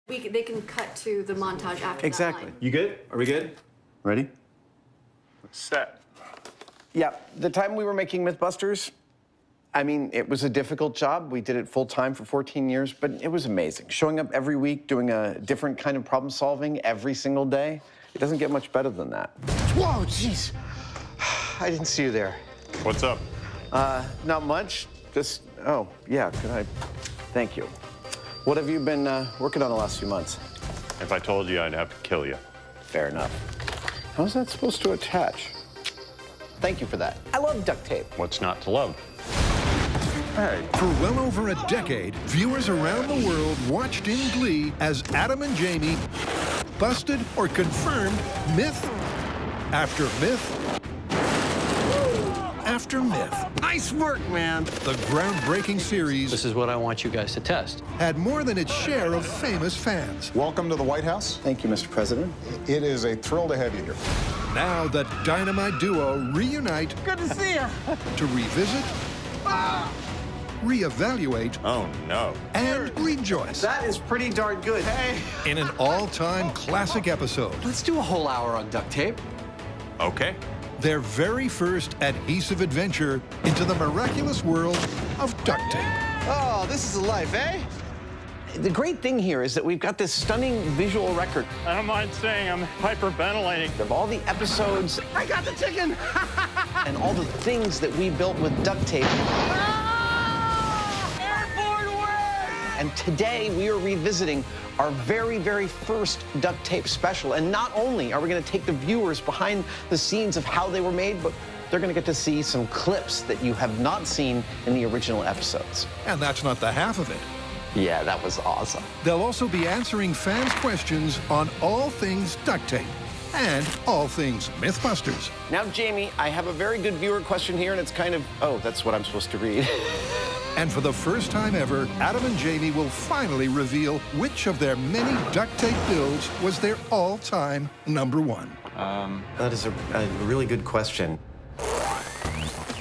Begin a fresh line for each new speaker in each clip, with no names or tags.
They can cut to the montage after
Exactly.
that line.
You good? Are we good?
Ready?
Set.
Yeah, the time we were making Mythbusters, I mean, it was a difficult job. We did it full time for 14 years, but it was amazing. Showing up every week, doing a different kind of problem solving every single day, it doesn't get much better than that.
Whoa, jeez. I didn't see you there.
What's up?
Not much, just, oh, yeah, could I, thank you. What have you been working on the last few months?
If I told you, I'd have to kill you.
Fair enough. How's that supposed to attach? Thank you for that. I love duct tape.
What's not to love? Hey.
For well over a decade, viewers around the world watched in glee as Adam and Jamie busted or confirmed myth after myth after myth.
Nice work, man.
The groundbreaking series
This is what I want you guys to test.
had more than its share of famous fans.
Welcome to the White House.
Thank you, Mr. President.
It is a thrill to have you here.
Now the dynamite duo reunite.
Good to see you.
To revisit, reevaluate,
Oh, no.
and rejoice
That is pretty darn good. Hey.
in an all-time classic episode.
Let's do a whole hour on duct tape.
Okay.
Their very first adhesive adventure into the miraculous world of duct tape.
Oh, this is a life, eh?
The great thing here is that we've got this stunning visual record
I don't mind saying I'm hyperventilating.
of all the episodes
I got the chicken.
and all the things that we built with duct tape.
Airborne way.
And today we are revisiting our very, very first duct tape special. And not only are we going to take the viewers behind the scenes of how they were made, but they're going to get to see some clips that you have not seen in the original episodes.
And that's not the half of it.
Yeah, that was awesome.
They'll also be answering fans' questions on all things duct tape and all things Mythbusters.
Now, Jamie, I have a very good viewer question here, and it's kind of, oh, that's what I'm supposed to read.
And for the first time ever, Adam and Jamie will finally reveal which of their many duct tape builds was their all-time #1.
That is a really good question.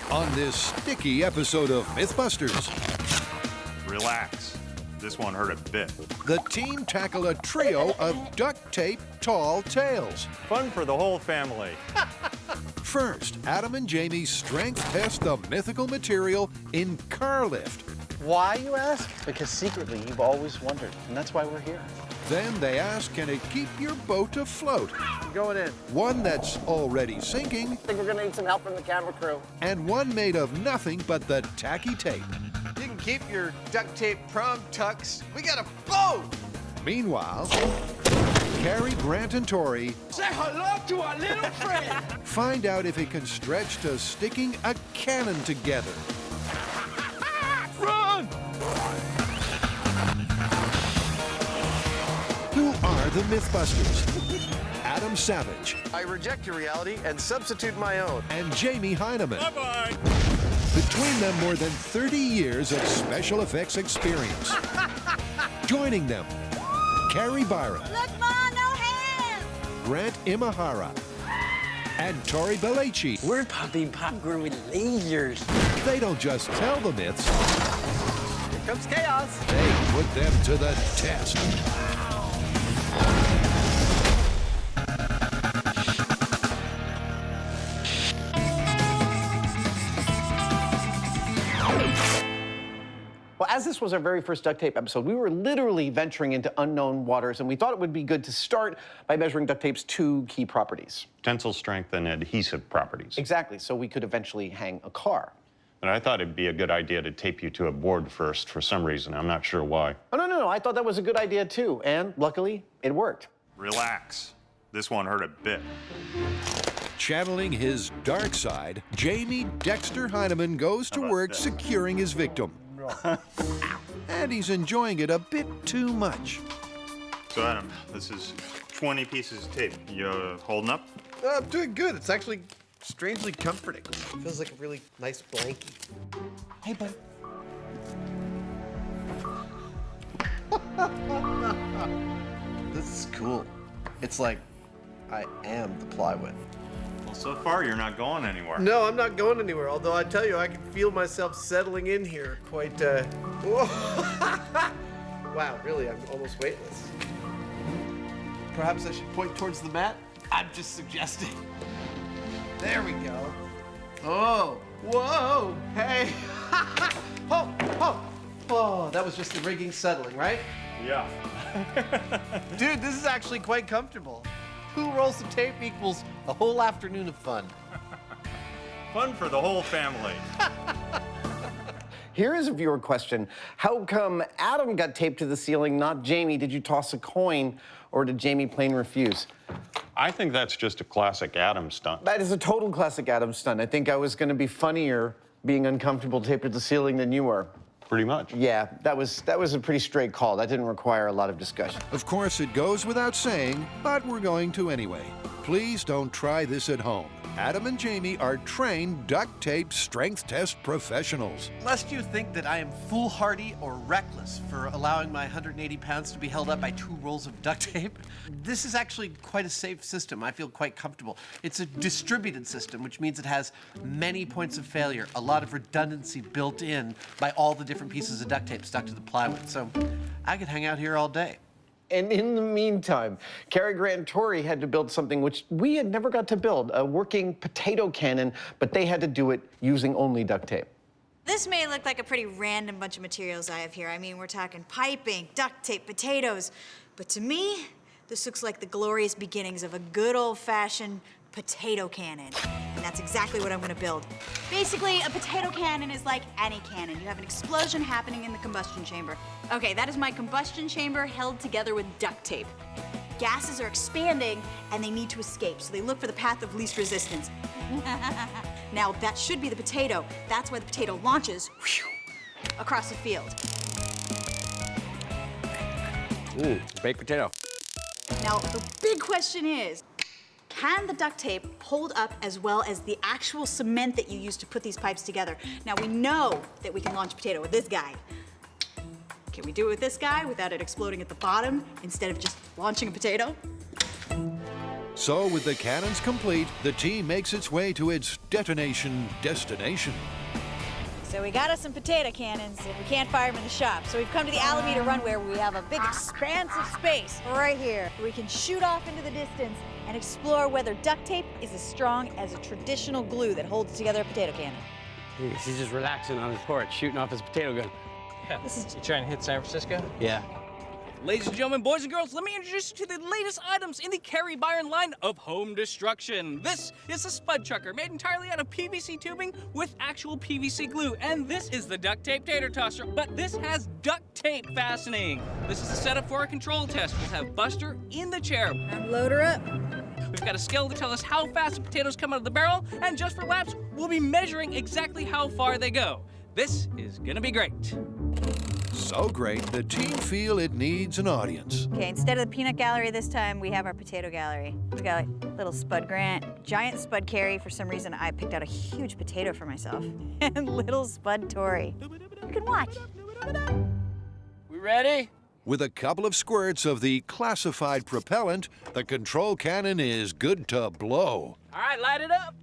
On this sticky episode of Mythbusters,
Relax. This one hurt a bit.
the team tackle a trio of duct tape tall tales.
Fun for the whole family.
First, Adam and Jamie strength test the mythical material in car lift.
Why, you ask? Because secretly you've always wondered, and that's why we're here.
Then they ask, can it keep your boat afloat?
I'm going in.
One that's already sinking,
I think we're gonna need some help from the camera crew.
and one made of nothing but the tacky tape.
You can keep your duct tape prom tucks. We got a boat.
Meanwhile, Carrie, Grant, and Tori
Say hello to our little friend.
find out if it can stretch to sticking a cannon together.
Run!
Who are the Mythbusters? Adam Savage
I reject your reality and substitute my own.
and Jamie Hyneman.
Bye-bye.
Between them, more than 30 years of special effects experience. Joining them, Carrie Byron,
Look, Ma, no hands!
Grant Imahara, and Tori Belleci.
We're popping popcorn with lasers.
They don't just tell the myths,
Here comes chaos.
they put them to the test.
Well, as this was our very first duct tape episode, we were literally venturing into unknown waters, and we thought it would be good to start by measuring duct tape's two key properties.
Tensile strength and adhesive properties.
Exactly, so we could eventually hang a car.
And I thought it'd be a good idea to tape you to a board first for some reason. I'm not sure why.
Oh, no, I thought that was a good idea too, and luckily, it worked.
Relax. This one hurt a bit.
Channeling his dark side, Jamie Dexter Hyneman goes to work securing his victim. And he's enjoying it a bit too much.
So, Adam, this is 20 pieces of tape. You holding up?
I'm doing good. It's actually strangely comforting. Feels like a really nice blankie.
Hey, bud.
This is cool. It's like I am the plywood.
Well, so far, you're not going anywhere.
No, I'm not going anywhere. Although I tell you, I can feel myself settling in here quite. Whoa. Wow, really, I'm almost weightless.
Perhaps I should point towards the mat? I'm just suggesting. There we go. Oh, whoa, hey. Oh, that was just the rigging settling, right?
Yeah.
Dude, this is actually quite comfortable. 2 rolls of tape equals a whole afternoon of fun.
Fun for the whole family.
Here is a viewer question. How come Adam got taped to the ceiling, not Jamie? Did you toss a coin, or did Jamie plain refuse?
I think that's just a classic Adam stunt.
That is a total classic Adam stunt. I think I was going to be funnier being uncomfortable taped to the ceiling than you were.
Pretty much.
Yeah, that was a pretty straight call. That didn't require a lot of discussion.
Of course, it goes without saying, but we're going to anyway. Please don't try this at home. Adam and Jamie are trained duct tape strength test professionals.
Lest you think that I am foolhardy or reckless for allowing my 180 pounds to be held up by 2 rolls of duct tape, this is actually quite a safe system. I feel quite comfortable. It's a distributed system, which means it has many points of failure, a lot of redundancy built in by all the different pieces of duct tape stuck to the plywood. So I could hang out here all day.
And in the meantime, Cary Grant and Tori had to build something which we had never got to build, a working potato cannon, but they had to do it using only duct tape.
This may look like a pretty random bunch of materials I have here. I mean, we're talking piping, duct tape, potatoes. But to me, this looks like the glorious beginnings of a good old-fashioned potato cannon. And that's exactly what I'm gonna build. Basically, a potato cannon is like any cannon. You have an explosion happening in the combustion chamber. Okay, that is my combustion chamber held together with duct tape. Gases are expanding and they need to escape, so they look for the path of least resistance. Now, that should be the potato. That's why the potato launches across the field.
Baked potato.
Now, the big question is, can the duct tape hold up as well as the actual cement that you use to put these pipes together? Now, we know that we can launch a potato with this guy. Can we do it with this guy without it exploding at the bottom instead of just launching a potato?
So with the cannons complete, the team makes its way to its detonation destination.
So we got us some potato cannons, and we can't fire them in the shop. So we've come to the Alameda runway where we have a big expansive space right here. We can shoot off into the distance and explore whether duct tape is as strong as a traditional glue that holds together a potato cannon.
He's just relaxing on his porch, shooting off his potato gun.
Yeah. You trying to hit San Francisco?
Yeah.
Ladies and gentlemen, boys and girls, let me introduce you to the latest items in the Cary Byron line of home destruction. This is a spud chucker made entirely out of PVC tubing with actual PVC glue. And this is the duct tape tater tosser, but this has duct tape fastening. This is a setup for a control test. We'll have Buster in the chair.
Load her up.
We've got a scale to tell us how fast the potatoes come out of the barrel, and just for laps, we'll be measuring exactly how far they go. This is gonna be great.
So great, the team feel it needs an audience.
Okay, instead of the peanut gallery this time, we have our potato gallery. We got like little Spud Grant, giant Spud Carey. For some reason, I picked out a huge potato for myself. And little Spud Tori. You can watch.
We ready?
With a couple of squirts of the classified propellant, the control cannon is good to blow.
All right, light it up.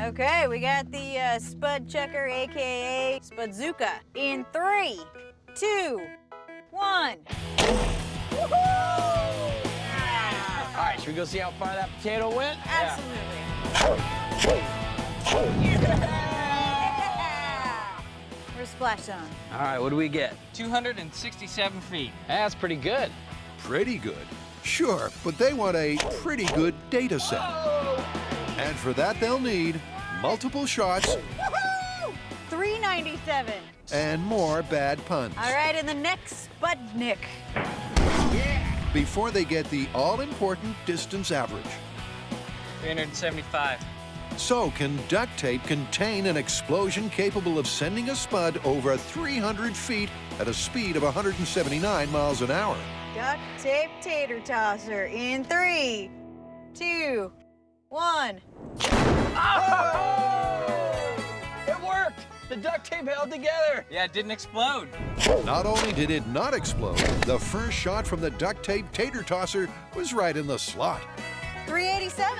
Okay, we got the Spud Chucker, AKA Spudzuka, in 3, 2, 1. Woohoo!
All right, should we go see how far that potato went?
Absolutely. Where's Splash Zone?
All right, what do we get?
267 feet.
That's pretty good.
Pretty good. Sure, but they want a pretty good data set. And for that, they'll need multiple shots.
Woohoo! 397.
And more bad puns.
All right, and the next Spudnik.
Before they get the all-important distance average.
375.
So, can duct tape contain an explosion capable of sending a spud over 300 feet at a speed of 179 miles an hour?
Duct tape tater tosser in 3, 2, 1.
Oh! It worked! The duct tape held together.
Yeah, it didn't explode.
Not only did it not explode, the first shot from the duct tape tater tosser was right in the slot.
387.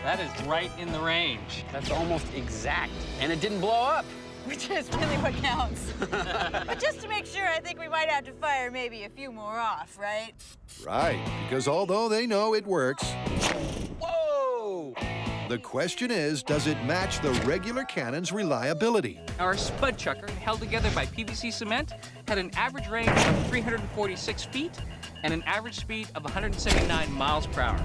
That is right in the range.
That's almost exact. And it didn't blow up.
which is really what counts. But just to make sure, I think we might have to fire maybe a few more off, right?
Right, because although they know it works,
Whoa!
the question is, does it match the regular cannon's reliability?
Our spud chucker, held together by PVC cement, had an average range of 346 feet and an average speed of 179 miles per hour.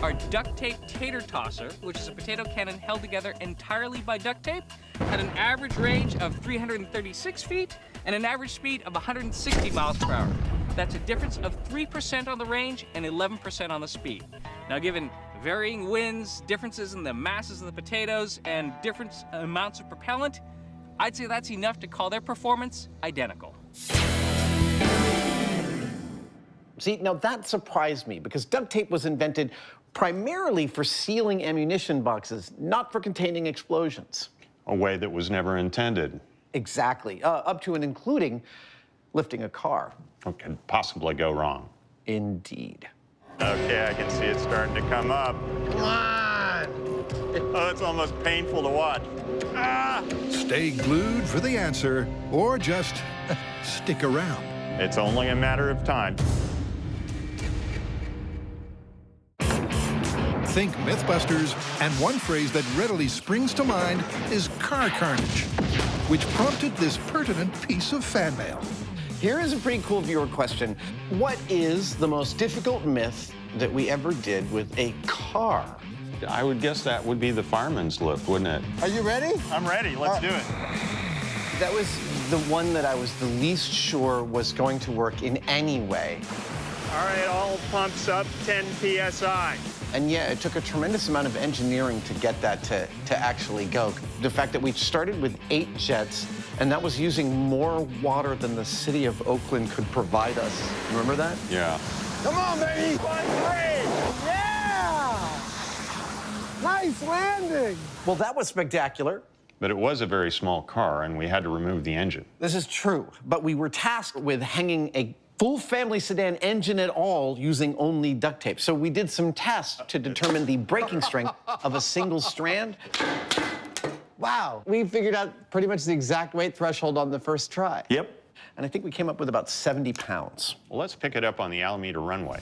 Our duct tape tater tosser, which is a potato cannon held together entirely by duct tape, had an average range of 336 feet and an average speed of 160 miles per hour. That's a difference of 3% on the range and 11% on the speed. Now, given varying winds, differences in the masses of the potatoes, and different amounts of propellant, I'd say that's enough to call their performance identical.
See, now that surprised me because duct tape was invented primarily for sealing ammunition boxes, not for containing explosions.
A way that was never intended.
Exactly, up to and including lifting a car.
What could possibly go wrong?
Indeed.
Okay, I can see it starting to come up.
Come on!
Oh, it's almost painful to watch. Ah!
Stay glued for the answer, or just stick around.
It's only a matter of time.
Think Mythbusters, and one phrase that readily springs to mind is car carnage, which prompted this pertinent piece of fan mail.
Here is a pretty cool viewer question. What is the most difficult myth that we ever did with a car?
I would guess that would be the fireman's lift, wouldn't it?
Are you ready?
I'm ready. Let's do it.
That was the one that I was the least sure was going to work in any way.
All right, all pumps up 10 PSI.
And yeah, it took a tremendous amount of engineering to get that to actually go. The fact that we started with 8 jets, and that was using more water than the city of Oakland could provide us. Remember that?
Yeah.
Come on, baby! 1-3! Yeah! Nice landing!
Well, that was spectacular.
But it was a very small car, and we had to remove the engine.
This is true, but we were tasked with hanging a full family sedan engine at all using only duct tape. So we did some tests to determine the breaking strength of a single strand. Wow, we figured out pretty much the exact weight threshold on the first try.
Yep.
And I think we came up with about 70 pounds.
Well, let's pick it up on the Alameda runway.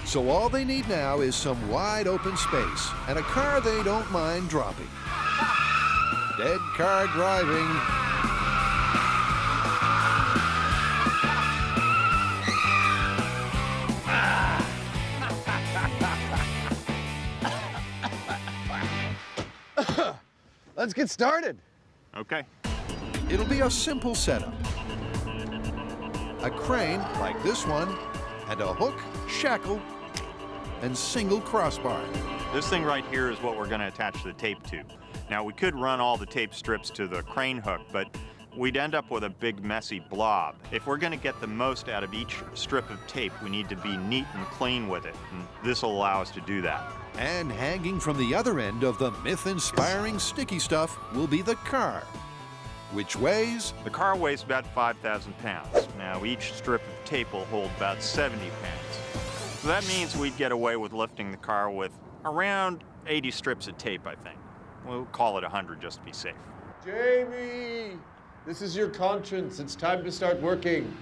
So all they need now is some wide open space and a car they don't mind dropping. Dead car driving.
Let's get started.
Okay.
It'll be a simple setup. A crane like this one, and a hook, shackle, and single crossbar.
This thing right here is what we're going to attach the tape to. Now, we could run all the tape strips to the crane hook, but we'd end up with a big messy blob. If we're going to get the most out of each strip of tape, we need to be neat and clean with it, and this will allow us to do that.
And hanging from the other end of the myth-inspiring sticky stuff will be the car, which weighs...
The car weighs about 5,000 pounds. Now, each strip of tape will hold about 70 pounds. So that means we'd get away with lifting the car with around 80 strips of tape, I think. We'll call it 100 just to be safe.
Jamie! This is your conscience. It's time to start working.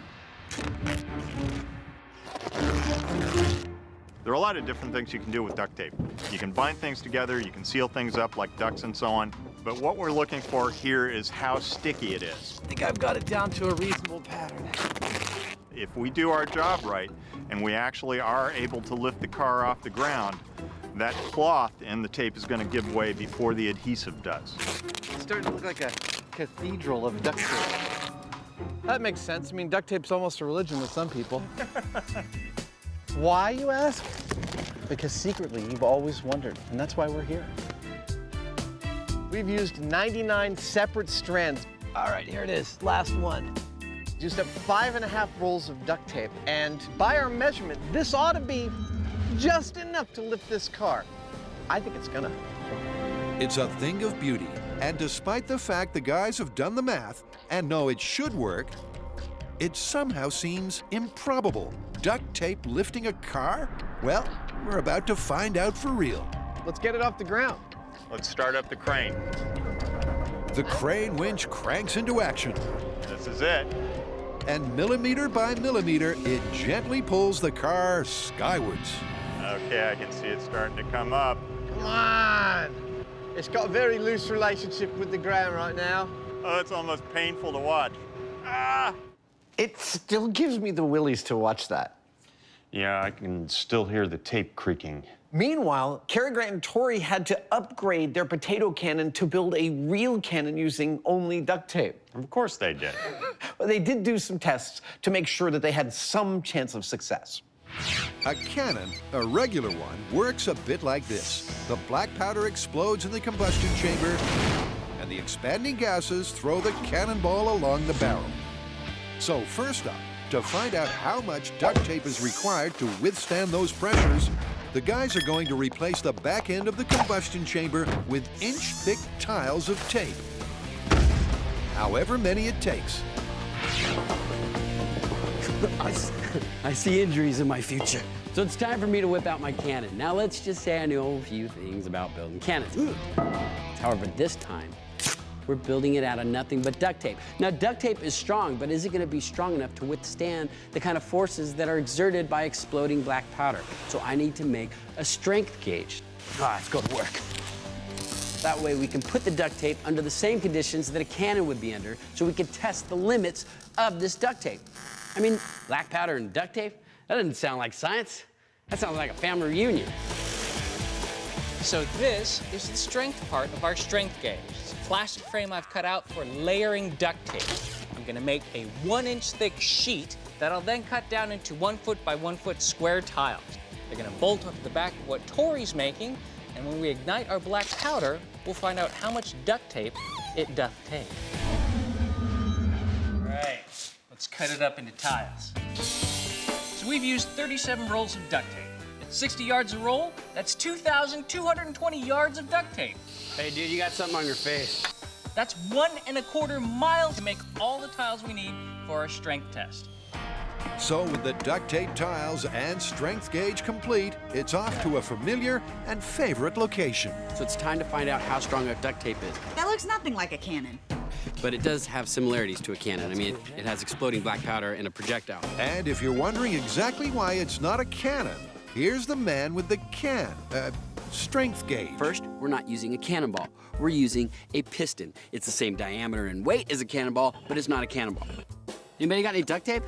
There are a lot of different things you can do with duct tape. You can bind things together, you can seal things up like ducts and so on, but what we're looking for here is how sticky it is.
I think I've got it down to a reasonable pattern.
If we do our job right, and we actually are able to lift the car off the ground, that cloth in the tape is going to give way before the adhesive does.
It's starting to look like a cathedral of duct tape. That makes sense. I mean, duct tape's almost a religion with some people. Why, you ask?
Because secretly, you've always wondered, and that's why we're here.
We've used 99 separate strands. All right, here it is, last one. Used up 5.5 rolls of duct tape, and by our measurement, this ought to be just enough to lift this car.
I think it's gonna.
It's a thing of beauty, and despite the fact the guys have done the math and know it should work, it somehow seems improbable. Duct tape lifting a car? Well, we're about to find out for real.
Let's get it off the ground.
Let's start up the crane.
The crane winch cranks into action,
This is it.
and millimeter by millimeter, it gently pulls the car skywards.
Okay, I can see it starting to come up.
Come on. It's got a very loose relationship with the ground right now.
Oh, it's almost painful to watch. Ah!
It still gives me the willies to watch that.
Yeah, I can still hear the tape creaking.
Meanwhile, Cary Grant and Tori had to upgrade their potato cannon to build a real cannon using only duct tape.
Of course they did.
But they did do some tests to make sure that they had some chance of success.
A cannon, a regular one, works a bit like this. The black powder explodes in the combustion chamber, and the expanding gases throw the cannonball along the barrel. So first up, to find out how much duct tape is required to withstand those pressures, the guys are going to replace the back end of the combustion chamber with inch-thick tiles of tape. However many it takes.
I see injuries in my future. So it's time for me to whip out my cannon. Now let's just say I know a few things about building cannons. However, this time, we're building it out of nothing but duct tape. Now, duct tape is strong, but is it gonna be strong enough to withstand the kind of forces that are exerted by exploding black powder? So I need to make a strength gauge. Let's go to work. That way we can put the duct tape under the same conditions that a cannon would be under, so we can test the limits of this duct tape. I mean, black powder and duct tape? That doesn't sound like science. That sounds like a family reunion.
So this is the strength part of our strength gauge. It's a plastic frame I've cut out for layering duct tape. I'm gonna make a 1-inch thick sheet that I'll then cut down into 1 foot by 1 foot square tiles. They're gonna bolt onto the back of what Tori's making, and when we ignite our black powder, we'll find out how much duct tape it doth take. All right, let's cut it up into tiles. So we've used 37 rolls of duct tape. At 60 yards a roll, that's 2,220 yards of duct tape.
Hey, dude, you got something on your face.
That's 1¼ mile to make all the tiles we need for our strength test.
So with the duct tape tiles and strength gauge complete, it's off to a familiar and favorite location.
So it's time to find out how strong our duct tape is.
That looks nothing like a cannon.
But it does have similarities to a cannon. I mean, it has exploding black powder and a projectile.
And if you're wondering exactly why it's not a cannon, here's the man with the strength gauge.
First, we're not using a cannonball. We're using a piston. It's the same diameter and weight as a cannonball, but it's not a cannonball. Anybody got any duct tape?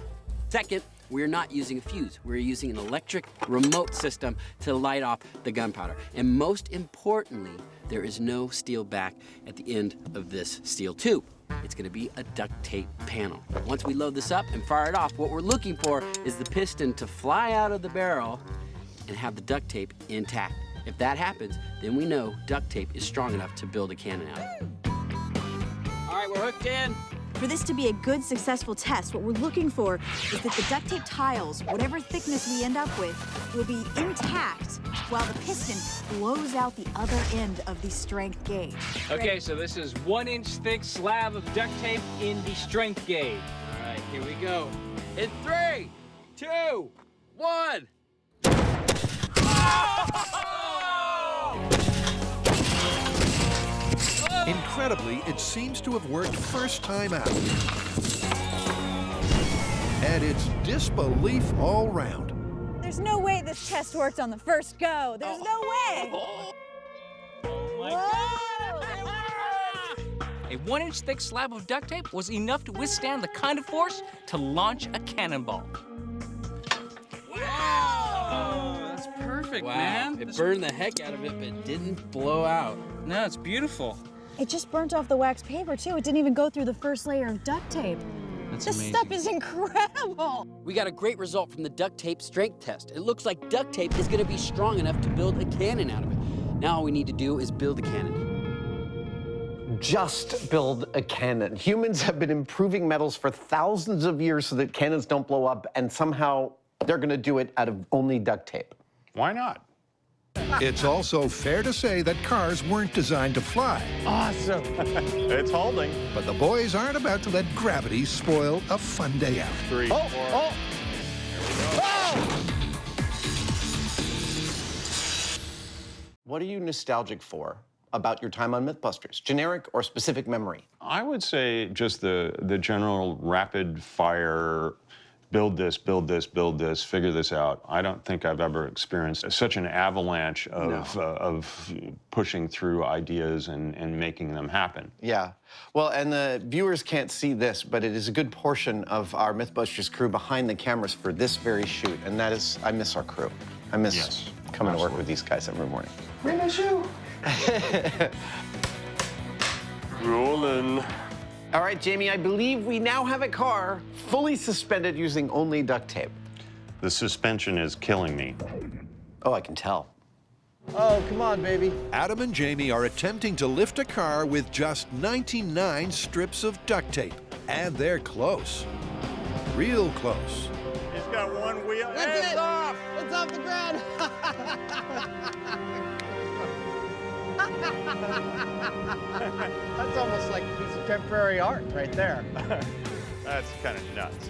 Second, we're not using a fuse. We're using an electric remote system to light off the gunpowder. And most importantly, there is no steel back at the end of this steel tube. It's gonna be a duct tape panel. Once we load this up and fire it off, what we're looking for is the piston to fly out of the barrel and have the duct tape intact. If that happens, then we know duct tape is strong enough to build a cannon out of. All right, we're hooked in.
For this to be a good, successful test, what we're looking for is that the duct tape tiles, whatever thickness we end up with, will be intact while the piston blows out the other end of the strength gauge.
Okay, so this is 1-inch thick slab of duct tape in the strength gauge.
All right, here we go. In 3, 2, 1.
Incredibly, it seems to have worked first time out. And it's disbelief all round.
There's no way this test worked on the first go. There's no way.
A 1-inch thick slab of duct tape was enough to withstand the kind of force to launch a cannonball. Wow! That's perfect, man.
It burned the heck out of it, but didn't blow out.
No, it's beautiful.
It just burnt off the wax paper, too. It didn't even go through the first layer of duct tape.
That's
this
amazing.
stuff is incredible.
We got a great result from the duct tape strength test. It looks like duct tape is gonna be strong enough to build a cannon out of it. Now all we need to do is build a cannon.
Just build a cannon. Humans have been improving metals for thousands of years so that cannons don't blow up, and somehow they're gonna do it out of only duct tape.
Why not?
It's also fair to say that cars weren't designed to fly.
Awesome.
It's holding.
But the boys aren't about to let gravity spoil a fun day out.
3, 4.
What are you nostalgic for? about your time on Mythbusters? Generic or specific memory?
I would say just the general rapid fire, build this, figure this out. I don't think I've ever experienced such an avalanche of pushing through ideas and making them happen.
Yeah. Well, and the viewers can't see this, but it is a good portion of our Mythbusters crew behind the cameras for this very shoot, and that is, I miss our crew. I miss coming to work with these guys every morning.
We miss you.
Rolling.
All right, Jamie, I believe we now have a car fully suspended using only duct tape.
The suspension is killing me.
Oh, I can tell.
Oh, come on, baby.
Adam and Jamie are attempting to lift a car with just 99 strips of duct tape. And they're close. Real close.
He's got one wheel.
It's off! It's off the ground! That's almost like a piece of temporary art right there.
That's kind of nuts.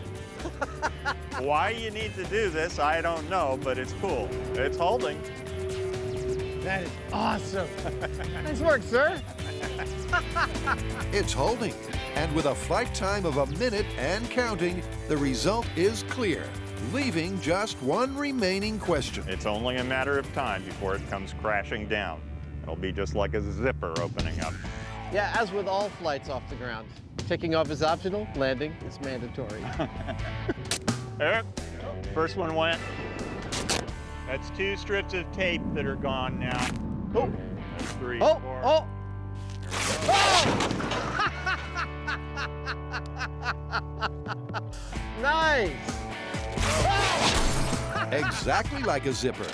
Why you need to do this, I don't know, but it's cool. It's holding.
That is awesome. Nice work, sir.
It's holding. And with a flight time of 1 minute and counting, the result is clear, leaving just one remaining question.
It's only a matter of time before it comes crashing down. It'll be just like a zipper opening up.
Yeah, as with all flights off the ground. Taking off is optional, landing is mandatory.
There, first one went. That's 2 strips of tape that are gone now.
Oh.
That's 3,
Oh,
4.
oh! Nice!
Exactly like a zipper.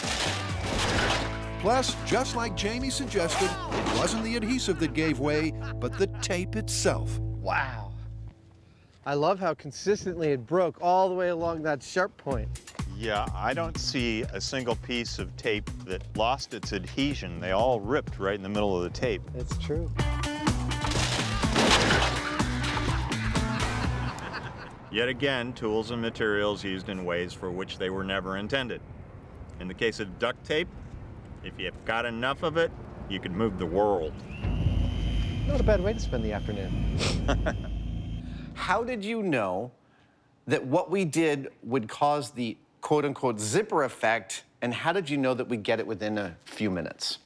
Plus, just like Jamie suggested, it wasn't the adhesive that gave way, but the tape itself.
Wow. I love how consistently it broke all the way along that sharp point.
Yeah, I don't see a single piece of tape that lost its adhesion. They all ripped right in the middle of the tape.
That's true.
Yet again, tools and materials used in ways for which they were never intended. In the case of duct tape, if you've got enough of it, you could move the world.
Not a bad way to spend the afternoon.
How did you know that what we did would cause the quote-unquote zipper effect, and how did you know that we'd get it within a few minutes?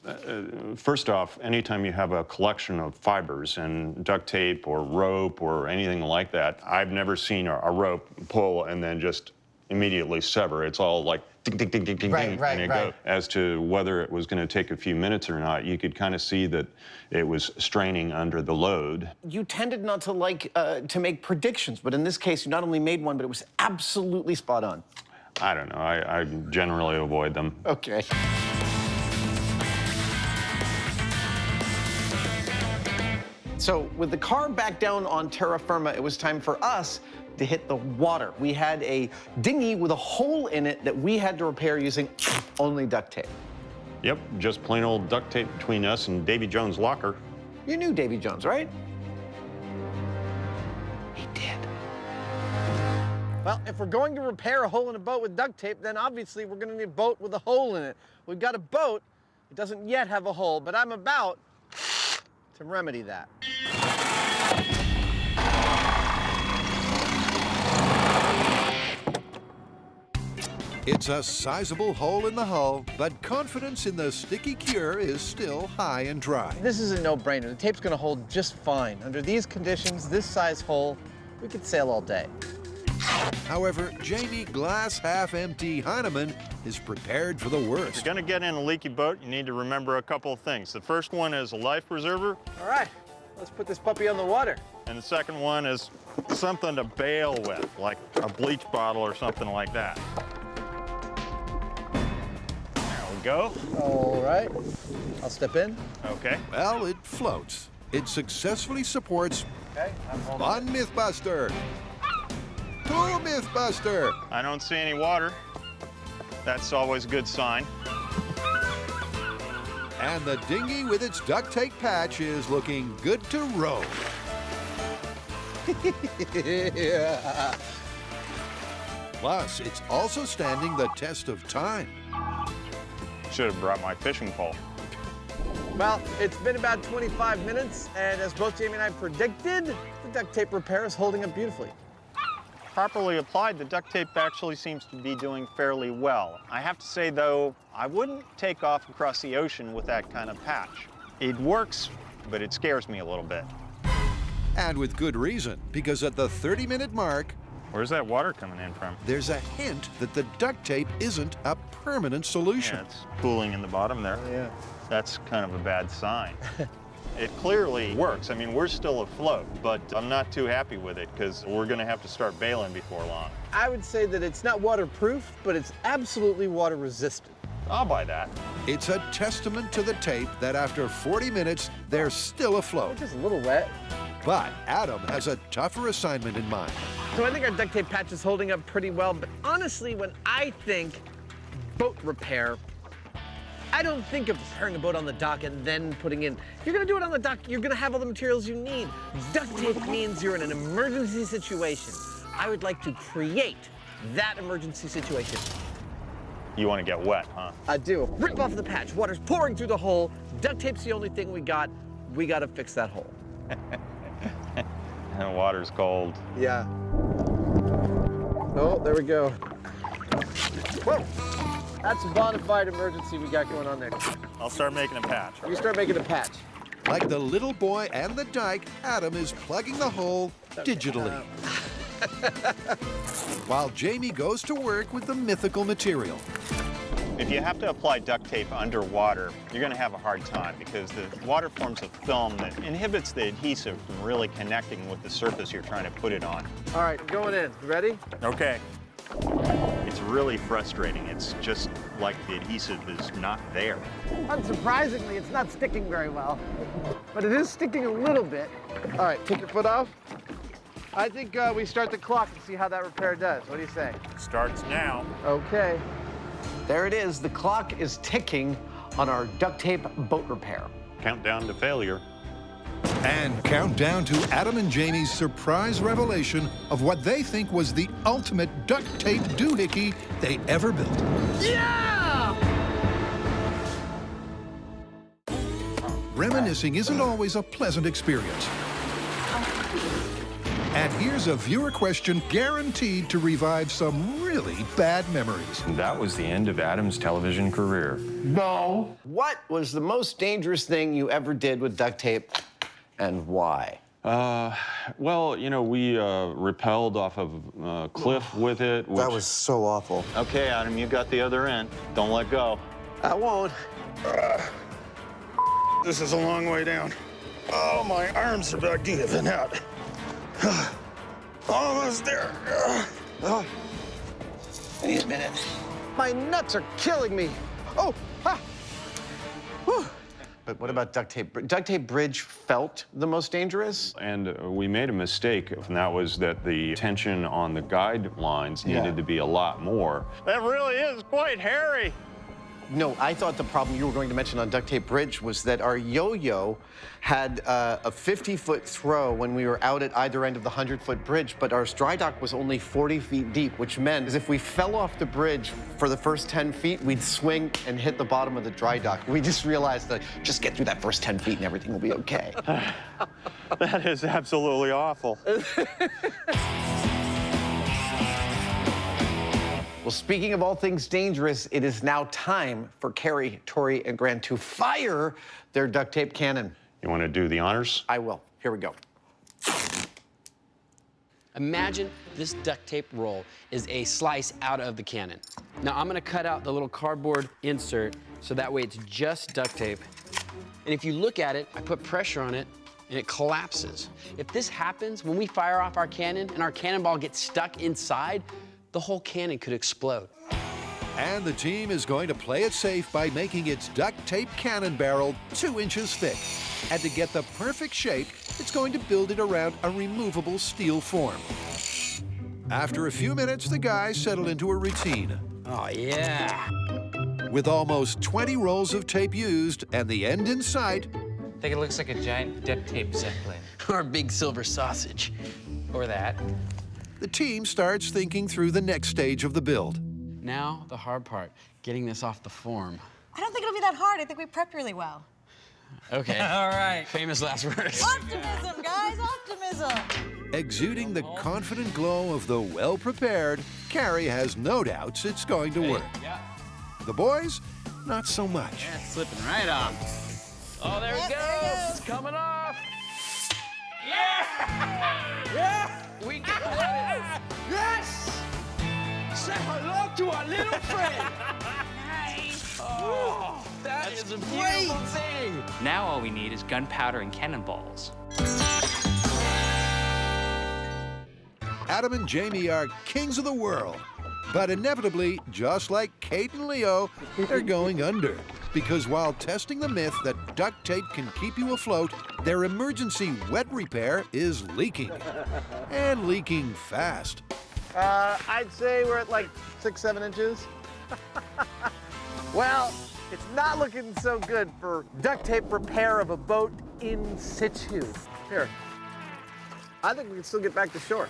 First off, anytime you have a collection of fibers and duct tape or rope or anything like that, I've never seen a rope pull and then just immediately sever. It's all like ding, ding, ding, ding, ding, ding, and it goes. As to whether it was going to take a few minutes or not, you could kind of see that it was straining under the load.
You tended not to like to make predictions, but in this case, you not only made one, but it was absolutely spot on.
I don't know. I generally avoid them.
Okay. So with the car back down on terra firma, it was time for us to hit the water. We had a dinghy with a hole in it that we had to repair using only duct tape.
Yep, just plain old duct tape between us and Davy Jones' locker.
You knew Davy Jones, right? He did.
Well, if we're going to repair a hole in a boat with duct tape, then obviously we're going to need a boat with a hole in it. We've got a boat. It doesn't yet have a hole, but I'm about to remedy that.
It's a sizable hole in the hull, but confidence in the sticky cure is still high and dry.
This is a no-brainer. The tape's going to hold just fine. Under these conditions, this size hole, we could sail all day.
However, Jamie glass half empty Hyneman is prepared for the worst.
If you're gonna get in a leaky boat, you need to remember a couple of things. The first one is a life preserver.
All right, let's put this puppy on the water.
And the second one is something to bail with, like a bleach bottle or something like that. There we go.
All right, I'll step in.
Okay.
Well, it floats. It successfully supports one Mythbuster. Two Mythbuster.
I don't see any water. That's always a good sign.
And the dinghy with its duct tape patch is looking good to row.
Yeah.
Plus, it's also standing the test of time.
Should have brought my fishing pole.
Well, it's been about 25 minutes, and as both Jamie and I predicted, the duct tape repair is holding up beautifully.
Properly applied, the duct tape actually seems to be doing fairly well. I have to say, though, I wouldn't take off across the ocean with that kind of patch. It works, but it scares me a little bit.
And with good reason, because at the 30-minute mark,
Where's that water coming in from?
there's a hint that the duct tape isn't a permanent solution.
Yeah, it's pooling in the bottom there.
Yeah.
That's kind of a bad sign. It clearly works. I mean, we're still afloat, but I'm not too happy with it because we're going to have to start bailing before long.
I would say that it's not waterproof, but it's absolutely water resistant.
I'll buy that.
It's a testament to the tape that after 40 minutes, they're still afloat.
Just a little wet.
But Adam has a tougher assignment in mind.
So I think our duct tape patch is holding up pretty well, but honestly, when I think boat repair, I don't think of repairing a boat on the dock and then putting in. If you're gonna do it on the dock, you're gonna have all the materials you need. Duct tape means you're in an emergency situation. I would like to create that emergency situation.
You want to get wet, huh?
I do. Rip off the patch, water's pouring through the hole. Duct tape's the only thing we got. We gotta fix that hole.
The water's cold.
Yeah. Oh, there we go. Whoa. That's a bona fide emergency we got going on there.
I'll start making a patch.
You start making a patch.
Like the little boy and the dike, Adam is plugging the hole digitally. While Jamie goes to work with the mythical material.
If you have to apply duct tape underwater, you're going to have a hard time because the water forms a film that inhibits the adhesive from really connecting with the surface you're trying to put it on.
All right, going in. You ready?
Okay. It's really frustrating. It's just like the adhesive is not there.
Unsurprisingly, it's not sticking very well, but it is sticking a little bit. All right, take your foot off. I think we start the clock and see how that repair does. What do you say?
Starts now.
Okay. There it is. The clock is ticking on our duct tape boat repair.
Countdown to failure.
And count down to Adam and Jamie's surprise revelation of what they think was the ultimate duct tape doohickey they ever built.
Yeah!
Reminiscing isn't always a pleasant experience. And here's a viewer question guaranteed to revive some really bad memories.
That was the end of Adam's television career.
No. What was the most dangerous thing you ever did with duct tape, and why?
Well, you know, we rappelled off of a cliff with it. Which...
That was so awful.
Okay, Adam, you got the other end. Don't let go.
I won't.
This is a long way down. Oh, my arms are about giving out. Almost there. Oh. I need a minute.
My nuts are killing me. Oh, ah. Whew.
But what about duct tape? Duct tape bridge felt the most dangerous?
And we made a mistake, and that was that the tension on the guidelines needed to be a lot more.
That really is quite hairy.
No, I thought the problem you were going to mention on duct tape bridge was that our yo-yo had a 50-foot throw when we were out at either end of the 100-foot bridge, but our dry dock was only 40 feet deep, which meant if we fell off the bridge for the first 10 feet, we'd swing and hit the bottom of the dry dock. We just realized that just get through that first 10 feet and everything will be okay.
That is absolutely awful.
Well, speaking of all things dangerous, it is now time for Carrie, Tori, and Grant to fire their duct tape cannon.
You want to do the honors?
I will. Here we go.
Imagine this duct tape roll is a slice out of the cannon. Now I'm gonna cut out the little cardboard insert so that way it's just duct tape. And if you look at it, I put pressure on it and it collapses. If this happens, when we fire off our cannon and our cannonball gets stuck inside, the whole cannon could explode.
And the team is going to play it safe by making its duct tape cannon barrel 2 inches thick. And to get the perfect shape, it's going to build it around a removable steel form. After a few minutes, the guys settle into a routine.
Oh, yeah.
With almost 20 rolls of tape used and the end in sight,
I think it looks like a giant duct tape zeppelin.
Or a big silver sausage.
Or that.
the team starts thinking through the next stage of the build.
Now, the hard part, getting this off the form.
I don't think it'll be that hard. I think we prepped really well.
Okay.
All right.
Famous last words.
Optimism, guys, optimism.
Exuding the confident glow of the well-prepared, Carrie has no doubts it's going to work.
Yeah.
The boys, not so much.
Yeah, it's slipping right off. Oh, there it goes. Coming off. Yeah! Yeah! We got it. Yes! Say hello to our little friend. Nice. Oh, that is a beautiful thing.
Now all we need is gunpowder and cannonballs.
Adam and Jamie are kings of the world. But inevitably, just like Kate and Leo, they're going under. Because while testing the myth that duct tape can keep you afloat, their emergency wet repair is leaking. And leaking fast.
I'd say we're at like 6-7 inches. Well, it's not looking so good for duct tape repair of a boat in situ. Here, I think we can still get back to shore.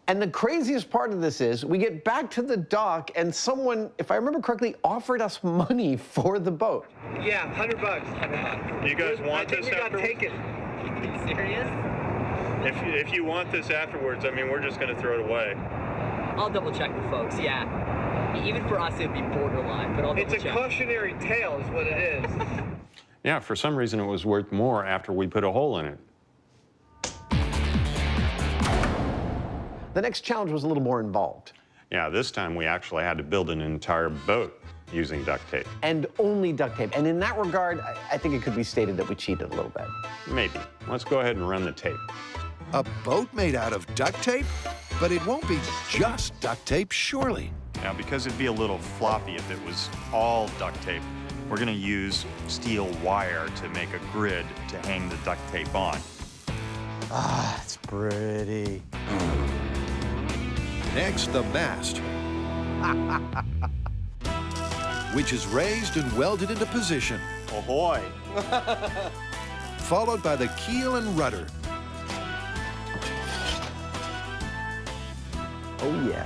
And the craziest part of this is we get back to the dock and someone, if I remember correctly, offered us money for the boat.
Yeah, $100.
You guys want this afterwards?
taken.
Are you serious?
If you want this afterwards, I mean, we're just going to throw it away.
I'll double check with folks, yeah. Even for us, it'd be borderline, but I'll double check.
cautionary tale is what it is.
Yeah, for some reason it was worth more after we put a hole in it.
The next challenge was a little more involved.
Yeah, this time we actually had to build an entire boat using duct tape.
And only duct tape. And in that regard, I think it could be stated that we cheated a little bit.
Maybe. Let's go ahead and run the tape.
A boat made out of duct tape? But it won't be just duct tape, surely.
Now, because it'd be a little floppy if it was all duct tape, we're going to use steel wire to make a grid to hang the duct tape on.
Ah, it's pretty.
Next, the mast, which is raised and welded into position.
Ahoy!
Followed by the keel and rudder.
Oh, yeah.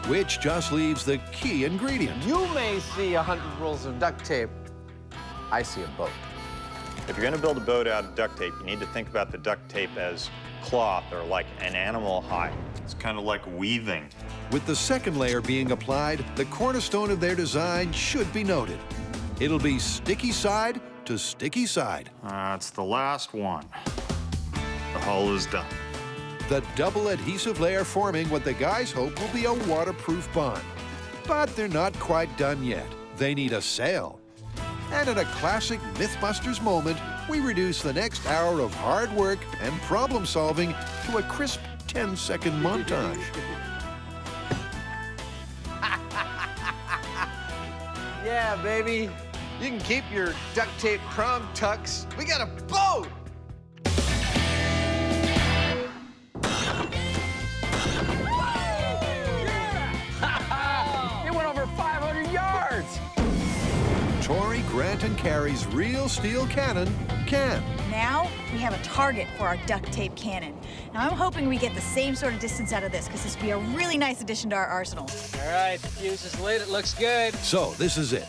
Which just leaves the key ingredient.
You may see 100 rolls of duct tape. I see a boat.
If you're going to build a boat out of duct tape, you need to think about the duct tape as cloth or like an animal hide. It's kind of like weaving.
With the second layer being applied, the cornerstone of their design should be noted. It'll be sticky side to sticky side.
That's the last one. The hull is done.
The double adhesive layer forming what the guys hope will be a waterproof bond. But they're not quite done yet. They need a sail. And in a classic Mythbusters moment, we reduce the next hour of hard work and problem solving to a crisp 10-second montage.
Yeah, baby. You can keep your duct tape prom tucks. We got a boat!
It went over 500 yards.
Tori, Grant, and Carrie's real steel cannon can.
Now we have a target for our duct tape cannon. Now I'm hoping we get the same sort of distance out of this because this would be a really nice addition to our arsenal.
All right, the fuse is lit. It looks good.
So this is it.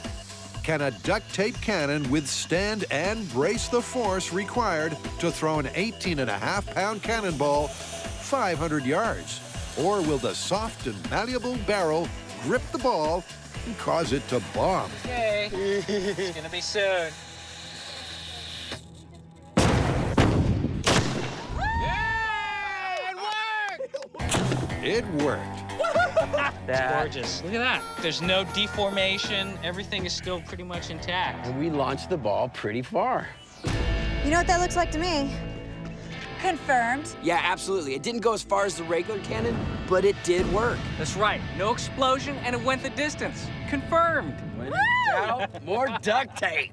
Can a duct tape cannon withstand and brace the force required to throw an 18.5-pound cannonball 500 yards? Or will the soft and malleable barrel grip the ball and cause it to bomb?
Okay, it's gonna be soon.
It worked.
Gorgeous. Look at that. There's no deformation. Everything is still pretty much intact.
And we launched the ball pretty far.
You know what that looks like to me? Confirmed.
Yeah, absolutely. It didn't go as far as the regular cannon, but it did work.
That's right. No explosion, and it went the distance. Confirmed.
When in doubt, more duct tape.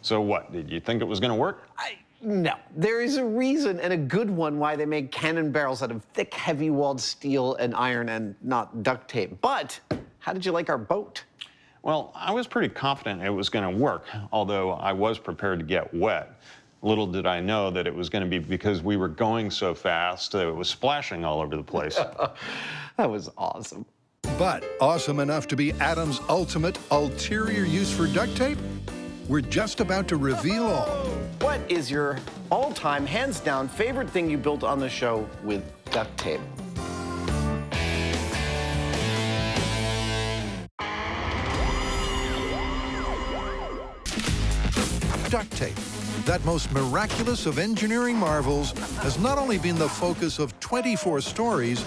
So what, did you think it was going to work?
No, there is a reason, and a good one, why they make cannon barrels out of thick, heavy-walled steel and iron and not duct tape. But how did you like our boat?
Well, I was pretty confident it was going to work, although I was prepared to get wet. Little did I know that it was going to be because we were going so fast, it was splashing all over the place.
That was awesome.
But awesome enough to be Adam's ultimate ulterior use for duct tape? we're just about to reveal all.
What is your all-time, hands-down, favorite thing you built on the show with duct tape?
Duct tape, that most miraculous of engineering marvels, has not only been the focus of 24 stories,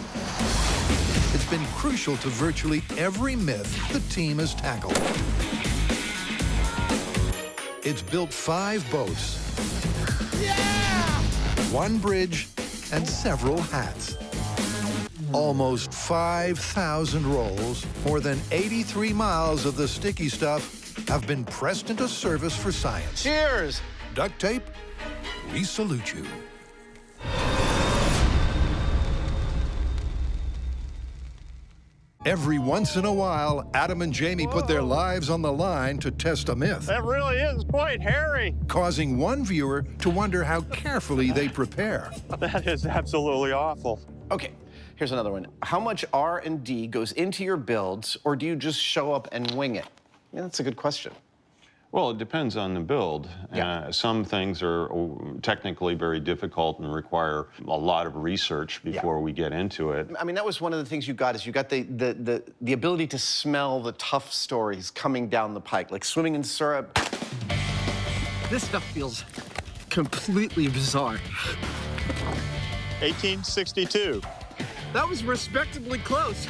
it's been crucial to virtually every myth the team has tackled. It's built 5 boats, 1 bridge, and several hats. Almost 5,000 rolls, more than 83 miles of the sticky stuff have been pressed into service for science.
Cheers!
Duct tape, we salute you. Every once in a while, Adam and Jamie put their lives on the line to test a myth,
That really is quite hairy.
causing one viewer to wonder how carefully they prepare.
That is absolutely awful.
Okay, here's another one. How much R&D goes into your builds, or do you just show up and wing it? Yeah, that's a good question.
Well, it depends on the build.
Yeah.
Some things are technically very difficult and require a lot of research before we get into it.
I mean, that was one of the things you got, is you got the ability to smell the tough stories coming down the pike, like swimming in syrup.
This stuff feels completely bizarre.
1862.
That was respectably close.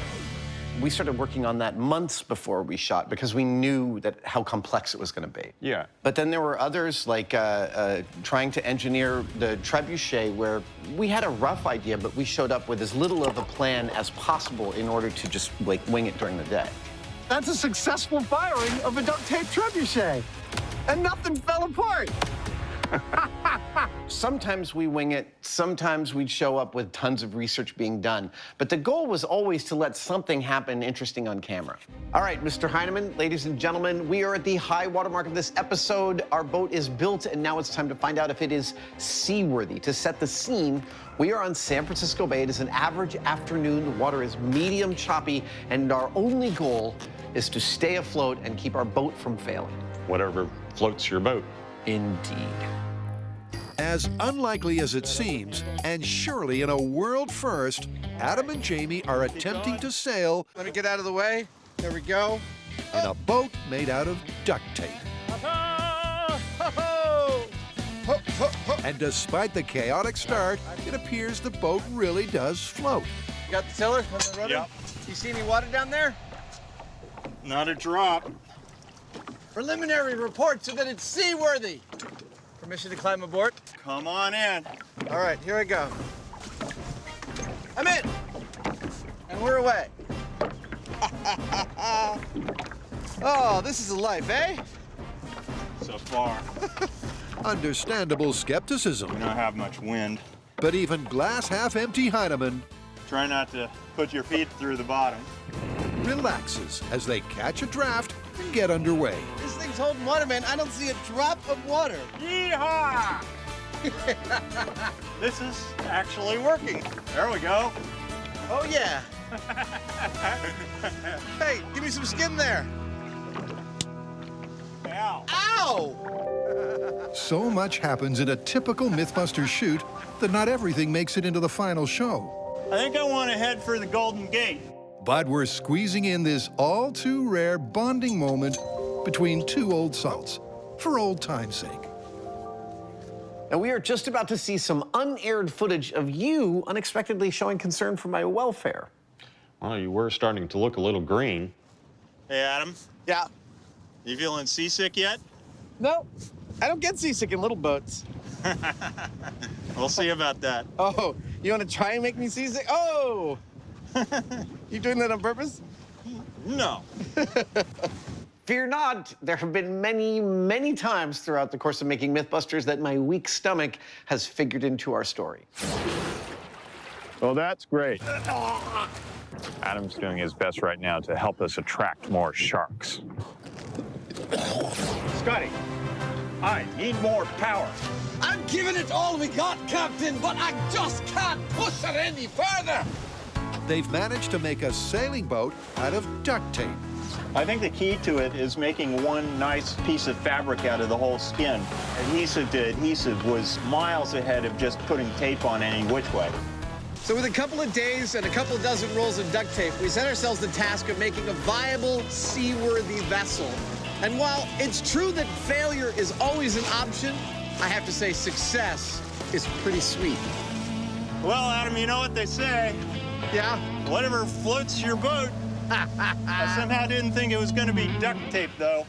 We started working on that months before we shot because we knew that how complex it was going to be.
Yeah.
But then there were others, like trying to engineer the trebuchet, where we had a rough idea, but we showed up with as little of a plan as possible in order to just like wing it during the day.
That's a successful firing of a duct tape trebuchet. And nothing fell apart.
Sometimes we wing it, sometimes we'd show up with tons of research being done. But the goal was always to let something happen interesting on camera. All right, Mr. Hyneman, ladies and gentlemen, we are at the high watermark of this episode. Our boat is built, and now it's time to find out if it is seaworthy. To set the scene, we are on San Francisco Bay. It is an average afternoon. The water is medium choppy, and our only goal is to stay afloat and keep our boat from failing.
Whatever floats your boat.
Indeed.
As unlikely as it seems, and surely in a world first, Adam and Jamie are attempting to sail
Let me get out of the way. There we go.
in a boat made out of duct tape. And despite the chaotic start, it appears the boat really does float.
You got the tiller on the rudder?
Yep.
You see any water down there?
Not a drop.
Preliminary report so that it's seaworthy. Permission to climb aboard?
Come on in.
All right, here I go. I'm in. And we're away. Oh, this is a life, eh?
So far,
Understandable skepticism,
we don't have much wind.
but even glass-half-empty Hyneman
Try not to put your feet through the bottom.
relaxes as they catch a draft and get underway.
This thing's holding water, man. I don't see a drop of water.
Yeehaw! This is actually working. There we go.
Oh, yeah. Hey, give me some skin there.
Ow.
Ow!
So much happens in a typical Mythbusters shoot that not everything makes it into the final show.
I think I want to head for the Golden Gate.
But we're squeezing in this all-too-rare bonding moment between two old salts, for old time's sake.
And we are just about to see some unaired footage of you unexpectedly showing concern for my welfare.
Well, you were starting to look a little green.
Hey, Adam.
Yeah.
You feeling seasick yet?
No, I don't get seasick in little boats.
We'll see about that.
Oh, you want to try and make me seasick? Oh! You doing that on purpose?
No.
Fear not, there have been many, many times throughout the course of making Mythbusters that my weak stomach has figured into our story.
Well, that's great. Adam's doing his best right now to help us attract more sharks. Scotty, I need more power.
I'm giving it all we got, Captain, but I just can't push it any further.
They've managed to make a sailing boat out of duct tape.
I think the key to it is making one nice piece of fabric out of the whole skin. Adhesive to adhesive was miles ahead of just putting tape on any which way.
So with a couple of days and a couple of dozen rolls of duct tape, we set ourselves the task of making a viable, seaworthy vessel. And while it's true that failure is always an option, I have to say success is pretty sweet.
Well, Adam, you know what they say.
Yeah?
Whatever floats your boat. I somehow didn't think it was going to be duct tape, though.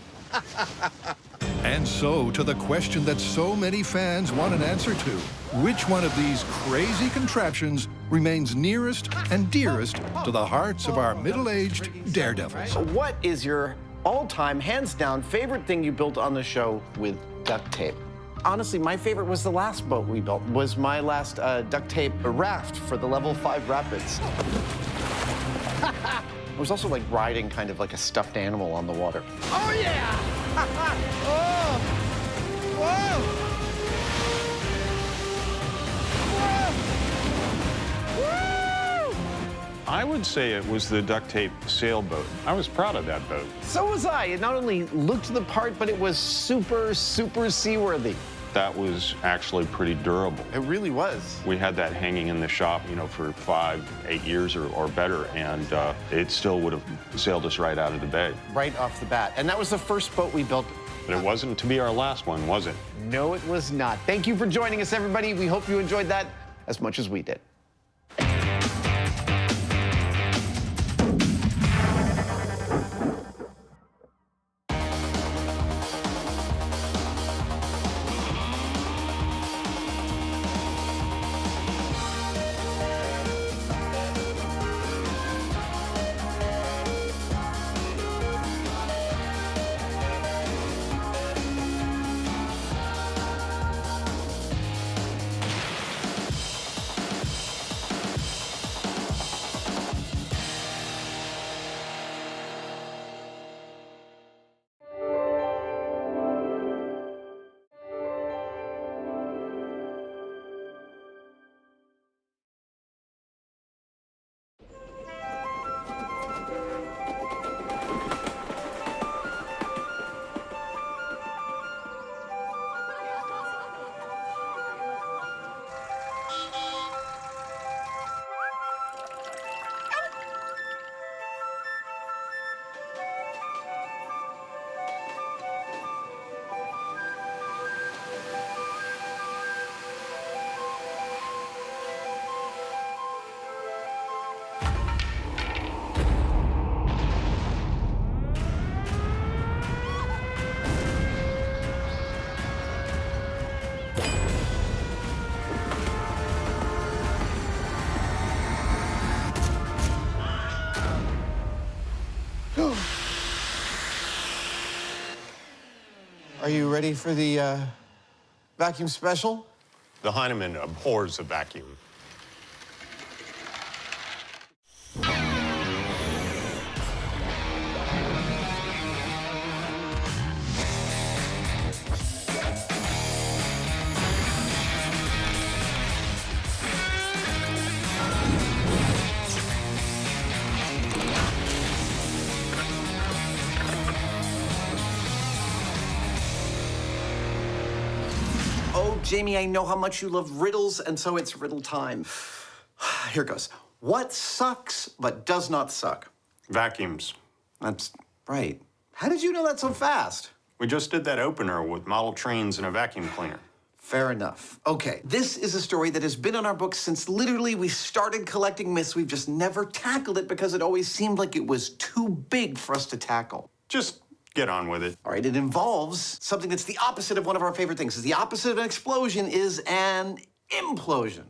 And so, to the question that so many fans want an answer to, which one of these crazy contraptions remains nearest and dearest to the hearts of our middle-aged daredevils?
What is your all-time, hands-down, favorite thing you built on the show with duct tape? Honestly, my favorite was the last boat we built, was my last duct tape raft for the level 5 rapids. It was also like riding kind of like a stuffed animal on the water.
Oh, yeah! Oh! Whoa! Whoa! Woo!
I would say it was the duct tape sailboat. I was proud of that boat.
So was I. It not only looked the part, but it was super, super seaworthy.
That was actually pretty durable.
It really was.
We had that hanging in the shop, you know, for 5, 8 years or better, and it still would have sailed us right out of the bay.
Right off the bat. And that was the first boat we built.
But it wasn't to be our last one, was it?
No, it was not. Thank you for joining us, everybody. We hope you enjoyed that as much as we did. Are you ready for the vacuum special?
The Hyneman abhors a vacuum.
Oh, Jamie, I know how much you love riddles, and so it's riddle time. Here goes. What sucks but does not suck?
Vacuums.
That's right. How did you know that so fast?
We just did that opener with model trains and a vacuum cleaner.
Fair enough. Okay, this is a story that has been on our books since literally we started collecting myths. We've just never tackled it because it always seemed like it was too big for us to tackle.
Just get on with it.
All right, it involves something that's the opposite of one of our favorite things. The opposite of an explosion is an implosion.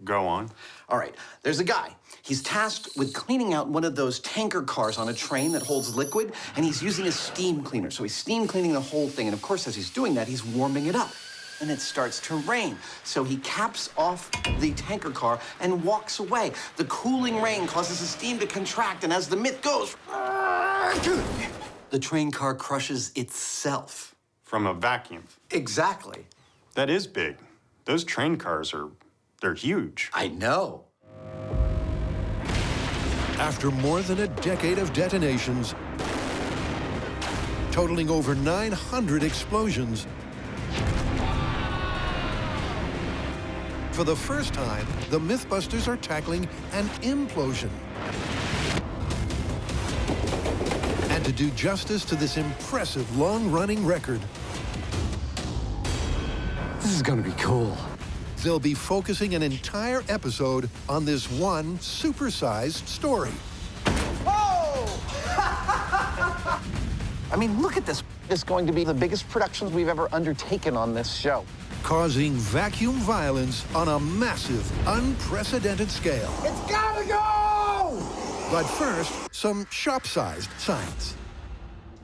Go on.
All right, there's a guy. He's tasked with cleaning out one of those tanker cars on a train that holds liquid, and he's using a steam cleaner. So he's steam cleaning the whole thing, and of course, as he's doing that, he's warming it up. And it starts to rain. So he caps off the tanker car and walks away. The cooling rain causes the steam to contract, and as the myth goes, the train car crushes itself.
From a vacuum.
Exactly.
That is big. Those train cars they're huge.
I know.
After more than a decade of detonations, totaling over 900 explosions. For the first time, the Mythbusters are tackling an implosion. And to do justice to this impressive long-running record,
This is gonna be cool.
they'll be focusing an entire episode on this one supersized story.
I mean, look at this. It's going to be the biggest productions we've ever undertaken on this show.
Causing vacuum violence on a massive, unprecedented scale.
It's gotta go!
But first, some shop-sized science.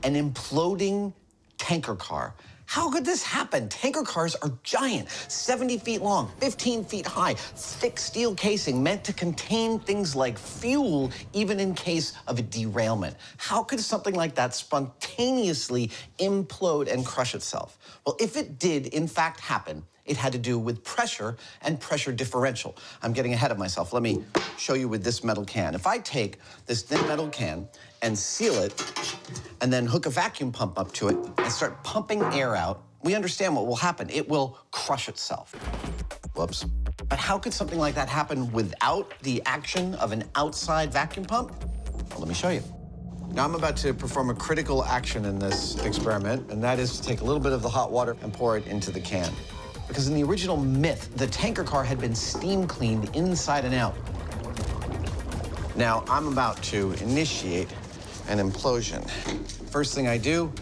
An imploding tanker car. How could this happen? Tanker cars are giant, 70 feet long, 15 feet high, thick steel casing meant to contain things like fuel, even in case of a derailment. How could something like that spontaneously implode and crush itself? Well, if it did, in fact, happen, it had to do with pressure and pressure differential. I'm getting ahead of myself. Let me show you with this metal can. If I take this thin metal can and seal it, and then hook a vacuum pump up to it and start pumping air out, we understand what will happen. It will crush itself. Whoops. But how could something like that happen without the action of an outside vacuum pump? Well, let me show you. Now, I'm about to perform a critical action in this experiment, and that is to take a little bit of the hot water and pour it into the can. Because in the original myth, the tanker car had been steam cleaned inside and out. Now, I'm about to initiate an implosion. First thing I do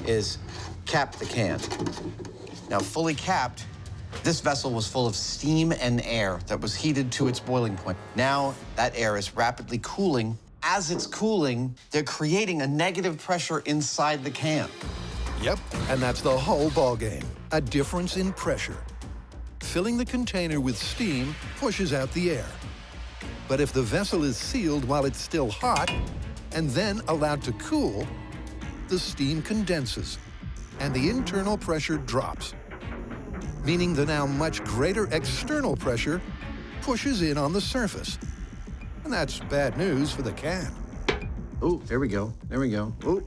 is cap the can. Now, fully capped, this vessel was full of steam and air that was heated to its boiling point. Now, that air is rapidly cooling. As it's cooling, they're creating a negative pressure inside the can.
Yep, and that's the whole ballgame. A difference in pressure. Filling the container with steam pushes out the air. But if the vessel is sealed while it's still hot, and then allowed to cool, the steam condenses, and the internal pressure drops, meaning the now much greater external pressure pushes in on the surface. And that's bad news for the can.
Oh, there we go. There we go. Oh,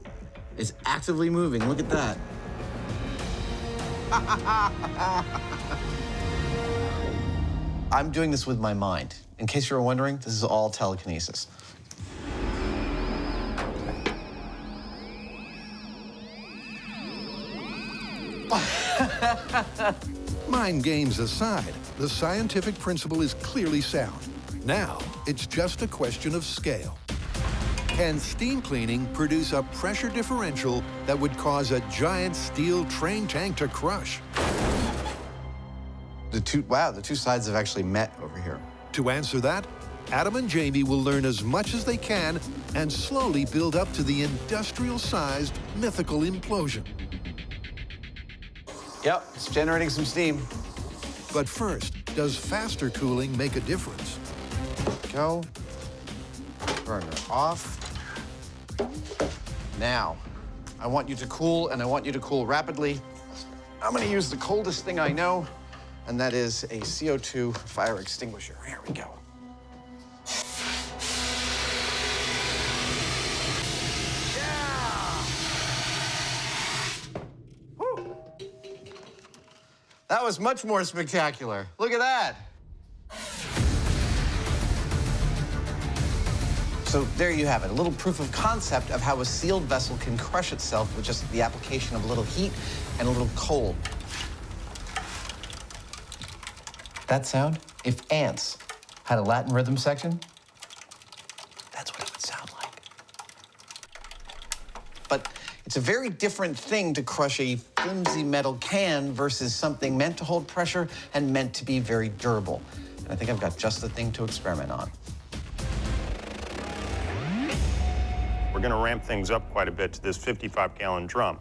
it's actively moving. Look at that. I'm doing this with my mind. In case you were wondering, this is all telekinesis.
Mind games aside, the scientific principle is clearly sound. Now, it's just a question of scale. Can steam cleaning produce a pressure differential that would cause a giant steel train tank to crush?
The two sides have actually met over here.
To answer that, Adam and Jamie will learn as much as they can and slowly build up to the industrial-sized mythical implosion.
Yep, it's generating some steam.
But first, does faster cooling make a difference?
Go. Burner off. Now, I want you to cool, and I want you to cool rapidly. I'm gonna use the coldest thing I know, and that is a CO2 fire extinguisher. Here we go. That was much more spectacular. Look at that. So there you have it, a little proof of concept of how a sealed vessel can crush itself with just the application of a little heat and a little cold. That sound, if ants had a Latin rhythm section, that's what it would sound like. But it's a very different thing to crush a flimsy metal can versus something meant to hold pressure and meant to be very durable. And I think I've got just the thing to experiment on.
We're going to ramp things up quite a bit to this 55-gallon drum,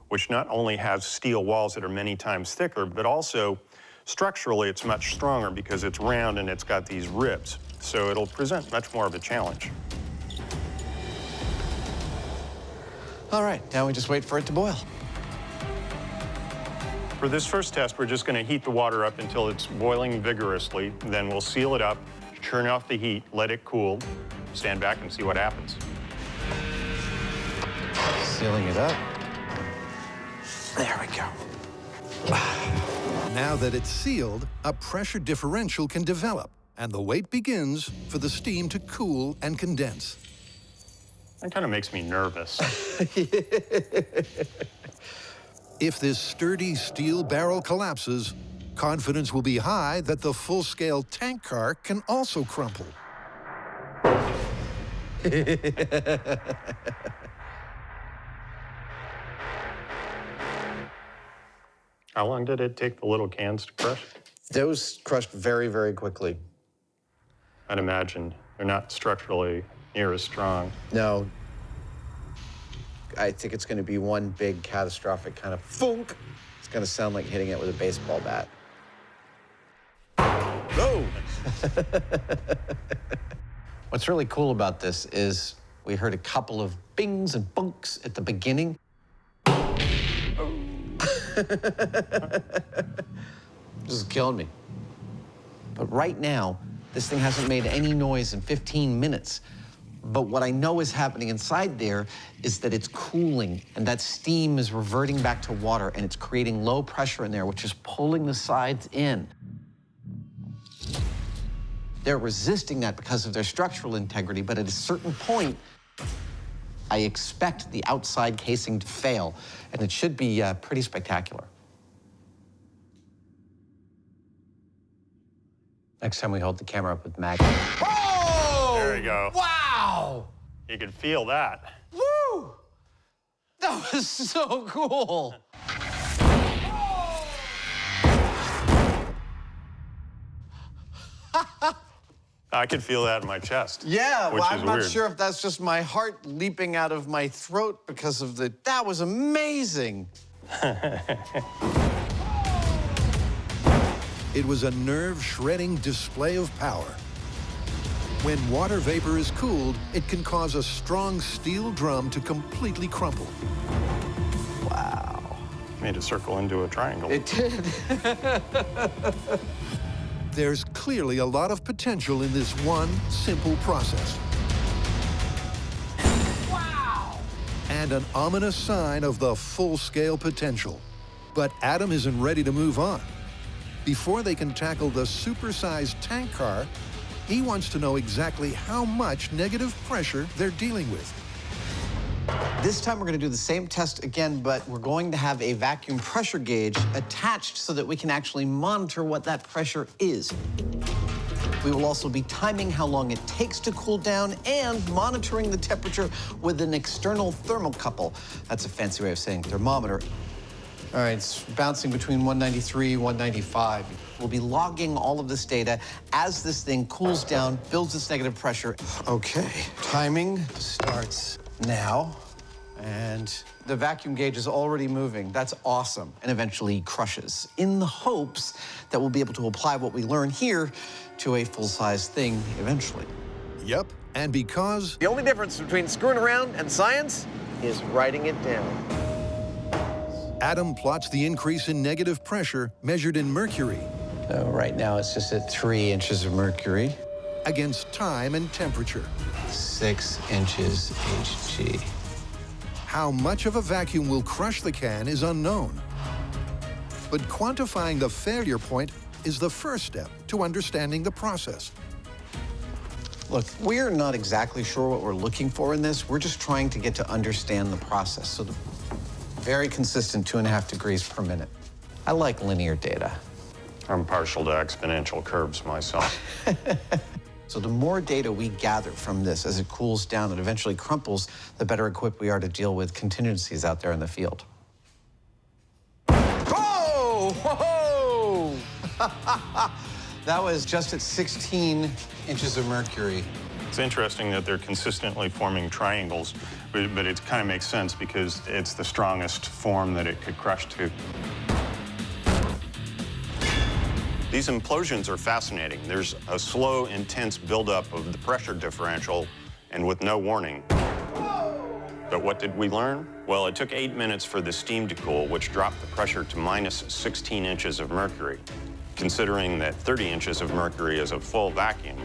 which not only has steel walls that are many times thicker, but also structurally it's much stronger because it's round and it's got these ribs. So it'll present much more of a challenge.
All right, now we just wait for it to boil.
For this first test, we're just going to heat the water up until it's boiling vigorously. Then we'll seal it up, turn off the heat, let it cool, stand back and see what happens.
Sealing it up. There we go.
Now that it's sealed, a pressure differential can develop, and the wait begins for the steam to cool and condense.
That kind of makes me nervous.
If this sturdy steel barrel collapses, confidence will be high that the full-scale tank car can also crumple.
How long did it take the little cans to crush?
Those crushed very, very quickly.
I'd imagine they're not structurally near as strong.
No. I think it's going to be one big catastrophic kind of thunk. It's going to sound like hitting it with a baseball bat. No! What's really cool about this is we heard a couple of bings and bunks at the beginning. This is killing me. But right now, this thing hasn't made any noise in 15 minutes. But what I know is happening inside there is that it's cooling, and that steam is reverting back to water, and it's creating low pressure in there, which is pulling the sides in. They're resisting that because of their structural integrity, but at a certain point, I expect the outside casing to fail, and it should be pretty spectacular. Next time we hold the camera up with magnet.
Oh! There you go.
Wow!
You could feel that.
Woo! That was so cool.
I could feel that in my chest.
Yeah,
which
well,
is
I'm not
weird.
sure if that's just my heart leaping out of my throat because of the... That was amazing.
It was a nerve-shredding display of power. When water vapor is cooled, it can cause a strong steel drum to completely crumple.
Wow.
Made a circle into a triangle.
It did.
There's clearly a lot of potential in this one simple process.
Wow!
And an ominous sign of the full-scale potential. But Adam isn't ready to move on. Before they can tackle the supersized tank car, he wants to know exactly how much negative pressure they're dealing with.
This time we're going to do the same test again, but we're going to have a vacuum pressure gauge attached so that we can actually monitor what that pressure is. We will also be timing how long it takes to cool down and monitoring the temperature with an external thermocouple. That's a fancy way of saying thermometer. All right, it's bouncing between 193, 195. We'll be logging all of this data as this thing cools down, builds its negative pressure. Okay, timing starts now. And the vacuum gauge is already moving. That's awesome. And eventually crushes, in the hopes that we'll be able to apply what we learn here to a full-size thing eventually.
Yep, and because...
The only difference between screwing around and science is writing it down.
Adam plots the increase in negative pressure measured in mercury.
So right now it's just at 3 inches of mercury.
Against time and temperature.
6 inches Hg.
How much of a vacuum will crush the can is unknown. But quantifying the failure point is the first step to understanding the process.
Look, we're not exactly sure what we're looking for in this. We're just trying to get to understand the process. So very consistent 2.5 degrees per minute. I like linear data.
I'm partial to exponential curves myself.
So the more data we gather from this as it cools down and eventually crumples, the better equipped we are to deal with contingencies out there in the field. Oh! Whoa! That was just at 16 inches of mercury.
It's interesting that they're consistently forming triangles, but it kind of makes sense because it's the strongest form that it could crush to. These implosions are fascinating. There's a slow, intense buildup of the pressure differential, and with no warning. But what did we learn? Well, it took 8 minutes for the steam to cool, which dropped the pressure to minus 16 inches of mercury. Considering that 30 inches of mercury is a full vacuum,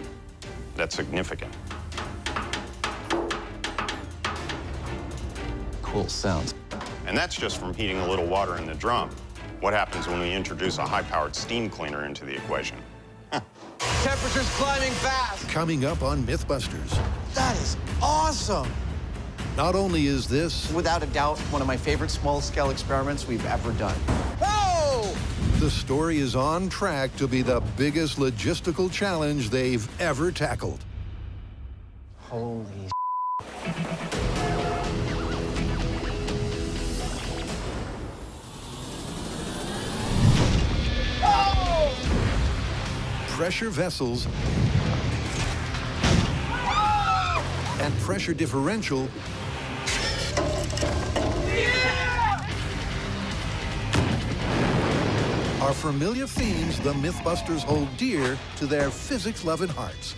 that's significant.
Cool sounds.
And that's just from heating a little water in the drum. What happens when we introduce a high-powered steam cleaner into the equation?
Temperature's climbing fast.
Coming up on Mythbusters.
That is awesome.
Not only is this,
Without a doubt, one of my favorite small-scale experiments we've ever done. Whoa!
the story is on track to be the biggest logistical challenge they've ever tackled.
Holy
Pressure vessels and pressure differential are familiar themes the Mythbusters hold dear to their physics-loving hearts.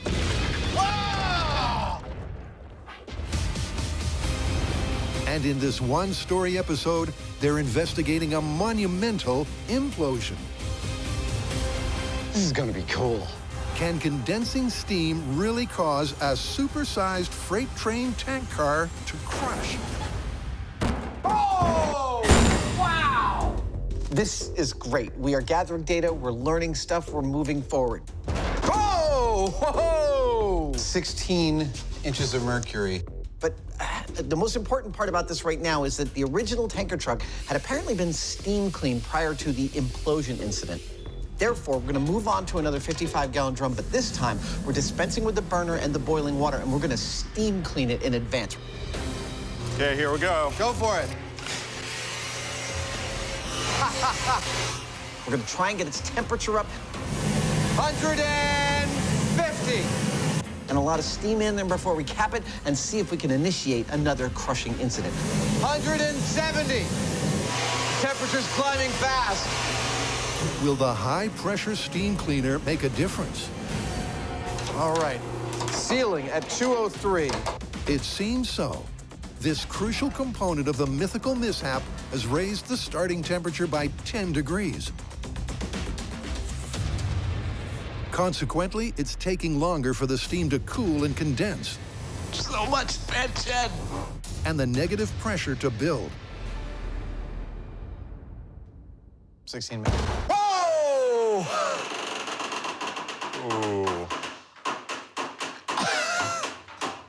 And in this one-story episode, they're investigating a monumental implosion.
This is gonna be cool.
Can condensing steam really cause a supersized freight train tank car to crash?
Oh! Wow! This is great. We are gathering data, we're learning stuff, we're moving forward. Oh! Whoa! 16 inches of mercury. But the most important part about this right now is that the original tanker truck had apparently been steam cleaned prior to the implosion incident. Therefore, we're gonna move on to another 55-gallon drum, but this time, we're dispensing with the burner and the boiling water, and we're gonna steam clean it in advance.
Okay, here we go.
Go for it. We're gonna try and get its temperature up. 150! And a lot of steam in there before we cap it, and see if we can initiate another crushing incident. 170! Temperature's climbing fast.
Will the high-pressure steam cleaner make a difference?
All right, sealing at 203.
It seems so. This crucial component of the mythical mishap has raised the starting temperature by 10 degrees. Consequently, it's taking longer for the steam to cool and condense.
So much tension.
And the negative pressure to build.
16 minutes.
Ooh.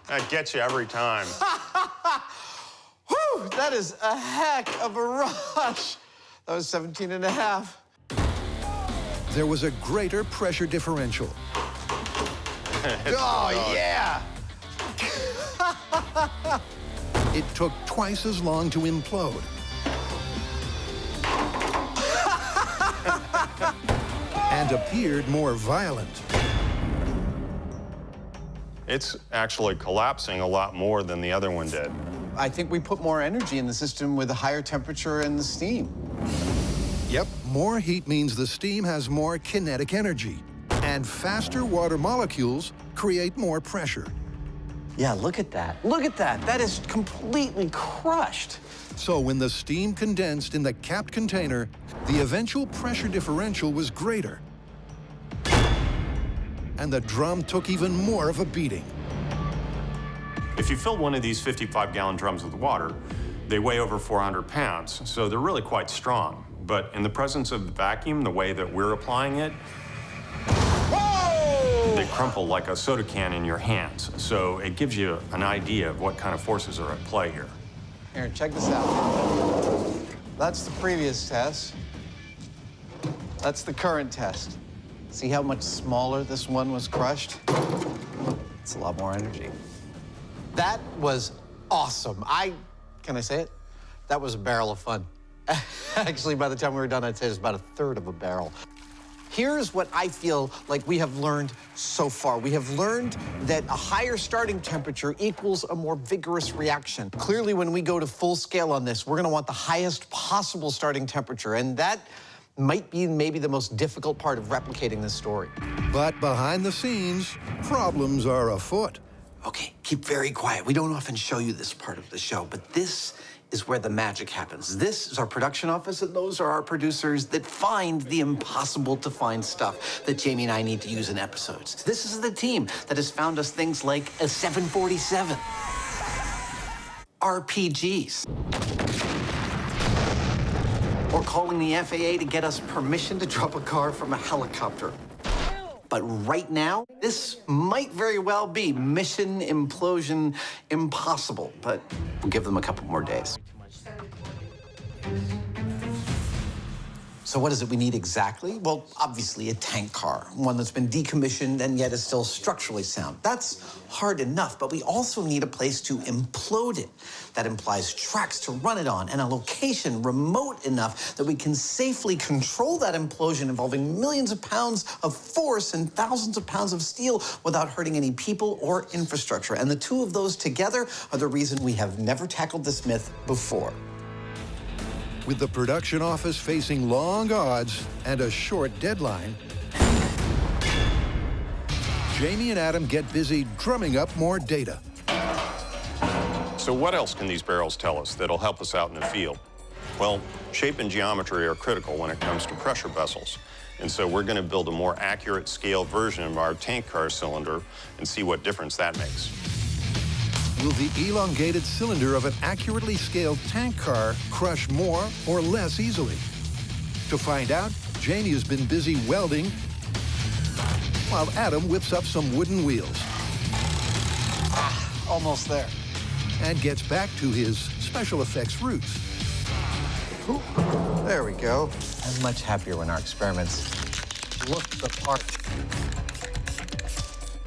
That gets you every time.
Whew, that is a heck of a rush. That was 17 and a half.
There was a greater pressure differential.
Oh, yeah.
It took twice as long to implode. And appeared more violent.
It's actually collapsing a lot more than the other one did.
I think we put more energy in the system with a higher temperature and the steam.
Yep, more heat means the steam has more kinetic energy, and faster water molecules create more pressure.
Yeah, look at that. Look at that. That is completely crushed.
So when the steam condensed in the capped container, the eventual pressure differential was greater. And the drum took even more of a beating.
If you fill one of these 55-gallon drums with water, they weigh over 400 pounds, so they're really quite strong. But in the presence of the vacuum, the way that we're applying it, they crumple like a soda can in your hands. So it gives you an idea of what kind of forces are at play here.
Here, check this out. That's the previous test. That's the current test. See how much smaller this one was crushed? It's a lot more energy. That was awesome. Can I say it? That was a barrel of fun. Actually, by the time we were done, I'd say it was about a third of a barrel. Here's what I feel like we have learned so far. We have learned that a higher starting temperature equals a more vigorous reaction. Clearly, when we go to full scale on this, we're gonna want the highest possible starting temperature, and that might be maybe the most difficult part of replicating this story.
But behind the scenes, problems are afoot.
Okay, keep very quiet. We don't often show you this part of the show, but this is where the magic happens. This is our production office, and those are our producers that find the impossible to find stuff that Jamie and I need to use in episodes. This is the team that has found us things like a 747, RPGs,
calling the FAA to get us permission to drop a car from a helicopter. But right now, this might very well be mission implosion impossible, but we'll give them a couple more days. So what is it we need exactly? Well, obviously a tank car, one that's been decommissioned and yet is still structurally sound. That's hard enough, but we also need a place to implode it. That implies tracks to run it on and a location remote enough that we can safely control that implosion involving millions of pounds of force and thousands of pounds of steel without hurting any people or infrastructure. And the two of those together are the reason we have never tackled this myth before.
With the production office facing long odds and a short deadline, Jamie and Adam get busy drumming up more data.
So what else can these barrels tell us that'll help us out in the field? Well, shape and geometry are critical when it comes to pressure vessels. And so we're going to build a more accurate scale version of our tank car cylinder and see what difference that makes.
Will the elongated cylinder of an accurately scaled tank car crush more or less easily? To find out, Jamie has been busy welding while Adam whips up some wooden wheels.
Almost there.
And gets back to his special effects roots.
Ooh, there we go. I'm much happier when our experiments look the part.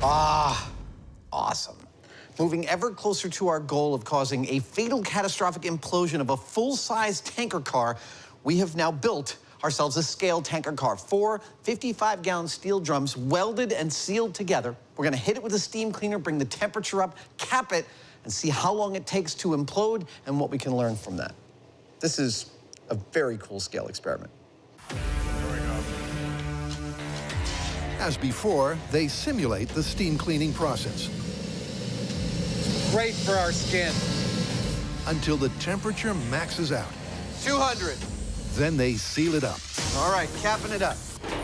Ah, awesome. Moving ever closer to our goal of causing a fatal catastrophic implosion of a full-size tanker car, we have now built ourselves a scaled tanker car. 4 55-gallon steel drums welded and sealed together. We're gonna hit it with a steam cleaner, bring the temperature up, cap it, and see how long it takes to implode and what we can learn from that. This is a very cool scale experiment.
As before, they simulate the steam cleaning process.
Great for our skin.
Until the temperature maxes out.
200.
Then they seal it up.
All right, capping it up.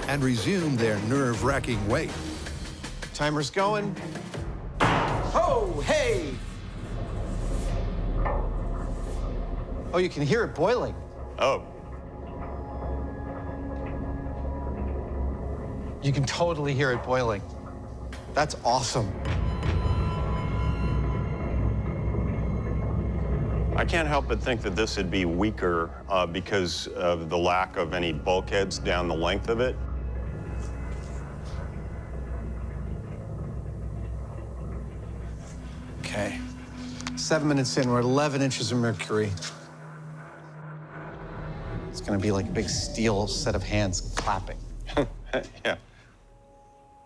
And resume their nerve-wracking wait.
Timer's going. Oh, hey! Oh, you can hear it boiling.
Oh.
You can totally hear it boiling. That's awesome.
I can't help but think that this would be weaker because of the lack of any bulkheads down the length of it.
Okay. 7 minutes in, we're at 11 inches of mercury. It's gonna be like a big steel set of hands clapping.
Yeah.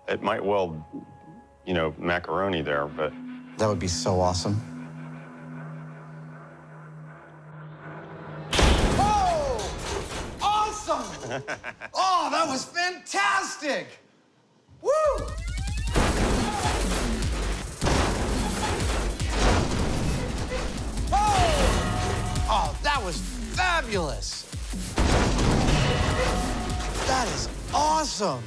It might well, you know, macaroni there, but...
That would be so awesome. Oh! Awesome! Oh, that was fantastic! Woo! Oh, that was fabulous! That is awesome!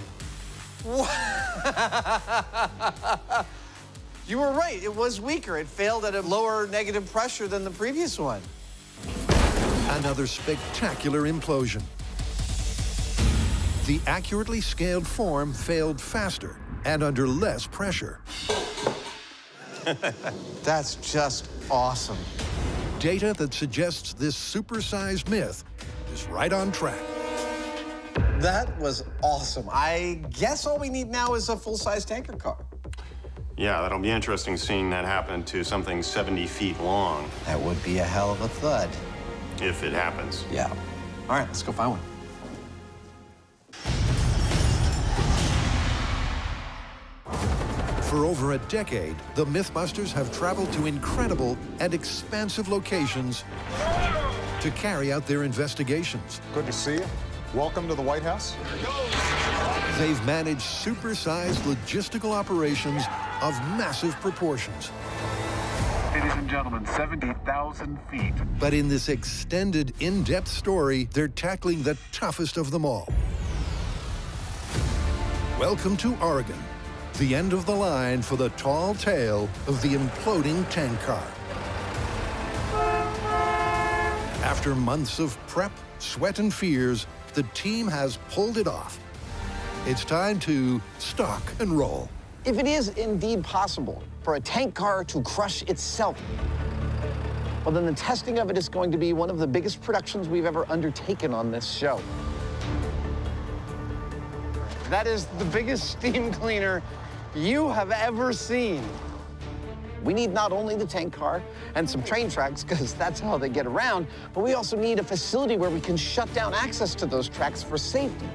You were right, it was weaker. It failed at a lower negative pressure than the previous one.
Another spectacular implosion. The accurately scaled form failed faster and under less pressure.
That's just awesome.
Data that suggests this supersized myth is right on track.
That was awesome. I guess all we need now is a full-size tanker car.
Yeah, that'll be interesting seeing that happen to something 70 feet long.
That would be a hell of a thud.
If it happens.
Yeah. All right, let's go find one.
For over a decade, the Mythbusters have traveled to incredible and expansive locations to carry out their investigations.
Good to see you. Welcome to the White House.
They've managed supersized logistical operations of massive proportions.
Ladies and gentlemen, 70,000 feet.
But in this extended, in-depth story, they're tackling the toughest of them all. Welcome to Oregon, the end of the line for the tall tale of the imploding tank car. After After months of prep, sweat, and fears, the team has pulled it off. It's time to stock and roll.
If it is indeed possible for a tank car to crush itself, well, then the testing of it is going to be one of the biggest productions we've ever undertaken on this show. That is the biggest steam cleaner you have ever seen. We need not only the tank car and some train tracks, because that's how they get around, but we also need a facility where we can shut down access to those tracks for safety.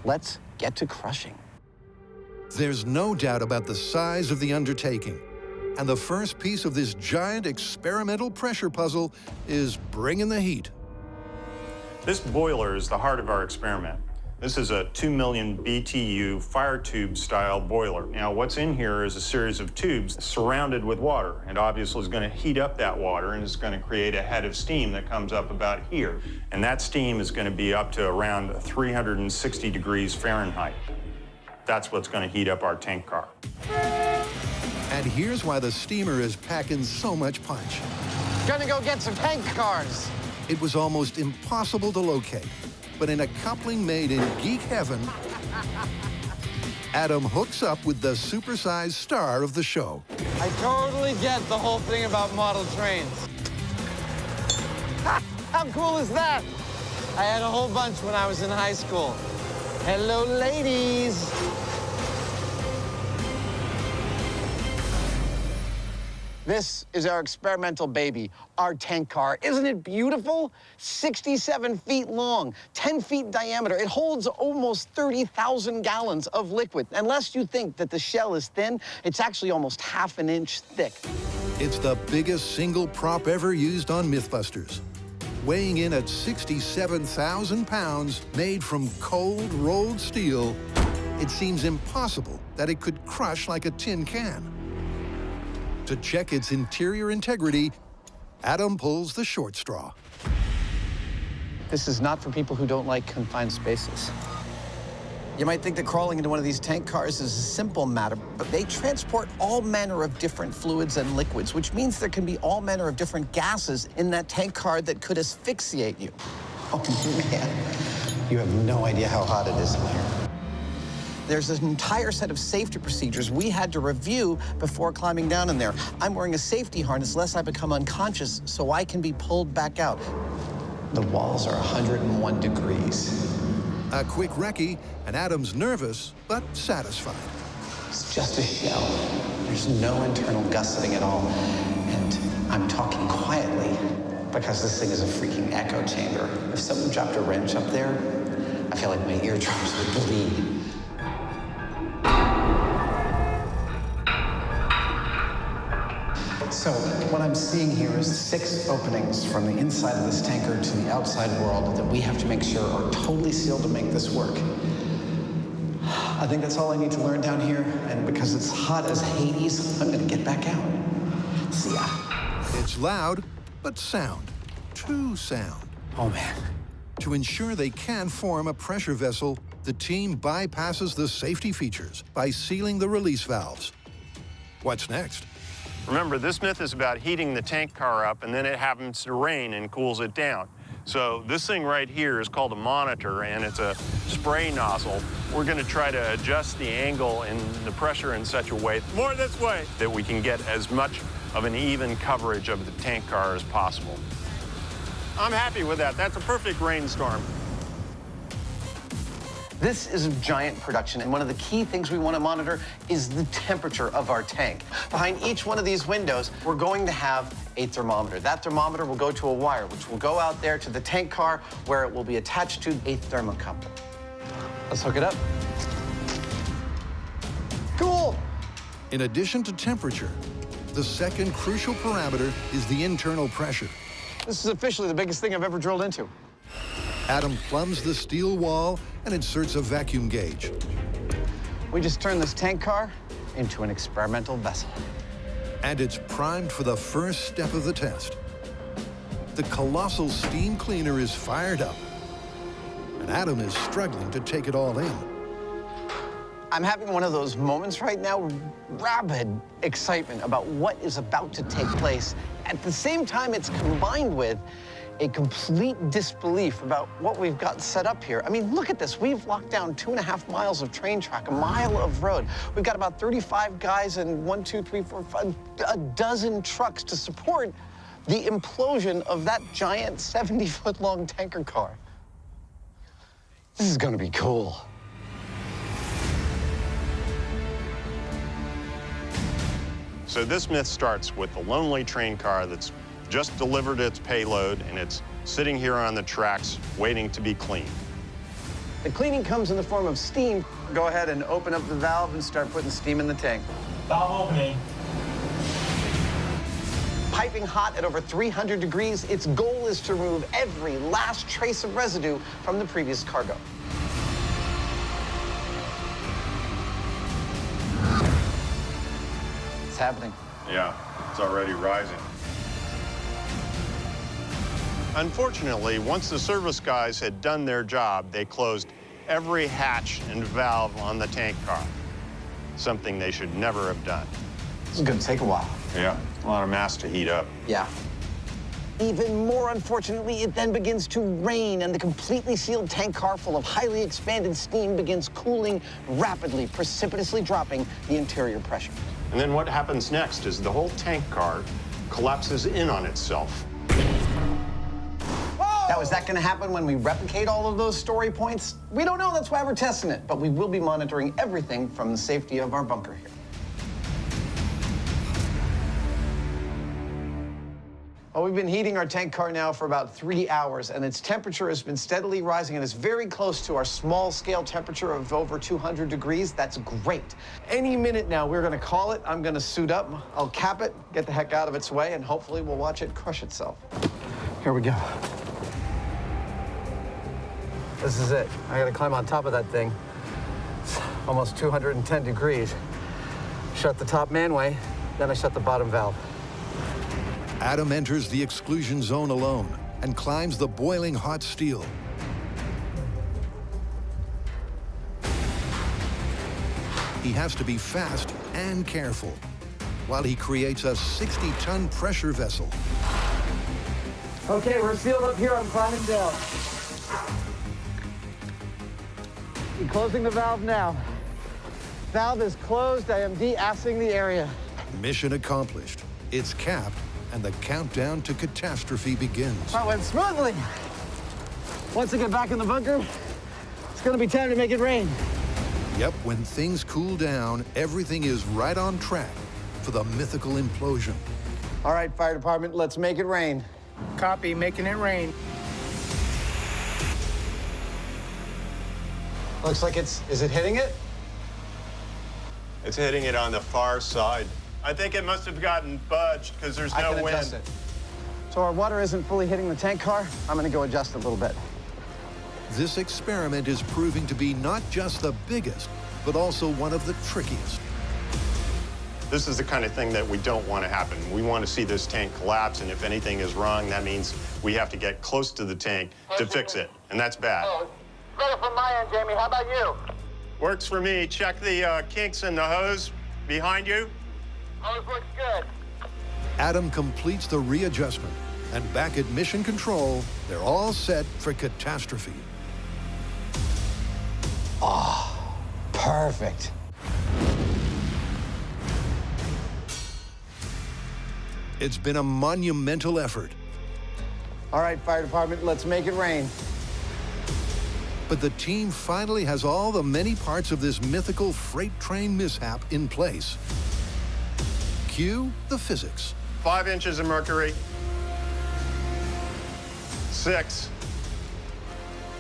Let's get to crushing.
There's no doubt about the size of the undertaking. And the first piece of this giant experimental pressure puzzle is bringing the heat.
This boiler is the heart of our experiment. This is a 2 million BTU fire tube style boiler. Now what's in here is a series of tubes surrounded with water, and obviously is going to heat up that water and it's going to create a head of steam that comes up about here. And that steam is going to be up to around 360 degrees Fahrenheit. That's what's going to heat up our tank car.
And here's why the steamer is packing so much punch.
Gonna go get some tank cars.
It was almost impossible to locate. But in a coupling made in geek heaven, Adam hooks up with the supersized star of the show.
I totally get the whole thing about model trains. How cool is that? I had a whole bunch when I was in high school. Hello, ladies.
This is our experimental baby, our tank car. Isn't it beautiful? 67 feet long, 10 feet diameter. It holds almost 30,000 gallons of liquid. Unless you think that the shell is thin, it's actually almost half an inch thick.
It's the biggest single prop ever used on Mythbusters. Weighing in at 67,000 pounds, made from cold rolled steel, it seems impossible that it could crush like a tin can. To check its interior integrity, Adam pulls the short straw.
This is not for people who don't like confined spaces. You might think that crawling into one of these tank cars is a simple matter, but they transport all manner of different fluids and liquids, which means there can be all manner of different gases in that tank car that could asphyxiate you. Oh, man. You have no idea how hot it is in here. There's an entire set of safety procedures we had to review before climbing down in there. I'm wearing a safety harness lest I become unconscious so I can be pulled back out. The walls are 101 degrees.
A quick recce, and Adam's nervous, but satisfied.
It's just a shell. There's no internal gusseting at all. And I'm talking quietly because this thing is a freaking echo chamber. If someone dropped a wrench up there, I feel like my eardrums would bleed. So what I'm seeing here is 6 openings from the inside of this tanker to the outside world that we have to make sure are totally sealed to make this work. I think that's all I need to learn down here, and because it's hot as Hades, I'm gonna get back out. See ya.
It's loud, but sound. Too sound.
Oh, man.
To ensure they can form a pressure vessel, the team bypasses the safety features by sealing the release valves. What's next?
Remember, this myth is about heating the tank car up and then it happens to rain and cools it down. So this thing right here is called a monitor, and it's a spray nozzle. We're going to try to adjust the angle and the pressure in such a way, more this way, that we can get as much of an even coverage of the tank car as possible. I'm happy with that. That's a perfect rainstorm.
This is a giant production, and one of the key things we want to monitor is the temperature of our tank. Behind each one of these windows, we're going to have a thermometer. That thermometer will go to a wire, which will go out there to the tank car, where it will be attached to a thermocouple. Let's hook it up. Cool!
In addition to temperature, the second crucial parameter is the internal pressure.
This is officially the biggest thing I've ever drilled into.
Adam plumbs the steel wall and inserts a vacuum gauge.
We just turned this tank car into an experimental vessel.
And it's primed for the first step of the test. The colossal steam cleaner is fired up, and Adam is struggling to take it all in.
I'm having one of those moments right now, rabid excitement about what is about to take place. At the same time, it's combined with a complete disbelief about what we've got set up here. I mean, look at this. We've locked down 2.5 miles of train track, a mile of road. We've got about 35 guys and 1, 2, 3, 4, 5, a dozen trucks to support the implosion of that giant 70-foot-long tanker car. This is gonna be cool.
So this myth starts with a lonely train car that's just delivered its payload, and it's sitting here on the tracks waiting to be cleaned.
The cleaning comes in the form of steam. Go ahead and open up the valve and start putting steam in the tank.
Valve opening.
Piping hot at over 300 degrees, its goal is to remove every last trace of residue from the previous cargo. It's happening.
Yeah, it's already rising. Unfortunately, once the service guys had done their job, they closed every hatch and valve on the tank car, something they should never have done.
This is gonna take a while.
Yeah, a lot of mass to heat up.
Yeah. Even more unfortunately, it then begins to rain, and the completely sealed tank car full of highly expanded steam begins cooling rapidly, precipitously dropping the interior pressure.
And then what happens next is the whole tank car collapses in on itself.
Now, is that going to happen when we replicate all of those story points? We don't know. That's why we're testing it. But we will be monitoring everything from the safety of our bunker here. Well, we've been heating our tank car now for about 3 hours, and its temperature has been steadily rising, and it's very close to our small-scale temperature of over 200 degrees. That's great. Any minute now, we're going to call it. I'm going to suit up. I'll cap it, get the heck out of its way, and hopefully we'll watch it crush itself. Here we go. This is it. I got to climb on top of that thing. It's almost 210 degrees. Shut the top manway, then I shut the bottom valve.
Adam enters the exclusion zone alone and climbs the boiling hot steel. He has to be fast and careful while he creates a 60-ton pressure vessel.
Okay, we're sealed up here. I'm climbing down. I'm closing the valve now. Valve is closed. I am de-assing the area.
Mission accomplished. It's capped, and the countdown to catastrophe begins.
That went smoothly. Once I get back in the bunker, it's gonna be time to make it rain.
Yep, when things cool down, everything is right on track for the mythical implosion.
All right, fire department, let's make it rain.
Copy, making it rain.
Looks like is it hitting it?
It's hitting it on the far side. I think it must have gotten budged because there's no wind.
Adjust it. So our water isn't fully hitting the tank car. I'm gonna go adjust it a little bit.
This experiment is proving to be not just the biggest, but also one of the trickiest.
This is the kind of thing that we don't want to happen. We want to see this tank collapse, and if anything is wrong, that means we have to get close to the tank to fix it, and that's bad.
Better from my end, Jamie. How about you?
Works for me. Check the kinks in the hose behind you.
Hose looks good.
Adam completes the readjustment, and back at mission control, they're all set for catastrophe.
Oh, perfect.
It's been a monumental effort.
All right, fire department, let's make it rain.
But the team finally has all the many parts of this mythical freight train mishap in place. Cue the physics.
5 inches of mercury. 6.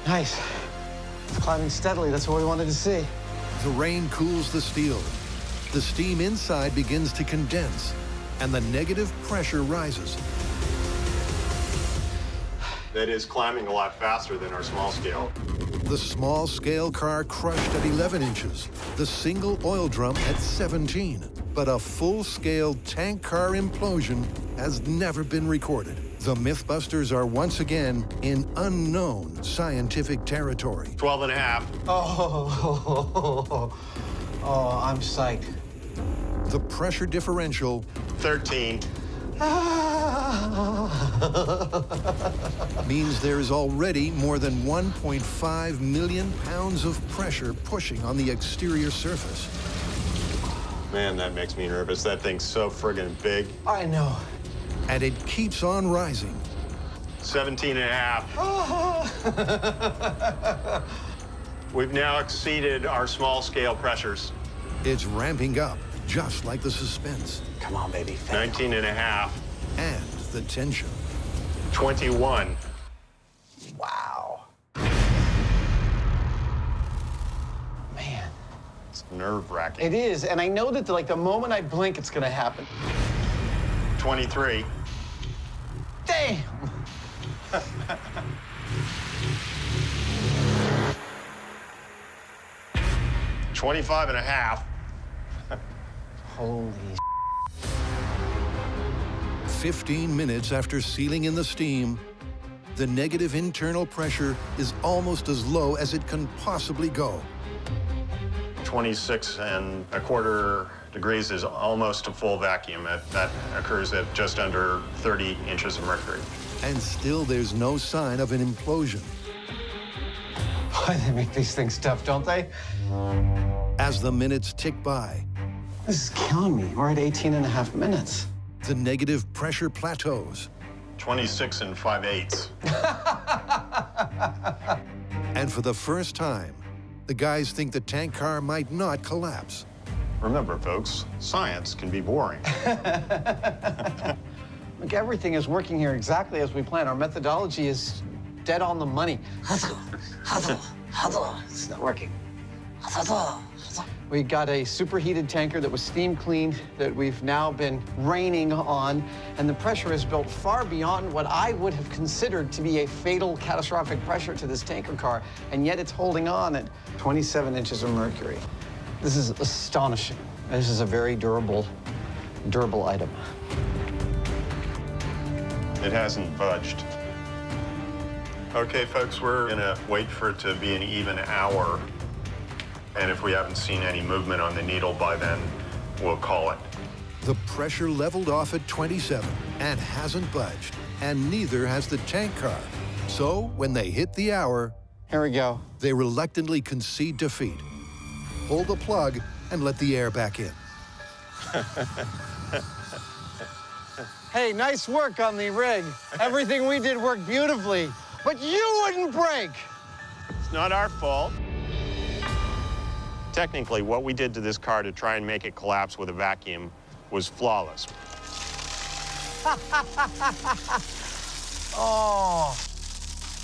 Nice. It's climbing steadily. That's what we wanted to see.
The rain cools the steel. The steam inside begins to condense, and the negative pressure rises.
That is climbing a lot faster than our small scale.
The small scale car crushed at 11 inches, the single oil drum at 17. But a full-scale tank car implosion has never been recorded. The Mythbusters are once again in unknown scientific territory.
12 and a half.
Oh, Oh, I'm psyched.
The pressure differential
13.
means there is already more than 1.5 million pounds of pressure pushing on the exterior surface.
Man, that makes me nervous. That thing's so friggin' big.
I know.
And it keeps on rising.
17 and a half. We've now exceeded our small scale pressures.
It's ramping up, just like the suspense.
Come on, baby.
19 and a half.
And the tension.
21.
Wow. Man.
It's nerve-wracking.
It is, and I know that the moment I blink, it's gonna happen.
23.
Damn!
25 and a half.
Holy
15 minutes after sealing in the steam, the negative internal pressure is almost as low as it can possibly go.
26 and a quarter degrees is almost a full vacuum. That occurs at just under 30 inches of mercury.
And still there's no sign of an implosion.
Boy, they make these things tough, don't they?
As the minutes tick by,
This is killing me. We're at 18 and a half minutes.
the negative pressure plateaus.
26 and 5/8.
And for the first time, the guys think the tank car might not collapse.
Remember, folks, science can be boring.
Look, everything is working here exactly as we planned. Our methodology is dead on the money. It's not working. We got a superheated tanker that was steam cleaned that we've now been raining on, and the pressure is built far beyond what I would have considered to be a fatal, catastrophic pressure to this tanker car, and yet it's holding on at 27 inches of mercury. This is astonishing. This is a very durable item.
It hasn't budged. Okay, folks, we're gonna wait for it to be an even hour. And if we haven't seen any movement on the needle by then, we'll call it.
The pressure leveled off at 27 and hasn't budged, and neither has the tank car. So when they hit the hour,
here we go.
They reluctantly concede defeat. Pull the plug and let the air back in.
Hey, nice work on the rig. Everything we did worked beautifully, but you wouldn't break.
It's not our fault. Technically, what we did to this car to try and make it collapse with a vacuum was flawless.
Oh,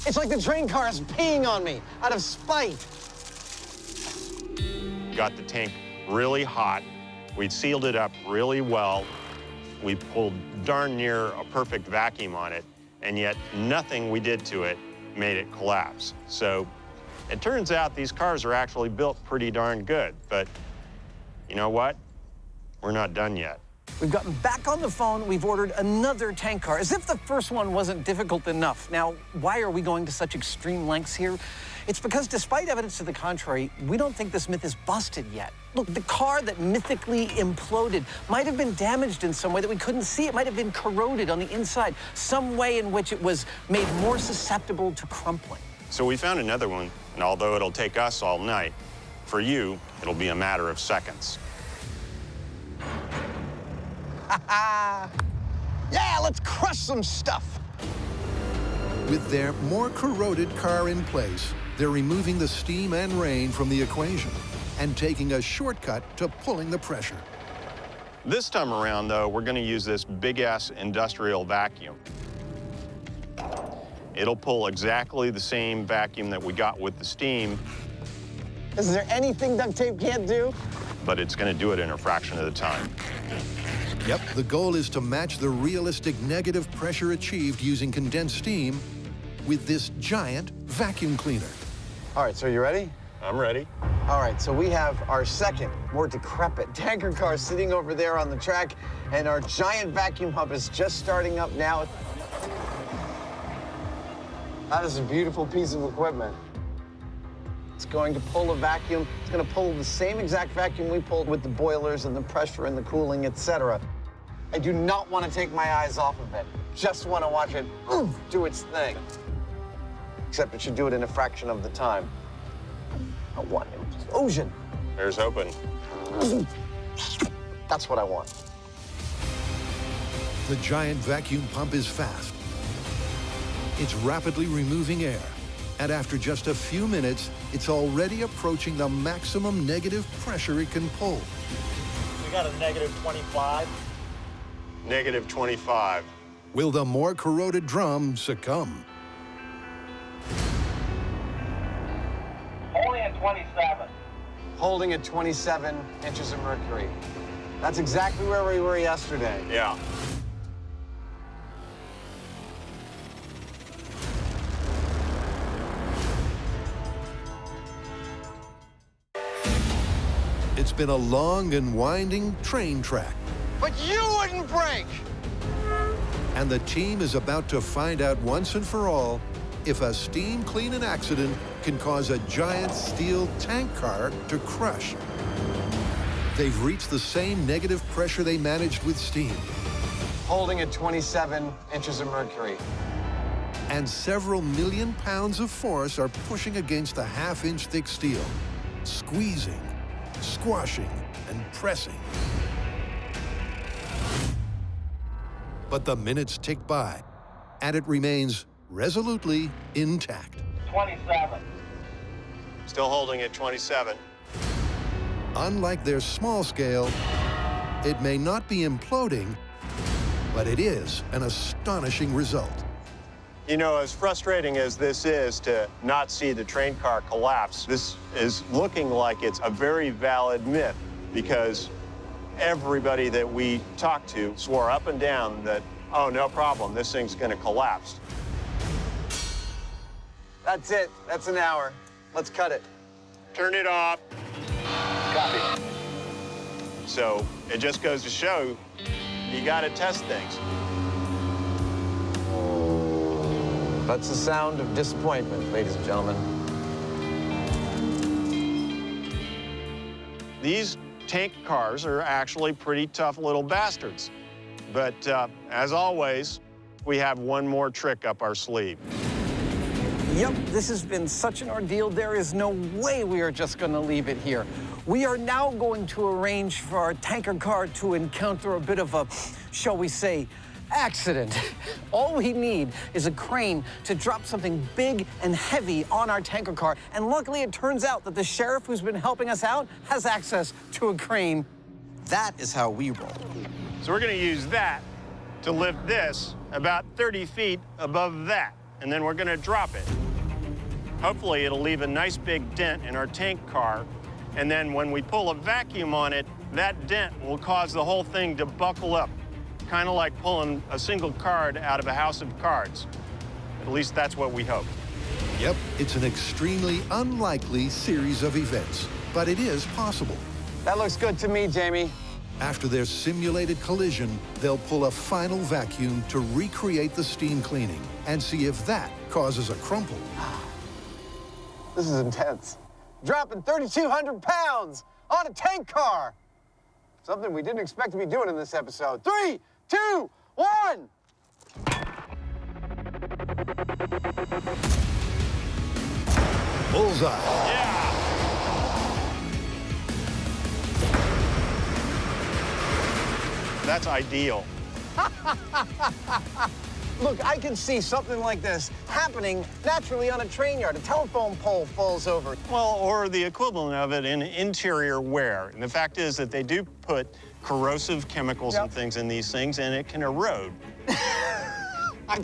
it's like the train car is peeing on me out of spite.
Got the tank really hot. We'd sealed it up really well. We pulled darn near a perfect vacuum on it, and yet nothing we did to it made it collapse. So it turns out these cars are actually built pretty darn good, but you know what? We're not done yet.
We've gotten back on the phone. We've ordered another tank car, as if the first one wasn't difficult enough. Now, why are we going to such extreme lengths here? It's because despite evidence to the contrary, we don't think this myth is busted yet. Look, the car that mythically imploded might have been damaged in some way that we couldn't see. It might have been corroded on the inside, some way in which it was made more susceptible to crumpling.
So we found another one, and although it'll take us all night, for you, it'll be a matter of seconds.
Yeah, let's crush some stuff.
With their more corroded car in place, they're removing the steam and rain from the equation and taking a shortcut to pulling the pressure.
This time around, though, we're going to use this big-ass industrial vacuum. It'll pull exactly the same vacuum that we got with the steam.
Is there anything duct tape can't do?
But it's going to do it in a fraction of the time.
Yep, the goal is to match the realistic negative pressure achieved using condensed steam with this giant vacuum cleaner.
All right, so you ready?
I'm ready.
All right, so we have our second, more decrepit tanker car sitting over there on the track, and our giant vacuum hub is just starting up now. That is a beautiful piece of equipment.
It's going to pull a vacuum. It's going to pull the same exact vacuum we pulled with the boilers and the pressure and the cooling, etc. I do not want to take my eyes off of it. Just want to watch it do its thing. Except it should do it in a fraction of the time. I want implosion.
There's hoping.
That's what I want.
The giant vacuum pump is fast. It's rapidly removing air. And after just a few minutes, it's already approaching the maximum negative pressure it can pull.
We got a -25.
-25.
Will the more corroded drum succumb?
Only at 27.
Holding at 27 inches of mercury. That's exactly where we were yesterday.
Yeah.
It's been a long and winding train track,
But you wouldn't break!
and the team is about to find out once and for all if a steam cleaning accident can cause a giant steel tank car to crush. They've reached the same negative pressure they managed with steam,
Holding at 27 inches of mercury.
and several million pounds of force are pushing against the half-inch thick steel, squeezing, squashing, and pressing. But the minutes tick by, and it remains resolutely intact.
27.
Still holding at 27.
Unlike their small scale, it may not be imploding, but it is an astonishing result.
You know, as frustrating as this is to not see the train car collapse, this is looking like it's a very valid myth because everybody that we talked to swore up and down that, oh, no problem, this thing's going to collapse.
That's it. That's an hour. Let's cut it.
Turn it off.
Copy.
So it just goes to show you got to test things.
That's the sound of disappointment, ladies and gentlemen.
These tank cars are actually pretty tough little bastards. But as always, we have one more trick up our sleeve.
Yep, this has been such an ordeal. There is no way we are just going to leave it here. We are now going to arrange for our tanker car to encounter a bit of a, shall we say, accident. All we need is a crane to drop something big and heavy on our tanker car. And luckily, it turns out that the sheriff who's been helping us out has access to a crane. That is how we roll.
So we're going to use that to lift this about 30 feet above that, and then we're going to drop it. Hopefully, it'll leave a nice big dent in our tank car, and then when we pull a vacuum on it, that dent will cause the whole thing to buckle up, kind of like pulling a single card out of a house of cards. At least that's what we hope.
Yep, it's an extremely unlikely series of events, but it is possible.
That looks good to me, Jamie.
After their simulated collision, they'll pull a final vacuum to recreate the steam cleaning and see if that causes a crumple.
This is intense. Dropping 3,200 pounds on a tank car. Something we didn't expect to be doing in this episode. 3, 2, 1.
Bullseye.
Yeah! That's ideal.
Look, I can see something like this happening naturally on a train yard. A telephone pole falls over.
Well, or the equivalent of it in interior wear. And the fact is that they do put corrosive chemicals and things in these things, and it can erode.
I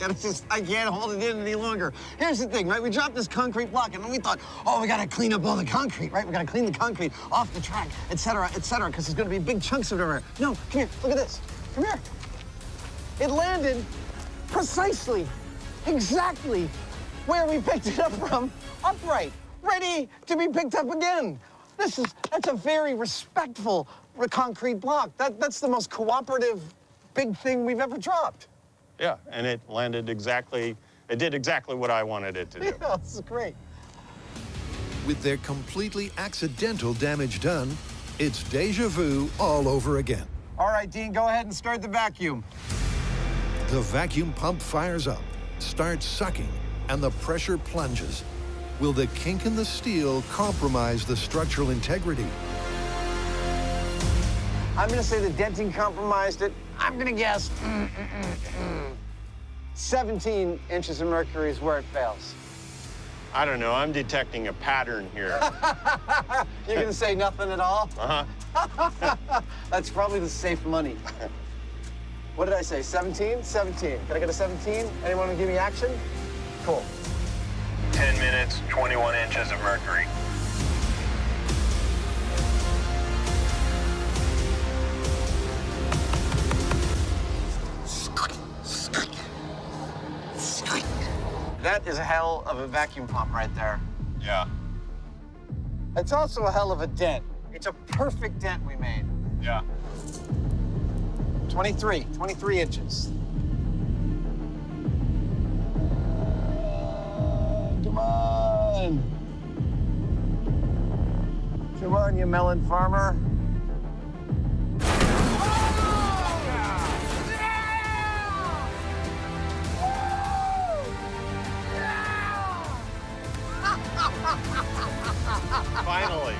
can't hold it in any longer. Here's the thing, right? We dropped this concrete block, and then we thought, oh, we gotta clean up all the concrete, right? We gotta clean the concrete off the track, et cetera, because there's gonna be big chunks of it everywhere. No, come here, look at this. Come here. It landed precisely, exactly where we picked it up from, upright, ready to be picked up again. That's a very respectful concrete block. That's the most cooperative big thing we've ever dropped.
Yeah, and it landed exactly, it did exactly what I wanted it to do.
Yeah, this is great.
With their completely accidental damage done, it's deja vu all over again.
All right, Dean, go ahead and start the vacuum.
The vacuum pump fires up, starts sucking, and the pressure plunges. Will the kink in the steel compromise the structural integrity?
I'm gonna say the denting compromised it. I'm gonna guess 17 inches of mercury is where it fails.
I don't know, I'm detecting a pattern here.
You're gonna say nothing at all?
Uh-huh.
That's probably the safe money. What did I say, 17? 17. Can I get a 17? Anyone wanna give me action? Cool.
10 minutes, 21 inches of mercury.
That is a hell of a vacuum pump right there.
Yeah.
It's also a hell of a dent. It's a perfect dent we made.
Yeah.
23 inches. Come on. Come on, you melon farmer.
Finally.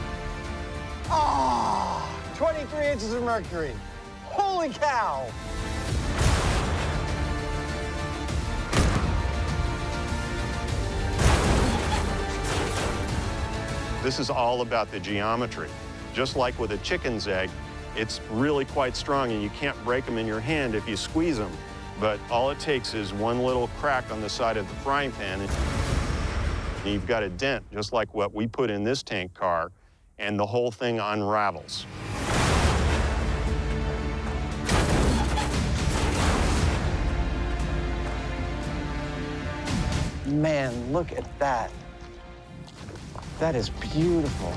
Oh, 23 inches of mercury. Holy cow.
This is all about the geometry. Just like with a chicken's egg, it's really quite strong and you can't break them in your hand if you squeeze them. But all it takes is one little crack on the side of the frying pan and you've got a dent, just like what we put in this tank car, and the whole thing unravels.
Man, look at that. That is beautiful.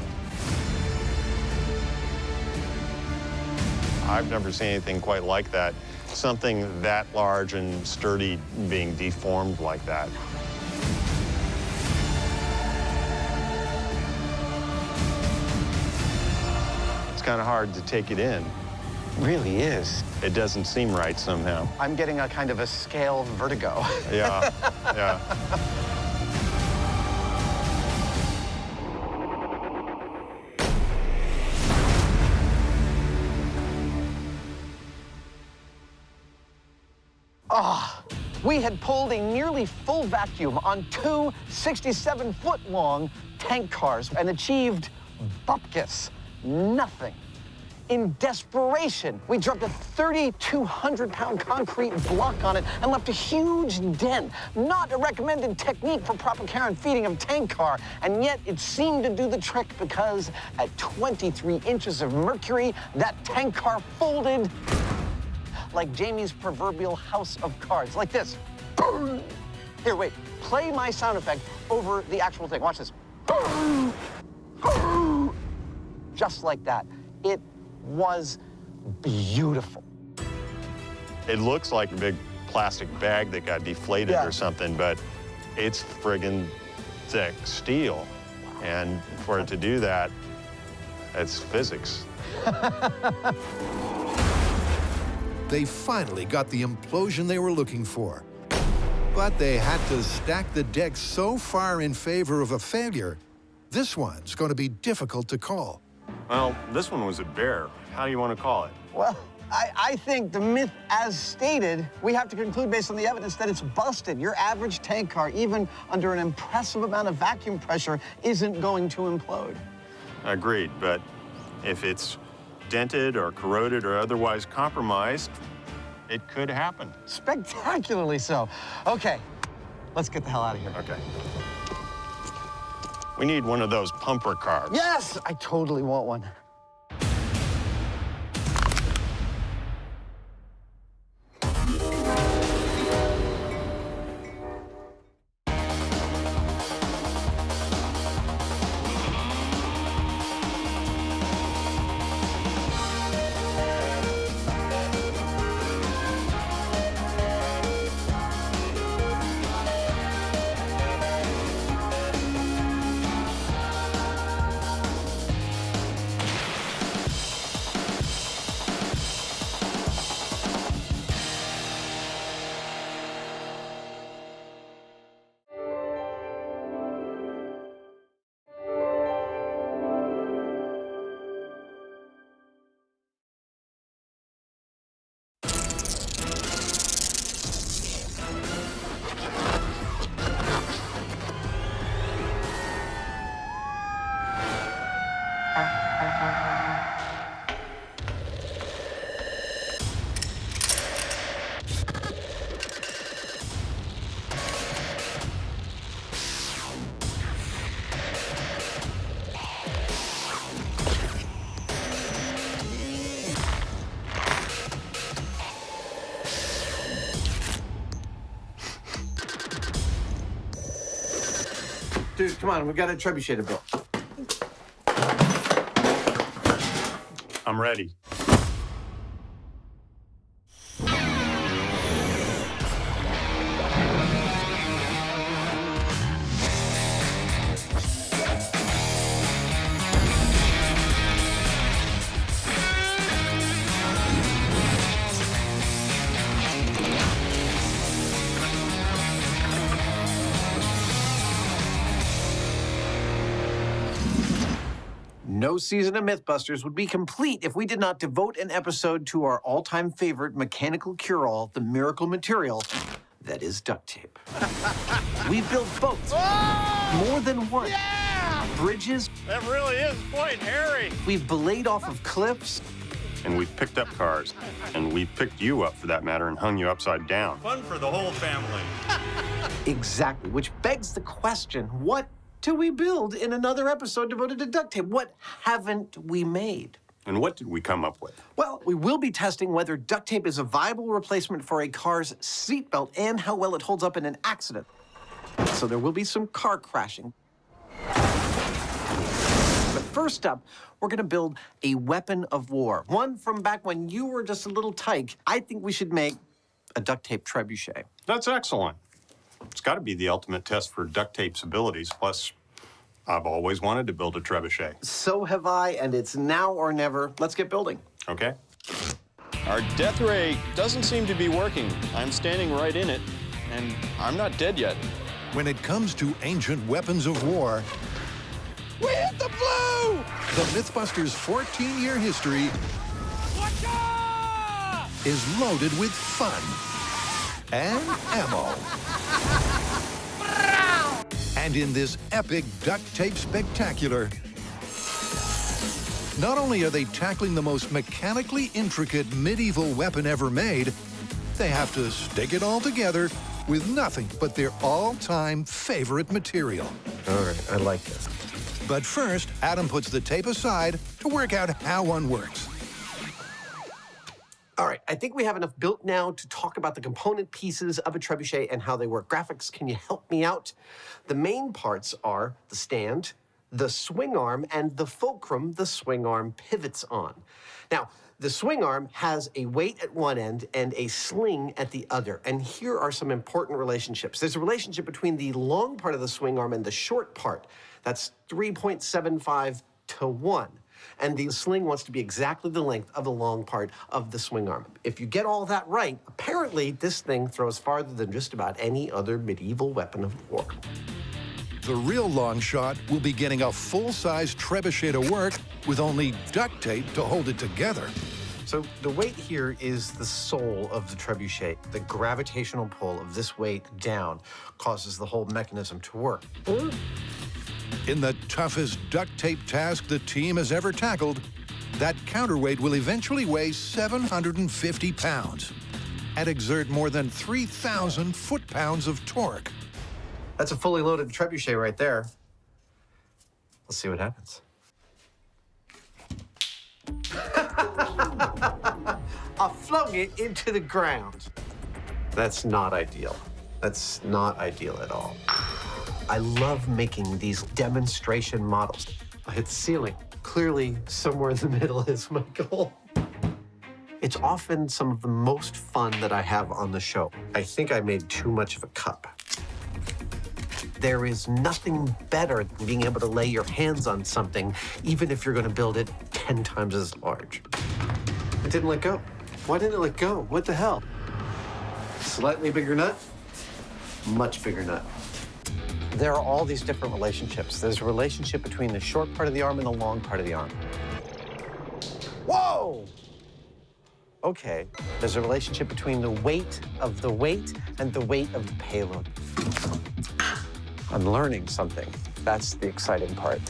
I've never seen anything quite like that. Something that large and sturdy being deformed like that. It's kind of hard to take it in.
Really is.
It doesn't seem right somehow.
I'm getting a kind of a scale vertigo.
Yeah, yeah.
Ah, we had pulled a nearly full vacuum on two 67-foot-long tank cars and achieved bupkis, nothing. In desperation, we dropped a 3,200-pound concrete block on it and left a huge dent. Not a recommended technique for proper care and feeding of tank car, and yet it seemed to do the trick because at 23 inches of mercury, that tank car folded like Jamie's proverbial house of cards, like this. Here, wait, play my sound effect over the actual thing. Watch this. Just like that. It was beautiful.
It looks like a big plastic bag that got deflated or something, but it's friggin' thick steel. And for it to do that, it's physics.
They finally got the implosion they were looking for. But they had to stack the deck so far in favor of a failure, this one's going to be difficult to call.
Well, this one was a bear. How do you want to call it?
Well, I think the myth as stated, we have to conclude based on the evidence that it's busted. Your average tank car, even under an impressive amount of vacuum pressure, isn't going to implode.
Agreed, but if it's dented or corroded or otherwise compromised, it could happen.
Spectacularly so. Okay, let's get the hell out of here.
Okay. We need one of those pumper cars.
Yes, I totally want one. Dude, come on, we got a trebuchet to build.
I'm ready.
No season of Mythbusters would be complete if we did not devote an episode to our all-time favorite mechanical cure-all, the miracle material that is duct tape. We've built boats, more than one. Bridges.
That really is quite hairy.
We've belayed off of cliffs.
And we've picked up cars. And we picked you up, for that matter, and hung you upside down.
Fun for the whole family.
Exactly, which begs the question, what do we build in another episode devoted to duct tape? What haven't we made?
And what did we come up with?
Well, we will be testing whether duct tape is a viable replacement for a car's seatbelt and how well it holds up in an accident. So there will be some car crashing. But first up, we're gonna build a weapon of war. One from back when you were just a little tyke. I think we should make a duct tape trebuchet.
That's excellent. It's got to be the ultimate test for duct tape's abilities. Plus, I've always wanted to build a trebuchet.
So have I, and it's now or never. Let's get building.
Okay.
Our death ray doesn't seem to be working. I'm standing right in it, and I'm not dead yet.
When it comes to ancient weapons of war, we hit the blue! The Mythbusters' 14-year history is loaded with fun and ammo. And in this epic duct tape spectacular, not only are they tackling the most mechanically intricate medieval weapon ever made, they have to stick it all together with nothing but their all-time favorite material.
All right, I like this.
But first, Adam puts the tape aside to work out how one works.
All right, I think we have enough built now to talk about the component pieces of a trebuchet and how they work. Graphics, can you help me out? The main parts are the stand, the swing arm, and the fulcrum the swing arm pivots on. Now, the swing arm has a weight at one end and a sling at the other. And here are some important relationships. There's a relationship between the long part of the swing arm and the short part. That's 3.75 to 1. And the sling wants to be exactly the length of the long part of the swing arm. If you get all that right, apparently this thing throws farther than just about any other medieval weapon of war.
The real long shot will be getting a full-size trebuchet to work with only duct tape to hold it together.
So the weight here is the sole of the trebuchet. The gravitational pull of this weight down causes the whole mechanism to work.
In the toughest duct tape task the team has ever tackled, that counterweight will eventually weigh 750 pounds and exert more than 3,000 foot-pounds of torque.
That's a fully loaded trebuchet right there. Let's see what happens. I flung it into the ground. That's not ideal. That's not ideal at all. I love making these demonstration models. I hit the ceiling. Clearly, somewhere in the middle is my goal. It's often some of the most fun that I have on the show. I think I made too much of a cup. There is nothing better than being able to lay your hands on something, even if you're going to build it 10 times as large. It didn't let go. Why didn't it let go? What the hell? Slightly bigger nut, much bigger nut. There are all these different relationships. There's a relationship between the short part of the arm and the long part of the arm. Whoa! Okay, there's a relationship between the weight of the weight and the weight of the payload. I'm learning something. That's the exciting part.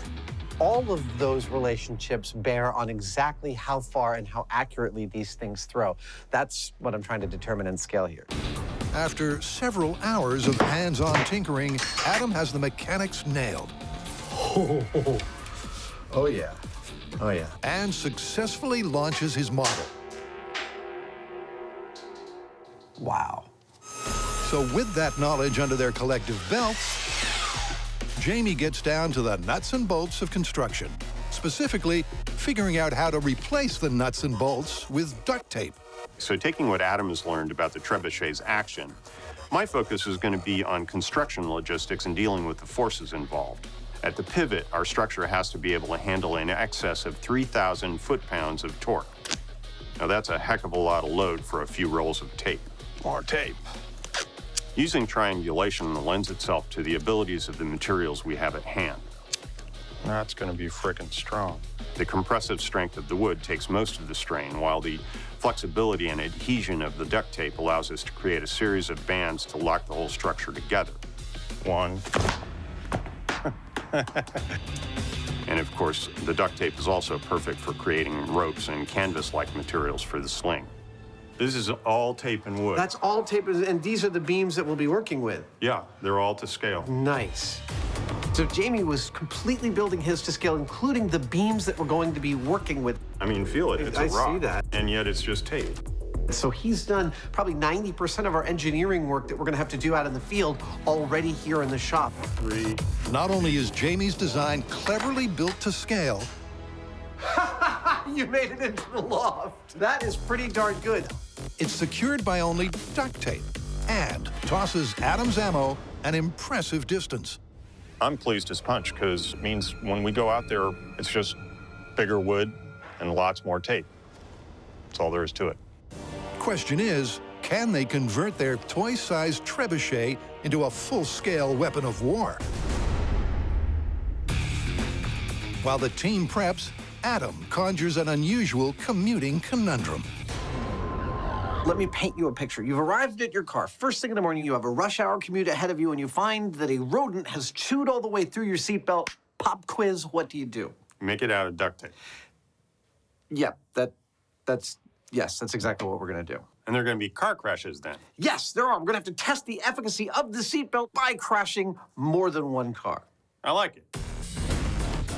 All of those relationships bear on exactly how far and how accurately these things throw. That's what I'm trying to determine and scale here.
After several hours of hands-on tinkering, Adam has the mechanics nailed.
Oh, yeah. Oh, yeah.
And successfully launches his model.
Wow.
So with that knowledge under their collective belts, Jamie gets down to the nuts and bolts of construction, specifically figuring out how to replace the nuts and bolts with duct tape.
So taking what Adam has learned about the trebuchet's action, my focus is going to be on construction logistics and dealing with the forces involved. At the pivot, our structure has to be able to handle in excess of 3,000 foot-pounds of torque. Now that's a heck of a lot of load for a few rolls of tape.
More tape.
Using triangulation lends itself to the abilities of the materials we have at hand.
That's gonna be frickin' strong.
The compressive strength of the wood takes most of the strain, while the flexibility and adhesion of the duct tape allows us to create a series of bands to lock the whole structure together.
One.
And of course, the duct tape is also perfect for creating ropes and canvas-like materials for the sling. This is all tape and wood.
That's all tape, and these are the beams that we'll be working with.
Yeah, they're all to scale.
Nice. So Jamie was completely building his to scale, including the beams that we're going to be working with.
I mean, feel it, it's a rock.
I see that.
And yet it's just tape.
So he's done probably 90% of our engineering work that we're gonna have to do out in the field already here in the shop.
Not only is Jamie's design cleverly built to scale,
You made it into the loft. That is pretty darn good.
it's secured by only duct tape and tosses Adam's ammo an impressive distance.
I'm pleased as punch, because it means when we go out there, it's just bigger wood and lots more tape. That's all there is to it.
Question is, can they convert their toy-sized trebuchet into a full-scale weapon of war? While the team preps, Adam conjures an unusual commuting conundrum.
Let me paint you a picture. You've arrived at your car. First thing in the morning, you have a rush hour commute ahead of you, and you find that a rodent has chewed all the way through your seatbelt. Pop quiz, what do you do?
Make it out of duct tape.
Yeah, that's exactly what we're gonna do.
And there are going to be car crashes then.
Yes, there are. We're gonna have to test the efficacy of the seatbelt by crashing more than one car.
I like it.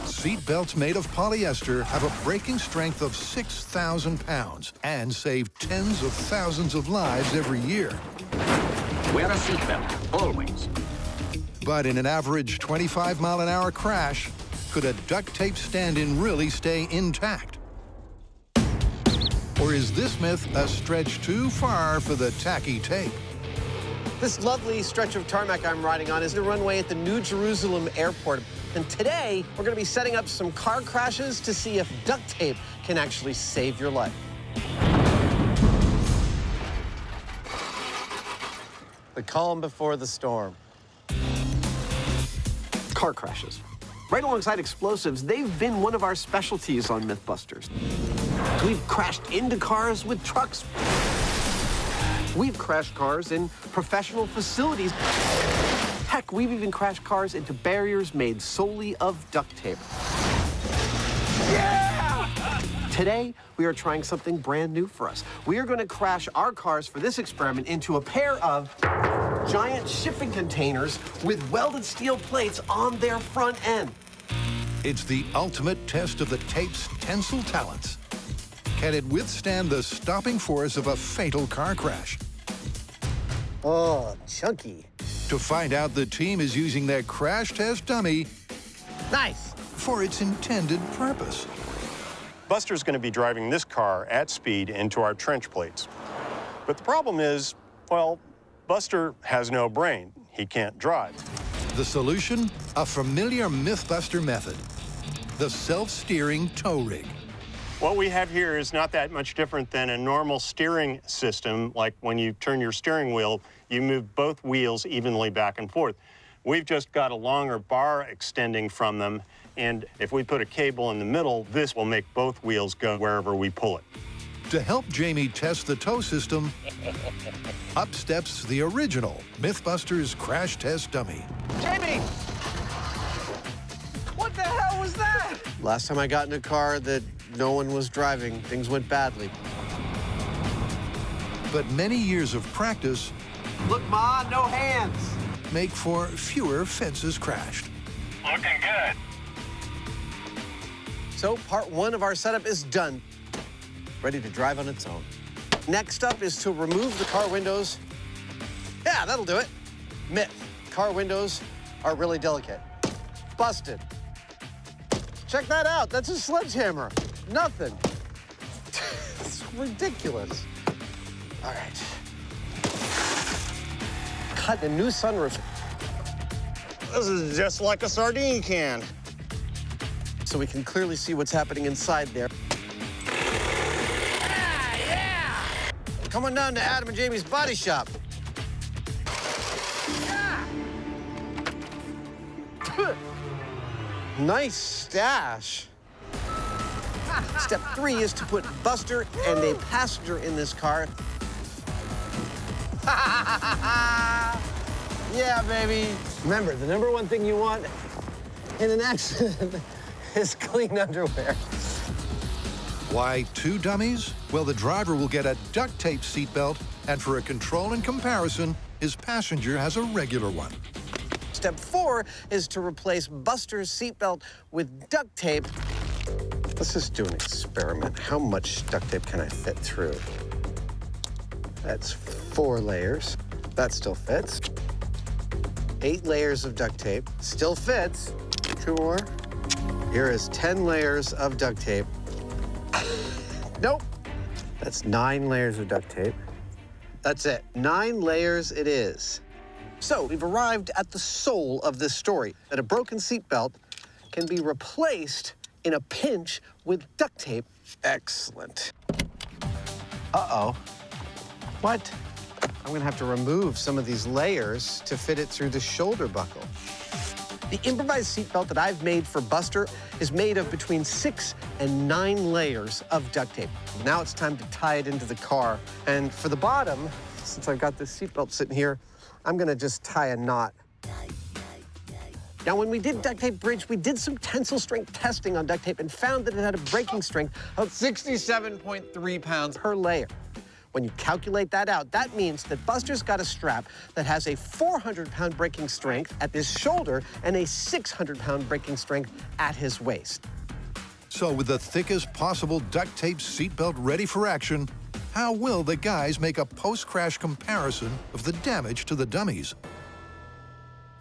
Seat belts made of polyester have a braking strength of 6,000 pounds and save tens of thousands of lives every year.
Wear a seatbelt, always.
But in an average 25-mile-an-hour crash, could a duct tape stand-in really stay intact? Or is this myth a stretch too far for the tacky tape?
This lovely stretch of tarmac I'm riding on is the runway at the New Jerusalem airport. And today, we're gonna be setting up some car crashes to see if duct tape can actually save your life. The calm before the storm. Car crashes. Right alongside explosives, they've been one of our specialties on Mythbusters. We've crashed into cars with trucks. We've crashed cars in professional facilities. Heck, we've even crashed cars into barriers made solely of duct tape. Yeah! Today, we are trying something brand new for us. We are going to crash our cars for this experiment into a pair of giant shipping containers with welded steel plates on their front end.
It's the ultimate test of the tape's tensile talents. Can it withstand the stopping force of a fatal car crash?
Oh, chunky.
To find out, the team is using their crash test dummy
Nice.
for its intended purpose.
Buster's going to be driving this car at speed into our trench plates. But the problem is, well, Buster has no brain. He can't drive.
The solution? A familiar Mythbuster method. The self-steering tow rig.
What we have here is not that much different than a normal steering system. Like when you turn your steering wheel, you move both wheels evenly back and forth. We've just got a longer bar extending from them, and if we put a cable in the middle, this will make both wheels go wherever we pull it.
To help Jamie test the tow system, up steps the original Mythbusters crash test dummy.
Jamie! What the hell was that? Last time I got in a car that no one was driving, things went badly.
But many years of practice
Look, Ma, no hands.
make for fewer fences crashed.
Looking good.
So part one of our setup is done. Ready to drive on its own. Next up is to remove the car windows. Yeah, that'll do it. Myth, car windows are really delicate. Busted. Check that out. That's a sledgehammer. Nothing. It's ridiculous. All right. Cut a new sunroof.
This is just like a sardine can.
So we can clearly see what's happening inside there. Yeah! Come on down to Adam and Jamie's body shop. Nice stash. Step 3 is to put Buster and a passenger in this car. Yeah, baby. Remember, the #1 thing you want in an accident is clean underwear.
Why 2 dummies? Well, the driver will get a duct tape seatbelt, and for a control and comparison, his passenger has a regular one.
Step 4 is to replace Buster's seatbelt with duct tape. Let's just do an experiment. How much duct tape can I fit through? That's 4 layers. That still fits. 8 layers of duct tape. Still fits. 2 more. Here is 10 layers of duct tape. Nope. That's 9 layers of duct tape. That's it. 9 layers it is. So we've arrived at the soul of this story, that a broken seatbelt can be replaced in a pinch with duct tape. Excellent. Uh-oh. What? I'm gonna have to remove some of these layers to fit it through the shoulder buckle. The improvised seatbelt that I've made for Buster is made of between 6 and 9 layers of duct tape. Now it's time to tie it into the car. And for the bottom, since I've got this seatbelt sitting here, I'm gonna just tie a knot. Now, when we did Duct Tape Bridge, we did some tensile strength testing on duct tape and found that it had a breaking strength of 67.3 pounds per layer. When you calculate that out, that means that Buster's got a strap that has a 400-pound breaking strength at his shoulder and a 600-pound breaking strength at his waist.
So with the thickest possible duct tape seatbelt ready for action, how will the guys make a post-crash comparison of the damage to the dummies?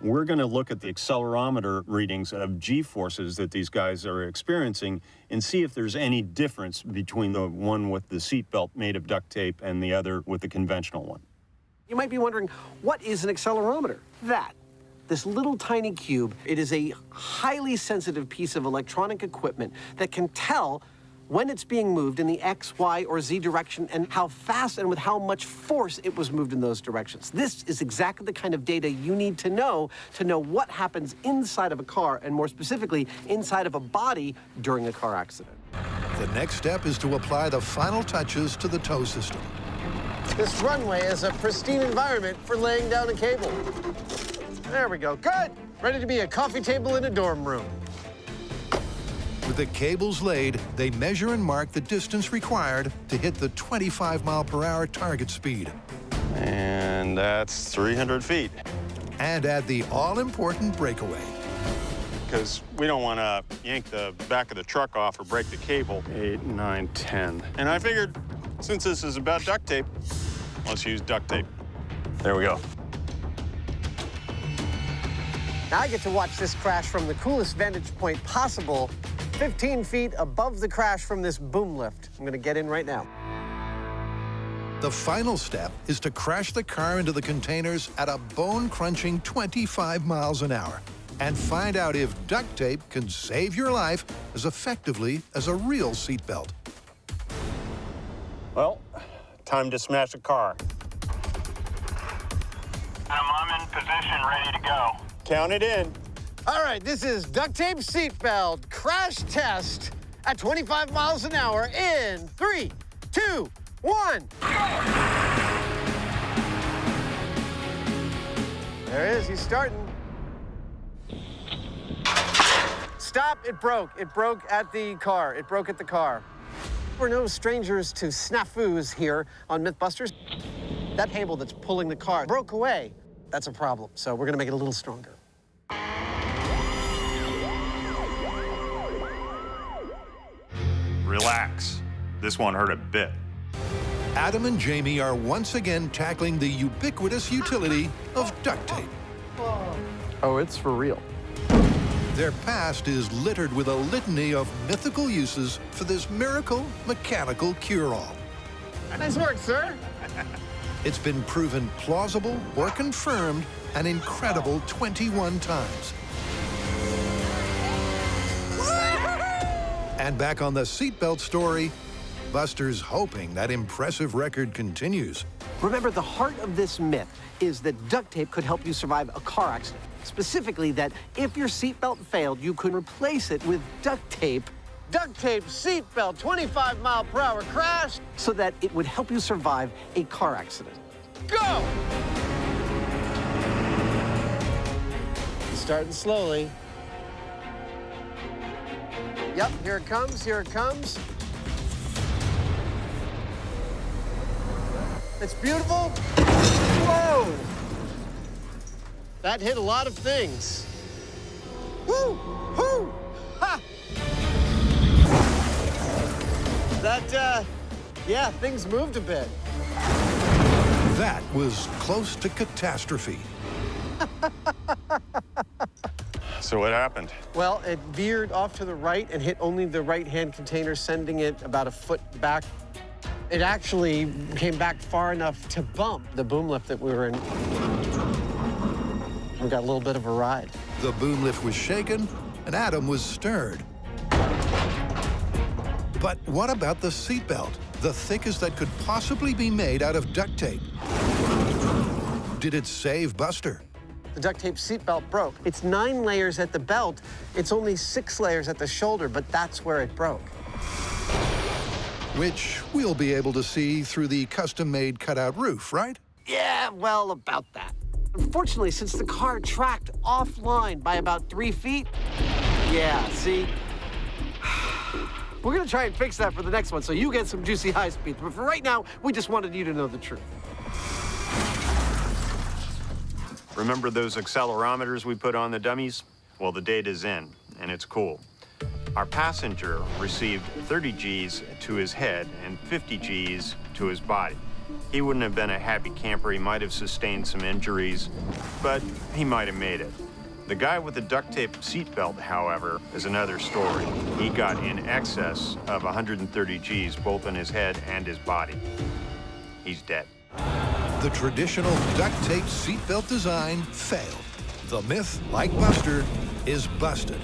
We're going to look at the accelerometer readings of G-forces that these guys are experiencing and see if there's any difference between the one with the seatbelt made of duct tape and the other with the conventional one.
You might be wondering, what is an accelerometer? This little tiny cube, it is a highly sensitive piece of electronic equipment that can tell when it's being moved in the X, Y, or Z direction and how fast and with how much force it was moved in those directions. This is exactly the kind of data you need to know what happens inside of a car, and more specifically, inside of a body during a car accident.
The next step is to apply the final touches to the tow system.
This runway is a pristine environment for laying down a cable. There we go, good. Ready to be a coffee table in a dorm room.
With the cables laid, they measure and mark the distance required to hit the 25-mile-per-hour target speed.
And that's 300 feet.
And add the all-important breakaway.
Because we don't want to yank the back of the truck off or break the cable. 8, 9, 10. And I figured, since this is about duct tape, let's use duct tape. There we go.
Now I get to watch this crash from the coolest vantage point possible, 15 feet above the crash from this boom lift. I'm gonna get in right now.
The final step is to crash the car into the containers at a bone-crunching 25 miles an hour and find out if duct tape can save your life as effectively as a real seatbelt.
Well, time to smash a car.
I'm in position, ready to go.
Count it in.
All right, this is duct tape seatbelt crash test at 25 miles an hour in 3, 2, 1. There it is, he's starting. Stop, it broke. It broke at the car. It broke at the car. We're no strangers to snafus here on Mythbusters. That cable that's pulling the car broke away. That's a problem, so we're gonna make it a little stronger.
Relax. This one hurt a bit.
Adam and Jamie are once again tackling the ubiquitous utility of duct tape.
Oh, it's for real.
Their past is littered with a litany of mythical uses for this miracle mechanical cure-all.
Nice work, sir.
It's been proven plausible or confirmed an incredible 21 times. And back on the seatbelt story, Buster's hoping that impressive record continues.
Remember, the heart of this myth is that duct tape could help you survive a car accident. Specifically, that if your seatbelt failed, you could replace it with duct tape. Duct tape, seatbelt, 25-mile-per-hour crash, so that it would help you survive a car accident. Go! Starting slowly. Yep, here it comes, here it comes. It's beautiful. Whoa! That hit a lot of things. Woo! Woo! Ha! That, yeah, things moved a bit.
That was close to catastrophe.
So what happened?
Well, it veered off to the right and hit only the right-hand container, sending it about a foot back. It actually came back far enough to bump the boom lift that we were in. We got a little bit of a ride.
The boom lift was shaken, and Adam was stirred. But what about the seatbelt, the thickest that could possibly be made out of duct tape? Did it save Buster?
The duct tape seatbelt broke. It's 9 layers at the belt. It's only 6 layers at the shoulder, but that's where it broke.
Which we'll be able to see through the custom-made cutout roof, right?
Yeah, well, about that. Unfortunately, since the car tracked offline by about 3 feet, yeah, see? We're gonna try and fix that for the next one, so you get some juicy high speeds. But for right now, we just wanted you to know the truth.
Remember those accelerometers we put on the dummies? Well, the data's in, and it's cool. Our passenger received 30 Gs to his head and 50 Gs to his body. He wouldn't have been a happy camper. He might have sustained some injuries, but he might have made it. The guy with the duct tape seatbelt, however, is another story. He got in excess of 130 Gs, both in his head and his body. He's dead.
The traditional duct tape seatbelt design failed. The myth, like Buster, is busted,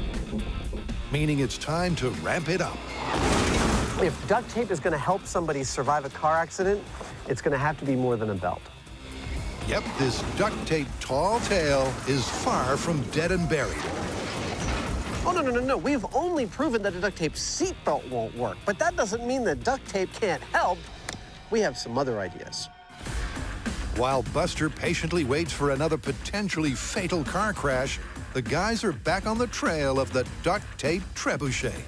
meaning it's time to ramp it up.
If duct tape is going to help somebody survive a car accident, it's going to have to be more than a belt.
Yep, this duct tape tall tale is far from dead and buried.
Oh, no. We've only proven that a duct tape seatbelt won't work, but that doesn't mean that duct tape can't help. We have some other ideas.
While Buster patiently waits for another potentially fatal car crash, the guys are back on the trail of the duct tape trebuchet.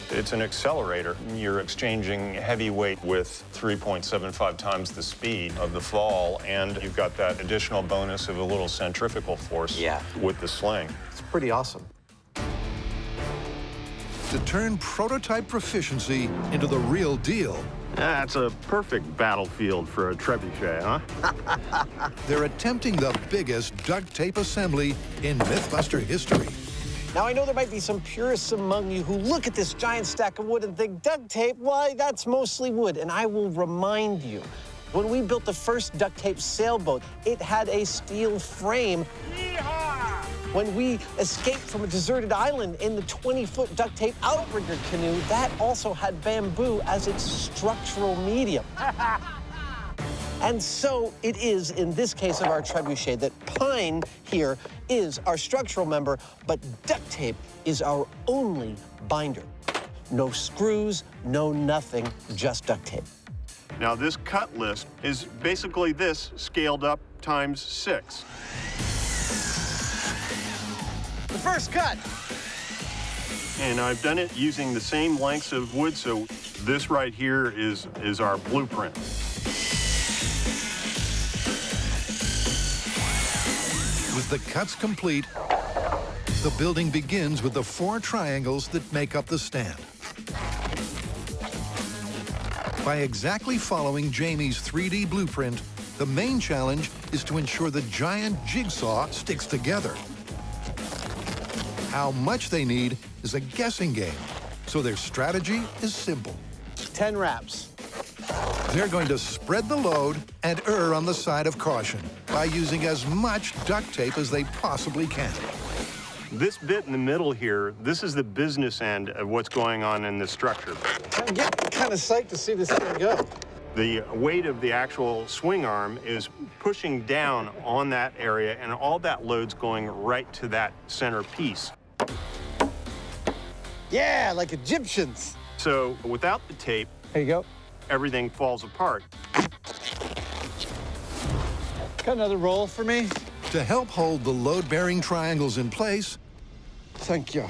It's an accelerator. You're exchanging heavy weight with 3.75 times the speed of the fall, and you've got that additional bonus of a little centrifugal force with the sling.
It's pretty awesome.
To turn prototype proficiency into the real deal,
That's a perfect battlefield for a trebuchet, huh?
they're attempting the biggest duct tape assembly in Mythbuster history.
Now, I know there might be some purists among you who look at this giant stack of wood and think, duct tape, why, that's mostly wood. And I will remind you, when we built the first duct tape sailboat, it had a steel frame. Yeehaw! When we escaped from a deserted island in the 20-foot duct tape outrigger canoe, that also had bamboo as its structural medium. And so it is in this case of our trebuchet that pine here is our structural member, but duct tape is our only binder. No screws, no nothing, just duct tape.
Now, this cut list is basically this scaled up times 6.
The first cut.
And I've done it using the same lengths of wood, so this right here is our blueprint.
With the cuts complete, the building begins with the 4 triangles that make up the stand. By exactly following Jamie's 3D blueprint, the main challenge is to ensure the giant jigsaw sticks together. How much they need is a guessing game, so their strategy is simple.
10 wraps.
They're going to spread the load and err on the side of caution by using as much duct tape as they possibly can.
This bit in the middle here, this is the business end of what's going on in the structure.
I'm getting kind of psyched to see this thing go.
The weight of the actual swing arm is pushing down on that area, and all that load's going right to that center piece.
Yeah, like Egyptians.
So without the tape,
there you go,
everything falls apart.
Got another roll for me?
To help hold the load-bearing triangles in place,
thank you.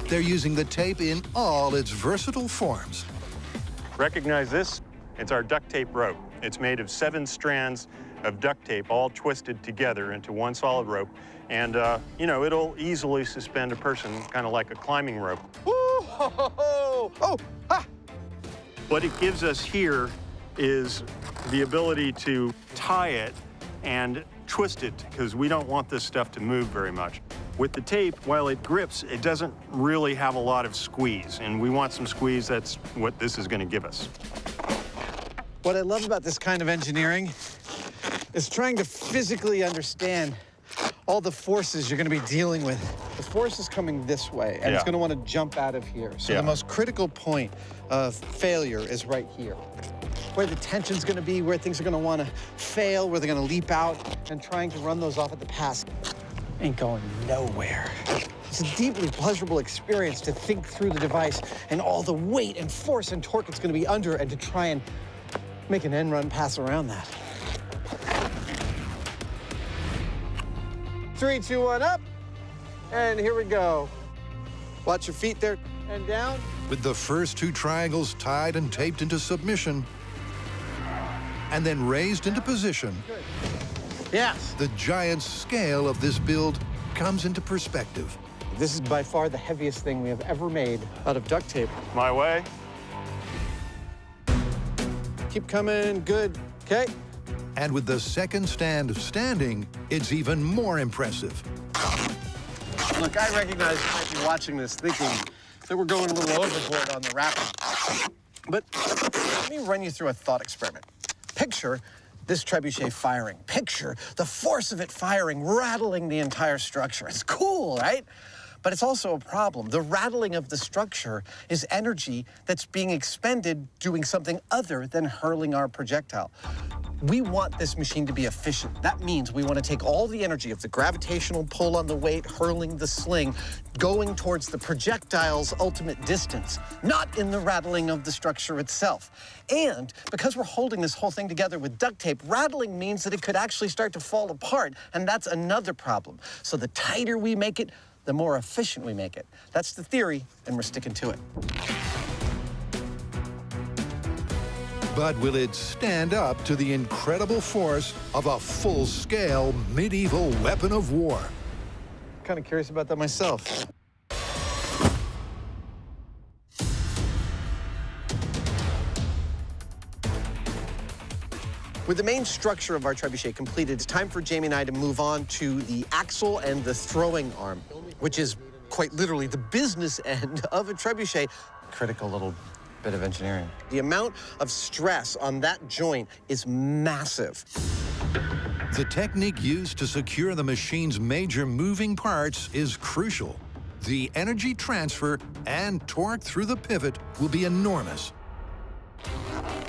They're using the tape in all its versatile forms.
Recognize this? It's our duct tape rope. It's made of 7 strands of duct tape all twisted together into one solid rope. And, you know, it'll easily suspend a person, kind of like a climbing rope.
Woo! Ho, ho, ho. Oh! Ah!
What it gives us here is the ability to tie it and twist it, because we don't want this stuff to move very much. With the tape, while it grips, it doesn't really have a lot of squeeze, and we want some squeeze. That's what this is going to give us.
What I love about this kind of engineering is trying to physically understand all the forces you're going to be dealing with. The force is coming this way, and it's going to want to jump out of here. So the most critical point of failure is right here, where the tension's going to be, where things are going to want to fail, where they're going to leap out, and trying to run those off at the pass ain't going nowhere. It's a deeply pleasurable experience to think through the device and all the weight and force and torque it's going to be under, and to try and make an end run pass around that. 3, 2, 1, up, and here we go. Watch your feet there, and down.
With the first 2 triangles tied and taped into submission, and then raised into position,
yes,
the giant scale of this build comes into perspective.
This is by far the heaviest thing we have ever made out of duct tape.
My way.
Keep coming, good, okay.
And with the second stand standing, it's even more impressive.
Look, I recognize you might be watching this thinking that we're going a little overboard on the wrapping. But let me run you through a thought experiment. Picture this trebuchet firing. Picture the force of it firing, rattling the entire structure. It's cool, right? But it's also a problem. The rattling of the structure is energy that's being expended doing something other than hurling our projectile. We want this machine to be efficient. That means we want to take all the energy of the gravitational pull on the weight, hurling the sling, going towards the projectile's ultimate distance, not in the rattling of the structure itself. And because we're holding this whole thing together with duct tape, rattling means that it could actually start to fall apart, and that's another problem. So the tighter we make it, the more efficient we make it. That's the theory, and we're sticking to it.
But will it stand up to the incredible force of a full-scale medieval weapon of war?
Kind of curious about that myself. With the main structure of our trebuchet completed, it's time for Jamie and I to move on to the axle and the throwing arm, which is quite literally the business end of a trebuchet. Critical little bit of engineering. The amount of stress on that joint is massive.
The technique used to secure the machine's major moving parts is crucial. The energy transfer and torque through the pivot will be enormous.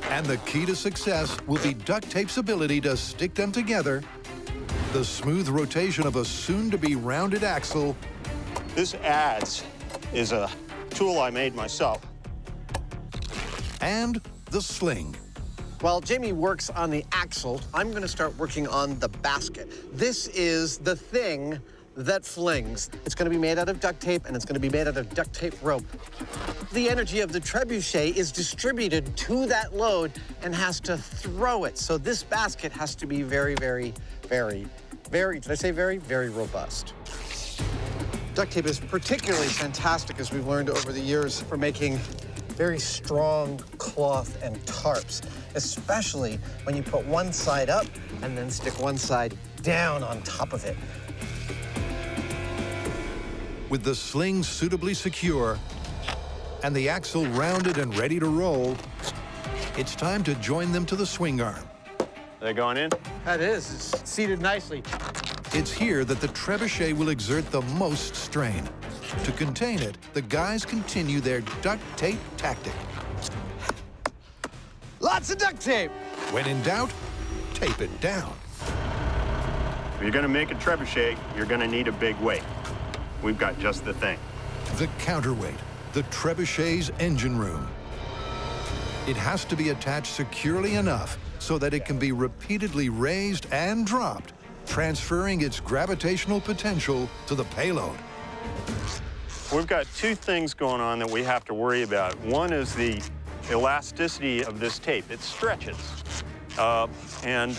And the key to success will be duct tape's ability to stick them together, the smooth rotation of a soon-to-be rounded axle.
This adze is a tool I made myself.
And the sling.
While Jamie works on the axle, I'm going to start working on the basket. This is the thing that flings. It's going to be made out of duct tape, and it's going to be made out of duct tape rope. The energy of the trebuchet is distributed to that load and has to throw it. So this basket has to be very, very, very, very, did I say very? Very robust. Duct tape is particularly fantastic, as we've learned over the years, for making very strong cloth and tarps, especially when you put one side up and then stick one side down on top of it.
With the sling suitably secure and the axle rounded and ready to roll, it's time to join them to the swing arm.
Are they going in?
That is. It's seated nicely.
It's here that the trebuchet will exert the most strain. To contain it, the guys continue their duct tape tactic.
Lots of duct tape.
When in doubt, tape it down.
If you're going to make a trebuchet, you're going to need a big weight. We've got just the thing.
The counterweight, the trebuchet's engine room. It has to be attached securely enough so that it can be repeatedly raised and dropped, transferring its gravitational potential to the payload.
We've got two things going on that we have to worry about. One is the elasticity of this tape. It stretches. And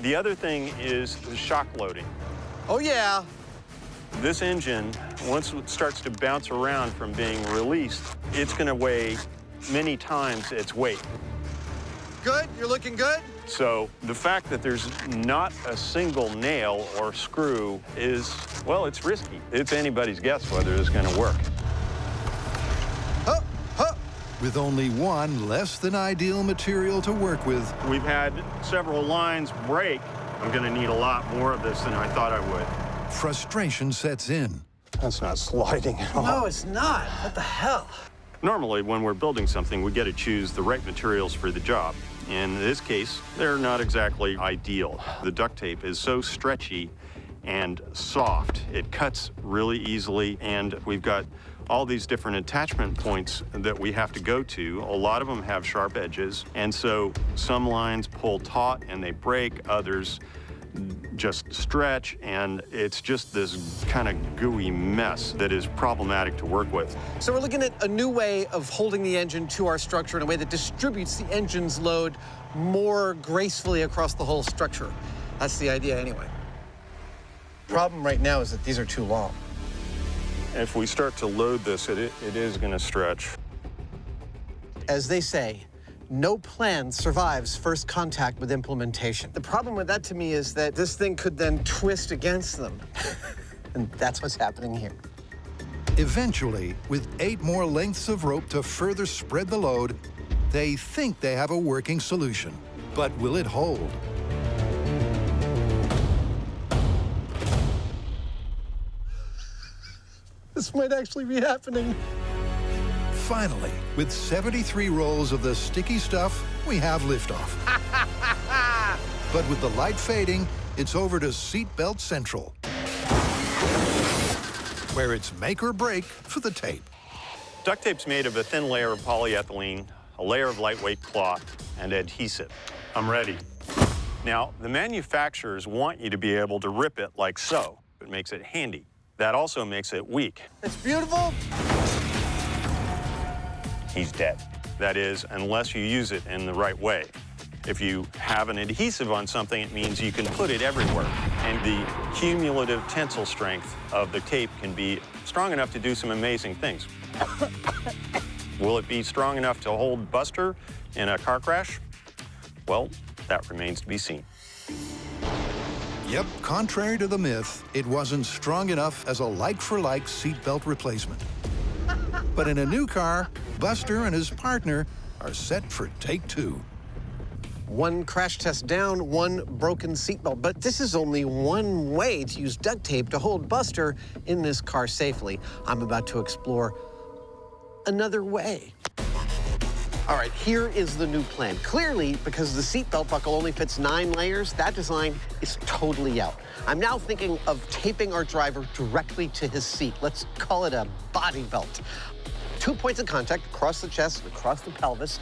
the other thing is the shock loading.
Oh, yeah.
This engine, once it starts to bounce around from being released, it's going to weigh many times its weight.
Good? You're looking good?
So the fact that there's not a single nail or screw is, well, it's risky. It's anybody's guess whether it's going to work.
With only one less than ideal material to work with.
We've had several lines break. I'm going to need a lot more of this than I thought I would.
Frustration sets in.
That's not sliding at all.
No, it's not. What the hell?
Normally, when we're building something, we get to choose the right materials for the job. In this case, they're not exactly ideal. The duct tape is so stretchy and soft. It cuts really easily, and we've got all these different attachment points that we have to go to. A lot of them have sharp edges, and so some lines pull taut and they break, others just stretch, and it's just this kind of gooey mess that is problematic to work with.
So we're looking at a new way of holding the engine to our structure in a way that distributes the engine's load more gracefully across the whole structure. That's the idea anyway. Problem right now is that these are too long.
If we start to load this, it is going to stretch.
As they say, no plan survives first contact with implementation. The problem with that to me is that this thing could then twist against them. And that's what's happening here.
Eventually, with 8 more lengths of rope to further spread the load, they think they have a working solution. But will it hold?
This might actually be happening.
Finally, with 73 rolls of the sticky stuff, we have liftoff. But with the light fading, it's over to Seatbelt Central, where it's make or break for the tape.
Duct tape's made of a thin layer of polyethylene, a layer of lightweight cloth, and adhesive. I'm ready. Now, the manufacturers want you to be able to rip it like so. It makes it handy. That also makes it weak.
It's beautiful.
He's dead. That is, unless you use it in the right way. If you have an adhesive on something, it means you can put it everywhere. And the cumulative tensile strength of the tape can be strong enough to do some amazing things. Will it be strong enough to hold Buster in a car crash? Well, that remains to be seen.
Yep, contrary to the myth, it wasn't strong enough as a like-for-like seatbelt replacement. But in a new car, Buster and his partner are set for take 2.
One crash test down, one broken seatbelt. But this is only one way to use duct tape to hold Buster in this car safely. I'm about to explore another way. All right, here is the new plan. Clearly, because the seatbelt buckle only fits 9 layers, that design is totally out. I'm now thinking of taping our driver directly to his seat. Let's call it a body belt. 2 points of contact across the chest and across the pelvis.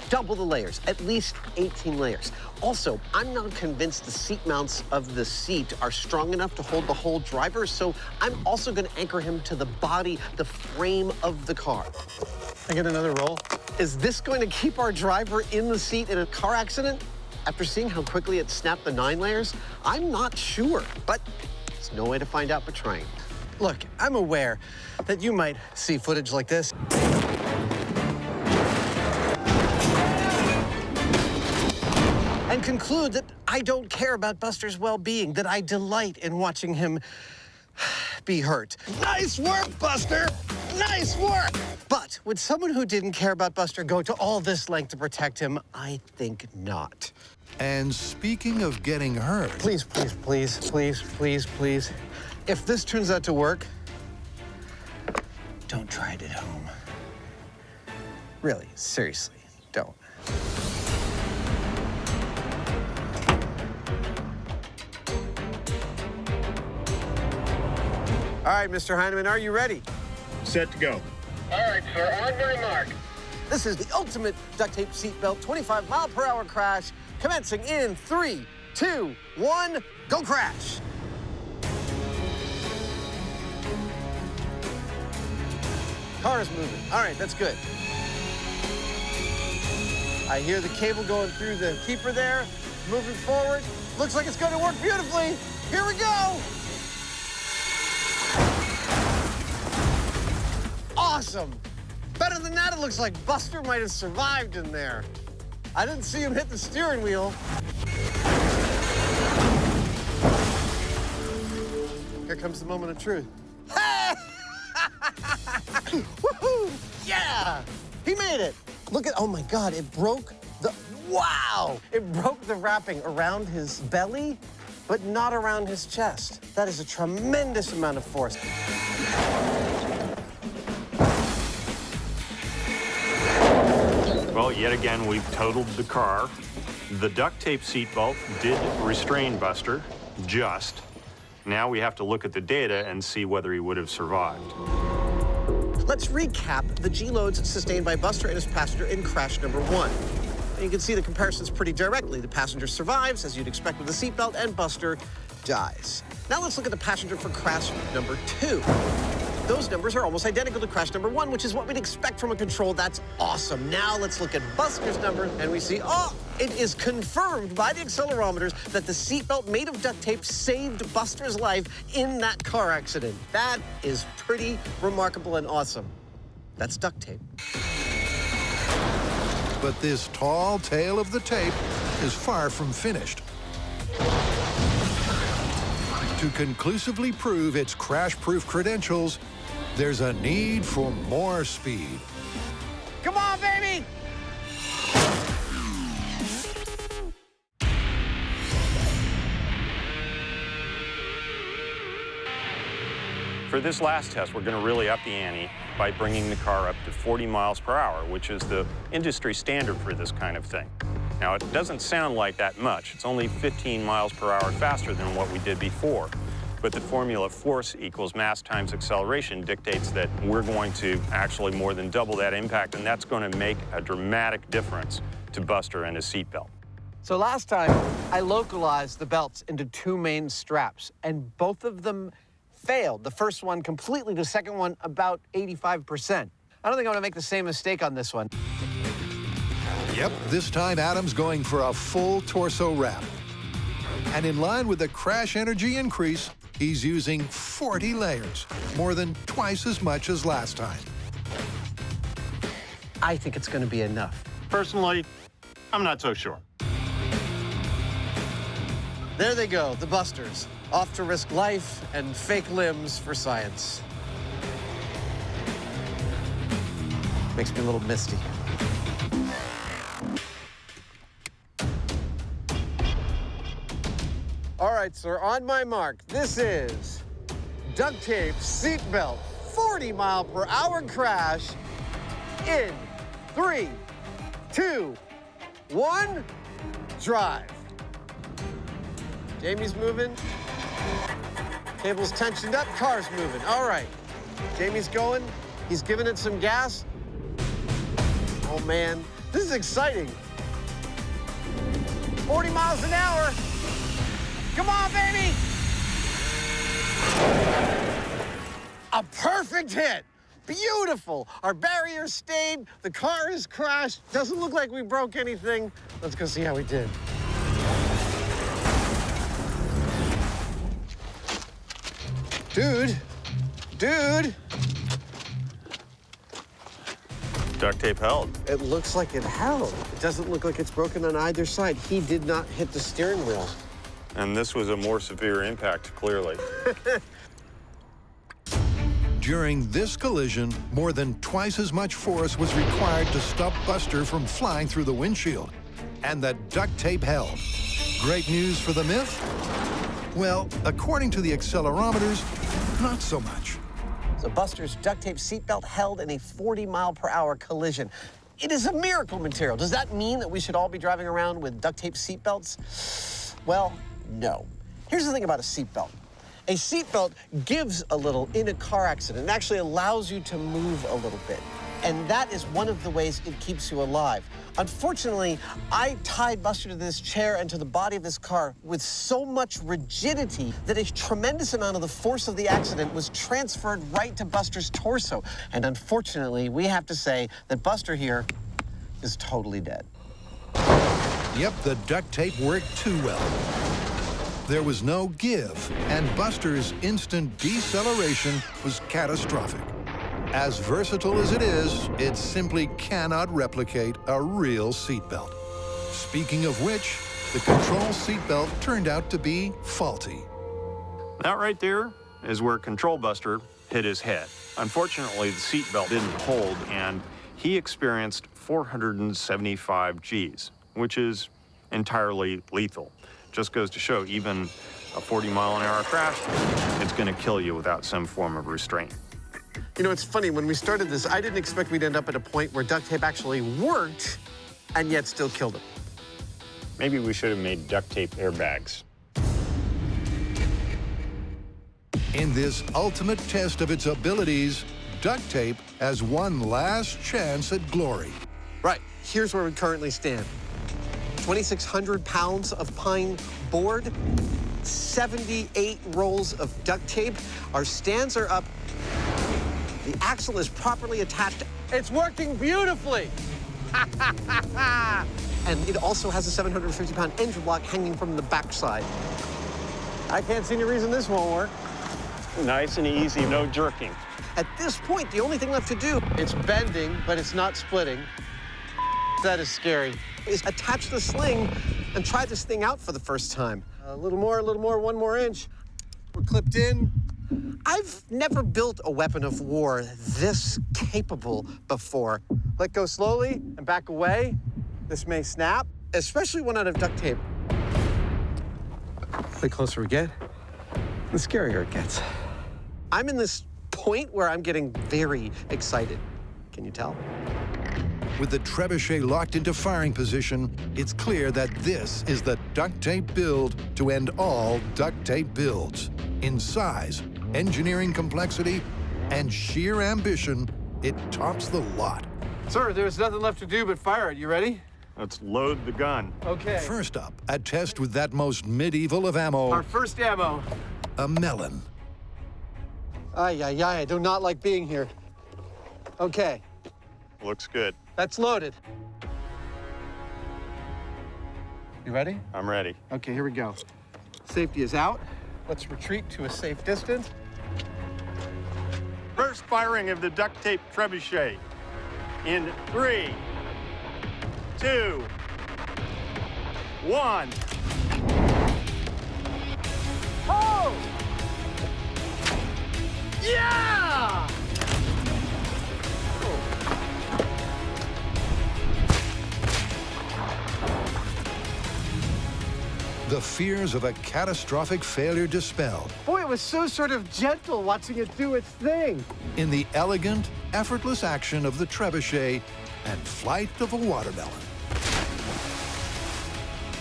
Double the layers, at least 18 layers. Also, I'm not convinced the seat mounts of the seat are strong enough to hold the whole driver, so I'm also gonna anchor him to the body, the frame of the car. I get another roll? Is this going to keep our driver in the seat in a car accident? After seeing how quickly it snapped the 9 layers, I'm not sure, but there's no way to find out but trying. Look, I'm aware that you might see footage like this and conclude that I don't care about Buster's well-being, that I delight in watching him be hurt. Nice work, Buster! Nice work! But would someone who didn't care about Buster go to all this length to protect him? I think not.
And speaking of getting hurt...
Please, please, please, please, please, please. If this turns out to work, don't try it at home. Really, seriously, don't. All right, Mr. Hyneman, are you ready?
Set to go.
All right, sir, on my mark. This is the ultimate duct tape seatbelt 25-mile-per-hour crash, commencing in 3, 2, 1, go crash. Car is moving. All right, that's good. I hear the cable going through the keeper there, moving forward. Looks like it's going to work beautifully. Here we go. Awesome. Better than that, it looks like Buster might have survived in there. I didn't see him hit the steering wheel. Here comes the moment of truth. Woohoo! Yeah! He made it. Look at, oh my God, it broke the, wow! It broke the wrapping around his belly, but not around his chest. That is a tremendous amount of force.
Well, yet again, we've totaled the car. The duct tape seatbelt did restrain Buster, just. Now we have to look at the data and see whether he would have survived.
Let's recap the G-loads sustained by Buster and his passenger in crash number 1. And you can see the comparisons pretty directly. The passenger survives, as you'd expect with a seatbelt, and Buster dies. Now let's look at the passenger for crash number 2. Those numbers are almost identical to crash number 1, which is what we'd expect from a control. That's awesome. Now let's look at Buster's number, and we see, oh, it is confirmed by the accelerometers that the seatbelt made of duct tape saved Buster's life in that car accident. That is pretty remarkable and awesome. That's duct tape.
But this tall tale of the tape is far from finished. To conclusively prove its crash-proof credentials, there's a need for more speed.
Come on, baby!
For this last test, we're going to really up the ante by bringing the car up to 40 miles per hour, which is the industry standard for this kind of thing. Now, it doesn't sound like that much. It's only 15 miles per hour faster than what we did before. But the formula force equals mass times acceleration dictates that we're going to actually more than double that impact, and that's going to make a dramatic difference to Buster and his seatbelt.
So last time, I localized the belts into 2 main straps, and both of them failed. The first one completely, the second one about 85%. I don't think I'm gonna make the same mistake on this one.
Yep, this time Adam's going for a full torso wrap. And in line with the crash energy increase, he's using 40 layers, more than twice as much as last time.
I think it's gonna be enough.
Personally, I'm not so sure.
There they go, the Busters, off to risk life and fake limbs for science. Makes me a little misty. All right, sir, on my mark, this is duct tape seatbelt 40-mile-per-hour crash in 3, 2, 1, drive. Jamie's moving. Cable's tensioned up, car's moving. All right. Jamie's going. He's giving it some gas. Oh, man. This is exciting. 40 miles an hour. Come on, baby. A perfect hit. Beautiful. Our barriers stayed. The car is crashed. Doesn't look like we broke anything. Let's go see how we did. Dude.
Duct tape held.
It looks like it held. It doesn't look like it's broken on either side. He did not hit the steering wheel.
And this was a more severe impact, clearly.
During this collision, more than twice as much force was required to stop Buster from flying through the windshield. And the duct tape held. Great news for the Myth? Well, according to the accelerometers, not so much.
So Buster's duct tape seatbelt held in a 40-mile-per-hour collision. It is a miracle material. Does that mean that we should all be driving around with duct tape seatbelts? Well, no. Here's the thing about a seatbelt. A seatbelt gives a little in a car accident. It actually allows you to move a little bit. And that is one of the ways it keeps you alive. Unfortunately, I tied Buster to this chair and to the body of this car with so much rigidity that a tremendous amount of the force of the accident was transferred right to Buster's torso. And unfortunately, we have to say that Buster here is totally dead.
Yep, the duct tape worked too well. There was no give, and Buster's instant deceleration was catastrophic. As versatile as it is, it simply cannot replicate a real seatbelt. Speaking of which, the control seatbelt turned out to be faulty.
That right there is where Control Buster hit his head. Unfortunately, the seatbelt didn't hold, and he experienced 475 Gs, which is entirely lethal. Just goes to show, even a 40-mile-an-hour crash, it's going to kill you without some form of restraint.
You know, it's funny, when we started this, I didn't expect we'd end up at a point where duct tape actually worked and yet still killed him.
Maybe we should have made duct tape airbags.
In this ultimate test of its abilities, duct tape has one last chance at glory.
Right, here's where we currently stand. 2,600 pounds of pine board, 78 rolls of duct tape. Our stands are up. The axle is properly attached. It's working beautifully. And it also has a 750-pound engine block hanging from the backside. I can't see any reason this won't work.
Nice and easy, no jerking.
At this point, the only thing left to do, it's bending, but it's not splitting. That is scary. Is attach the sling and try this thing out for the first time. A little more, 1 more inch. We're clipped in. I've never built a weapon of war this capable before. Let go slowly and back away. This may snap, especially one out of duct tape. The closer we get, the scarier it gets. I'm in this point where I'm getting very excited. Can you tell?
With the trebuchet locked into firing position, it's clear that this is the duct tape build to end all duct tape builds. In size, engineering complexity, and sheer ambition, it tops the lot.
Sir, there's nothing left to do but fire it. You ready?
Let's load the gun.
Okay.
First up, a test with that most medieval of ammo,
Our first ammo.
a melon.
I do not like being here. Okay,
Looks good.
that's loaded. You ready?
I'm ready.
Okay, here we go. Safety is out. Let's retreat to a safe distance.
First firing of the duct tape trebuchet. In 3, 2, 1.
Oh! Yeah!
The fears of a catastrophic failure dispelled
Boy, it was so sort of gentle watching it do its thing.
in the elegant, effortless action of the trebuchet and flight of a watermelon.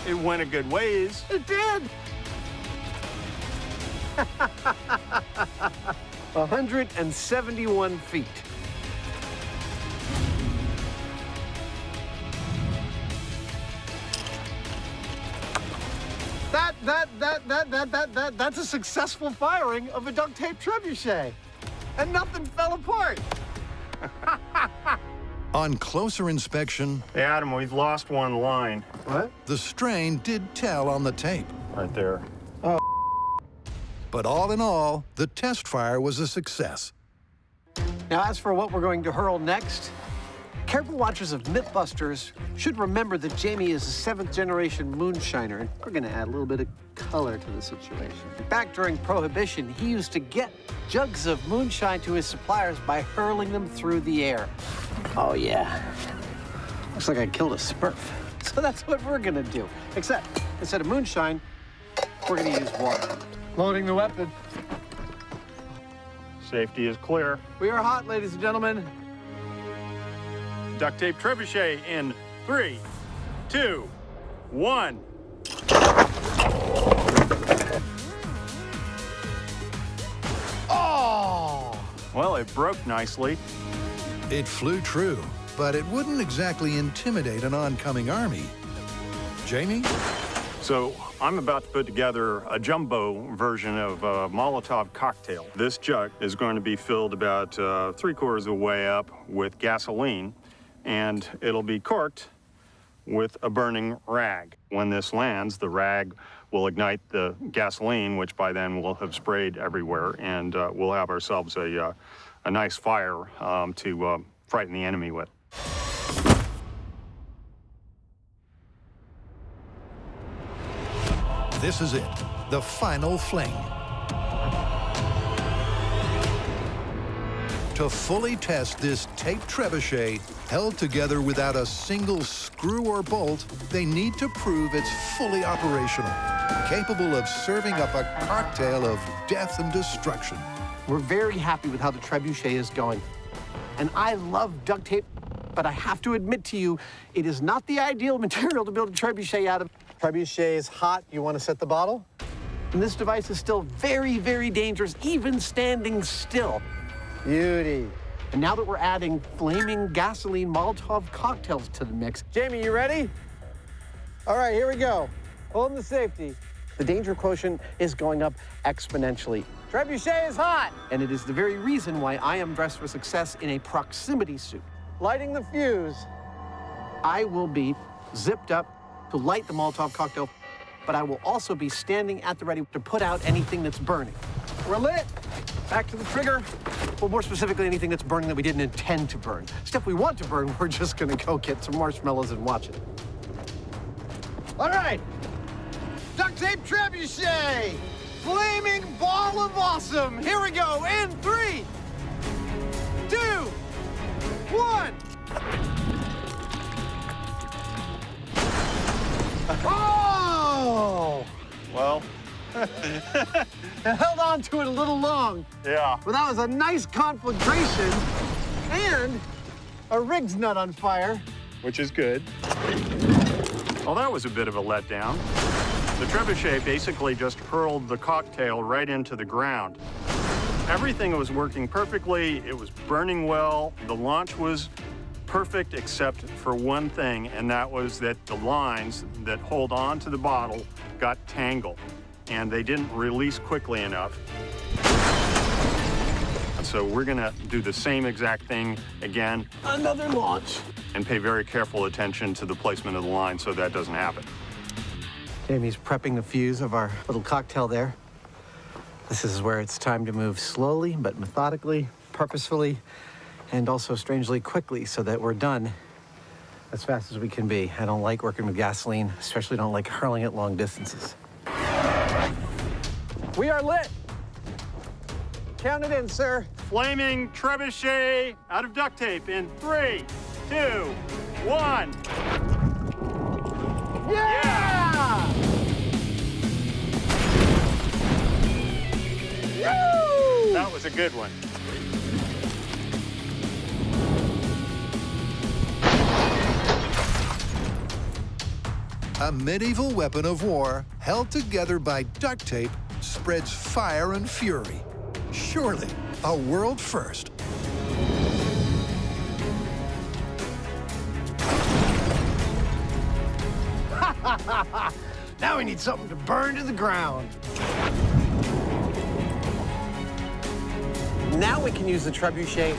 It went a good ways.
It did! 171 feet. That's a successful firing of a duct tape trebuchet. And nothing fell apart.
On closer inspection,
Hey, Adam, we've lost one line.
What?
the strain did tell on the tape.
Right there.
But all in all, the test fire was a success.
Now, as for what we're going to hurl next, Careful watchers of Mythbusters should remember that Jamie is a 7th generation moonshiner, and we're gonna add a little bit of color to the situation. Back during Prohibition, he used to get jugs of moonshine to his suppliers by hurling them through the air. Oh yeah, looks like I killed a Smurf. So that's what we're gonna do, except instead of moonshine, we're gonna use water. Loading the weapon.
Safety is clear.
We are hot, ladies and gentlemen.
Duct tape trebuchet in 3, 2, 1.
Oh!
Well, it broke nicely.
It flew true, but it wouldn't exactly intimidate an oncoming army. Jamie?
So I'm about to put together a jumbo version of a Molotov cocktail. This jug is going to be filled about 3/4 of the way up with gasoline, and it'll be corked with a burning rag. When this lands, the rag will ignite the gasoline, which by then will have sprayed everywhere, and we'll have ourselves a nice fire to frighten the enemy with.
This is it, the final fling. To fully test this tape trebuchet, held together without a single screw or bolt, they need to prove it's fully operational, capable of serving up a cocktail of death and destruction.
We're very happy with how the trebuchet is going. And I love duct tape, but I have to admit to you, it is not the ideal material to build a trebuchet out of. Trebuchet is hot. You want to set the bottle? And this device is still very, very dangerous, even standing still. Beauty. And now that we're adding flaming gasoline Molotov cocktails to the mix. Jamie, you ready? All right, here we go. Hold the safety. The danger quotient is going up exponentially. Trebuchet is hot! And it is the very reason why I am dressed for success in a proximity suit. Lighting the fuse. I will be zipped up to light the Molotov cocktail, but I will also be standing at the ready to put out anything that's burning. We're lit. Back to the trigger. Well, more specifically, anything that's burning that we didn't intend to burn. Stuff we want to burn, we're just gonna go get some marshmallows and watch it. All right. Duct tape trebuchet. Flaming ball of awesome. Here we go. In 3, 2, 1. Oh!
Well,
I held on to it a little long.
yeah.
But that was a nice conflagration and a rig's nut on fire.
Which is good. Well, that was a bit of a letdown. The trebuchet basically just hurled the cocktail right into the ground. Everything was working perfectly. It was burning well. The launch was perfect except for one thing, and that was that the lines that hold on to the bottle got tangled, and they didn't release quickly enough. So we're gonna do the same exact thing again.
Another launch.
And pay very careful attention to the placement of the line so that doesn't happen.
Jamie's prepping the fuse of our little cocktail there. This is where it's time to move slowly, but methodically, purposefully, and also strangely quickly so that we're done as fast as we can be. I don't like working with gasoline, especially don't like hurling it long distances. We are lit. Count it in, sir.
Flaming trebuchet out of duct tape in 3, 2, 1.
Yeah! Woo!
That was a good one.
A medieval weapon of war held together by duct tape spreads fire and fury. Surely a world first.
Now we need something to burn to the ground. Now we can use the trebuchet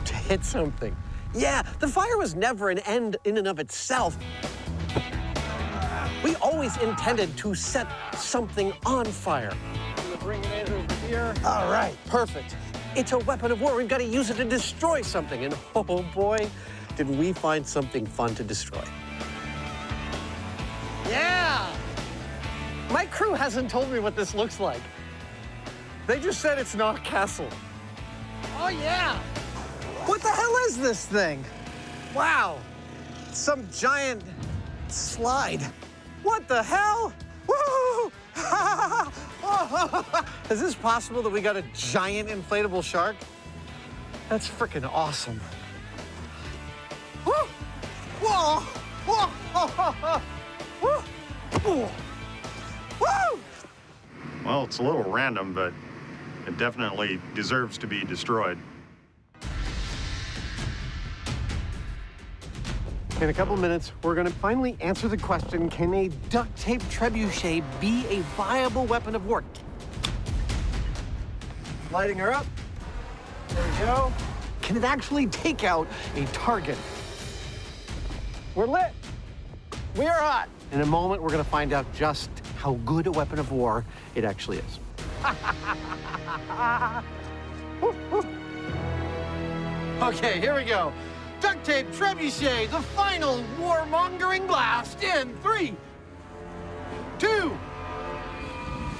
to hit something. Yeah, the fire was never an end in and of itself. We always intended to set something on fire.
Bring it over here.
All right, perfect. It's a weapon of war. We've got to use it to destroy something. And oh boy,
did we find something fun to destroy.
Yeah! My crew hasn't told me what this looks like. They just said it's not a castle. Oh, yeah! What the hell is this thing? Wow! Some giant slide. What the hell? Woo! Is this possible that we got a giant inflatable shark? That's freaking awesome. Woo! Whoa! Whoa! Woo! Woo! Woo!
Well, it's a little random, but it definitely deserves to be destroyed.
In a couple minutes, we're gonna finally answer the question, can a duct tape trebuchet be a viable weapon of war? Lighting her up. There we go. Can it actually take out a target? We're lit. We are hot. In a moment, we're gonna find out just how good a weapon of war it actually is. Okay, here we go. Duct tape trebuchet, the final warmongering blast in 3, 2,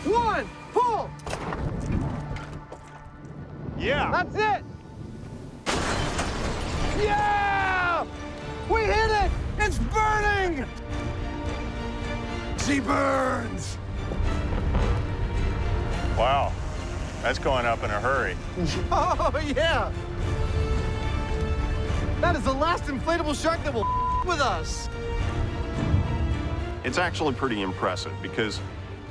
1, pull!
Yeah!
That's it! Yeah! We hit it! It's burning! She burns!
Wow, that's going up in a hurry.
Oh, yeah! That is the last inflatable shark that will with us.
It's actually pretty impressive because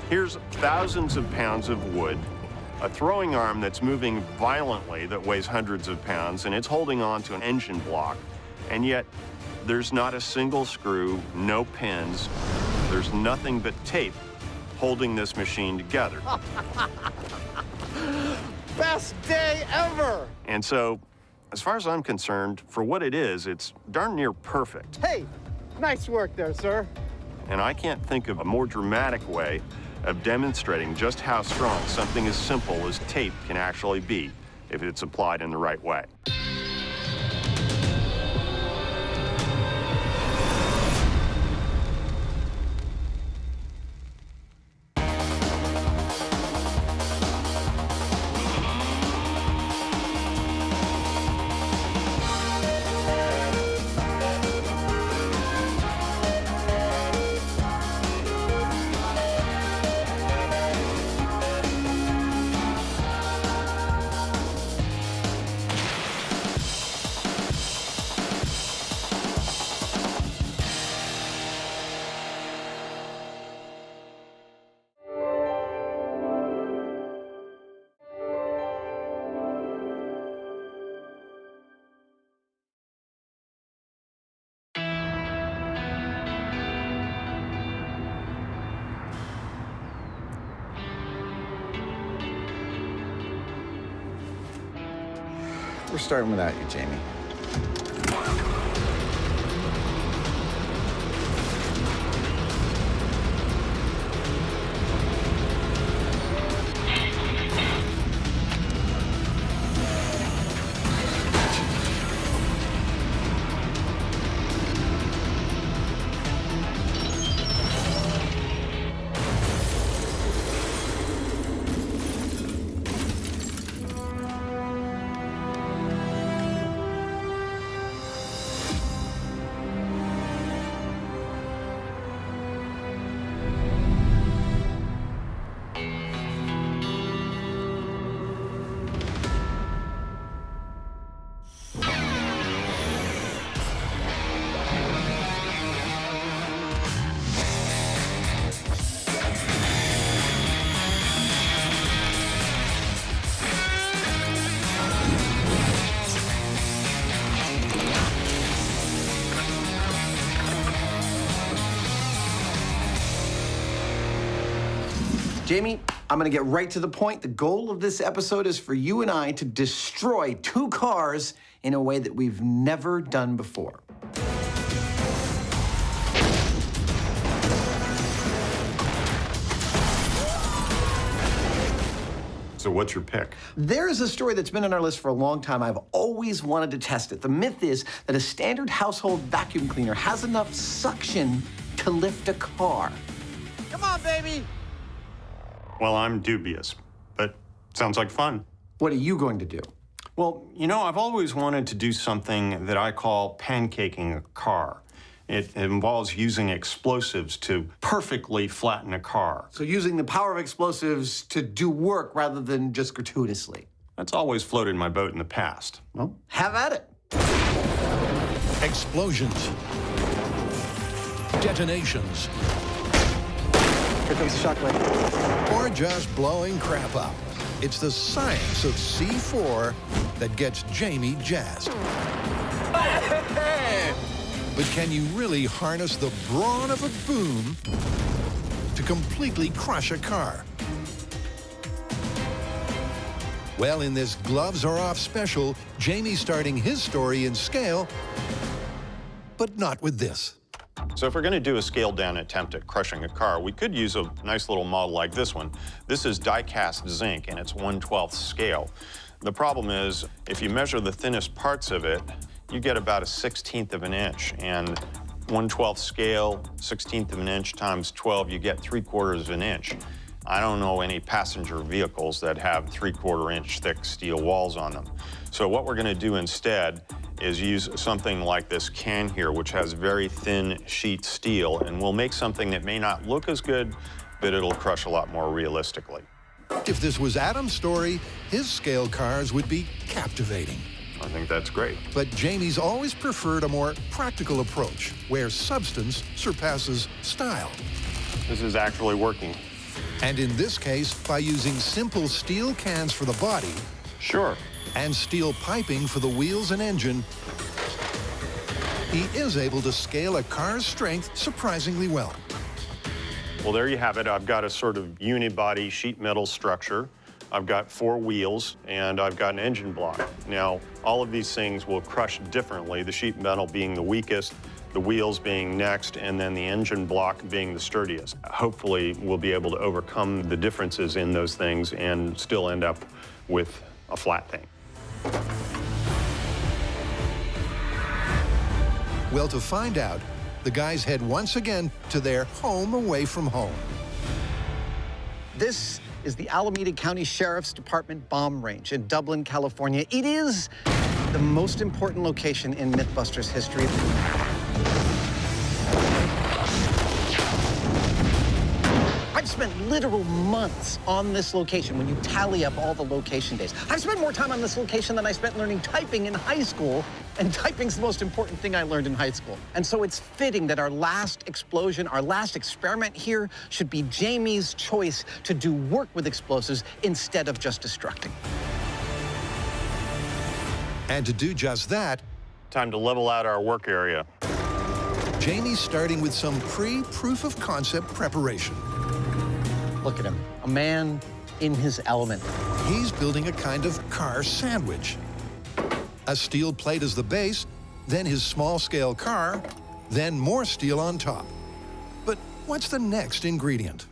here's thousands of pounds of wood, a throwing arm that's moving violently that weighs hundreds of pounds, and it's holding on to an engine block, and yet there's not a single screw, no pins, there's nothing but tape holding this machine together.
Best day ever!
And so, as far as I'm concerned, for what it is, it's darn near perfect.
Hey, nice work there, sir.
And I can't think of a more dramatic way of demonstrating just how strong something as simple as tape can actually be if it's applied in the right way.
We're starting without you, Jamie. Jamie, I'm gonna get right to the point. The goal of this episode is for you and I to destroy 2 cars in a way that we've never done before.
So what's your pick?
There's a story that's been on our list for a long time. I've always wanted to test it. The myth is that a standard household vacuum cleaner has enough suction to lift a car.
Come on, baby.
Well, I'm dubious, but sounds like fun.
What are you going to do?
Well, you know, I've always wanted to do something that I call pancaking a car. It involves using explosives to perfectly flatten a car.
So using the power of explosives to do work rather than just gratuitously.
That's always floated my boat in the past.
Well, have at it.
Explosions. Detonations.
Here comes the shockwave.
Or just blowing crap up. It's the science of C4 that gets Jamie jazzed. But can you really harness the brawn of a boom to completely crush a car? Well, in this Gloves Are Off special, Jamie's starting his story in scale, but not with this.
So if we're going to do a scaled-down attempt at crushing a car, we could use a nice little model like this one. This is die-cast zinc, and it's 1/12 scale. The problem is, if you measure the thinnest parts of it, you get about a 1/16 of an inch. And 1/12 scale, 1/16 of an inch times 12, you get 3/4 of an inch. I don't know any passenger vehicles that have 3/4 inch thick steel walls on them. So what we're going to do instead is use something like this can here, which has very thin sheet steel, and we'll make something that may not look as good, but it'll crush a lot more realistically.
If this was Adam's story, his scale cars would be captivating.
I think that's great.
But Jamie's always preferred a more practical approach, where substance surpasses style.
This is actually working.
And in this case, by using simple steel cans for the body,
sure,
and steel piping for the wheels and engine, he is able to scale a car's strength surprisingly well.
Well, there you have it. I've got a sort of unibody sheet metal structure. I've got 4 wheels, and I've got an engine block. Now, all of these things will crush differently, the sheet metal being the weakest, the wheels being next, and then the engine block being the sturdiest. Hopefully, we'll be able to overcome the differences in those things and still end up with a flat thing.
Well, to find out, the guys head once again to their home away from home.
This is the Alameda County Sheriff's Department bomb range in Dublin, California. It is the most important location in Mythbusters history. I've spent literal months on this location when you tally up all the location days. I've spent more time on this location than I spent learning typing in high school, and typing's the most important thing I learned in high school. And so it's fitting that our last explosion, our last experiment here should be Jamie's choice to do work with explosives instead of just destructing.
And to do just that,
time to level out our work area.
Jamie's starting with some pre-proof of concept preparation.
Look at him, a man in his element.
He's building a kind of car sandwich. A steel plate as the base, then his small-scale car, then more steel on top. But what's the next ingredient?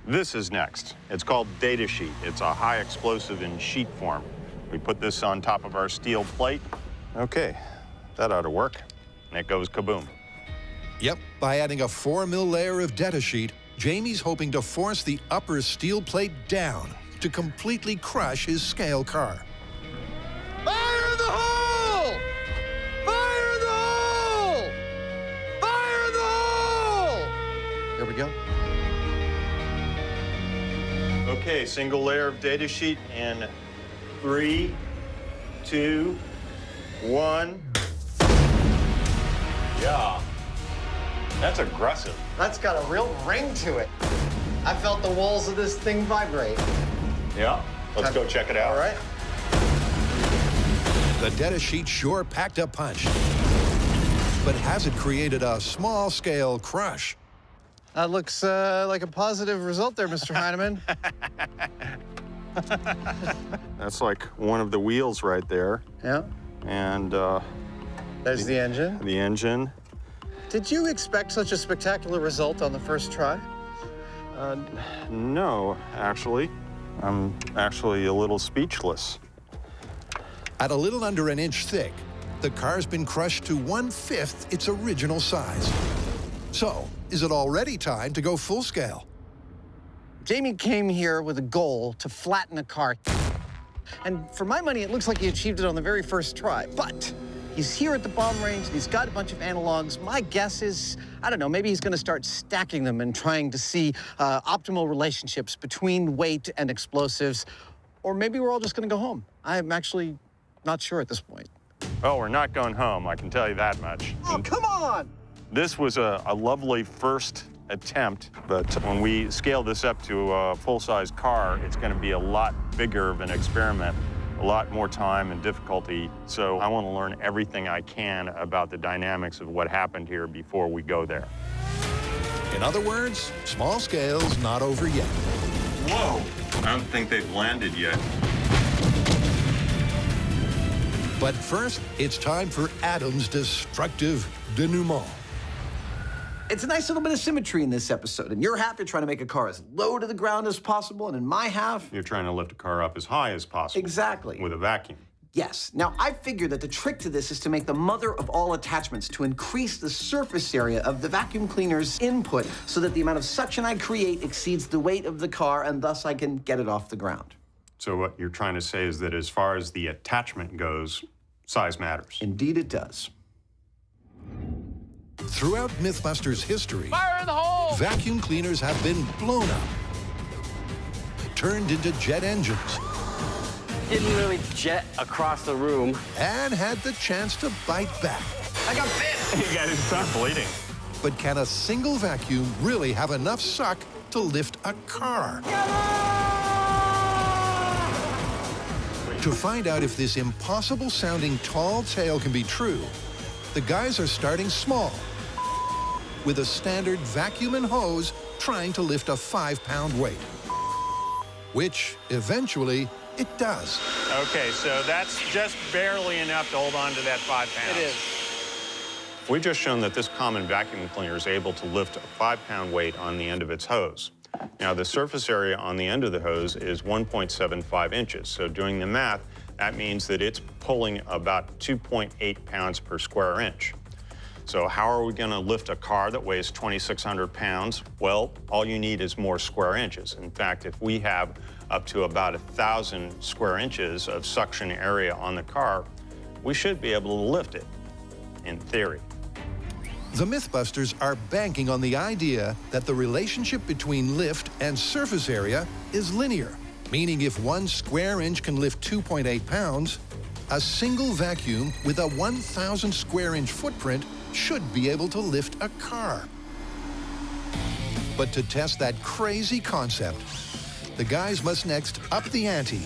This is next. It's called data sheet. It's a high explosive in sheet form. We put this on top of our steel plate. Okay, that ought to work. And it goes kaboom.
Yep, by adding a 4 mil layer of data sheet, Jamie's hoping to force the upper steel plate down to completely crush his scale car.
Fire in the hole! Fire in the hole! Fire in the hole!
Here we go.
Okay, single layer of data sheet in 3, 2, 1. Yeah. That's aggressive.
That's got a real ring to it. I felt the walls of this thing vibrate.
Yeah, let's go check it out.
All right.
The data sheet sure packed a punch. But has it created a small-scale crush?
That looks like a positive result there, Mr. Hyneman.
That's like one of the wheels right there.
Yeah.
And
there's the engine.
The engine.
Did you expect such a spectacular result on the first try?
No, actually.
I'm actually a little speechless.
At a little under an inch thick, the car's been crushed to 1/5 its original size. So, is it already time to go full scale?
Jamie came here with a goal to flatten a car. And for my money, it looks like he achieved it on the very first try. But he's here at the bomb range, and he's got a bunch of analogs. My guess is, I don't know, maybe he's gonna start stacking them and trying to see optimal relationships between weight and explosives. Or maybe we're all just gonna go home. I'm actually not sure at this point.
Oh, we're not going home, I can tell you that much.
Oh, come on!
This was a lovely first attempt, but when we scale this up to a full-size car, it's going to be a lot bigger of an experiment, a lot more time and difficulty. So I want to learn everything I can about the dynamics of what happened here before we go there.
In other words, small scale's not over yet.
Whoa! I don't think they've landed yet.
But first, it's time for Adam's destructive denouement.
It's a nice little bit of symmetry in this episode. In your half, you're trying to make a car as low to the ground as possible, and in my half...
You're trying to lift a car up as high as possible.
Exactly.
With a vacuum.
Yes. Now, I figured that the trick to this is to make the mother of all attachments, to increase the surface area of the vacuum cleaner's input so that the amount of suction I create exceeds the weight of the car, and thus I can get it off the ground.
So what you're trying to say is that as far as the attachment goes, size matters.
Indeed it does.
Throughout Mythbusters history,
Fire in the hole!
vacuum cleaners have been blown up, turned into jet engines,
Didn't really jet across the room.
and had the chance to bite back.
I got bit!
You got to stop bleeding.
But can a single vacuum really have enough suck to lift a car? To find out if this impossible-sounding tall tale can be true, the guys are starting small, with a standard vacuum and hose trying to lift a 5-pound weight. Which, eventually, it does.
Okay, so that's just barely enough to hold on to that 5 pounds.
It is.
We've just shown that this common vacuum cleaner is able to lift a 5-pound weight on the end of its hose. Now, the surface area on the end of the hose is 1.75 inches. So doing the math, that means that it's pulling about 2.8 pounds per square inch. So how are we going to lift a car that weighs 2,600 pounds? Well, all you need is more square inches. In fact, if we have up to about 1,000 square inches of suction area on the car, we should be able to lift it, in theory.
The Mythbusters are banking on the idea that the relationship between lift and surface area is linear, meaning if 1 square inch can lift 2.8 pounds, a single vacuum with a 1,000 square inch footprint should be able to lift a car. But to test that crazy concept, the guys must next up the ante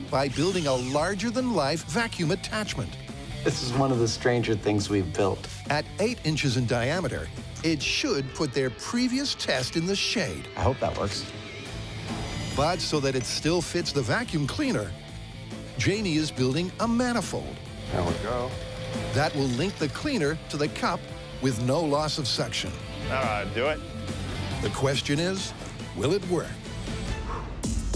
by building a larger-than-life vacuum attachment.
This is one of the stranger things we've built.
At 8 inches in diameter, it should put their previous test in the shade.
I hope that works.
But so that it still fits the vacuum cleaner, Jamie is building a manifold.
There we go.
That will link the cleaner to the cup with no loss of suction.
Do it.
The question is, will it work?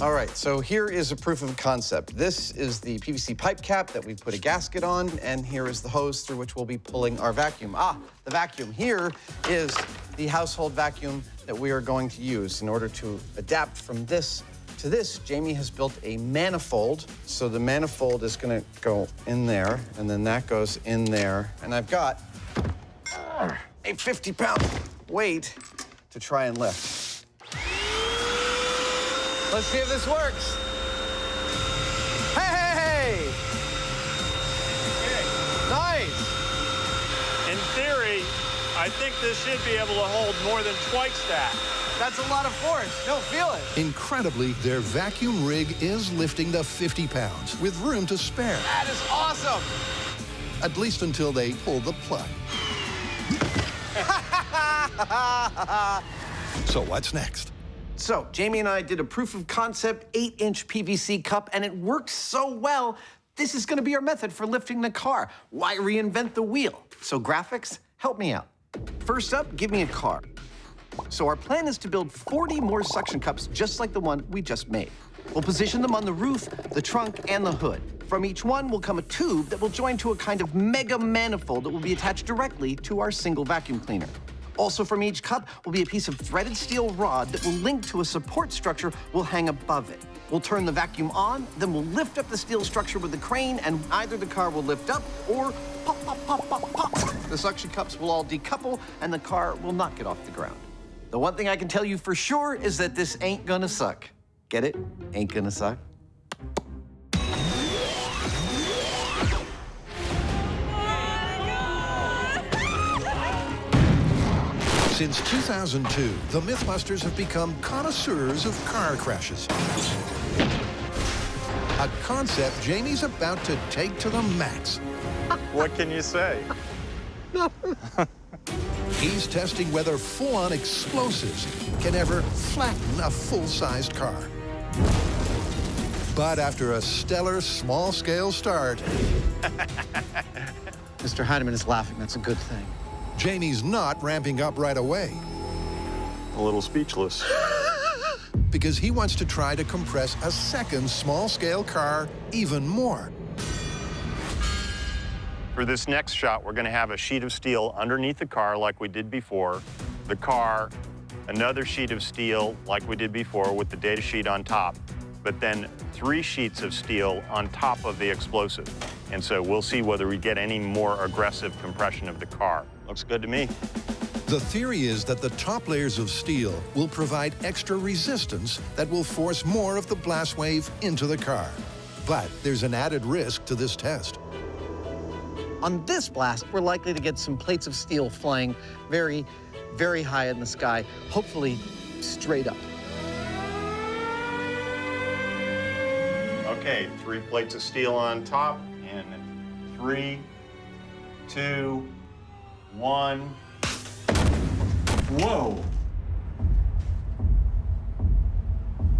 All right, so here is a proof of concept. This is the PVC pipe cap that we put a gasket on, and here is the hose through which we'll be pulling our vacuum. The vacuum. Here is the household vacuum that we are going to use. In order to adapt from this to this, Jamie has built a manifold. So the manifold is gonna go in there, and then that goes in there. And I've got a 50-pound weight to try and lift.
Let's see if this works. Hey! Nice!
In theory, I think this should be able to hold more than twice that.
That's a lot of force. No, feel it.
Incredibly, their vacuum rig is lifting the 50 pounds with room to spare.
That is awesome.
At least until they pull the plug. So what's next?
So, Jamie and I did a proof of concept 8-inch PVC cup, and it works so well, this is gonna be our method for lifting the car. Why reinvent the wheel? So graphics, help me out. First up, give me a car. So our plan is to build 40 more suction cups just like the one we just made. We'll position them on the roof, the trunk, and the hood. From each one will come a tube that will join to a kind of mega manifold that will be attached directly to our single vacuum cleaner. Also from each cup will be a piece of threaded steel rod that will link to a support structure we'll hang above it. We'll turn the vacuum on, then we'll lift up the steel structure with the crane, and either the car will lift up or pop, pop, pop, pop, pop. The suction cups will all decouple, and the car will not get off the ground. The one thing I can tell you for sure is that this ain't gonna suck. Get it? Ain't gonna suck.
Since 2002, the Mythbusters have become connoisseurs of car crashes. A concept Jamie's about to take to the max.
What can you say?
He's testing whether full-on explosives can ever flatten a full-sized car. But after a stellar small-scale start...
Mr. Hyneman is laughing. That's a good thing.
Jamie's not ramping up right away.
A little speechless.
Because he wants to try to compress a second small-scale car even more.
For this next shot, we're going to have a sheet of steel underneath the car like we did before. The car, another sheet of steel like we did before with the data sheet on top, but then 3 sheets of steel on top of the explosive. And so we'll see whether we get any more aggressive compression of the car. Looks good to me.
The theory is that the top layers of steel will provide extra resistance that will force more of the blast wave into the car. But there's an added risk to this test.
On this blast, we're likely to get some plates of steel flying very, very high in the sky, hopefully straight up.
Okay, 3 plates of steel on top, and 3, 2, 1. Whoa!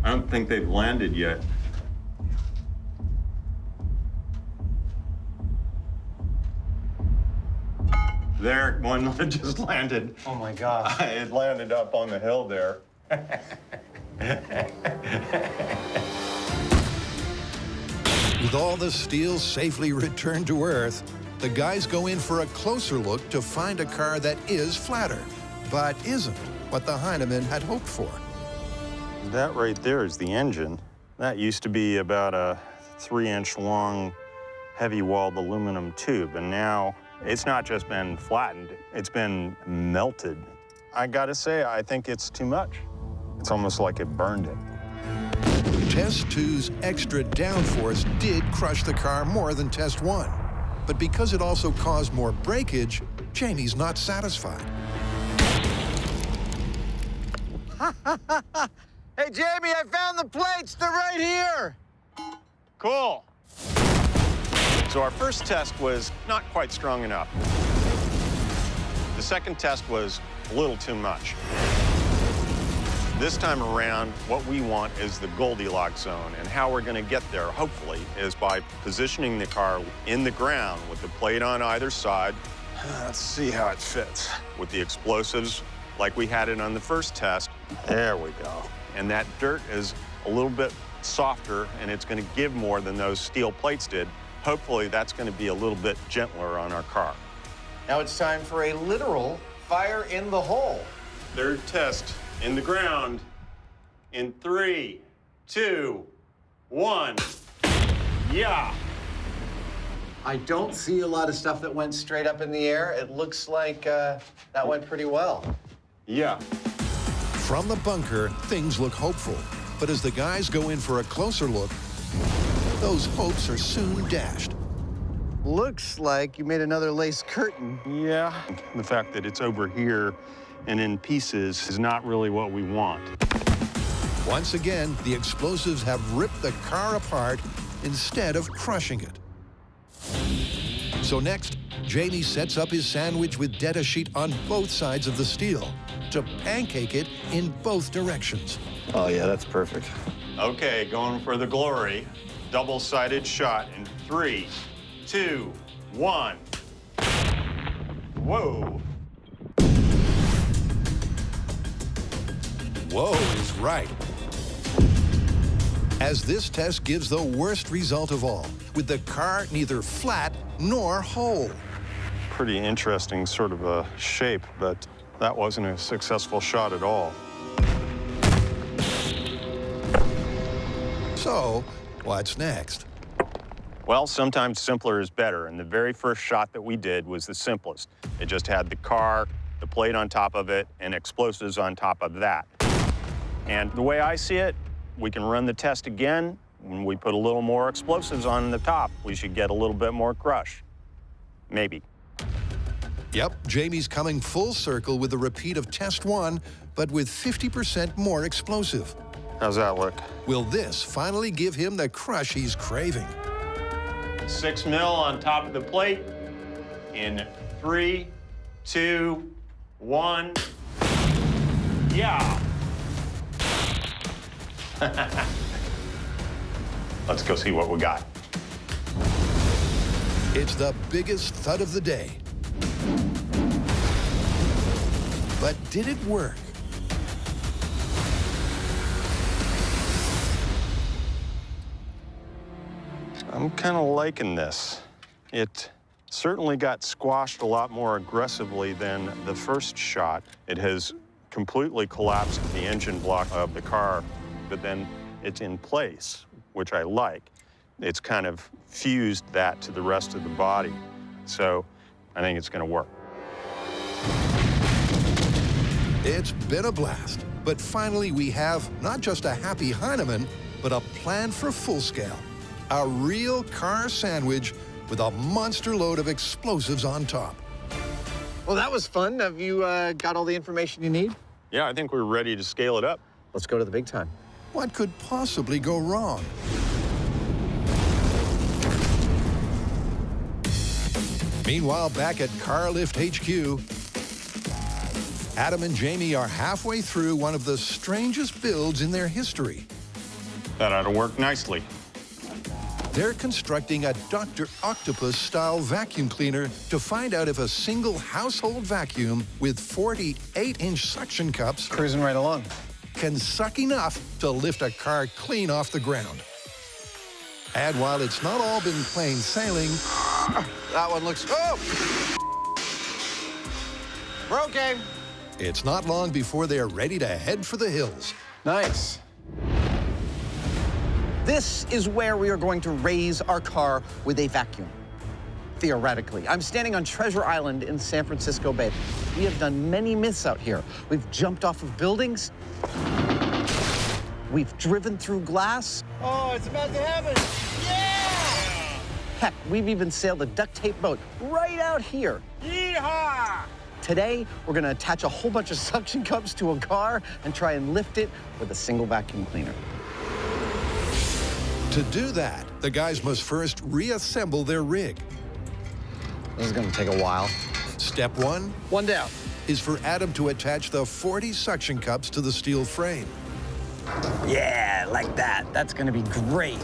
I don't think they've landed yet. There, one just landed.
Oh my God.
It landed up on the hill there.
With all the steel safely returned to Earth, the guys go in for a closer look to find a car that is flatter, but isn't what the Hyneman had hoped for.
That right there is the engine. That used to be about a 3-inch long, heavy-walled aluminum tube, and now it's not just been flattened, it's been melted. I gotta say, I think it's too much. It's almost like it burned it.
Test 2's extra downforce did crush the car more than Test 1. But because it also caused more breakage, Jamie's not satisfied.
Hey, Jamie, I found the plates. They're right here.
Cool. So our first test was not quite strong enough. The second test was a little too much. This time around, what we want is the Goldilocks zone, and how we're going to get there, hopefully, is by positioning the car in the ground with the plate on either side. Let's see how it fits. With the explosives, like we had it on the first test. There we go. And that dirt is a little bit softer, and it's going to give more than those steel plates did. Hopefully, that's going to be a little bit gentler on our car.
Now it's time for a literal fire in the hole.
Third test. In the ground, in 3, 2, 1. Yeah.
I don't see a lot of stuff that went straight up in the air. It looks like that went pretty well.
Yeah.
From the bunker, things look hopeful. But as the guys go in for a closer look, those hopes are soon dashed.
Looks like you made another lace curtain.
Yeah. The fact that it's over here and in pieces is not really what we want.
Once again, the explosives have ripped the car apart instead of crushing it. So next, Jamie sets up his sandwich with data sheet on both sides of the steel to pancake it in both directions.
Oh yeah, that's perfect.
Okay, going for the glory. Double-sided shot in 3, 2, 1. Whoa.
Whoa is right. as this test gives the worst result of all, with the car neither flat nor whole.
Pretty interesting sort of a shape, but that wasn't a successful shot at all.
So, what's next?
Well, sometimes simpler is better, and the very first shot that we did was the simplest. It just had the car, the plate on top of it, and explosives on top of that. And the way I see it, we can run the test again. When we put a little more explosives on the top, we should get a little bit more crush. Maybe.
Yep, Jamie's coming full circle with a repeat of test 1, but with 50% more explosive.
How's that look?
Will this finally give him the crush he's craving?
6 mil on top of the plate in 3, 2, 1. Yeah. Let's go see what we got.
It's the biggest thud of the day. But did it work?
I'm kind of liking this. It certainly got squashed a lot more aggressively than the first shot. It has completely collapsed the engine block of the car, but then it's in place, which I like. It's kind of fused that to the rest of the body. So I think it's going to work.
It's been a blast. But finally, we have not just a happy Hyneman, but a plan for full scale. A real car sandwich with a monster load of explosives on top.
Well, that was fun. Have you got all the information you need?
Yeah, I think we're ready to scale it up.
Let's go to the big time.
What could possibly go wrong? Meanwhile, back at Car Lift HQ, Adam and Jamie are halfway through one of the strangest builds in their history.
That ought to work nicely.
They're constructing a Dr. Octopus-style vacuum cleaner to find out if a single household vacuum with 48-inch suction cups
Cruising right along.
can suck enough to lift a car clean off the ground. And while it's not all been plain sailing,
That one looks... Oh! We're okay.
it's not long before they're ready to head for the hills.
Nice. This is where we are going to raise our car with a vacuum. Theoretically. I'm standing on Treasure Island in San Francisco Bay. We have done many myths out here. We've jumped off of buildings. We've driven through glass.
Oh, it's about to happen.
Heck, we've even sailed a duct tape boat right out here.
Yeehaw!
Today, we're gonna attach a whole bunch of suction cups to a car and try and lift it with a single vacuum cleaner.
To do that, the guys must first reassemble their rig.
This is gonna take a while.
Step 1
One down.
is for Adam to attach the 40 suction cups to the steel frame.
Yeah, like that. That's gonna be great.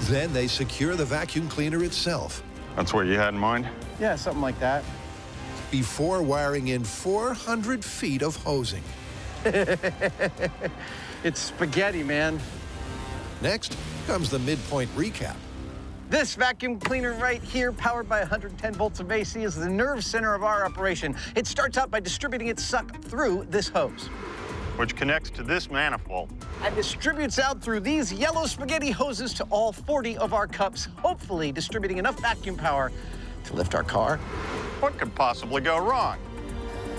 Then they secure the vacuum cleaner itself
That's what you had in mind?
Yeah, something like that.
before wiring in 400 feet of hosing.
It's spaghetti, man.
Next comes the midpoint recap.
This vacuum cleaner right here, powered by 110 volts of AC, is the nerve center of our operation. It starts out by distributing its suck through this hose
Which connects to this manifold.
and distributes out through these yellow spaghetti hoses to all 40 of our cups, hopefully distributing enough vacuum power to lift our car.
What could possibly go wrong?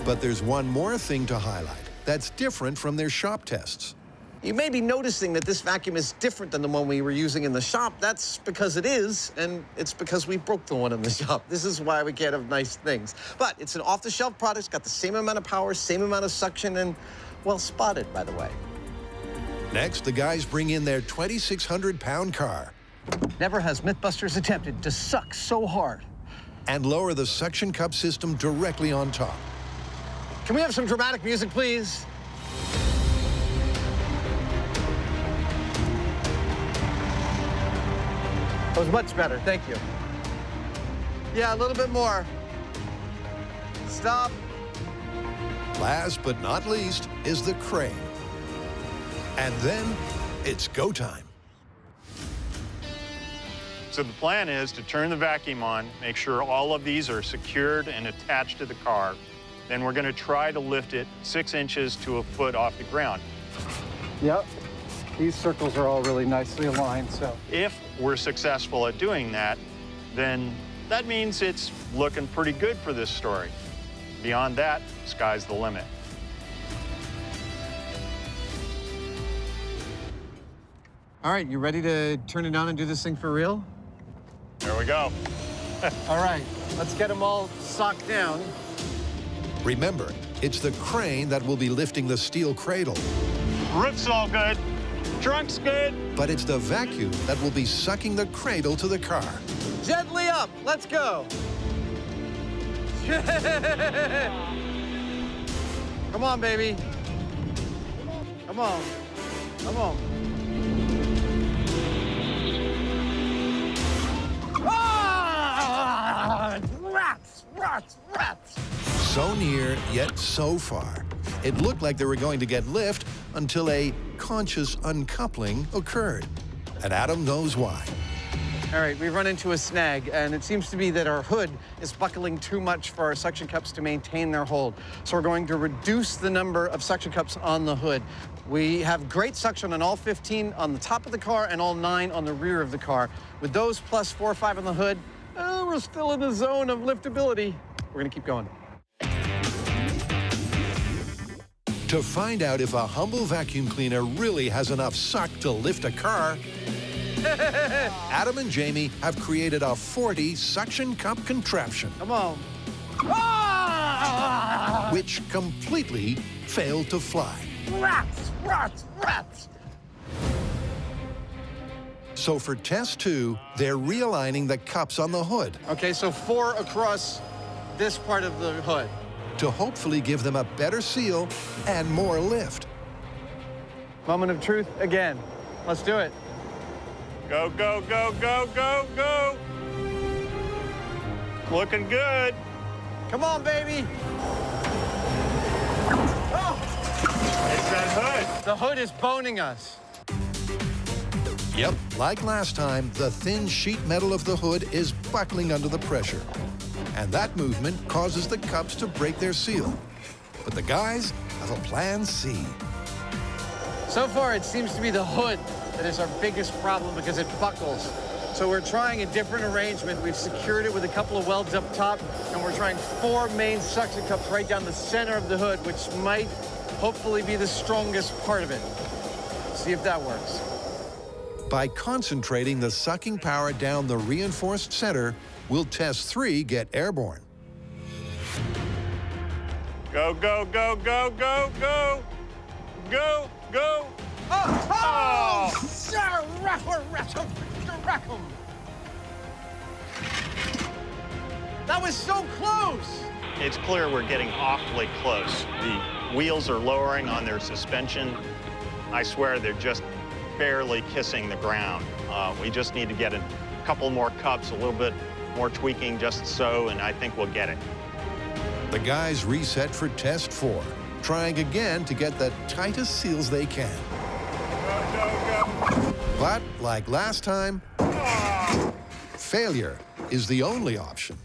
But there's one more thing to highlight that's different from their shop tests.
You may be noticing that this vacuum is different than the one we were using in the shop. That's because it is, and it's because we broke the one in the shop. This is why we can't have nice things. But it's an off-the-shelf product. It's got the same amount of power, same amount of suction, and well spotted, by the way.
Next, the guys bring in their 2,600-pound car
Never has Mythbusters attempted to suck so hard.
and lower the suction cup system directly on top.
Can we have some dramatic music, please? That was much better, thank you. Yeah, a little bit more. Stop.
Last but not least is the crane. And then it's go time.
So the plan is to turn the vacuum on, make sure all of these are secured and attached to the car. Then we're gonna try to lift it 6 inches to a foot off the ground.
Yep. These circles are all really nicely aligned, so.
If we're successful at doing that, then that means it's looking pretty good for this story. Beyond that, sky's the limit.
All right, you ready to turn it on and do this thing for real?
There we go.
All right, let's get them all socked down.
Remember, it's the crane that will be lifting the steel cradle.
Roof's all good. Trunk's good.
But it's the vacuum that will be sucking the cradle to the car.
Gently up, let's go. Come on, baby. Come on, come on. Ah! Rats, rats, rats.
So near, yet so far. It looked like they were going to get lift until a conscious uncoupling occurred. And Adam knows why.
All right, we've run into a snag, and it seems to be that our hood is buckling too much for our suction cups to maintain their hold. So we're going to reduce the number of suction cups on the hood. We have great suction on all 15 on the top of the car and all 9 on the rear of the car. With those plus 4 or 5 on the hood, we're still in the zone of liftability. We're gonna keep going.
To find out if a humble vacuum cleaner really has enough suck to lift a car, Adam and Jamie have created a 40 suction cup contraption.
Come on. Ah!
Which completely failed to fly.
Rats, rats, rats.
So for test 2, they're realigning the cups on the hood.
Okay, so 4 across this part of the hood.
To hopefully give them a better seal and more lift.
Moment of truth again. Let's do it.
Go, go, go, go, go, go. Looking good.
Come on, baby. Oh!
It's that hood.
The hood is boning us.
Yep, like last time, the thin sheet metal of the hood is buckling under the pressure. And that movement causes the cups to break their seal. But the guys have a plan C.
So far, it seems to be the hood that is our biggest problem because it buckles. So we're trying a different arrangement. We've secured it with a couple of welds up top, and we're trying 4 main suction cups right down the center of the hood, which might hopefully be the strongest part of it. See if that works.
By concentrating the sucking power down the reinforced center, will test 3 get airborne.
Go, go, go, go, go, go. Go, go.
Oh! That was so close!
It's clear we're getting awfully close. The wheels are lowering on their suspension. I swear they're just barely kissing the ground. We just need to get a couple more cups, a little bit more tweaking just so, and I think we'll get it.
The guys reset for test 4, trying again to get the tightest seals they can.
Go, go, go.
But like last time, failure is the only option.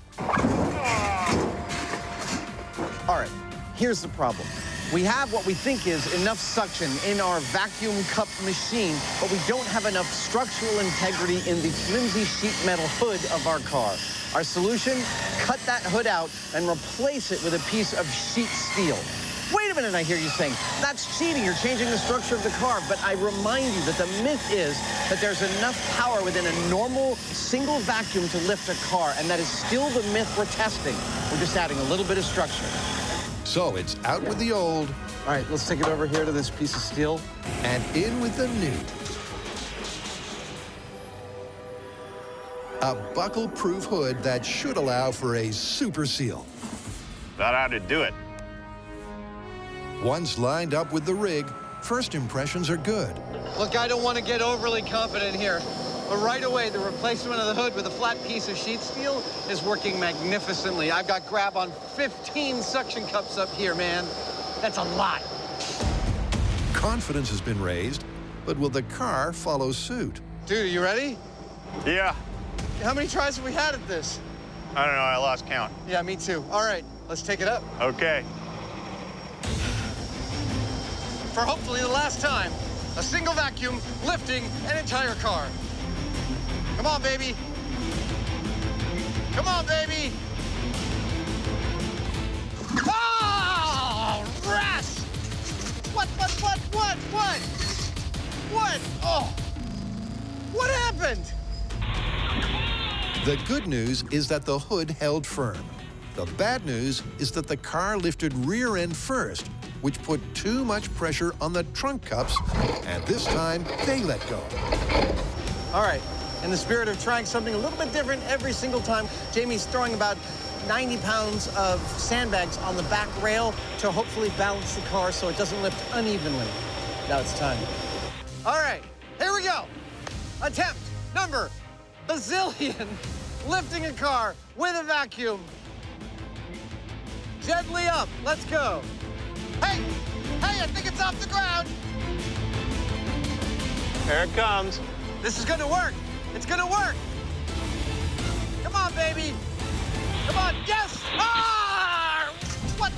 All right, here's the problem. We have what we think is enough suction in our vacuum cup machine, but we don't have enough structural integrity in the flimsy sheet metal hood of our car. Our solution, cut that hood out and replace it with a piece of sheet steel. Wait a minute, I hear you saying, that's cheating, you're changing the structure of the car. But I remind you that the myth is that there's enough power within a normal single vacuum to lift a car, and that is still the myth we're testing. We're just adding a little bit of structure.
So it's out with the old.
All right, let's take it over here to this piece of steel.
And in with the new. A buckle-proof hood that should allow for a super seal.
That ought to do it.
Once lined up with the rig, first impressions are good.
Look, I don't want to get overly confident here, but right away, the replacement of the hood with a flat piece of sheet steel is working magnificently. I've got grab on 15 suction cups up here, man. That's a lot.
Confidence has been raised, but will the car follow suit?
Dude, are you ready?
Yeah.
How many tries have we had at this?
I don't know, I lost count.
Yeah, me too. All right, let's take it up.
Okay.
For hopefully the last time, a single vacuum lifting an entire car. Come on, baby. Come on, baby. Oh, rats! What? What? Oh, what happened?
The good news is that the hood held firm. The bad news is that the car lifted rear end first, which put too much pressure on the trunk cups, and this time they let go.
All right, in the spirit of trying something a little bit different every single time, Jamie's throwing about 90 pounds of sandbags on the back rail to hopefully balance the car so it doesn't lift unevenly. Now it's time. All right, here we go. Attempt number bazillion, lifting a car with a vacuum. Gently up, let's go. Hey, I think it's off the ground.
Here it comes.
This is gonna work. It's gonna work. Come on, baby. Come on, yes! Ah! What?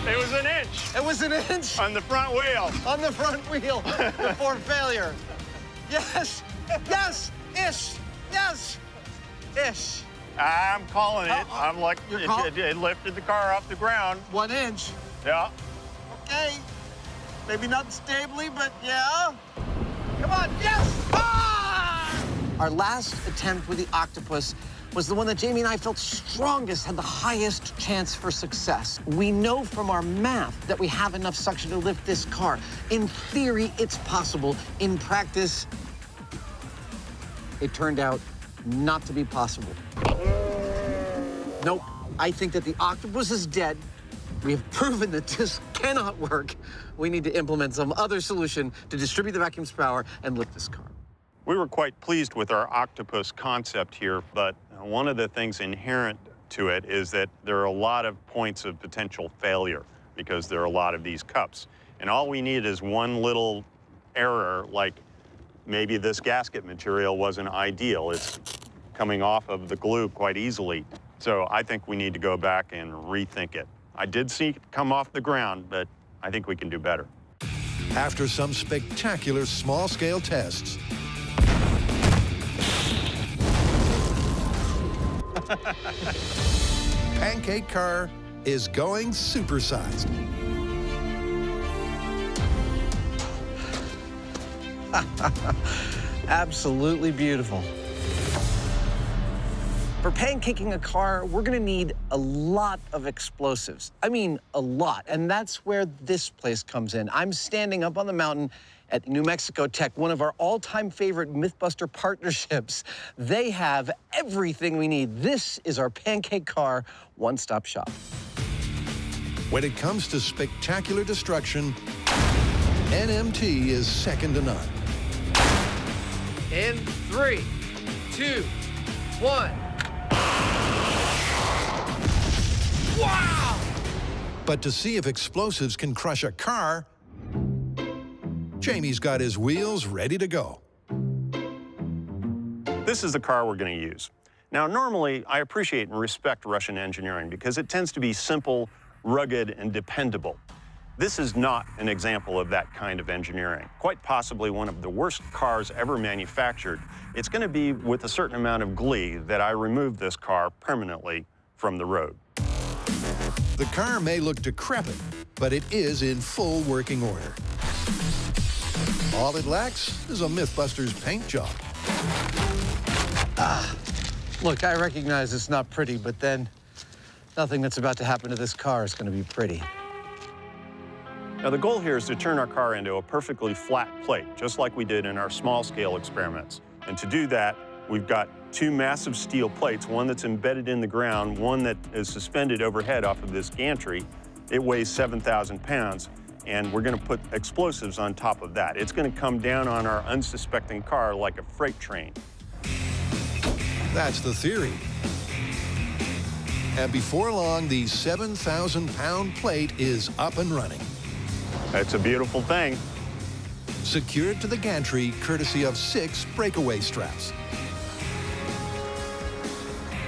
It was an inch.
It was an inch?
On the front wheel.
On the front wheel before failure. Yes, ish, yes, ish.
I'm calling it. I'm like, it lifted the car off the ground.
1 inch.
Yeah.
Okay. Maybe not stably, but yeah. Come on, yes! Ah! Our last attempt with the octopus was the one that Jamie and I felt strongest, had the highest chance for success. We know from our math that we have enough suction to lift this car. In theory, it's possible. In practice, it turned out not to be possible. Nope, I think that the octopus is dead. We have proven that this cannot work. We need to implement some other solution to distribute the vacuum's power and lift this car.
We were quite pleased with our octopus concept here, but one of the things inherent to it is that there are a lot of points of potential failure because there are a lot of these cups. And all we need is one little error, like maybe this gasket material wasn't ideal. It's coming off of the glue quite easily. So I think we need to go back and rethink it. I did see it come off the ground, but I think we can do better.
After some spectacular small-scale tests, Pancake car is going supersized.
Absolutely beautiful. For pancaking a car, we're gonna need a lot of explosives. I mean, a lot, and that's where this place comes in. I'm standing up on the mountain at New Mexico Tech, one of our all-time favorite Mythbuster partnerships. They have everything we need. This is our pancake car one-stop shop.
When it comes to spectacular destruction, NMT is second to none.
In 3, 2, 1. Wow!
But to see if explosives can crush a car, Jamie's got his wheels ready to go.
This is the car we're going to use. Now, normally, I appreciate and respect Russian engineering because it tends to be simple, rugged, and dependable. This is not an example of that kind of engineering. Quite possibly one of the worst cars ever manufactured. It's going to be with a certain amount of glee that I remove this car permanently from the road.
The car may look decrepit, but it is in full working order. All it lacks is a Mythbusters paint job.
Look, I recognize it's not pretty, but then nothing that's about to happen to this car is going to be pretty.
Now, the goal here is to turn our car into a perfectly flat plate, just like we did in our small-scale experiments. And to do that, we've got two massive steel plates, one that's embedded in the ground, one that is suspended overhead off of this gantry. It weighs 7,000 pounds, and we're going to put explosives on top of that. It's going to come down on our unsuspecting car like a freight train.
That's the theory. And before long, the 7,000-pound plate is up and running.
It's a beautiful thing.
secured to the gantry courtesy of 6 breakaway straps.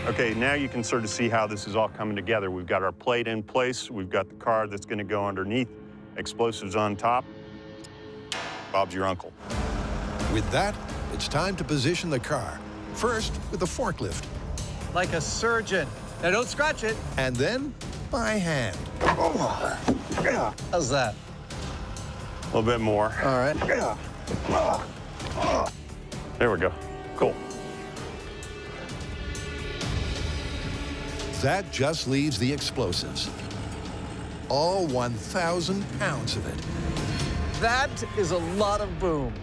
Okay, now you can sort of see how this is all coming together. We've got our plate in place. We've got the car that's going to go underneath. Explosives on top. Bob's your uncle.
With that, it's time to position the car. First, with a forklift.
Like a surgeon. Now, don't scratch it.
And then, by hand.
How's that?
A little bit more.
All right.
There we go. Cool.
That just leaves the explosives. All 1,000 pounds of it.
That is a lot of boom.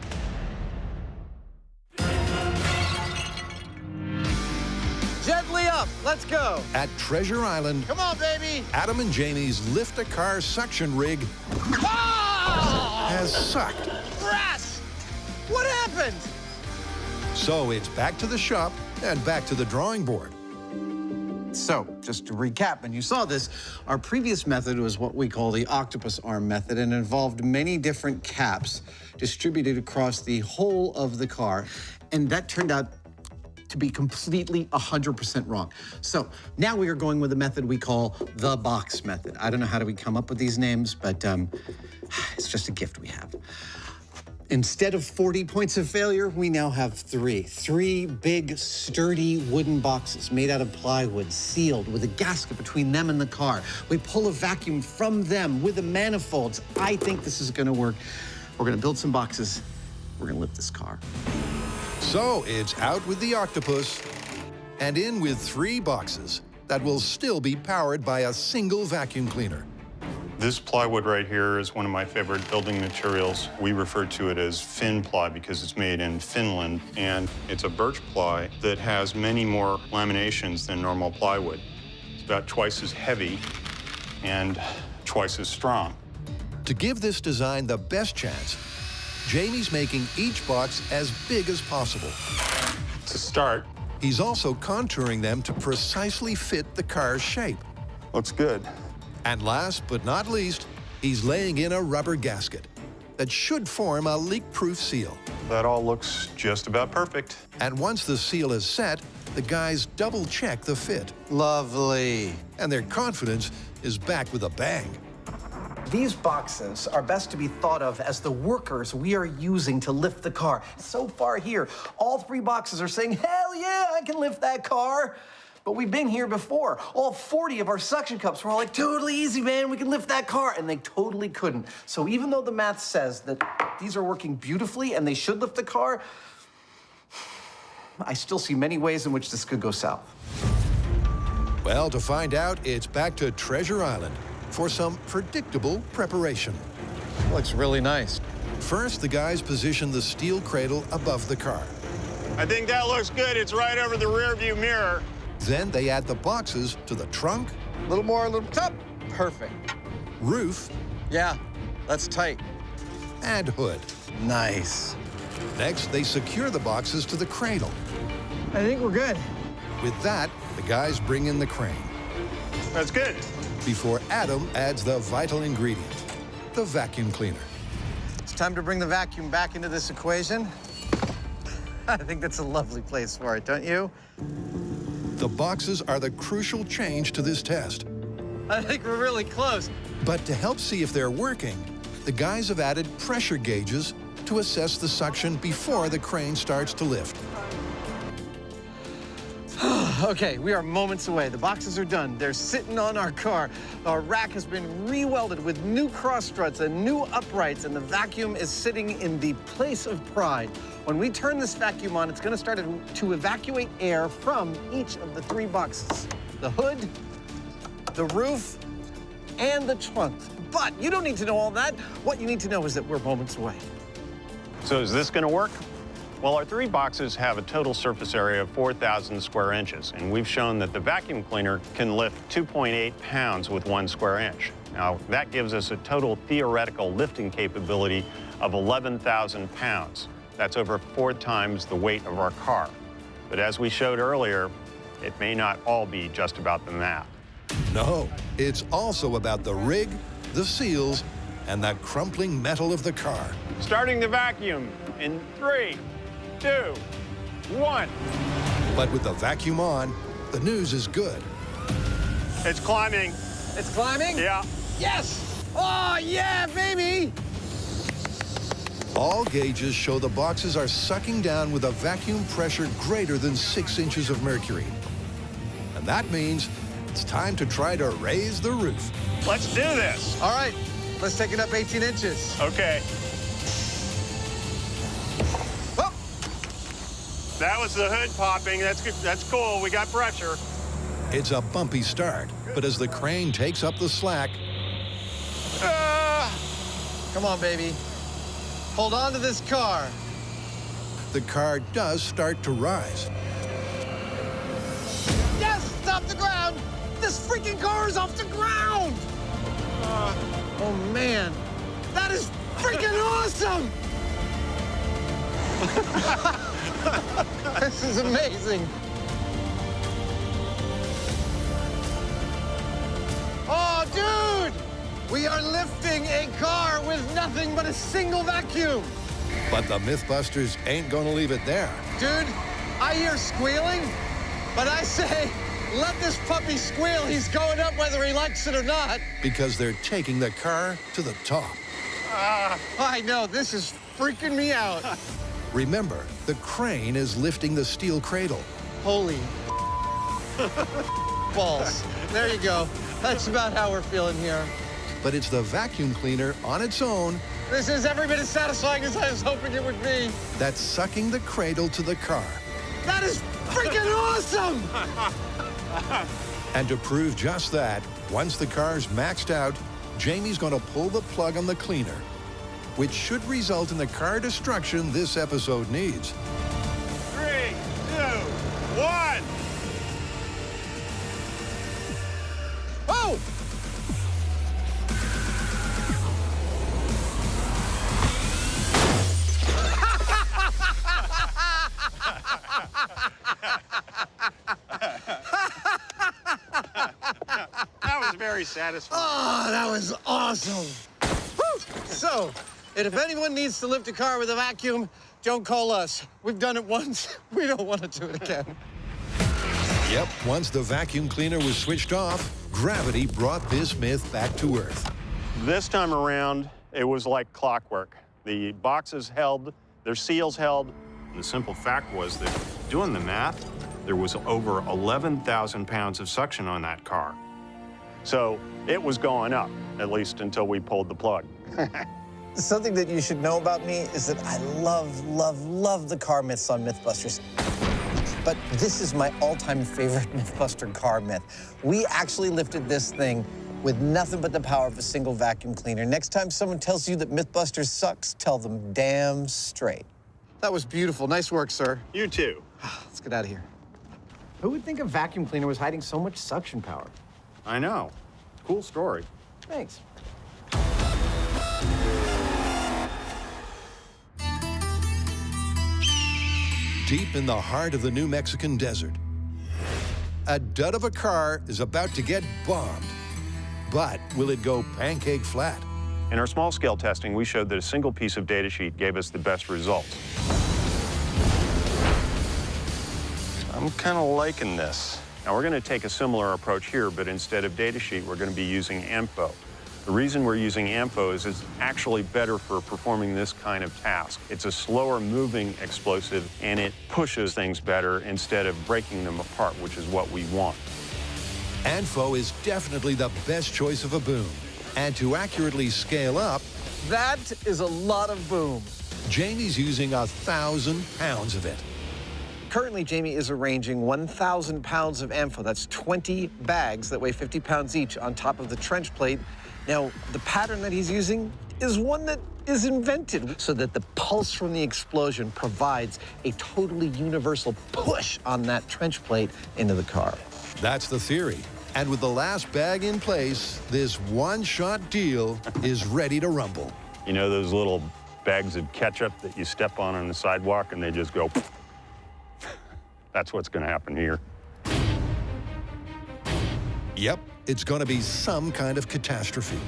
Gently up. Let's go.
At Treasure Island,
Come on, baby.
Adam and Jamie's lift-a-car suction rig has sucked.
Rats! What happened?
So it's back to the shop and back to the drawing board.
So, just to recap, and you saw this, our previous method was what we call the octopus arm method, and involved many different caps distributed across the whole of the car. And that turned out to be completely 100% wrong. So now we are going with a method we call the box method. I don't know how do we come up with these names, but it's just a gift we have. Instead of 40 points of failure, we now have 3. 3 big, sturdy wooden boxes made out of plywood, sealed with a gasket between them and the car. We pull a vacuum from them with the manifolds. I think this is gonna work. We're gonna build some boxes. We're gonna lift this car.
So it's out with the octopus and in with 3 boxes that will still be powered by a single vacuum cleaner.
This plywood right here is one of my favorite building materials. We refer to it as Fin ply because it's made in Finland, and it's a birch ply that has many more laminations than normal plywood. It's about twice as heavy and twice as strong.
To give this design the best chance, Jamie's making each box as big as possible.
To start,
he's also contouring them to precisely fit the car's shape.
Looks good.
And last but not least, he's laying in a rubber gasket that should form a leak-proof seal.
That all looks just about perfect.
And once the seal is set, the guys double-check the fit.
Lovely.
And their confidence is back with a bang.
These boxes are best to be thought of as the workers we are using to lift the car. So far here, all 3 boxes are saying, hell yeah, I can lift that car. But we've been here before. All 40 of our suction cups were all like, totally easy, man, we can lift that car. And they totally couldn't. So even though the math says that these are working beautifully and they should lift the car, I still see many ways in which this could go south.
Well, to find out, it's back to Treasure Island for some predictable preparation.
Looks really nice.
First, the guys position the steel cradle above the car.
I think that looks good. It's right over the rear view mirror.
Then they add the boxes to the trunk.
A little more, a little top. Perfect.
Roof.
Yeah, that's tight.
And hood.
Nice.
Next, they secure the boxes to the cradle.
I think we're good.
With that, the guys bring in the crane.
That's good.
Before Adam adds the vital ingredient, the vacuum cleaner.
It's time to bring the vacuum back into this equation. I think that's a lovely place for it, don't you?
The boxes are the crucial change to this test.
I think we're really close.
But to help see if they're working, the guys have added pressure gauges to assess the suction before the crane starts to lift.
Okay, we are moments away. The boxes are done. They're sitting on our car. Our rack has been re-welded with new cross struts and new uprights, and the vacuum is sitting in the place of pride. When we turn this vacuum on, it's going to start to evacuate air from each of the 3 boxes. The hood, the roof, and the trunk. But you don't need to know all that. What you need to know is that we're moments away.
So is this going to work? Well, our 3 boxes have a total surface area of 4,000 square inches, and we've shown that the vacuum cleaner can lift 2.8 pounds with 1 square inch. Now, that gives us a total theoretical lifting capability of 11,000 pounds. That's over 4 times the weight of our car. But as we showed earlier, it may not all be just about the math.
No, it's also about the rig, the seals, and the crumpling metal of the car.
Starting the vacuum in 3, 2, 1.
But with the vacuum on, the news is good.
It's climbing.
It's climbing?
Yeah.
Yes! Oh, yeah, baby!
All gauges show the boxes are sucking down with a vacuum pressure greater than 6 inches of mercury. And that means it's time to try to raise the roof.
Let's do this.
All right, let's take it up 18 inches.
Okay.
Oh.
That was the hood popping. That's good. That's cool. We got pressure.
It's a bumpy start, but as the crane takes up the slack,
Come on, baby. Hold on to this car.
the car does start to rise.
Yes, it's off the ground. This freaking car is off the ground. Oh, man. That is freaking awesome. This is amazing. Oh, dude! We are lifting a car with nothing but a single vacuum.
But the Mythbusters ain't gonna leave it there.
Dude, I hear squealing, but I say, let this puppy squeal. He's going up whether he likes it or not.
Because they're taking the car to the top.
I know, this is freaking me out.
Remember, the crane is lifting the steel cradle.
Holy balls. There you go. That's about how we're feeling here.
But it's the vacuum cleaner on its own
This is every bit as satisfying as I was hoping it would be.
that's sucking the cradle to the car.
That is freaking awesome!
And to prove just that, once the car's maxed out, Jamie's gonna pull the plug on the cleaner, which should result in the car destruction this episode needs.
3, 2, 1.
Oh!
That was very satisfying.
Oh, that was awesome. Woo! So, and if anyone needs to lift a car with a vacuum, don't call us. We've done it once. We don't want to do it again.
Yep, once the vacuum cleaner was switched off, gravity brought this myth back to Earth.
This time around, it was like clockwork. The boxes held, their seals held.
The simple fact was that, doing the math, there was over 11,000 pounds of suction on that car.
So it was going up, at least until we pulled the plug.
Something that you should know about me is that I love the car myths on Mythbusters. But this is my all-time favorite Mythbuster car myth. We actually lifted this thing with nothing but the power of a single vacuum cleaner. Next time someone tells you that Mythbusters sucks, tell them damn straight. That was beautiful. Nice work, sir.
You too.
Let's get out of here.
Who would think a vacuum cleaner was hiding so much suction power?
I know. Cool story.
Thanks.
Deep in the heart of the New Mexican desert, a dud of a car is about to get bombed. But will it go pancake flat?
In our small-scale testing, we showed that a single piece of data sheet gave us the best results.
I'm kind of liking this.
Now, we're going to take a similar approach here, but instead of data sheet, we're going to be using AMFO. The reason we're using AMFO is it's actually better for performing this kind of task. It's a slower moving explosive, and it pushes things better instead of breaking them apart, which is what we want.
ANFO is definitely the best choice of a boom. And to accurately scale up,
That is a lot of boom.
Jamie's using 1,000 pounds of it.
Currently, Jamie is arranging 1,000 pounds of AMFO. That's 20 bags that weigh 50 pounds each on top of the trench plate. Now, the pattern that he's using is one that is invented so that the pulse from the explosion provides a totally universal push on that trench plate into the car.
That's the theory. And with the last bag in place, this one-shot deal is ready to rumble.
You know those little bags of ketchup that you step on the sidewalk and they just go? That's what's going to happen here.
Yep, it's going to be some kind of catastrophe.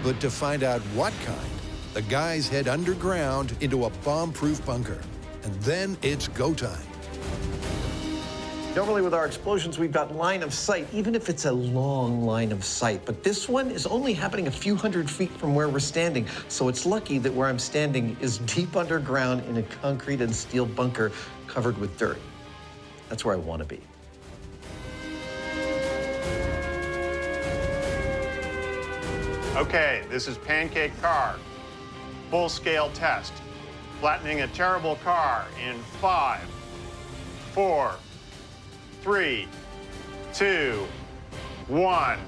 But to find out what kind, the guys head underground into a bomb-proof bunker. And then it's go time.
Normally with our explosions, we've got line of sight, even if it's a long line of sight. But this one is only happening a few hundred feet from where we're standing. So it's lucky that where I'm standing is deep underground in a concrete and steel bunker covered with dirt. That's where I want to be.
Okay, this is Pancake car. Full-scale test. Flattening a terrible car in 5, 4, 3, 2, 1.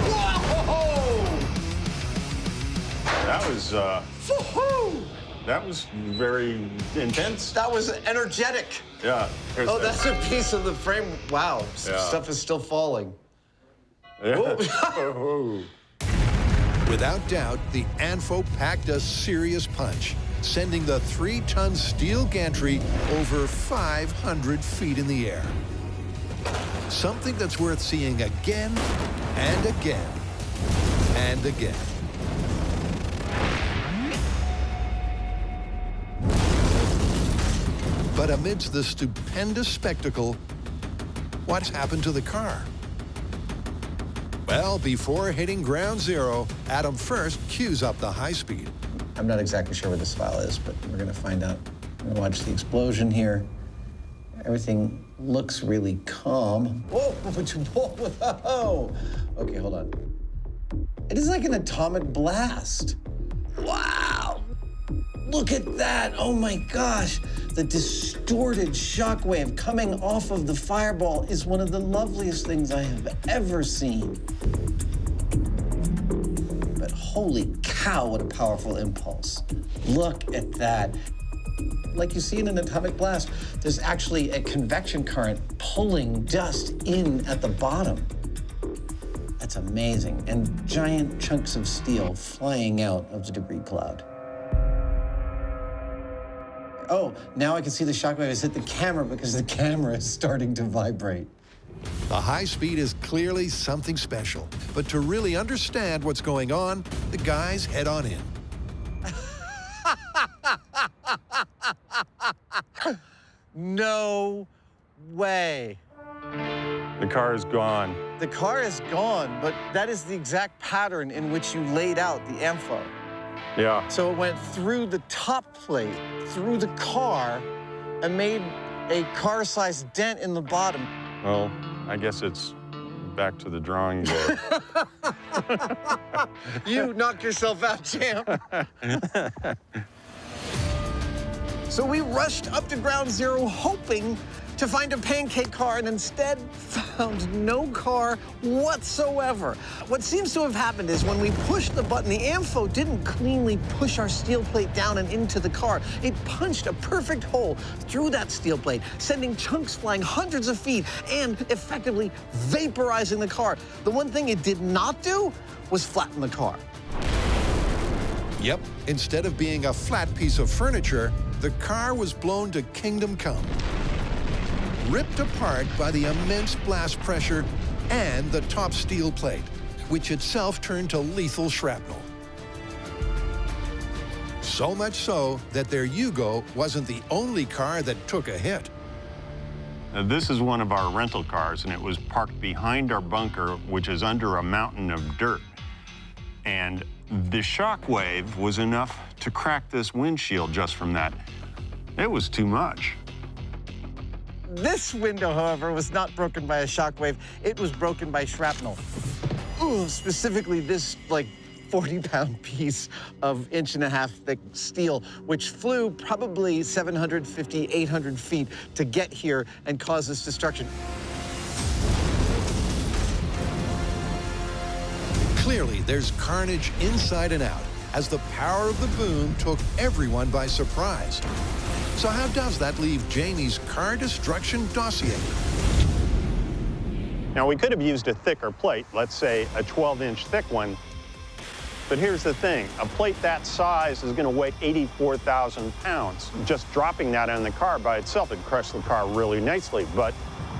Whoa!
That was very intense.
That was energetic.
Yeah.
Oh, that's a piece of the frame. Wow,
Yeah.
stuff is still falling.
Yeah.
Without doubt, the ANFO packed a serious punch, sending the 3-ton steel gantry over 500 feet in the air. Something that's worth seeing again and again and again. But amidst the stupendous spectacle, what's happened to the car? Well, before hitting ground zero, Adam first cues up the high speed.
I'm not exactly sure where this file is, but we're gonna find out. I'm gonna watch the explosion here. Everything looks really calm. Whoa, whoa. Okay, hold on. It is like an atomic blast. Wow. Look at that, oh my gosh. The distorted shockwave coming off of the fireball is one of the loveliest things I have ever seen. But holy cow, what a powerful impulse. Look at that. Like you see in an atomic blast, there's actually a convection current pulling dust in at the bottom. That's amazing. And giant chunks of steel flying out of the debris cloud. Oh, now I can see the shockwave has hit the camera because the camera is starting to vibrate.
The high speed is clearly something special. But to really understand what's going on, the guys head on in.
No way.
The car is gone.
The car is gone, but that is the exact pattern in which you laid out the ANFO.
Yeah.
So it went through the top plate, through the car, and made a car-sized dent in the bottom.
Well, I guess it's back to the drawing board.
You knocked yourself out, champ. So we rushed up to ground zero hoping to find a Pancake car and instead found no car whatsoever. What seems to have happened is when we pushed the button, the ANFO didn't cleanly push our steel plate down and into the car. It punched a perfect hole through that steel plate, sending chunks flying hundreds of feet and effectively vaporizing the car. The one thing it did not do was flatten the car.
Yep, instead of being a flat piece of furniture, the car was blown to kingdom come. Ripped apart by the immense blast pressure and the top steel plate, which itself turned to lethal shrapnel. So much so that their Yugo wasn't the only car that took a hit.
This is one of our rental cars, and it was parked behind our bunker, which is under a mountain of dirt. And the shock wave was enough to crack this windshield just from that. It was too much.
This window, however, was not broken by a shockwave. It was broken by shrapnel. Ooh, specifically this, like, 40-pound piece of 1.5-inch thick steel, which flew probably 750, 800 feet to get here and cause this destruction.
Clearly, there's carnage inside and out as the power of the boom took everyone by surprise. So how does that leave Jamie's car destruction dossier?
Now, we could have used a thicker plate, let's say a 12-inch thick one. But here's the thing, a plate that size is going to weigh 84,000 pounds. Just dropping that on the car by itself would crush the car really nicely, but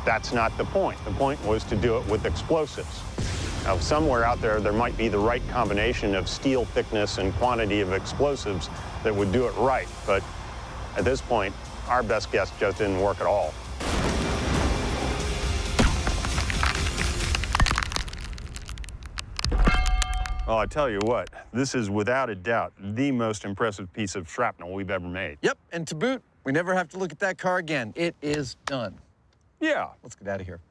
that's not the point. The point was to do it with explosives.
Now, somewhere out there, there might be the right combination of steel thickness and quantity of explosives that would do it right. But at this point, our best guess just didn't work at all. Well, I tell you what, this is without a doubt the most impressive piece of shrapnel we've ever made.
Yep, and to boot, we never have to look at that car again. It is done.
Yeah.
Let's get out of here.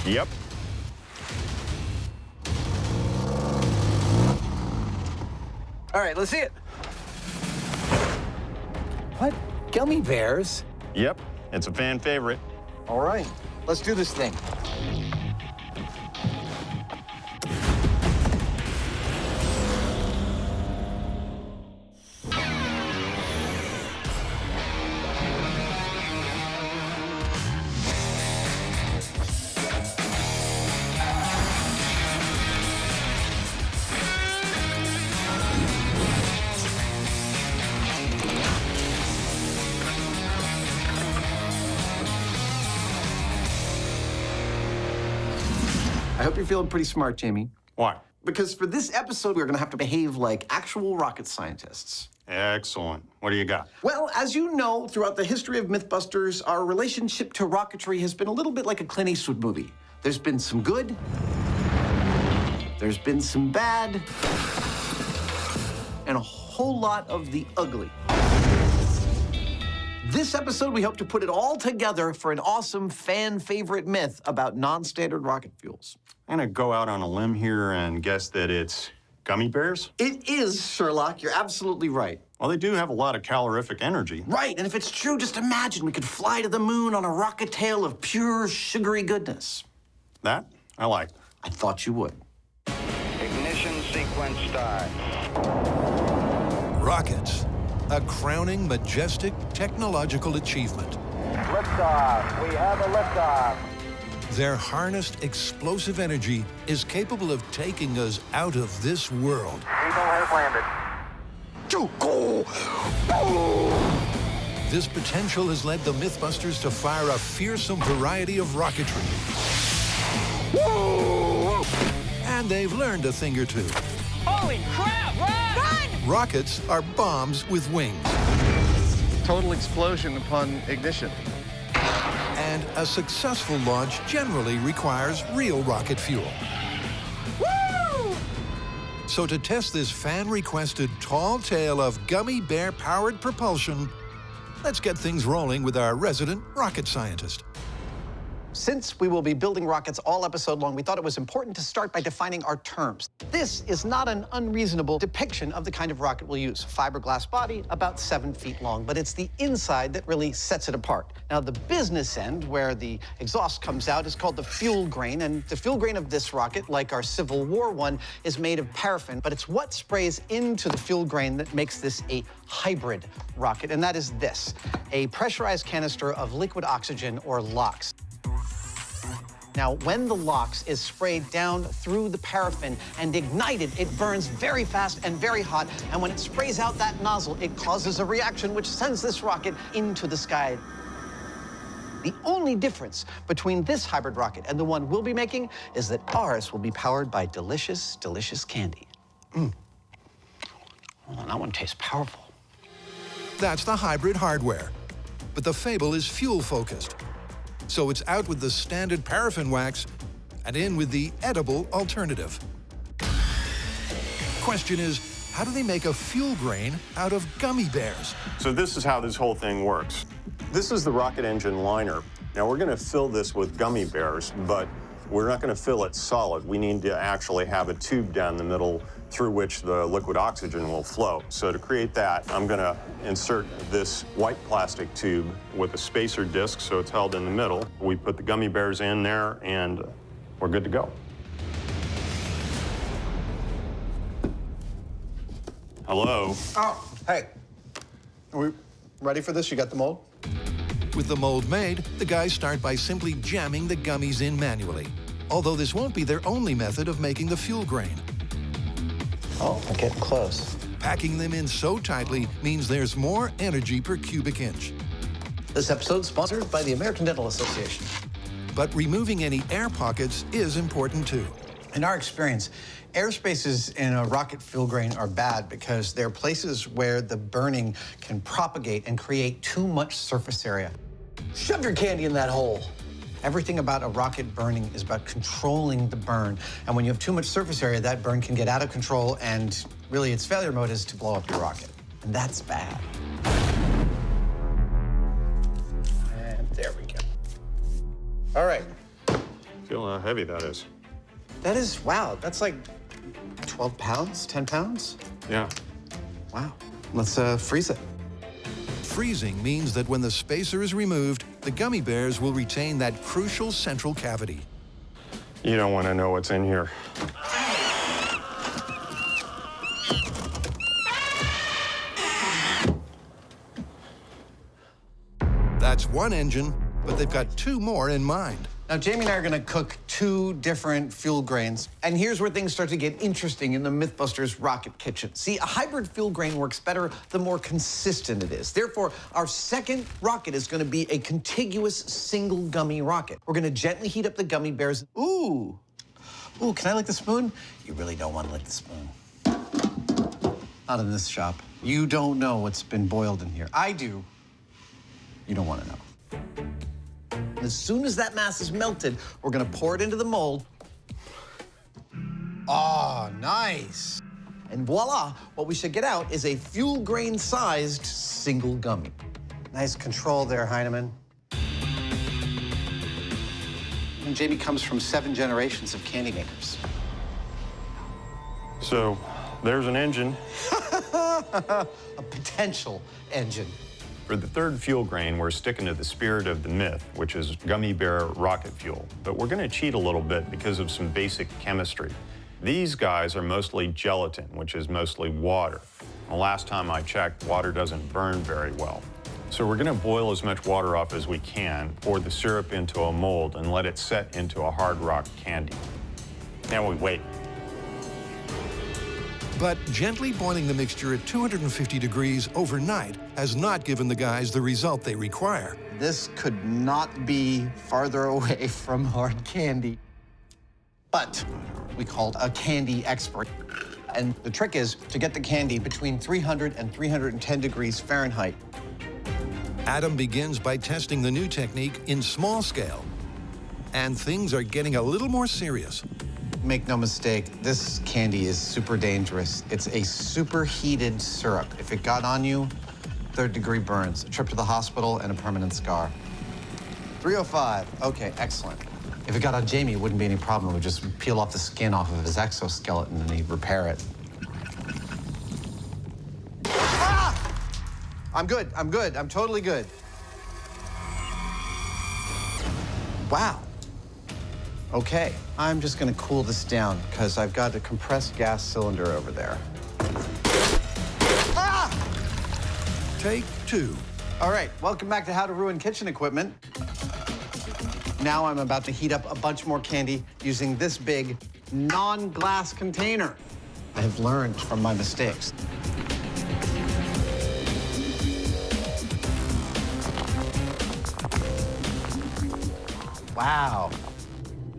Yep.
All right, let's see it. What? Gummy bears?
Yep, it's a fan favorite.
All right, let's do this thing. I hope you're feeling pretty smart, Jamie.
Why?
Because for this episode, we're gonna have to behave like actual rocket scientists.
Excellent. What do you got?
Well, as you know, throughout the history of Mythbusters, our relationship to rocketry has been a little bit like a Clint Eastwood movie. There's been some good, there's been some bad, and a whole lot of the ugly. This episode, we hope to put it all together for an awesome fan favorite myth about non-standard rocket fuels.
I'm gonna go out on a limb here and guess that it's gummy bears?
It is, Sherlock. You're absolutely right.
Well, they do have a lot of calorific energy.
Right, and if it's true, just imagine we could fly to the moon on a rocket tail of pure, sugary goodness.
That I like.
I thought you would.
Ignition sequence start.
Rockets, a crowning, majestic technological achievement.
Liftoff. We have a liftoff.
Their harnessed explosive energy is capable of taking us out of this world.
Eagle has landed.
This potential has led the Mythbusters to fire a fearsome variety of rocketry. And they've learned a thing or two.
Holy crap, run!
Rockets are bombs with wings.
Total explosion upon ignition.
And a successful launch generally requires real rocket fuel.
Woo!
So to test this fan-requested tall tale of gummy bear-powered propulsion, let's get things rolling with our resident rocket scientist.
Since we will be building rockets all episode long, we thought it was important to start by defining our terms. This is not an unreasonable depiction of the kind of rocket we'll use. Fiberglass body, about 7 feet long, but it's the inside that really sets it apart. Now, the business end, where the exhaust comes out, is called the fuel grain, and the fuel grain of this rocket, like our Civil War one, is made of paraffin, but it's what sprays into the fuel grain that makes this a hybrid rocket, and that is this, a pressurized canister of liquid oxygen, or LOX. Now, when the LOX is sprayed down through the paraffin and ignited, it burns very fast and very hot. And when it sprays out that nozzle, it causes a reaction which sends this rocket into the sky. The only difference between this hybrid rocket and the one we'll be making is that ours will be powered by delicious, delicious candy. Oh, that one tastes powerful.
That's the hybrid hardware. But the Fable is fuel-focused. So it's out with the standard paraffin wax and in with the edible alternative. Question is, how do they make a fuel grain out of gummy bears?
So this is how this whole thing works. This is the rocket engine liner. Now we're going to fill this with gummy bears, but we're not going to fill it solid. We need to actually have a tube down the middle through which the liquid oxygen will flow. So to create that, I'm going to insert this white plastic tube with a spacer disc so it's held in the middle. We put the gummy bears in there and we're good to go. Hello?
Oh, hey. Are we ready for this? You got the mold?
With the mold made, the guys start by simply jamming the gummies in manually. Although this won't be their only method of making the fuel grain.
Oh, we're getting close.
Packing them in so tightly means there's more energy per cubic inch.
This episode is sponsored by the American Dental Association.
But removing any air pockets is important too.
In our experience, air spaces in a rocket fuel grain are bad because they're places where the burning can propagate and create too much surface area. Shove your candy in that hole. Everything about a rocket burning is about controlling the burn. And when you have too much surface area, that burn can get out of control, and really its failure mode is to blow up your rocket. And that's bad. And there we go. All right.
Feel how heavy that is.
That is, wow, that's like 12 pounds, 10 pounds?
Yeah.
Wow. Let's freeze it.
Freezing means that when the spacer is removed, the gummy bears will retain that crucial central cavity.
You don't want to know what's in here.
That's one engine, but they've got two more in mind.
Now, Jamie and I are gonna cook 2 different fuel grains, and here's where things start to get interesting in the Mythbusters rocket kitchen. See, a hybrid fuel grain works better the more consistent it is. Therefore, our second rocket is gonna be a contiguous single gummy rocket. We're gonna gently heat up the gummy bears. Ooh, can I lick the spoon? You really don't wanna lick the spoon. Not in this shop. You don't know what's been boiled in here. I do. You don't wanna know. As soon as that mass is melted, we're gonna pour it into the mold. Oh, nice. And voila, what we should get out is a fuel grain-sized single gummy. Nice control there, Hyneman. And Jamie comes from 7 generations of candy makers.
So there's an engine.
A potential engine.
For the third fuel grain, we're sticking to the spirit of the myth, which is gummy bear rocket fuel. But we're going to cheat a little bit because of some basic chemistry. These guys are mostly gelatin, which is mostly water. The last time I checked, water doesn't burn very well. So we're going to boil as much water off as we can, pour the syrup into a mold, and let it set into a hard rock candy. Now we wait.
But gently boiling the mixture at 250 degrees overnight has not given the guys the result they require.
This could not be farther away from hard candy. But we called a candy expert. And the trick is to get the candy between 300 and 310 degrees Fahrenheit.
Adam begins by testing the new technique in small scale. And things are getting a little more serious.
Make no mistake, this candy is super dangerous. It's a superheated syrup. If it got on you, 3rd-degree burns, a trip to the hospital, and a permanent scar. 305, okay, excellent. If it got on Jamie, it wouldn't be any problem. It would just peel off the skin off of his exoskeleton and he'd repair it. Ah! I'm good, I'm totally good. Wow. Okay, I'm just gonna cool this down because I've got a compressed gas cylinder over there. Ah!
Take 2.
All right, welcome back to How to Ruin Kitchen Equipment. Now I'm about to heat up a bunch more candy using this big non-glass container. I have learned from my mistakes. Wow.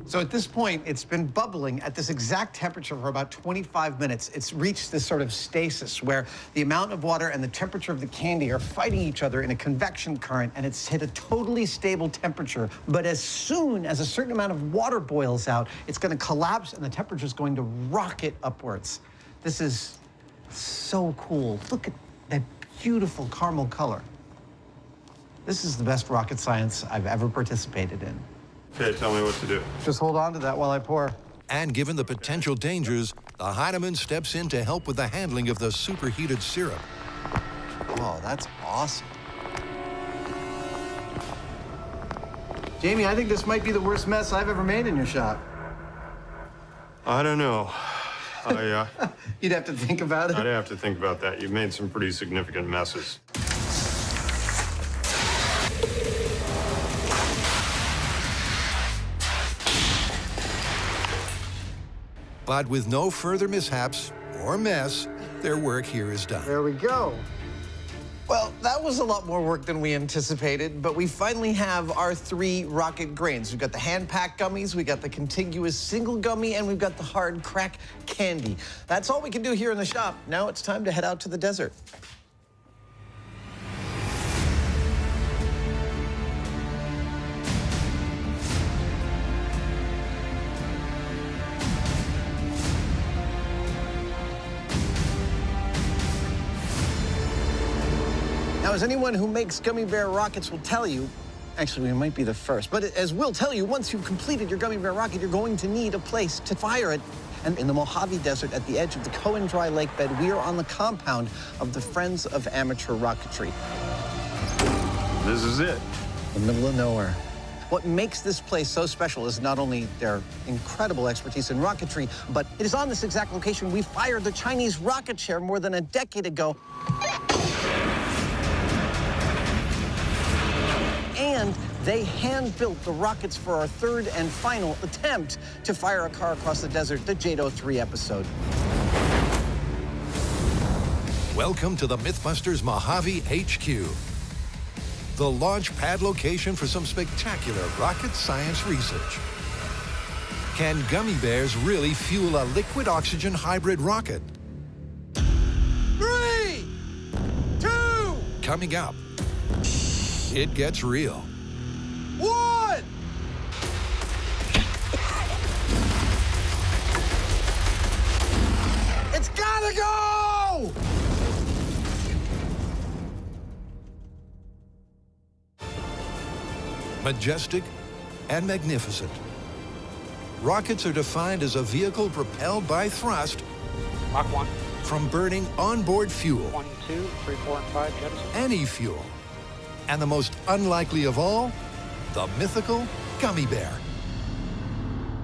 So at this point, it's been bubbling at this exact temperature for about 25 minutes. It's reached this sort of stasis where the amount of water and the temperature of the candy are fighting each other in a convection current, and it's hit a totally stable temperature. But as soon as a certain amount of water boils out, it's going to collapse and the temperature is going to rocket upwards. This is so cool. Look at that beautiful caramel color. This is the best rocket science I've ever participated in.
Okay, tell me what to do.
Just hold on to that while I pour.
And given the potential dangers, the Hyneman steps in to help with the handling of the superheated syrup.
Oh, that's awesome. Jamie, I think this might be the worst mess I've ever made in your shop.
I don't know.
You'd have to think about it.
I'd have to think about that. You've made some pretty significant messes.
But with no further mishaps or mess, their work here is done.
There we go. Well, that was a lot more work than we anticipated, but we finally have our 3 rocket grains. We've got the hand-packed gummies, we got the contiguous single gummy, and we've got the hard crack candy. That's all we can do here in the shop. Now it's time to head out to the desert. Now, as anyone who makes gummy bear rockets will tell you, actually, we might be the first, but as we'll tell you, once you've completed your gummy bear rocket, you're going to need a place to fire it. And in the Mojave Desert, at the edge of the Cohen Dry Lake bed, we are on the compound of the Friends of Amateur Rocketry.
This is it.
The middle of nowhere. What makes this place so special is not only their incredible expertise in rocketry, but it is on this exact location we fired the Chinese rocket share more than a decade ago. And they hand-built the rockets for our 3rd and final attempt to fire a car across the desert, the JATO-3 episode.
Welcome to the Mythbusters Mojave HQ, the launch pad location for some spectacular rocket science research. Can gummy bears really fuel a liquid oxygen hybrid rocket?
3, 2,
Coming up, it gets real.
1! It's gotta go!
Majestic and magnificent. Rockets are defined as a vehicle propelled by thrust
Mach 1.
from burning onboard fuel.
1, 2, 3, 4, and 5, jettison.
Any fuel. And the most unlikely of all, the mythical gummy bear.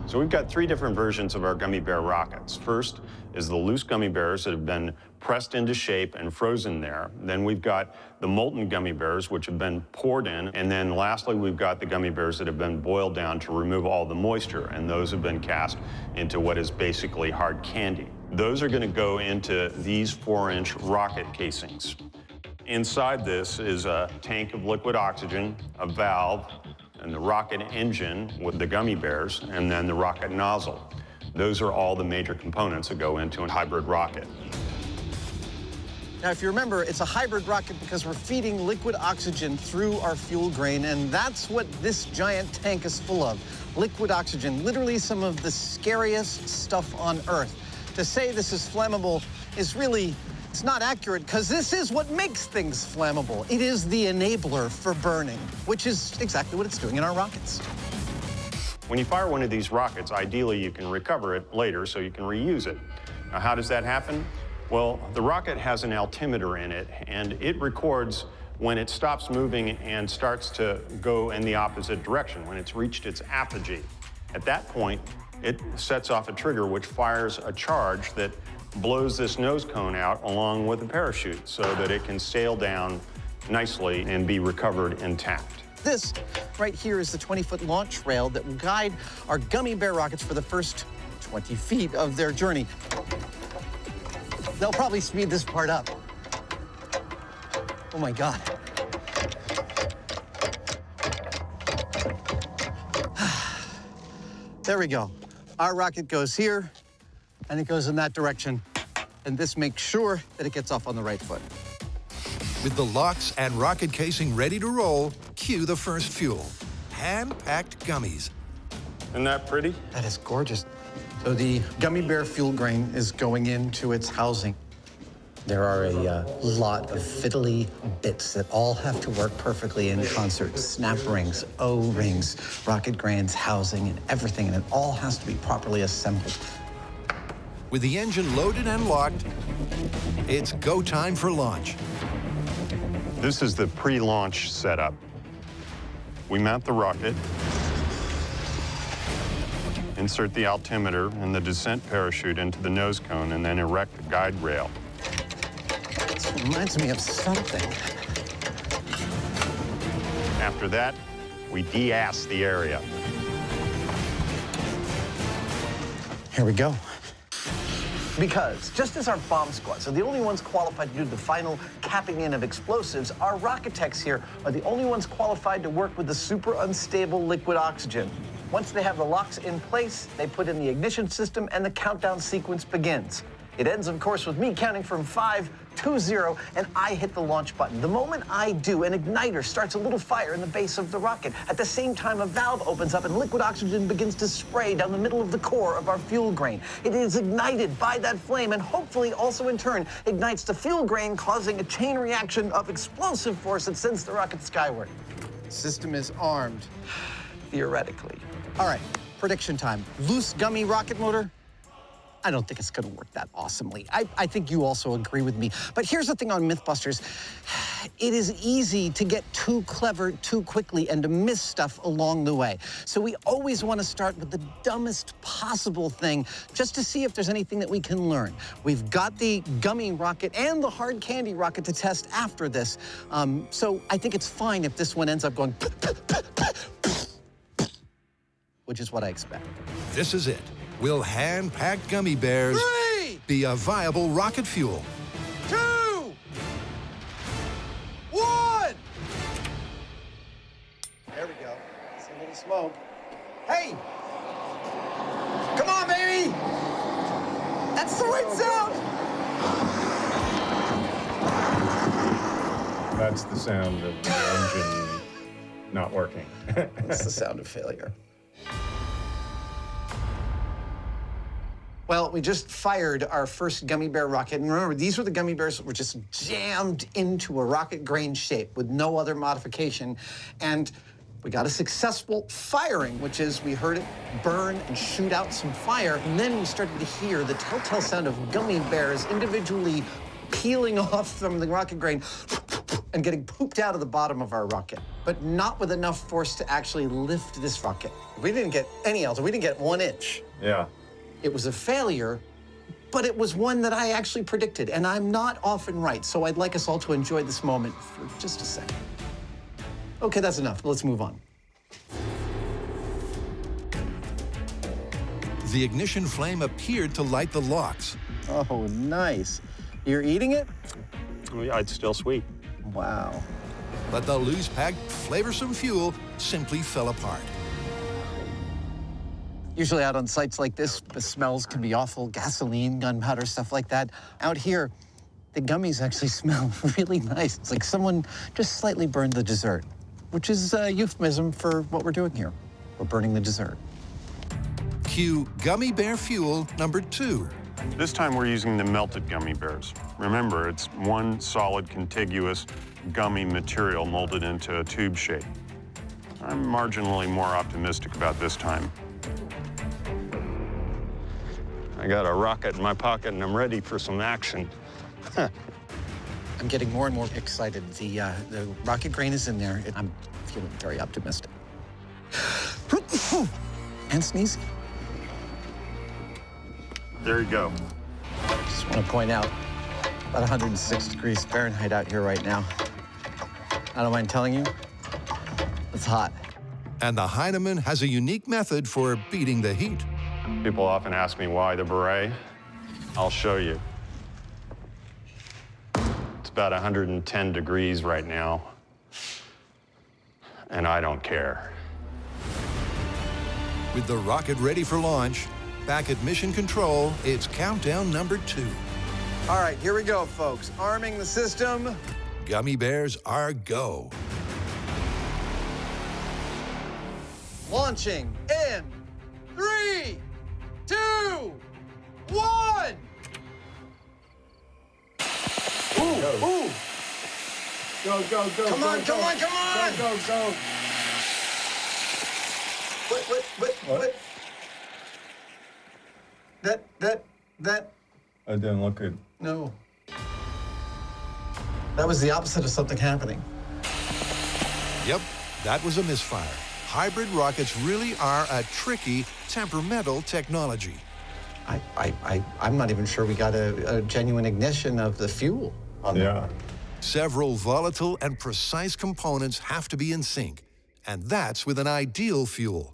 So we've got 3 different versions of our gummy bear rockets. First is the loose gummy bears that have been pressed into shape and frozen there. Then we've got the molten gummy bears, which have been poured in. And then lastly, we've got the gummy bears that have been boiled down to remove all the moisture. And those have been cast into what is basically hard candy. Those are going to go into these 4-inch rocket casings. Inside this is a tank of liquid oxygen, a valve, and the rocket engine with the gummy bears, and then the rocket nozzle. Those are all the major components that go into a hybrid rocket.
Now, if you remember, it's a hybrid rocket because we're feeding liquid oxygen through our fuel grain, and that's what this giant tank is full of. Liquid oxygen, literally some of the scariest stuff on Earth. To say this is flammable is really, it's not accurate, because this is what makes things flammable. It is the enabler for burning, which is exactly what it's doing in our rockets.
When you fire one of these rockets, ideally you can recover it later so you can reuse it. Now, how does that happen? Well, the rocket has an altimeter in it, and it records when it stops moving and starts to go in the opposite direction, when it's reached its apogee. At that point, it sets off a trigger which fires a charge that blows this nose cone out along with a parachute so that it can sail down nicely and be recovered intact.
This right here is the 20-foot launch rail that will guide our gummy bear rockets for the first 20 feet of their journey. They'll probably speed this part up. Oh my God. There we go. Our rocket goes here, and it goes in that direction. And this makes sure that it gets off on the right foot.
With the locks and rocket casing ready to roll, cue the first fuel. Hand-packed gummies.
Isn't that pretty?
That is gorgeous. So the gummy bear fuel grain is going into its housing. There are a lot of fiddly bits that all have to work perfectly in concert. Snap rings, O-rings, rocket grains, housing, and everything, and it all has to be properly assembled.
With the engine loaded and locked, it's go time for launch.
This is the pre-launch setup. We mount the rocket, insert the altimeter and the descent parachute into the nose cone, and then erect the guide rail.
This reminds me of something.
After that, we de-ass the area.
Here we go. Because just as our bomb squads are the only ones qualified to do the final capping in of explosives, our rocket techs here are the only ones qualified to work with the super unstable liquid oxygen. Once they have the locks in place, they put in the ignition system and the countdown sequence begins. It ends, of course, with me counting from 5 to 0, and I hit the launch button. The moment I do, an igniter starts a little fire in the base of the rocket. At the same time, a valve opens up and liquid oxygen begins to spray down the middle of the core of our fuel grain. It is ignited by that flame and hopefully also in turn ignites the fuel grain, causing a chain reaction of explosive force that sends the rocket skyward. The system is armed, theoretically. All right, prediction time. Loose gummy rocket motor? I don't think it's going to work that awesomely. I think you also agree with me. But here's the thing on Mythbusters. It is easy to get too clever too quickly and to miss stuff along the way. So we always want to start with the dumbest possible thing just to see if there's anything that we can learn. We've got the gummy rocket and the hard candy rocket to test after this. So I think it's fine if this one ends up going which is what I expect.
This is it. Will hand-packed gummy bears be a viable rocket fuel?
2, 1. There we go. See a little smoke. Hey! Come on, baby! That's the right sound!
That's the sound of the engine not working.
That's the sound of failure. Well, we just fired our first gummy bear rocket. And remember, these were the gummy bears that were just jammed into a rocket grain shape with no other modification. And we got a successful firing, which is we heard it burn and shoot out some fire. And then we started to hear the telltale sound of gummy bears individually peeling off from the rocket grain and getting pooped out of the bottom of our rocket, but not with enough force to actually lift this rocket. We didn't get any else. We didn't get 1 inch.
Yeah.
It was a failure, but it was one that I actually predicted, and I'm not often right, so I'd like us all to enjoy this moment for just a second. Okay, that's enough. Let's move on.
The ignition flame appeared to light the locks.
Oh, nice. You're eating it?
Yeah, it's still sweet.
Wow.
But the loose-packed, flavorsome fuel simply fell apart.
Usually out on sites like this, the smells can be awful, gasoline, gunpowder, stuff like that. Out here, the gummies actually smell really nice. It's like someone just slightly burned the dessert, which is a euphemism for what we're doing here. We're burning the dessert.
Cue gummy bear fuel number 2.
This time we're using the melted gummy bears. Remember, it's one solid contiguous gummy material molded into a tube shape. I'm marginally more optimistic about this time. I got a rocket in my pocket and I'm ready for some action.
I'm getting more and more excited. The rocket grain is in there. I'm feeling very optimistic. And sneezing.
There you go.
Just want to point out, about 106 degrees Fahrenheit out here right now. I don't mind telling you, it's hot.
And the Hyneman has a unique method for beating the heat.
People often ask me why the beret. I'll show you. It's about 110 degrees right now, and I don't care.
With the rocket ready for launch, back at mission control, it's countdown number 2.
All right, here we go, folks. Arming the system.
Gummy bears are go.
Launching in 3, 2, 1. Ooh, ooh.
Go, go, go.
Come on, come on, come on.
Go, go, go.
What? That.
That didn't look good.
No. That was the opposite of something happening.
Yep, that was a misfire. Hybrid rockets really are a tricky, temperamental technology.
I'm not even sure we got a genuine ignition of the fuel on there.
Several volatile and precise components have to be in sync, and that's with an ideal fuel.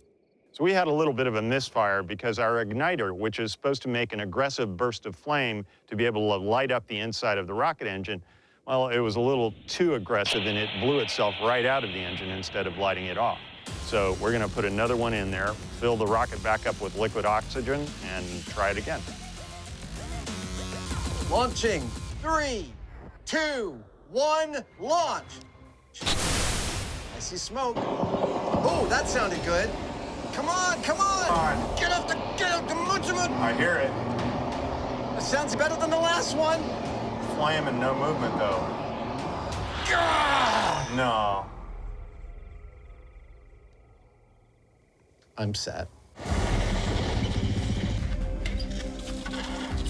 So we had a little bit of a misfire because our igniter, which is supposed to make an aggressive burst of flame to be able to light up the inside of the rocket engine, well, it was a little too aggressive and it blew itself right out of the engine instead of lighting it off. So we're going to put another one in there, fill the rocket back up with liquid oxygen, and try it again.
Launching 3, 2, 1, launch. I see smoke. Oh, that sounded good. Come on, come on! Get up the monument!
I hear it.
That sounds better than the last one.
Flame and no movement, though. No.
I'm sad.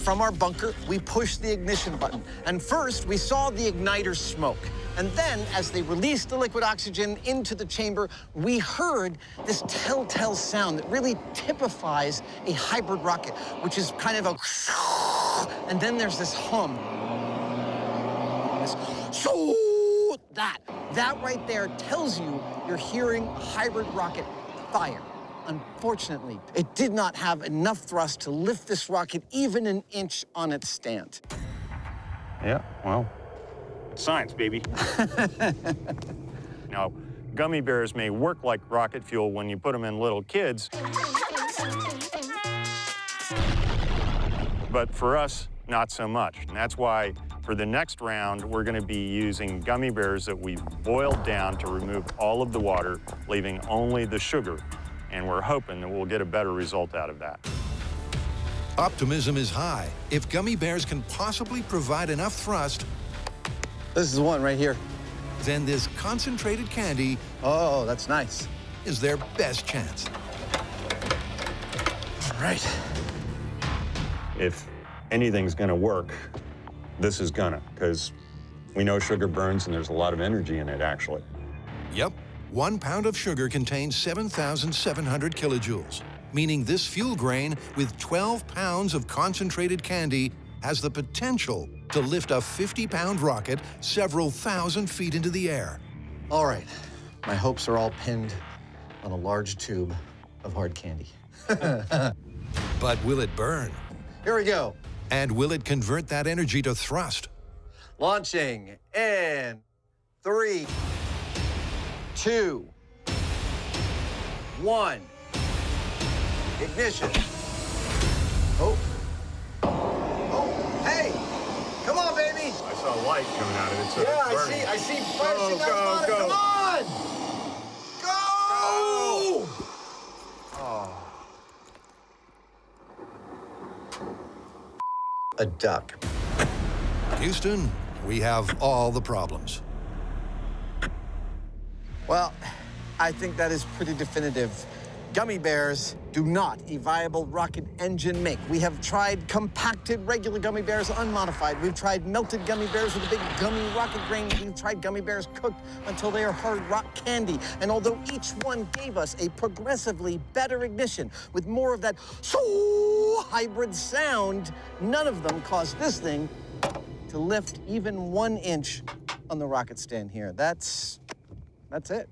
From our bunker, we pushed the ignition button. And first, we saw the igniter smoke. And then, as they released the liquid oxygen into the chamber, we heard this telltale sound that really typifies a hybrid rocket, which is kind of a... And then there's this hum. This... That right there tells you you're hearing a hybrid rocket fire. Unfortunately, it did not have enough thrust to lift this rocket even an inch on its stand.
Yeah, well, science, baby. Now, gummy bears may work like rocket fuel when you put them in little kids, but for us, not so much. And that's why for the next round, we're going to be using gummy bears that we've boiled down to remove all of the water, leaving only the sugar. And we're hoping that we'll get a better result out of that.
Optimism is high. If gummy bears can possibly provide enough thrust,
this is one right here,
then this concentrated candy,
oh, that's nice,
is their best chance.
All right.
If anything's going to work, this is gonna, because we know sugar burns and there's a lot of energy in it, actually.
Yep. 1 pound of sugar contains 7,700 kilojoules, meaning this fuel grain with 12 pounds of concentrated candy has the potential to lift a 50-pound rocket several thousand feet into the air.
All right, my hopes are all pinned on a large tube of hard candy.
But will it burn?
Here we go.
And will it convert that energy to thrust?
Launching in 3, 2, 1. Ignition. Oh. Oh, hey! Come on, baby!
I saw light coming out of it, so
yeah,
it's burning.
I see flashing out of the bottom. Come on! Go! Oh. A duck.
Houston, we have all the problems.
Well, I think that is pretty definitive. Gummy bears do not a viable rocket engine make. We have tried compacted regular gummy bears unmodified. We've tried melted gummy bears with a big gummy rocket grain. We've tried gummy bears cooked until they are hard rock candy. And although each one gave us a progressively better ignition with more of that hybrid sound, none of them caused this thing to lift even 1 inch on the rocket stand here. That's it.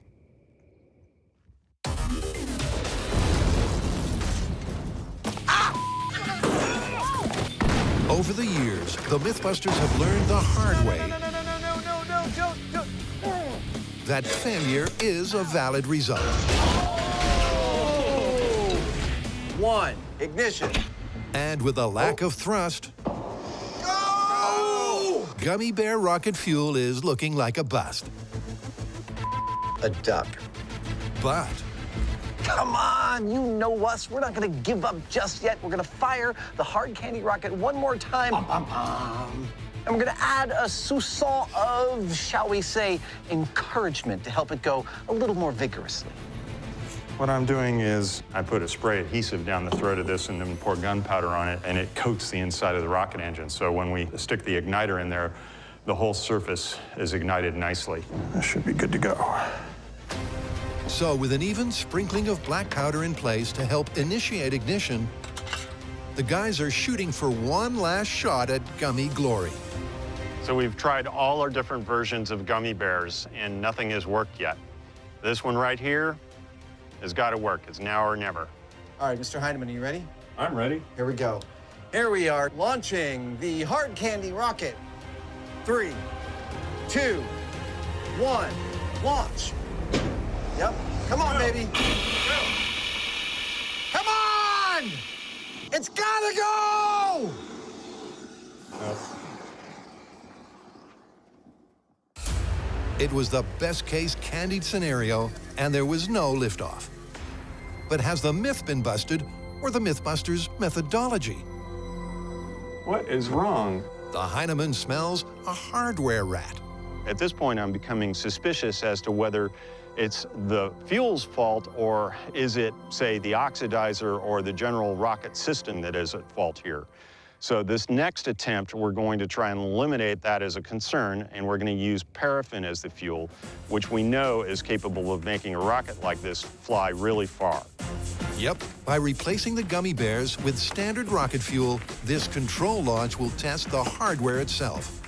Over the years, the Mythbusters have learned the hard way that failure is a valid result.
1, ignition.
And with a lack of thrust,
Go!
Gummy Bear rocket fuel is looking like a bust.
A duck.
But
Come on, you know us. We're not gonna give up just yet. We're gonna fire the hard candy rocket one more time. And we're gonna add a soupçon of, shall we say, encouragement to help it go a little more vigorously.
What I'm doing is I put a spray adhesive down the throat of this and then pour gunpowder on it, and it coats the inside of the rocket engine. So when we stick the igniter in there, the whole surface is ignited nicely. That should be good to go.
so with an even sprinkling of black powder in place to help initiate ignition, the guys are shooting for one last shot at Gummy glory.
So we've tried all our different versions of gummy bears, and nothing has worked yet. This one right here has got to work. It's now or never.
All right, Mr. Hyneman, are you ready?
I'm ready.
Here we go. Here we are, launching the hard candy rocket. 3, 2, 1, launch. Yep, come on, baby. Come on! It's gotta go!
It was the best case candied scenario, and there was no liftoff. But has the myth been busted, or the Mythbusters' methodology?
What is wrong?
The Hyneman smells a hardware rat.
At this point, I'm becoming suspicious as to whether it's the fuel's fault, or is it, say, the oxidizer or the general rocket system that is at fault here. So this next attempt, we're going to try and eliminate that as a concern, and we're going to use paraffin as the fuel, which we know is capable of making a rocket like this fly really far.
Yep, by replacing the gummy bears with standard rocket fuel, this control launch will test the hardware itself.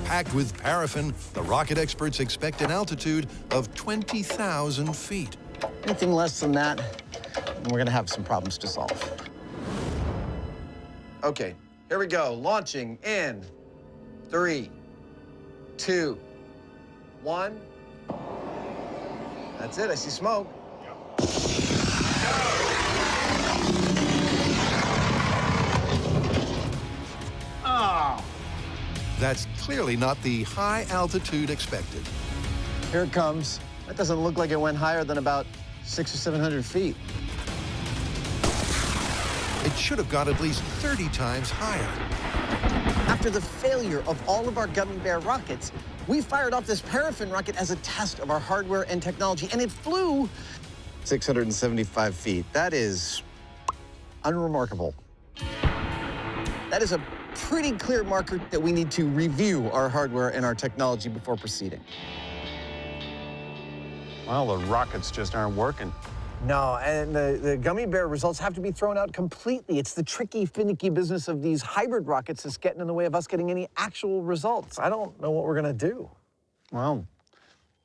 Packed with paraffin, the rocket experts expect an altitude of 20,000 feet.
Anything less than that, and we're gonna have some problems to solve.
Okay, here we go. Launching in 3, 2, 1. That's it. I see smoke.
Oh.
That's clearly not the high altitude expected.
Here it comes. That doesn't look like it went higher than about 600 or 700 feet.
It should have got at least 30 times higher.
After the failure of all of our gummy bear rockets, we fired off this paraffin rocket as a test of our hardware and technology, and it flew
675 feet. That is
unremarkable. That is a pretty clear marker that we need to review our hardware and our technology before proceeding.
Well, the rockets just aren't working.
No, and the gummy bear results have to be thrown out completely. It's the tricky, finicky business of these hybrid rockets that's getting in the way of us getting any actual results. I don't know what we're gonna do.
Well,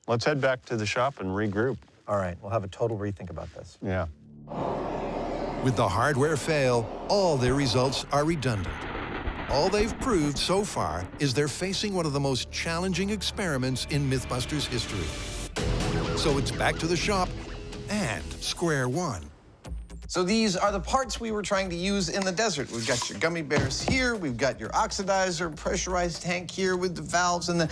let's head back to the shop and regroup.
All right, we'll have a total rethink about this.
Yeah.
With the hardware fail, all their results are redundant. All they've proved so far is they're facing one of the most challenging experiments in Mythbusters history. So it's back to the shop and square one.
So these are the parts we were trying to use in the desert. We've got your gummy bears here. We've got your oxidizer, pressurized tank here with the valves and the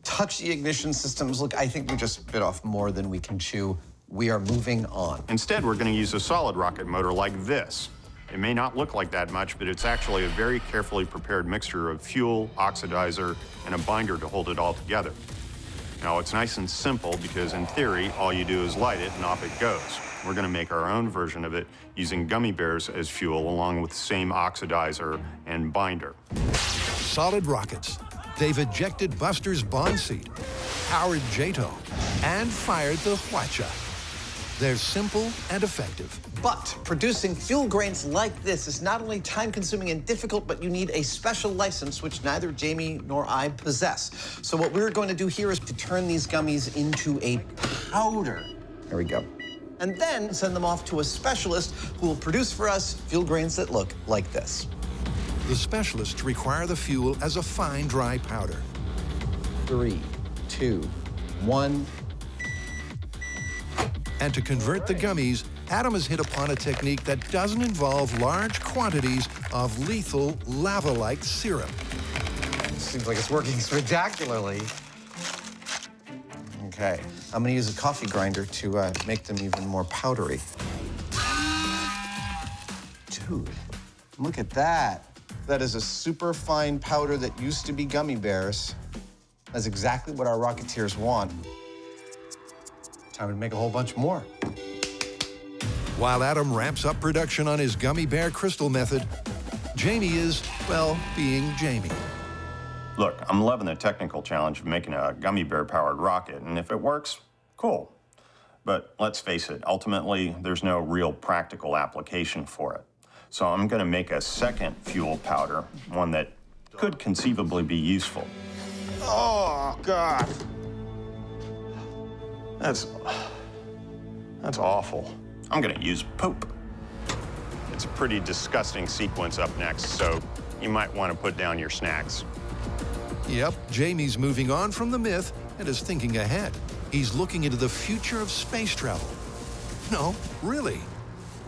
touchy ignition systems. Look, I think we just bit off more than we can chew. We are moving on.
Instead, we're going to use a solid rocket motor like this. It may not look like that much, but it's actually a very carefully prepared mixture of fuel, oxidizer, and a binder to hold it all together. Now, it's nice and simple because, in theory, all you do is light it and off it goes. We're going to make our own version of it using gummy bears as fuel along with the same oxidizer and binder.
Solid rockets. They've ejected Buster's bond seat, powered JATO, and fired the Huacha. They're simple and effective.
But producing fuel grains like this is not only time-consuming and difficult, but you need a special license, which neither Jamie nor I possess. So what we're going to do here is to turn these gummies into a powder. There we go. And then send them off to a specialist who will produce for us fuel grains that look like this.
The specialists require the fuel as a fine, dry powder.
3, 2, 1.
And to convert the gummies, Adam has hit upon a technique that doesn't involve large quantities of lethal lava-like syrup.
Seems like it's working spectacularly. Okay, I'm gonna use a coffee grinder to make them even more powdery. Dude, look at that. That is a super fine powder that used to be gummy bears. That's exactly what our Rocketeers want. Time to make a whole bunch more.
While Adam ramps up production on his gummy bear crystal method, Jamie is, well, being Jamie.
Look, I'm loving the technical challenge of making a gummy bear-powered rocket, and if it works, cool. But let's face it, ultimately, there's no real practical application for it. So I'm gonna make a second fuel powder, one that could conceivably be useful. Oh, God. That's awful. I'm gonna use poop. It's a pretty disgusting sequence up next, so you might want to put down your snacks.
Yep, Jamie's moving on from the myth and is thinking ahead. He's looking into the future of space travel. No, really.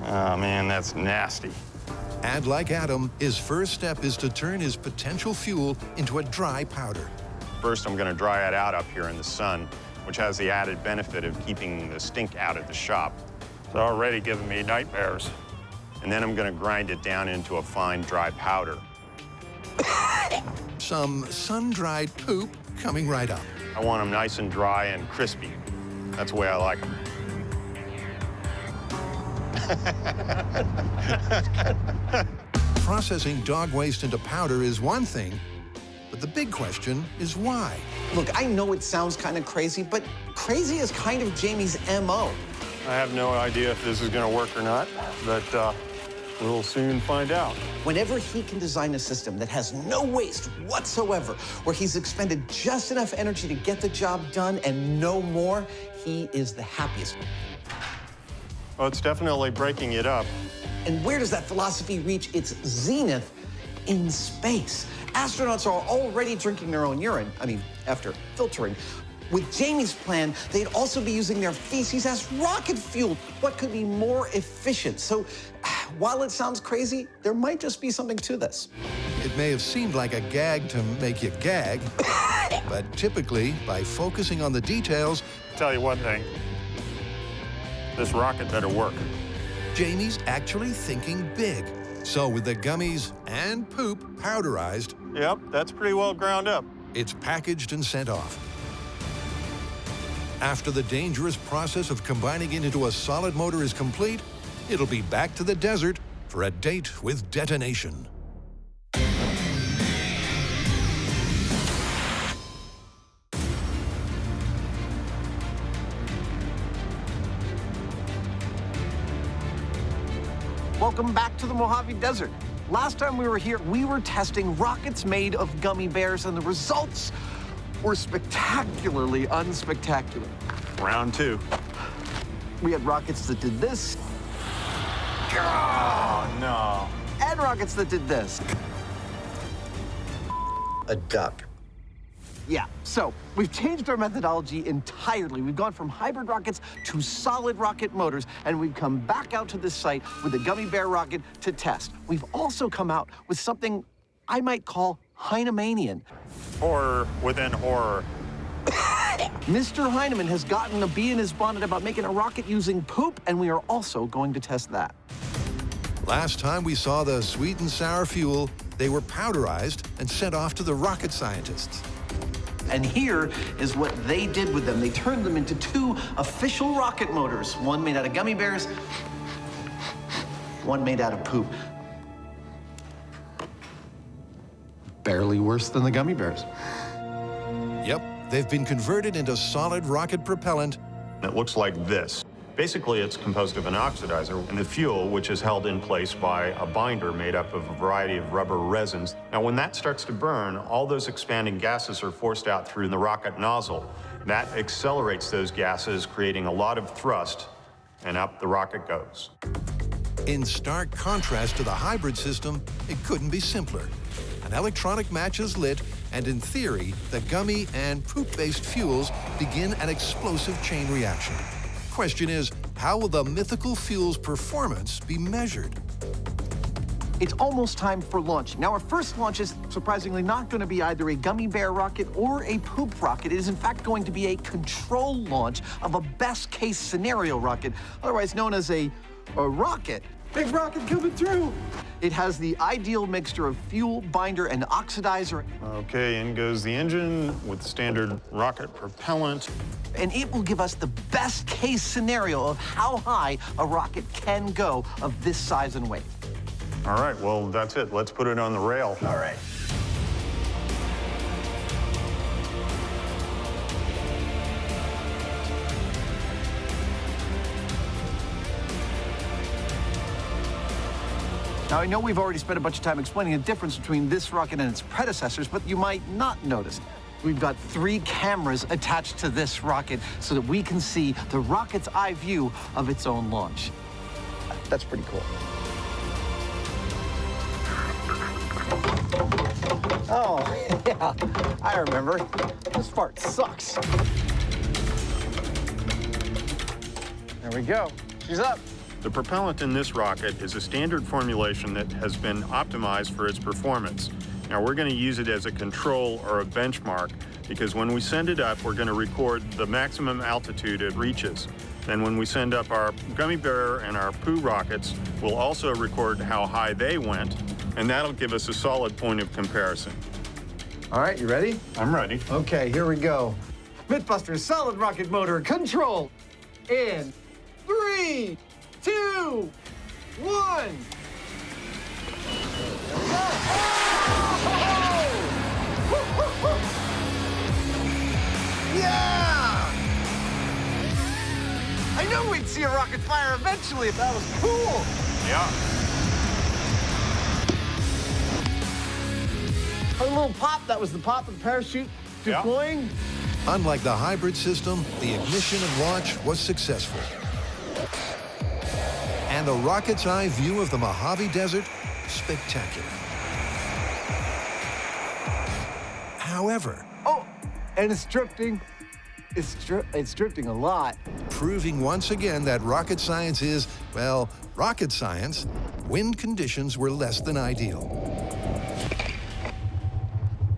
Oh, man, that's nasty.
And like Adam, his first step is to turn his potential fuel into a dry powder.
First, I'm gonna dry it out up here in the sun, which has the added benefit of keeping the stink out of the shop. It's already giving me nightmares. And then I'm gonna grind it down into a fine, dry powder.
Some sun-dried poop coming right up.
I want them nice and dry and crispy. That's the way I like them.
Processing dog waste into powder is one thing, but the big question is why?
Look, I know it sounds kind of crazy, but crazy is kind of Jamie's MO.
I have no idea if this is going to work or not, but we'll soon find out.
Whenever he can design a system that has no waste whatsoever, where he's expended just enough energy to get the job done and no more, he is the happiest.
Well, it's definitely breaking it up.
And where does that philosophy reach its zenith? In space. Astronauts are already drinking their own urine, after filtering. With Jamie's plan, they'd also be using their feces as rocket fuel. What could be more efficient? So, while it sounds crazy, there might just be something to this.
It may have seemed like a gag to make you gag, but typically, by focusing on the details,
Tell you one thing, this rocket better work.
Jamie's actually thinking big. So with the gummies and poop powderized,
Yep, that's pretty well ground up.
it's packaged and sent off. After the dangerous process of combining it into a solid motor is complete, it'll be back to the desert for a date with detonation.
Welcome back to the Mojave Desert. Last time we were here, we were testing rockets made of gummy bears, and the results were spectacularly unspectacular.
Round two.
We had rockets that did this,
Oh, no.
and rockets that did this.
A duck.
Yeah, so we've changed our methodology entirely. We've gone from hybrid rockets to solid rocket motors, and we've come back out to this site with a gummy bear rocket to test. We've also come out with something I might call Hynemanian.
Horror within horror.
Mr. Hyneman has gotten a bee in his bonnet about making a rocket using poop, and we are also going to test that.
Last time we saw the sweet and sour fuel, they were powderized and sent off to the rocket scientists.
And here is what they did with them. They turned them into two official rocket motors, one made out of gummy bears, one made out of poop.
Barely worse than the gummy bears.
Yep, they've been converted into solid rocket propellant.
It looks like this. Basically, it's composed of an oxidizer and the fuel, which is held in place by a binder made up of a variety of rubber resins. Now, when that starts to burn, all those expanding gases are forced out through the rocket nozzle. That accelerates those gases, creating a lot of thrust, and up the rocket goes.
In stark contrast to the hybrid system, it couldn't be simpler. An electronic match is lit, and in theory, the gummy and poop-based fuels begin an explosive chain reaction. Question is, How will the mythical fuel's performance be measured?
It's almost time for launch. Now, our first launch is surprisingly not going to be either a gummy bear rocket or a poop rocket. It is, in fact, going to be a control launch of a best-case scenario rocket, otherwise known as a rocket. Big rocket coming through. It has the ideal mixture of fuel, binder, and oxidizer.
Okay, in goes the engine with standard rocket propellant.
And it will give us the best-case scenario of how high a rocket can go of this size and weight.
All right, well, that's it. Let's put it on the rail.
All right. Now, I know we've already spent a bunch of time explaining the difference between this rocket and its predecessors, but you might not notice. We've got 3 cameras attached to this rocket so that we can see the rocket's eye view of its own launch. That's pretty cool. Oh, yeah, I remember. This part sucks. There we go. She's up.
The propellant in this rocket is a standard formulation that has been optimized for its performance. Now, we're going to use it as a control or a benchmark because when we send it up, we're going to record the maximum altitude it reaches. Then when we send up our gummy bear and our poo rockets, we'll also record how high they went, and that'll give us a solid point of comparison.
All right, you ready?
I'm ready.
Okay, here we go. Mythbusters solid rocket motor control in 3, 2, 1. There we go. Oh! Yeah! I knew we'd see a rocket fire eventually. That was cool.
Yeah.
A little pop, that was the pop of the parachute deploying.
Unlike the hybrid system, the ignition and launch was successful. And the rocket's eye view of the Mojave Desert, spectacular. However...
Oh, and it's drifting. It's drifting a lot.
Proving once again that rocket science is, well, rocket science, wind conditions were less than ideal.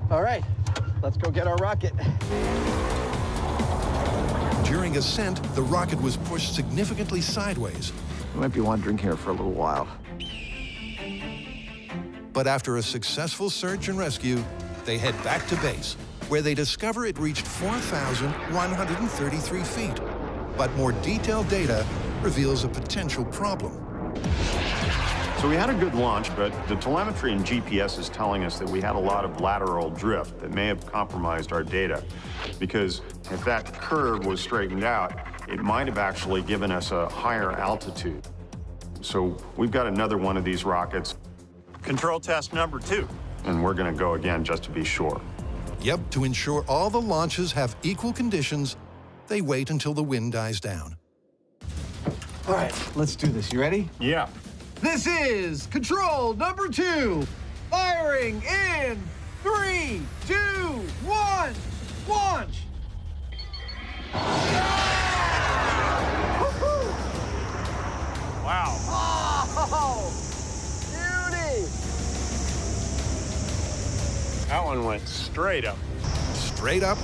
All right, let's go get our rocket.
During ascent, the rocket was pushed significantly sideways.
We might be wandering here for a little while.
But after a successful search and rescue, they head back to base, where they discover it reached 4,133 feet. But more detailed data reveals a potential problem.
So we had a good launch, but the telemetry and GPS is telling us that we had a lot of lateral drift that may have compromised our data. Because if that curve was straightened out, it might have actually given us a higher altitude. So we've got another one of these rockets.
Control test number 2.
And we're going to go again just to be sure.
Yep, to ensure all the launches have equal conditions, they wait until the wind dies down.
All right, let's do this. You ready?
Yeah.
This is control number 2. Firing in 3, 2, 1, launch.
Wow.
Oh, beauty.
That one went straight up.
Straight up,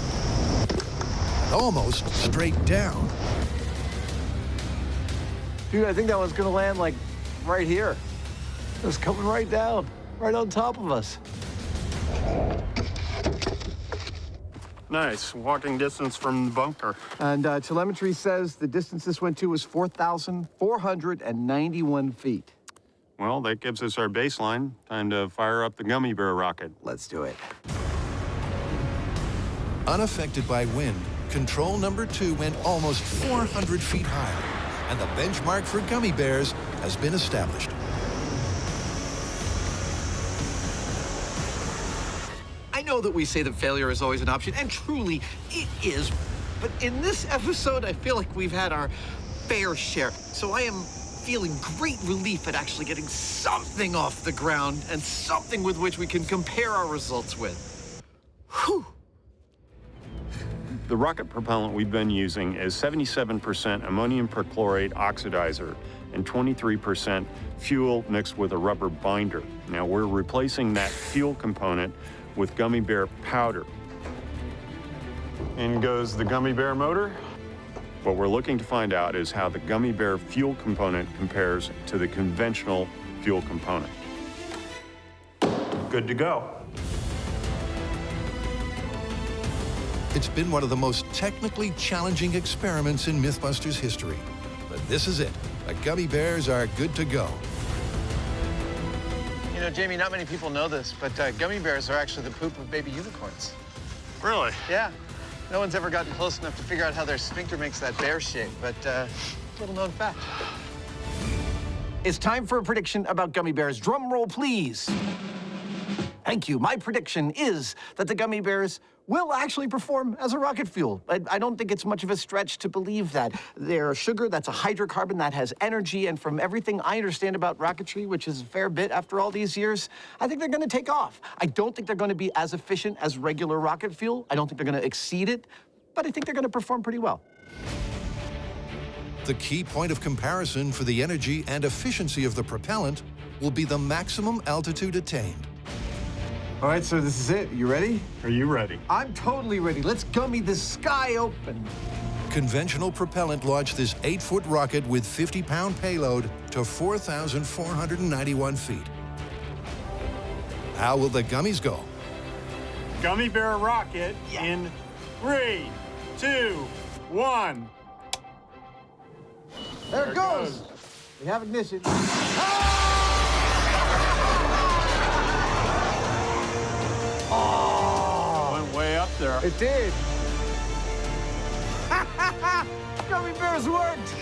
and almost straight down.
Dude, I think that one's gonna land like right here. It was coming right down, right on top of us.
Nice, walking distance from the bunker.
And telemetry says the distance this went to was 4,491 feet.
Well, that gives us our baseline. Time to fire up the gummy bear rocket.
Let's do it.
Unaffected by wind, control number 2 went almost 400 feet higher, and the benchmark for gummy bears has been established.
I know that we say that failure is always an option, and truly it is. But in this episode, I feel like we've had our fair share. So I am feeling great relief at actually getting something off the ground and something with which we can compare our results with. Whew.
The rocket propellant we've been using is 77% ammonium perchlorate oxidizer and 23% fuel mixed with a rubber binder. Now we're replacing that fuel component with gummy bear powder. In goes the gummy bear motor. What we're looking to find out is how the gummy bear fuel component compares to the conventional fuel component. Good to go.
It's been one of the most technically challenging experiments in Mythbusters history. But this is it. The gummy bears are good to go.
You know, Jamie, not many people know this, but gummy bears are actually the poop of baby unicorns.
Really?
Yeah. No one's ever gotten close enough to figure out how their sphincter makes that bear shape, but little known fact.
It's time for a prediction about gummy bears. Drum roll, please. Thank you. My prediction is that the gummy bears will actually perform as a rocket fuel. I don't think it's much of a stretch to believe that. They're a sugar that's a hydrocarbon that has energy, and from everything I understand about rocketry, which is a fair bit after all these years, I think they're going to take off. I don't think they're going to be as efficient as regular rocket fuel. I don't think they're going to exceed it, but I think they're going to perform pretty well.
The key point of comparison for the energy and efficiency of the propellant will be the maximum altitude attained.
All right, so this is it. You ready?
Are you ready?
I'm totally ready. Let's gummy the sky open.
Conventional propellant launched this 8-foot rocket with 50-pound payload to 4,491 feet. How will the gummies go?
Gummy bear rocket in 3, 2, 1.
There it goes. We have ignition.
Oh! Went way up there.
It did. Gummy bears worked.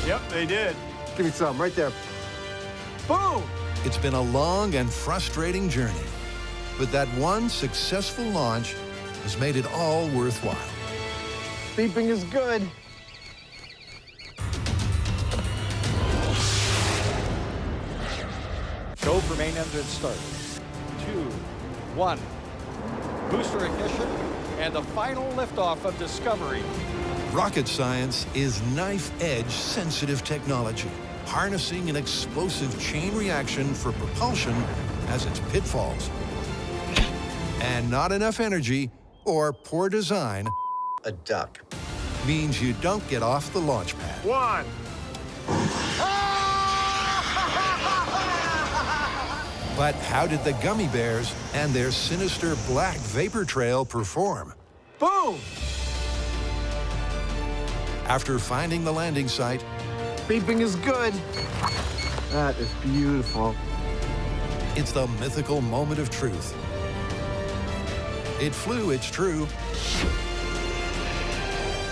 Yep, they did.
Give me some right there. Boom!
It's been a long and frustrating journey, but that one successful launch has made it all worthwhile.
Beeping is good.
Go for main engine start. 2, 1. Booster ignition and the final liftoff of Discovery.
Rocket science is knife-edge sensitive technology, harnessing an explosive chain reaction for propulsion has its pitfalls. And not enough energy or poor design,
A duck.
means you don't get off the launch pad.
1.
But how did the gummy bears and their sinister black vapor trail perform?
Boom!
After finding the landing site,
Beeping is good. That is beautiful.
it's the mythical moment of truth. It flew, it's true.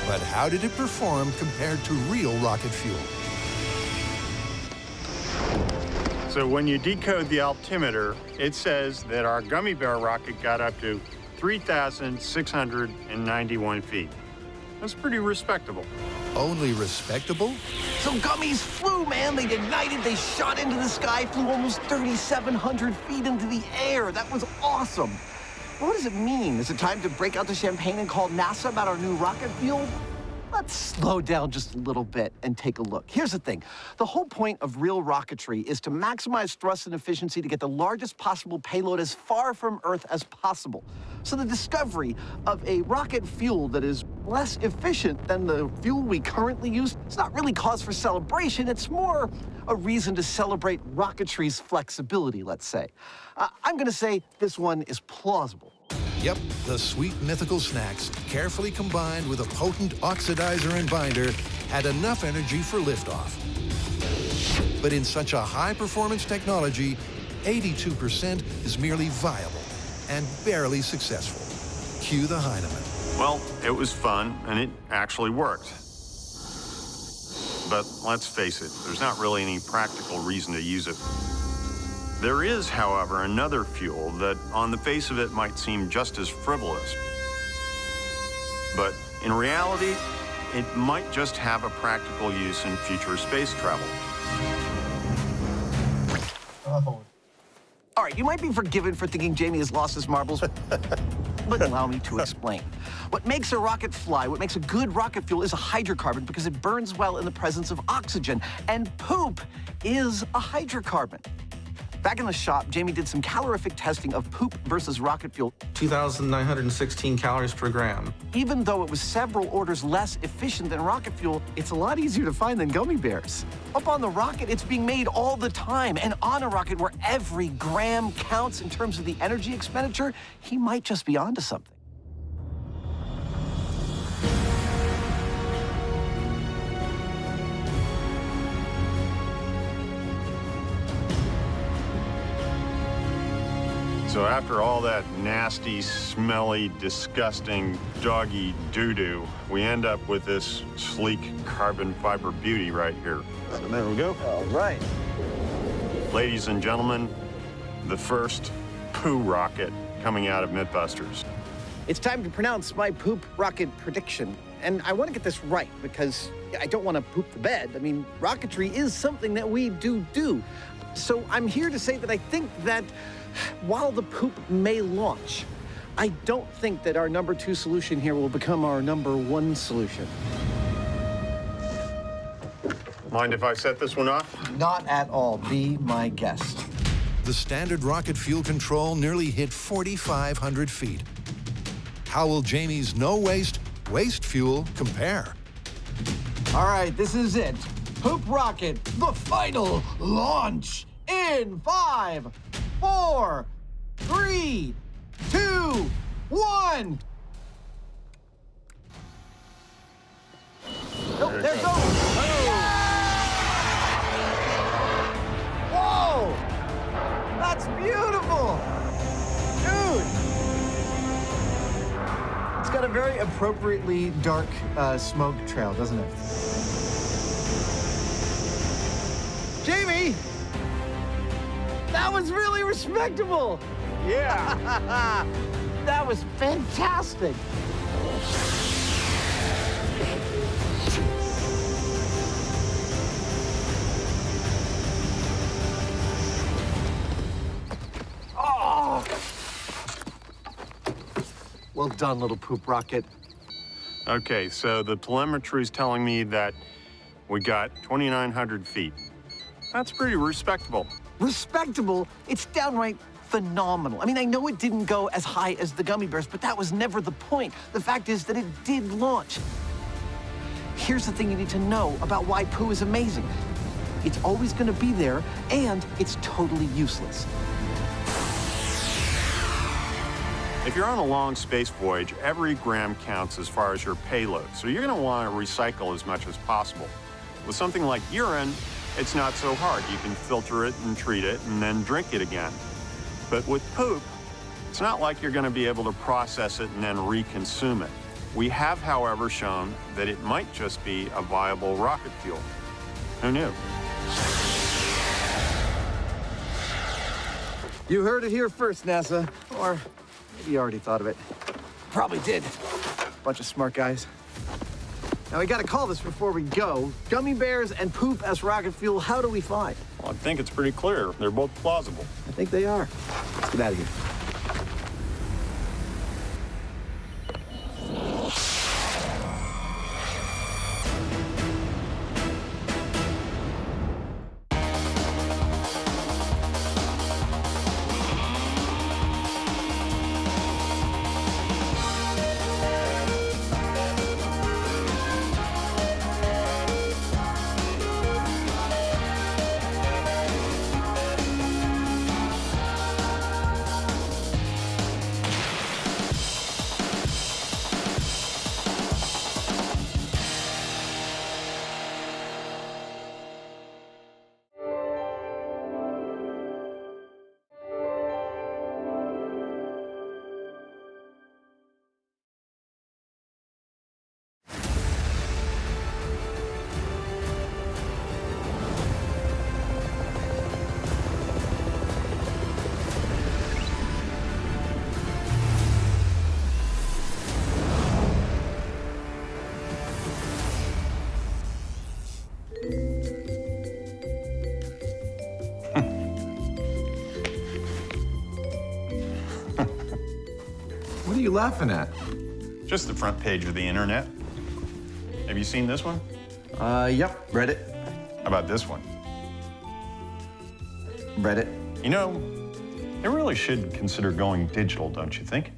But how did it perform compared to real rocket fuel?
So when you decode the altimeter, it says that our gummy bear rocket got up to 3,691 feet. That's pretty respectable.
Only respectable?
So gummies flew, man. They ignited, they shot into the sky, flew almost 3,700 feet into the air. That was awesome. What does it mean? Is it time to break out the champagne and call NASA about our new rocket fuel? Let's slow down just a little bit and take a look. Here's the thing. The whole point of real rocketry is to maximize thrust and efficiency to get the largest possible payload as far from Earth as possible. So the discovery of a rocket fuel that is less efficient than the fuel we currently use, it's not really cause for celebration. It's more a reason to celebrate rocketry's flexibility, let's say. I'm gonna say this one is plausible.
Yep, the sweet mythical snacks, carefully combined with a potent oxidizer and binder, had enough energy for liftoff. But in such a high-performance technology, 82% is merely viable and barely successful. Cue the Hyneman.
Well, it was fun, and it actually worked. But let's face it, there's not really any practical reason to use it. There is, however, another fuel that, on the face of it, might seem just as frivolous. But in reality, it might just have a practical use in future space travel.
Oh. All right, you might be forgiven for thinking Jamie has lost his marbles.
But allow me to explain. What makes a rocket fly, what makes a good rocket fuel is a hydrocarbon because it burns well in the presence of oxygen. And poop is a hydrocarbon. Back in the shop, Jamie did some calorific testing of poop versus rocket fuel.
2,916 calories per gram.
Even though it was several orders less efficient than rocket fuel, it's a lot easier to find than gummy bears. Up on the rocket, it's being made all the time. And on a rocket where every gram counts in terms of the energy expenditure, he might just be onto something.
So after all that nasty, smelly, disgusting, doggy doo-doo, we end up with this sleek carbon fiber beauty right here. So there we go.
All right.
Ladies and gentlemen, the first poo rocket coming out of Mythbusters.
It's time to pronounce my poop rocket prediction. And I want to get this right because I don't want to poop the bed. I mean, rocketry is something that we do. So I'm here to say that I think that while the poop may launch, I don't think that our number 2 solution here will become our number 1 solution.
Mind if I set this one off?
Not at all. Be my guest.
The standard rocket fuel control nearly hit 4,500 feet. How will Jamie's no-waste, waste fuel compare?
All right, this is it. Poop rocket, the final launch in 5, 4, 3, 2, 1. Oh, there it goes. Whoa! That's beautiful! Dude! It's got a very appropriately dark smoke trail, doesn't it? Jamie! That was really respectable!
Yeah!
That was fantastic! Oh! Well done, little poop rocket.
Okay, so the telemetry is telling me that we got 2,900 feet. That's pretty respectable.
Respectable? It's downright phenomenal. I mean, I know it didn't go as high as the gummy bears, but that was never the point. The fact is that it did launch. Here's the thing you need to know about why poo is amazing. It's always going to be there, and it's totally useless.
If you're on a long space voyage, every gram counts as far as your payload, so you're going to want to recycle as much as possible. With something like urine, it's not so hard. You can filter it and treat it and then drink it again. But with poop, it's not like you're going to be able to process it and then reconsume it. We have, however, shown that it might just be a viable rocket fuel. Who knew?
You heard it here first, NASA. Or maybe you already thought of it. Probably did. Bunch of smart guys. Now, we gotta call this before we go. Gummy bears and poop as rocket fuel, how do we fly?
Well, I think it's pretty clear. They're both plausible.
I think they are. Let's get out of here.
are you laughing at?
Just the front page of the internet. Have you seen this one?
Yep, read it.
How about this one?
Read it.
You know, they really should consider going digital, don't you think?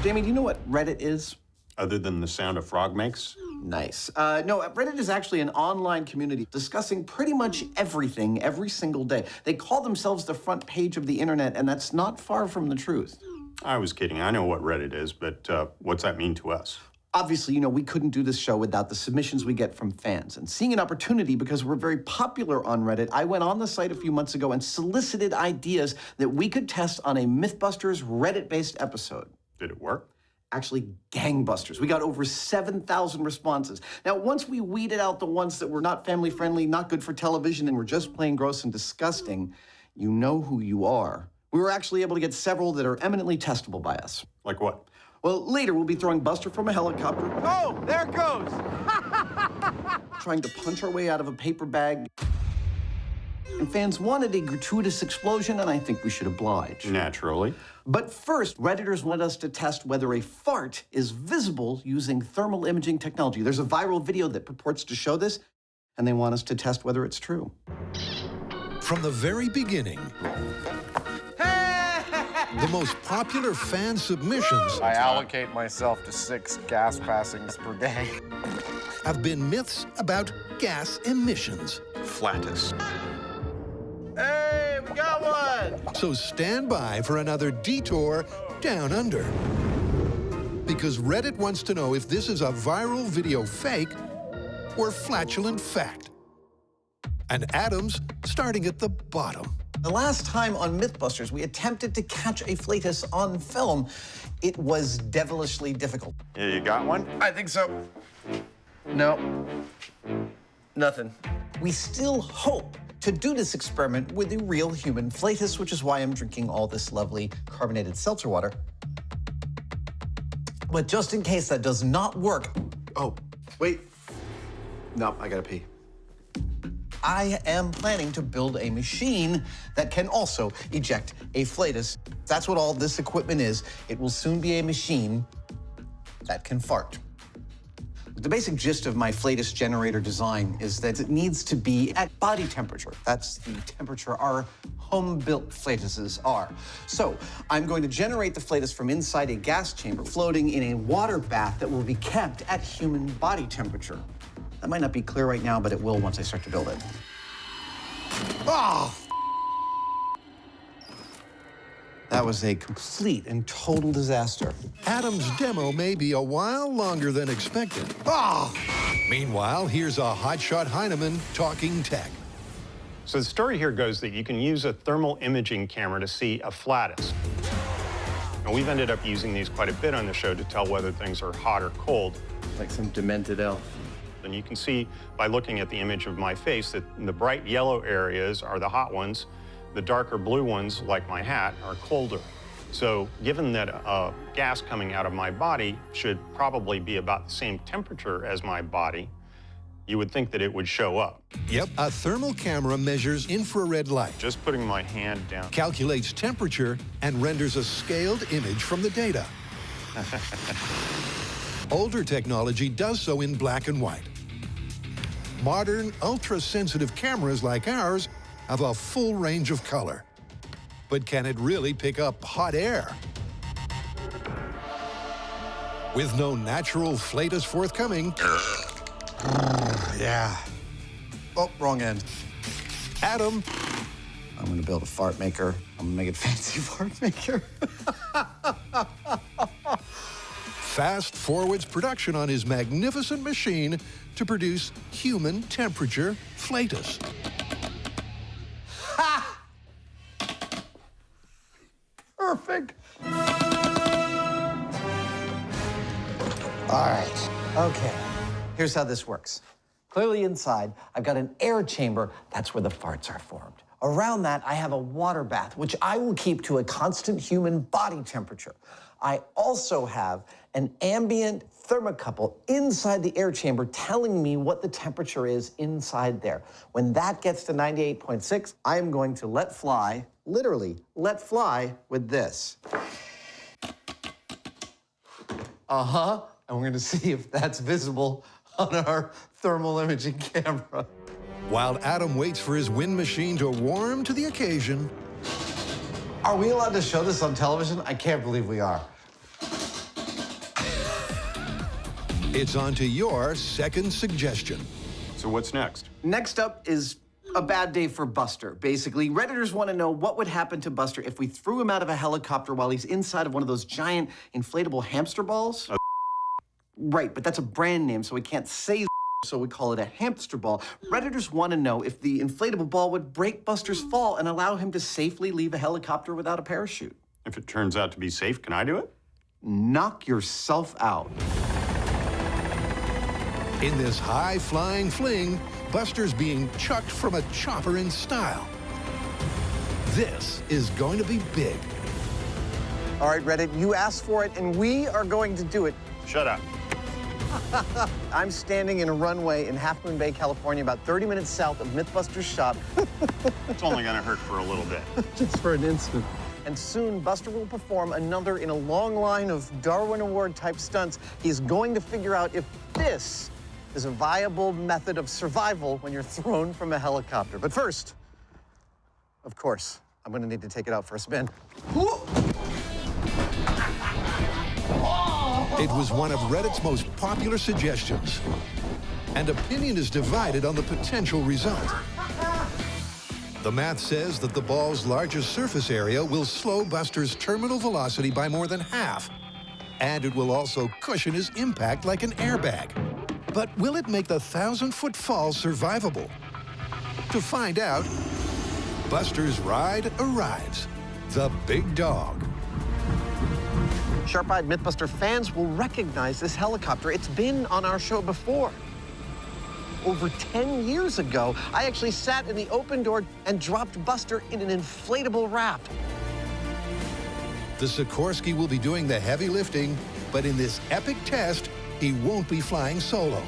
Jamie, do you know what Reddit is?
Other than the sound a frog makes?
Nice. No, Reddit is actually an online community discussing pretty much everything every single day. They call themselves the front page of the internet, and that's not far from the truth.
I was kidding. I know what Reddit is, but what's that mean to us?
Obviously, you know, we couldn't do this show without the submissions we get from fans. And seeing an opportunity, because we're very popular on Reddit, I went on the site a few months ago and solicited ideas that we could test on a Mythbusters Reddit-based episode.
Did it work?
Actually, gangbusters. We got over 7,000 responses. Now, once we weeded out the ones that were not family-friendly, not good for television, and were just plain gross and disgusting, you know who you are. We were actually able to get several that are eminently testable by us.
Like what?
Well, later we'll be throwing Buster from a helicopter.
Oh, there it goes.
Trying to punch our way out of a paper bag. And fans wanted a gratuitous explosion, and I think we should oblige.
Naturally.
But first, Redditors want us to test whether a fart is visible using thermal imaging technology. There's a viral video that purports to show this, and they want us to test whether it's true.
From the very beginning, the most popular fan submissions
I allocate myself to 6 gas passings per day.
have been myths about gas emissions.
Flatus.
Hey, we got one.
So stand by for another detour down under. Because Reddit wants to know if this is a viral video fake or flatulent fact. And Adam's starting at the bottom.
The last time on Mythbusters, we attempted to catch a flatus on film. It was devilishly difficult.
Yeah, you got one?
I think so. No. Nothing. We still hope to do this experiment with a real human flatus, which is why I'm drinking all this lovely carbonated seltzer water. But just in case that does not work, oh, wait. No, I gotta pee. I am planning to build a machine that can also eject a flatus. That's what all this equipment is. It will soon be a machine that can fart. The basic gist of my flatus generator design is that it needs to be at body temperature. That's the temperature our home-built flatuses are. So I'm going to generate the flatus from inside a gas chamber floating in a water bath that will be kept at human body temperature. That might not be clear right now, but it will once I start to build it. Oh! That was a complete and total disaster.
Adam's demo may be a while longer than expected.
Oh!
Meanwhile, here's a hotshot Hyneman talking tech.
So the story here goes that you can use a thermal imaging camera to see a flatus. And we've ended up using these quite a bit on the show to tell whether things are hot or cold.
Like some demented elf.
And you can see by looking at the image of my face that the bright yellow areas are the hot ones. The darker blue ones, like my hat, are colder. So given that gas coming out of my body should probably be about the same temperature as my body, you would think that it would show up.
Yep, a thermal camera measures infrared light,
Just putting my hand down.
calculates temperature, and renders a scaled image from the data. Older technology does so in black and white. Modern, ultra-sensitive cameras like ours have a full range of color. But can it really pick up hot air? With no natural flatus forthcoming,
Yeah. Oh, wrong end.
Adam,
I'm gonna build a fart maker. I'm gonna make it fancy fart maker.
fast forwards production on his magnificent machine to produce human temperature flatus.
Ha! Perfect. All right, okay.
Here's how this works. Clearly inside, I've got an air chamber. That's where the farts are formed. Around that, I have a water bath, which I will keep to a constant human body temperature. I also have an ambient thermocouple inside the air chamber telling me what the temperature is inside there. When that gets to 98.6, I am going to let fly, literally let fly with this. And we're gonna see if that's visible on our thermal imaging camera.
While Adam waits for his wind machine to warm to the occasion.
Are we allowed to show this on television? I can't believe we are.
It's on to your second suggestion.
So what's next?
Next up is a bad day for Buster. Basically, Redditors want to know what would happen to Buster if we threw him out of a helicopter while he's inside of one of those giant inflatable hamster balls. Right, but that's a brand name, so we can't say so we call it a hamster ball. Redditors want to know if the inflatable ball would break Buster's fall and allow him to safely leave a helicopter without a parachute.
If it turns out to be safe, can I do it?
Knock yourself out.
In this high-flying fling, Buster's being chucked from a chopper in style. This is going to be big.
All right, Reddit, you asked for it, and we are going to do it.
Shut up.
I'm standing in a runway in Half Moon Bay, California, about 30 minutes south of Mythbusters' shop.
It's only going to hurt for a little bit.
Just for an instant. And soon, Buster will perform another in a long line of Darwin Award-type stunts. He's going to figure out if this is a viable method of survival when you're thrown from a helicopter. But first, of course, I'm going to need to take it out for a spin.
It was one of Reddit's most popular suggestions, and opinion is divided on the potential result. The math says that the ball's largest surface area will slow Buster's terminal velocity by more than half, and it will also cushion his impact like an airbag. But will it make the 1,000-foot fall survivable? To find out, Buster's ride arrives. The big dog.
Sharp-eyed Mythbuster fans will recognize this helicopter. It's been on our show before. Over 10 years ago, I actually sat in the open door and dropped Buster in an inflatable raft.
The Sikorsky will be doing the heavy lifting, but in this epic test, he won't be flying solo.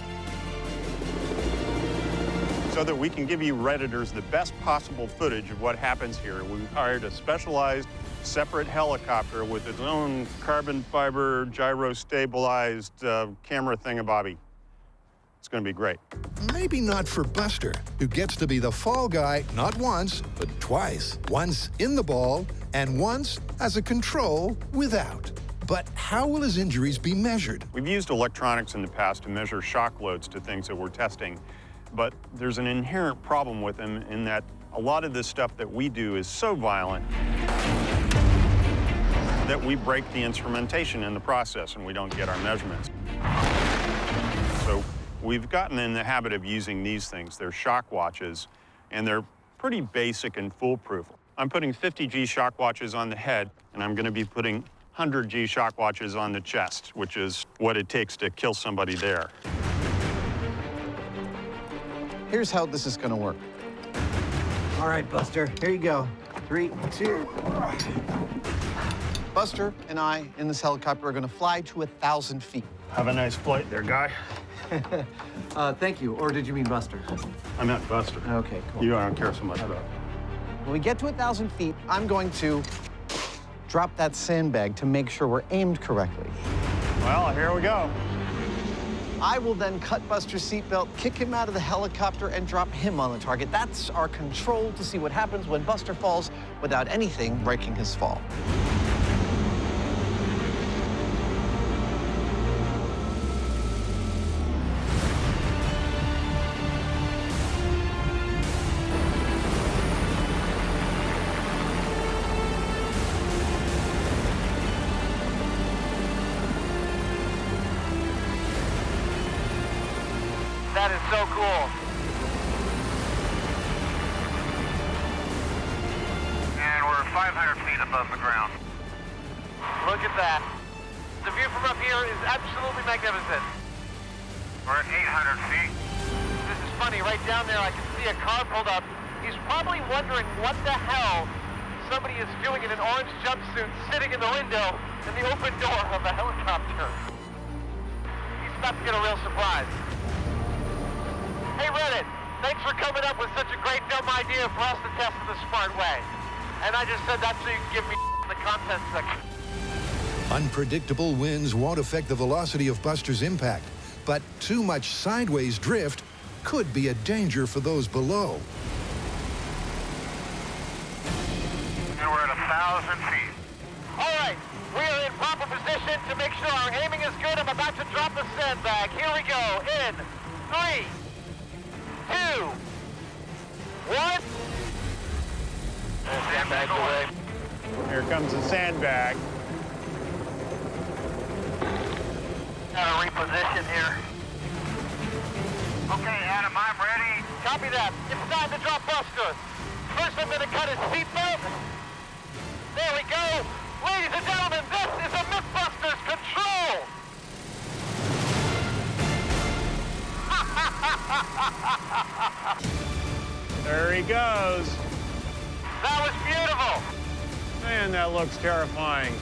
So that we can give you Redditors the best possible footage of what happens here, we hired a specialized separate helicopter with its own carbon fiber, gyro-stabilized camera thingamabobby. It's going to be great.
Maybe not for Buster, who gets to be the fall guy not once, but twice. Once in the ball, and once as a control without. But how will his injuries be measured?
We've used electronics in the past to measure shock loads to things that we're testing, but there's an inherent problem with them in that a lot of this stuff that we do is so violent that we break the instrumentation in the process and we don't get our measurements. So we've gotten in the habit of using these things. They're shock watches, and they're pretty basic and foolproof. I'm putting 50G shock watches on the head, and I'm going to be putting 100G shock watches on the chest, which is what it takes to kill somebody there.
Here's how this is going to work. All right, Buster, here you go. 3, 2. Buster and I in this helicopter are going to fly to 1,000 feet.
Have a nice flight there, guy.
Thank you. Or did you mean Buster?
I meant Buster.
Okay, cool.
You don't care so much about it.
When we get to 1,000 feet, I'm going to drop that sandbag to make sure we're aimed correctly.
Well, here we go.
I will then cut Buster's seatbelt, kick him out of the helicopter, and drop him on the target. That's our control to see what happens when Buster falls without anything breaking his fall.
That is so cool. And we're 500 feet above the ground. Look at that. The view from up here is absolutely magnificent. We're at 800 feet.
This is funny. Right down there, I can see a car pulled up. He's probably wondering what the hell somebody is doing in an orange jumpsuit sitting in the window in the open door of a helicopter. He's about to get a real surprise. Hey, Reddit, thanks for coming up with such a great dumb idea for us to test in the smart way. And I just said that so you can give me in the content section.
Unpredictable winds won't affect the velocity of Buster's impact, but too much sideways drift could be a danger for those below.
And we're at 1,000 feet.
All right, we are in proper position to make sure our aiming is good. I'm about to drop the sandbag. Here we go. In 3, 2, 1.
Sandbag's away.
Here comes the sandbag.
Gotta reposition here.
Okay, Adam, I'm ready.
Copy that. It's time to drop Buster. First, I'm gonna cut his seatbelt. There we go. Ladies and gentlemen, this is a Mythbusters control.
There he goes.
That was beautiful.
Man, that looks terrifying.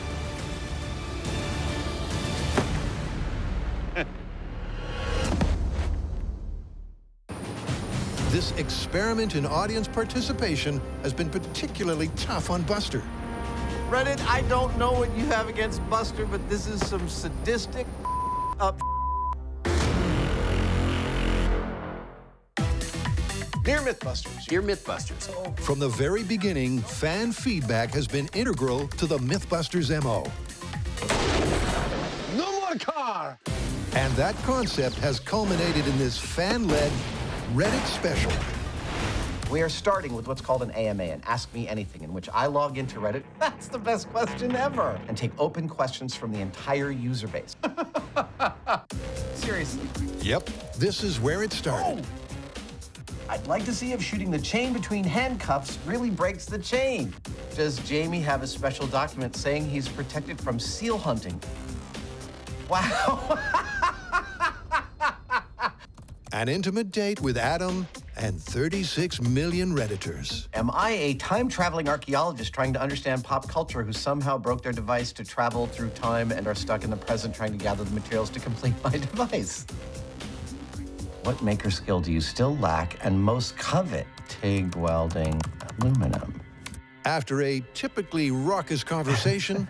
This experiment in audience participation has been particularly tough on Buster.
Reddit, I don't know what you have against Buster, but this is some sadistic up. Dear Mythbusters.
Dear Mythbusters.
From the very beginning, fan feedback has been integral to the Mythbusters MO.
No more car!
And that concept has culminated in this fan-led Reddit special.
We are starting with what's called an AMA, an Ask Me Anything, in which I log into Reddit, that's the best question ever, and take open questions from the entire user base. Seriously.
Yep, this is where it started.
I'd like to see if shooting the chain between handcuffs really breaks the chain. Does Jamie have a special document saying he's protected from seal hunting? Wow.
An intimate date with Adam and 36 million Redditors.
Am I a time-traveling archaeologist trying to understand pop culture who somehow broke their device to travel through time and are stuck in the present trying to gather the materials to complete my device? What maker skill do you still lack and most covet? TIG, welding, aluminum.
After a typically raucous conversation,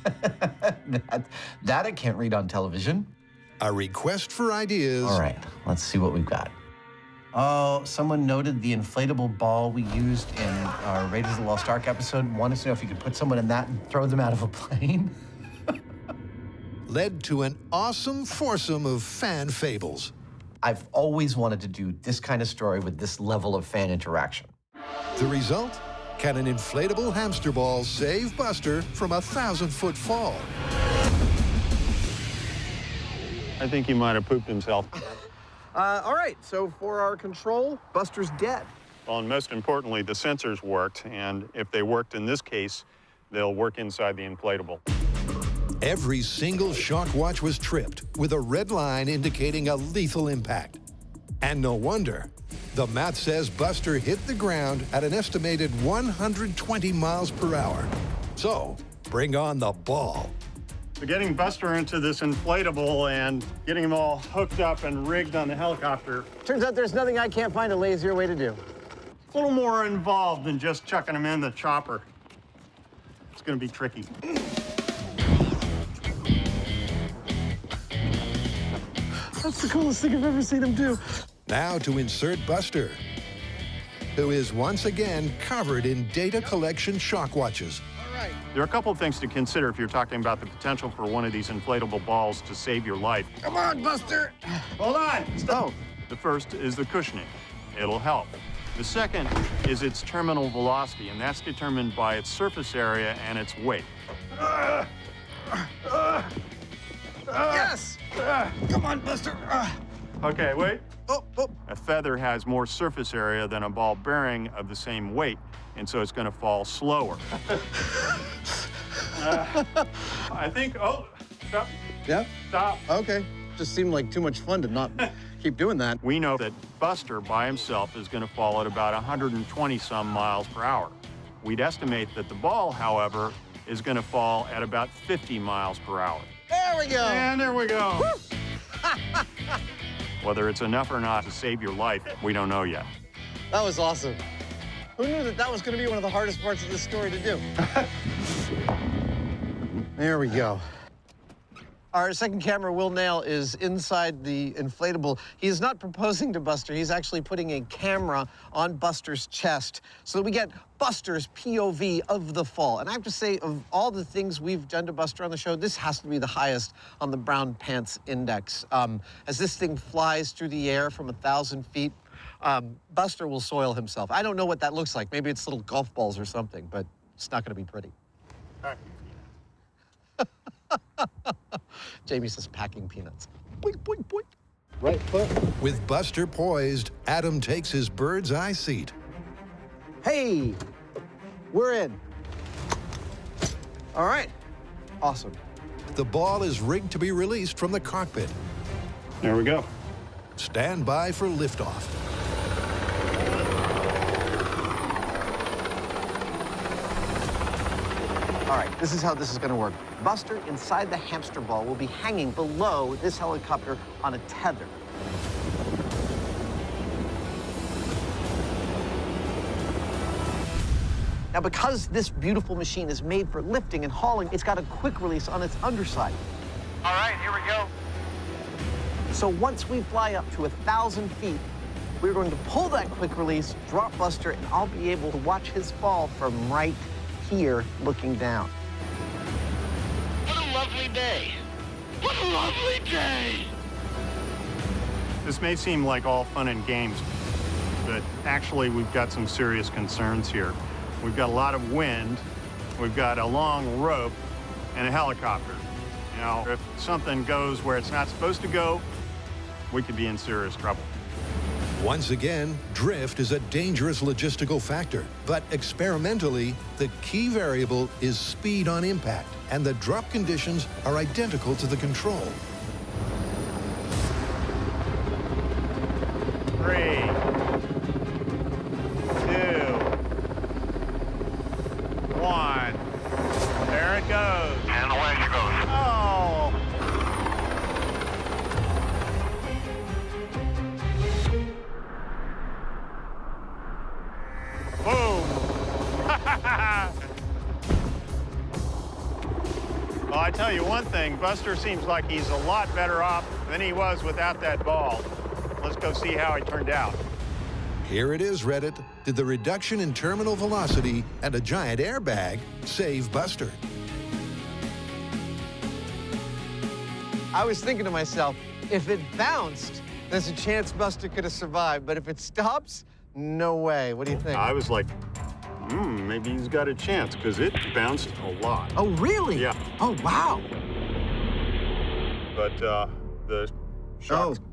that I can't read on television.
A request for ideas.
All right, let's see what we've got. Oh, someone noted the inflatable ball we used in our Raiders of the Lost Ark episode. Wanted to know if you could put someone in that and throw them out of a plane.
Led to an awesome foursome of fan fables.
I've always wanted to do this kind of story with this level of fan interaction.
The result? Can an inflatable hamster ball save Buster from a 1,000-foot fall?
I think he might have pooped himself.
All right, so for our control, Buster's dead.
Well, and most importantly, the sensors worked, and if they worked in this case, they'll work inside the inflatable.
Every single shock watch was tripped, with a red line indicating a lethal impact. And no wonder. The math says Buster hit the ground at an estimated 120 miles per hour. So, bring on the ball.
So getting Buster into this inflatable and getting him all hooked up and rigged on the helicopter.
Turns out there's nothing I can't find a lazier way to do.
A little more involved than just chucking him in the chopper. It's gonna be tricky.
That's the coolest thing I've ever seen him do.
Now to insert Buster, who is once again covered in data collection shock watches.
There are a couple of things to consider if you're talking about the potential for one of these inflatable balls to save your life.
Come on, Buster!
Hold on! Stop! The first is the cushioning. It'll help. The second is its terminal velocity, and that's determined by its surface area and its weight.
Yes! Come on, Buster!
Okay, wait. A feather has more surface area than a ball bearing of the same weight, and so it's going to fall slower. I think, stop.
Yep.
Stop.
Okay.
just seemed like too much fun to not keep doing that.
We know that Buster by himself is going to fall at about 120 some miles per hour. We'd estimate that the ball, however, is going to fall at about 50 miles per hour.
There we go.
And there we go. Whether it's enough or not to save your life, we don't know yet.
That was awesome. Who knew that that was going to be one of the hardest parts of this story to do? There we go. Our second camera, Will Nail, is inside the inflatable. He is not proposing to Buster. He's actually putting a camera on Buster's chest so that we get Buster's POV of the fall. And I have to say, of all the things we've done to Buster on the show, this has to be the highest on the brown pants index. As this thing flies through the air from 1,000 feet, Buster will soil himself. I don't know what that looks like. Maybe it's little golf balls or something, but it's not going to be pretty.
All right.
Jamie says packing peanuts. Boink, boink, boink.
Right foot. With Buster poised, Adam takes his bird's eye seat.
Hey, we're in. All right, awesome.
The ball is rigged to be released from the cockpit.
There we go.
Stand by for liftoff.
All right, this is how this is going to work. Buster, inside the hamster ball, will be hanging below this helicopter on a tether. Now, because this beautiful machine is made for lifting and hauling, it's got a quick release on its underside.
All right, here we go.
So once we fly up to 1,000 feet, we're going to pull that quick release, drop Buster, and I'll be able to watch his fall from right here looking down.
What a lovely day. What a lovely day.
This may seem like all fun and games, but actually we've got some serious concerns here. We've got a lot of wind, we've got a long rope, and a helicopter. Now, if something goes where it's not supposed to go, we could be in serious trouble.
Once again, drift is a dangerous logistical factor, but experimentally, the key variable is speed on impact, and the drop conditions are identical to the control.
3, 2, 1. There it goes.
And away she goes.
Oh! Boom! Well, I tell you one thing, Buster seems like he's a lot better off than he was without that ball. Let's go see how he turned out.
Here it is, Reddit. Did the reduction in terminal velocity and a giant airbag save Buster?
I was thinking to myself, if it bounced, there's a chance Buster could have survived, but if it stops, no way. What do you think?
I was like, maybe he's got a chance, because it bounced a lot.
Oh, really?
Yeah.
Oh, wow.
But the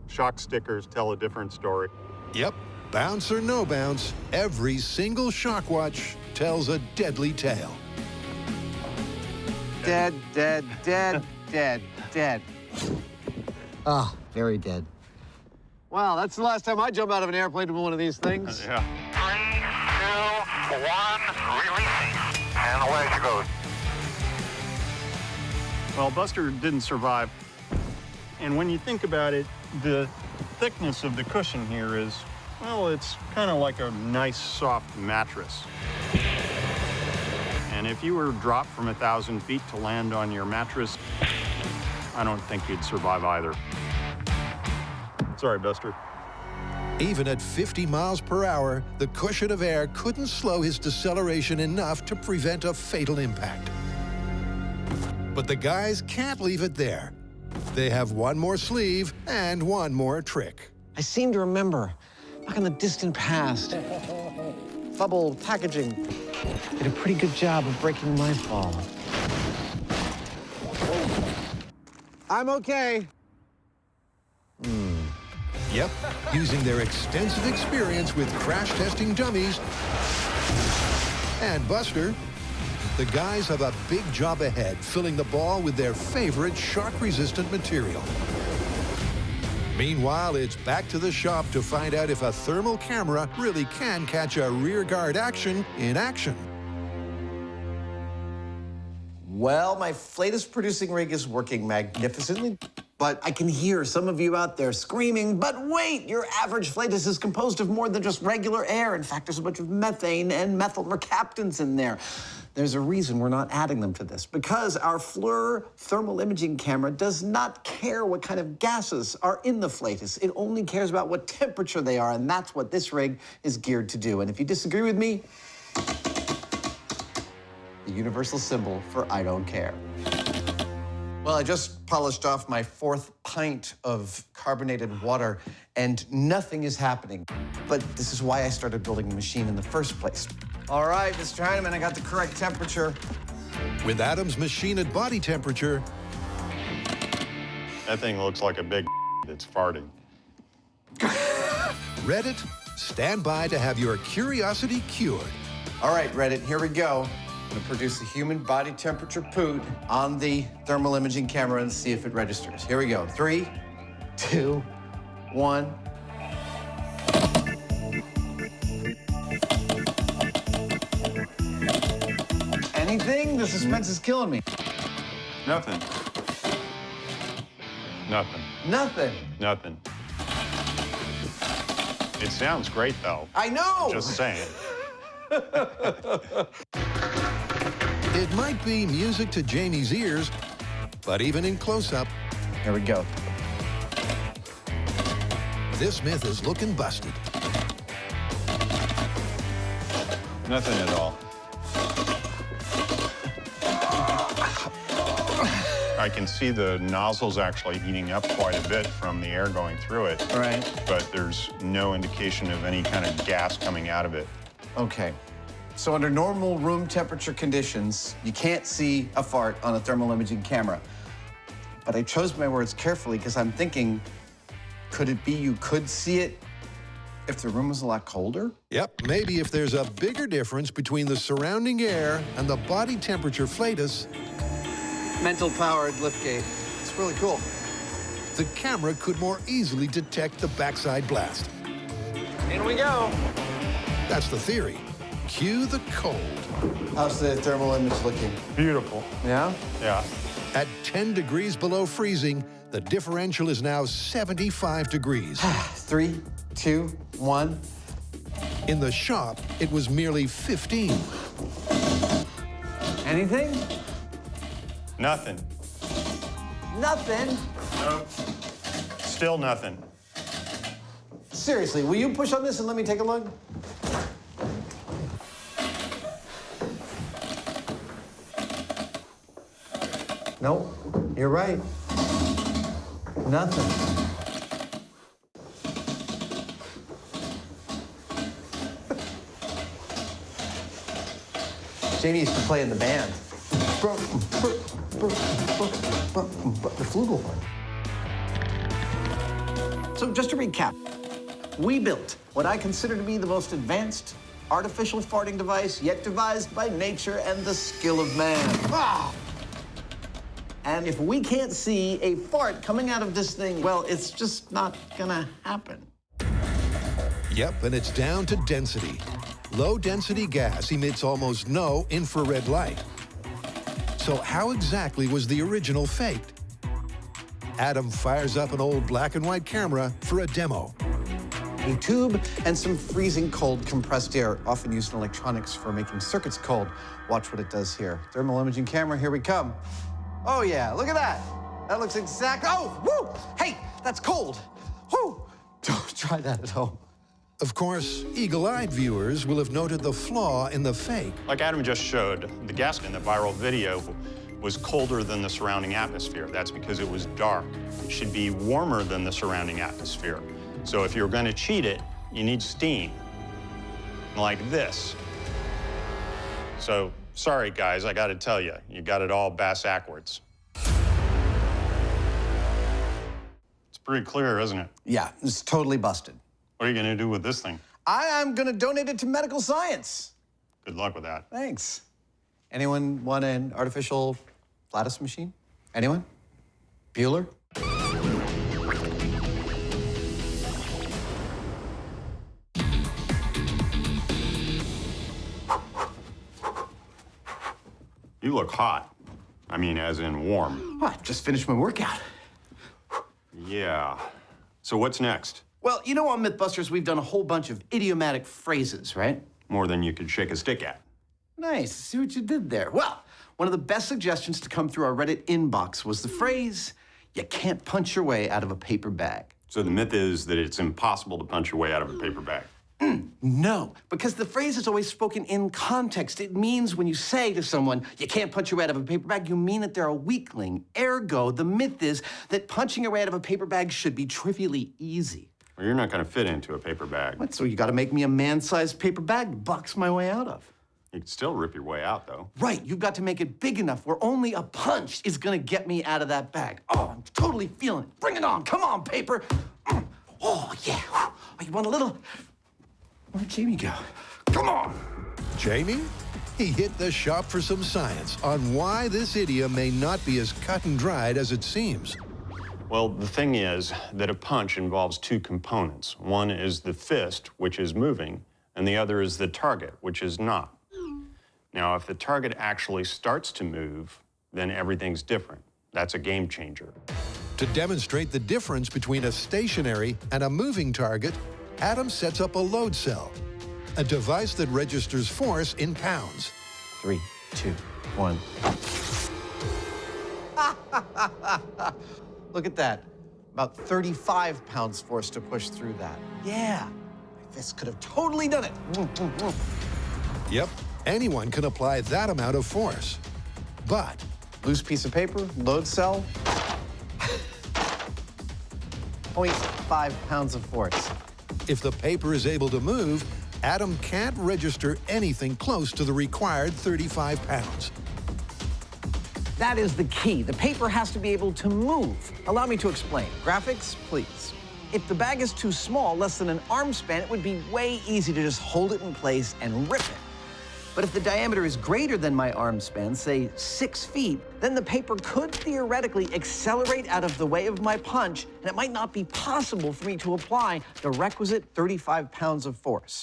shock stickers tell a different story.
Yep. Bounce or no bounce, every single shock watch tells a deadly tale.
Dead, dead, dead, dead, dead. Ah, very dead. Wow, that's the last time I jump out of an airplane with one of these things.
Yeah.
3, 2, 1, releasing. And away she goes.
Well, Buster didn't survive. And when you think about it, the thickness of the cushion here is, well, it's kind of like a nice soft mattress. And if you were dropped from 1,000 feet to land on your mattress, I don't think you'd survive either. Sorry, Buster.
Even at 50 miles per hour, the cushion of air couldn't slow his deceleration enough to prevent a fatal impact. But the guys can't leave it there. They have one more sleeve and one more trick.
I seem to remember, back in the distant past, Bubble Packaging did a pretty good job of breaking my fall. I'm okay.
Yep, using their extensive experience with crash testing dummies and Buster, the guys have a big job ahead filling the ball with their favorite shock-resistant material. Meanwhile, it's back to the shop to find out if a thermal camera really can catch a rear guard action in action.
Well, my flatus producing rig is working magnificently, but I can hear some of you out there screaming, but wait, your average flatus is composed of more than just regular air. In fact, there's a bunch of methane and methyl mercaptans in there. There's a reason we're not adding them to this, because our FLIR thermal imaging camera does not care what kind of gases are in the flatus. It only cares about what temperature they are, and that's what this rig is geared to do. And if you disagree with me, the universal symbol for I don't care. Well, I just polished off my 4th pint of carbonated water, and nothing is happening. But this is why I started building the machine in the first place. All right, Mr. Hyneman, I got the correct temperature.
With Adam's machine at body temperature,
That thing looks like a big that's farting.
Reddit, stand by to have your curiosity cured.
All right, Reddit, here we go. I'm gonna produce a human body temperature poot on the thermal imaging camera and see if it registers. Here we go. 3, 2, 1. Anything? The suspense is killing me.
Nothing. Nothing.
Nothing.
Nothing. It sounds great, though.
I know!
Just saying.
It might be music to Jamie's ears, but even in close-up,
here we go.
This myth is looking busted.
Nothing at all. I can see the nozzle's actually heating up quite a bit from the air going through it.
Right.
But there's no indication of any kind of gas coming out of it.
Okay. So under normal room temperature conditions, you can't see a fart on a thermal imaging camera. But I chose my words carefully because I'm thinking, could it be you could see it if the room was a lot colder?
Yep, maybe if there's a bigger difference between the surrounding air and the body temperature flatus.
Mental-powered liftgate. It's really cool.
The camera could more easily detect the backside blast.
In we go.
That's the theory. Cue the cold.
How's the thermal image looking?
Beautiful.
Yeah?
Yeah.
At 10 degrees below freezing, the differential is now 75 degrees.
3, 2, 1.
In the shop, it was merely 15.
Anything?
Nothing.
Nothing?
Nope. Still nothing.
Seriously, will you push on this and let me take a look? Nope, you're right. Nothing. Jamie used to play in the band. The flugelhorn. So just to recap, we built what I consider to be the most advanced artificial farting device yet devised by nature and the skill of man. Ah! And if we can't see a fart coming out of this thing, well, it's just not gonna happen.
Yep, and it's down to density. Low-density gas emits almost no infrared light. So how exactly was the original faked? Adam fires up an old black and white camera for a demo.
A tube and some freezing cold compressed air, often used in electronics for making circuits cold. Watch what it does here. Thermal imaging camera, here we come. Oh yeah, look at that. That looks exact. Oh, woo! Hey, that's cold. Woo! Don't try that at home.
Of course, eagle-eyed viewers will have noted the flaw in the fake.
Like Adam just showed, the gas in the viral video was colder than the surrounding atmosphere. That's because it was dark. It should be warmer than the surrounding atmosphere. So if you're going to cheat it, you need steam, like this. So sorry, guys, I got to tell you, you got it all bass-ackwards. It's pretty clear, isn't it?
Yeah, it's totally busted.
What are you going to do with this thing?
I am going to donate it to medical science.
Good luck with that.
Thanks. Anyone want an artificial flatus machine? Anyone? Bueller?
You look hot. I mean, as in warm.
Oh, I just finished my workout.
Yeah. So what's next?
Well, you know, on Mythbusters, we've done a whole bunch of idiomatic phrases, right?
More than you could shake a stick at.
Nice. See what you did there. Well, one of the best suggestions to come through our Reddit inbox was the phrase, "You can't punch your way out of a paper bag."
So the myth is that it's impossible to punch your way out of a paper bag.
No, because the phrase is always spoken in context. It means when you say to someone, "You can't punch your way out of a paper bag," you mean that they're a weakling. Ergo, the myth is that punching your way out of a paper bag should be trivially easy.
Well, you're not going to fit into a paper bag.
What, so you got to make me a man-sized paper bag to box my way out of?
You can still rip your way out, though.
Right, you've got to make it big enough where only a punch is going to get me out of that bag. Oh, I'm totally feeling it. Bring it on. Come on, paper. Oh, yeah. Oh, you want a little? Where'd Jamie go? Come on.
Jamie? He hit the shop for some science on why this idiom may not be as cut and dried as it seems.
Well, the thing is that a punch involves two components. One is the fist, which is moving, and the other is the target, which is not. Now, if the target actually starts to move, then everything's different. That's a game changer.
To demonstrate the difference between a stationary and a moving target, Adam sets up a load cell, a device that registers force in pounds.
3, 2, 1. Look at that. About 35 pounds force to push through that. Yeah, my fist could have totally done it.
Yep, anyone can apply that amount of force. But
loose piece of paper, load cell, 0.5 pounds of force.
if the paper is able to move, Adam can't register anything close to the required 35 pounds.
That is the key. The paper has to be able to move. Allow me to explain. Graphics, please. If the bag is too small, less than an arm span, it would be way easy to just hold it in place and rip it. But if the diameter is greater than my arm span, say 6 feet, then the paper could theoretically accelerate out of the way of my punch, and it might not be possible for me to apply the requisite 35 pounds of force.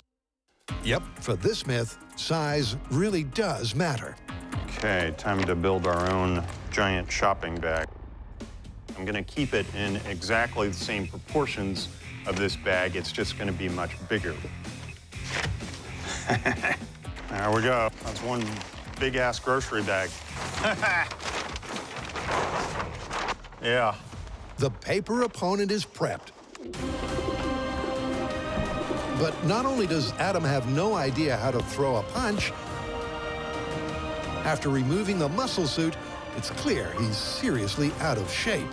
Yep, for this myth, size really does matter.
Okay, time to build our own giant shopping bag. I'm gonna keep it in exactly the same proportions of this bag. It's just gonna be much bigger. There we go. That's one big-ass grocery bag. Yeah.
The paper opponent is prepped. But not only does Adam have no idea how to throw a punch, after removing the muscle suit, it's clear he's seriously out of shape.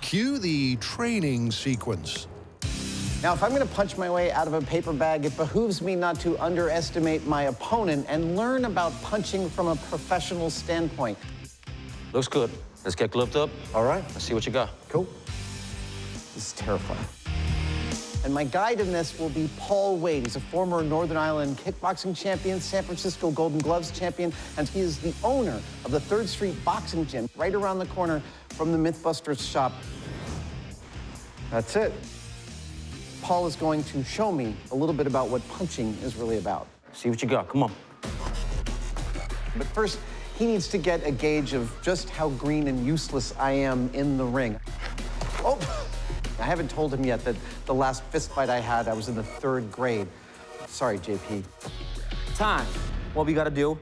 Cue the training sequence.
Now, if I'm going to punch my way out of a paper bag, it behooves me not to underestimate my opponent and learn about punching from a professional standpoint.
Looks good. Let's get gloved up.
All right.
Let's see what you got.
Cool. This is terrifying. And my guide in this will be Paul Wade. He's a former Northern Ireland kickboxing champion, San Francisco Golden Gloves champion, and he is the owner of the 3rd Street Boxing Gym right around the corner from the Mythbusters shop. That's it. Paul is going to show me a little bit about what punching is really about.
See what you got. Come on.
But first, he needs to get a gauge of just how green and useless I am in the ring. Oh, I haven't told him yet that the last fist fight I had, I was in the 3rd grade. Sorry, JP.
Time. What we gotta do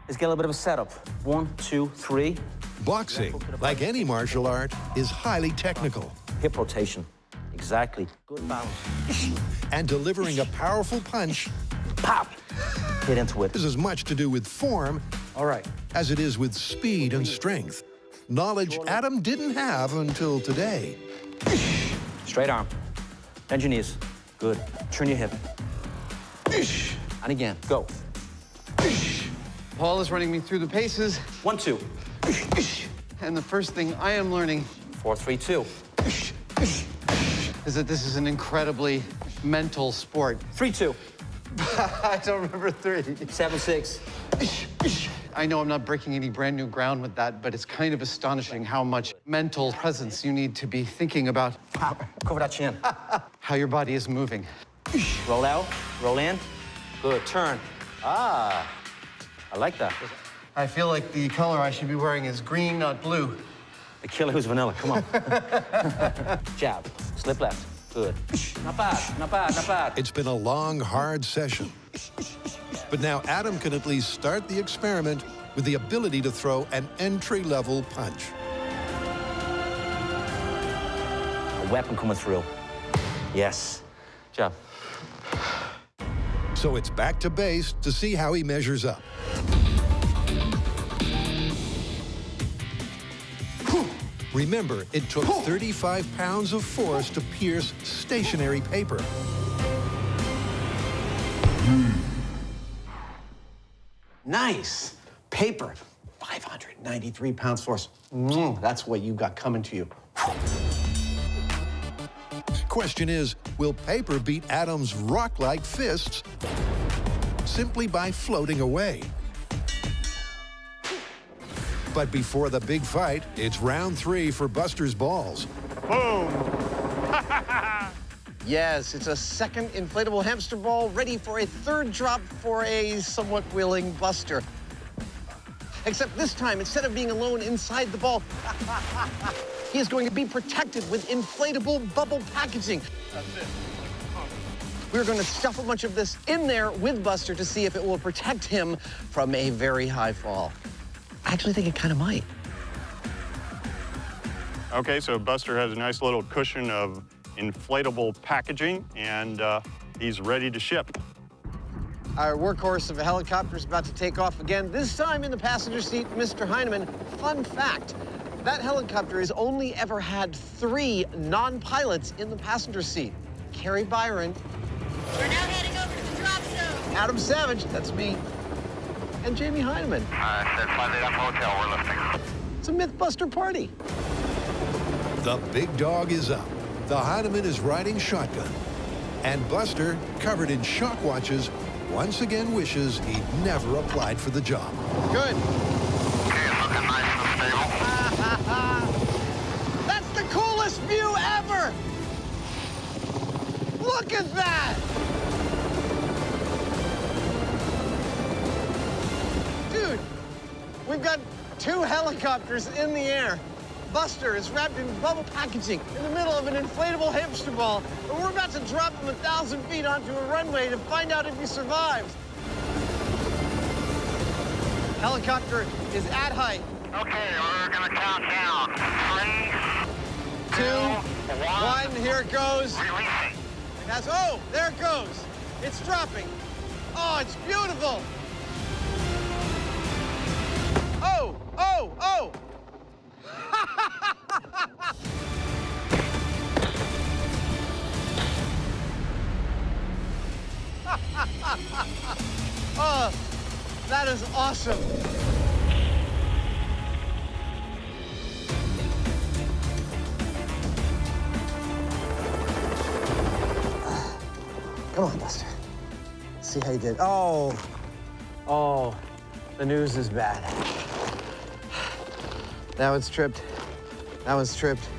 is get a little bit of a setup. 1, 2, 3.
Boxing, like any martial art, is highly technical.
Hip rotation. Exactly. Good balance.
And delivering a powerful punch,
pop, hit into it,
is as much to do with form,
all right,
as it is with speed and strength. Knowledge Adam didn't have until today.
Straight arm. Bend your knees. Good. Turn your hip. And again. Go.
Paul is running me through the paces.
1, 2.
And the first thing I am learning
4, 3, 2.
is that this is an incredibly mental sport.
3, 2.
I don't remember 3.
7, 6.
I know I'm not breaking any brand new ground with that, but it's kind of astonishing how much mental presence you need to be thinking about
Cover that chin.
how your body is moving.
Roll out, roll in. Good, turn. I like that.
I feel like the color I should be wearing is green, not blue.
The killer who's vanilla, come on. Jab, slip left, good. Not bad, not bad, not bad.
It's been a long, hard session. But now Adam can at least start the experiment with the ability to throw an entry-level punch.
A weapon coming through. Yes. Jab.
So it's back to base to see how he measures up. Remember, it took 35 pounds of force to pierce stationary paper.
Nice. Paper. 593 pounds force. That's what you got coming to you.
Question is, will paper beat Adam's rock-like fists simply by floating away? But before the big fight, it's round 3 for Buster's balls.
Boom!
Yes, it's a second inflatable hamster ball ready for a third drop for a somewhat willing Buster. Except this time, instead of being alone inside the ball, he is going to be protected with inflatable bubble packaging.
That's it.
We're going to stuff a bunch of this in there with Buster to see if it will protect him from a very high fall. I actually think it kind of might.
Okay, so Buster has a nice little cushion of inflatable packaging, and he's ready to ship.
Our workhorse of a helicopter is about to take off again, this time in the passenger seat, Mr. Hyneman. Fun fact, that helicopter has only ever had 3 non-pilots in the passenger seat. Carrie Byron.
We're now heading over to the drop zone.
Adam Savage, that's me. And Jamie Hyneman.
Said 5 hotel, we're lifting.
It's a Mythbuster party.
The big dog is up. The Hyneman is riding shotgun. And Buster, covered in shock watches, once again wishes he'd never applied for the job.
Good.
Okay, it's looking nice and stable.
That's the coolest view ever! Look at that! Dude, we've got 2 helicopters in the air. Buster is wrapped in bubble packaging in the middle of an inflatable hamster ball, and we're about to drop him 1,000 feet onto a runway to find out if he survives. Helicopter is at height.
Okay, we're gonna count down. 3,
2, 1, here it goes.
Releasing.
Oh, there it goes. It's dropping. Oh, it's beautiful. Oh, oh, oh. Oh, that is awesome. Come on, Buster. Let's see how you did. Oh, the news is bad. That one's tripped. That one's tripped.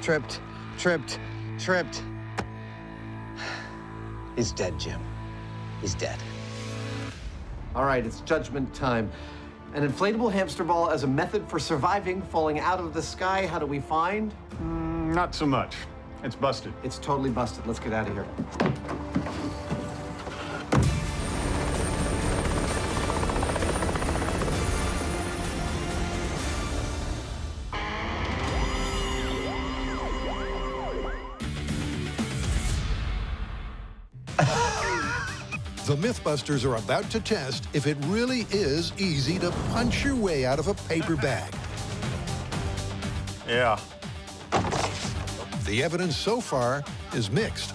Tripped, tripped, tripped. He's dead, Jim. He's dead. All right, it's judgment time. An inflatable hamster ball as a method for surviving falling out of the sky. How do we find?
Not so much. It's busted.
It's totally busted. Let's get out of here.
The Mythbusters are about to test if it really is easy to punch your way out of a paper bag.
Yeah.
The evidence so far is mixed.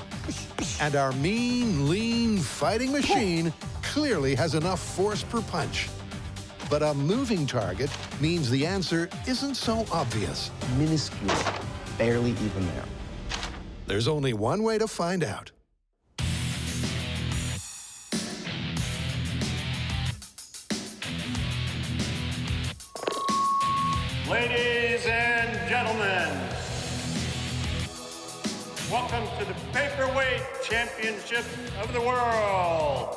And our mean, lean fighting machine clearly has enough force per punch. But a moving target means the answer isn't so obvious.
Minuscule, barely even there.
There's only one way to find out.
Ladies and gentlemen, welcome to the Paperweight Championship of the World.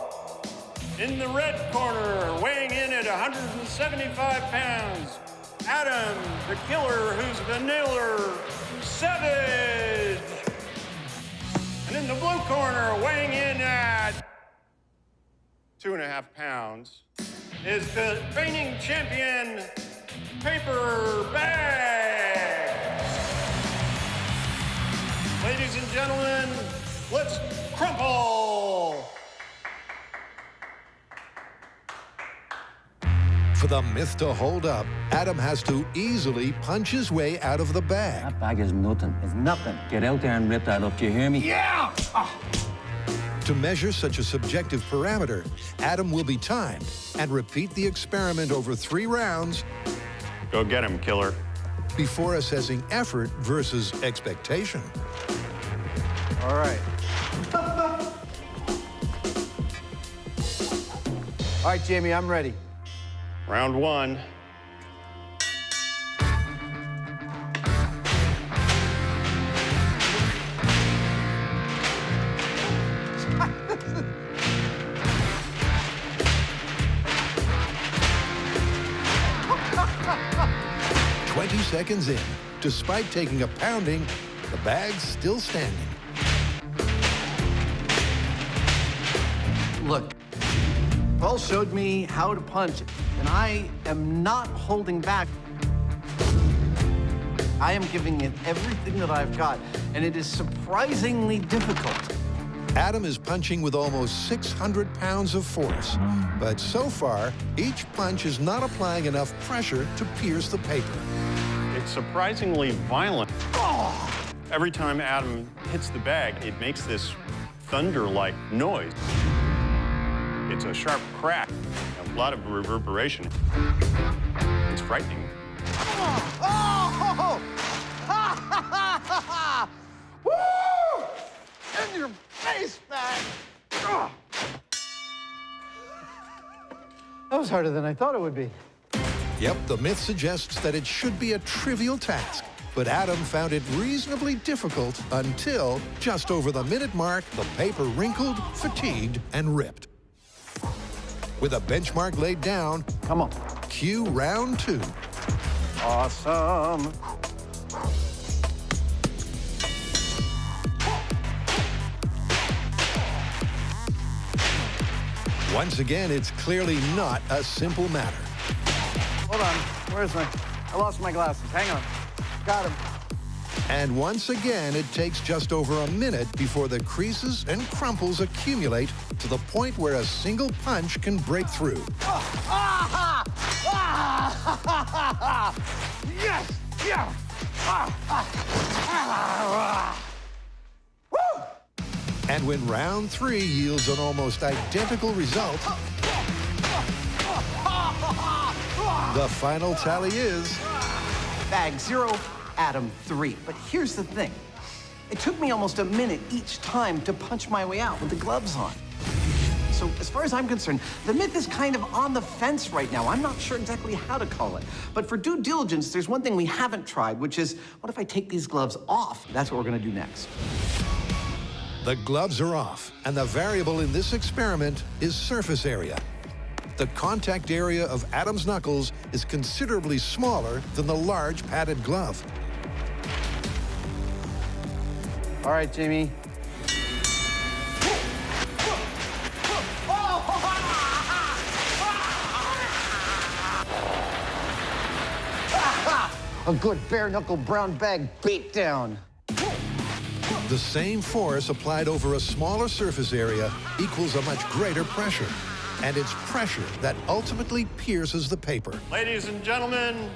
In the red corner, weighing in at 175 pounds, Adam, the killer who's the nailer, Savage. And in the blue corner, weighing in at 2.5 pounds, is the reigning champion, Paper Bag. Ladies and gentlemen, let's crumple.
For the myth to hold up, Adam has to easily punch his way out of the bag.
That bag is nothing. It's nothing. Get out there and rip that up. Do you hear me?
Yeah! To measure such a subjective parameter, Adam will be timed and repeat the experiment over 3 rounds.
Go get him, killer.
Before assessing effort versus expectation.
All right. All right, Jamie, I'm ready.
Round 1.
Seconds in, despite taking a pounding, the bag's still standing.
Look, Paul showed me how to punch, and I am not holding back. I am giving it everything that I've got, and it is surprisingly difficult.
Adam is punching with almost 600 pounds of force, but so far, each punch is not applying enough pressure to pierce the paper.
It's surprisingly violent. Every time Adam hits the bag, it makes this thunder-like noise. It's a sharp crack, a lot of reverberation. It's frightening.
Woo! In your face, bag! That was harder than I thought it would be.
Yep, the myth suggests that it should be a trivial task, but Adam found it reasonably difficult until, just over the minute mark, the paper wrinkled, fatigued, and ripped. With a benchmark laid down,
come on.
Cue round 2.
Awesome.
Once again, it's clearly not a simple matter.
Hold on, where's I lost my glasses, hang on. Got him.
And once again, it takes just over a minute before the creases and crumples accumulate to the point where a single punch can break through.
Yes! Yeah!
Woo! And when round 3 yields an almost identical result, the final tally is...
Bag 0, Adam 3. But here's the thing. It took me almost a minute each time to punch my way out with the gloves on. So as far as I'm concerned, the myth is kind of on the fence right now. I'm not sure exactly how to call it. But for due diligence, there's one thing we haven't tried, which is, what if I take these gloves off? That's what we're gonna do next.
The gloves are off, and the variable in this experiment is surface area. The contact area of Adam's knuckles is considerably smaller than the large padded glove.
All right, Jamie. A good bare-knuckle brown bag beat down.
The same force applied over a smaller surface area equals a much greater pressure. And it's pressure that ultimately pierces the paper.
Ladies and gentlemen,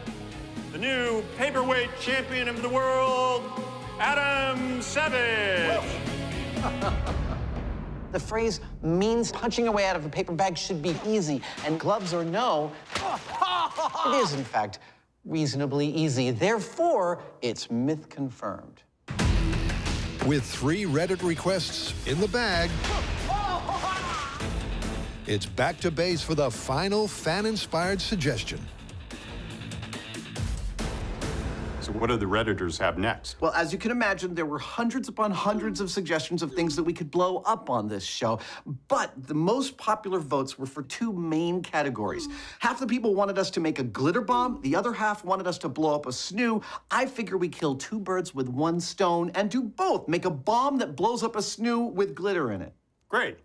the new paperweight champion of the world, Adam Savage.
The phrase means punching away out of a paper bag should be easy, and gloves or no, it is, in fact, reasonably easy. Therefore, it's myth confirmed.
With 3 Reddit requests in the bag, it's back to base for the final fan-inspired suggestion.
So
So what do the Redditors have next?
Well, as you can imagine, there were hundreds upon hundreds of suggestions of things that we could blow up on this show. But the most popular votes were for two main categories. Half the people wanted us to make a glitter bomb. The other half wanted us to blow up a snoo. I figure we kill two birds with one stone and do both. Make a bomb that blows up a snoo with glitter in it.
Great.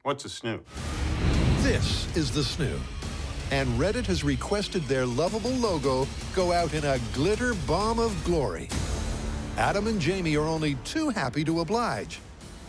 What's a snoo?
This is the snoo. And Reddit has requested their lovable logo go out in a glitter bomb of glory. Adam and Jamie are only too happy to oblige.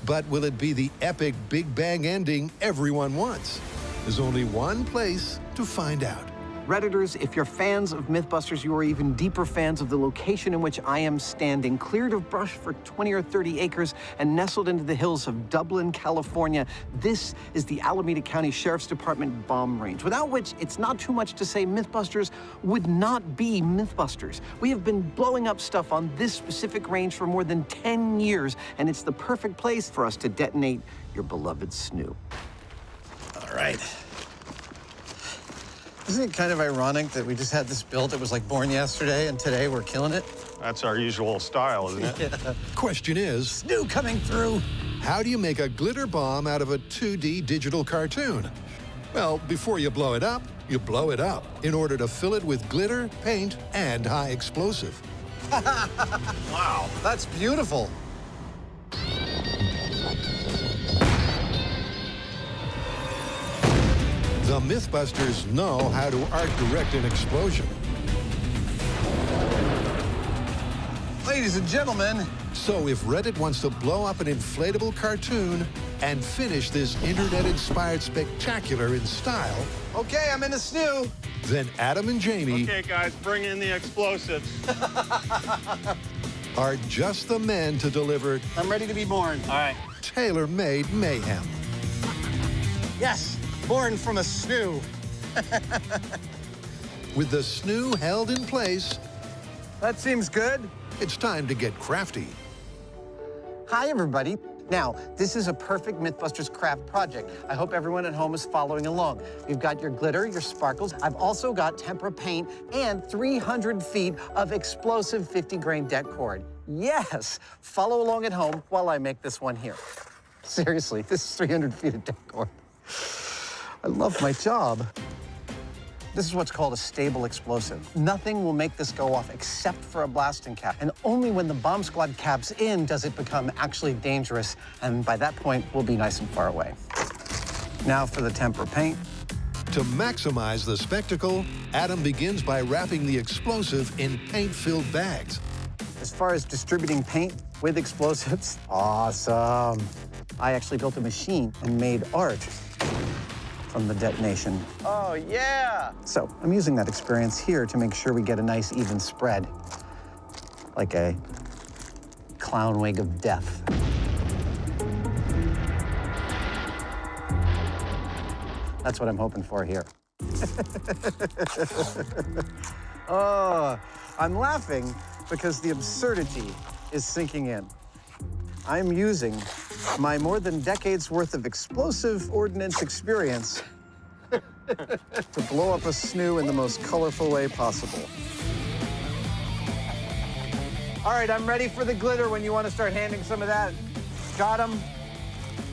But will it be the epic Big Bang ending everyone wants? There's only one place to find out.
Redditors, if you're fans of Mythbusters, you are even deeper fans of the location in which I am standing, cleared of brush for 20 or 30 acres and nestled into the hills of Dublin, California. This is the Alameda County Sheriff's Department bomb range, without which it's not too much to say Mythbusters would not be Mythbusters. We have been blowing up stuff on this specific range for more than 10 years, and it's the perfect place for us to detonate your beloved snoo.
All right. Isn't it kind of ironic that we just had this built? It was like born yesterday, and today we're killing it?
That's our usual style, isn't it?
Yeah.
Question is,
snoo coming through.
How do you make a glitter bomb out of a 2D digital cartoon? Well, before you blow it up in order to fill it with glitter, paint, and high explosive.
Wow, that's beautiful.
The Mythbusters know how to art direct an explosion.
Ladies and gentlemen.
So if Reddit wants to blow up an inflatable cartoon and finish this internet-inspired spectacular in style...
Okay, I'm in the snoo.
Then Adam and Jamie...
Okay, guys, bring in the explosives.
...are just the men to deliver...
I'm ready to be born. All right.
...tailor-made mayhem.
Yes. Born from a snoo.
With the snoo held in place...
That seems good.
It's time to get crafty.
Hi, everybody. Now, this is a perfect Mythbusters craft project. I hope everyone at home is following along. You've got your glitter, your sparkles. I've also got tempera paint and 300 feet of explosive 50-grain deck cord. Yes, follow along at home while I make this one here. Seriously, this is 300 feet of deck cord. I love my job. This is what's called a stable explosive. Nothing will make this go off except for a blasting cap. And only when the bomb squad caps in does it become actually dangerous. And by that point, we'll be nice and far away. Now for the tempera paint.
To maximize the spectacle, Adam begins by wrapping the explosive in paint-filled bags.
As far as distributing paint with explosives, awesome. I actually built a machine and made art from the detonation.
Oh, yeah!
So I'm using that experience here to make sure we get a nice even spread, like a clown wig of death. That's what I'm hoping for here. Oh, I'm laughing because the absurdity is sinking in. I'm using my more than decades worth of explosive ordnance experience to blow up a snoo in the most colorful way possible. All right, I'm ready for the glitter when you want to start handing some of that. Got him.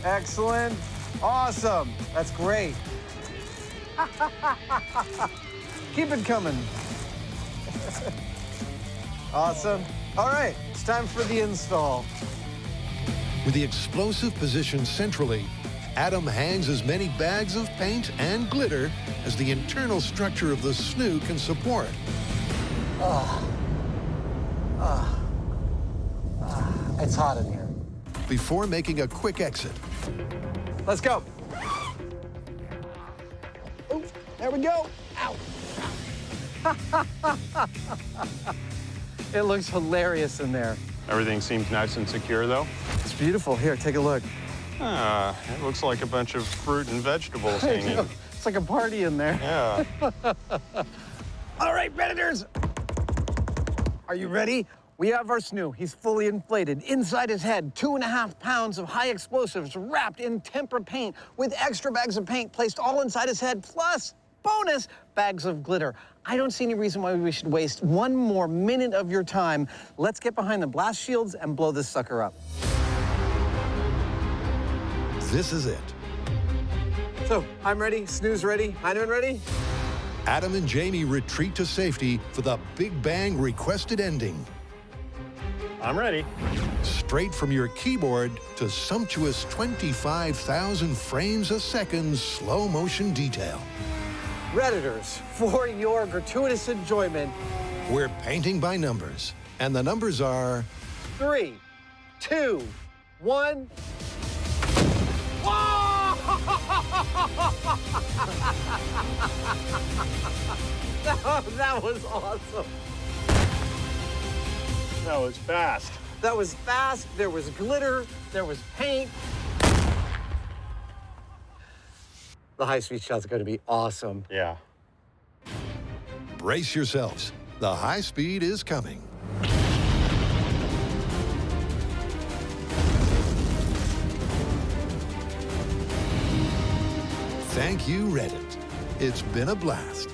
Excellent. Awesome. That's great. Keep it coming. Awesome. All right, it's time for the install.
With the explosive positioned centrally, Adam hangs as many bags of paint and glitter as the internal structure of the snoo can support.
It's hot in here.
Before making a quick exit.
Let's go. Oh, there we go. Ow. It looks hilarious in there.
Everything seems nice and secure, though.
It's beautiful. Here, take a look.
It looks like a bunch of fruit and vegetables hanging.
It's like a party in there.
Yeah.
All right, Redditors. Are you ready? We have our snoo. He's fully inflated. Inside his head, 2.5 pounds of high explosives wrapped in tempera paint with extra bags of paint placed all inside his head, plus
bonus bags of glitter. I don't see any reason why we should waste one more minute of your time. Let's get behind the blast shields and blow this sucker up.
This is it.
So, I'm ready, snoo's ready, Hyneman ready?
Adam and Jamie retreat to safety for the Big Bang requested ending.
I'm ready.
Straight from your keyboard to sumptuous 25,000 frames a second slow motion detail.
Redditors, for your gratuitous enjoyment.
We're painting by numbers, and the numbers are
3, 2, 1. That was awesome.
That was fast.
That was fast. There was glitter. There was paint. The high-speed shot's going to be awesome.
Yeah.
brace yourselves. The high speed is coming. Thank you, Reddit. It's been a blast.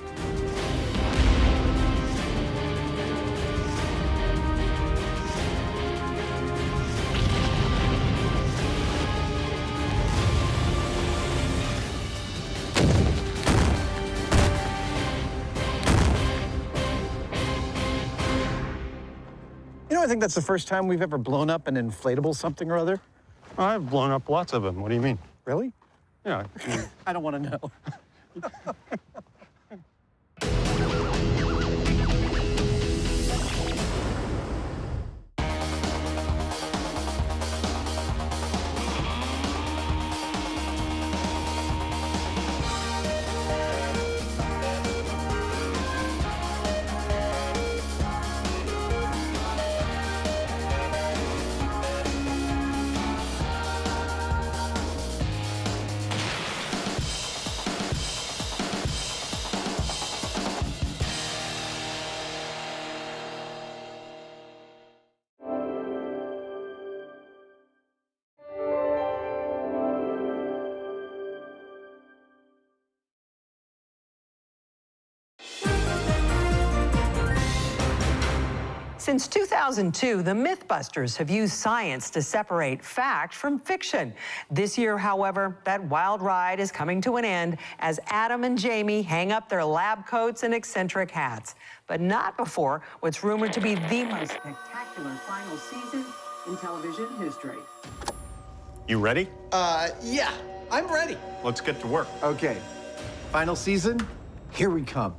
You know, I think that's the first time we've ever blown up an inflatable something or other.
I've blown up lots of them. What do you mean?
Really?
Yeah.
I don't want to know.
Since 2002, the Mythbusters have used science to separate fact from fiction. This year, however, that wild ride is coming to an end as Adam and Jamie hang up their lab coats and eccentric hats. But not before what's rumored to be the most spectacular final season in television history.
You ready?
Yeah, I'm ready.
Let's get to work.
Okay, final season, here we come.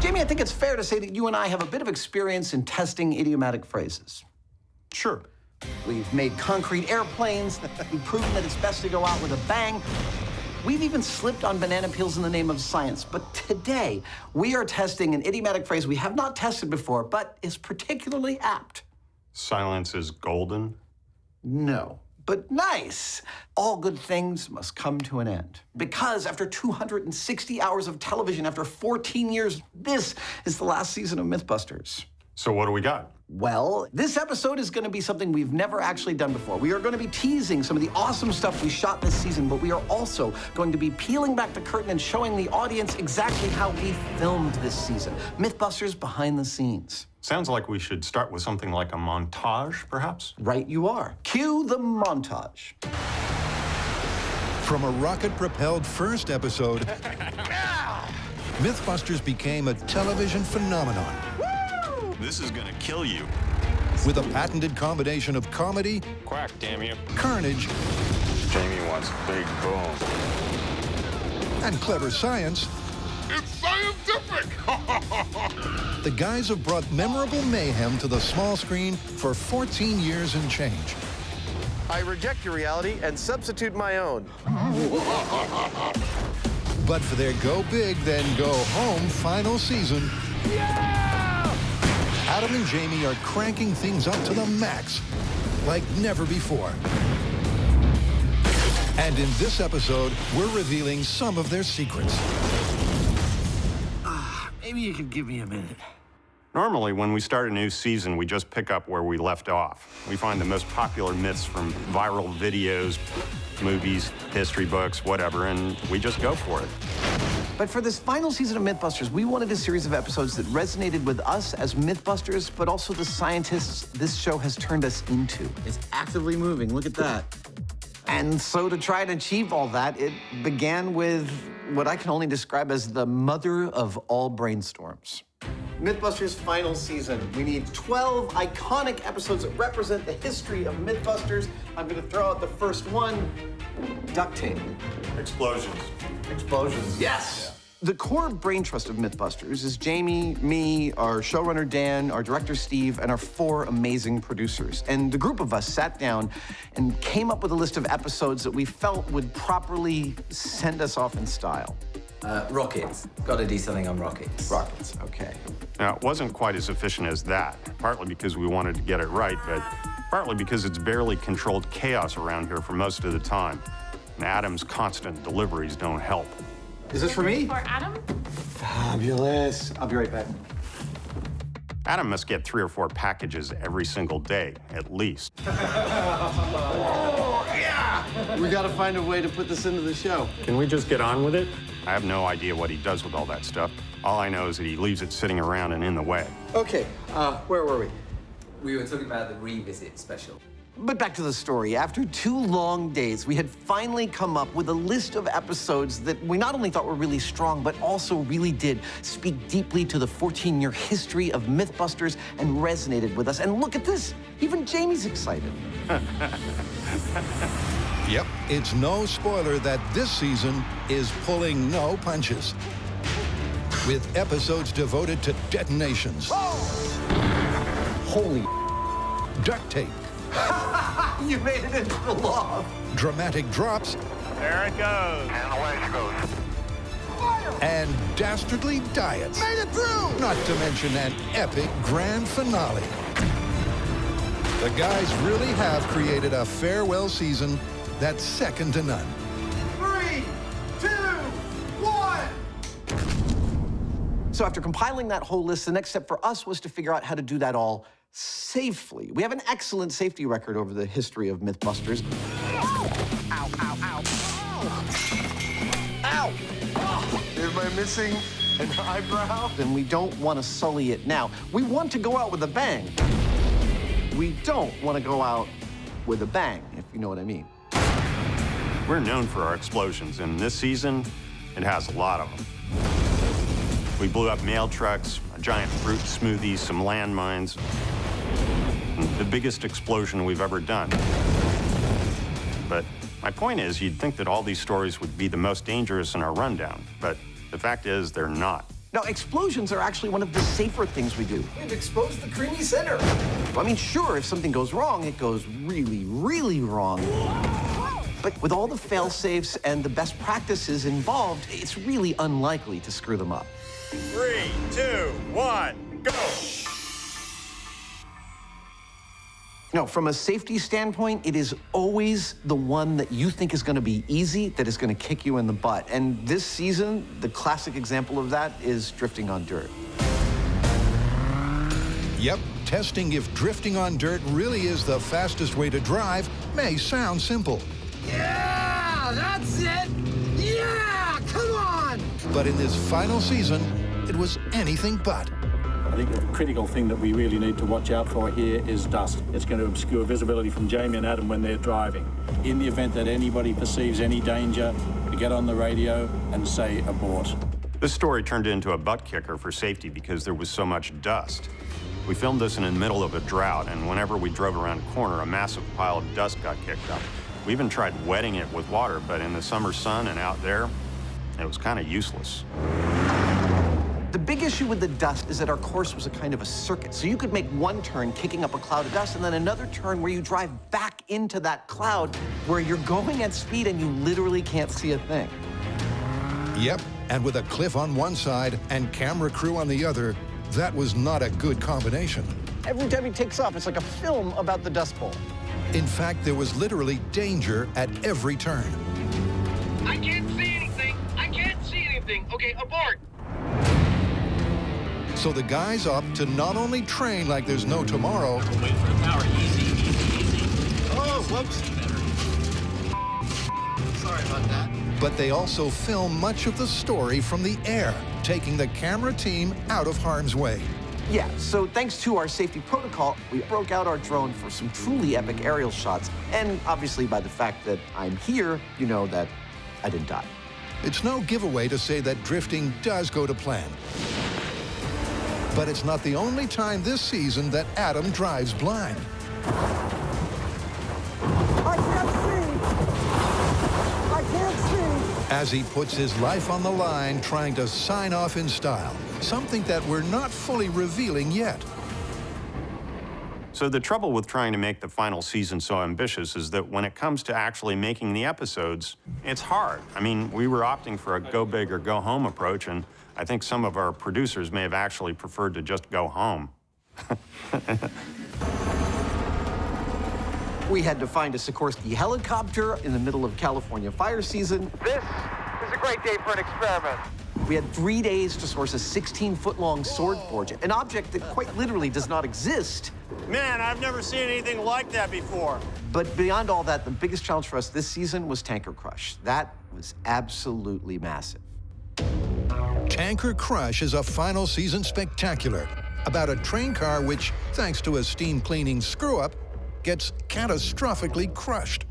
I think it's fair to say that you and I have a bit of experience in testing idiomatic phrases.
Sure.
We've made concrete airplanes. We've proven that it's best to go out with a bang. We've even slipped on banana peels in the name of science. But today, we are testing an idiomatic phrase we have not tested before, but is particularly apt.
Silence is golden?
No. But nice. All good things must come to an end. Because after 260 hours of television, after 14 years, this is the last season of Mythbusters.
So what do we got?
Well, this episode is going to be something we've never actually done before. We are going to be teasing some of the awesome stuff we shot this season, but we are also going to be peeling back the curtain and showing the audience exactly how we filmed this season. Mythbusters behind the scenes.
Sounds like we should start with something like a montage, perhaps?
Right you are. Cue the montage.
From a rocket-propelled first episode, Mythbusters became a television phenomenon.
Woo! This is gonna kill you.
With a patented combination of comedy,
Quack, damn you.
carnage,
Jamie wants big boom.
and clever science,
It's scientific!
the guys have brought memorable mayhem to the small screen for 14 years and change.
I reject your reality and substitute my own.
But for their go big, then go home final season, Adam and Jamie are cranking things up to the max, like never before. And in this episode, we're revealing some of their secrets.
Maybe you could give me a minute.
Normally, when we start a new season, we just pick up where we left off. We find the most popular myths from viral videos, movies, history books, whatever, and we just go for it.
But for this final season of Mythbusters, we wanted a series of episodes that resonated with us as Mythbusters, but also the scientists this show has turned us into.
It's actively moving. Look at that.
And so to try and achieve all that, it began with what I can only describe as the mother of all brainstorms. Mythbusters' final season. We need 12 iconic episodes that represent the history of Mythbusters. I'm gonna throw out the first one, duct tape.
Explosions.
Explosions, yes! The core brain trust of Mythbusters is Jamie, me, our showrunner Dan, our director Steve, and our 4 amazing producers. And the group of us sat down and came up with a list of episodes that we felt would properly send us off in style.
Rockets. Gotta do something on rockets.
Rockets, okay.
Now, it wasn't quite as efficient as that, partly because we wanted to get it right, but partly because it's barely controlled chaos around here for most of the time. And Adam's constant deliveries don't help.
Is this for me?
For Adam?
Fabulous. I'll be right back.
Adam must get 3 or 4 packages every single day, at least.
Oh, yeah! We gotta find a way to put this into the show.
Can we just get on with it?
I have no idea what he does with all that stuff. All I know is that he leaves it sitting around and in the way.
Okay, where were we?
We were talking about the revisit special.
But back to the story. After 2 long days, we had finally come up with a list of episodes that we not only thought were really strong, but also really did speak deeply to the 14-year history of Mythbusters and resonated with us. And look at this, even Jamie's excited.
Yep, it's no spoiler that this season is pulling no punches. With episodes devoted to detonations.
Holy
duct tape.
You made it into the loft.
Dramatic drops.
There it goes.
And away she goes.
And dastardly diets.
Made it through!
Not to mention an epic grand finale. The guys really have created a farewell season that's second to none.
3, 2, 1! So after compiling that whole list, the next step for us was to figure out how to do that all safely. We have an excellent safety record over the history of Mythbusters. Ow, ow, ow. Ow! Oh.
Am I missing an eyebrow?
And we don't want to sully it now. We want to go out with a bang. We don't want to go out with a bang, if you know what I mean.
We're known for our explosions, and this season, it has a lot of them. We blew up mail trucks, a giant fruit smoothie, some landmines. The biggest explosion we've ever done. But my point is, you'd think that all these stories would be the most dangerous in our rundown, but the fact is, they're not.
Now, explosions are actually one of the safer things we do. We've exposed the creamy center. I mean, sure, if something goes wrong, it goes really, really wrong. But with all the fail-safes and the best practices involved, it's really unlikely to screw them up.
3, 2, 1, go!
No, from a safety standpoint, it is always the one that you think is going to be easy that is going to kick you in the butt. And this season, the classic example of that is drifting on dirt.
Yep, testing if drifting on dirt really is the fastest way to drive may sound simple.
Yeah, that's it. Yeah, come on.
But in this final season, it was anything but.
I think the critical thing that we really need to watch out for here is dust. It's going to obscure visibility from Jamie and Adam when they're driving. In the event that anybody perceives any danger, to get on the radio and say abort.
This story turned into a butt kicker for safety because there was so much dust. We filmed this in the middle of a drought, and whenever we drove around a corner, a massive pile of dust got kicked up. We even tried wetting it with water, but in the summer sun and out there, it was kind of useless.
The big issue with the dust is that our course was a kind of a circuit. So you could make one turn kicking up a cloud of dust and then another turn where you drive back into that cloud where you're going at speed and you literally can't see a thing.
Yep, and with a cliff on one side and camera crew on the other, That was not a good combination.
Every time he takes off, it's like a film about the Dust Bowl.
In fact, there was literally danger at every turn.
I can't see anything. I can't see anything. Okay, abort.
So the guys opt to not only train like there's no tomorrow,
Wait for the power. Easy, easy, easy.
Oh, whoops. Sorry about that.
but they also film much of the story from the air, taking the camera team out of harm's way.
Yeah, so thanks to our safety protocol, we broke out our drone for some truly epic aerial shots. And obviously by the fact that I'm here, you know that I didn't die.
It's no giveaway to say that drifting does go to plan. But it's not the only time this season that Adam drives blind.
I can't see! I can't see!
As he puts his life on the line trying to sign off in style, something that we're not fully revealing yet.
So the trouble with trying to make the final season so ambitious is that when it comes to actually making the episodes, it's hard. I mean, we were opting for a go big or go home approach, and I think some of our producers may have actually preferred to just go home.
We had to find a Sikorsky helicopter in the middle of California fire season.
This is a great day for an experiment.
We had 3 days to source a 16-foot-long sword forge, an object that quite literally does not exist.
Man, I've never seen anything like that before.
But beyond all that, the biggest challenge for us this season was Tanker Crush. That was absolutely massive.
Tanker Crush is a final season spectacular about a train car which, thanks to a steam cleaning screw-up, gets catastrophically crushed.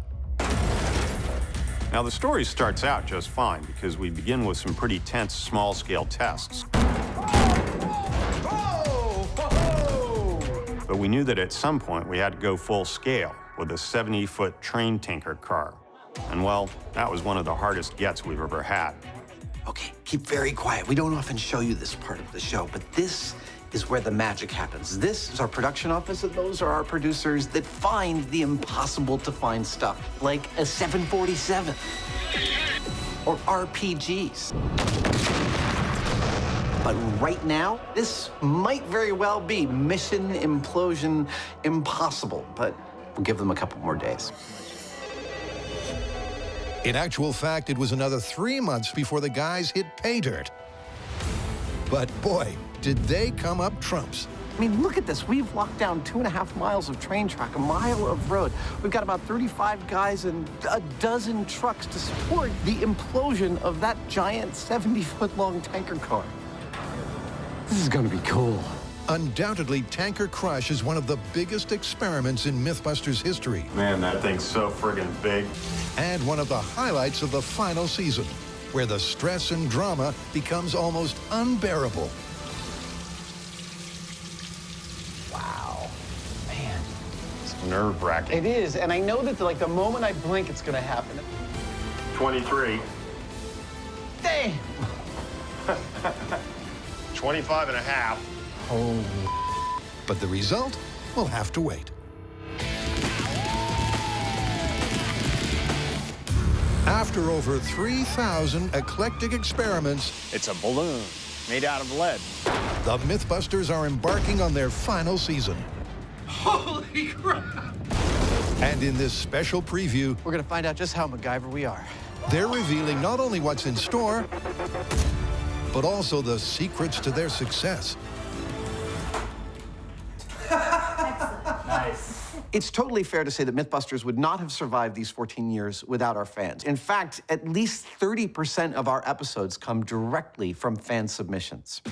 Now, the story starts out just fine because we begin with some pretty tense small-scale tests. But we knew that at some point we had to go full scale with a 70-foot train tanker car. And well, that was one of the hardest gets we've ever had.
Okay, keep very quiet. We don't often show you this part of the show, but this is where the magic happens. This is our production office, and those are our producers that find the impossible to find stuff, like a 747 or RPGs. But right now, this might very well be Mission Implosion Impossible, but we'll give them a couple more days.
In actual fact, it was another 3 months before the guys hit pay dirt. But boy, did they come up trumps.
I mean, look at this. We've locked down 2.5 miles of train track, a mile of road. We've got about 35 guys and a dozen trucks to support the implosion of that giant 70-foot-long tanker car. This is gonna be cool.
Undoubtedly, Tanker Crush is one of the biggest experiments in Mythbusters history.
Man, that thing's so friggin' big.
And one of the highlights of the final season, where the stress and drama becomes almost unbearable.
Wow. Man.
It's nerve-wracking.
It is, and I know that the moment I blink, it's gonna happen.
23.
Damn!
25 and a half.
Holy.
But the result will have to wait. After over 3,000 eclectic experiments,
It's a balloon made out of lead.
the Mythbusters are embarking on their final season.
Holy crap!
And in this special preview,
We're gonna find out just how MacGyver we are.
they're revealing not only what's in store, but also the secrets to their success.
Nice. It's totally fair to say that Mythbusters would not have survived these 14 years without our fans. In fact, at least 30% of our episodes come directly from fan submissions.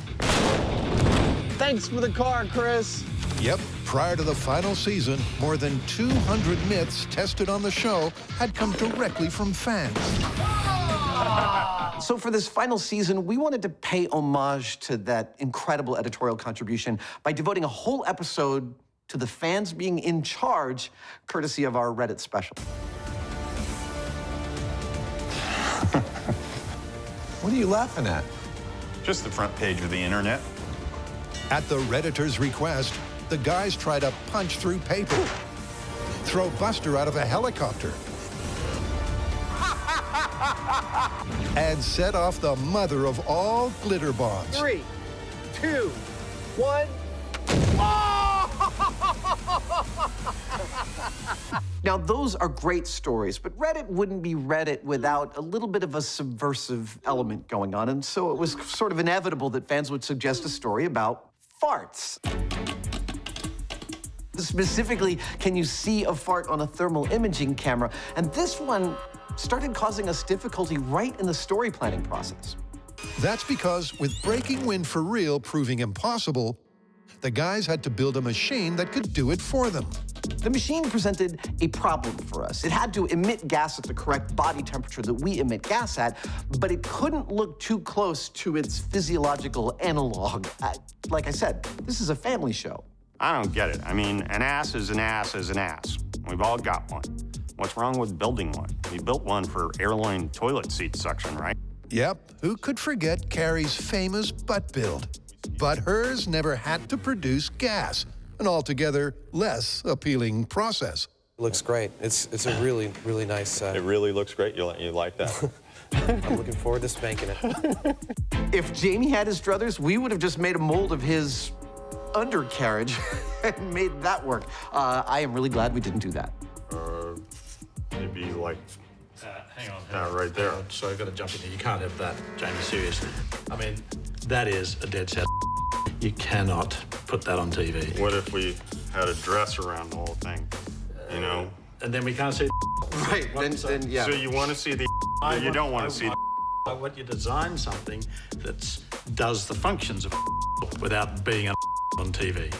Thanks for the car, Chris.
Yep, prior to the final season, more than 200 myths tested on the show had come directly from fans.
So for this final season, we wanted to pay homage to that incredible editorial contribution by devoting a whole episode to the fans being in charge, courtesy of our Reddit special.
What are you laughing at?
Just the front page of the internet.
At the Redditor's request, the guys try to punch through paper, throw Buster out of a helicopter, and set off the mother of all glitter bombs.
3, 2, 1.
Now, those are great stories, but Reddit wouldn't be Reddit without a little bit of a subversive element going on, and so it was sort of inevitable that fans would suggest a story about farts. Specifically, can you see a fart on a thermal imaging camera? And this one started causing us difficulty right in the story planning process.
That's because with breaking wind for real proving impossible, the guys had to build a machine that could do it for them.
The machine presented a problem for us. It had to emit gas at the correct body temperature that we emit gas at, but it couldn't look too close to its physiological analog. Like I said, this is a family show.
I don't get it. I mean, an ass is an ass is an ass. We've all got one. What's wrong with building one? We built one for airline toilet seat suction, right?
Yep, who could forget Carrie's famous butt build? But hers never had to produce gas, an altogether less appealing process.
It looks great. It's a really, really nice...
It really looks great. You like that?
I'm looking forward to spanking it.
If Jamie had his druthers, we would have just made a mold of his undercarriage and made that work. I am really glad we didn't do that.
Maybe like...
Hang on.
Right there.
So I've got to jump in here. You can't have that, Jamie, seriously. I mean, that is a dead set. You cannot put that on TV.
What if we had a dress around the whole thing, you know?
And then we can't see
Right, then yeah.
So you want to see the you don't want to see the
I want you to design something that does the functions of without being on TV.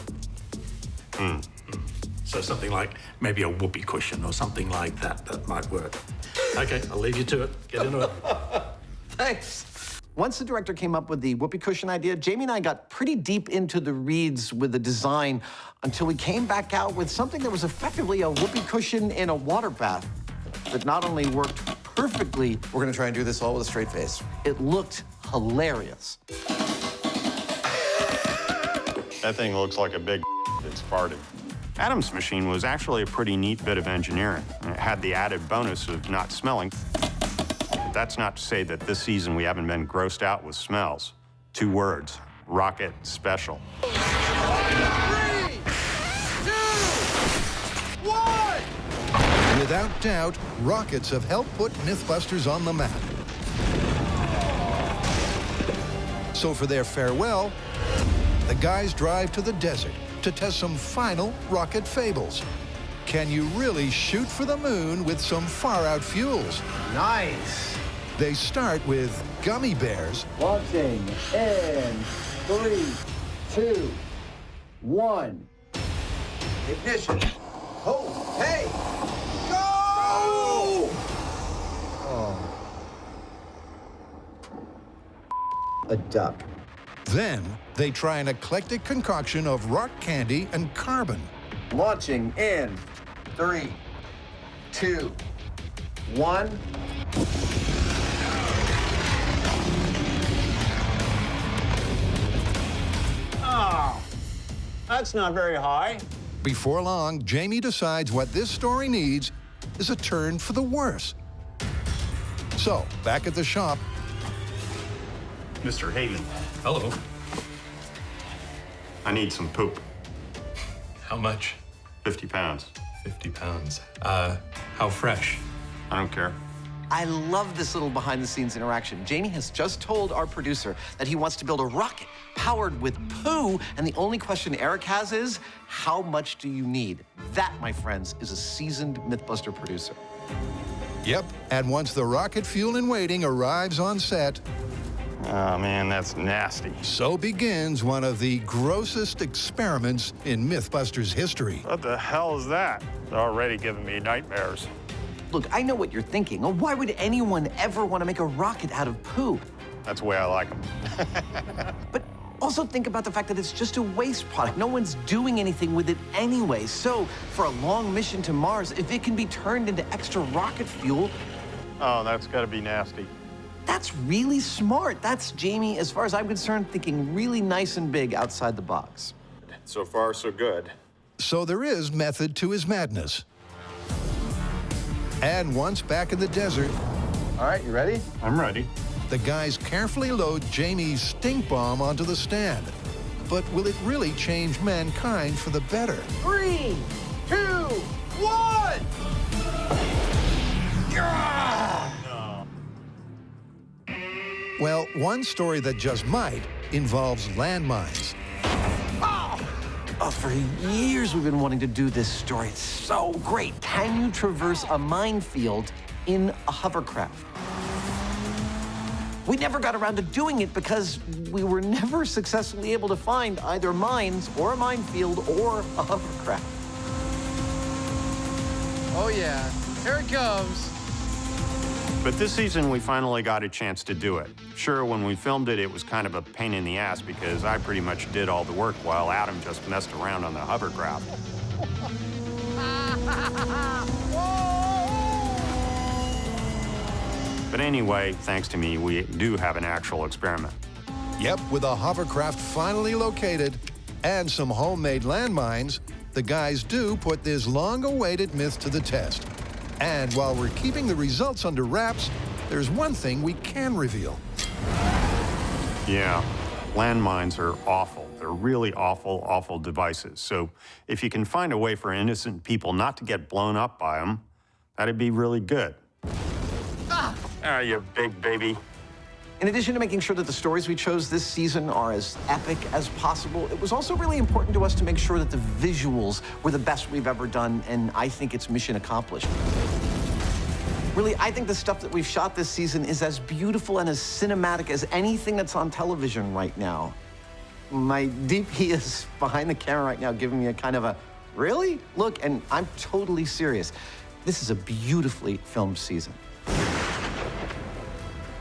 So something like maybe a whoopee cushion or something like that. That might work. Okay, I'll leave you to it. Get into it.
Thanks. Once the director came up with the whoopee cushion idea, Jamie and I got pretty deep into the reeds with the design until we came back out with something that was effectively a whoopee cushion in a water bath that not only worked perfectly,
We're gonna try and do this all with a straight face.
it looked hilarious.
That thing looks like a big that's farted.
Adam's machine was actually a pretty neat bit of engineering. It had the added bonus of not smelling. That's not to say that this season we haven't been grossed out with smells. 2 words, rocket special.
3, 2, 1!
Without doubt, rockets have helped put Mythbusters on the map. So for their farewell, the guys drive to the desert to test some final rocket fables. Can you really shoot for the moon with some far-out fuels?
Nice.
They start with gummy bears.
Launching in 3, 2, 1. Ignition. Oh, hey! Go! A duck.
Then they try an eclectic concoction of rock candy and carbon.
Launching in 3, 2, 1.
Oh, that's not very high.
Before long, Jamie decides what this story needs is a turn for the worse. So, back at the shop,
Mr. Hyneman,
Hello.
I need some poop.
How much?
50 pounds.
50 pounds. How fresh?
I don't care.
I love this little behind-the-scenes interaction. Jamie has just told our producer that he wants to build a rocket powered with poo, and the only question Eric has is, how much do you need? That, my friends, is a seasoned Mythbuster producer.
yep, and once the rocket fuel in waiting arrives on set,
Oh, man, that's nasty.
so begins one of the grossest experiments in Mythbusters history.
What the hell is that? It's already giving me nightmares.
Look, I know what you're thinking. Oh, why would anyone ever want to make a rocket out of poo?
That's the way I like them.
But also think about the fact that it's just a waste product. No one's doing anything with it anyway. So for a long mission to Mars, if it can be turned into extra rocket fuel,
Oh, that's got to be nasty.
that's really smart. That's Jamie, as far as I'm concerned, thinking really nice and big outside the box.
So far, so good.
So there is method to his madness. And once back in the desert,
All right, you ready?
I'm ready.
the guys carefully load Jamie's stink bomb onto the stand. But will it really change mankind for the better?
3, 2, 1!
Well, one story that just might involves landmines.
Oh, for years we've been wanting to do this story. It's so great. Can you traverse a minefield in a hovercraft? We never got around to doing it because we were never successfully able to find either mines or a minefield or a hovercraft.
Oh yeah, here it comes.
But this season, we finally got a chance to do it. Sure, when we filmed it, it was kind of a pain in the ass because I pretty much did all the work while Adam just messed around on the hovercraft. But anyway, thanks to me, we do have an actual experiment.
Yep, with a hovercraft finally located and some homemade landmines, the guys do put this long-awaited myth to the test. And while we're keeping the results under wraps, there's one thing we can reveal.
Yeah, landmines are awful. They're really awful, awful devices. So if you can find a way for innocent people not to get blown up by them, that'd be really good. Ah, you big baby.
In addition to making sure that the stories we chose this season are as epic as possible, it was also really important to us to make sure that the visuals were the best we've ever done, and I think it's mission accomplished. Really, I think the stuff that we've shot this season is as beautiful and as cinematic as anything that's on television right now. My DP is behind the camera right now giving me a kind of a, really? Look, and I'm totally serious. This is a beautifully filmed season.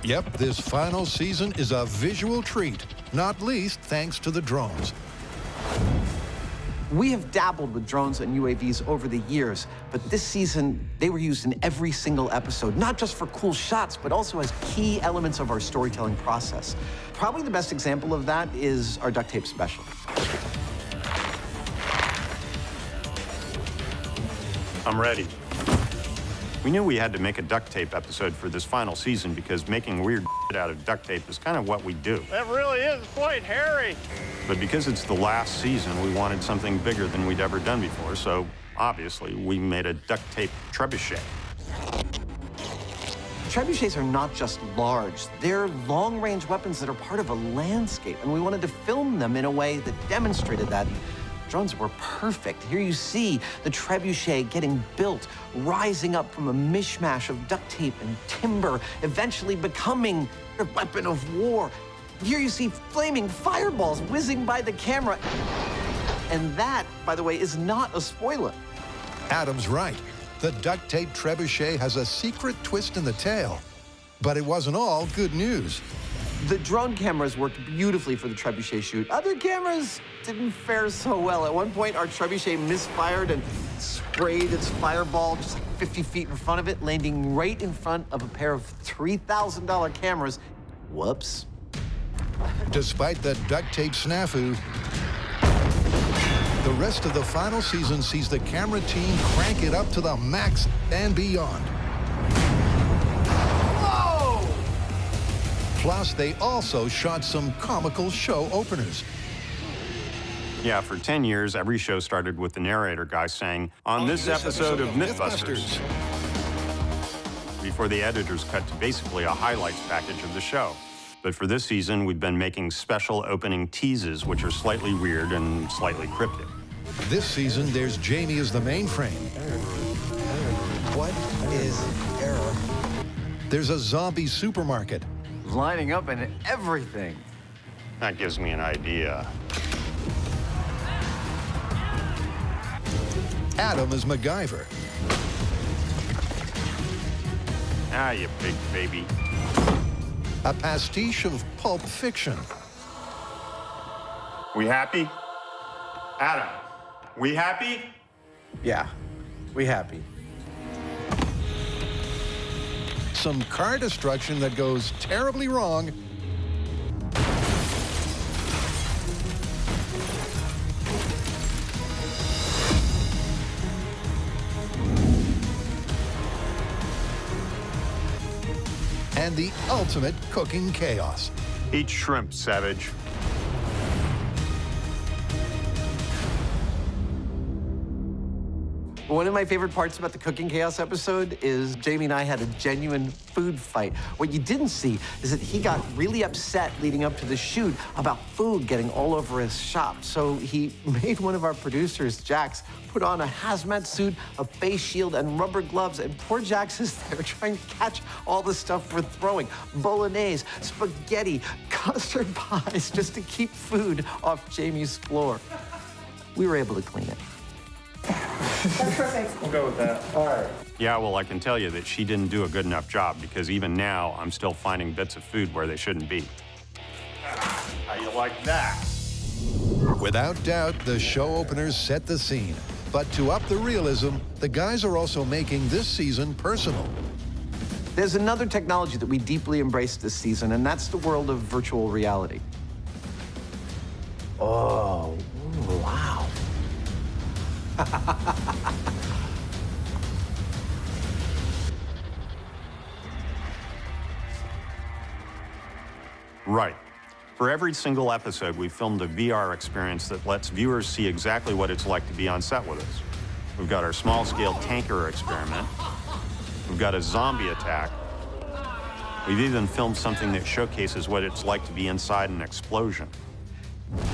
Yep, this final season is a visual treat, not least thanks to the drones.
We have dabbled with drones and UAVs over the years, but this season, they were used in every single episode, not just for cool shots, but also as key elements of our storytelling process. Probably the best example of that is our duct tape special.
I'm ready. We knew we had to make a duct tape episode for this final season because making weird shit out of duct tape is kind of what we do.
That really is quite hairy.
But because it's the last season, we wanted something bigger than we'd ever done before, so obviously we made a duct tape trebuchet.
Trebuchets are not just large, they're long-range weapons that are part of a landscape, and we wanted to film them in a way that demonstrated that. Drones were perfect. Here you see the trebuchet getting built, rising up from a mishmash of duct tape and timber, eventually becoming a weapon of war. Here you see flaming fireballs whizzing by the camera. And that, by the way, is not a spoiler.
Adam's right. The duct tape trebuchet has a secret twist in the tail. But it wasn't all good news.
The drone cameras worked beautifully for the trebuchet shoot. Other cameras didn't fare so well. At one point, our trebuchet misfired and sprayed its fireball just like 50 feet in front of it, landing right in front of a pair of $3,000 cameras. Whoops.
Despite the duct tape snafu, the rest of the final season sees the camera team crank it up to the max and beyond. Plus, they also shot some comical show openers.
Yeah, for 10 years, every show started with the narrator guy saying, on this episode of Mythbusters, before the editors cut to basically a highlights package of the show. But for this season, we've been making special opening teases, which are slightly weird and slightly cryptic.
This season, there's Jamie as the mainframe.
What is error?
There's a zombie supermarket.
Lining up and everything.
That gives me an idea.
Adam is MacGyver.
Ah, you big baby.
A pastiche of Pulp Fiction.
We happy? Adam, we happy?
Yeah, we happy.
Some car destruction that goes terribly wrong. And the ultimate cooking chaos.
Eat shrimp, savage.
One of my favorite parts about the Cooking Chaos episode is Jamie and I had a genuine food fight. What you didn't see is that he got really upset leading up to the shoot about food getting all over his shop. So he made one of our producers, Jax, put on a hazmat suit, a face shield, and rubber gloves, and poor Jax is there trying to catch all the stuff we're throwing. Bolognese, spaghetti, custard pies, just to keep food off Jamie's floor. We were able to clean it.
That's perfect.
We'll go with that.
All right.
Yeah, well, I can tell you that she didn't do a good enough job because even now, I'm still finding bits of food where they shouldn't be.
How you like that?
Without doubt, the show openers set the scene. But to up the realism, the guys are also making this season personal.
There's another technology that we deeply embraced this season, and that's the world of virtual reality. Oh, wow.
Right. For every single episode, we filmed a VR experience that lets viewers see exactly what it's like to be on set with us. We've got our small-scale tanker experiment. We've got a zombie attack. We've even filmed something that showcases what it's like to be inside an explosion.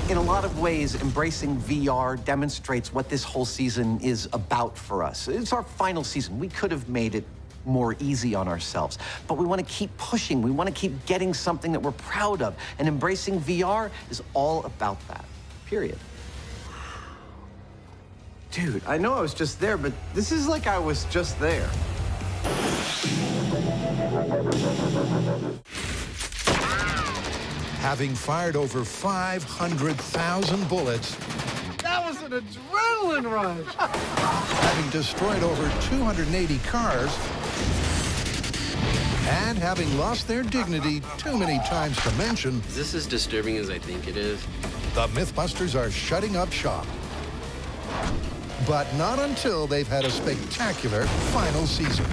In a lot of ways, embracing VR demonstrates what this whole season is about for us. It's our final season. We could have made it more easy on ourselves, but we want to keep pushing. We want to keep getting something that we're proud of, and embracing VR is all about that, period. Dude, I know I was just there, but this is like I was just there.
Having fired over 500,000 bullets,
That was an adrenaline rush.
having destroyed over 280 cars, and having lost their dignity too many times to mention,
Is this as disturbing as I think it is?
the Mythbusters are shutting up shop. But not until they've had a spectacular final season.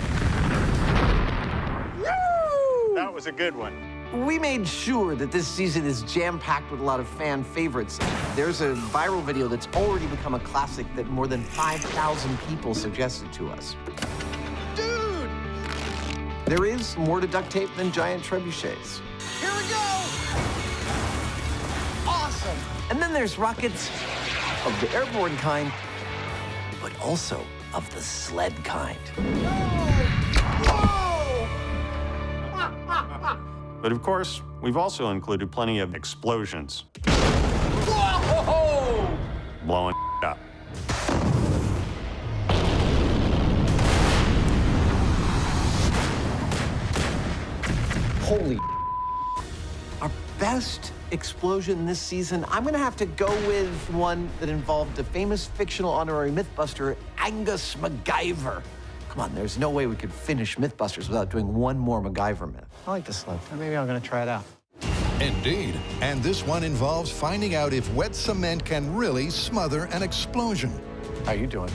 That was a good one.
We made sure that this season is jam-packed with a lot of fan favorites. There's a viral video that's already become a classic that more than 5,000 people suggested to us.
Dude!
There is more to duct tape than giant trebuchets.
Here we go! Awesome!
And then there's rockets of the airborne kind, but also of the sled kind.
But of course, we've also included plenty of explosions.
Whoa!
Blowing up.
Holy. Our best explosion this season, I'm gonna have to go with one that involved a famous fictional honorary Mythbuster, Angus MacGyver. Come on, there's no way we could finish Mythbusters without doing one more MacGyver myth.
I like this sled. Maybe I'm gonna try it out.
Indeed. And this one involves finding out if wet cement can really smother an explosion.
How you doing?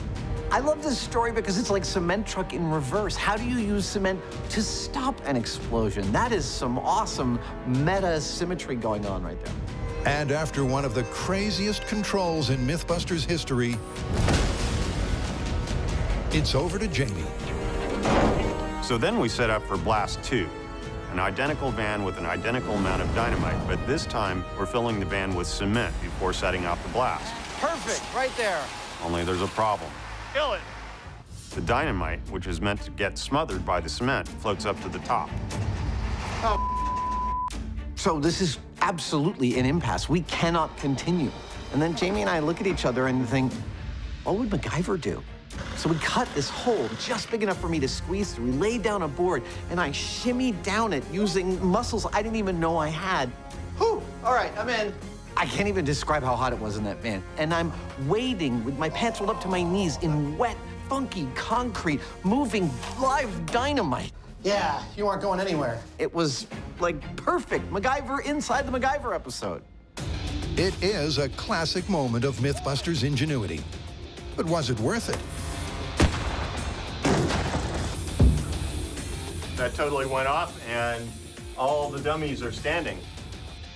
I love this story because it's like cement truck in reverse. How do you use cement to stop an explosion? That is some awesome meta symmetry going on right there.
And after one of the craziest controls in Mythbusters history, it's over to Jamie.
So then we set up for Blast 2, an identical van with an identical amount of dynamite, but this time we're filling the van with cement before setting off the blast.
Perfect, right there.
Only there's a problem.
Kill it.
The dynamite, which is meant to get smothered by the cement, floats up to the top.
So this is absolutely an impasse. We cannot continue. And then Jamie and I look at each other and think, what would MacGyver do? So we cut this hole just big enough for me to squeeze through. We laid down a board, and I shimmied down it using muscles I didn't even know I had.
Whew, all right, I'm in.
I can't even describe how hot it was in that van. And I'm wading with my pants rolled up to my knees in wet, funky concrete, moving live dynamite.
Yeah, you aren't going anywhere.
It was like perfect. MacGyver inside the MacGyver episode.
It is a classic moment of Mythbusters' ingenuity. But was it worth it?
That totally went off, and all the dummies are standing.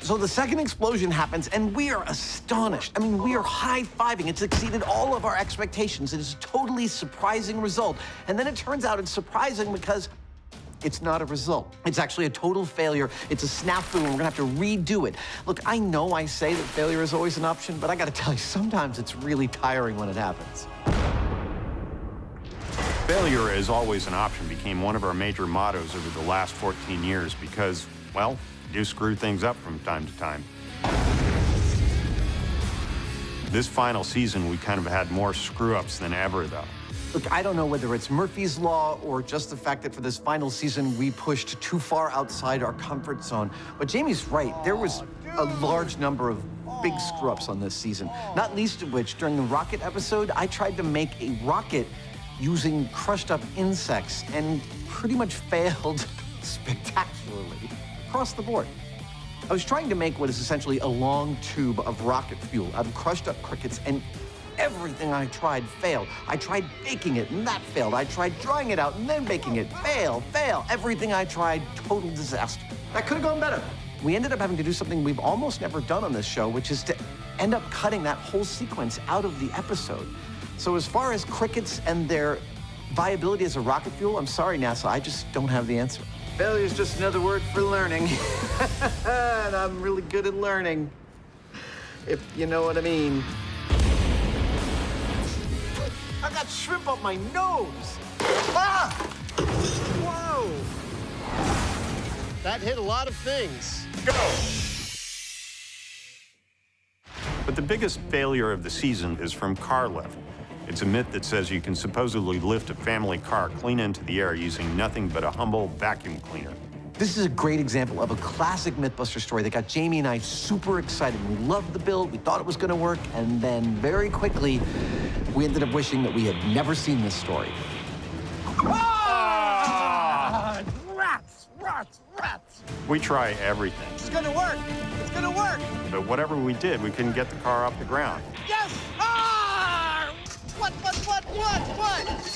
So the second explosion happens, and we are astonished. I mean, we are high-fiving. It's exceeded all of our expectations. It is a totally surprising result. And then it turns out it's surprising because it's not a result. It's actually a total failure. It's a snafu, and we're gonna have to redo it. Look, I know I say that failure is always an option, but I gotta tell you, sometimes it's really tiring when it happens.
Failure is always an option became one of our major mottos over the last 14 years because, well, we do screw things up from time to time. This final season, we kind of had more screw-ups than ever, though.
Look, I don't know whether it's Murphy's Law or just the fact that for this final season, we pushed too far outside our comfort zone. But Jamie's right. There was a large number of big screw-ups on this season, not least of which, during the rocket episode, I tried to make a rocket using crushed up insects and pretty much failed spectacularly across the board. I was trying to make what is essentially a long tube of rocket fuel out of crushed up crickets, and everything I tried failed. I tried baking it, and that failed. I tried drying it out and then baking it. Fail. Everything I tried, total disaster. That could have gone better. We ended up having to do something we've almost never done on this show, which is to end up cutting that whole sequence out of the episode. So as far as crickets and their viability as a rocket fuel, I'm sorry, NASA, I just don't have the answer. Failure is just another word for learning. And I'm really good at learning, if you know what I mean. I got shrimp up my nose. Ah!
Whoa! That hit a lot of things.
Go! But the biggest failure of the season is from car lift. It's a myth that says you can supposedly lift a family car clean into the air using nothing but a humble vacuum cleaner.
This is a great example of a classic Mythbuster story that got Jamie and I super excited. We loved the build, we thought it was gonna work, and then very quickly, we ended up wishing that we had never seen this story.
Ah! Rats!
We try everything,
It's gonna work! It's gonna work!
but whatever we did, we couldn't get the car off the ground.
Yes! Ah! What?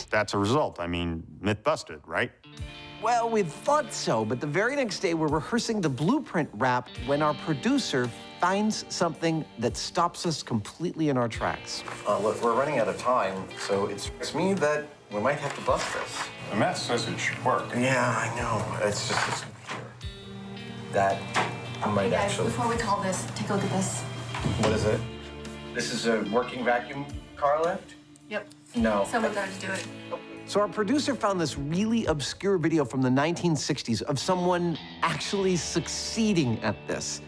That's a result. I mean, myth busted, right?
Well, we thought so, but the very next day, we're rehearsing the blueprint wrap when our producer finds something that stops us completely in our tracks. Look, we're running out of time, so it strikes me that we might have to bust this.
The math says it should work.
Yeah, I know. It's just that might
Guys,
actually.
before we call this, take a look at this.
What is it? This is a working vacuum car lift?
Yep.
No.
Someone got to do it.
So our producer found this really obscure video from the 1960s of someone actually succeeding at this,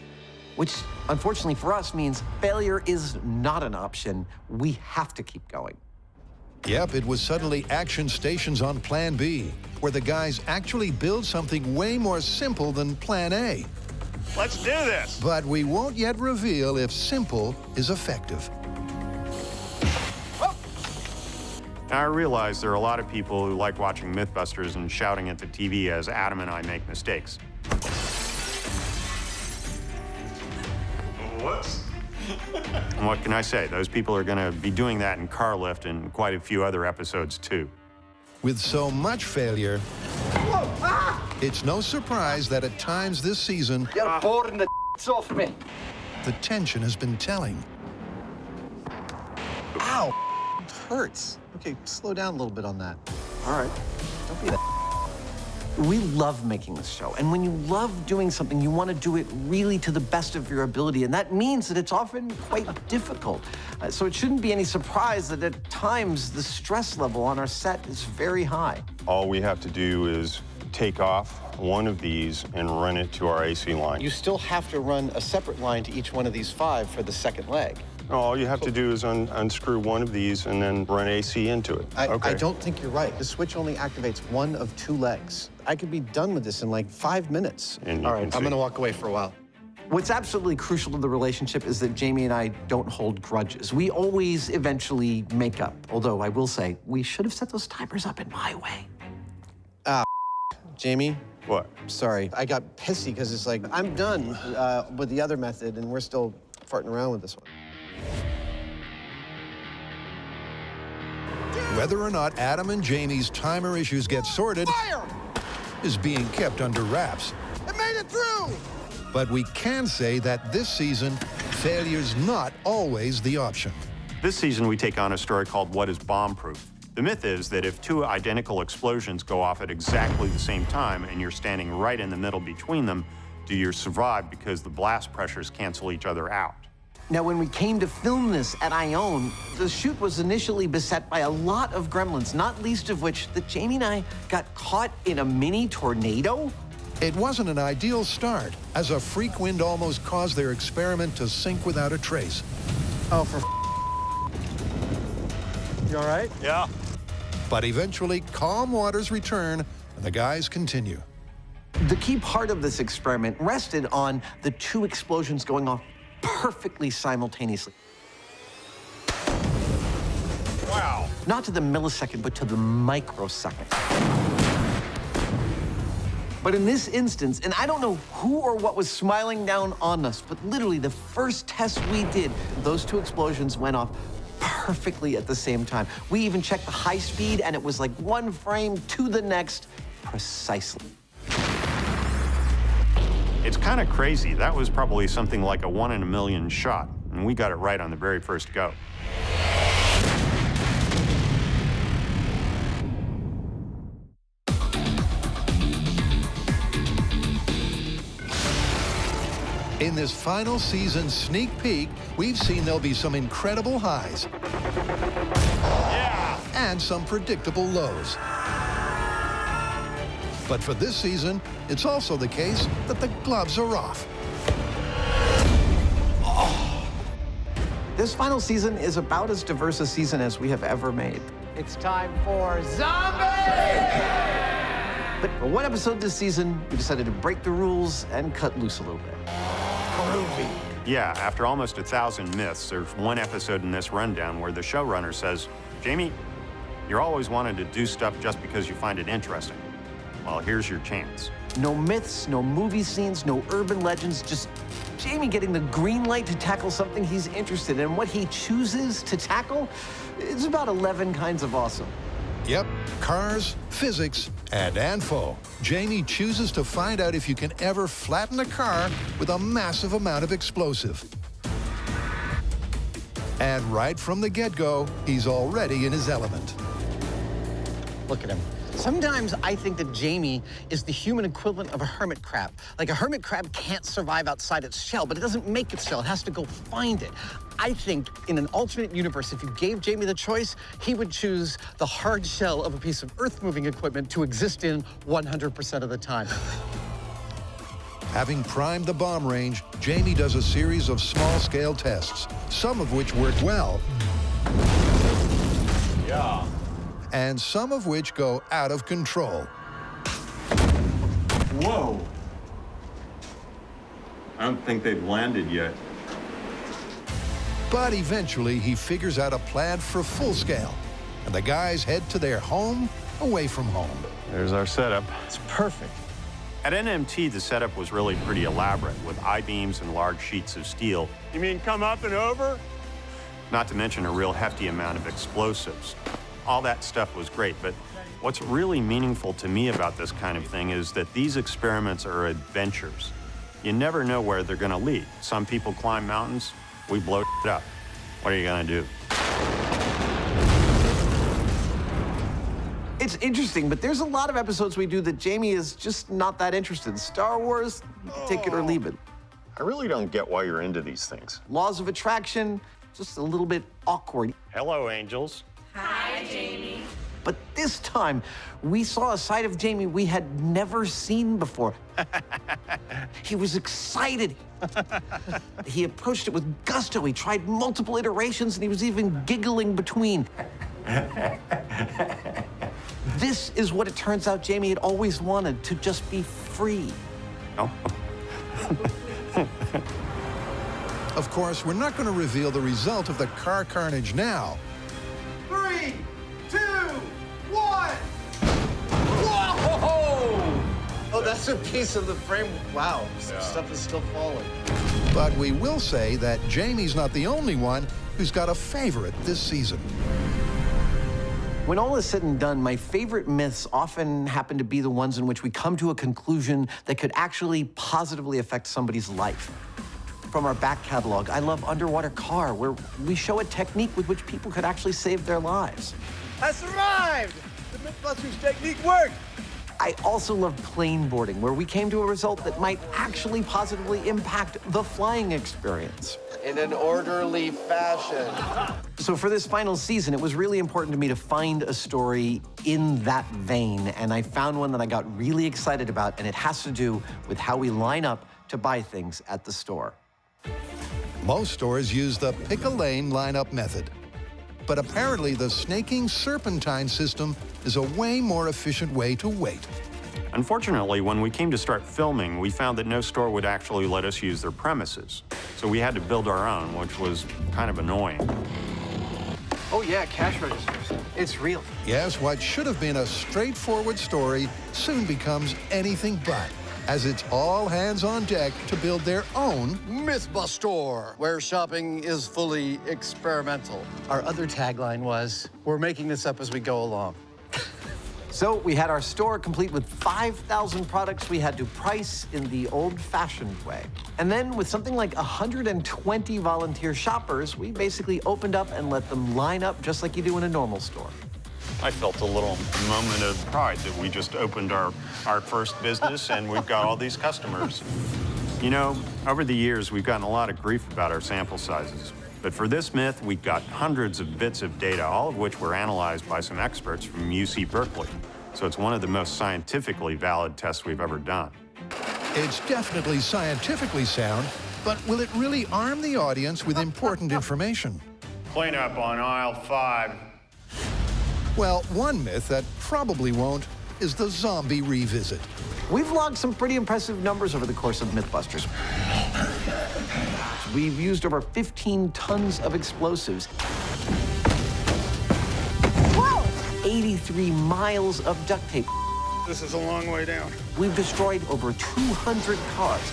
which unfortunately for us means failure is not an option. We have to keep going.
Yep, it was suddenly action stations on Plan B, where the guys actually build something way more simple than Plan A.
Let's do this!
But we won't yet reveal if simple is effective.
Now, I realize there are a lot of people who like watching Mythbusters and shouting at the TV as Adam and I make mistakes.
Whoops.
And what can I say? Those people are going to be doing that in Car Lift and quite a few other episodes, too.
With so much failure, it's no surprise that at times this season,
You're boring the off me.
the tension has been telling.
Ow! It hurts. Okay, slow down a little bit on that. All right. Don't be that. We love making this show, and when you love doing something, you want to do it really to the best of your ability, and that means that it's often quite difficult. So it shouldn't be any surprise that at times the stress level on our set is very high.
All we have to do is take off one of these and run it to our AC line.
You still have to run a separate line to each one of these 5 for the second leg.
All you have to do is unscrew one of these and then run AC into it.
I don't think you're right. The switch only activates one of 2 legs. I could be done with this in like 5 minutes.
And
All right, I'm gonna walk away for a while.
What's absolutely crucial to the relationship is that Jamie and I don't hold grudges. We always eventually make up, although I will say, we should have set those timers up in my way.
Jamie?
What?
Sorry, I got pissy because it's like, I'm done with the other method and we're still farting around with this one.
Whether or not Adam and Jamie's timer issues get sorted is being kept under wraps.
I made it through!
But we can say that this season, failure's not always the option.
This season, we take on a story called What is Bomb-Proof? The myth is that if two identical explosions go off at exactly the same time and you're standing right in the middle between them, do you survive because the blast pressures cancel each other out?
Now, when we came to film this at Ione, the shoot was initially beset by a lot of gremlins, not least of which that Jamie and I got caught in a mini tornado.
It wasn't an ideal start, as a freak wind almost caused their experiment to sink without a trace.
Oh, for You all right?
Yeah.
But eventually, calm waters return, and the guys continue.
The key part of this experiment rested on the two explosions going off perfectly simultaneously.
Wow.
Not to the millisecond, but to the microsecond. But in this instance, and I don't know who or what was smiling down on us, but literally the first test we did, those two explosions went off perfectly at the same time. We even checked the high speed, and it was like one frame to the next, precisely.
It's kind of crazy. That was probably something like a 1 in a million shot, and we got it right on the very first go.
In this final season sneak peek, we've seen there'll be some incredible highs.
Yeah!
And some predictable lows. But for this season, it's also the case that the gloves are off.
This final season is about as diverse a season as we have ever made.
It's time for Zombie!
But for one episode this season, we decided to break the rules and cut loose a little bit. Groovy.
Yeah, after almost 1,000 myths, there's one episode in this rundown where the showrunner says, Jamie, you're always wanting to do stuff just because you find it interesting. Well, here's your chance.
No myths, no movie scenes, no urban legends, just Jamie getting the green light to tackle something he's interested in. And what he chooses to tackle is about 11 kinds of awesome.
Yep, cars, physics, and info. Jamie chooses to find out if you can ever flatten a car with a massive amount of explosive. And right from the get-go, he's already in his element.
Look at him. Sometimes I think that Jamie is the human equivalent of a hermit crab. Like a hermit crab can't survive outside its shell, but it doesn't make its shell. It has to go find it. I think in an alternate universe, if you gave Jamie the choice, he would choose the hard shell of a piece of earth-moving equipment to exist in 100% of the time.
Having primed the bomb range, Jamie does a series of small-scale tests, some of which work well.
Yeah.
And some of which go out of control.
Whoa. I don't think they've landed yet.
But eventually, he figures out a plan for full scale, and the guys head to their home away from home.
There's our setup.
It's perfect.
At NMT, the setup was really pretty elaborate, with I-beams and large sheets of steel.
You mean come up and over?
Not to mention a real hefty amount of explosives. All that stuff was great, but what's really meaningful to me about this kind of thing is that these experiments are adventures. You never know where they're gonna lead. Some people climb mountains, we blow it up. What are you gonna do?
It's interesting, but there's a lot of episodes we do that Jamie is just not that interested. Star Wars, take it or leave it.
I really don't get why you're into these things.
Laws of attraction, just a little bit awkward.
Hello, angels.
Hi, Jamie.
But this time, we saw a side of Jamie we had never seen before. He was excited. He approached it with gusto. He tried multiple iterations, and he was even giggling between. This is what it turns out Jamie had always wanted, to just be free.
Oh.
Of course, we're not going to reveal the result of the car carnage now.
3, 2, 1. Whoa! Oh, that's a piece of the frame. Wow, some stuff is still falling.
But we will say that Jamie's not the only one who's got a favorite this season.
When all is said and done, my favorite myths often happen to be the ones in which we come to a conclusion that could actually positively affect somebody's life. From our back catalog, I love Underwater Car, where we show a technique with which people could actually save their lives.
I survived! The Mythbusters technique worked!
I also love plane boarding, where we came to a result that might actually positively impact the flying experience.
In an orderly fashion.
So for this final season, it was really important to me to find a story in that vein, and I found one that I got really excited about, and it has to do with how we line up to buy things at the store.
Most stores use the pick-a-lane lineup method. But apparently the snaking serpentine system is a way more efficient way to wait.
Unfortunately, when we came to start filming, we found that no store would actually let us use their premises. So we had to build our own, which was kind of annoying.
Oh yeah, cash registers. It's real.
Yes, what should have been a straightforward story soon becomes anything but, as it's all hands on deck to build their own
Mythbuster, where shopping is fully experimental.
Our other tagline was, we're making this up as we go along.
So we had our store complete with 5,000 products we had to price in the old-fashioned way. And then with something like 120 volunteer shoppers, we basically opened up and let them line up just like you do in a normal store.
I felt a little moment of pride that we just opened our first business and we've got all these customers. You know, over the years, we've gotten a lot of grief about our sample sizes. But for this myth, we got hundreds of bits of data, all of which were analyzed by some experts from UC Berkeley. So it's one of the most scientifically valid tests we've ever done.
It's definitely scientifically sound, but will it really arm the audience with important information?
Clean up on aisle 5.
Well, one myth that probably won't is the zombie revisit.
We've logged some pretty impressive numbers over the course of Mythbusters. We've used over 15 tons of explosives. Whoa! 83 miles of duct tape.
This is a long way down.
We've destroyed over 200 cars.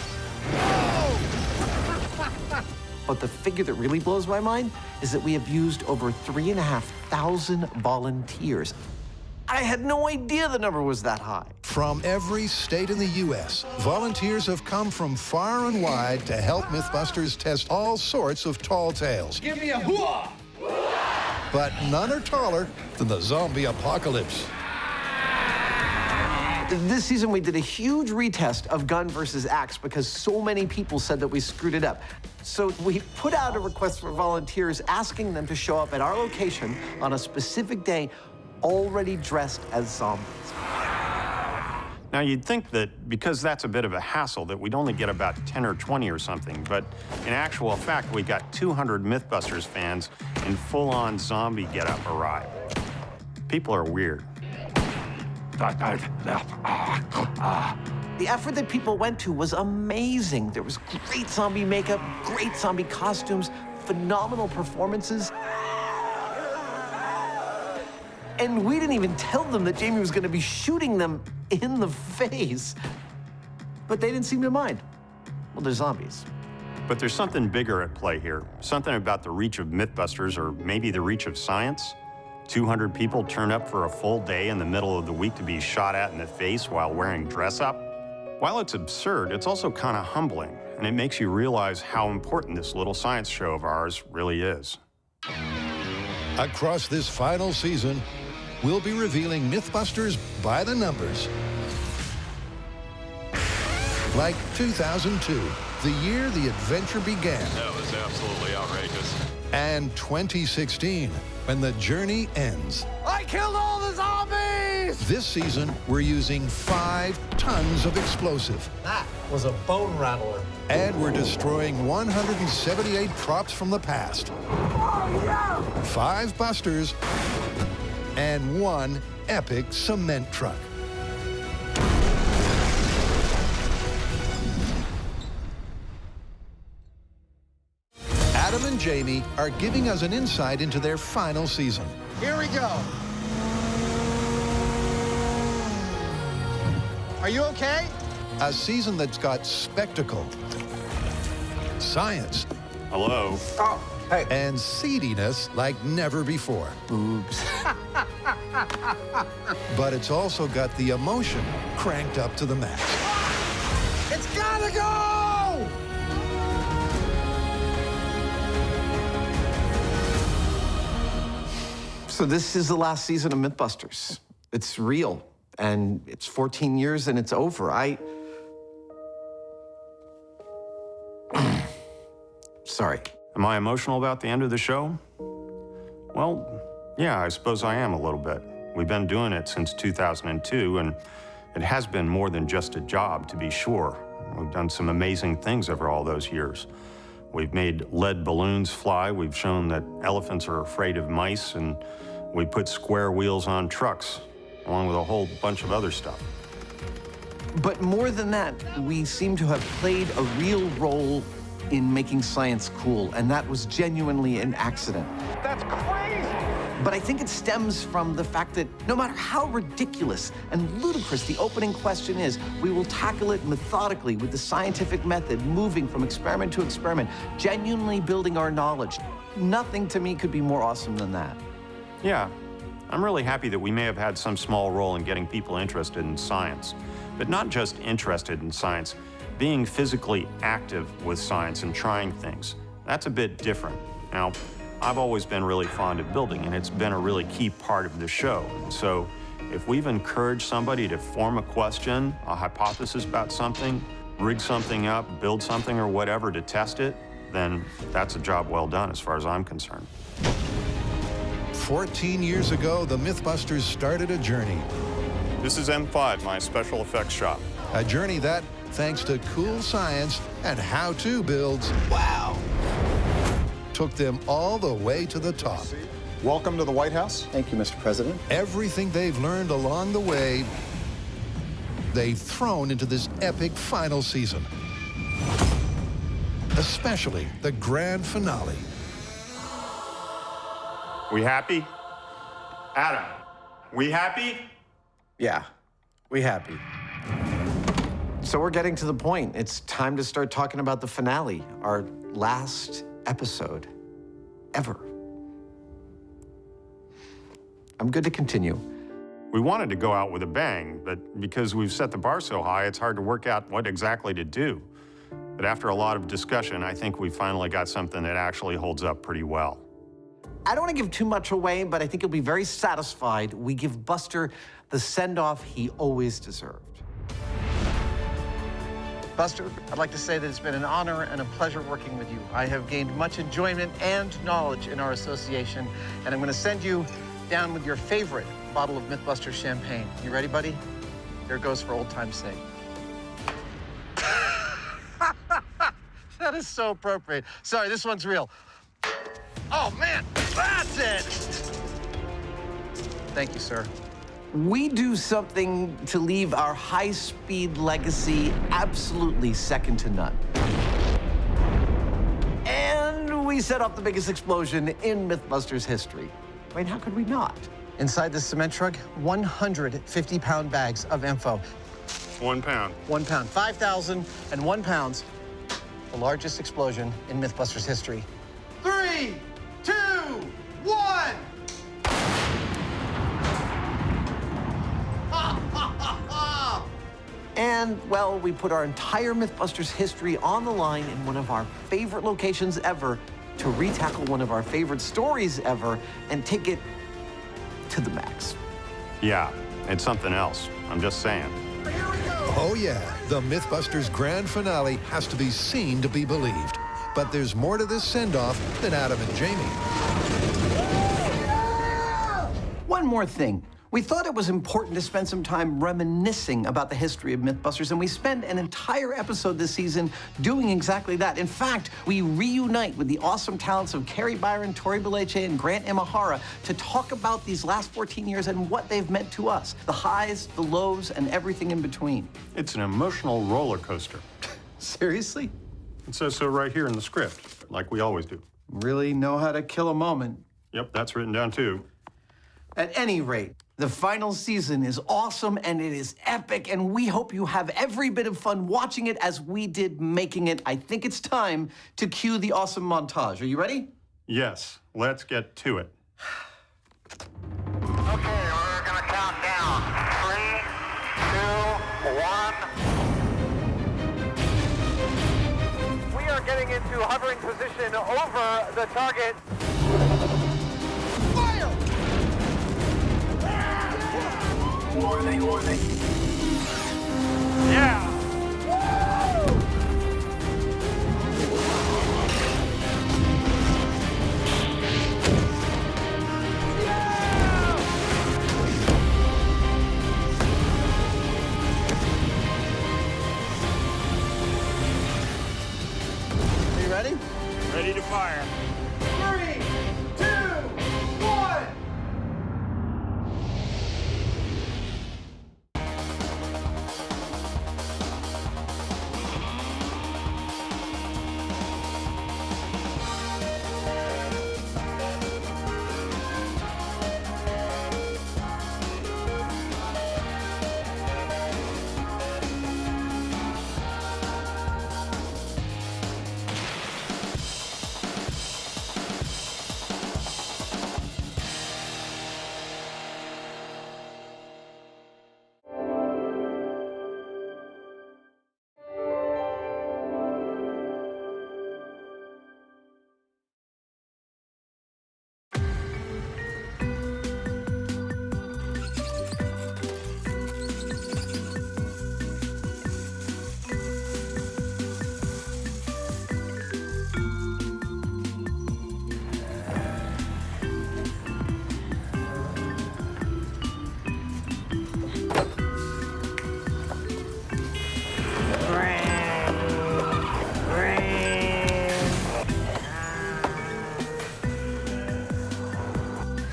But the figure that really blows my mind is that we have used over 3,500 volunteers. I had no idea the number was that high.
From every state in the U.S., volunteers have come from far and wide to help Mythbusters test all sorts of tall tales.
Give me a hooah!
But none are taller than the zombie apocalypse.
This season, we did a huge retest of gun versus axe because so many people said that we screwed it up. So we put out a request for volunteers asking them to show up at our location on a specific day already dressed as zombies.
Now, you'd think that because that's a bit of a hassle that we'd only get about 10 or 20 or something, but in actual fact, we got 200 Mythbusters fans in full-on zombie getup arrive. People are weird.
The effort that people went to was amazing. There was great zombie makeup, great zombie costumes, phenomenal performances. And we didn't even tell them that Jamie was going to be shooting them in the face. But they didn't seem to mind. Well, they're zombies.
But there's something bigger at play here. Something about the reach of Mythbusters, or maybe the reach of science. 200 people turn up for a full day in the middle of the week to be shot at in the face while wearing dress-up. While it's absurd, it's also kind of humbling, and it makes you realize how important this little science show of ours really is.
Across this final season, we'll be revealing Mythbusters by the numbers. Like 2002, the year the adventure began.
That was absolutely outrageous.
And 2016, when the journey ends.
I killed all the zombies!
This season, we're using 5 tons of explosive.
That was a bone rattler.
And we're destroying 178 props from the past.
Oh, yeah!
5 busters and 1 epic cement truck. Adam and Jamie are giving us an insight into their final season.
Here we go. Are you okay?
A season that's got spectacle, science,
Hello?
Oh,
and seediness like never before.
Boobs.
But it's also got the emotion cranked up to the max.
It's gotta go!
So this is the last season of Mythbusters. It's real, and it's 14 years and it's over. Sorry.
Am I emotional about the end of the show? Well, yeah, I suppose I am a little bit. We've been doing it since 2002, and it has been more than just a job, to be sure. We've done some amazing things over all those years. We've made lead balloons fly, we've shown that elephants are afraid of mice, and we put square wheels on trucks, along with a whole bunch of other stuff.
But more than that, we seem to have played a real role in making science cool, and that was genuinely an accident.
That's crazy!
But I think it stems from the fact that no matter how ridiculous and ludicrous the opening question is, we will tackle it methodically with the scientific method, moving from experiment to experiment, genuinely building our knowledge. Nothing to me could be more awesome than that.
Yeah, I'm really happy that we may have had some small role in getting people interested in science, but not just interested in science, being physically active with science and trying things. That's a bit different. Now, I've always been really fond of building, and it's been a really key part of the show. So if we've encouraged somebody to form a question, a hypothesis about something, rig something up, build something or whatever to test it, then that's a job well done as far as I'm concerned.
14 years ago, the Mythbusters started a journey.
This is M5, my special effects shop.
A journey that, thanks to cool science and how-to builds,
wow,
took them all the way to the top.
Welcome to the White House.
Thank you, Mr. President.
Everything they've learned along the way, they've thrown into this epic final season. Especially the grand finale.
We happy? Adam, we happy?
Yeah, we happy. So we're getting to the point. It's time to start talking about the finale, our last episode ever. I'm good to continue.
We wanted to go out with a bang, but because we've set the bar so high, it's hard to work out what exactly to do. But after a lot of discussion, I think we finally got something that actually holds up pretty well.
I don't want to give too much away, but I think you'll be very satisfied. We give Buster the send-off he always deserved.
Buster, I'd like to say that it's been an honor and a pleasure working with you. I have gained much enjoyment and knowledge in our association, and I'm going to send you down with your favorite bottle of Mythbusters champagne. You ready, buddy? Here goes for old time's sake. That is so appropriate. Sorry, this one's real. Oh, man, that's it! Thank you, sir.
We do something to leave our high-speed legacy absolutely second to none. And we set off the biggest explosion in Mythbusters history. I mean, how could we not?
Inside this cement truck, 150-pound bags of info.
1 pound.
1 pound. 5,001 pounds. The largest explosion in Mythbusters history. 3, 2, 1!
And, well, we put our entire Mythbusters history on the line in one of our favorite locations ever to retackle one of our favorite stories ever and take it to the max.
Yeah, it's something else. I'm just saying.
Oh yeah, the Mythbusters grand finale has to be seen to be believed. But there's more to this send-off than Adam and Jamie.
One more thing. We thought it was important to spend some time reminiscing about the history of Mythbusters, and we spend an entire episode this season doing exactly that. In fact, we reunite with the awesome talents of Carrie Byron, Tori Beleche, and Grant Imahara to talk about these last 14 years and what they've meant to us, the highs, the lows, and everything in between.
It's an emotional roller coaster.
Seriously?
It says so right here in the script, like we always do.
Really know how to kill a moment.
Yep, that's written down too.
At any rate, the final season is awesome and it is epic, and we hope you have every bit of fun watching it as we did making it. I think it's time to cue the awesome montage. Are you ready?
Yes, let's get to it.
Okay, we're gonna count down. 3, 2, 1. We are getting into hovering position over the target. Fire! Warning.
Yeah!
Are you ready?
Ready to fire.
3, 2, 1.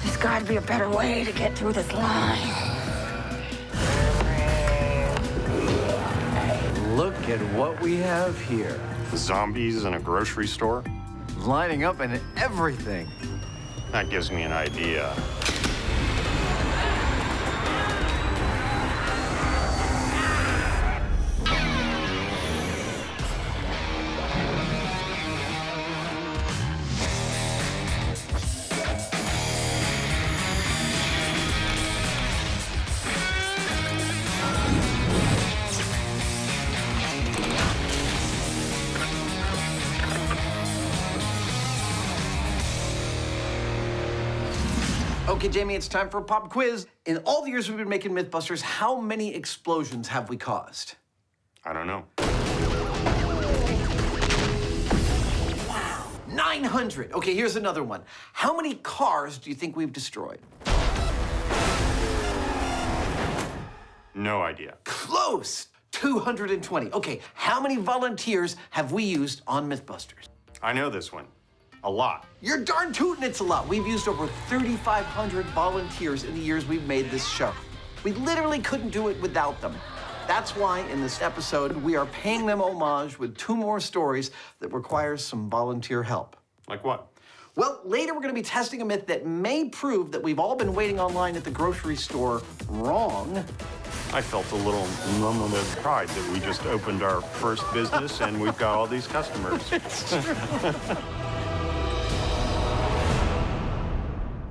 There's got to be a better way to get through this line.
Look at what we have here.
Zombies in a grocery store?
Lining up and everything.
That gives me an idea.
Okay, Jamie, it's time for a pop quiz. In all the years we've been making Mythbusters, how many explosions have we caused?
I don't know.
Wow, 900. Okay, here's another one. How many cars do you think we've destroyed?
No idea.
Close, 220. Okay, how many volunteers have we used on Mythbusters?
I know this one. A lot.
You're darn tootin' it's a lot. We've used over 3,500 volunteers in the years we've made this show. We literally couldn't do it without them. That's why in this episode, we are paying them homage with 2 more stories that require some volunteer help.
Like what?
Well, later we're gonna be testing a myth that may prove that we've all been waiting online at the grocery store wrong.
I felt a little moment of pride that we just opened our first business and we've got all these customers.
It's true.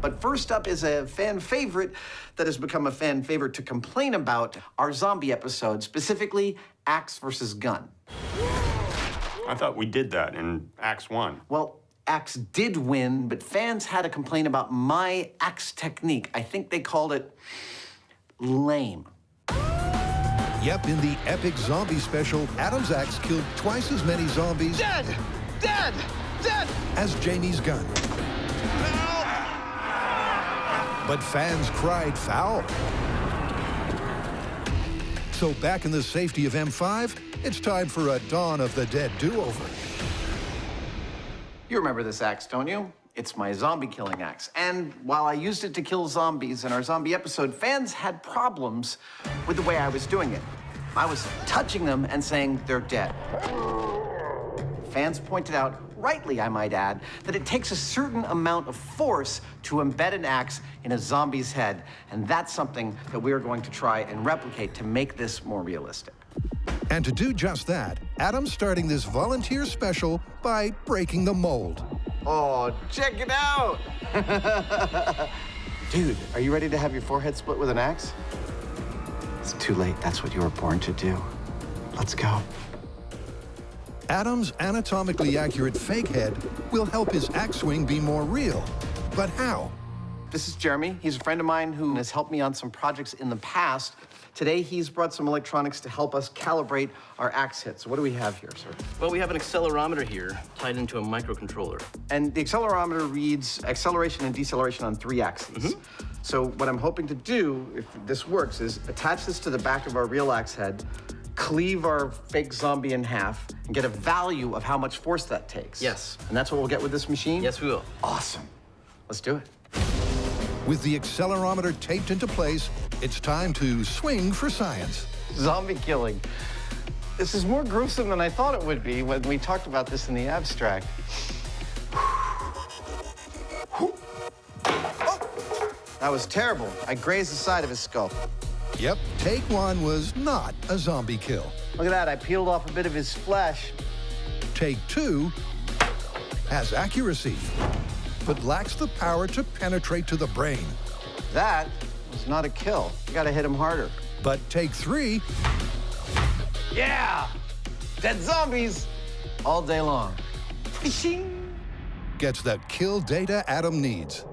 But first up is a fan favorite that has become a fan favorite to complain about, our zombie episode, specifically axe versus gun.
I thought we did that in Axe 1.
Well, axe did win, but fans had a complaint about my axe technique. I think they called it lame.
Yep, in the epic zombie special, Adam's axe killed twice as many zombies
Dead! Dead! Dead!
as Jamie's gun. But fans cried foul. So back in the safety of M5, it's time for a Dawn of the Dead do-over.
You remember this axe, don't you? It's my zombie killing axe. And while I used it to kill zombies in our zombie episode, fans had problems with the way I was doing it. I was touching them and saying they're dead. Fans pointed out, rightly I might add, that it takes a certain amount of force to embed an axe in a zombie's head, and that's something that we are going to try and replicate to make this more realistic.
And to do just that, Adam's starting this volunteer special by breaking the mold.
Oh, check it out! Dude, are you ready to have your forehead split with an axe? It's too late. That's what you were born to do. Let's go.
Adam's anatomically accurate fake head will help his axe swing be more real. But how?
This is Jeremy. He's a friend of mine who has helped me on some projects in the past. Today, he's brought some electronics to help us calibrate our axe hits. So what do we have here, sir?
Well, we have an accelerometer here tied into a microcontroller.
And the accelerometer reads acceleration and deceleration on 3 axes. So what I'm hoping to do, if this works, is attach this to the back of our real axe head, cleave our fake zombie in half, and get a value of how much force that takes.
Yes.
And that's what we'll get with this machine?
Yes, we will.
Awesome. Let's do it.
With the accelerometer taped into place, it's time to swing for science.
Zombie killing. This is more gruesome than I thought it would be when we talked about this in the abstract. That was terrible. I grazed the side of his skull.
Yep, take 1 was not a zombie kill.
Look at that, I peeled off a bit of his flesh.
Take 2 has accuracy, but lacks the power to penetrate to the brain.
That was not a kill. You gotta hit him harder.
But take 3.
Yeah! Dead zombies all day long.
Gets that kill data Adam needs.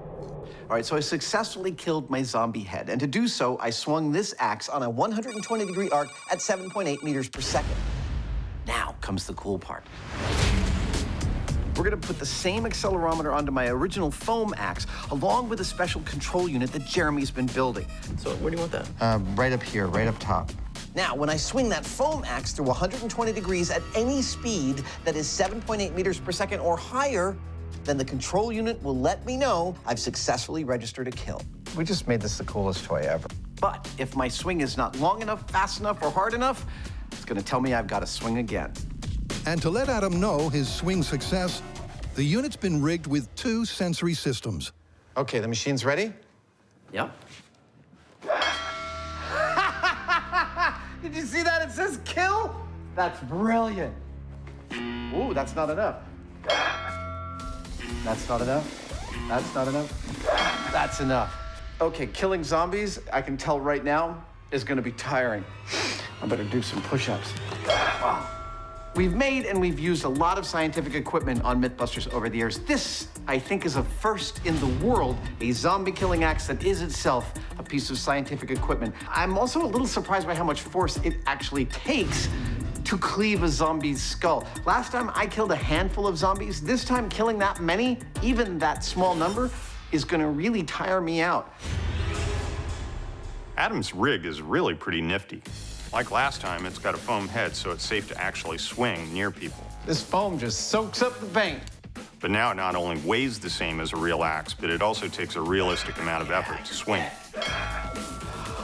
All right, so I successfully killed my zombie head, and to do so, I swung this axe on a 120-degree arc at 7.8 meters per second. Now comes the cool part. We're gonna put the same accelerometer onto my original foam axe, along with a special control unit that Jeremy's been building.
So where do you want that?
Right up here, right up top. Now, when I swing that foam axe through 120 degrees at any speed that is 7.8 meters per second or higher, then the control unit will let me know I've successfully registered a kill. We just made this the coolest toy ever. But if my swing is not long enough, fast enough, or hard enough, it's gonna tell me I've got to swing again.
And to let Adam know his swing success, the unit's been rigged with 2 sensory systems.
Okay, the machine's ready?
Yep.
Did you see that? It says kill? That's brilliant. Ooh, that's not enough. That's not enough. That's not enough. That's enough. Okay, killing zombies, I can tell right now, is gonna be tiring. I better do some push-ups. Wow. We've made and we've used a lot of scientific equipment on Mythbusters over the years. This, I think, is a first in the world, a zombie-killing axe that is itself a piece of scientific equipment. I'm also a little surprised by how much force it actually takes to cleave a zombie's skull. Last time I killed a handful of zombies. This time killing that many, even that small number, is gonna really tire me out.
Adam's rig is really pretty nifty. Like last time, it's got a foam head, so it's safe to actually swing near people.
This foam just soaks up the paint.
But now it not only weighs the same as a real axe, but it also takes a realistic amount of effort to swing.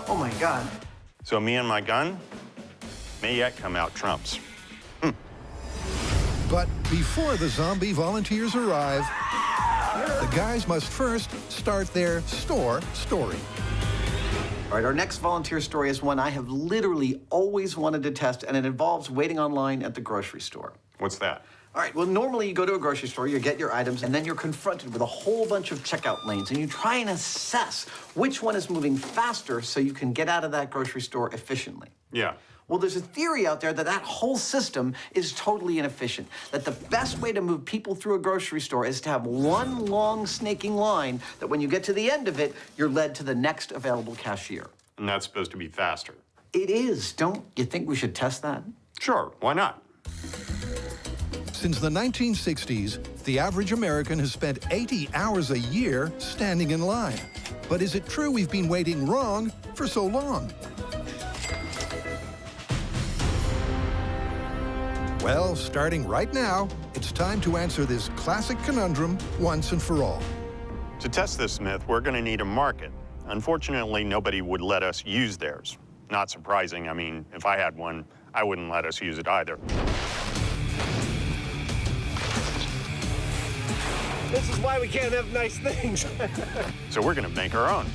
Oh my God.
So me and my gun may yet come out trumps.
But before the zombie volunteers arrive, the guys must first start their store story.
All right, our next volunteer story is one I have literally always wanted to test, and it involves waiting online at the grocery store.
What's that?
All right, well, normally you go to a grocery store, you get your items, and then you're confronted with a whole bunch of checkout lanes, and you try and assess which one is moving faster so you can get out of that grocery store efficiently.
Yeah.
Well, there's a theory out there that that whole system is totally inefficient, that the best way to move people through a grocery store is to have one long snaking line that when you get to the end of it, you're led to the next available cashier.
And that's supposed to be faster.
It is. Don't you think we should test that?
Sure, why not?
Since the 1960s, the average American has spent 80 hours a year standing in line. But is it true we've been waiting wrong for so long? Well, starting right now, it's time to answer this classic conundrum once and for all.
To test this myth, we're going to need a market. Unfortunately, nobody would let us use theirs. Not surprising. I mean, if I had one, I wouldn't let us use it either.
This is why we can't have nice things.
So we're going to make our own.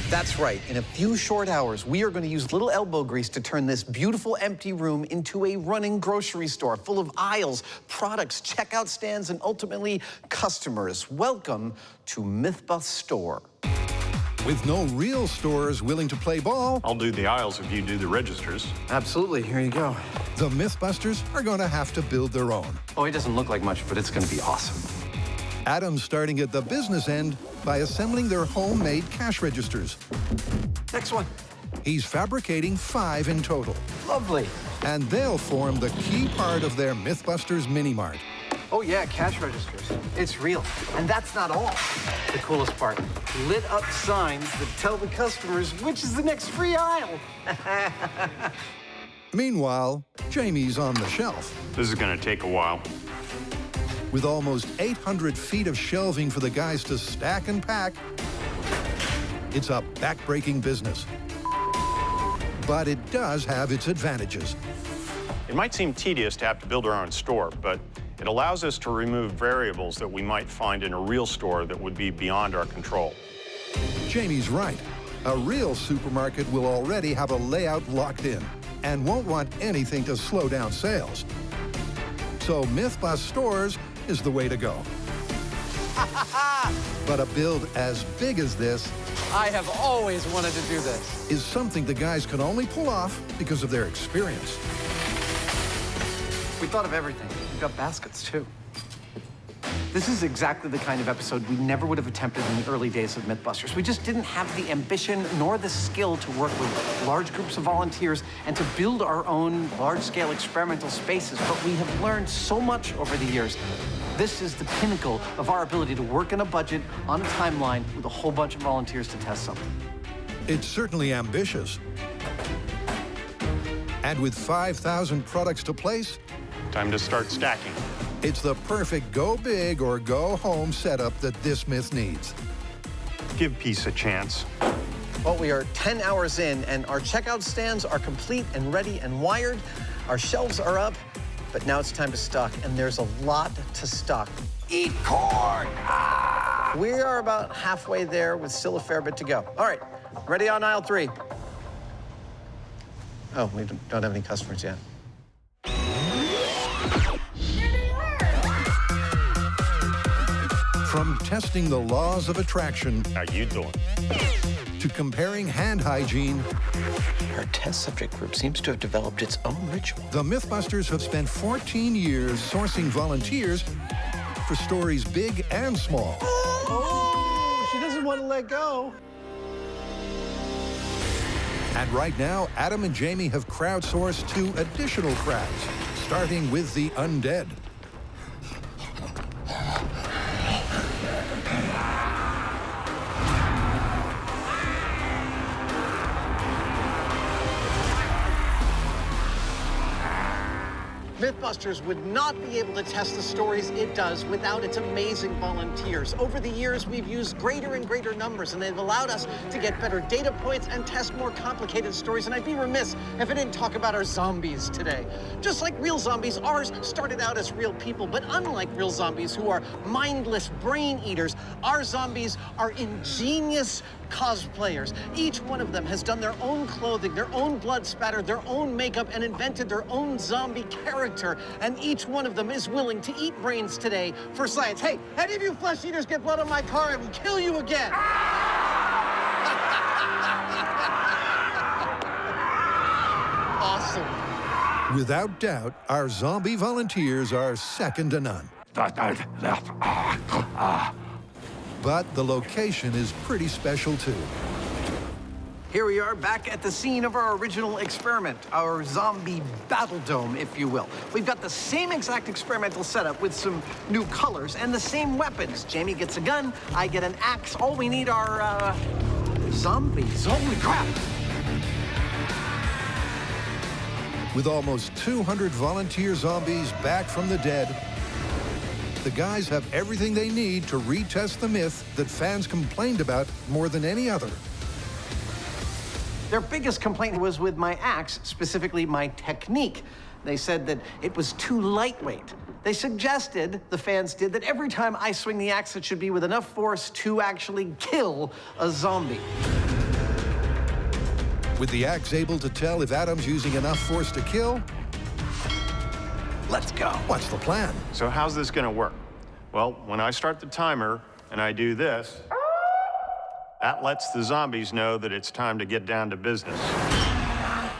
That's right. In a few short hours, we are going to use little elbow grease to turn this beautiful empty room into a running grocery store full of aisles, products, checkout stands, and ultimately customers. Welcome to Mythbusters Store.
With no real stores willing to play ball,
I'll do the aisles if you do the registers.
Absolutely. Here you go.
the Mythbusters are going to have to build their own.
Oh, it doesn't look like much, but it's going to be awesome.
Adam's starting at the business end by assembling their homemade cash registers.
Next one.
He's fabricating 5 in total.
Lovely.
And they'll form the key part of their Mythbusters mini-mart.
Oh, yeah, cash registers. It's real. And that's not all. The coolest part, lit up signs that tell the customers which is the next free aisle.
Meanwhile, Jamie's on the shelf.
This is going to take a while.
With almost 800 feet of shelving for the guys to stack and pack, it's a back-breaking business. But it does have its advantages.
It might seem tedious to have to build our own store, but it allows us to remove variables that we might find in a real store that would be beyond our control.
Jamie's right. A real supermarket will already have a layout locked in and won't want anything to slow down sales. So Mythbusters Stores is the way to go. But a build as big as this
I have always wanted to do this.
is something the guys can only pull off because of their experience.
We thought of everything. We've got baskets, too. This is exactly the kind of episode we never would have attempted in the early days of Mythbusters. We just didn't have the ambition nor the skill to work with large groups of volunteers and to build our own large-scale experimental spaces, but we have learned so much over the years. This is the pinnacle of our ability to work in a budget, on a timeline, with a whole bunch of volunteers to test something.
It's certainly ambitious. And with 5,000 products to place,
time to start stacking.
It's the perfect go big or go home setup that this myth needs.
Give peace a chance.
Well, we are 10 hours in, and our checkout stands are complete and ready and wired. Our shelves are up, but now it's time to stock, and there's a lot to stock. Eat corn! Ah! We are about halfway there with still a fair bit to go. All right, ready on aisle 3. Oh, we don't have any customers yet.
From testing the laws of attraction,
how you doing,
to comparing hand hygiene,
our test subject group seems to have developed its own ritual.
The Mythbusters have spent 14 years sourcing volunteers for stories big and small.
Oh, she doesn't want to let go.
And right now, Adam and Jamie have crowdsourced 2 additional crowds, starting with the undead.
Mythbusters would not be able to test the stories it does without its amazing volunteers. Over the years, we've used greater and greater numbers, and they've allowed us to get better data points and test more complicated stories. And I'd be remiss if I didn't talk about our zombies today. Just like real zombies, ours started out as real people, but unlike real zombies who are mindless brain eaters, our zombies are ingenious cosplayers. Each one of them has done their own clothing, their own blood spatter, their own makeup, and invented their own zombie character. And each one of them is willing to eat brains today for science. Hey, any of you flesh eaters get blood on my car, I will kill you again. Awesome.
Without doubt, our zombie volunteers are second to none. But the location is pretty special, too.
Here we are back at the scene of our original experiment, our zombie battle dome, if you will. We've got the same exact experimental setup with some new colors and the same weapons. Jamie gets a gun, I get an axe. All we need are, zombies. Holy crap!
With almost 200 volunteer zombies back from the dead, the guys have everything they need to retest the myth that fans complained about more than any other.
Their biggest complaint was with my axe, specifically my technique. They said that it was too lightweight. They suggested, the fans did, that every time I swing the axe, it should be with enough force to actually kill a zombie.
With the axe able to tell if Adam's using enough force to kill,
Let's go.
what's the plan?
So how's this gonna work? Well, when I start the timer and I do this, that lets the zombies know that it's time to get down to business.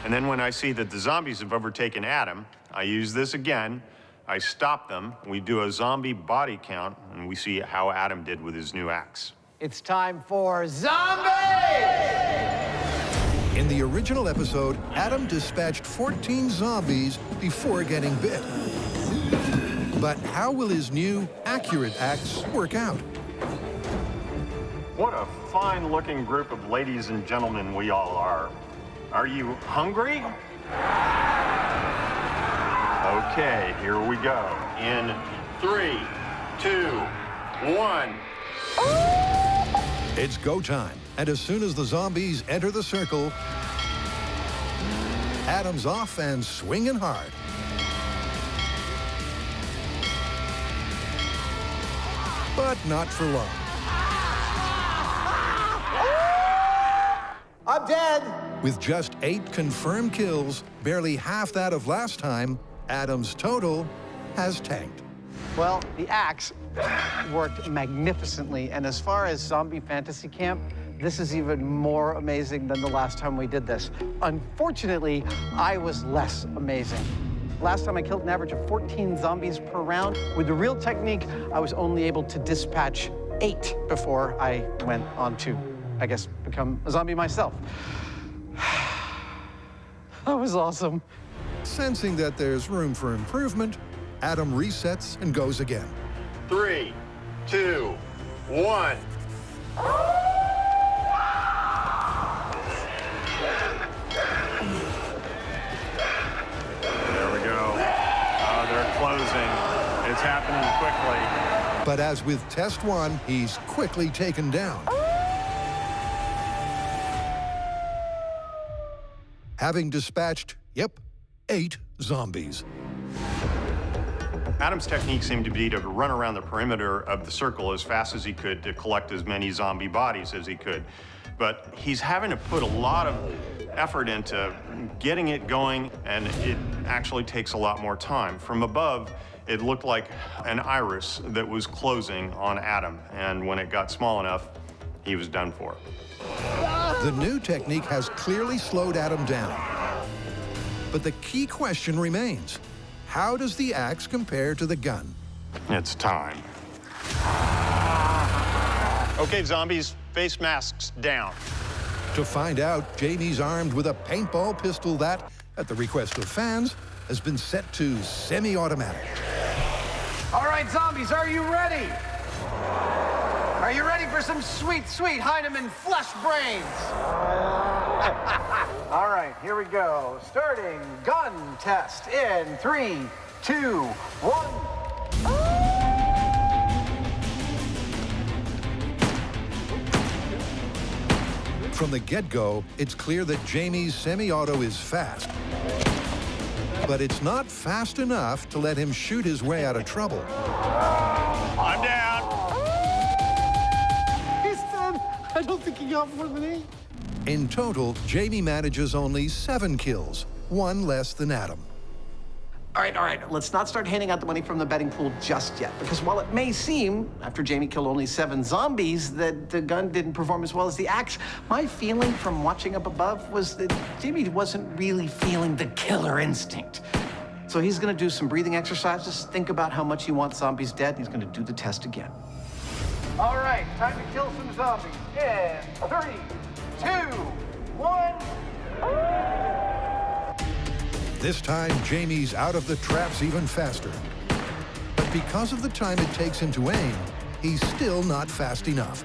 And then when I see that the zombies have overtaken Adam, I use this again, I stop them, we do a zombie body count, and we see how Adam did with his new axe.
It's time for zombies!
In the original episode, Adam dispatched 14 zombies before getting bit. But how will his new, accurate axe work out?
What a fine-looking group of ladies and gentlemen we all are. Are you hungry? Okay, here we go. In 3, 2, 1.
It's go time, and as soon as the zombies enter the circle, Adam's off and swinging hard. But not for long.
I'm dead!
With just 8 confirmed kills, barely half that of last time, Adam's total has tanked.
Well, the axe worked magnificently, and as far as Zombie Fantasy Camp, this is even more amazing than the last time we did this. Unfortunately, I was less amazing. Last time I killed an average of 14 zombies per round. With the real technique, I was only able to dispatch 8 before I went on to, I guess, become a zombie myself. That was awesome.
Sensing that there's room for improvement, Adam resets and goes again.
3, 2, 1. There we go. Oh, they're closing. It's happening quickly.
But as with test 1, he's quickly taken down. Having dispatched, 8 zombies.
Adam's technique seemed to be to run around the perimeter of the circle as fast as he could to collect as many zombie bodies as he could. But he's having to put a lot of effort into getting it going, and it actually takes a lot more time. From above, it looked like an iris that was closing on Adam, and when it got small enough, he was done for.
The new technique has clearly slowed Adam down. But the key question remains. How does the axe compare to the gun?
It's time. Okay, zombies, face masks down.
To find out, Jamie's armed with a paintball pistol that, at the request of fans, has been set to semi-automatic.
All right, zombies, are you ready? Are you ready for some sweet, sweet Hyneman flesh brains? All right, here we go. Starting gun test in 3, 2, 1.
From the get-go, it's clear that Jamie's semi-auto is fast. But it's not fast enough to let him shoot his way out of trouble.
I'm down.
He's dead. I don't think he got more than 8.
In total, Jamie manages only 7 kills, 1 less than Adam.
All right, let's not start handing out the money from the betting pool just yet, because while it may seem, after Jamie killed only 7 zombies, that the gun didn't perform as well as the axe, my feeling from watching up above was that Jamie wasn't really feeling the killer instinct. So he's gonna do some breathing exercises, think about how much he wants zombies dead, and he's gonna do the test again.
All right, time to kill some zombies in 3, 2, 1.
This time, Jamie's out of the traps even faster. But because of the time it takes him to aim, he's still not fast enough.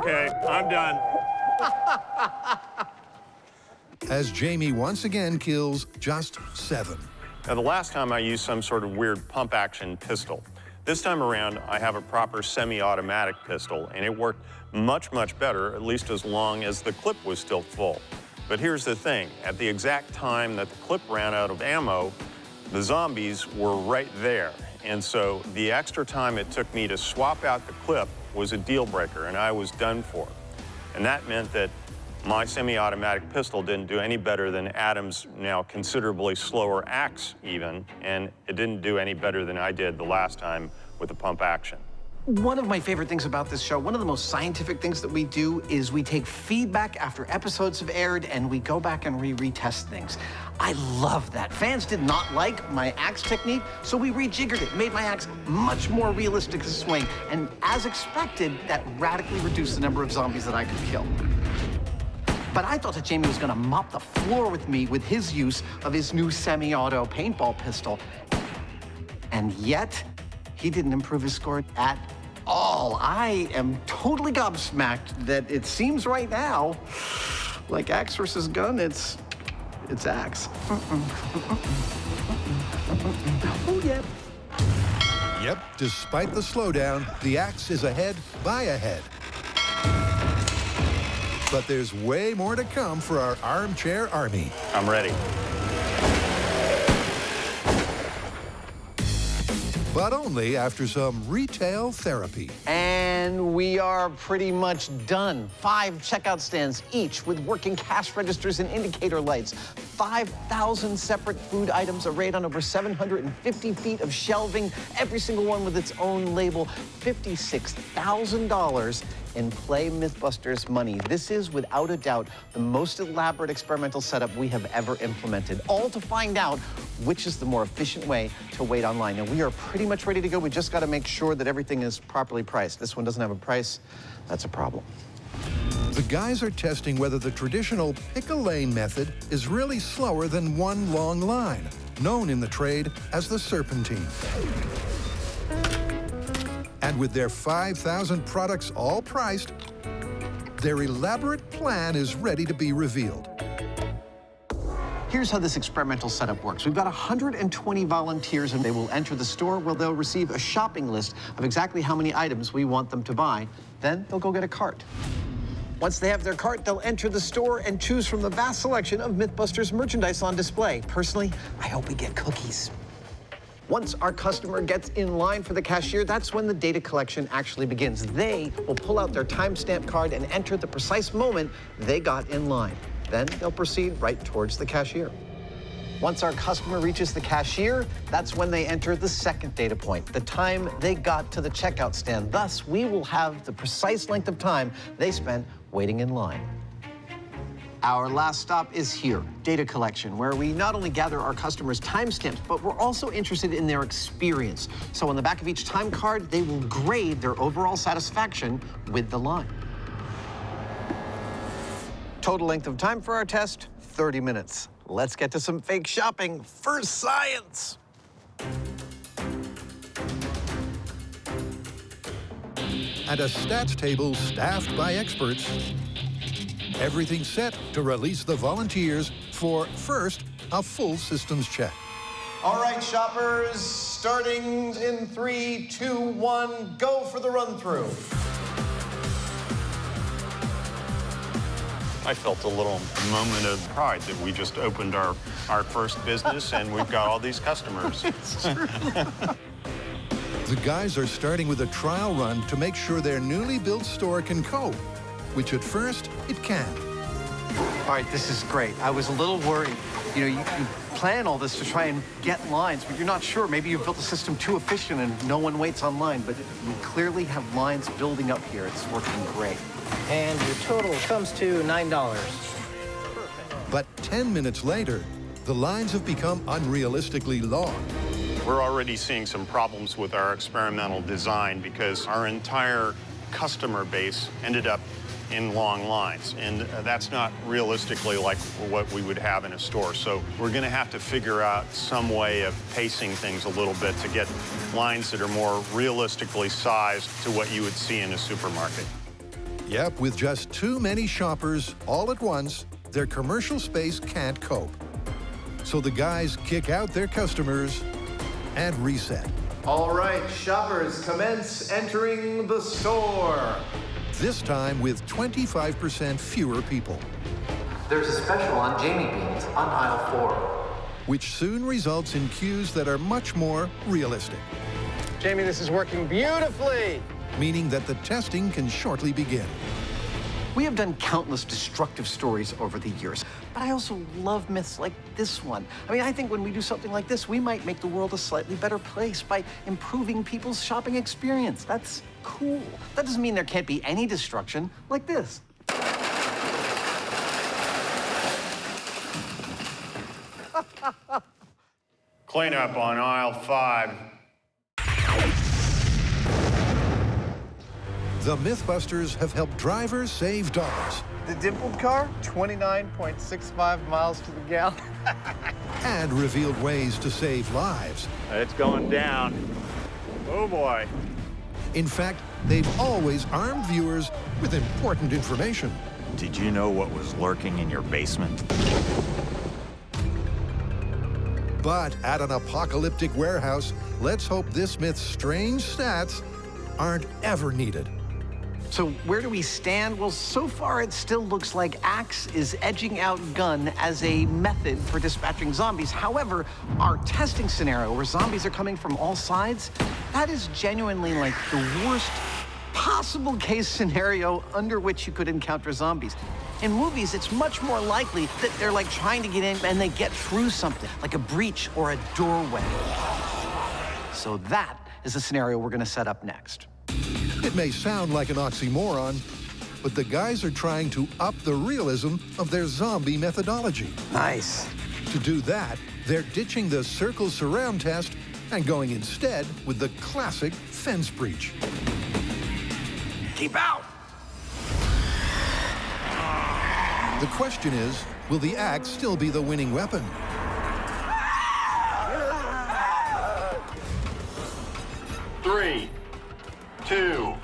Okay, I'm done.
As Jamie once again kills just 7.
Now, the last time I used some sort of weird pump-action pistol. This time around, I have a proper semi-automatic pistol, and it worked much, much better, at least as long as the clip was still full. But here's the thing. At the exact time that the clip ran out of ammo, the zombies were right there. And so the extra time it took me to swap out the clip was a deal breaker, and I was done for.
And that meant that my semi-automatic pistol didn't do any better than Adam's now considerably slower axe even, and it didn't do any better than I did the last time with the pump action.
One of my favorite things about this show, one of the most scientific things that we do, is we take feedback after episodes have aired and we go back and retest things. I love that. Fans did not like my axe technique, so we rejiggered it, made my axe much more realistic to swing, and as expected, that radically reduced the number of zombies that I could kill. But I thought that Jamie was gonna mop the floor with me with his use of his new semi-auto paintball pistol. And yet, he didn't improve his score at all. I am totally gobsmacked that it seems right now like axe versus gun, it's axe. Oh, yeah.
Yep, despite the slowdown, the axe is ahead by a head. But there's way more to come for our armchair army.
I'm ready.
But only after some retail therapy.
And we are pretty much done. 5 checkout stands, each with working cash registers and indicator lights. 5,000 separate food items arrayed on over 750 feet of shelving, every single one with its own label. $56,000 in Play Mythbusters money. This is, without a doubt, the most elaborate experimental setup we have ever implemented, all to find out which is the more efficient way to wait online. And we are pretty much ready to go. We just got to make sure that everything is properly priced. This one doesn't have a price. That's a problem.
The guys are testing whether the traditional pick-a-lane method is really slower than one long line, known in the trade as the serpentine. And with their 5,000 products all priced, their elaborate plan is ready to be revealed.
Here's how this experimental setup works. We've got 120 volunteers, and they will enter the store where they'll receive a shopping list of exactly how many items we want them to buy. Then they'll go get a cart. Once they have their cart, they'll enter the store and choose from the vast selection of Mythbusters merchandise on display. Personally, I hope we get cookies. Once our customer gets in line for the cashier, that's when the data collection actually begins. They will pull out their timestamp card and enter the precise moment they got in line. Then they'll proceed right towards the cashier. Once our customer reaches the cashier, that's when they enter the second data point, the time they got to the checkout stand. Thus, we will have the precise length of time they spent waiting in line. Our last stop is here, data collection, where we not only gather our customers' timestamps, but we're also interested in their experience. So on the back of each time card, they will grade their overall satisfaction with the line. Total length of time for our test, 30 minutes. Let's get to some fake shopping for science.
And a stats table staffed by experts. Everything set to release the volunteers for, first, a full systems check.
All right, shoppers, starting in 3, 2, 1, go for the run-through.
I felt a little moment of pride that we just opened our first business and we've got all these customers.
It's true. The guys are starting with a trial run to make sure their newly built store can cope, which at first it can.
All right, this is great. I was a little worried. You know, you plan all this to try and get lines, but you're not sure. Maybe you've built the system too efficient and no one waits online, but we clearly have lines building up here. It's working great.
And your total comes to $9.
But 10 minutes later, the lines have become unrealistically long.
We're already seeing some problems with our experimental design because our entire customer base ended up in long lines, and that's not realistically like what we would have in a store. So we're going to have to figure out some way of pacing things a little bit to get lines that are more realistically sized to what you would see in a supermarket.
Yep, with just too many shoppers all at once, their commercial space can't cope. So the guys kick out their customers and reset.
All right, shoppers, commence entering the store.
This time with 25% fewer people.
There's a special on Jamie beans on aisle 4.
Which soon results in queues that are much more realistic.
Jamie, this is working beautifully.
Meaning that the testing can shortly begin.
We have done countless destructive stories over the years, but I also love myths like this one. I mean, I think when we do something like this, we might make the world a slightly better place by improving people's shopping experience. That's cool. That doesn't mean there can't be any destruction like this.
Cleanup on aisle 5.
The Mythbusters have helped drivers save dollars
The dimpled car, 29.65 miles to the gallon.
and revealed ways to save lives.
It's going down. Oh boy.
In fact, they've always armed viewers with important information.
Did you know what was lurking in your basement?
But at an apocalyptic warehouse, let's hope this myth's strange stats aren't ever needed.
So where do we stand? Well, so far it still looks like Axe is edging out Gun as a method for dispatching zombies. However, our testing scenario where zombies are coming from all sides, that is genuinely like the worst possible case scenario under which you could encounter zombies. In movies, it's much more likely that they're like trying to get in and they get through something, like a breach or a doorway. So that is the scenario we're gonna set up next.
It may sound like an oxymoron, but the guys are trying to up the realism of their zombie methodology.
Nice.
To do that, they're ditching the circle surround test and going instead with the classic fence breach.
Keep out!
The question is, will the axe still be the winning weapon?
Three, 2,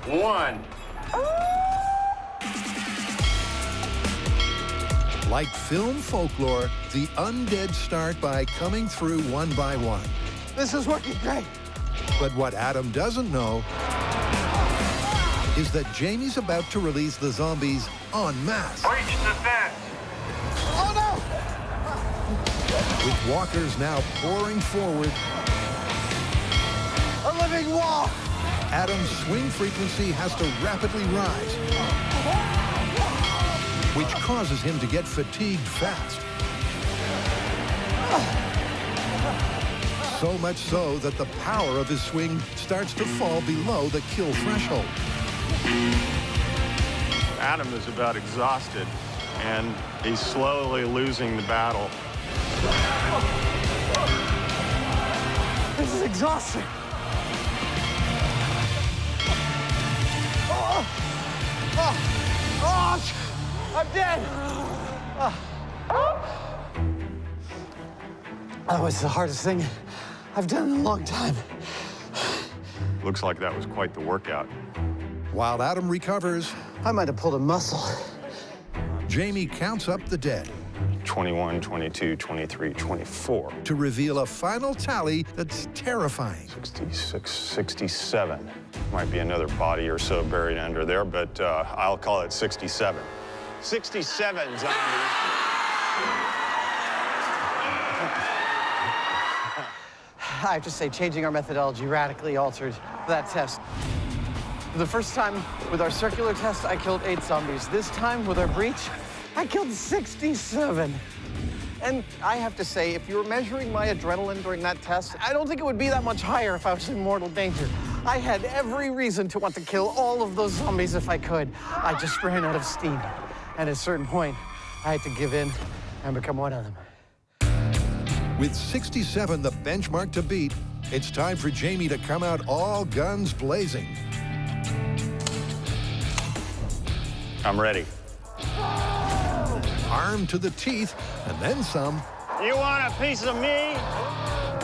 1.
Like film folklore, the undead start by coming through one by one.
This is working great.
But what Adam doesn't know is that Jamie's about to release the zombies en masse.
Breach the fence.
Oh,
With walkers now pouring forward,
no! A living wall!
Adam's swing frequency has to rapidly rise, which causes him to get fatigued fast. So much so that the power of his swing starts to fall below the kill threshold.
Adam is about exhausted, and he's slowly losing the battle.
This is exhausting. I'm dead. That was the hardest thing I've done in a long time.
Looks like that was quite the workout.
While Adam recovers,
I might have pulled a muscle.
Jamie counts up the dead
21, 22, 23, 24.
to reveal a final tally that's terrifying.
66, 67. Might be another body or so buried under there, but I'll call it 67. 67 zombies.
I have to say, changing our methodology radically altered that test. The first time with our circular test, I killed 8 zombies. This time with our breach, I killed 67. And I have to say, if you were measuring my adrenaline during that test, I don't think it would be that much higher if I was in mortal danger. I had every reason to want to kill all of those zombies if I could. I just ran out of steam. And at a certain point, I had to give in and become one of them.
With 67 the benchmark to beat, it's time for Jamie to come out all guns blazing.
I'm ready.
Armed to the teeth, and then some.
You want a piece of me?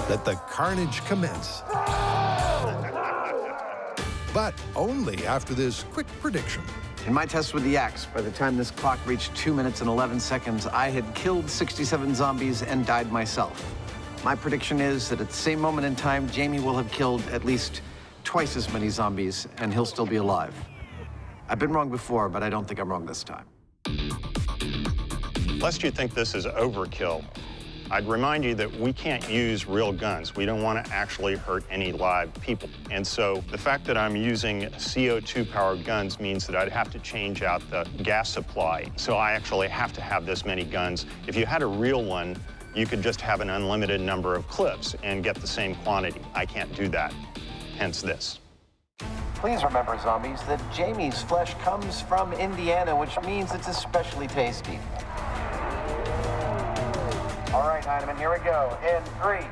Let the carnage commence. But only after this quick prediction.
In my test with the axe, by the time this clock reached 2 minutes and 11 seconds, I had killed 67 zombies and died myself. My prediction is that at the same moment in time, Jamie will have killed at least twice as many zombies, and he'll still be alive. I've been wrong before, but I don't think I'm wrong this time.
Lest you think this is overkill,
I'd remind you that we can't use real guns. We don't want to actually hurt any live people. And so the fact that I'm using CO2-powered guns means that I'd have to change out the gas supply. So I actually have to have this many guns. If you had a real one, you could just have an unlimited number of clips and get the same quantity. I can't do that, hence this.
Please remember, zombies, that Jamie's flesh comes from Indiana, which means it's especially tasty. All right, Hyneman, here we go. In 3,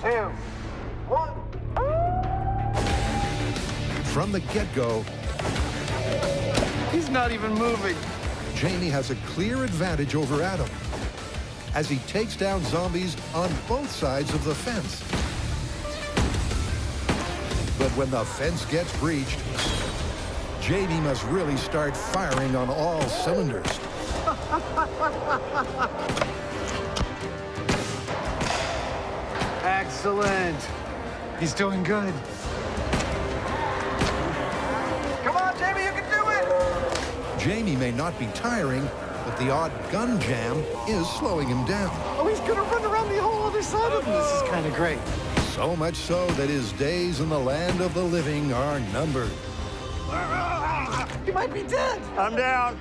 2, 1.
From the get-go,
He's not even moving.
Jamie has a clear advantage over Adam as he takes down zombies on both sides of the fence. But when the fence gets breached, Jamie must really start firing on all cylinders.
Excellent. He's doing good. Come on, Jamie, you can do it!
Jamie may not be tiring, but the odd gun jam is slowing him down.
Oh, he's gonna run around the whole other side of him. This is kind of great.
So much so that his days in the land of the living are numbered.
He might be dead.
I'm down.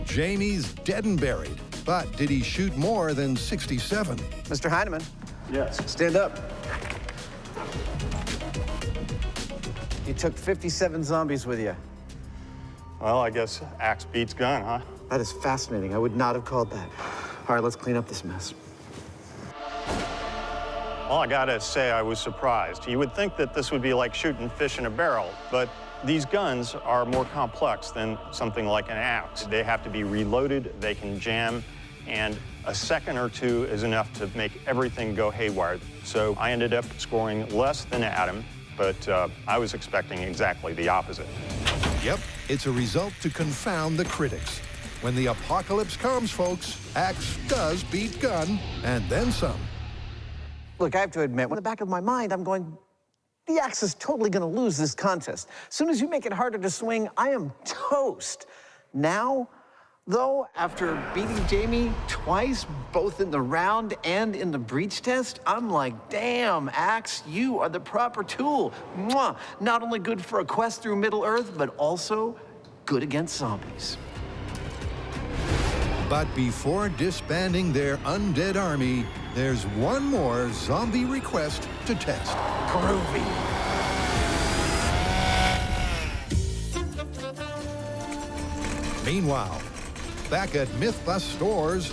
Jamie's dead and buried, but did he shoot more than 67?
Mr. Hyneman.
Yes.
Stand up. You took 57 zombies with you.
Well, I guess axe beats gun, huh?
That is fascinating. I would not have called that. All right, let's clean up this mess.
Well, I gotta say, I was surprised. You would think that this would be like shooting fish in a barrel, but these guns are more complex than something like an axe. They have to be reloaded, they can jam, and a second or two is enough to make everything go haywire. So I ended up scoring less than Adam, but I was expecting exactly the opposite.
Yep, it's a result to confound the critics. When the apocalypse comes, folks, axe does beat gun, and then some.
Look, I have to admit, in the back of my mind, I'm going, the axe is totally gonna lose this contest. As soon as you make it harder to swing, I am toast. Now, though, after beating Jamie twice, both in the round and in the breach test, I'm like, damn, axe, you are the proper tool. Mwah! Not only good for a quest through Middle-earth, but also good against zombies.
But before disbanding their undead army, there's one more zombie request to test.
Groovy.
Meanwhile, back at Mythbusters stores,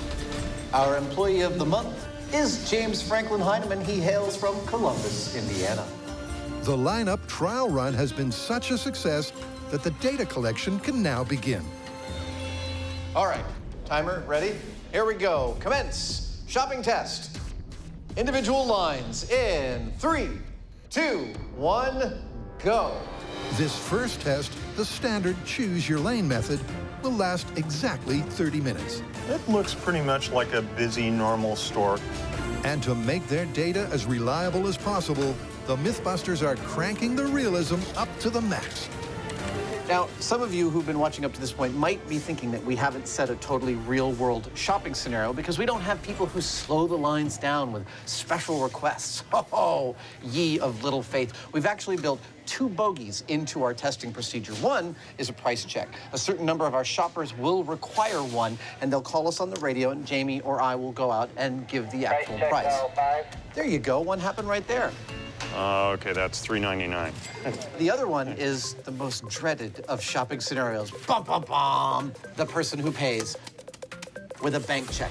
our employee of the month is James Franklin Hyneman. He hails from Columbus, Indiana.
the lineup trial run has been such a success that the data collection can now begin.
All right, timer ready? Here we go. Commence shopping test. Individual lines in 3, 2, 1, go.
This first test, the standard choose your lane method, will last exactly 30 minutes.
It looks pretty much like a busy, normal store.
And to make their data as reliable as possible, the Mythbusters are cranking the realism up to the max.
Now, some of you who've been watching up to this point might be thinking that we haven't set a totally real-world shopping scenario because we don't have people who slow the lines down with special requests. Oh, ye of little faith. We've actually built 2 bogeys into our testing procedure. One is a price check. A certain number of our shoppers will require one, and they'll call us on the radio, and Jamie or I will go out and give the actual price. There you go. One happened right there.
Okay, that's $3.99.
The other one is the most dreaded of shopping scenarios. Bum, bum, bum. The person who pays with a bank check.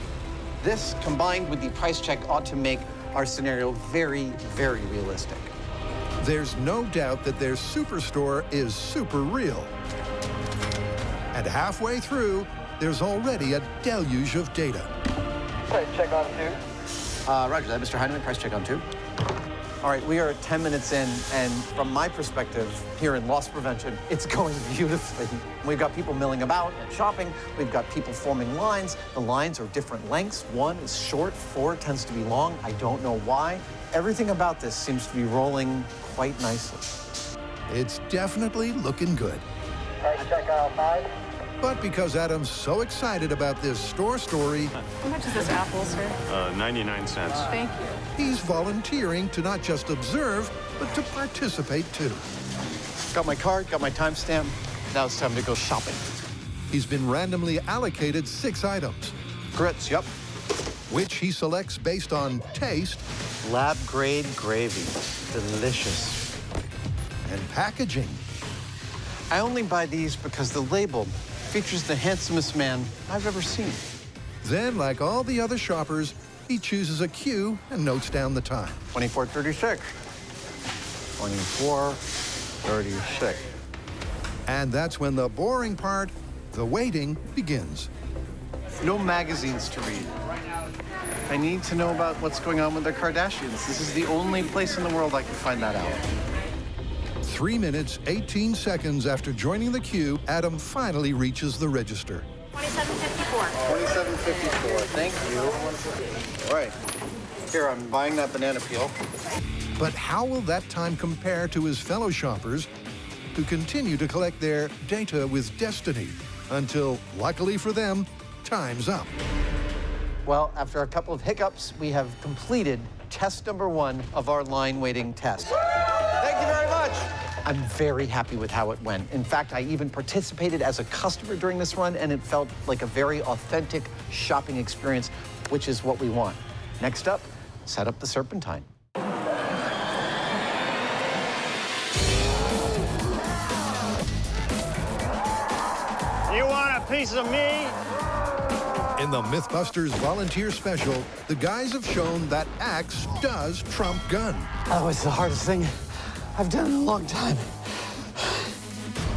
This, combined with the price check, ought to make our scenario very, very realistic.
There's no doubt that their superstore is super real. And halfway through, there's already a deluge of data.
Price check on 2. Roger that, Mr. Hyneman, price check on 2. All right, we are 10 minutes in, and from my perspective, here in loss prevention, it's going beautifully. We've got people milling about and shopping. We've got people forming lines. The lines are different lengths. 1 is short, 4 tends to be long. I don't know why. Everything about this seems to be rolling quite nicely.
It's definitely looking good.
Price check aisle 5.
But because Adam's so excited about this store story,
How much is this apple, sir?
99 cents.
Thank you.
he's volunteering to not just observe, but to participate too.
Got my card, got my timestamp. Now it's time to go shopping.
He's been randomly allocated 6 items,
Grits, yep.
which he selects based on taste,
Lab-grade gravy. Delicious.
and packaging.
I only buy these because the label features the handsomest man I've ever seen.
Then, like all the other shoppers, he chooses a queue and notes down the time.
24:36. 24:36.
And that's when the boring part, the waiting, begins.
No magazines to read. I need to know about what's going on with the Kardashians. This is the only place in the world I can find that out.
3 minutes, 18 seconds after joining the queue, Adam finally reaches the register.
27.54.
27.54, thank you. All right, here, I'm buying that banana peel.
But how will that time compare to his fellow shoppers who continue to collect their data with destiny until, luckily for them, time's up?
Well, after a couple of hiccups, we have completed test number 1 of our line waiting test. Thank you very much. I'm very happy with how it went. In fact, I even participated as a customer during this run, and it felt like a very authentic shopping experience, which is what we want. Next up, set up the serpentine.
You want a piece of me?
In the Mythbusters Volunteer Special, the guys have shown that axe does trump gun.
That was the hardest thing I've done in a long time.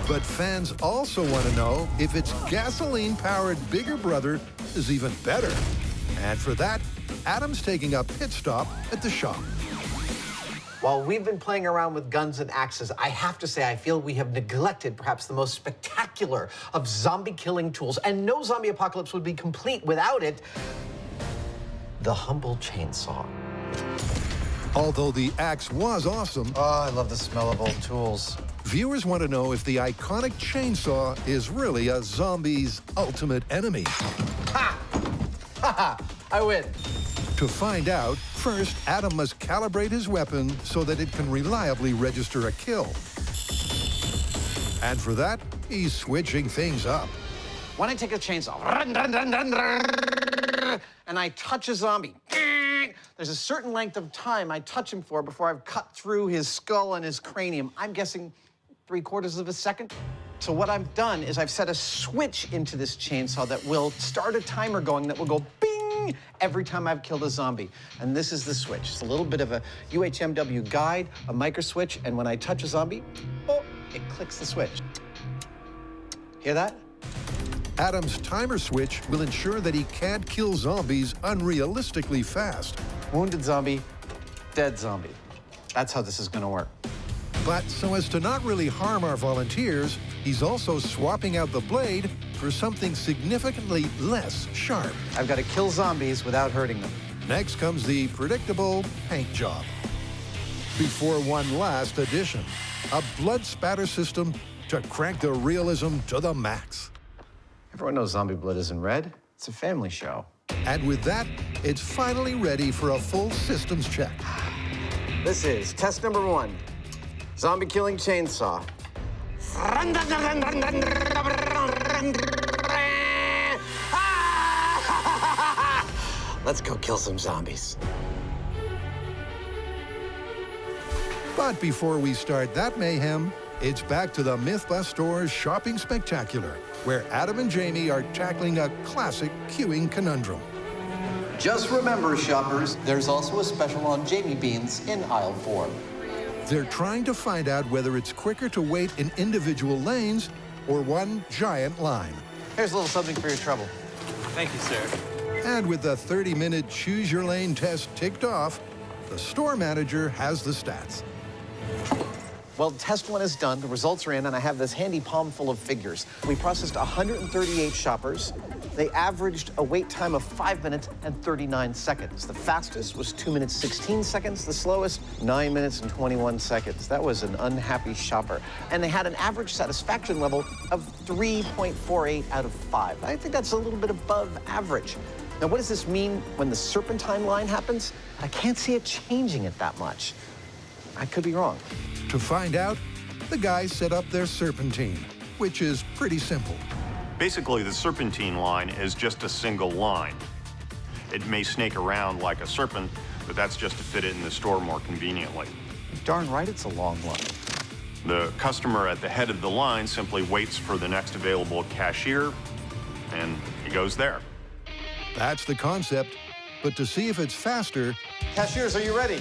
But fans also want to know if its gasoline-powered bigger brother is even better. And for that, Adam's taking a pit stop at the shop.
While we've been playing around with guns and axes, I have to say I feel we have neglected perhaps the most spectacular of zombie-killing tools, and no zombie apocalypse would be complete without it, the humble chainsaw.
Although the axe was awesome,
oh, I love the smell of old tools.
Viewers want to know if the iconic chainsaw is really a zombie's ultimate enemy.
Ha! Ha ha! I win.
To find out, first, Adam must calibrate his weapon so that it can reliably register a kill. And for that, he's switching things up.
When I take a chainsaw, and I touch a zombie, there's a certain length of time I touch him for before I've cut through his skull and his cranium. I'm guessing 3/4 of a second. So what I've done is I've set a switch into this chainsaw that will start a timer going that will go bing every time I've killed a zombie. And this is the switch. It's a little bit of a UHMW guide, a micro switch, and when I touch a zombie, oh, it clicks the switch. Hear that?
Adam's timer switch will ensure that he can't kill zombies unrealistically fast.
Wounded zombie, dead zombie. That's how this is gonna work.
But so as to not really harm our volunteers, he's also swapping out the blade for something significantly less sharp.
I've got to kill zombies without hurting them.
Next comes the predictable paint job. Before one last addition, a blood spatter system to crank the realism to the max.
Everyone knows zombie blood isn't red. It's a family show.
And with that, it's finally ready for a full systems check.
This is test number 1. Zombie killing chainsaw. Let's go kill some zombies.
But before we start that mayhem, it's back to the Mythbusters Shopping Spectacular, where Adam and Jamie are tackling a classic queuing conundrum.
Just remember, shoppers, there's also a special on Jamie beans in aisle 4.
They're trying to find out whether it's quicker to wait in individual lanes or one giant line.
Here's a little something for your trouble.
Thank you, sir.
And with the 30-minute choose your lane test ticked off, the store manager has the stats.
Well, test 1 is done, the results are in, and I have this handy palm full of figures. We processed 138 shoppers, They averaged a wait time of 5 minutes and 39 seconds. The fastest was 2 minutes, 16 seconds. The slowest, 9 minutes and 21 seconds. That was an unhappy shopper. And they had an average satisfaction level of 3.48 out of 5. I think that's a little bit above average. Now, what does this mean when the serpentine line happens? I can't see it changing it that much. I could be wrong.
To find out, the guys set up their serpentine, which is pretty simple.
Basically, the serpentine line is just a single line. It may snake around like a serpent, but that's just to fit it in the store more conveniently.
Darn right it's a long line.
The customer at the head of the line simply waits for the next available cashier, and he goes there.
That's the concept, but to see if it's faster,
Cashiers, are you ready?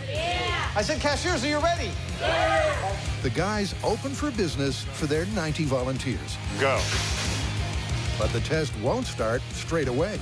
Yeah!
I said, cashiers, are you ready?
Yeah!
the guys open for business for their 90 volunteers.
Go.
But the test won't start straight away.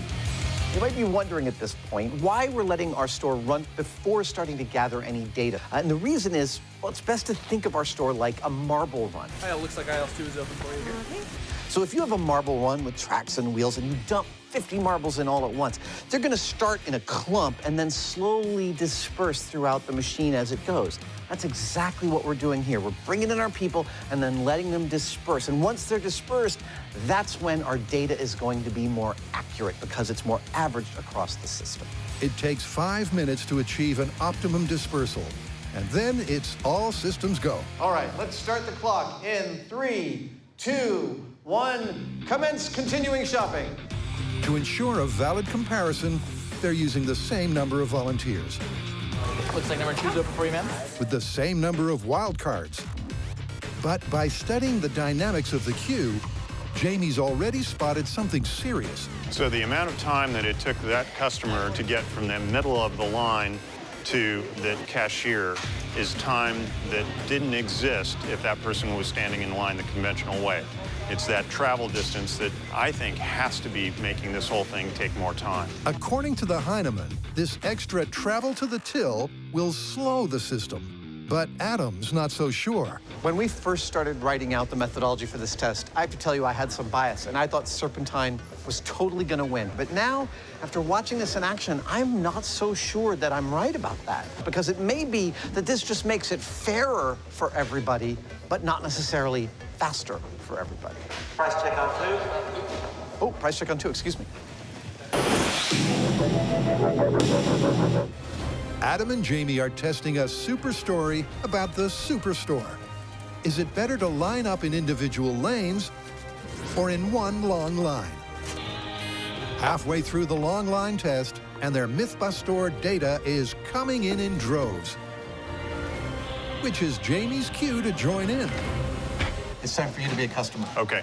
You might be wondering at this point why we're letting our store run before starting to gather any data. And the reason is, well, it's best to think of our store like a marble run.
It looks like aisle 2 is open for you here.
So if you have a marble run with tracks and wheels and you dump 50 marbles in all at once, they're gonna start in a clump and then slowly disperse throughout the machine as it goes. That's exactly what we're doing here. We're bringing in our people and then letting them disperse. And once they're dispersed, that's when our data is going to be more accurate because it's more averaged across the system.
It takes 5 minutes to achieve an optimum dispersal. And then it's all systems go.
All right, let's start the clock in 3, 2, 1. Commence continuing shopping.
To ensure a valid comparison, they're using the same number of volunteers.
Looks like number 2 is open for you, ma'am.
With the same number of wild cards. But by studying the dynamics of the queue, Jamie's already spotted something serious.
So the amount of time that it took that customer to get from the middle of the line to the cashier is time that didn't exist if that person was standing in line the conventional way. It's that travel distance that I think has to be making this whole thing take more time.
According to the Hyneman, this extra travel to the till will slow the system. But Adam's not so sure.
When we first started writing out the methodology for this test, I have to tell you I had some bias, and I thought serpentine was totally gonna win. But now, after watching this in action, I'm not so sure that I'm right about that. Because it may be that this just makes it fairer for everybody, but not necessarily faster for everybody.
Price check on 2.
Oh, price check on 2, excuse me.
Adam and Jamie are testing a super story about the superstore. Is it better to line up in individual lanes or in one long line? Halfway through the long line test, and their Mythbusters data is coming in droves, which is Jamie's cue to join in.
It's time for you to be a customer.
Okay.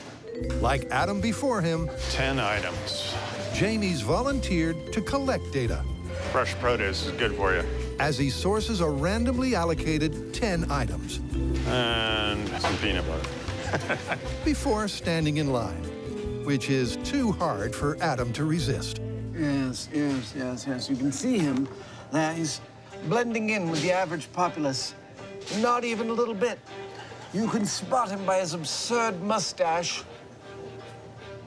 Like Adam before him,
10 items.
Jamie's volunteered to collect data.
Fresh produce is good for you.
As he sources a randomly allocated 10 items.
And some peanut butter.
Before standing in line, which is too hard for Adam to resist.
Yes. You can see him there. He's blending in with the average populace. Not even a little bit. You can spot him by his absurd mustache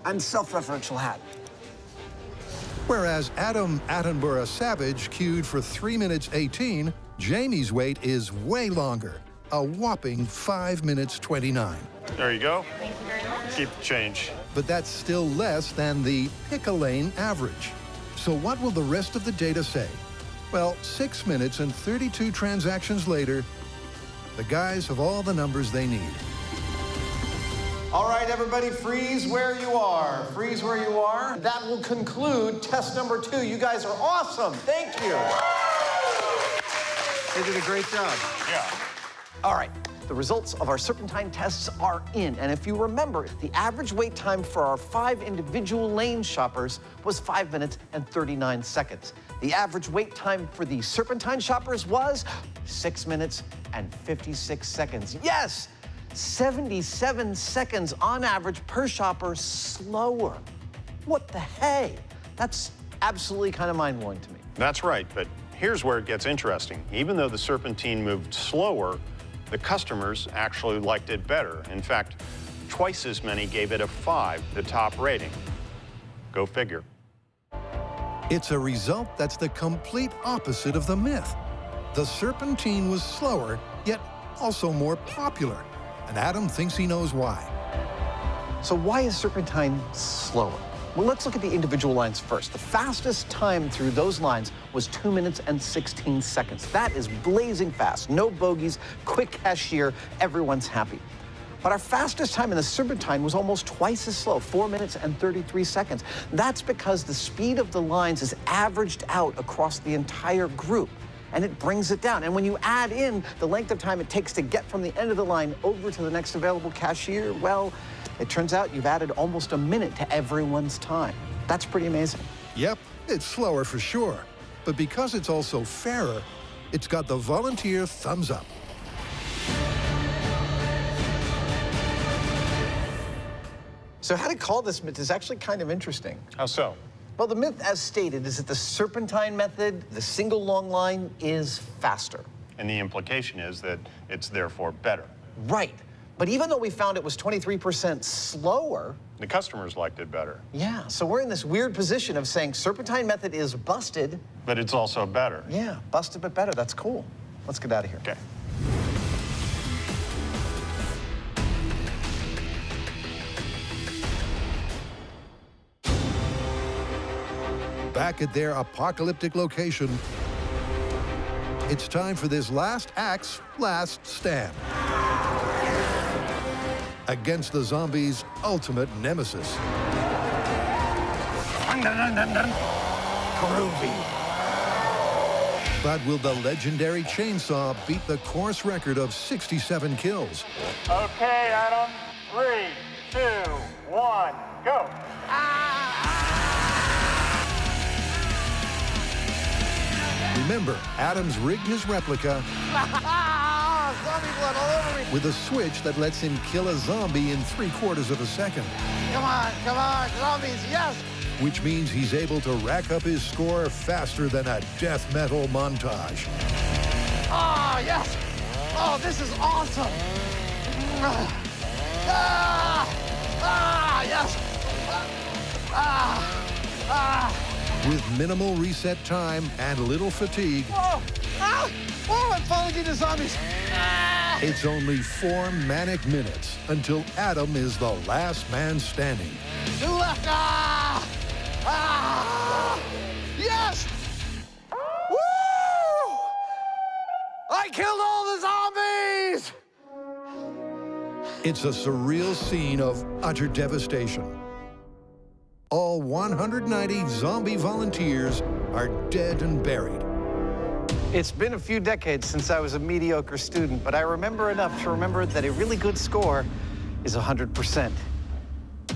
and self-referential hat.
Whereas Adam Attenborough Savage queued for 3 minutes 18, Jamie's wait is way longer, a whopping 5 minutes 29.
There you go.
Thank you very much.
Keep the change.
But that's still less than the pick-a-lane average. So what will the rest of the data say? Well, 6 minutes and 32 transactions later, the guys have all the numbers they need.
All right, everybody, freeze where you are. Freeze where you are. That will conclude test number 2. You guys are awesome. Thank you. They did a great job.
Yeah.
All right, the results of our serpentine tests are in. And if you remember, the average wait time for our 5 individual lane shoppers was 5 minutes and 39 seconds. The average wait time for the serpentine shoppers was 6 minutes and 56 seconds. Yes! 77 seconds on average per shopper slower. What the hey? That's absolutely kind of mind-blowing to me.
That's right, but here's where it gets interesting. Even though the serpentine moved slower, the customers actually liked it better. In fact, twice as many gave it a 5, the top rating.
Go figure.
It's a result that's the complete opposite of the myth. The serpentine was slower, yet also more popular, and Adam thinks he knows why.
So why is serpentine slower? Well, let's look at the individual lines first. The fastest time through those lines was 2 minutes and 16 seconds. That is blazing fast. No bogeys, quick cashier, everyone's happy. But our fastest time in the serpentine was almost twice as slow, 4 minutes and 33 seconds. That's because the speed of the lines is averaged out across the entire group, and it brings it down. And when you add in the length of time it takes to get from the end of the line over to the next available cashier, well, it turns out you've added almost a minute to everyone's time. That's pretty amazing.
Yep, it's slower for sure. But because it's also fairer, it's got the volunteer thumbs up.
So how to call this myth is actually kind of interesting.
How so?
Well, the myth, as stated, is that the serpentine method, the single long line, is faster.
And the implication is that it's therefore better.
Right. But even though we found it was 23% slower,
the customers liked it better.
Yeah, so we're in this weird position of saying serpentine method is busted.
But it's also better.
Yeah, busted but better. That's cool. Let's get out of here.
Okay.
Back at their apocalyptic location, it's time for this last act's last stand against the zombies' ultimate nemesis.
Groovy.
But will the legendary chainsaw beat the course record of 67 kills?
Okay, Adam. 3, 2, 1, go.
Remember, Adams rigged his replica
Zombie blood all over me.
with a switch that lets him kill a zombie in 3/4 of a second.
Come on, zombies, yes!
Which means he's able to rack up his score faster than a death metal montage.
Oh, yes! Oh, this is awesome! Yes!
With minimal reset time and little fatigue,
Whoa! Oh, I'm falling into zombies!
it's only 4 manic minutes until Adam is the last man standing.
To the left! Yes! Woo! I killed all the zombies!
It's a surreal scene of utter devastation. All 190 zombie volunteers are dead and buried.
It's been a few decades since I was a mediocre student, but I remember enough to remember that a really good score is 100%.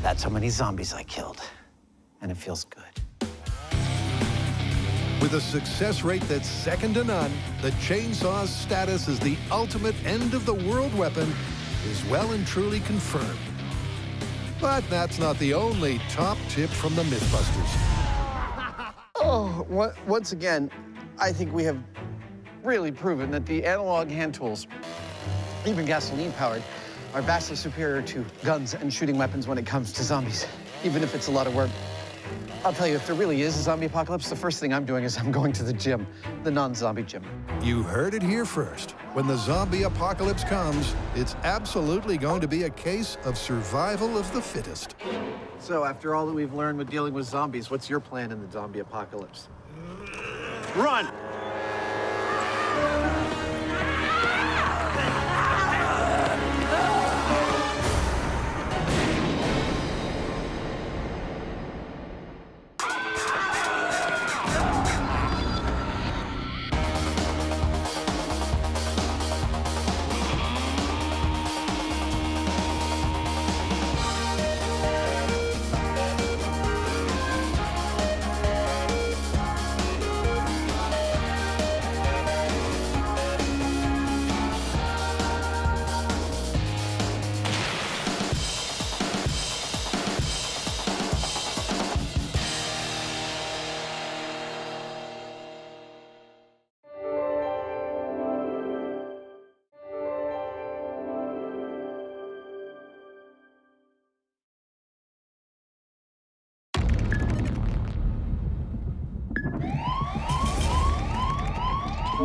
That's how many zombies I killed, and it feels good.
With a success rate that's second to none, the chainsaw's status as the ultimate end-of-the-world weapon is well and truly confirmed. But that's not the only top tip from the Mythbusters.
Oh, once again, I think we have really proven that the analog hand tools, even gasoline-powered, are vastly superior to guns and shooting weapons when it comes to zombies, even if it's a lot of work. I'll tell you, if there really is a zombie apocalypse, the first thing I'm doing is I'm going to the gym, the non-zombie gym.
You heard it here first. When the zombie apocalypse comes, it's absolutely going to be a case of survival of the fittest.
So after all that we've learned with dealing with zombies, what's your plan in the zombie apocalypse?
Run!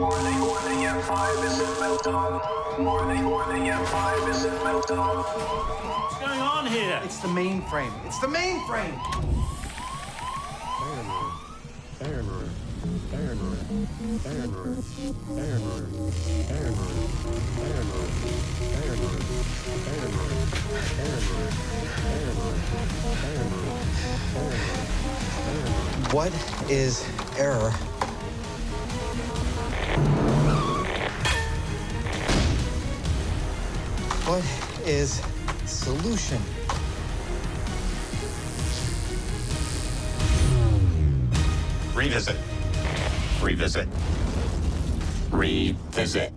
Warning, M5 is in meltdown. Warning, M5 is in meltdown.
What's going on here?
It's the mainframe. It's the mainframe!
What is error? What is solution?
Revisit. Revisit. Revisit.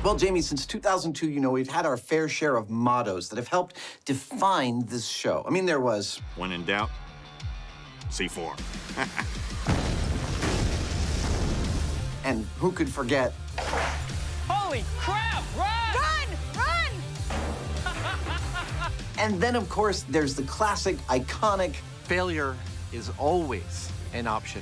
Well, Jamie, since 2002, you know, we've had our fair share of mottos that have helped define this show. I mean, there was...
When in doubt, C4.
And who could forget...
Holy crap! Run!
Run! Run!
And then, of course, there's the classic, iconic...
Failure is always an option.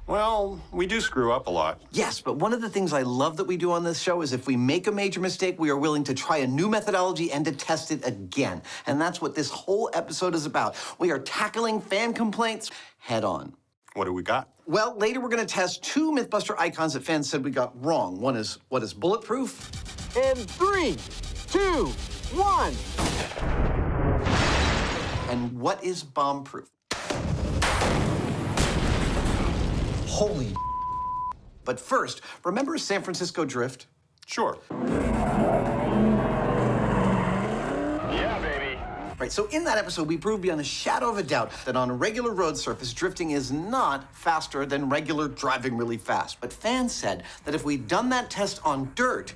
Well, we do screw up a lot.
Yes, but one of the things I love that we do on this show is if we make a major mistake, we are willing to try a new methodology and to test it again. And that's what this whole episode is about. We are tackling fan complaints head on.
What do we got?
Well, later we're going to test two Mythbuster icons that fans said we got wrong. One is, what is bulletproof?
In 3, 2, 1.
And what is bomb-proof? Holy. But first, remember San Francisco Drift?
Sure.
Yeah, baby.
Right, so in that episode, we proved beyond a shadow of a doubt that on a regular road surface, drifting is not faster than regular driving really fast. But fans said that if we'd done that test on dirt,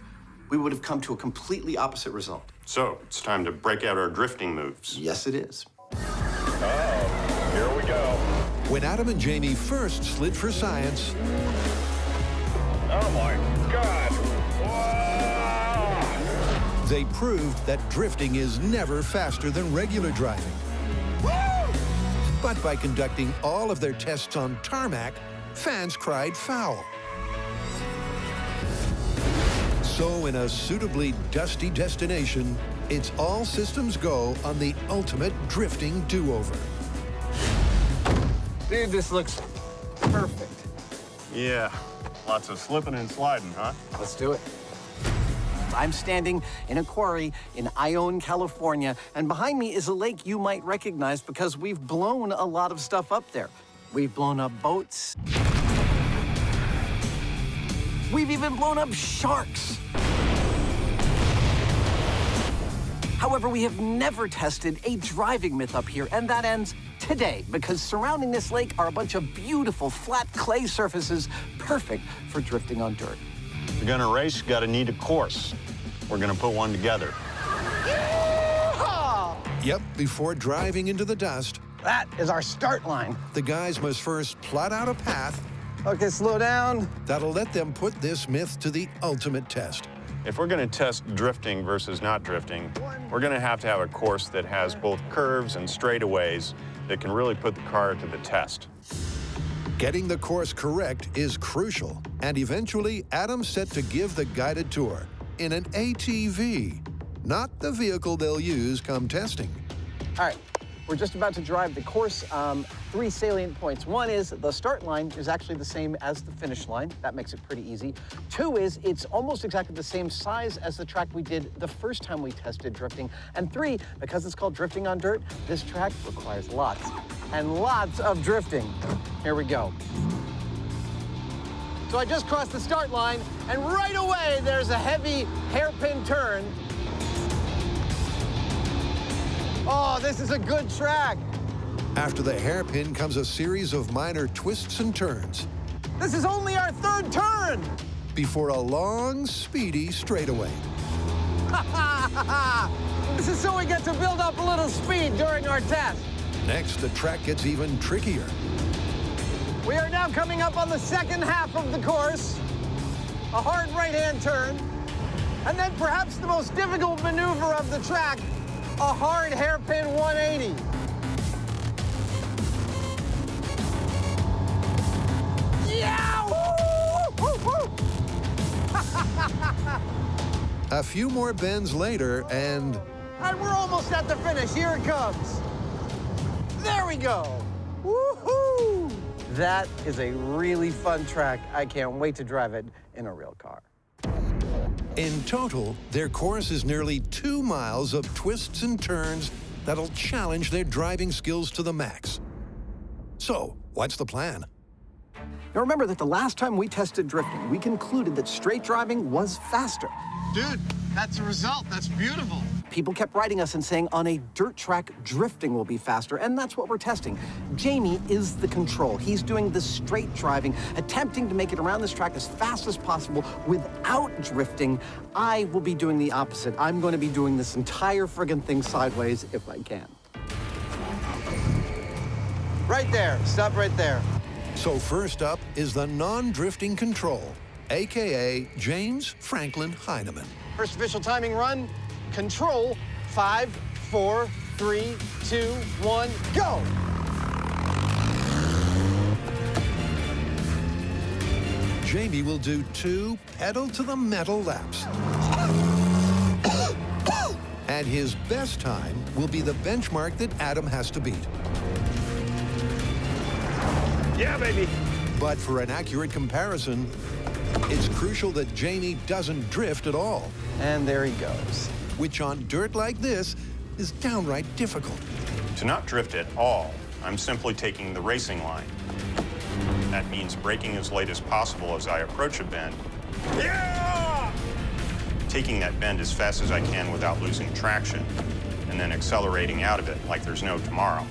we would have come to a completely opposite result.
So, it's time to break out our drifting moves.
Yes, it is.
Oh, here we go.
When Adam and Jamie first slid for science,
Oh my God. Whoa.
they proved that drifting is never faster than regular driving. But by conducting all of their tests on tarmac, fans cried foul. So in a suitably dusty destination, it's all systems go on the ultimate drifting do-over.
Dude, this looks perfect.
Yeah, lots of slipping and sliding, huh?
Let's do it.
I'm standing in a quarry in Ione, California, and behind me is a lake you might recognize because we've blown a lot of stuff up there. We've blown up boats. We've even blown up sharks. However, we have never tested a driving myth up here, and that ends today, because surrounding this lake are a bunch of beautiful flat clay surfaces, perfect for drifting on dirt.
If you're gonna race, you gotta need a course. We're gonna put one together.
Yep, before driving into the dust,
That is our start line.
the guys must first plot out a path
Okay, slow down.
that'll let them put this myth to the ultimate test.
If we're gonna test drifting versus not drifting, we're gonna have to have a course that has both curves and straightaways that can really put the car to the test.
Getting the course correct is crucial, and eventually Adam's set to give the guided tour in an ATV, not the vehicle they'll use come testing.
All right, we're just about to drive the course. 3 salient points. One is the start line is actually the same as the finish line. That makes it pretty easy. 2 is it's almost exactly the same size as the track we did the first time we tested drifting. And 3, because it's called drifting on dirt, this track requires lots and lots of drifting. Here we go. So I just crossed the start line, and right away there's a heavy hairpin turn. Oh, this is a good track.
After the hairpin comes a series of minor twists and turns
This is only our 3rd turn.
before a long, speedy straightaway.
This is so we get to build up a little speed during our test.
Next, the track gets even trickier.
We are now coming up on the second half of the course. A hard right-hand turn. And then perhaps the most difficult maneuver of the track, a hard hairpin 180. Yeah! Woo! Woo, woo!
A few more bends later, and
we're almost at the finish. Here it comes. There we go. Woohoo! That is a really fun track. I can't wait to drive it in a real car.
in total, their course is nearly 2 miles of twists and turns that'll challenge their driving skills to the max. So, what's the plan?
Now remember that the last time we tested drifting, we concluded that straight driving was faster.
Dude, that's the result. That's beautiful.
People kept writing us and saying on a dirt track, drifting will be faster, and that's what we're testing. Jamie is the control. He's doing the straight driving, attempting to make it around this track as fast as possible without drifting. I will be doing the opposite. I'm going to be doing this entire friggin' thing sideways if I can.
Right there. Stop right there.
So first up is the non-drifting control, AKA James Franklin Hyneman.
First official timing run, control, 5, 4, 3, 2, 1, go!
Jamie will do 2 pedal-to-the-metal laps. And his best time will be the benchmark that Adam has to beat.
Yeah, baby.
But for an accurate comparison, it's crucial that Jamie doesn't drift at all.
And there he goes.
Which on dirt like this is downright difficult.
To not drift at all, I'm simply taking the racing line. That means braking as late as possible as I approach a bend. Yeah! Taking that bend as fast as I can without losing traction, and then accelerating out of it like there's no tomorrow.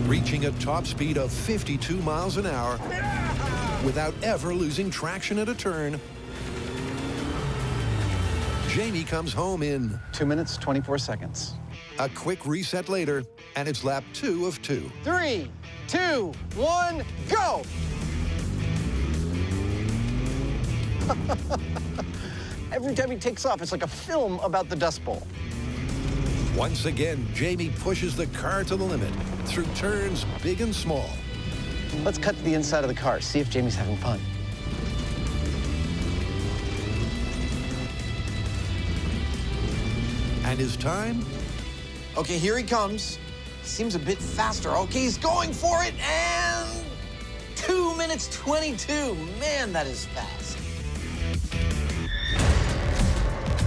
Reaching a top speed of 52 miles an hour without ever losing traction at a turn. Jamie comes home in
2 minutes, 24 seconds.
A quick reset later, and it's lap 2 of 2.
3, 2, 1, go!
Every time he takes off, it's like a film about the Dust Bowl.
Once again, Jamie pushes the car to the limit through turns big and small.
Let's cut to the inside of the car, see if Jamie's having fun.
And his time?
Okay, here he comes. Seems a bit faster. Okay, he's going for it, and 2 minutes 22. Man, that is fast.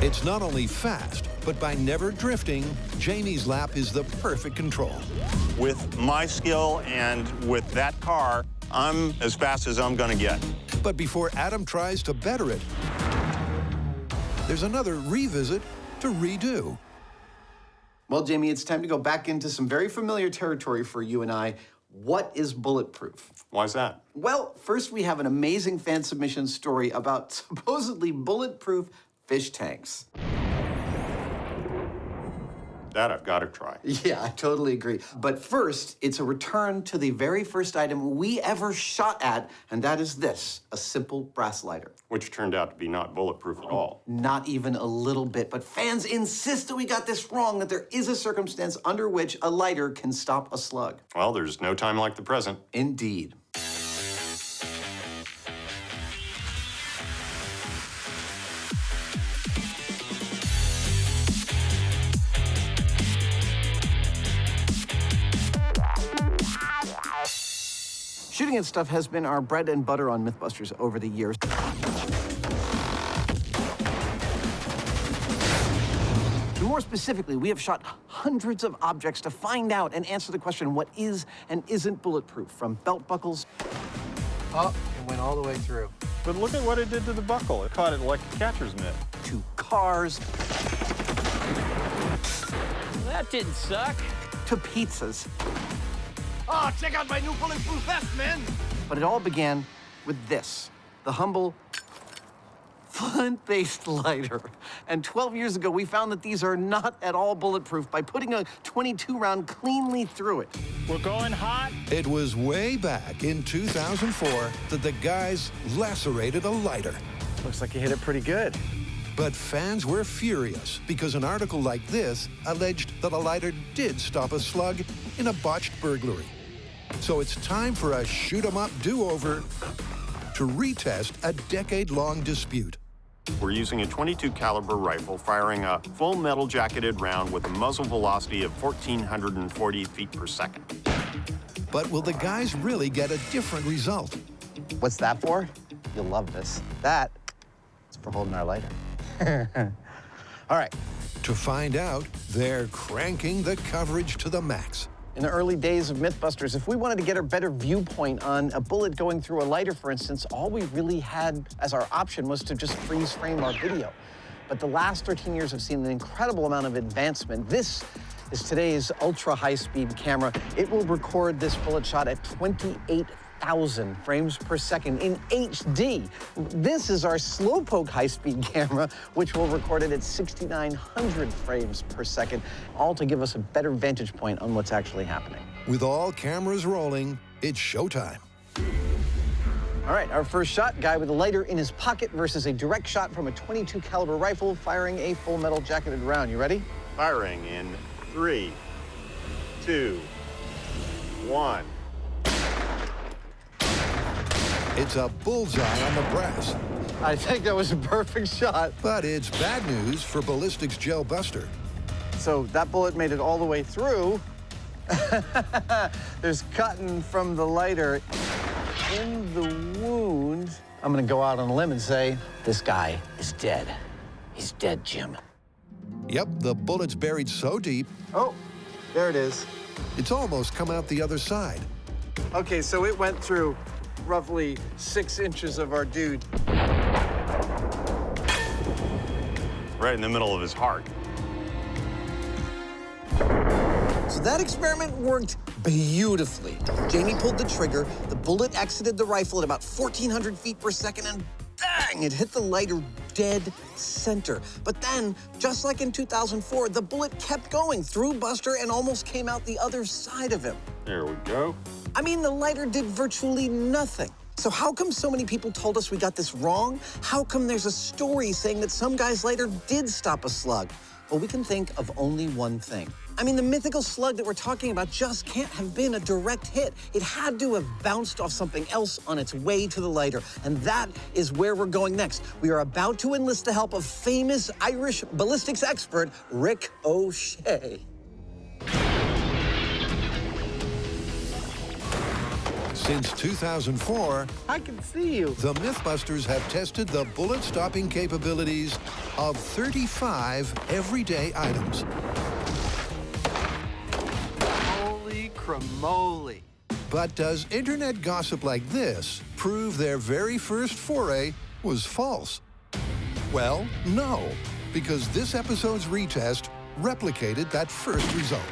It's not only fast, but by never drifting, Jamie's lap is the perfect control.
With my skill and with that car, I'm as fast as I'm gonna get.
But before Adam tries to better it, there's another revisit to redo.
Well, Jamie, it's time to go back into some very familiar territory for you and I. What is bulletproof?
Why's that?
Well, first we have an amazing fan submission story about supposedly bulletproof fish tanks.
That I've got to try.
Yeah, I totally agree. But first, it's a return to the very first item we ever shot at, and that is this, a simple brass lighter.
Which turned out to be not bulletproof at all.
Not even a little bit, but fans insist that we got this wrong, that there is a circumstance under which a lighter can stop a slug.
Well, there's no time like the present.
Indeed. Shooting at stuff has been our bread and butter on Mythbusters over the years. More specifically, we have shot hundreds of objects to find out and answer the question, what is and isn't bulletproof? From belt buckles.
Oh, it went all the way through.
But look at what it did to the buckle. It caught it like a catcher's mitt.
To cars.
That didn't suck.
To pizzas.
Oh, check out my new bulletproof vest, man.
But it all began with this, the humble flint-based lighter. And 12 years ago, we found that these are not at all bulletproof by putting a 22 round cleanly through it.
We're going hot.
It was way back in 2004 that the guys lacerated a lighter.
Looks like you hit it pretty good.
But fans were furious because an article like this alleged that a lighter did stop a slug in a botched burglary. So it's time for a shoot-'em-up do-over to retest a decade-long dispute.
We're using a .22 caliber rifle firing a full metal jacketed round with a muzzle velocity of 1,440 feet per second.
But will the guys really get a different result?
What's that for? You'll love this. That is for holding our lighter. All right.
To find out, they're cranking the coverage to the max.
In the early days of Mythbusters, if we wanted to get a better viewpoint on a bullet going through a lighter, for instance, all we really had as our option was to just freeze frame our video. But the last 13 years have seen an incredible amount of advancement. This is today's ultra high-speed camera. It will record this bullet shot at 28,000 frames per second in HD. This is our slowpoke high-speed camera, which will record it at 6,900 frames per second, all to give us a better vantage point on what's actually happening.
With all cameras rolling, it's showtime.
All right, our first shot, guy with a lighter in his pocket versus a direct shot from a .22 caliber rifle firing a full metal jacketed round. You ready?
Firing in 3, 2, 1.
It's a bullseye on the brass.
I think that was a perfect shot.
But it's bad news for Ballistics Gel Buster.
So that bullet made it all the way through. There's cutting from the lighter in the wound. I'm gonna go out on a limb and say, this guy is dead. He's dead, Jim.
Yep, the bullet's buried so deep.
Oh, there it is.
It's almost come out the other side.
Okay, so it went through roughly 6 inches of our dude.
Right in the middle of his heart.
So that experiment worked beautifully. Jamie pulled the trigger, the bullet exited the rifle at about 1,400 feet per second, and bang, it hit the lighter dead center. But then, just like in 2004, the bullet kept going through Buster and almost came out the other side of him.
There we go.
I mean, the lighter did virtually nothing. So how come so many people told us we got this wrong? How come there's a story saying that some guy's lighter did stop a slug? Well, we can think of only one thing. I mean, the mythical slug that we're talking about just can't have been a direct hit. It had to have bounced off something else on its way to the lighter. And that is where we're going next. We are about to enlist the help of famous Irish ballistics expert, Rick O'Shea.
Since 2004,
I can see you.
The Mythbusters have tested the bullet-stopping capabilities of 35 everyday items.
Holy cramoly.
But does internet gossip like this prove their very first foray was false? Well, no, because this episode's retest replicated that first result.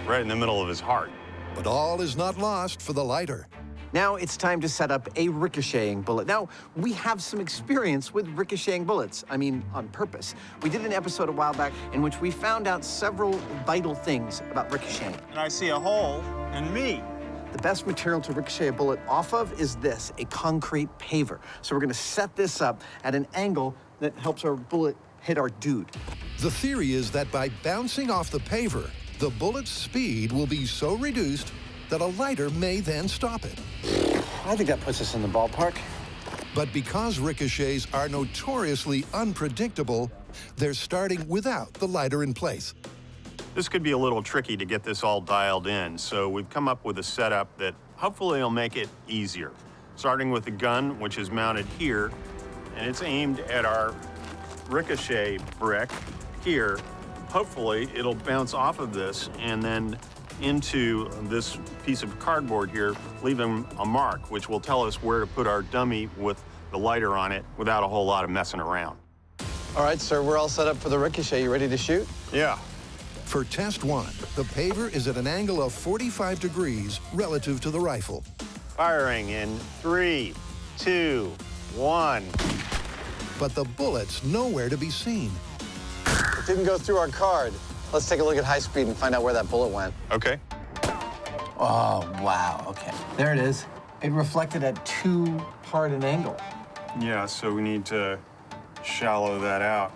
Right in the middle of his heart.
But all is not lost for the lighter.
Now it's time to set up a ricocheting bullet. Now, we have some experience with ricocheting bullets. I mean, on purpose. We did an episode a while back in which we found out several vital things about ricocheting.
And I see a hole in me.
The best material to ricochet a bullet off of is this, a concrete paver. So we're gonna set this up at an angle that helps our bullet hit our dude.
The theory is that by bouncing off the paver, the bullet's speed will be so reduced that a lighter may then stop it.
I think that puts us in the ballpark.
But because ricochets are notoriously unpredictable, they're starting without the lighter in place.
This could be a little tricky to get this all dialed in, so we've come up with a setup that hopefully will make it easier. Starting with the gun, which is mounted here, and it's aimed at our ricochet brick here. Hopefully, it'll bounce off of this and then into this piece of cardboard here, leaving a mark, which will tell us where to put our dummy with the lighter on it without a whole lot of messing around.
All right, sir, we're all set up for the ricochet. You ready to shoot?
Yeah.
For test one, the paver is at an angle of 45 degrees relative to the rifle.
Firing in 3, 2, 1.
but the bullet's nowhere to be seen.
It didn't go through our card. Let's take a look at high speed and find out where that bullet went.
Okay.
Oh, wow, okay. There it is. It reflected at too hard an angle.
Yeah, so we need to shallow that out.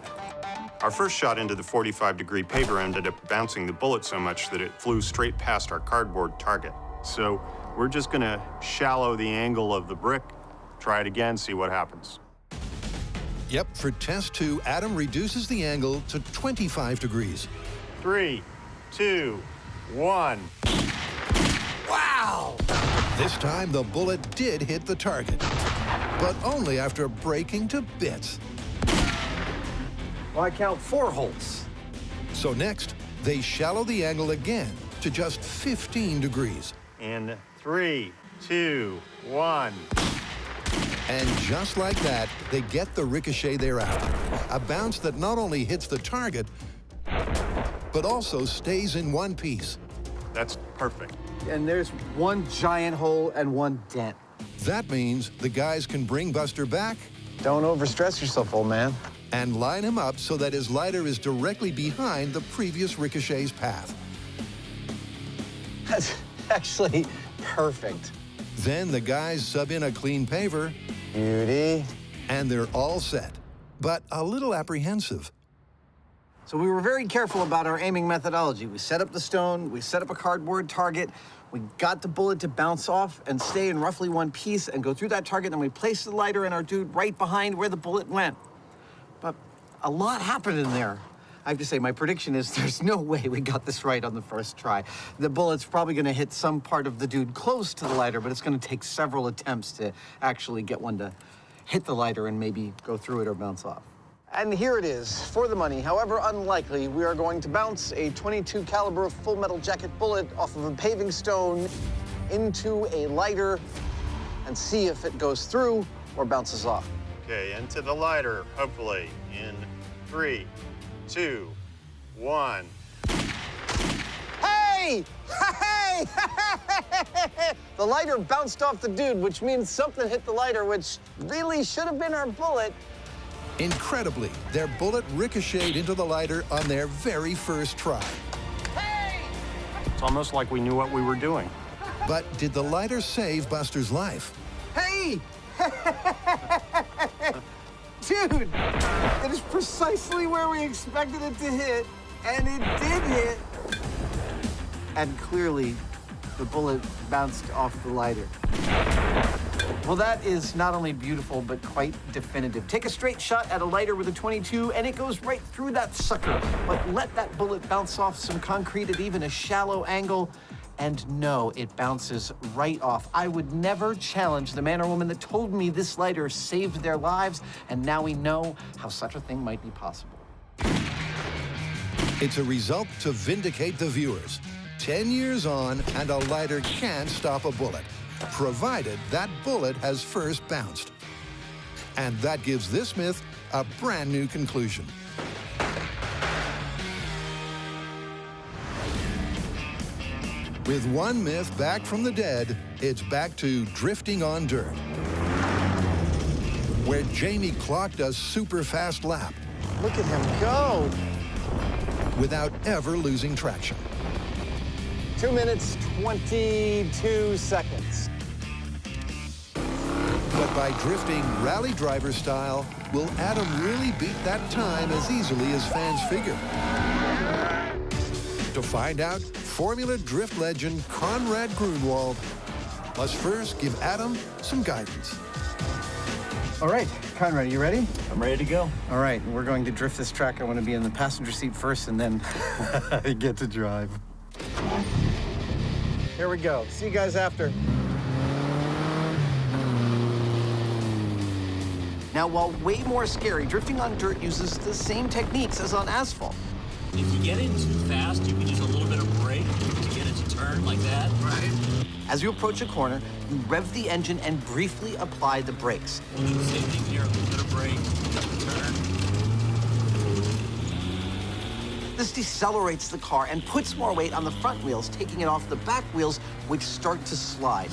Our first shot into the 45-degree paver ended up bouncing the bullet so much that it flew straight past our cardboard target. So we're just gonna shallow the angle of the brick, try it again, see what happens.
Yep, for test 2, Adam reduces the angle to 25 degrees.
3, 2, 1.
Wow!
This time, the bullet did hit the target, but only after breaking to bits.
Well, I count 4 holes.
So next, they shallow the angle again to just 15 degrees.
In 3, 2, 1.
And just like that, they get the ricochet they're after. A bounce that not only hits the target, but also stays in one piece.
That's perfect.
And there's one giant hole and one dent.
That means the guys can bring Buster back.
Don't overstress yourself, old man.
And line him up so that his lighter is directly behind the previous ricochet's path.
That's actually perfect.
Then the guys sub in a clean paver.
Beauty.
And they're all set, but a little apprehensive.
So we were very careful about our aiming methodology. We set up the stone, we set up a cardboard target, we got the bullet to bounce off and stay in roughly one piece and go through that target, and we placed the lighter and our dude right behind where the bullet went. But a lot happened in there. I have to say, my prediction is there's no way we got this right on the first try. The bullet's probably gonna hit some part of the dude close to the lighter, but it's gonna take several attempts to actually get one to hit the lighter and maybe go through it or bounce off.
And here it is, for the money. However unlikely, we are going to bounce a .22 caliber full metal jacket bullet off of a paving stone into a lighter and see if it goes through or bounces off.
Okay, into the lighter, hopefully, in 3, 2, 1.
Hey! Hey! The lighter bounced off the dude, which means something hit the lighter, which really should have been our bullet.
Incredibly, their bullet ricocheted into the lighter on their very first try.
Hey!
It's almost like we knew what we were doing.
But did the lighter save Buster's life?
Hey! Dude, it is precisely where we expected it to hit, and it did hit. And clearly, the bullet bounced off the lighter. Well, that is not only beautiful, but quite definitive. Take a straight shot at a lighter with a .22, and it goes right through that sucker. But let that bullet bounce off some concrete at even a shallow angle, and no, it bounces right off. I would never challenge the man or woman that told me this lighter saved their lives, and now we know how such a thing might be possible.
It's a result to vindicate the viewers. 10 years on, and a lighter can stop a bullet, provided that bullet has first bounced. And that gives this myth a brand new conclusion. With one myth back from the dead, it's back to drifting on dirt, where Jamie clocked a super fast lap.
Look at him go.
Without ever losing traction.
2 minutes, 22 seconds.
But by drifting rally driver style, will Adam really beat that time as easily as fans figure? To find out, Formula Drift legend Conrad Grunwald must first give Adam some guidance.
All right, Conrad, are you ready?
I'm ready to go.
All right, we're going to drift this track. I want to be in the passenger seat first, and then I get to drive. Here we go. See you guys after. Now, while way more scary, drifting on dirt uses the same techniques as on asphalt.
If you get in too fast, you can use a little bit of brake to get it to turn like that. Right.
As you approach a corner, you rev the engine and briefly apply the brakes.
We'll do the same thing here, a little bit of brake, turn.
This decelerates the car and puts more weight on the front wheels, taking it off the back wheels, which start to slide.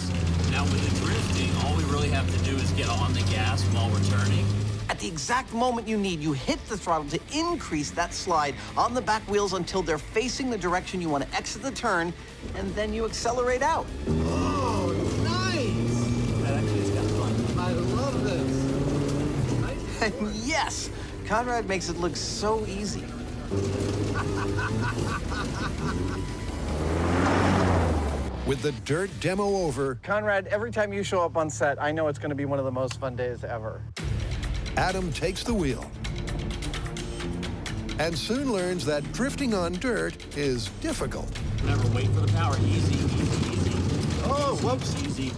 Now with the drifting, all we really have to do is get on the gas while we're turning.
At the exact moment you need, you hit the throttle to increase that slide on the back wheels until they're facing the direction you want to exit the turn, and then you accelerate out.
Oh, nice!
That actually is kind of fun.
I love this.
And yes, Conrad makes it look so easy.
With the dirt demo over,
Conrad, every time you show up on set, I know it's going to be one of the most fun days ever.
Adam takes the wheel and soon learns that drifting on dirt is difficult.
Never wait for the power. Easy, easy, easy.
Oh, whoops.
Easy.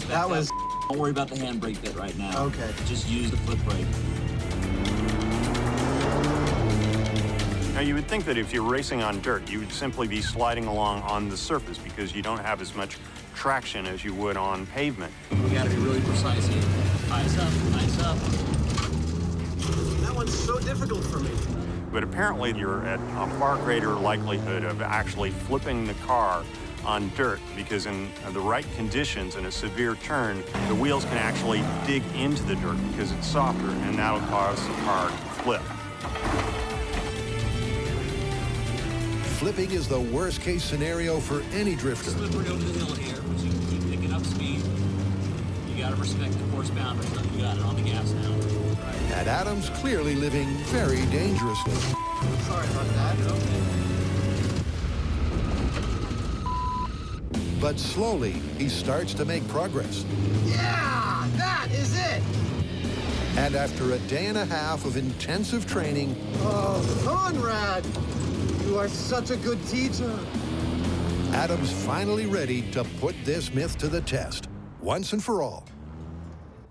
That was...
Don't worry about the handbrake bit right now.
Okay.
Just use the foot brake.
Now, you would think that if you're racing on dirt, you would simply be sliding along on the surface because you don't have as much traction as you would on pavement.
We gotta be really precise here. Eyes up, eyes up.
That one's so difficult for me.
But apparently you're at a far greater likelihood of actually flipping the car on dirt because in the right conditions in a severe turn, the wheels can actually dig into the dirt because it's softer, and that'll cause the car to flip.
Flipping is the worst-case scenario for any drifter.
Slippery over the hill here, but you can keep picking up speed. You gotta respect the course boundaries. You got it on the gas now.
And Adam's clearly living very dangerously.
Sorry about that.
But slowly, he starts to make progress.
Yeah, that is it.
And after a day and a half of intensive training,
Oh, Conrad, you are such a good teacher.
Adam's finally ready to put this myth to the test, once and for all.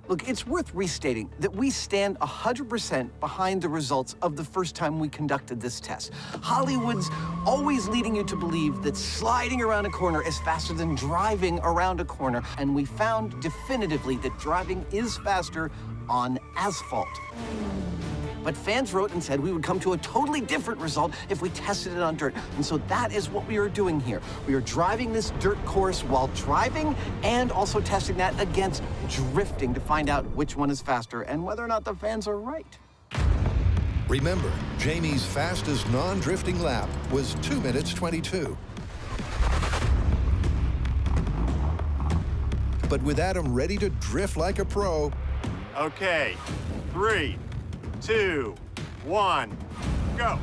Look, it's worth restating that we stand 100% behind the results of the first time we conducted this test. Hollywood's always leading you to believe that sliding around a corner is faster than driving around a corner, and we found definitively that driving is faster on asphalt. But fans wrote and said we would come to a totally different result if we tested it on dirt. And so that is what we are doing here. We are driving this dirt course while driving and also testing that against drifting to find out which one is faster and whether or not the fans are right.
Remember, Jamie's fastest non-drifting lap was 2 minutes 22. But with Adam ready to drift like a pro...
Okay, 3, 2, 1, go.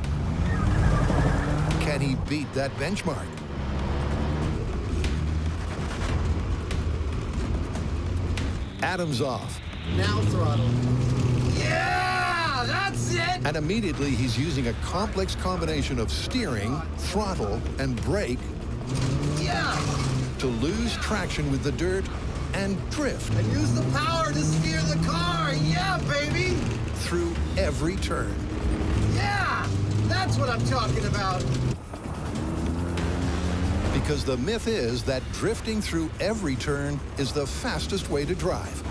Can he beat that benchmark? Adam's off.
Now throttle. Yeah, that's it.
And immediately he's using a complex combination of steering, throttle, and brake to lose traction with the dirt and drift.
And use the power to steer the car. Yeah, baby.
Through every turn.
Yeah, that's what I'm talking about.
Because the myth is that drifting through every turn is the fastest way to drive.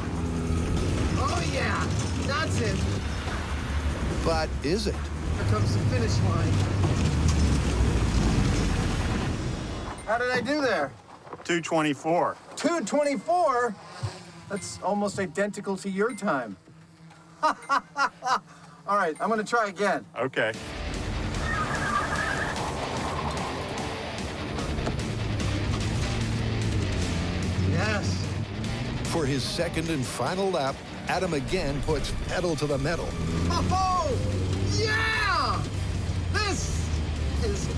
Oh yeah, that's it.
But is it?
Here comes the finish line. How did I do there?
2:24.
2:24? That's almost identical to your time. All right, I'm gonna try again.
Okay.
Yes.
For his second and final lap, Adam again puts pedal to the metal.
Oh, yeah! This is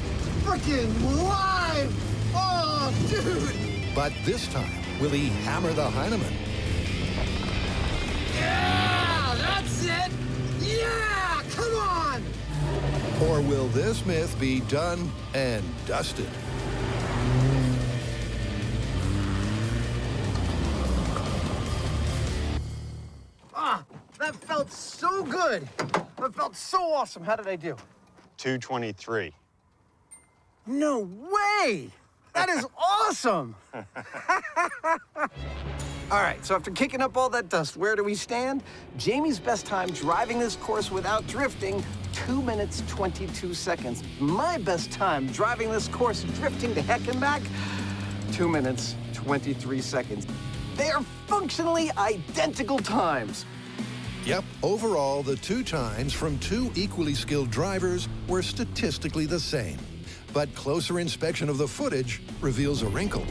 freaking live! Oh, dude!
But this time, will he hammer the Hyneman?
Yeah, that's it! Yeah, come on!
Or will this myth be done and dusted?
Ah, that felt so good. That felt so awesome. How did I do?
2:23.
No way! That is awesome!
All right, so after kicking up all that dust, where do we stand? Jamie's best time driving this course without drifting, 2 minutes, 22 seconds. My best time driving this course drifting to heck and back, 2 minutes, 23 seconds. They are functionally identical times.
Yep, overall, the 2 times from 2 equally skilled drivers were statistically the same. But closer inspection of the footage reveals a wrinkle.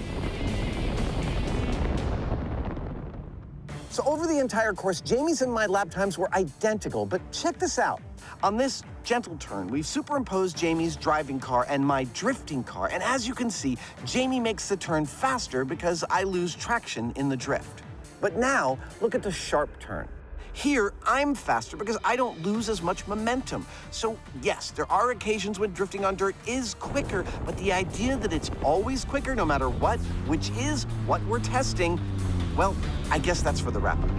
So over the entire course, Jamie's and my lap times were identical, but check this out. On this gentle turn, we've superimposed Jamie's driving car and my drifting car, and as you can see, Jamie makes the turn faster because I lose traction in the drift. But now, look at the sharp turn. Here, I'm faster because I don't lose as much momentum. So yes, there are occasions when drifting on dirt is quicker, but the idea that it's always quicker no matter what, which is what we're testing, well, I guess that's for the wrap-up.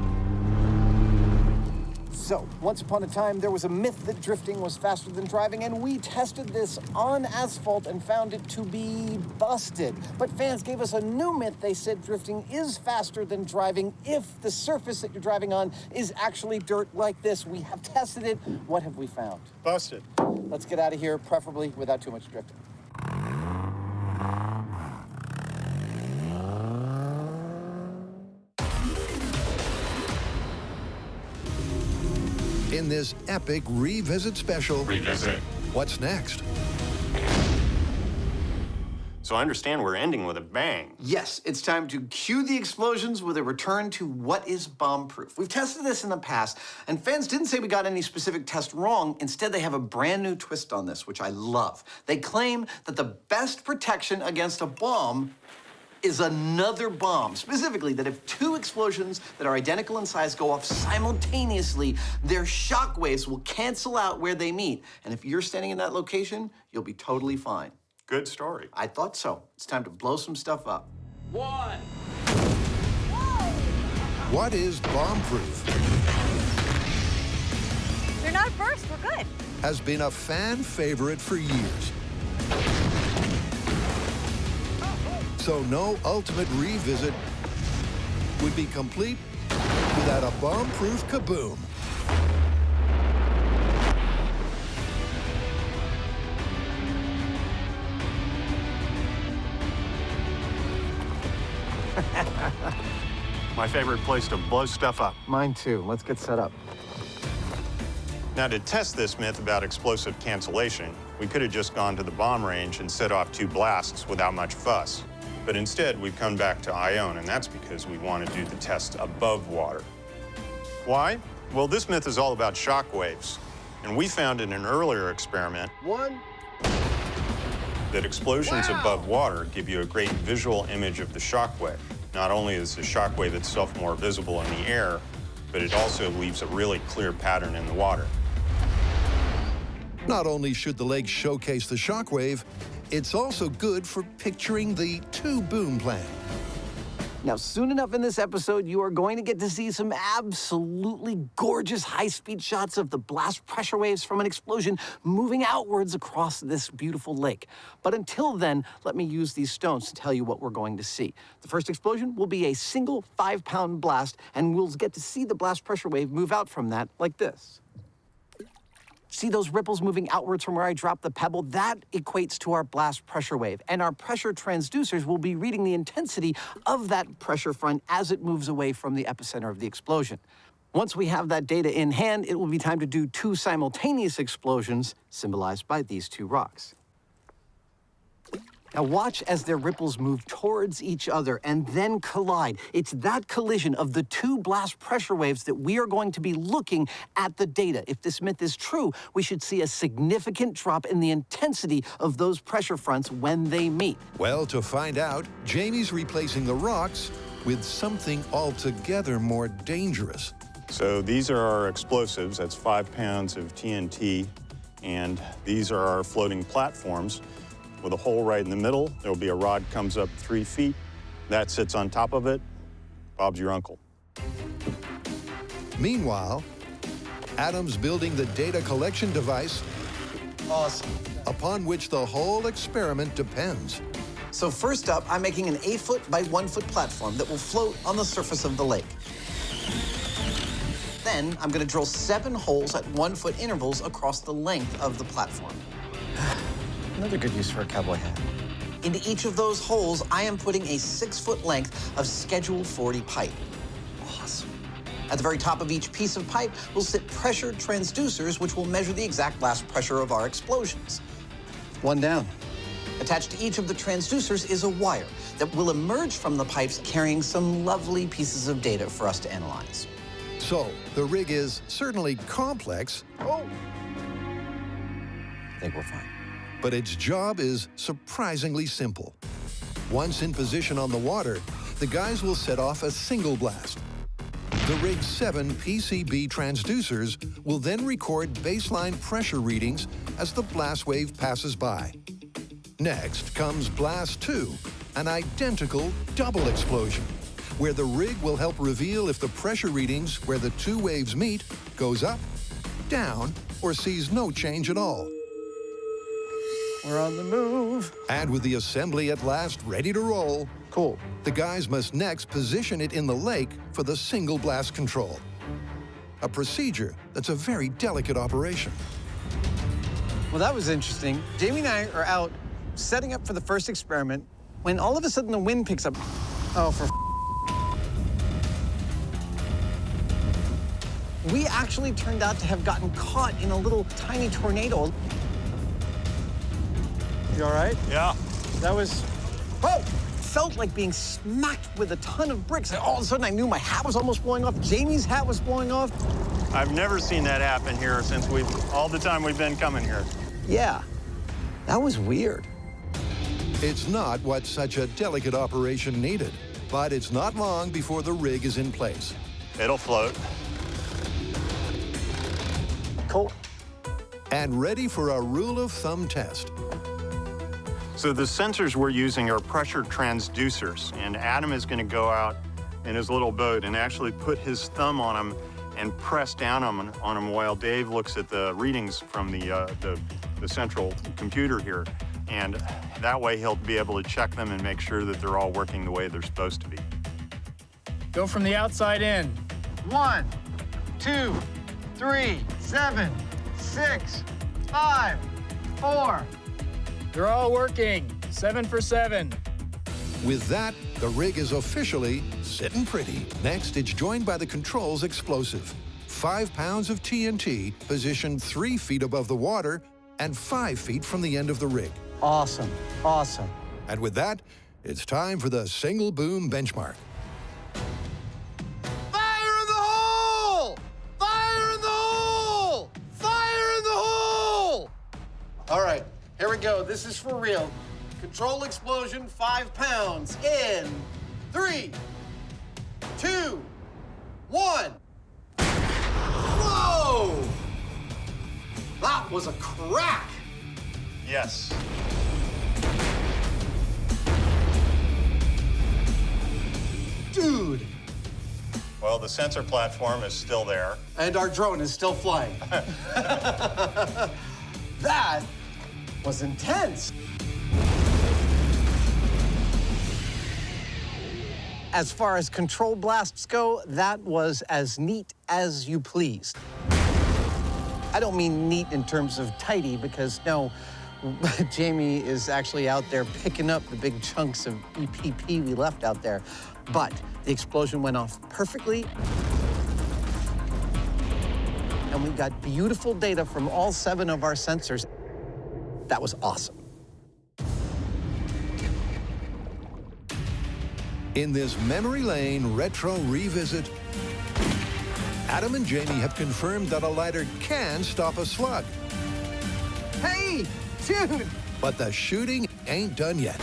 So, once upon a time, there was a myth that drifting was faster than driving, and we tested this on asphalt and found it to be busted. But fans gave us a new myth. They said drifting is faster than driving if the surface that you're driving on is actually dirt like this. We have tested it. What have we found?
Busted.
Let's get out of here, preferably without too much drifting.
In this epic revisit special, what's next?
So I understand we're ending with a bang.
Yes, it's time to cue the explosions with a return to what is bomb-proof. We've tested this in the past, and fans didn't say we got any specific test wrong. Instead, they have a brand new twist on this, which I love. They claim that the best protection against a bomb is another bomb. Specifically, that if 2 explosions that are identical in size go off simultaneously, their shock waves will cancel out where they meet. And if you're standing in that location, you'll be totally fine.
Good story.
I thought so. It's time to blow some stuff up.
1.
What is bomb-proof?
They're not burst, we're good.
Has been a fan favorite for years. So no ultimate revisit would be complete without a bomb-proof kaboom.
My favorite place to blow stuff up.
Mine too. Let's get set up.
Now, to test this myth about explosive cancellation, we could have just gone to the bomb range and set off 2 blasts without much fuss. But instead, we've come back to Ione, and that's because we want to do the test above water. Why? Well, this myth is all about shock waves. And we found in an earlier experiment that explosions above water give you a great visual image of the shock wave. Not only is the shock wave itself more visible in the air, but it also leaves a really clear pattern in the water.
Not only should the lake showcase the shockwave, it's also good for picturing the 2-boom plan.
Now, soon enough in this episode, you are going to get to see some absolutely gorgeous high-speed shots of the blast pressure waves from an explosion moving outwards across this beautiful lake. But until then, let me use these stones to tell you what we're going to see. The first explosion will be a single 5-pound blast, and we'll get to see the blast pressure wave move out from that like this. See those ripples moving outwards from where I dropped the pebble? That equates to our blast pressure wave, and our pressure transducers will be reading the intensity of that pressure front as it moves away from the epicenter of the explosion. Once we have that data in hand, it will be time to do 2 simultaneous explosions, symbolized by these 2 rocks. Now watch as their ripples move towards each other and then collide. It's that collision of the 2 blast pressure waves that we are going to be looking at the data. If this myth is true, we should see a significant drop in the intensity of those pressure fronts when they meet.
Well, to find out, Jamie's replacing the rocks with something altogether more dangerous.
So these are our explosives. That's 5 pounds of TNT. And these are our floating platforms with a hole right in the middle. There'll be a rod comes up 3 feet. That sits on top of it. Bob's your uncle.
Meanwhile, Adam's building the data collection device upon which the whole experiment depends.
So first up, I'm making an 8-foot by 1-foot platform that will float on the surface of the lake. Then I'm going to drill 7 holes at 1-foot intervals across the length of the platform.
Another good use for a cowboy hat.
Into each of those holes, I am putting a 6-foot length of Schedule 40 pipe.
Awesome.
At the very top of each piece of pipe will sit pressure transducers, which will measure the exact blast pressure of our explosions.
One down.
Attached to each of the transducers is a wire that will emerge from the pipes carrying some lovely pieces of data for us to analyze.
So, the rig is certainly complex.
Oh! I think we're fine.
But its job is surprisingly simple. Once in position on the water, the guys will set off a single blast. The rig's 7 PCB transducers will then record baseline pressure readings as the blast wave passes by. Next comes blast 2, an identical double explosion, where the rig will help reveal if the pressure readings where the two waves meet goes up, down, or sees no change at all.
We're on the move.
And with the assembly at last ready to roll,
cool,
the guys must next position it in the lake for the single blast control. A procedure that's a very delicate operation.
Well, that was interesting. Jamie and I are out setting up for the first experiment when all of a sudden the wind picks up. Oh, for we actually turned out to have gotten caught in a little tiny tornado. You all right?
Yeah.
That was, oh, felt like being smacked with a ton of bricks. And all of a sudden I knew my hat was almost blowing off. Jamie's hat was blowing off.
I've never seen that happen here since all the time we've been coming here.
Yeah, that was weird.
It's not what such a delicate operation needed, but it's not long before the rig is in place.
It'll float.
Cool.
And ready for a rule of thumb test.
So the sensors we're using are pressure transducers, and Adam is going to go out in his little boat and actually put his thumb on them and press down on them while Dave looks at the readings from the central computer here. And that way he'll be able to check them and make sure that they're all working the way they're supposed to be.
Go from the outside in.
1, 2, 3, 7, 6, 5, 4.
They're all working. 7 for 7.
With that, the rig is officially sitting pretty. Next, it's joined by the controls explosive. 5 pounds of TNT positioned 3 feet above the water and 5 feet from the end of the rig.
Awesome, awesome.
And with that, it's time for the single boom benchmark.
Fire in the hole! Fire in the hole! Fire in the hole! All right, here we go. This is for real. Control explosion, 5 pounds in 3, 2, 1. Whoa! That was a crack.
Yes.
Dude.
Well, the sensor platform is still there.
And our drone is still flying. That was intense.
As far as control blasts go, that was as neat as you pleased. I don't mean neat in terms of tidy, because no, Jamie is actually out there picking up the big chunks of EPP we left out there. But the explosion went off perfectly. And we got beautiful data from all 7 of our sensors. That was awesome.
In this memory lane retro revisit, Adam and Jamie have confirmed that a lighter can stop a slug.
Hey, dude!
But the shooting ain't done yet.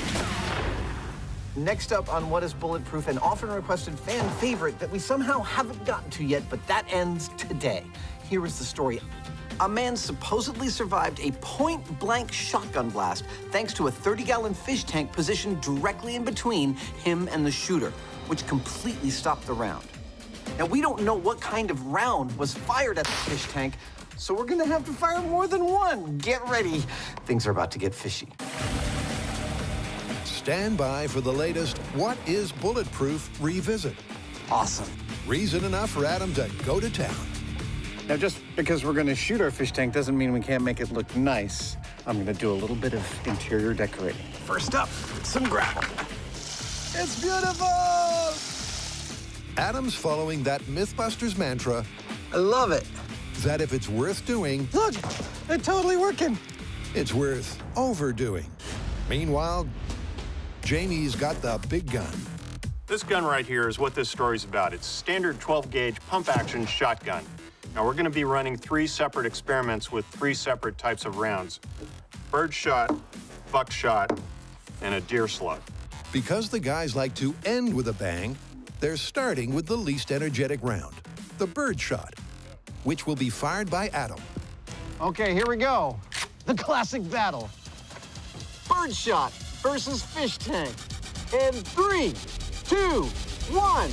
Next up on What is Bulletproof, an often requested fan favorite that we somehow haven't gotten to yet, but that ends today. Here is the story. A man supposedly survived a point-blank shotgun blast thanks to a 30-gallon fish tank positioned directly in between him and the shooter, which completely stopped the round. Now, we don't know what kind of round was fired at the fish tank, so we're gonna have to fire more than one. Get ready. Things are about to get fishy.
Stand by for the latest What is Bulletproof revisit.
Awesome.
Reason enough for Adam to go to town.
Now, just because we're going to shoot our fish tank doesn't mean we can't make it look nice. I'm going to do a little bit of interior decorating. First up, some gravel. It's beautiful!
Adam's following that Mythbusters mantra.
I love it.
That if it's worth doing,
Look, it's totally working.
it's worth overdoing. Meanwhile, Jamie's got the big gun.
This gun right here is what this story's about. It's standard 12-gauge pump-action shotgun. Now, we're going to be running 3 separate experiments with 3 separate types of rounds. Bird shot, buckshot, and a deer slug.
Because the guys like to end with a bang, they're starting with the least energetic round, the bird shot, which will be fired by Adam.
Okay, here we go. The classic battle. Bird shot versus fish tank. In 3, 2, 1.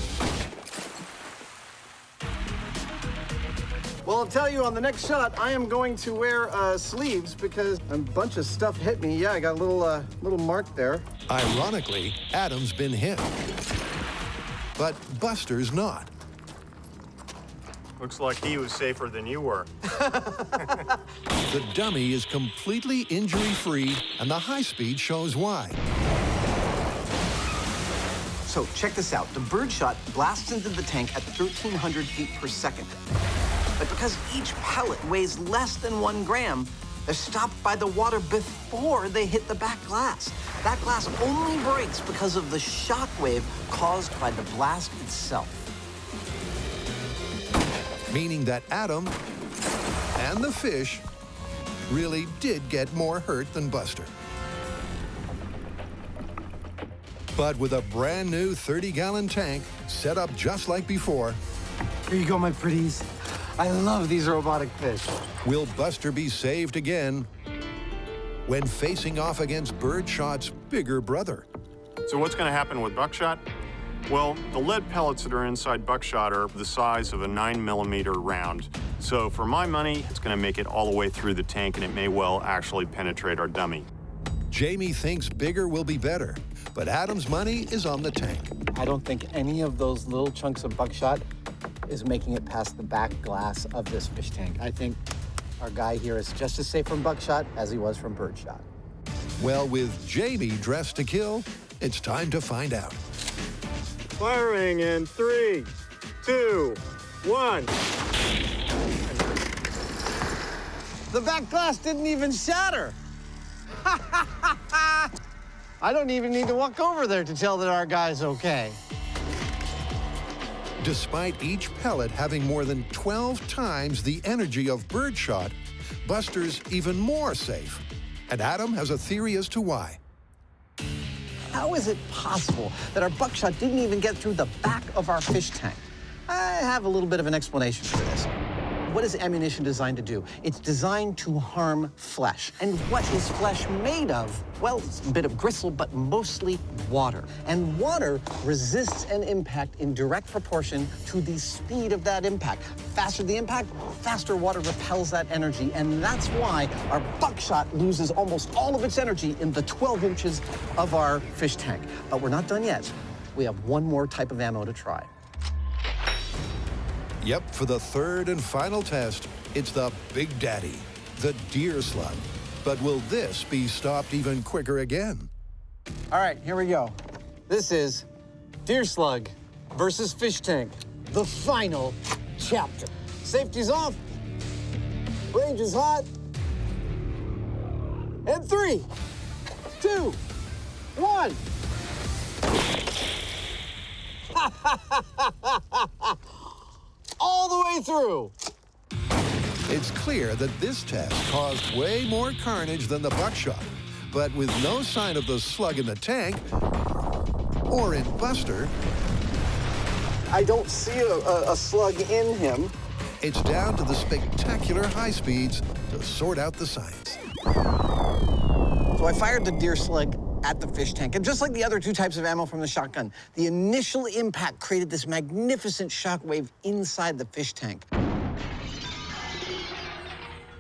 Well, I'll tell you, on the next shot, I am going to wear sleeves because a bunch of stuff hit me. Yeah, I got a little mark there.
Ironically, Adam's been hit. But Buster's not.
Looks like he was safer than you were.
The dummy is completely injury-free, and the high speed shows why.
So check this out. The bird shot blasts into the tank at 1,300 feet per second. But because each pellet weighs less than 1 gram, they're stopped by the water before they hit the back glass. That glass only breaks because of the shock wave caused by the blast itself.
Meaning that Adam and the fish really did get more hurt than Buster. But with a brand new 30-gallon tank set up just like before,
Here you go, my pretties. I love these robotic fish.
will Buster be saved again when facing off against Birdshot's bigger brother?
So what's going to happen with buckshot? Well, the lead pellets that are inside buckshot are the size of a 9mm round. So for my money, it's going to make it all the way through the tank, and it may well actually penetrate our dummy.
Jamie thinks bigger will be better, but Adam's money is on the tank.
I don't think any of those little chunks of buckshot is making it past the back glass of this fish tank. I think our guy here is just as safe from buckshot as he was from birdshot.
Well, with Jamie dressed to kill, it's time to find out.
Firing in 3, 2, 1.
The back glass didn't even shatter. I don't even need to walk over there to tell that our guy's okay.
Despite each pellet having more than 12 times the energy of birdshot, Buster's even more safe. And Adam has a theory as to why.
How is it possible that our buckshot didn't even get through the back of our fish tank? I have a little bit of an explanation for this. What is ammunition designed to do? It's designed to harm flesh. And what is flesh made of? Well, it's a bit of gristle, but mostly water. And water resists an impact in direct proportion to the speed of that impact. Faster the impact, faster water repels that energy. And that's why our buckshot loses almost all of its energy in the 12 inches of our fish tank. But we're not done yet. We have one more type of ammo to try.
Yep, for the third and final test, it's the Big Daddy, the deer slug. But will this be stopped even quicker again?
All right, here we go. This is deer slug versus fish tank, the final chapter. Safety's off, range is hot, and 3, 2, 1. All the way through.
It's clear that this test caused way more carnage than the buckshot. But with no sign of the slug in the tank or in Buster,
I don't see a slug in him.
It's down to the spectacular high speeds to sort out the science.
So I fired the deer slug at the fish tank. And just like the other 2 types of ammo from the shotgun, the initial impact created this magnificent shock wave inside the fish tank.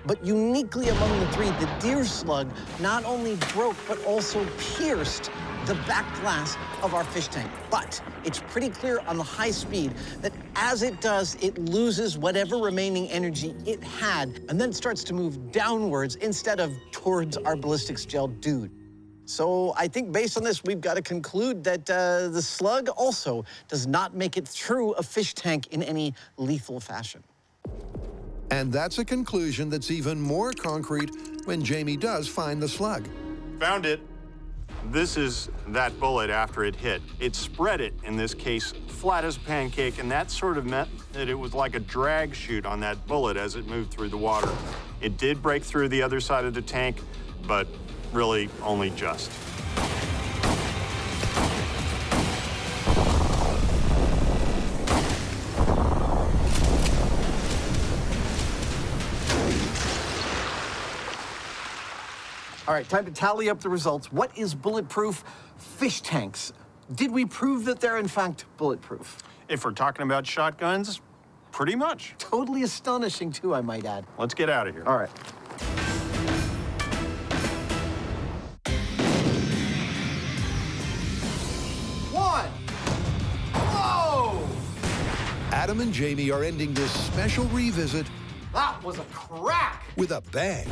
But uniquely among the 3, the deer slug not only broke, but also pierced the back glass of our fish tank. But it's pretty clear on the high speed that as it does, it loses whatever remaining energy it had, and then starts to move downwards instead of towards our ballistics gel dude.
So I think based on this, we've got to conclude that the slug also does not make it through a fish tank in any lethal fashion.
And that's a conclusion that's even more concrete when Jamie does find the slug.
Found it. This is that bullet after it hit. It spread it, in this case, flat as a pancake, and that sort of meant that it was like a drag chute on that bullet as it moved through the water. It did break through the other side of the tank, but really only just.
All right, time to tally up the results. What is bulletproof fish tanks? Did we prove that they're in fact bulletproof?
If we're talking about shotguns, pretty much.
Totally astonishing too, I might add.
Let's get out of here.
All right. One. Whoa!
Adam and Jamie are ending this special revisit
That was a crack!
with a bang.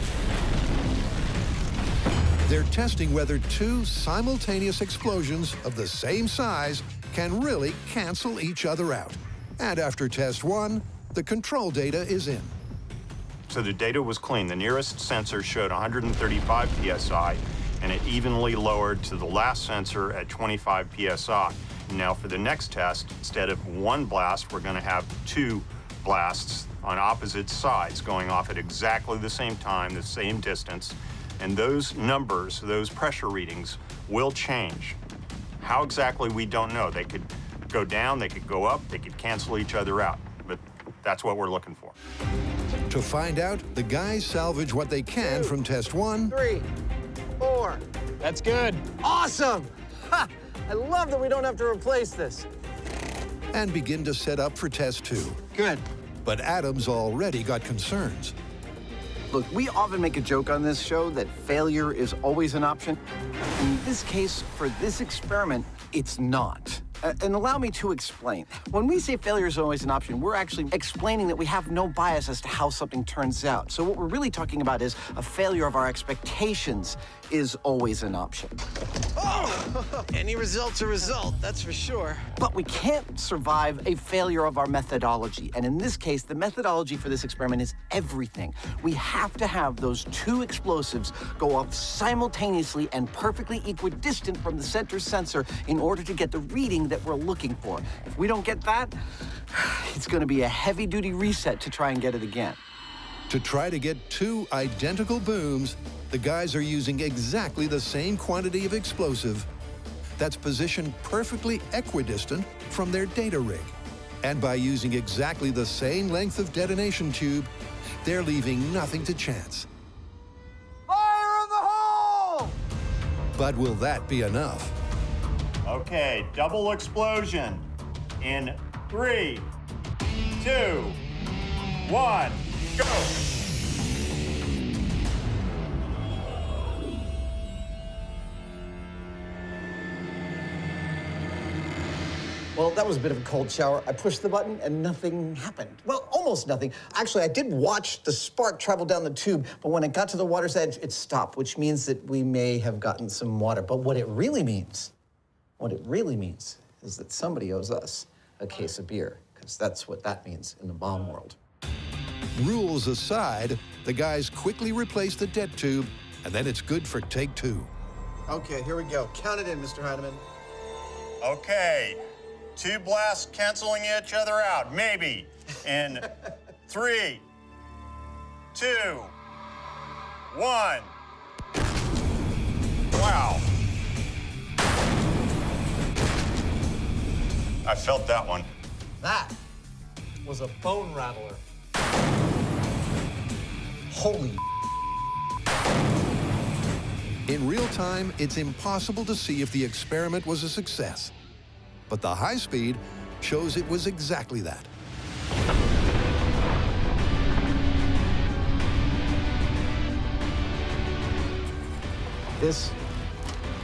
They're testing whether two simultaneous explosions of the same size can really cancel each other out. And after test one, the control data is in.
So the data was clean. The nearest sensor showed 135 psi, and it evenly lowered to the last sensor at 25 psi. Now for the next test, instead of one blast, we're going to have two blasts on opposite sides going off at exactly the same time, the same distance. And those numbers, those pressure readings, will change. How exactly, we don't know. They could go down, they could go up, they could cancel each other out. But that's what we're looking for.
To find out, the guys salvage what they can from test one.
3, 4.
That's good.
Awesome! Ha! I love that we don't have to replace this.
And begin to set up for test two.
Good.
But Adam's already got concerns.
Look, we often make a joke on this show that failure is always an option. In this case, for this experiment, it's not. And allow me to explain. When we say failure is always an option, we're actually explaining that we have no bias as to how something turns out. So what we're really talking about is a failure of our expectations is always an option.
Oh! Any result's a result, that's for sure.
But we can't survive a failure of our methodology. And in this case, the methodology for this experiment is everything. We have to have those two explosives go off simultaneously and perfectly equidistant from the center sensor in order to get the reading that we're looking for. If we don't get that, it's going to be a heavy-duty reset to try and get it again.
To try to get two identical booms, the guys are using exactly the same quantity of explosive that's positioned perfectly equidistant from their data rig. And by using exactly the same length of detonation tube, they're leaving nothing to chance.
Fire in the hole!
But will that be enough?
Okay, double explosion in 3, 2, 1, go!
Well, that was a bit of a cold shower. I pushed the button and nothing happened. Well, almost nothing. Actually, I did watch the spark travel down the tube, but when it got to the water's edge, it stopped, which means that we may have gotten some water. But what it really means is that somebody owes us a case of beer, because that's what that means in the bomb world.
Rules aside, the guys quickly replace the det tube, and then it's good for take two.
Okay, here we go. Count it in, Mr. Hyneman.
Okay, two blasts canceling each other out, maybe, in 3, 2, 1. Wow. I felt that one.
That was a bone rattler.
Holy.
In real time, it's impossible to see if the experiment was a success. But the high speed shows it was exactly that.
This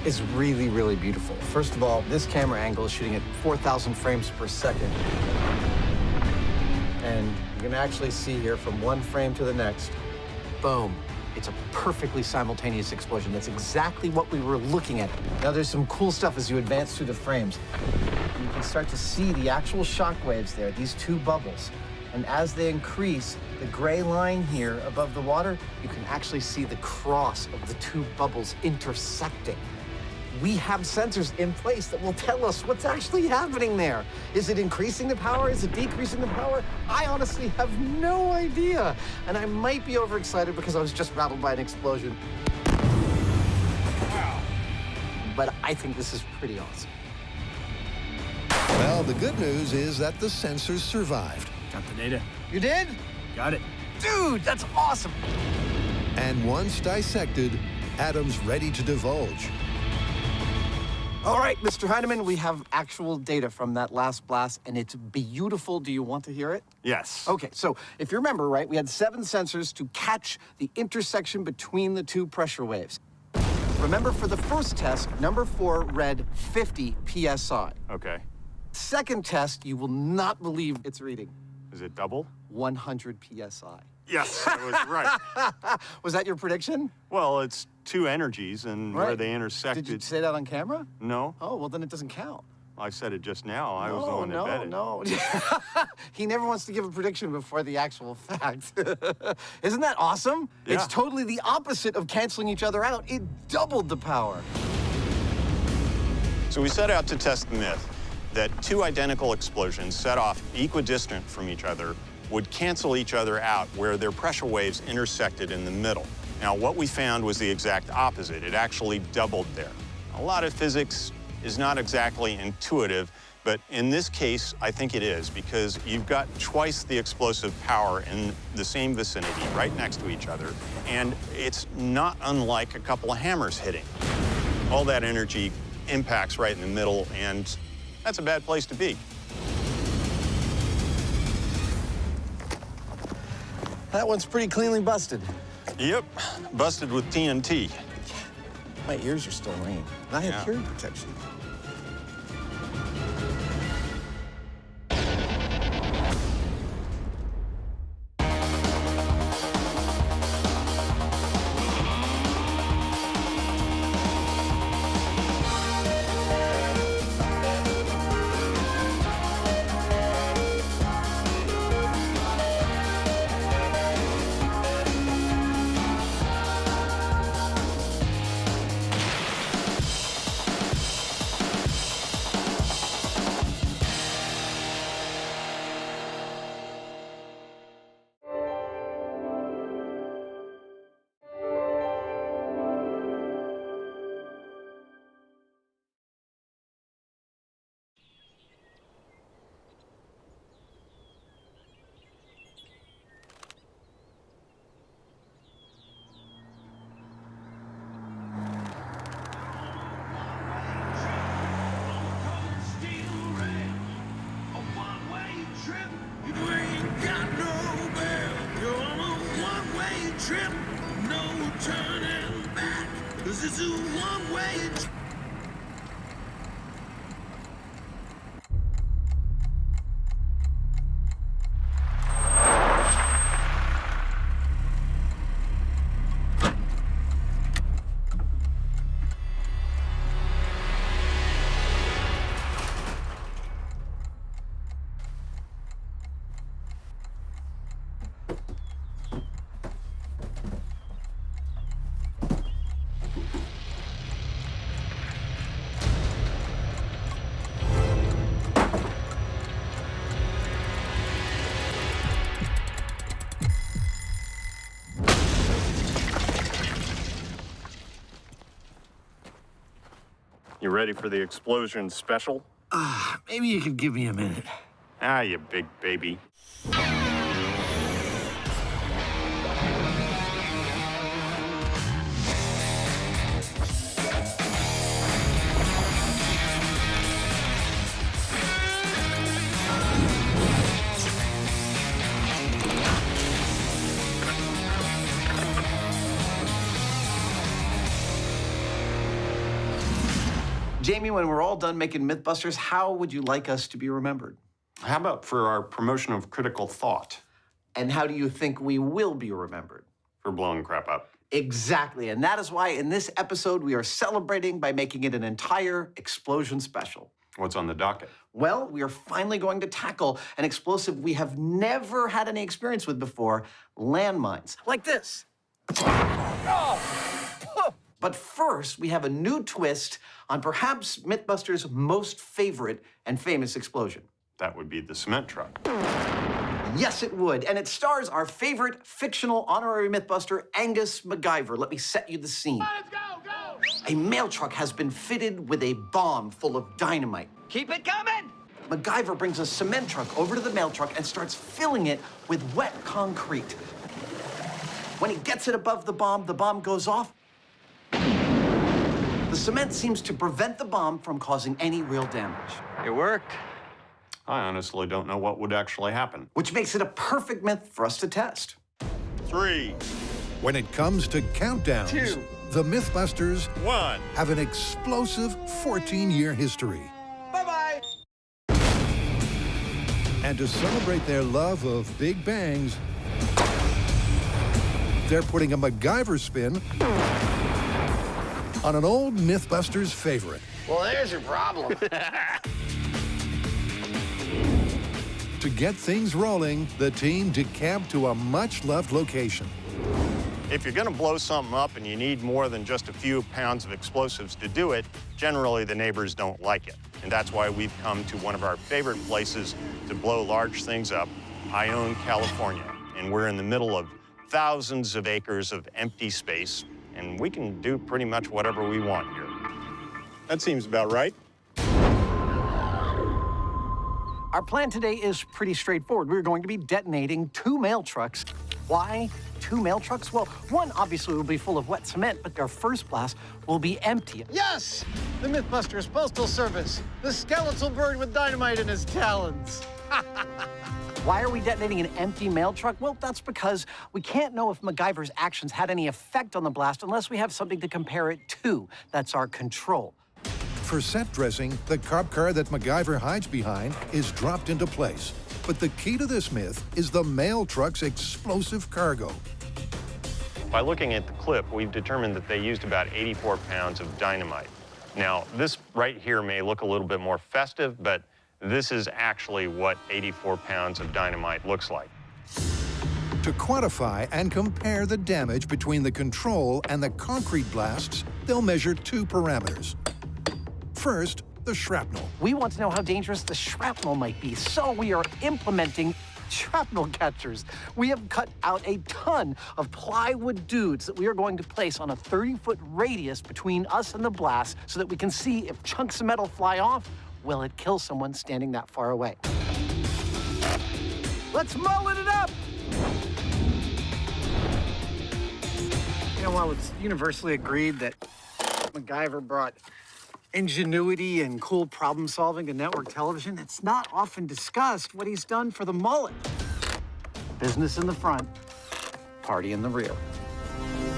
is really, really beautiful. First of all, this camera angle is shooting at 4,000 frames per second. And you can actually see here from one frame to the next, boom,
It's a perfectly simultaneous explosion. That's exactly what we were looking at. Now, there's some cool stuff as you advance through the frames. You can start to see the actual shock waves there, these two bubbles. And as they increase, the gray line here above the water, you can actually see the cross of the two bubbles intersecting. We have sensors in place that will tell us what's actually happening there. Is it increasing the power? Is it decreasing the power? I honestly have no idea. And I might be overexcited because I was just rattled by an explosion. Wow. But I think this is pretty awesome.
Well, the good news is that the sensors survived.
Got the data.
You did?
Got it.
Dude, that's awesome.
And once dissected, Adam's ready to divulge.
All right, Mr. Hyneman, we have actual data from that last blast, and it's beautiful. Do you want to hear it?
Yes.
Okay, so if you remember, right, we had 7 sensors to catch the intersection between the two pressure waves. Remember, for the first test, number 4 read 50 PSI.
Okay.
Second test, you will not believe its reading.
Is it double?
100 PSI.
Yes, I was right.
Was that your prediction?
Well, it's 2 energies, and where they intersected.
Did you say that on camera?
No.
Oh, well, then it doesn't count.
I said it just now. I was the one that bet it.
No. He never wants to give a prediction before the actual fact. Isn't that awesome?
Yeah.
It's totally the opposite of canceling each other out. It doubled the power.
So we set out to test the myth that 2 identical explosions set off equidistant from each other would cancel each other out where their pressure waves intersected in the middle. Now, what we found was the exact opposite. It actually doubled there. A lot of physics is not exactly intuitive, but in this case, I think it is, because you've got twice the explosive power in the same vicinity, right next to each other, and it's not unlike a couple of hammers hitting. All that energy impacts right in the middle, and that's a bad place to be.
That one's pretty cleanly busted.
Yep, busted with TNT.
My ears are still ringing. And I have hearing protection.
You ready for the explosion special?
Maybe you could give me a minute.
Ah, you big baby.
Jamie, when we're all done making Mythbusters, how would you like us to be remembered?
How about for our promotion of critical thought?
And how do you think we will be remembered?
For blowing crap up.
Exactly, and that is why in this episode we are celebrating by making it an entire explosion special.
What's on the docket?
Well, we are finally going to tackle an explosive we have never had any experience with before, landmines. Like this. But first, we have a new twist on perhaps Mythbusters' most favorite and famous explosion.
That would be the cement truck.
Yes, it would. And it stars our favorite fictional honorary Mythbuster, Angus MacGyver. Let me set you the scene.
Let's go, go!
A mail truck has been fitted with a bomb full of dynamite.
Keep it coming!
MacGyver brings a cement truck over to the mail truck and starts filling it with wet concrete. When he gets it above the bomb goes off. The cement seems to prevent the bomb from causing any real damage.
It worked. I honestly don't know what would actually happen.
Which makes it a perfect myth for us to test.
3.
When it comes to countdowns,
2.
the Mythbusters
1.
have an explosive 14-year history.
Bye-bye.
And to celebrate their love of big bangs, they're putting a MacGyver spin on an old Mythbusters favorite.
Well, there's your problem.
To get things rolling, the team decamped to a much-loved location.
If you're going to blow something up and you need more than just a few pounds of explosives to do it, generally the neighbors don't like it. And that's why we've come to one of our favorite places to blow large things up, Hyneman, California. And we're in the middle of thousands of acres of empty space, and we can do pretty much whatever we want here. That seems about right.
Our plan today is pretty straightforward. We're going to be detonating 2 mail trucks. Why 2 mail trucks? Well, one obviously will be full of wet cement, but our first blast will be empty.
Yes! The Mythbusters Postal Service. The skeletal bird with dynamite in his talons.
Why are we detonating an empty mail truck? Well, that's because we can't know if MacGyver's actions had any effect on the blast unless we have something to compare it to. That's our control.
For set dressing, the cop car that MacGyver hides behind is dropped into place. But the key to this myth is the mail truck's explosive cargo.
By looking at the clip, we've determined that they used about 84 pounds of dynamite. Now, this right here may look a little bit more festive, but this is actually what 84 pounds of dynamite looks like.
To quantify and compare the damage between the control and the concrete blasts, they'll measure 2 parameters. First, the shrapnel.
We want to know how dangerous the shrapnel might be, so we are implementing shrapnel catchers. We have cut out a ton of plywood dudes that we are going to place on a 30-foot radius between us and the blast so that we can see if chunks of metal fly off, will it kill someone standing that far away? Let's mullet it up!
You know, while it's universally agreed that MacGyver brought ingenuity and cool problem solving to network television, it's not often discussed what he's done for the mullet.
Business in the front, party in the rear.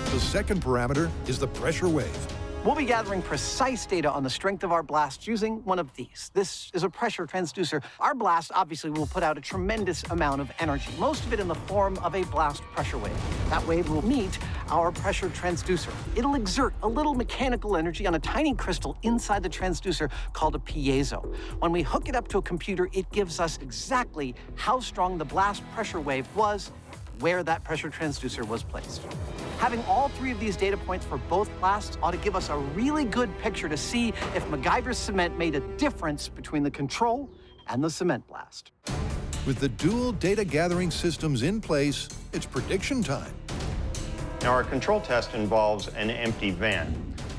The second parameter is the pressure wave.
We'll be gathering precise data on the strength of our blast using one of these. This is a pressure transducer. Our blast obviously will put out a tremendous amount of energy, most of it in the form of a blast pressure wave. That wave will meet our pressure transducer. It'll exert a little mechanical energy on a tiny crystal inside the transducer called a piezo. When we hook it up to a computer, it gives us exactly how strong the blast pressure wave was, where that pressure transducer was placed. Having all 3 of these data points for both blasts ought to give us a really good picture to see if MacGyver's cement made a difference between the control and the cement blast.
With the dual data gathering systems in place, it's prediction time.
Now, our control test involves an empty van.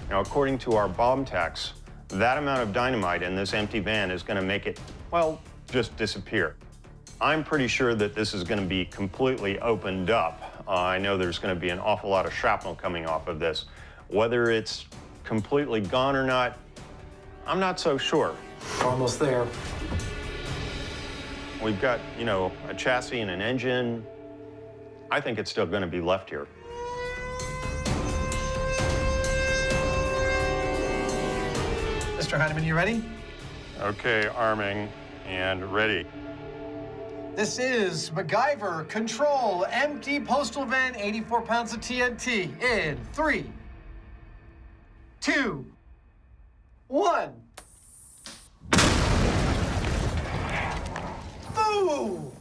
Now, according to our bomb techs, that amount of dynamite in this empty van is going to make it, well, just disappear. I'm pretty sure that this is going to be completely opened up. I know there's going to be an awful lot of shrapnel coming off of this. Whether it's completely gone or not, I'm not so sure.
Almost there.
We've got, you know, a chassis and an engine. I think it's still going to be left here.
Mr. Hyneman, you ready?
Okay, arming and ready.
This is MacGyver Control Empty Postal Van, 84 pounds of TNT in 3, 2, 1. Boo!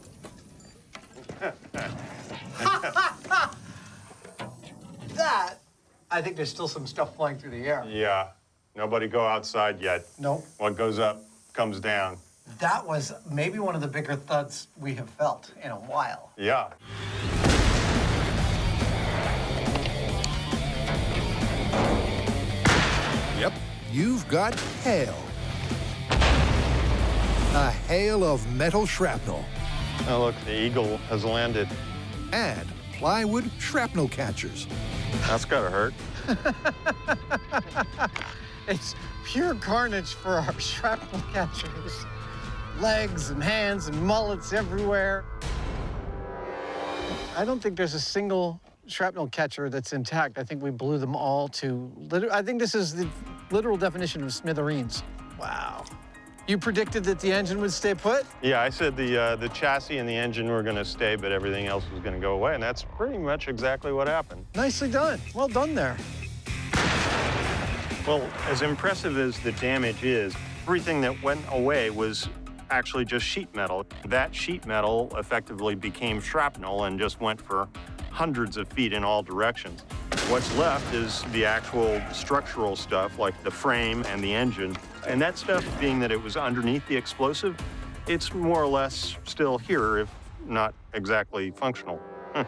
That, I think there's still some stuff flying through the air.
Yeah. Nobody go outside yet.
Nope.
What goes up comes down.
That was maybe one of the bigger thuds we have felt in a while.
Yeah.
Yep, you've got hail. A hail of metal shrapnel.
Oh, look, the eagle has landed.
And plywood shrapnel catchers.
That's gotta hurt.
It's pure carnage for our shrapnel catchers. Legs and hands and mullets everywhere. I don't think there's a single shrapnel catcher that's intact. I think we blew them all to, I think this is the literal definition of smithereens. Wow. You predicted that the engine would stay put?
Yeah, I said the chassis and the engine were gonna stay, but everything else was gonna go away, and that's pretty much exactly what happened.
Nicely done. Well done there.
Well, as impressive as the damage is, everything that went away was actually just sheet metal. That sheet metal effectively became shrapnel and just went for hundreds of feet in all directions. What's left is the actual structural stuff, like the frame and the engine. And that stuff, being that it was underneath the explosive, it's more or less still here, if not exactly functional.
The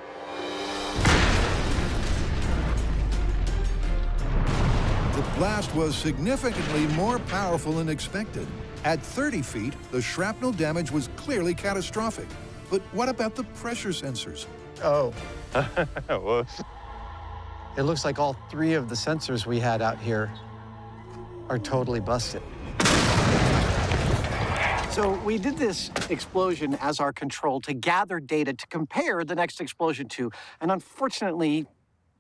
blast was significantly more powerful than expected. At 30 feet, the shrapnel damage was clearly catastrophic. But what about the pressure sensors?
Oh.
Whoops.
It looks like all 3 of the sensors we had out here are totally busted. So we did this explosion as our control to gather data to compare the next explosion to. And unfortunately,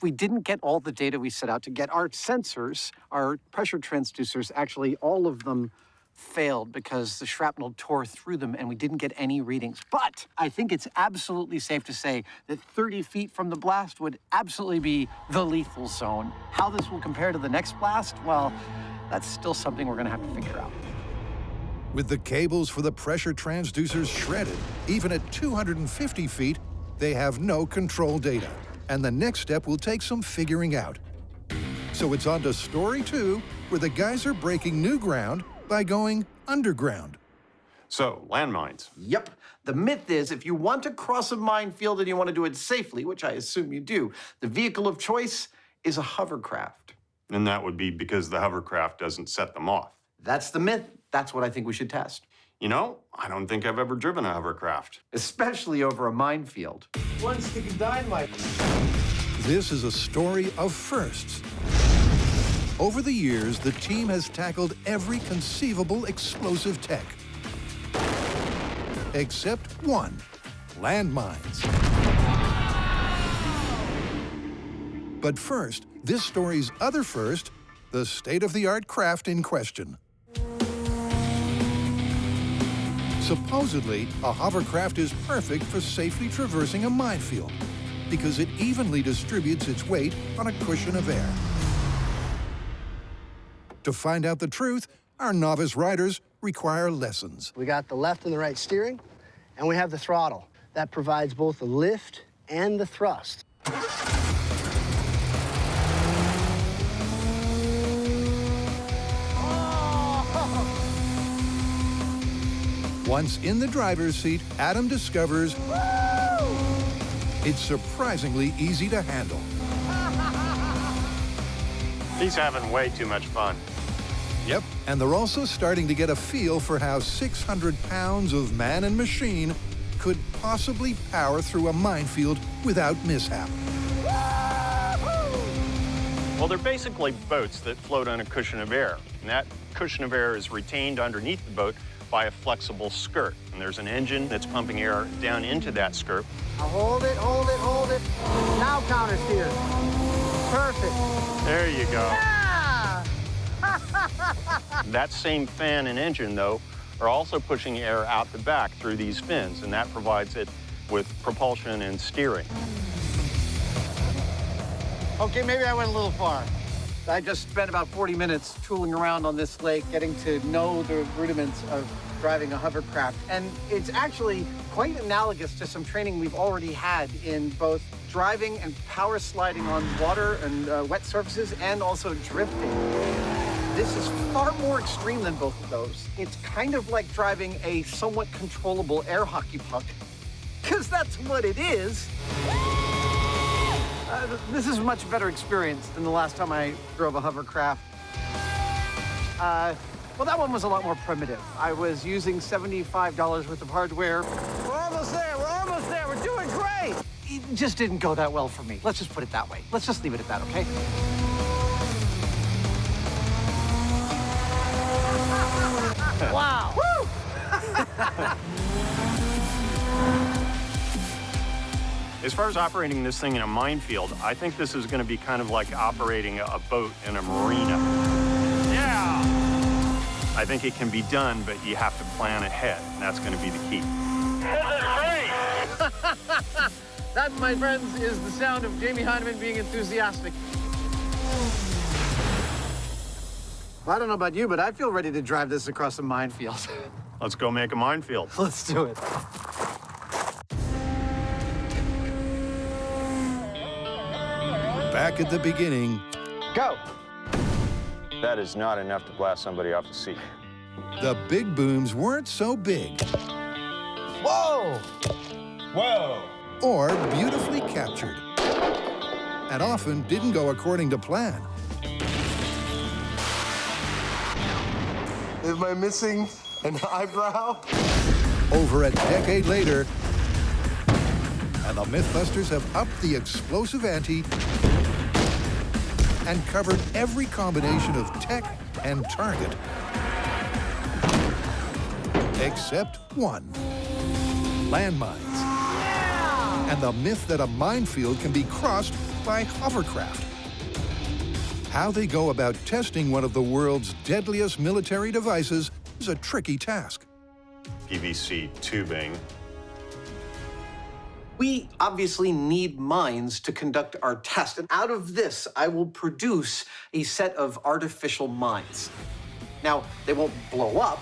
we didn't get all the data we set out to get. Our sensors, our pressure transducers, actually all of them failed because the shrapnel tore through them and we didn't get any readings. But I think it's absolutely safe to say that 30 feet from the blast would absolutely be the lethal zone. How this will compare to the next blast, well, that's still something we're gonna have to figure out.
With the cables for the pressure transducers shredded, even at 250 feet, they have no control data. And the next step will take some figuring out. So it's on to story 2, where the guys are breaking new ground by going underground.
So, landmines.
Yep. The myth is if you want to cross a minefield and you want to do it safely, which I assume you do, the vehicle of choice is a hovercraft.
And that would be because the hovercraft doesn't set them off.
That's the myth. That's what I think we should test.
You know, I don't think I've ever driven a hovercraft.
Especially over a minefield.
One stick of dynamite.
This is a story of firsts. Over the years, the team has tackled every conceivable explosive tech. Except one, landmines. But first, this story's other first, the state-of-the-art craft in question. Supposedly, a hovercraft is perfect for safely traversing a minefield because it evenly distributes its weight on a cushion of air. To find out the truth, our novice riders require lessons.
We got the left and the right steering, and we have the throttle. That provides both the lift and the thrust.
Once in the driver's seat, Adam discovers it's surprisingly easy to handle.
He's having way too much fun.
Yep, and they're also starting to get a feel for how 600 pounds of man and machine could possibly power through a minefield without mishap.
Well, they're basically boats that float on a cushion of air. And that cushion of air is retained underneath the boat by a flexible skirt. And there's an engine that's pumping air down into that skirt.
Now hold it, hold it, hold it. Now counter steer. Perfect.
There you go.
Yeah!
That same fan and engine, though, are also pushing air out the back through these fins, and that provides it with propulsion and steering.
Okay, maybe I went a little far. I just spent about 40 minutes tooling around on this lake, getting to know the rudiments of driving a hovercraft. And it's actually quite analogous to some training we've already had in both driving and power sliding on water and wet surfaces, and also drifting. This is far more extreme than both of those. It's kind of like driving a somewhat controllable air hockey puck, because that's what it is. This is a much better experience than the last time I drove a hovercraft. Well, that one was a lot more primitive. I was using $75 worth of hardware. We're almost there, we're doing great! It just didn't go that well for me. Let's just put it that way. Let's just leave it at that, okay? Wow! Woo!
As far as operating this thing in a minefield, I think this is going to be kind of like operating a boat in a marina. Yeah! I think it can be done, but you have to plan ahead, and that's going to be the key.
This is great! That, my friends, is the sound of Jamie Hyneman being enthusiastic. Well, I don't know about you, but I feel ready to drive this across a minefield.
Let's go make a minefield.
Let's do it.
Back at the beginning,
go.
That is not enough to blast somebody off the seat.
The big booms weren't so big.
Whoa!
Whoa!
Or beautifully captured. And often didn't go according to plan.
Am I missing an eyebrow?
Over a decade later, and the Mythbusters have upped the explosive ante and covered every combination of tech and target, except one: landmines. And the myth that a minefield can be crossed by hovercraft. How they go about testing one of the world's deadliest military devices is a tricky task.
PVC tubing.
We obviously need mines to conduct our test, and out of this, I will produce a set of artificial mines. Now, they won't blow up,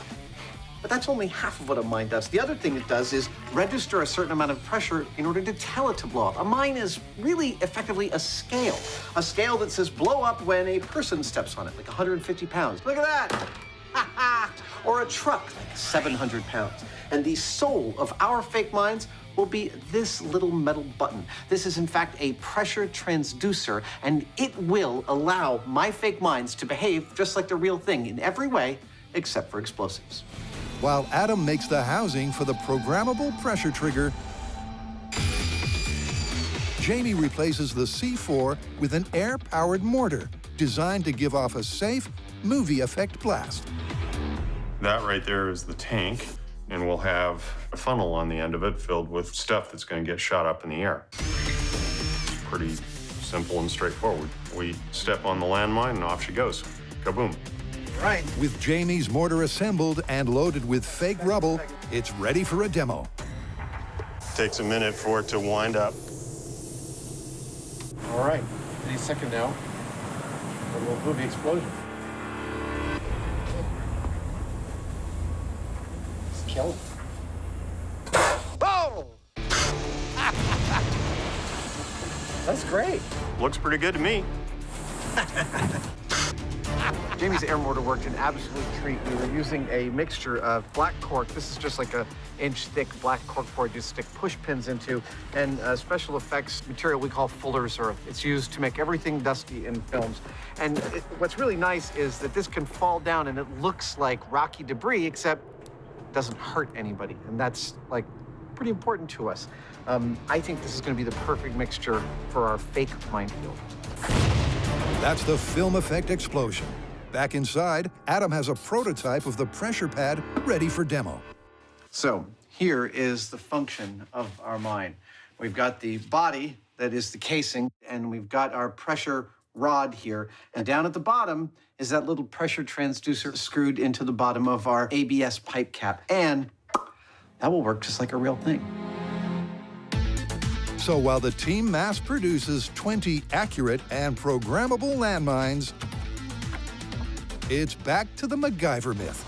but that's only half of what a mine does. The other thing it does is register a certain amount of pressure in order to tell it to blow up. A mine is really effectively a scale that says blow up when a person steps on it, like 150 pounds. Look at that! Or a truck, like 700 pounds. And the soul of our fake mines will be this little metal button. This is, in fact, a pressure transducer, and it will allow my fake mines to behave just like the real thing in every way, except for explosives.
While Adam makes the housing for the programmable pressure trigger, Jamie replaces the C4 with an air-powered mortar designed to give off a safe, movie effect blast.
That right there is the tank, and we'll have a funnel on the end of it filled with stuff that's going to get shot up in the air. Pretty simple and straightforward. We step on the landmine, and off she goes. Kaboom.
Right.
With Jamie's mortar assembled and loaded with fake rubble, it's ready for a demo.
Takes a minute for it to wind up.
All right, any second now, and we'll do the explosion. It's killing. Boom! That's great.
Looks pretty good to me.
Jamie's air mortar worked an absolute treat. We were using a mixture of black cork. This is just like an inch-thick black cork board you stick push pins into, and special effects material we call Fuller's Earth. It's used to make everything dusty in films. And what's really nice is that this can fall down and it looks like rocky debris, except it doesn't hurt anybody. And that's like pretty important to us. I think this is going to be the perfect mixture for our fake minefield.
That's the film effect explosion. Back inside, Adam has a prototype of the pressure pad ready for demo.
So here is the function of our mine. We've got the body that is the casing, and we've got our pressure rod here. And down at the bottom is that little pressure transducer screwed into the bottom of our ABS pipe cap. And that will work just like a real thing.
So while the team mass produces 20 accurate and programmable landmines, it's back to the MacGyver myth.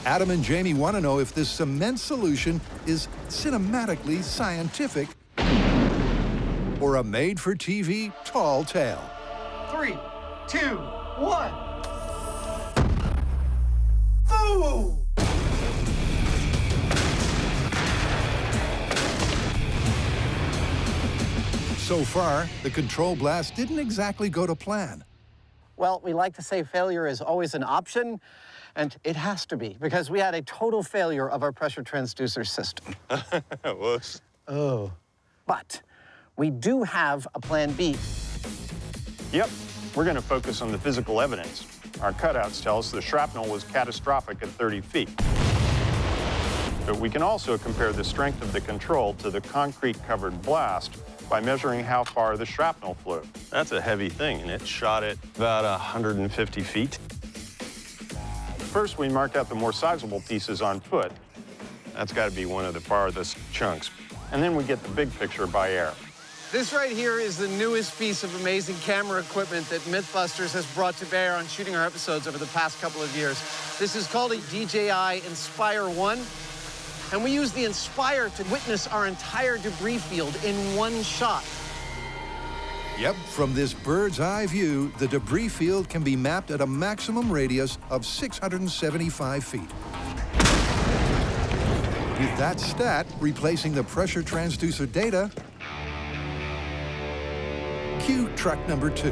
Adam and Jamie want to know if this cement solution is cinematically scientific or a made-for-TV tall tale.
3, 2, 1. Ooh!
So far, the control blast didn't exactly go to plan.
Well, we like to say failure is always an option, and it has to be, because we had a total failure of our pressure transducer system.
Whoops.
Oh. But we do have a plan B.
Yep, we're going to focus on the physical evidence. Our cutouts tell us the shrapnel was catastrophic at 30 feet. But we can also compare the strength of the control to the concrete-covered blast by measuring how far the shrapnel flew. That's a heavy thing, and it shot at about 150 feet. First, we mark out the more sizable pieces on foot. That's got to be one of the farthest chunks. And then we get the big picture by air.
This right here is the newest piece of amazing camera equipment that Mythbusters has brought to bear on shooting our episodes over the past couple of years. This is called a DJI Inspire 1. And we use the Inspire to witness our entire debris field in one shot.
Yep, from this bird's eye view, the debris field can be mapped at a maximum radius of 675 feet. With that stat replacing the pressure transducer data, cue truck number 2.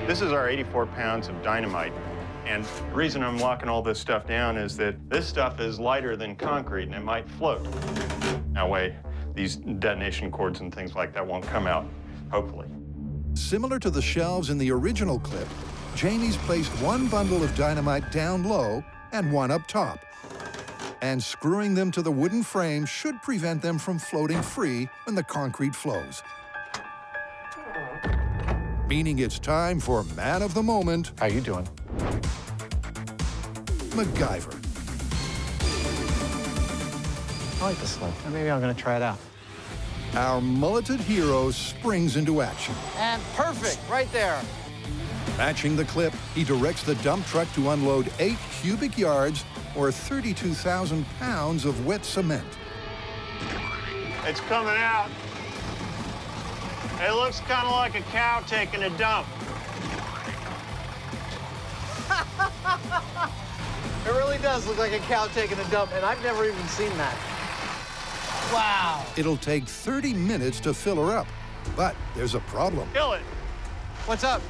This is our 84 pounds of dynamite. And the reason I'm locking all this stuff down is that this stuff is lighter than concrete and it might float. That way, these detonation cords and things like that won't come out, hopefully.
Similar to the shelves in the original clip, Jamie's placed one bundle of dynamite down low and one up top. And screwing them to the wooden frame should prevent them from floating free when the concrete flows. Meaning it's time for man of the moment.
How you doing?
MacGyver.
I like this look. Maybe I'm gonna try it out.
Our mulleted hero springs into action.
And perfect, right there.
Matching the clip, he directs the dump truck to unload 8 cubic yards or 32,000 pounds of wet cement.
It's coming out. It looks kind of like a cow taking a dump.
It really does look like a cow taking a dump, and I've never even seen that. Wow.
It'll take 30 minutes to fill her up, but there's a problem.
Kill it.
What's up?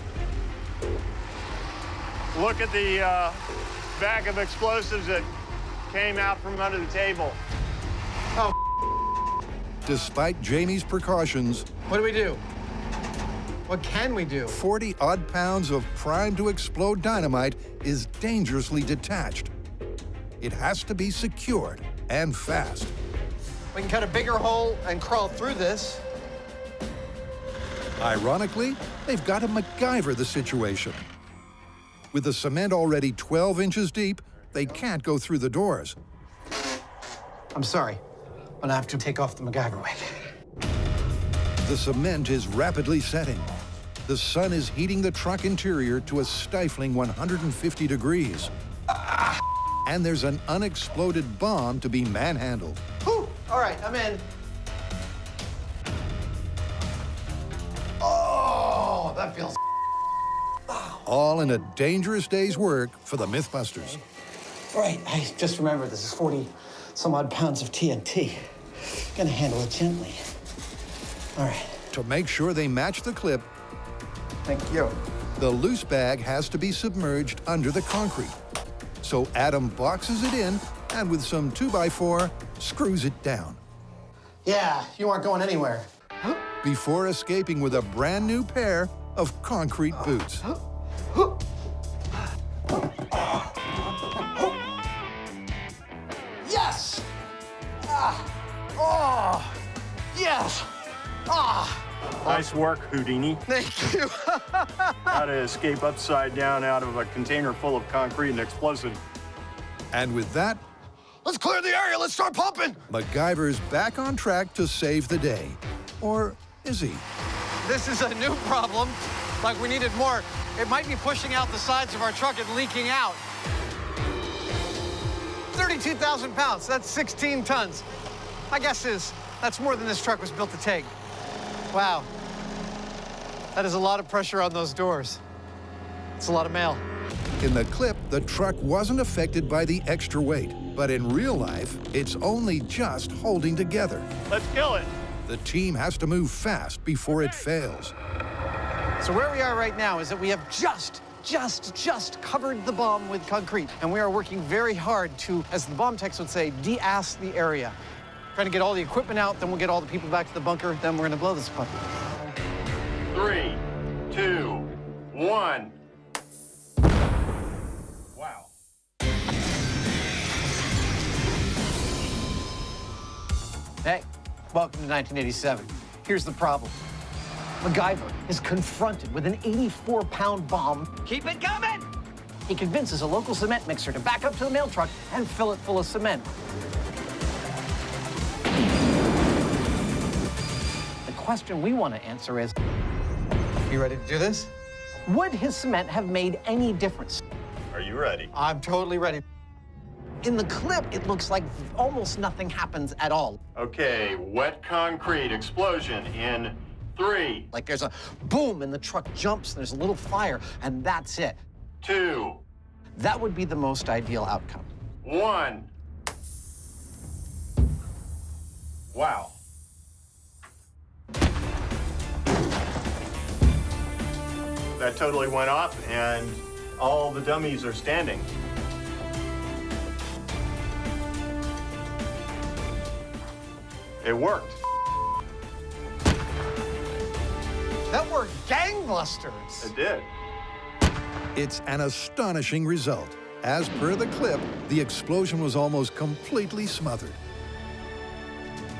Look at the bag of explosives that came out from under the table.
Oh.
Despite Jamie's precautions,
What do we do? What can we do?
40-odd pounds of primed-to-explode dynamite is dangerously detached. It has to be secured and fast.
We can cut a bigger hole and crawl through this.
Ironically, they've got to MacGyver the situation. With the cement already 12 inches deep, they can't go through the doors.
I'm sorry, but I have to take off the MacGyver wig.
The cement is rapidly setting. The sun is heating the truck interior to a stifling 150 degrees. And there's an unexploded bomb to be manhandled.
Whew. All right, I'm in. Oh, that feels.
All in a dangerous day's work for the Mythbusters.
Right, I just remembered this is 40-some-odd pounds of TNT. Gonna handle it gently. All right.
To make sure they match the clip,
Thank you.
the loose bag has to be submerged under the concrete. So Adam boxes it in and with some 2x4, screws it down.
Yeah, you aren't going anywhere.
Before escaping with a brand new pair of concrete boots.
Yes! Oh, yes!
Nice work, Houdini.
Thank you.
How to escape upside down out of a container full of concrete and explosive.
And with that,
Let's clear the area. Let's start pumping.
MacGyver's back on track to save the day. Or is he?
This is a new problem. Like we needed more. It might be pushing out the sides of our truck and leaking out. 32,000 pounds. That's 16 tons. My guess is that's more than this truck was built to take. Wow. That is a lot of pressure on those doors. It's a lot of mail.
In the clip, the truck wasn't affected by the extra weight, but in real life, it's only just holding together.
Let's kill it.
The team has to move fast before it fails.
So where we are right now is that we have just covered the bomb with concrete. And we are working very hard to, as the bomb techs would say, de-ass the area. Trying to get all the equipment out, then we'll get all the people back to the bunker, then we're gonna blow this puppy.
3, 2, 1. Wow.
Hey, welcome to 1987. Here's the problem. MacGyver is confronted with an 84-pound bomb. Keep it coming! He convinces a local cement mixer to back up to the mail truck and fill it full of cement. The question we want to answer is, you ready to do this? Would his cement have made any difference?
Are you ready?
I'm totally ready. In the clip, it looks like almost nothing happens at all.
Okay, wet concrete explosion in 3.
Like there's a boom and the truck jumps, and there's a little fire, and that's it.
2.
That would be the most ideal outcome.
1. Wow. That totally went off, and all the dummies are standing. It worked.
That worked gangbusters.
It did.
It's an astonishing result. As per the clip, the explosion was almost completely smothered.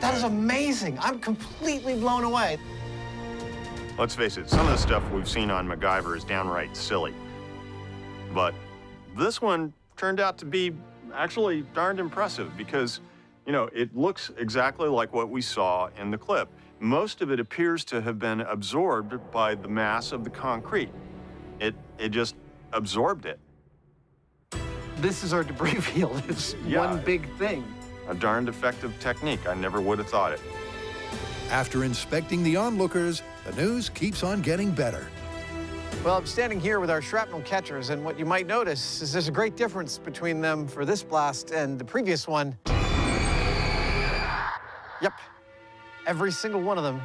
That is amazing. I'm completely blown away.
Let's face it, some of the stuff we've seen on MacGyver is downright silly. But this one turned out to be actually darned impressive because, you know, it looks exactly like what we saw in the clip. Most of it appears to have been absorbed by the mass of the concrete. It just absorbed it.
This is our debris field. It's one big thing.
A darned effective technique. I never would have thought it.
After inspecting the onlookers, the news keeps on getting better.
Well, I'm standing here with our shrapnel catchers, and what you might notice is there's a great difference between them for this blast and the previous one. Yep. Every single one of them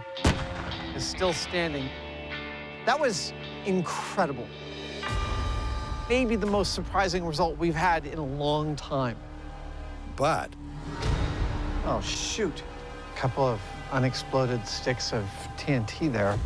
is still standing. That was incredible. Maybe the most surprising result we've had in a long time.
But...
oh, shoot. A couple of unexploded sticks of TNT there.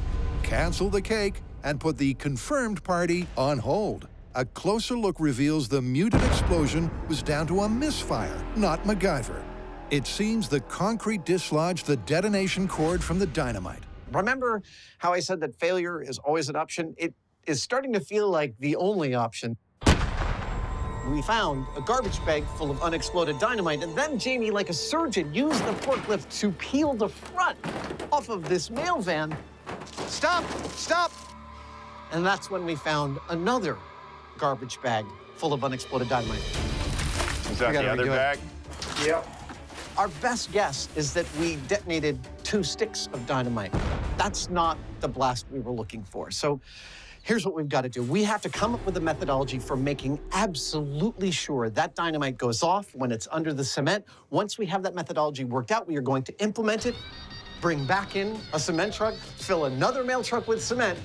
Cancel the cake and put the confirmed party on hold. A closer look reveals the muted explosion was down to a misfire, not MacGyver. It seems the concrete dislodged the detonation cord from the dynamite.
Remember how I said that failure is always an option? It is starting to feel like the only option. We found a garbage bag full of unexploded dynamite, and then Jamie, like a surgeon, used the forklift to peel the front off of this mail van. Stop, stop! And that's when we found another garbage bag full of unexploded dynamite.
Is that the other bag?
Yep. Our best guess is that we detonated 2 sticks of dynamite. That's not the blast we were looking for. So here's what we've got to do. We have to come up with a methodology for making absolutely sure that dynamite goes off when it's under the cement. Once we have that methodology worked out, we are going to implement it, bring back in a cement truck, fill another mail truck with cement,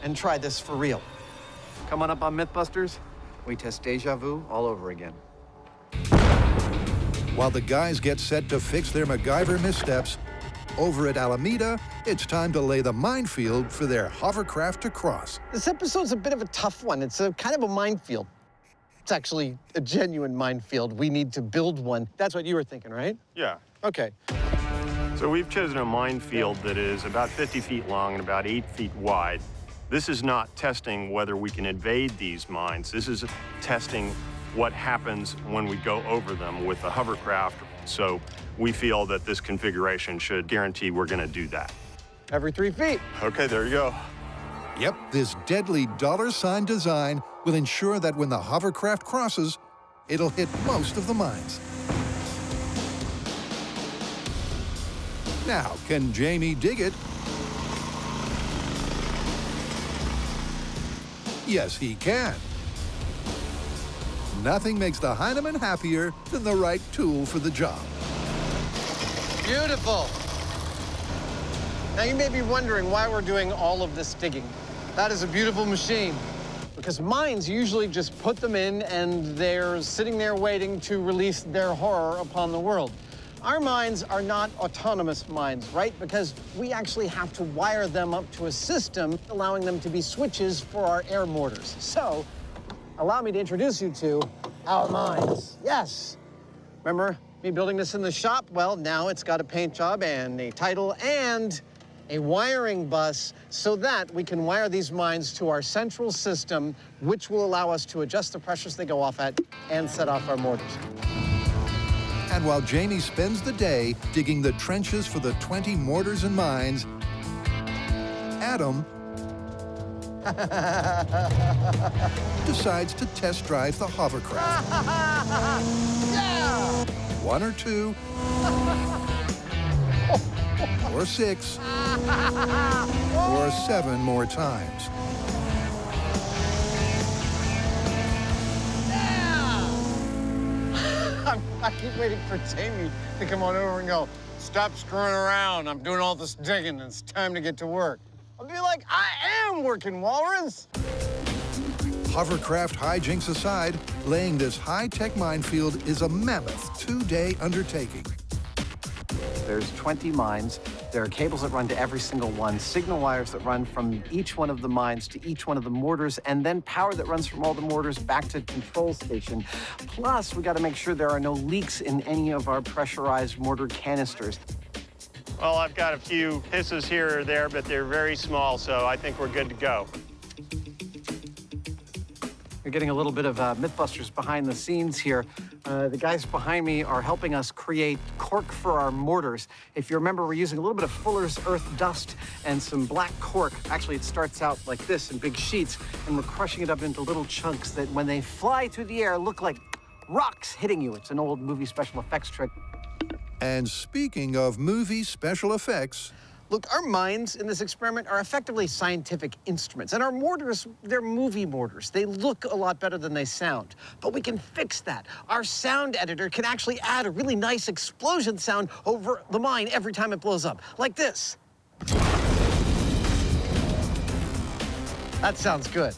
and try this for real. Come on up on Mythbusters. We test deja vu all over again.
While the guys get set to fix their MacGyver missteps, over at Alameda, it's time to lay the minefield for their hovercraft to cross.
This episode's a bit of a tough one. It's a kind of a minefield. It's actually a genuine minefield. We need to build one. That's what you were thinking, right?
Yeah.
Okay.
So we've chosen a minefield that is about 50 feet long and about 8 feet wide. This is not testing whether we can evade these mines. This is testing what happens when we go over them with the hovercraft. So we feel that this configuration should guarantee we're going to do that.
Every 3 feet.
Okay, there you go.
Yep, this deadly $sign design will ensure that when the hovercraft crosses, it'll hit most of the mines. Now, can Jamie dig it? Yes, he can. Nothing makes the Hyneman happier than the right tool for the job.
Beautiful. Now you may be wondering why we're doing all of this digging. That is a beautiful machine. Because mines usually just put them in and they're sitting there waiting to release their horror upon the world. Our mines are not autonomous mines, right? Because we actually have to wire them up to a system, allowing them to be switches for our air mortars. So, allow me to introduce you to our mines. Yes. Remember me building this in the shop? Well, now it's got a paint job and a title and a wiring bus so that we can wire these mines to our central system, which will allow us to adjust the pressures they go off at and set off our mortars.
And while Jamie spends the day digging the trenches for the 20 mortars and mines, Adam decides to test drive the hovercraft.
Yeah!
1 or 2, or 6, or 7 more times.
I keep waiting for Jamie to come on over and go, stop screwing around. I'm doing all this digging. It's time to get to work. I'll be like, I am working, Walrus.
Hovercraft hijinks aside, laying this high-tech minefield is a mammoth 2-day undertaking.
There's 20 mines. There are cables that run to every single one, signal wires that run from each one of the mines to each one of the mortars, and then power that runs from all the mortars back to control station. Plus, we got to make sure there are no leaks in any of our pressurized mortar canisters.
Well, I've got a few hisses here or there, but they're very small, so I think we're good to go.
You're getting a little bit of Mythbusters behind the scenes here. The guys behind me are helping us create cork for our mortars. If you remember, we're using a little bit of Fuller's Earth dust and some black cork. Actually, it starts out like this in big sheets, and we're crushing it up into little chunks that when they fly through the air look like rocks hitting you. It's an old movie special effects trick.
And speaking of movie special effects,
look, our mines in this experiment are effectively scientific instruments, and our mortars, they're movie mortars. They look a lot better than they sound, but we can fix that. Our sound editor can actually add a really nice explosion sound over the mine every time it blows up, like this. That sounds good.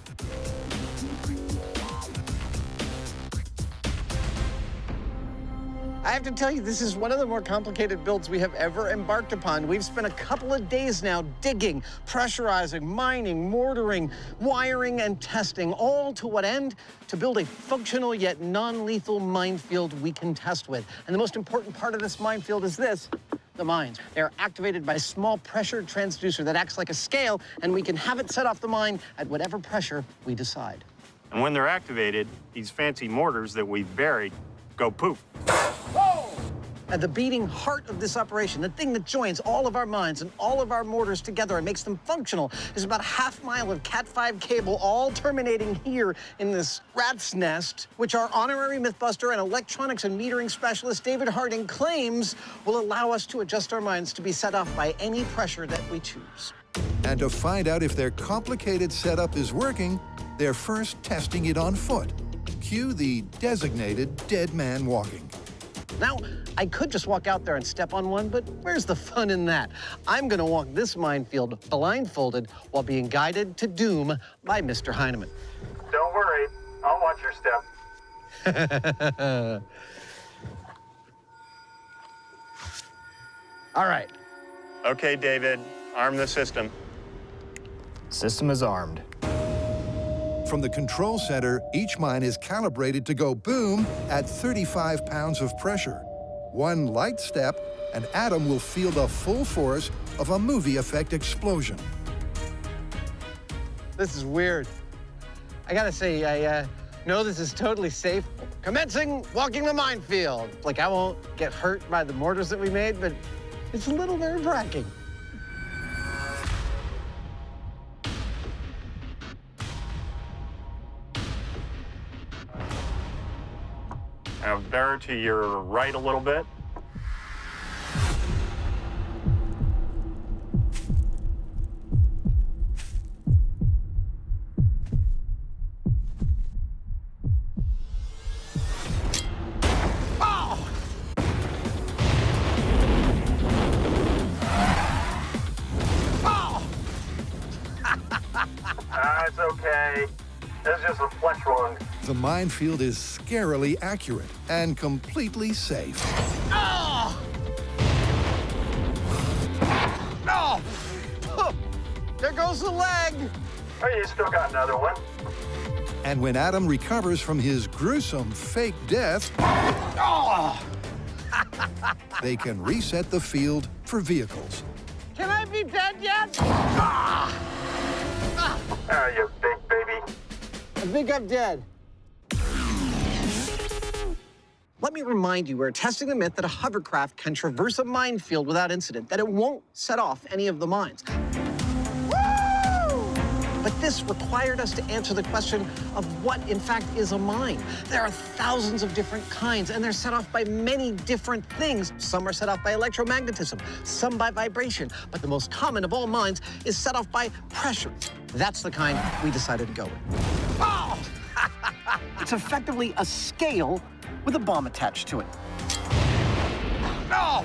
I have to tell you, this is one of the more complicated builds we have ever embarked upon. We've spent a couple of days now digging, pressurizing, mining, mortaring, wiring, and testing, all to what end? To build a functional yet non-lethal minefield we can test with. And the most important part of this minefield is this, the mines. They're activated by a small pressure transducer that acts like a scale, and we can have it set off the mine at whatever pressure we decide.
And when they're activated, these fancy mortars that we've buried go poof.
And the beating heart of this operation, the thing that joins all of our mines and all of our mortars together and makes them functional, is about a half-mile of Cat5 cable, all terminating here in this rat's nest, which our honorary Mythbuster and electronics and metering specialist David Harding claims will allow us to adjust our mines to be set off by any pressure that we choose.
And to find out if their complicated setup is working, they're first testing it on foot. Cue the designated dead man walking.
Now, I could just walk out there and step on one, but where's the fun in that? I'm gonna walk this minefield blindfolded while being guided to doom by Mr. Hyneman.
Don't worry, I'll watch your step.
All right.
Okay, David, arm the system.
System is armed.
From the control center, each mine is calibrated to go boom at 35 pounds of pressure. One light step and Adam will feel the full force of a movie effect explosion.
This is weird. I gotta say, I know this is totally safe. Commencing walking the minefield. Like, I won't get hurt by the mortars that we made, but it's a little nerve-wracking.
Now bear to your right a little bit.
It's okay. It's just a flesh wound.
The minefield is scarily accurate and completely safe.
Oh! No! Oh! There goes the leg.
Oh, you still got another one.
And when Adam recovers from his gruesome fake death,
Oh!
they can reset the field for vehicles.
Can I be dead yet? Ah!
Ah, you big baby.
I think I'm dead. Let me remind you, we're testing the myth that a hovercraft can traverse a minefield without incident, that it won't set off any of the mines. Woo! But this required us to answer the question of what, in fact, is a mine. There are thousands of different kinds, and they're set off by many different things. Some are set off by electromagnetism, some by vibration, but the most common of all mines is set off by pressure. That's the kind we decided to go with. Oh! It's effectively a scale with a bomb attached to it. No!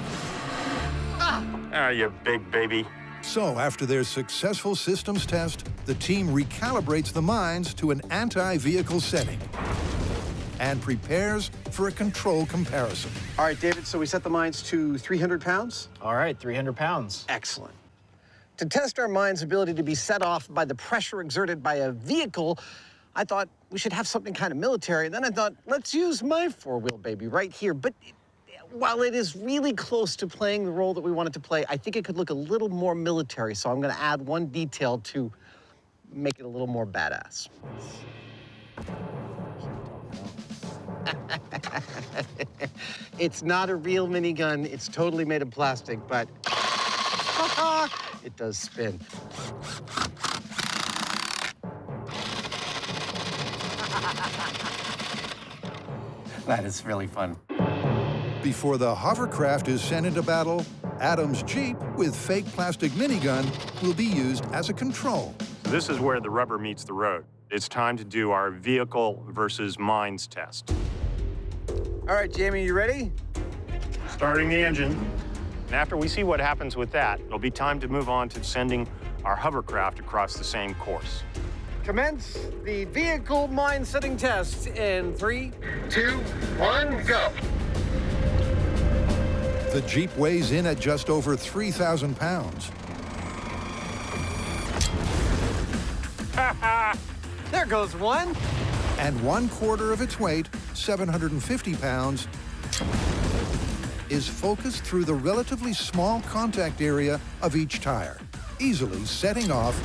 Ah, you big baby.
So after their successful systems test, the team recalibrates the mines to an anti-vehicle setting and prepares for a control comparison.
All right, David, so we set the mines to 300 pounds?
All right, 300 pounds.
Excellent. To test our mine's ability to be set off by the pressure exerted by a vehicle, I thought we should have something kind of military. Then I thought, let's use my four-wheel baby right here. But while it is really close to playing the role that we wanted to play, I think it could look a little more military. So I'm going to add one detail to make it a little more badass. It's not a real minigun. It's totally made of plastic, but it does spin. That is really fun.
Before the hovercraft is sent into battle, Adam's Jeep with fake plastic minigun will be used as a control.
This is where the rubber meets the road. It's time to do our vehicle versus mines test.
All right, Jamie, you ready?
Starting the engine. And after we see what happens with that, it'll be time to move on to sending our hovercraft across the same course.
Commence the vehicle mine setting test in 3,
2, 1, go.
The Jeep weighs in at just over 3,000 pounds.
There goes one.
And 1/4 of its weight, 750 pounds, is focused through the relatively small contact area of each tire, easily setting off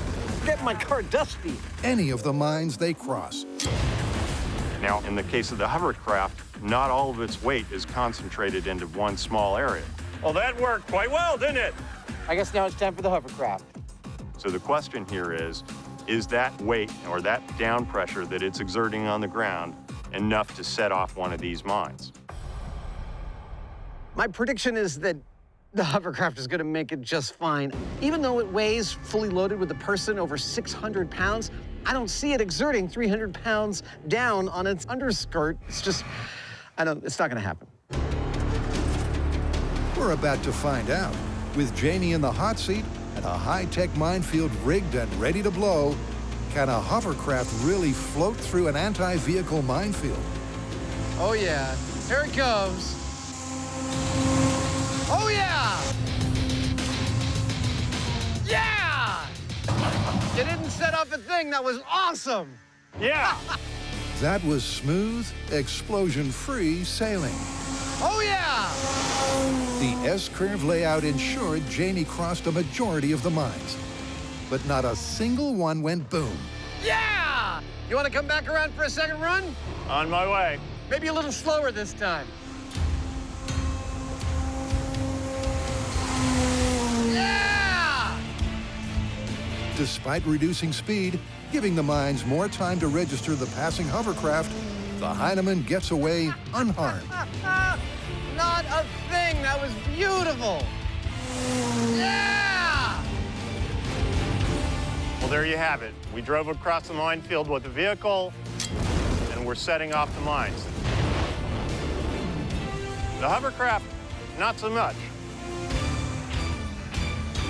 Get my car dusty.
any of the mines they cross.
Now, in the case of the hovercraft, not all of its weight is concentrated into one small area. Well, that worked quite well, didn't it?
I guess now it's time for the hovercraft.
So the question here is that weight or that down pressure that it's exerting on the ground enough to set off one of these mines?
My prediction is that the hovercraft is going to make it just fine. Even though it weighs, fully loaded with a person, over 600 pounds, I don't see it exerting 300 pounds down on its underskirt. It's just, it's not going to happen.
We're about to find out. With Jamie in the hot seat and a high-tech minefield rigged and ready to blow, can a hovercraft really float through an anti-vehicle minefield?
Oh, yeah. Here it goes. Oh, yeah! Yeah! You didn't set off a thing. That was awesome.
Yeah.
That was smooth, explosion-free sailing.
Oh, yeah!
The S-curve layout ensured Jamie crossed a majority of the mines, but not a single one went boom.
Yeah! You want to come back around for a second run?
On my way.
Maybe a little slower this time. Yeah!
Despite reducing speed, giving the mines more time to register the passing hovercraft, the Hyneman gets away unharmed.
Not a thing. That was beautiful. Yeah!
Well, there you have it. We drove across the minefield with the vehicle, and we're setting off the mines. The hovercraft, not so much.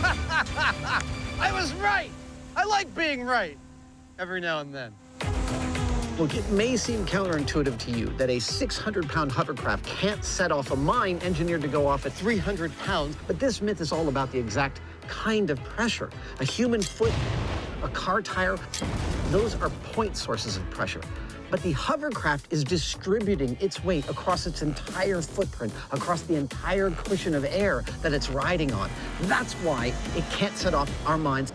I was right. I like being right every now and then. Look, it may seem counterintuitive to you that a 600-pound hovercraft can't set off a mine engineered to go off at 300 pounds, but this myth is all about the exact kind of pressure. A human foot, a car tire, those are point sources of pressure. But the hovercraft is distributing its weight across its entire footprint, across the entire cushion of air that it's riding on. That's why it can't set off our mines.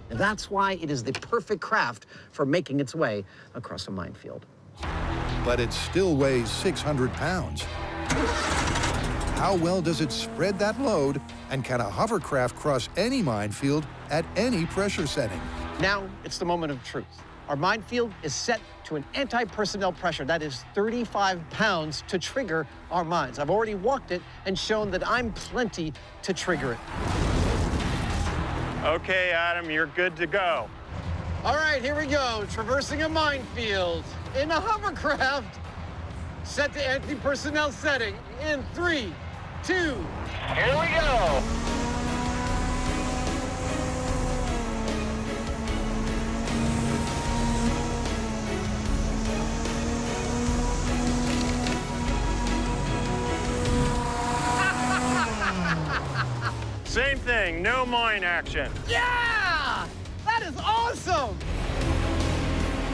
That's why it is the perfect craft for making its way across a minefield.
But it still weighs 600 pounds. How well does it spread that load, and can a hovercraft cross any minefield at any pressure setting?
Now, it's the moment of truth. Our minefield is set to an anti-personnel pressure that is 35 pounds to trigger our mines. I've already walked it and shown that I'm plenty to trigger it.
Okay, Adam, you're good to go.
All right, here we go. Traversing a minefield in a hovercraft set to anti-personnel setting in 3, 2.
Here we go.
Same thing, no mine action.
Yeah! That is awesome!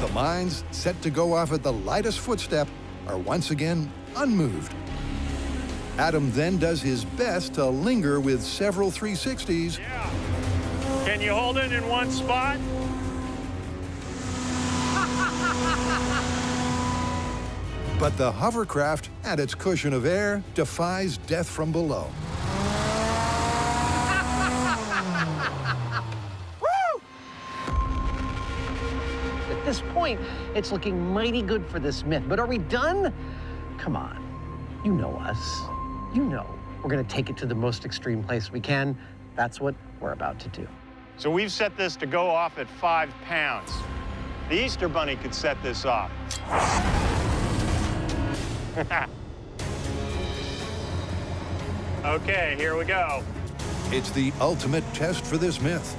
The mines, set to go off at the lightest footstep, are once again unmoved. Adam then does his best to linger with several 360s.
Yeah. Can you hold it in one spot?
But the hovercraft and its cushion of air defies death from below.
At this point, it's looking mighty good for this myth. But are we done? Come on. You know us. You know we're going to take it to the most extreme place we can. That's what we're about to do.
So we've set this to go off at 5 pounds. The Easter Bunny could set this off. Okay, here we go.
It's the ultimate test for this myth.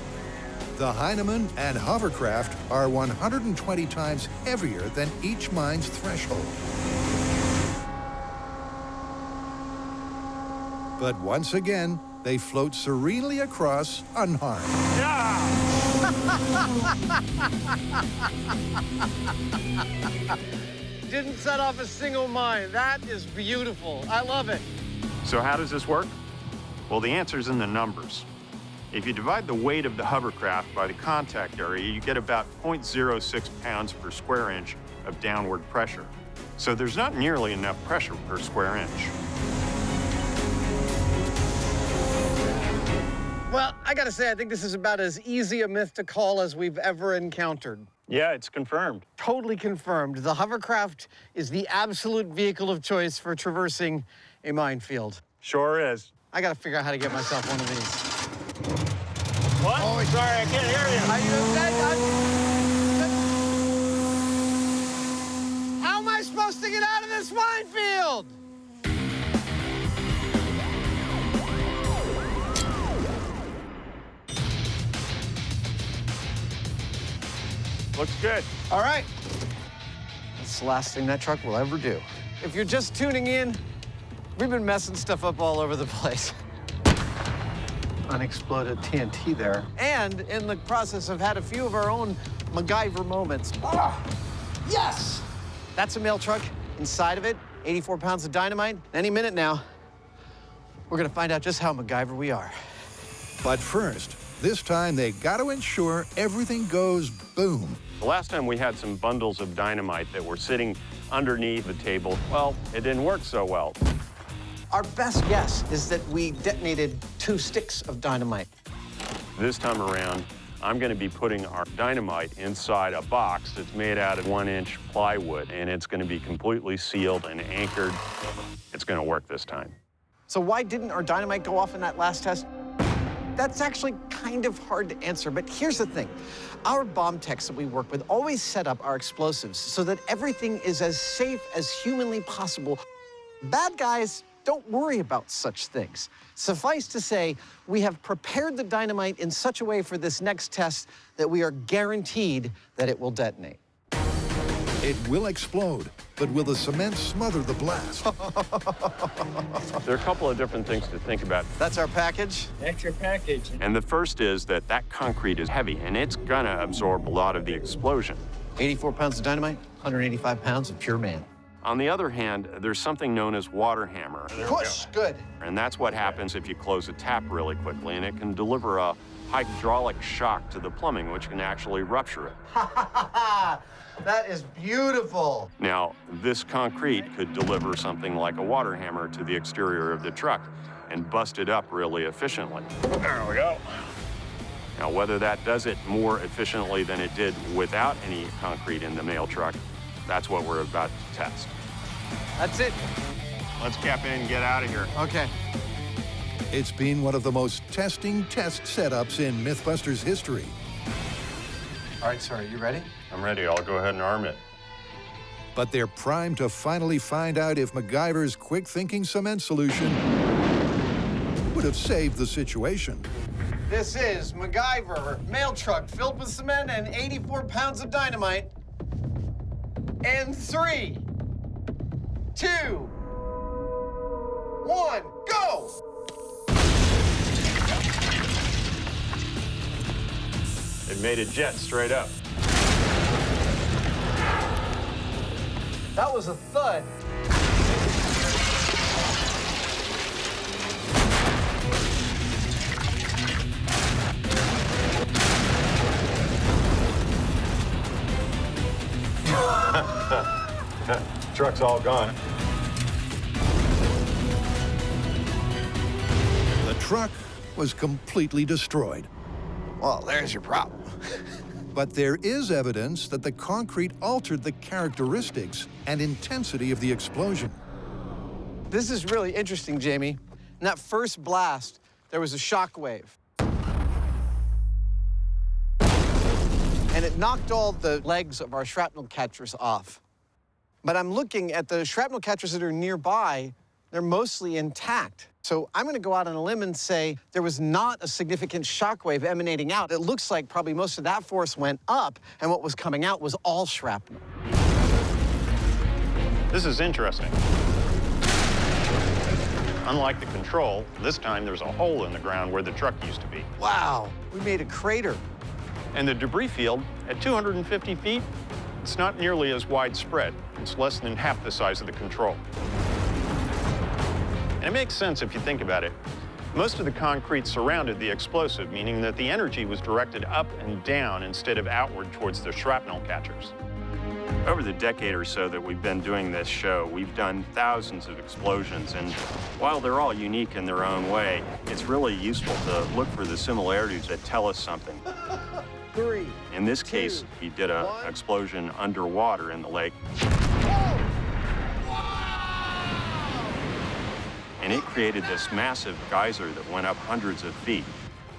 The Hyneman and hovercraft are 120 times heavier than each mine's threshold. But once again, they float serenely across unharmed.
Didn't set off a single mine. That is beautiful. I love it.
So how does this work? Well, the answer's in the numbers. If you divide the weight of the hovercraft by the contact area, you get about 0.06 pounds per square inch of downward pressure. So there's not nearly enough pressure per square inch.
Well, I gotta say, I think this is about as easy a myth to call as we've ever encountered.
Yeah, it's confirmed.
Totally confirmed. The hovercraft is the absolute vehicle of choice for traversing a minefield.
Sure is.
I gotta figure out how to get myself one of these.
What? Oh, sorry, I can't hear you.
How am I supposed to get out of this minefield?
Looks good.
All right. That's the last thing that truck will ever do. If you're just tuning in, we've been messing stuff up all over the place. Unexploded TNT there. And in the process, have had a few of our own MacGyver moments. Ah, yes! That's a mail truck. Inside of it, 84 pounds of dynamite. Any minute now, We're gonna find out just how MacGyver we are.
But first, this time they got to ensure everything goes boom.
The last time we had some bundles of dynamite that were sitting underneath the table, well, it didn't work so well.
Our best guess is that we detonated 2 sticks of dynamite.
This time around, I'm going to be putting our dynamite inside a box that's made out of 1-inch plywood, and it's going to be completely sealed and anchored. It's going to work this time.
So why didn't our dynamite go off in that last test? That's actually kind of hard to answer, but here's the thing. Our bomb techs that we work with always set up our explosives so that everything is as safe as humanly possible. Bad guys don't worry about such things. Suffice to say, we have prepared the dynamite in such a way for this next test that we are guaranteed that it will detonate.
It will explode, but will the cement smother the blast?
There are a couple of different things to think about.
That's our package?
That's your package.
And the first is that concrete is heavy, and it's gonna absorb a lot of the explosion.
84 pounds of dynamite, 185 pounds of pure man.
On the other hand, there's something known as water hammer.
Push, good.
And that's what happens if you close a tap really quickly, and it can deliver a hydraulic shock to the plumbing, which can actually rupture it.
That is beautiful.
Now, this concrete could deliver something like a water hammer to the exterior of the truck and bust it up really efficiently. There we go. Now, whether that does it more efficiently than it did without any concrete in the mail truck, that's what we're about to test.
That's it.
Let's cap in and get out of here.
Okay.
It's been one of the most testing test setups in Mythbusters history.
All right, sir, are you ready?
I'm ready. I'll go ahead and arm it.
But they're primed to finally find out if MacGyver's quick-thinking cement solution would have saved the situation.
This is MacGyver, mail truck filled with cement and 84 pounds of dynamite. And 3, 2, 1, go!
It made a jet straight up.
That was a thud.
Truck's all gone.
The truck was completely destroyed.
Well, there's your problem.
But there is evidence that the concrete altered the characteristics and intensity of the explosion.
This is really interesting, Jamie. In that first blast, there was a shock wave. And it knocked all the legs of our shrapnel catchers off. But I'm looking at the shrapnel catchers that are nearby, they're mostly intact. So I'm gonna go out on a limb and say there was not a significant shock wave emanating out. It looks like probably most of that force went up, and what was coming out was all shrapnel.
This is interesting. Unlike the control, this time there's a hole in the ground where the truck used to be.
Wow, we made a crater.
And the debris field, at 250 feet, it's not nearly as widespread. It's less than half the size of the control. And it makes sense if you think about it. Most of the concrete surrounded the explosive, meaning that the energy was directed up and down instead of outward towards the shrapnel catchers. Over the decade or so that we've been doing this show, we've done thousands of explosions, and while they're all unique in their own way, it's really useful to look for the similarities that tell us something.
3.
In this case, he did an explosion underwater in the lake. And it created this massive geyser that went up hundreds of feet.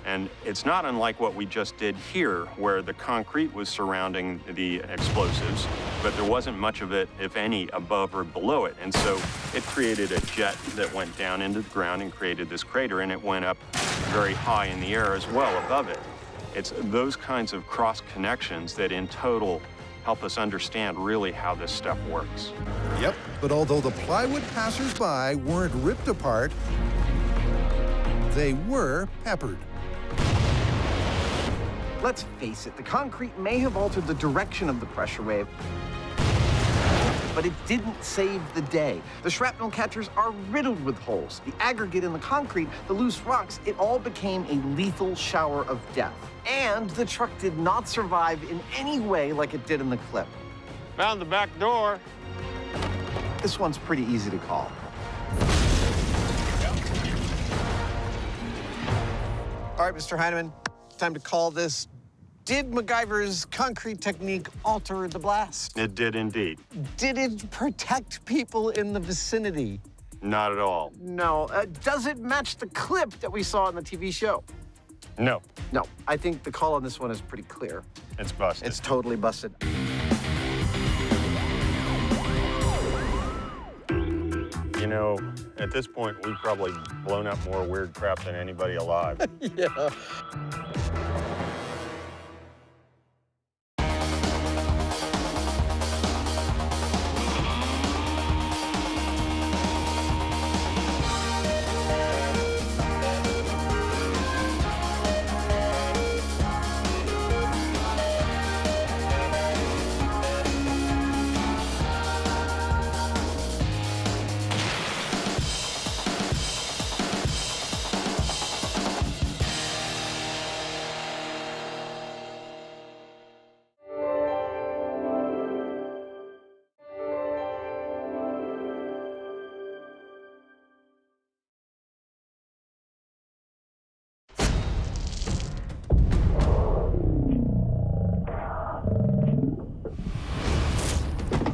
And it's not unlike what we just did here, where the concrete was surrounding the explosives, but there wasn't much of it, if any, above or below it. And so it created a jet that went down into the ground and created this crater, and it went up very high in the air as well above it. It's those kinds of cross connections that in total help us understand really how this stuff works.
Yep, but although the plywood passers-by weren't ripped apart, they were peppered.
Let's face it, the concrete may have altered the direction of the pressure wave, but but it didn't save the day. The shrapnel catchers are riddled with holes. The aggregate in the concrete, the loose rocks, it all became a lethal shower of death. And the truck did not survive in any way like it did in the clip.
Found the back door.
This one's pretty easy to call.
All right, Mr. Hyneman, time to call this. Did MacGyver's concrete technique alter the blast?
It did indeed.
Did it protect people in the vicinity?
Not at all.
No. Does it match the clip that we saw on the TV show?
No.
No. I think the call on this one is pretty clear.
It's busted.
It's totally busted.
You know, at this point, we've probably blown up more weird crap than anybody alive.
Yeah.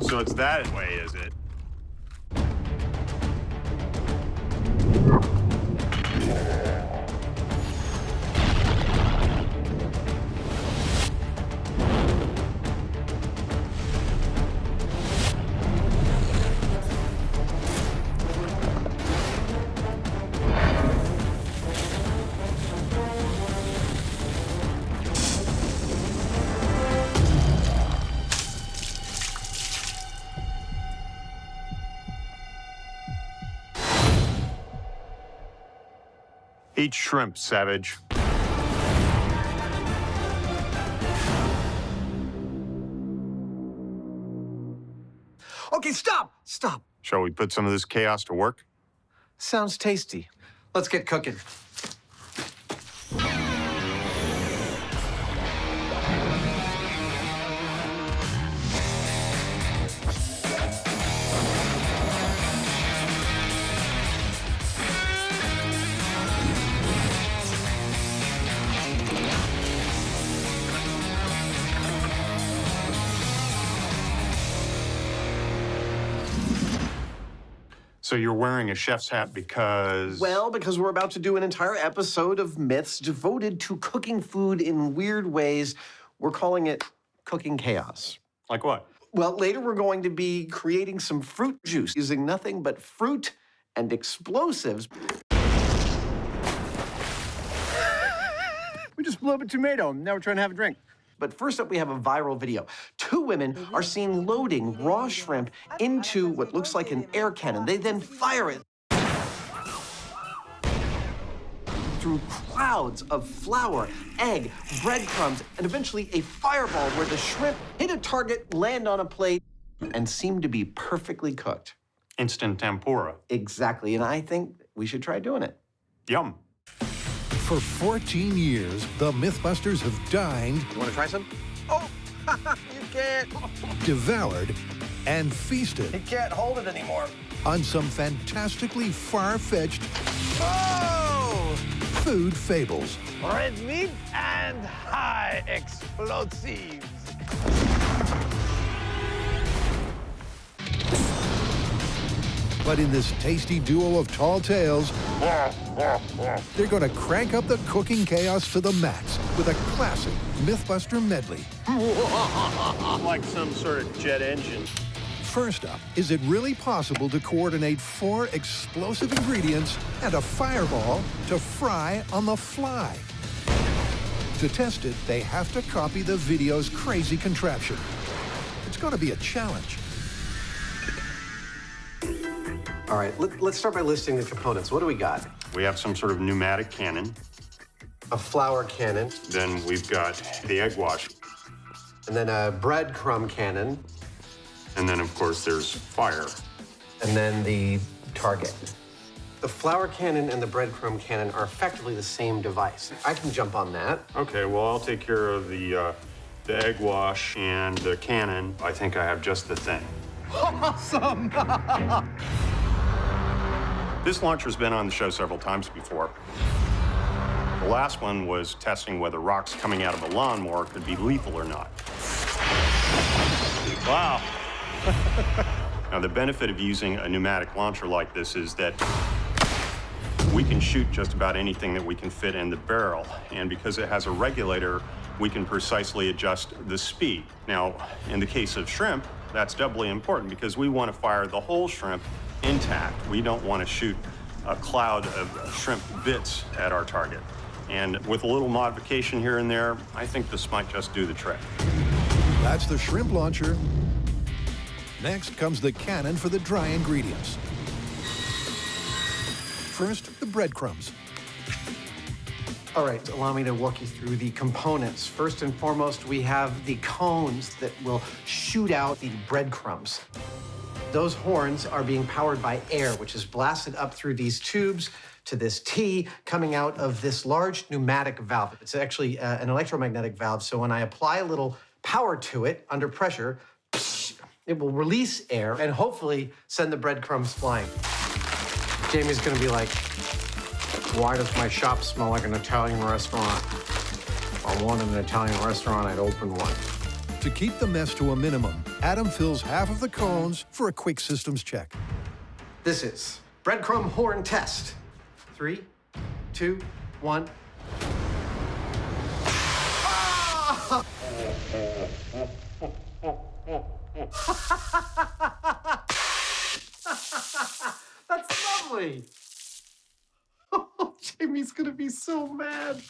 So it's that way, is it? Eat shrimp, savage.
Okay, stop! Stop.
Shall we put some of this chaos to work?
Sounds tasty. Let's get cooking.
So you're wearing a chef's hat because...
Well, because we're about to do an entire episode of Myths devoted to cooking food in weird ways. We're calling it Cooking Chaos.
Like what?
Well, later we're going to be creating some fruit juice using nothing but fruit and explosives.
We just blew up a tomato, and now we're trying to have a drink.
But first up, we have a viral video. Two women are seen loading raw shrimp into what looks like an air cannon. They then fire it through clouds of flour, egg, breadcrumbs, and eventually a fireball where the shrimp hit a target, land on a plate, and seem to be perfectly cooked.
Instant tempura.
Exactly, and I think we should try doing it.
Yum.
For 14 years, the Mythbusters have dined,
You want to try some? Oh, you can't.
devoured, and feasted
You can't hold it anymore.
on some fantastically far-fetched
Oh!
food fables.
Red meat and high explosives.
But in this tasty duo of tall tales, they're going to crank up the cooking chaos to the max with a classic Mythbuster medley.
Like some sort of jet engine.
First up, is it really possible to coordinate 4 explosive ingredients and a fireball to fry on the fly? To test it, they have to copy the video's crazy contraption. It's going to be a challenge.
All right, let's start by listing the components. What do we got?
We have some sort of pneumatic cannon.
A flour cannon,
Then we've got the egg wash.
and then a breadcrumb cannon,
And then, of course, there's fire.
And then the target. The flour cannon and the breadcrumb cannon are effectively the same device. I can jump on that.
Okay, well, I'll take care of the egg wash and the cannon. I think I have just the thing.
Awesome!
This launcher's been on the show several times before. The last one was testing whether rocks coming out of a lawnmower could be lethal or not. Wow. Now, the benefit of using a pneumatic launcher like this is that we can shoot just about anything that we can fit in the barrel. And because it has a regulator, we can precisely adjust the speed. Now, in the case of shrimp, that's doubly important because we want to fire the whole shrimp intact. We don't want to shoot a cloud of shrimp bits at our target. And with a little modification here and there, I think this might just do the trick.
That's the shrimp launcher. Next comes the cannon for the dry ingredients. First, the breadcrumbs.
All right, allow me to walk you through the components. First and foremost, we have the cones that will shoot out the breadcrumbs. Those horns are being powered by air, which is blasted up through these tubes to this T coming out of this large pneumatic valve. It's actually an electromagnetic valve, so when I apply a little power to it under pressure, it will release air and hopefully send the breadcrumbs flying. Jamie's gonna be like, why does my shop smell like an Italian restaurant? If I wanted an Italian restaurant, I'd open one.
To keep the mess to a minimum, Adam fills half of the cones for a quick systems check.
This is breadcrumb horn test. 3, 2, 1. Ah! That's lovely. Oh, Jamie's gonna be so mad.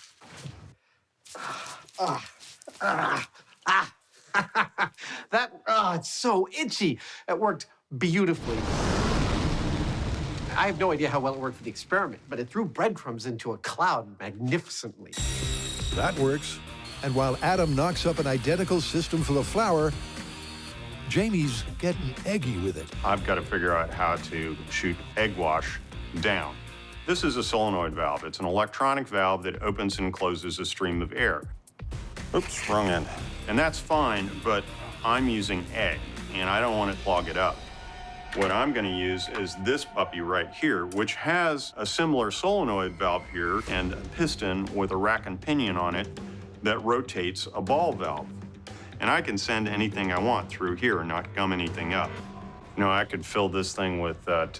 It's so itchy. It worked beautifully. I have no idea how well it worked for the experiment, but it threw breadcrumbs into a cloud magnificently.
That works. And while Adam knocks up an identical system for the flour, Jamie's getting eggy with it.
I've got to figure out how to shoot egg wash down. This is a solenoid valve. It's an electronic valve that opens and closes a stream of air. Oops, wrong end. And that's fine, but I'm using egg, and I don't want to clog it up. What I'm going to use is this puppy right here, which has a similar solenoid valve here and a piston with a rack and pinion on it that rotates a ball valve. And I can send anything I want through here and not gum anything up. You know, I could fill this thing with that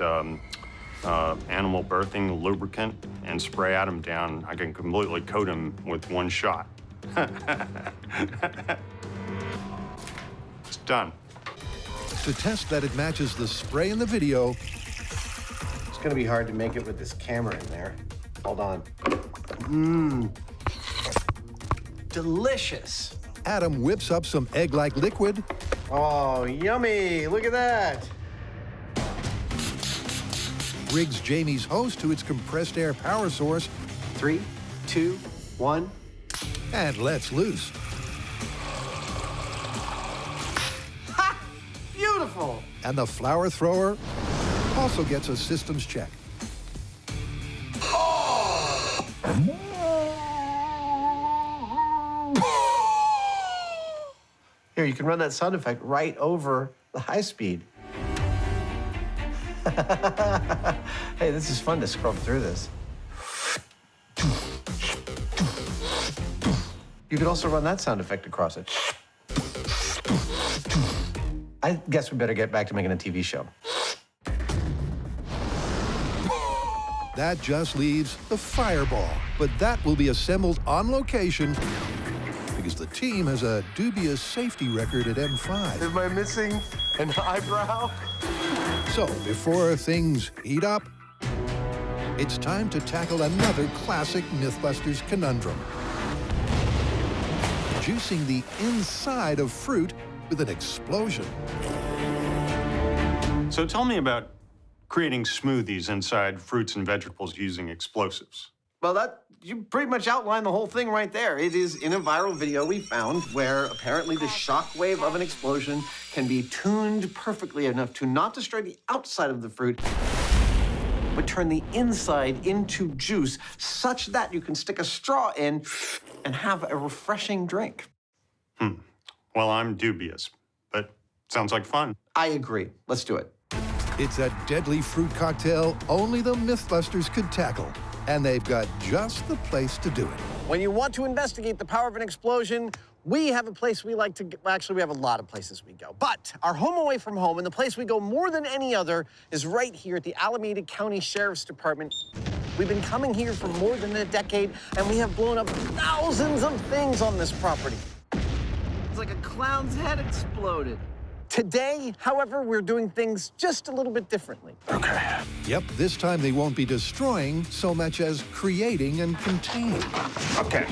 animal birthing lubricant and spray Adam down. I can completely coat him with one shot. It's done.
To test that it matches the spray in the video,
it's gonna be hard to make it with this camera in there. Hold on. Delicious.
Adam whips up some egg-like liquid.
Oh, yummy, look at that.
Rigs Jamie's hose to its compressed air power source.
3, 2, 1.
And lets loose.
Ha! Beautiful.
And the flour thrower also gets a systems check.
Here, you can run that sound effect right over the high speed. Hey, this is fun to scrub through this. You could also run that sound effect across it. I guess we better get back to making a TV show.
That just leaves the fireball, but that will be assembled on location because the team has a dubious safety record at M5.
Am I missing an eyebrow?
So before things heat up, it's time to tackle another classic Mythbusters conundrum. Juicing the inside of fruit with an explosion.
So tell me about creating smoothies inside fruits and vegetables using explosives.
Well, you pretty much outlined the whole thing right there. It is in a viral video we found where apparently the shock wave of an explosion can be tuned perfectly enough to not destroy the outside of the fruit, but turn the inside into juice such that you can stick a straw in and have a refreshing drink.
Well, I'm dubious, but sounds like fun.
I agree. Let's do it.
It's a deadly fruit cocktail only the Mythbusters could tackle, and they've got just the place to do it.
When you want to investigate the power of an explosion, we have a place we like to go. Well, actually, we have a lot of places we go. But our home away from home, and the place we go more than any other, is right here at the Alameda County Sheriff's Department. We've been coming here for more than a decade, and we have blown up thousands of things on this property. It's like a clown's head exploded. Today, however, we're doing things just a little bit differently.
Okay. Yep, this time they won't be destroying so much as creating and containing.
Okay.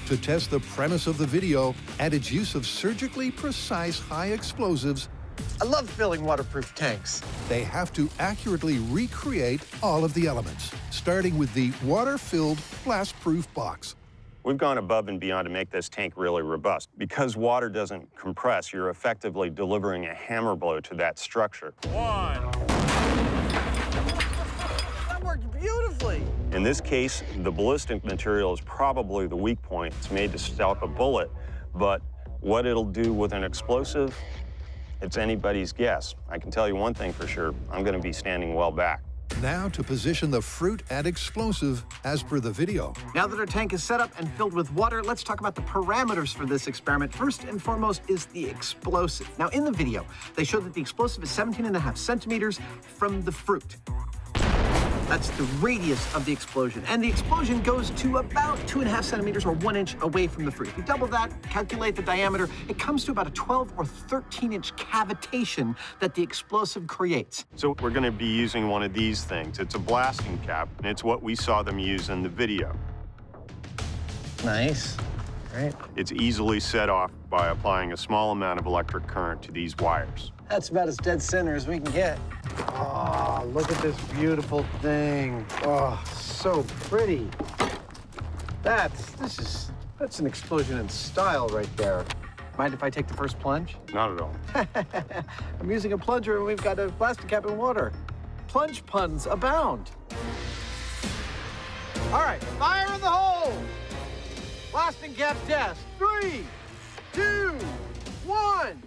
To test the premise of the video and its use of surgically precise high explosives,
I love filling waterproof tanks.
They have to accurately recreate all of the elements, starting with the water-filled blast-proof box.
We've gone above and beyond to make this tank really robust. Because water doesn't compress, you're effectively delivering a hammer blow to that structure.
That worked beautifully.
In this case, the ballistic material is probably the weak point. It's made to stop a bullet, but what it'll do with an explosive, it's anybody's guess. I can tell you one thing for sure, I'm gonna be standing well back.
Now to position the fruit and explosive as per the video.
Now that our tank is set up and filled with water, let's talk about the parameters for this experiment. First and foremost is the explosive. Now in the video, they show that the explosive is 17.5 centimeters from the fruit. That's the radius of the explosion. And the explosion goes to about 2.5 centimeters or 1 inch away from the fruit. If you double that, calculate the diameter, it comes to about a 12 or 13-inch cavitation that the explosive creates.
So we're gonna be using one of these things. It's a blasting cap, and it's what we saw them use in the video.
Nice. Right.
It's easily set off by applying a small amount of electric current to these wires.
That's about as dead center as we can get. Oh, look at this beautiful thing. Oh, so pretty. That's an explosion in style right there. Mind if I take the first plunge?
Not at all.
I'm using a plunger and we've got a plastic cap in water. Plunge puns abound. All right, fire in the hole. Blasting cap test. 3, 2, 1.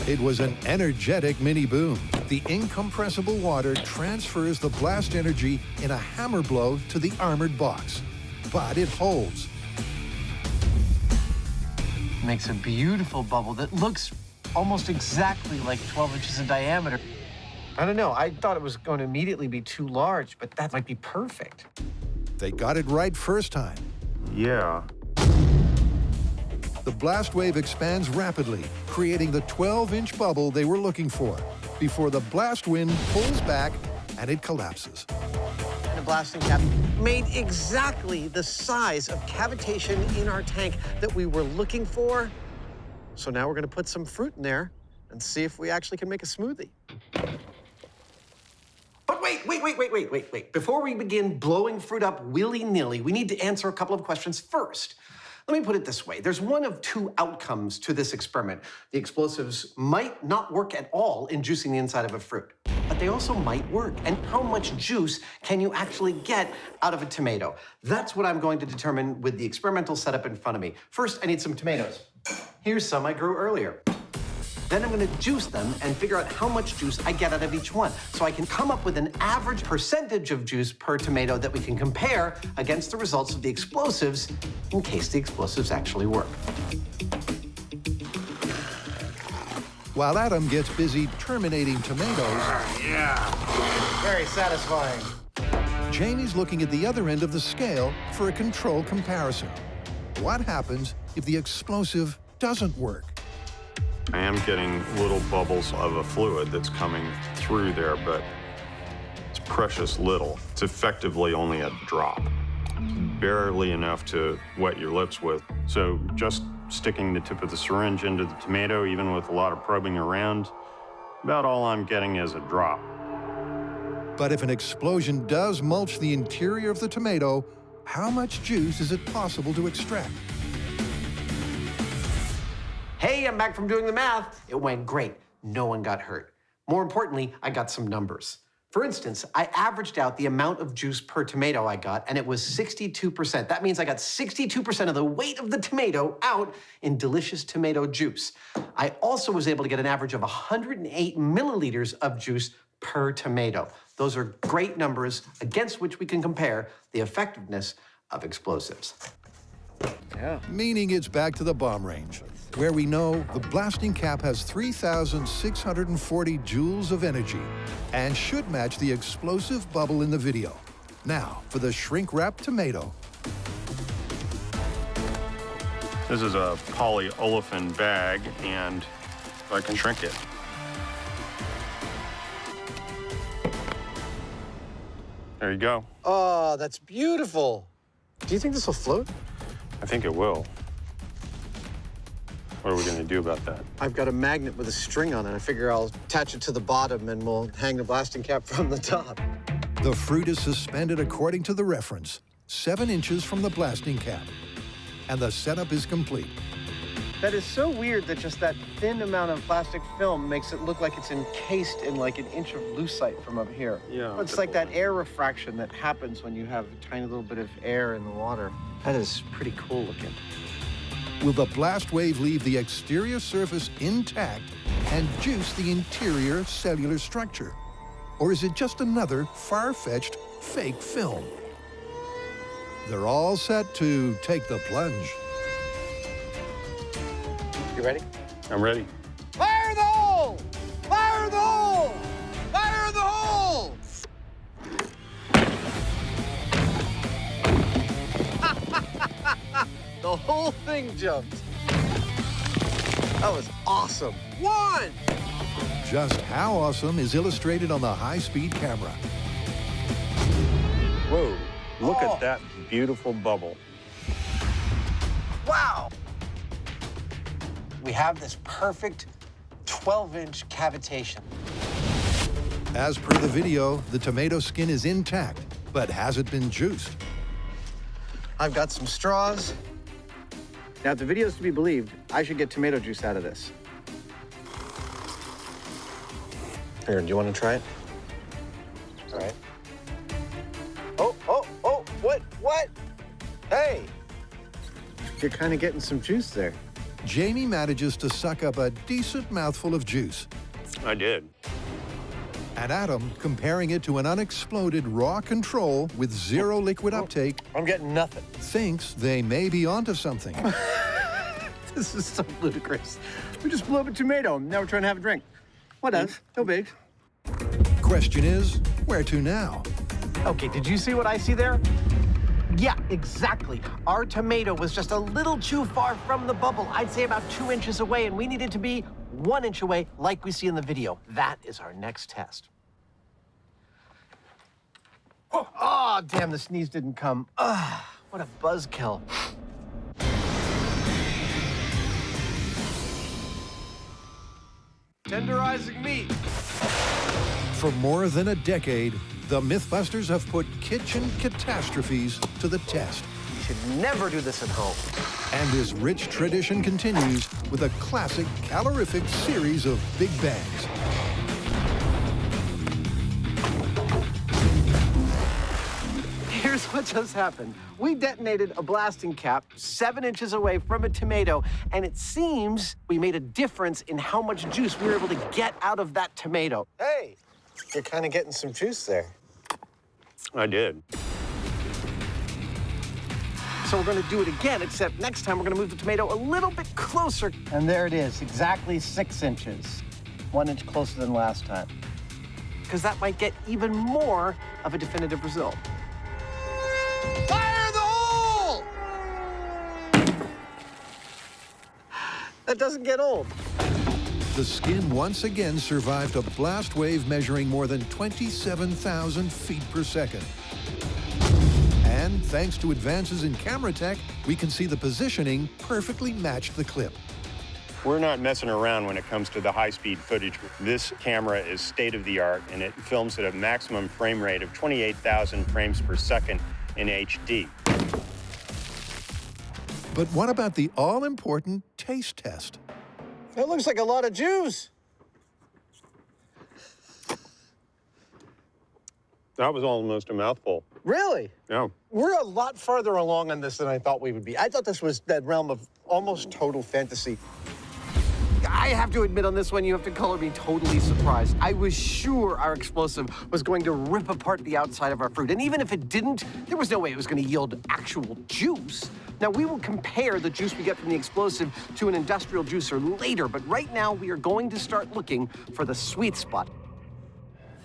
It was an energetic mini boom. The incompressible water transfers the blast energy in a hammer blow to the armored box. But it holds.
Makes a beautiful bubble that looks almost exactly like 12 inches in diameter. I don't know, I thought it was going to immediately be too large, but that might be perfect.
They got it right first time.
Yeah.
The blast wave expands rapidly, creating the 12-inch bubble they were looking for, before the blast wind pulls back and it collapses.
And the blasting cap made exactly the size of cavitation in our tank that we were looking for. So now we're gonna put some fruit in there and see if we actually can make a smoothie.
But wait. Before we begin blowing fruit up willy-nilly, we need to answer a couple of questions first. Let me put it this way. There's one of two outcomes to this experiment. The explosives might not work at all in juicing the inside of a fruit, but they also might work. And how much juice can you actually get out of a tomato? That's what I'm going to determine with the experimental setup in front of me. First, I need some tomatoes. Here's some I grew earlier. Then I'm gonna juice them and figure out how much juice I get out of each one, so I can come up with an average percentage of juice per tomato that we can compare against the results of the explosives in case the explosives actually work.
While Adam gets busy terminating tomatoes,
Very satisfying.
Jamie's looking at the other end of the scale for a control comparison. What happens if the explosive doesn't work?
I am getting little bubbles of a fluid that's coming through there, but it's precious little. It's effectively only a drop, barely enough to wet your lips with. So just sticking the tip of the syringe into the tomato, even with a lot of probing around, about all I'm getting is a drop.
But if an explosion does mulch the interior of the tomato, how much juice is it possible to extract?
Hey, I'm back from doing the math. It went great. No one got hurt. More importantly, I got some numbers. For instance, I averaged out the amount of juice per tomato I got, and it was 62%. That means I got 62% of the weight of the tomato out in delicious tomato juice. I also was able to get an average of 108 milliliters of juice per tomato. Those are great numbers against which we can compare the effectiveness of explosives.
Yeah. Meaning it's back to the bomb range, where we know the blasting cap has 3,640 joules of energy and should match the explosive bubble in the video. Now, for the shrink-wrapped tomato.
This is a polyolefin bag, and I can shrink it. There you go.
Oh, that's beautiful. Do you think this will float?
I think it will. What are we going to do about that?
I've got a magnet with a string on it. I figure I'll attach it to the bottom and we'll hang the blasting cap from the top.
The fruit is suspended according to the reference, 7 inches from the blasting cap. And the setup is complete.
That is so weird that just that thin amount of plastic film makes it look like it's encased in like an inch of lucite from up here.
Yeah.
It's like that air refraction that happens when you have a tiny little bit of air in the water. That is pretty cool looking.
Will the blast wave leave the exterior surface intact and juice the interior cellular structure? Or is it just another far-fetched fake film? They're all set to take the plunge.
You ready?
I'm ready.
Fire the hole! Fire the hole! Fire the hole! The whole thing jumped. That was awesome. 1!
Just how awesome is illustrated on the high-speed camera.
Whoa, look at that beautiful bubble.
Wow! We have this perfect 12-inch cavitation.
As per the video, the tomato skin is intact, but has it been juiced?
I've got some straws. Now, if the video is to be believed, I should get tomato juice out of this.
Here, do you want to try it? All right.
Oh, what? Hey! You're kind of getting some juice there.
Jamie manages to suck up a decent mouthful of juice.
I did.
And Adam, comparing it to an unexploded raw control with zero liquid uptake,
I'm getting nothing.
Thinks they may be onto something.
This is so ludicrous. We just blew up a tomato, and now we're trying to have a drink. What else? No big.
Question is, where to now?
Okay, did you see what I see there? Yeah, exactly. Our tomato was just a little too far from the bubble. I'd say about 2 inches away, and we needed to be 1 inch away, like we see in the video. That is our next test. Oh, damn, the sneeze didn't come. What a buzzkill. Tenderizing meat.
For more than a decade, the Mythbusters have put kitchen catastrophes to the test.
You should never do this at home.
And this rich tradition continues with a classic calorific series of big bangs.
Here's what just happened. We detonated a blasting cap 7 inches away from a tomato, and it seems we made a difference in how much juice we were able to get out of that tomato. Hey, you're kind of getting some juice there.
I did.
So we're going to do it again, except next time we're going to move the tomato a little bit closer. And there it is, exactly 6 inches. 1 inch closer than last time. Because that might get even more of a definitive result. Fire the hole! That doesn't get old.
The skin once again survived a blast wave measuring more than 27,000 feet per second. And thanks to advances in camera tech, we can see the positioning perfectly matched the clip.
We're not messing around when it comes to the high-speed footage. This camera is state-of-the-art, and it films at a maximum frame rate of 28,000 frames per second in HD.
But what about the all-important taste test?
That looks like a lot of juice.
That was almost a mouthful.
Really?
Yeah.
We're a lot farther along on this than I thought we would be. I thought this was that realm of almost total fantasy. I have to admit on this one, you have to color me totally surprised. I was sure our explosive was going to rip apart the outside of our fruit. And even if it didn't, there was no way it was going to yield actual juice. Now, we will compare the juice we get from the explosive to an industrial juicer later, but right now we are going to start looking for the sweet spot.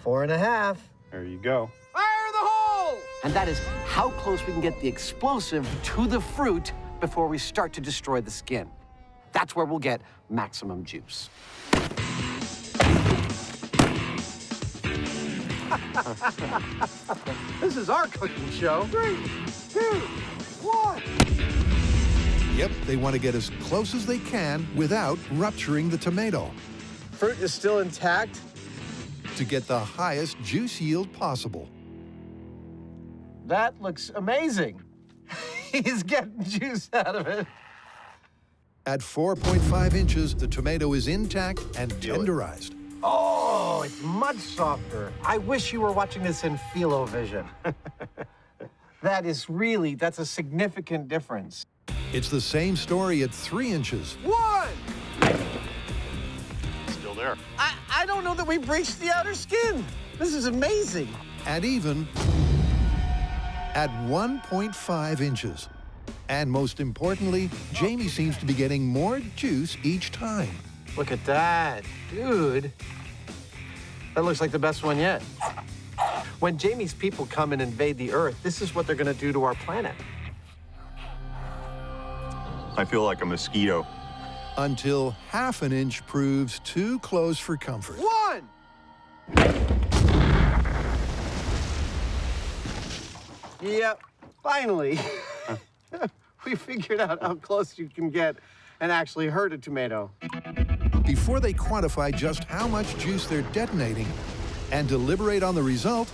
4.5.
There you go.
Fire in the hole! And that is how close we can get the explosive to the fruit before we start to destroy the skin. That's where we'll get maximum juice. This is our cooking show. 3, 2, 1.
Yep, they want to get as close as they can without rupturing the tomato.
Fruit is still intact.
To get the highest juice yield possible.
That looks amazing. He's getting juice out of it.
At 4.5 inches, the tomato is intact and tenderized.
Oh, it's much softer. I wish you were watching this in Filovision. That's a significant difference.
It's the same story at 3 inches.
1!
Still there.
I don't know that we breached the outer skin. This is amazing.
And even at 1.5 inches. And most importantly, Jamie seems to be getting more juice each time.
Look at that, dude. That looks like the best one yet. When Jamie's people come and invade the Earth, this is what they're gonna do to our planet.
I feel like a mosquito.
Until half an inch proves too close for comfort.
1! Yep, finally. We figured out how close you can get and actually hurt a tomato.
Before they quantify just how much juice they're detonating and deliberate on the result,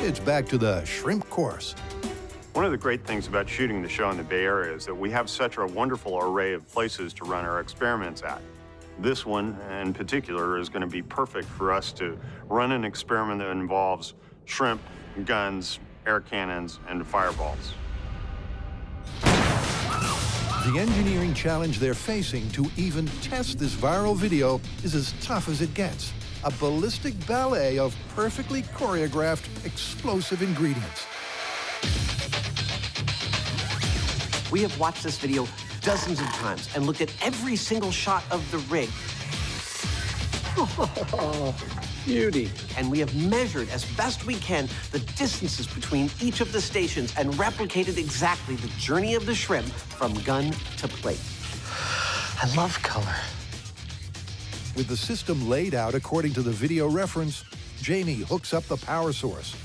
it's back to the shrimp course.
One of the great things about shooting the show in the Bay Area is that we have such a wonderful array of places to run our experiments at. This one, in particular, is going to be perfect for us to run an experiment that involves shrimp, guns, air cannons, and fireballs.
The engineering challenge they're facing to even test this viral video is as tough as it gets. A ballistic ballet of perfectly choreographed explosive ingredients.
We have watched this video dozens of times and looked at every single shot of the rig. Oh, beauty. And we have measured as best we can the distances between each of the stations and replicated exactly the journey of the shrimp from gun to plate. I love color.
With the system laid out according to the video reference, Jamie hooks up the power source.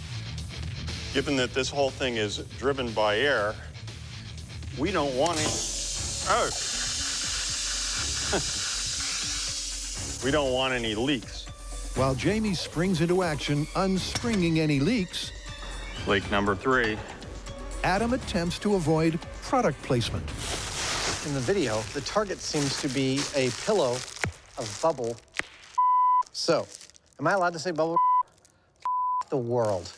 Given that this whole thing is driven by air, we don't want it. Oh. We don't want any leaks.
While Jamie springs into action, unspringing any leaks,
Leak number 3.
Adam attempts to avoid product placement.
In the video, the target seems to be a pillow of bubble. So, am I allowed to say bubble? The world.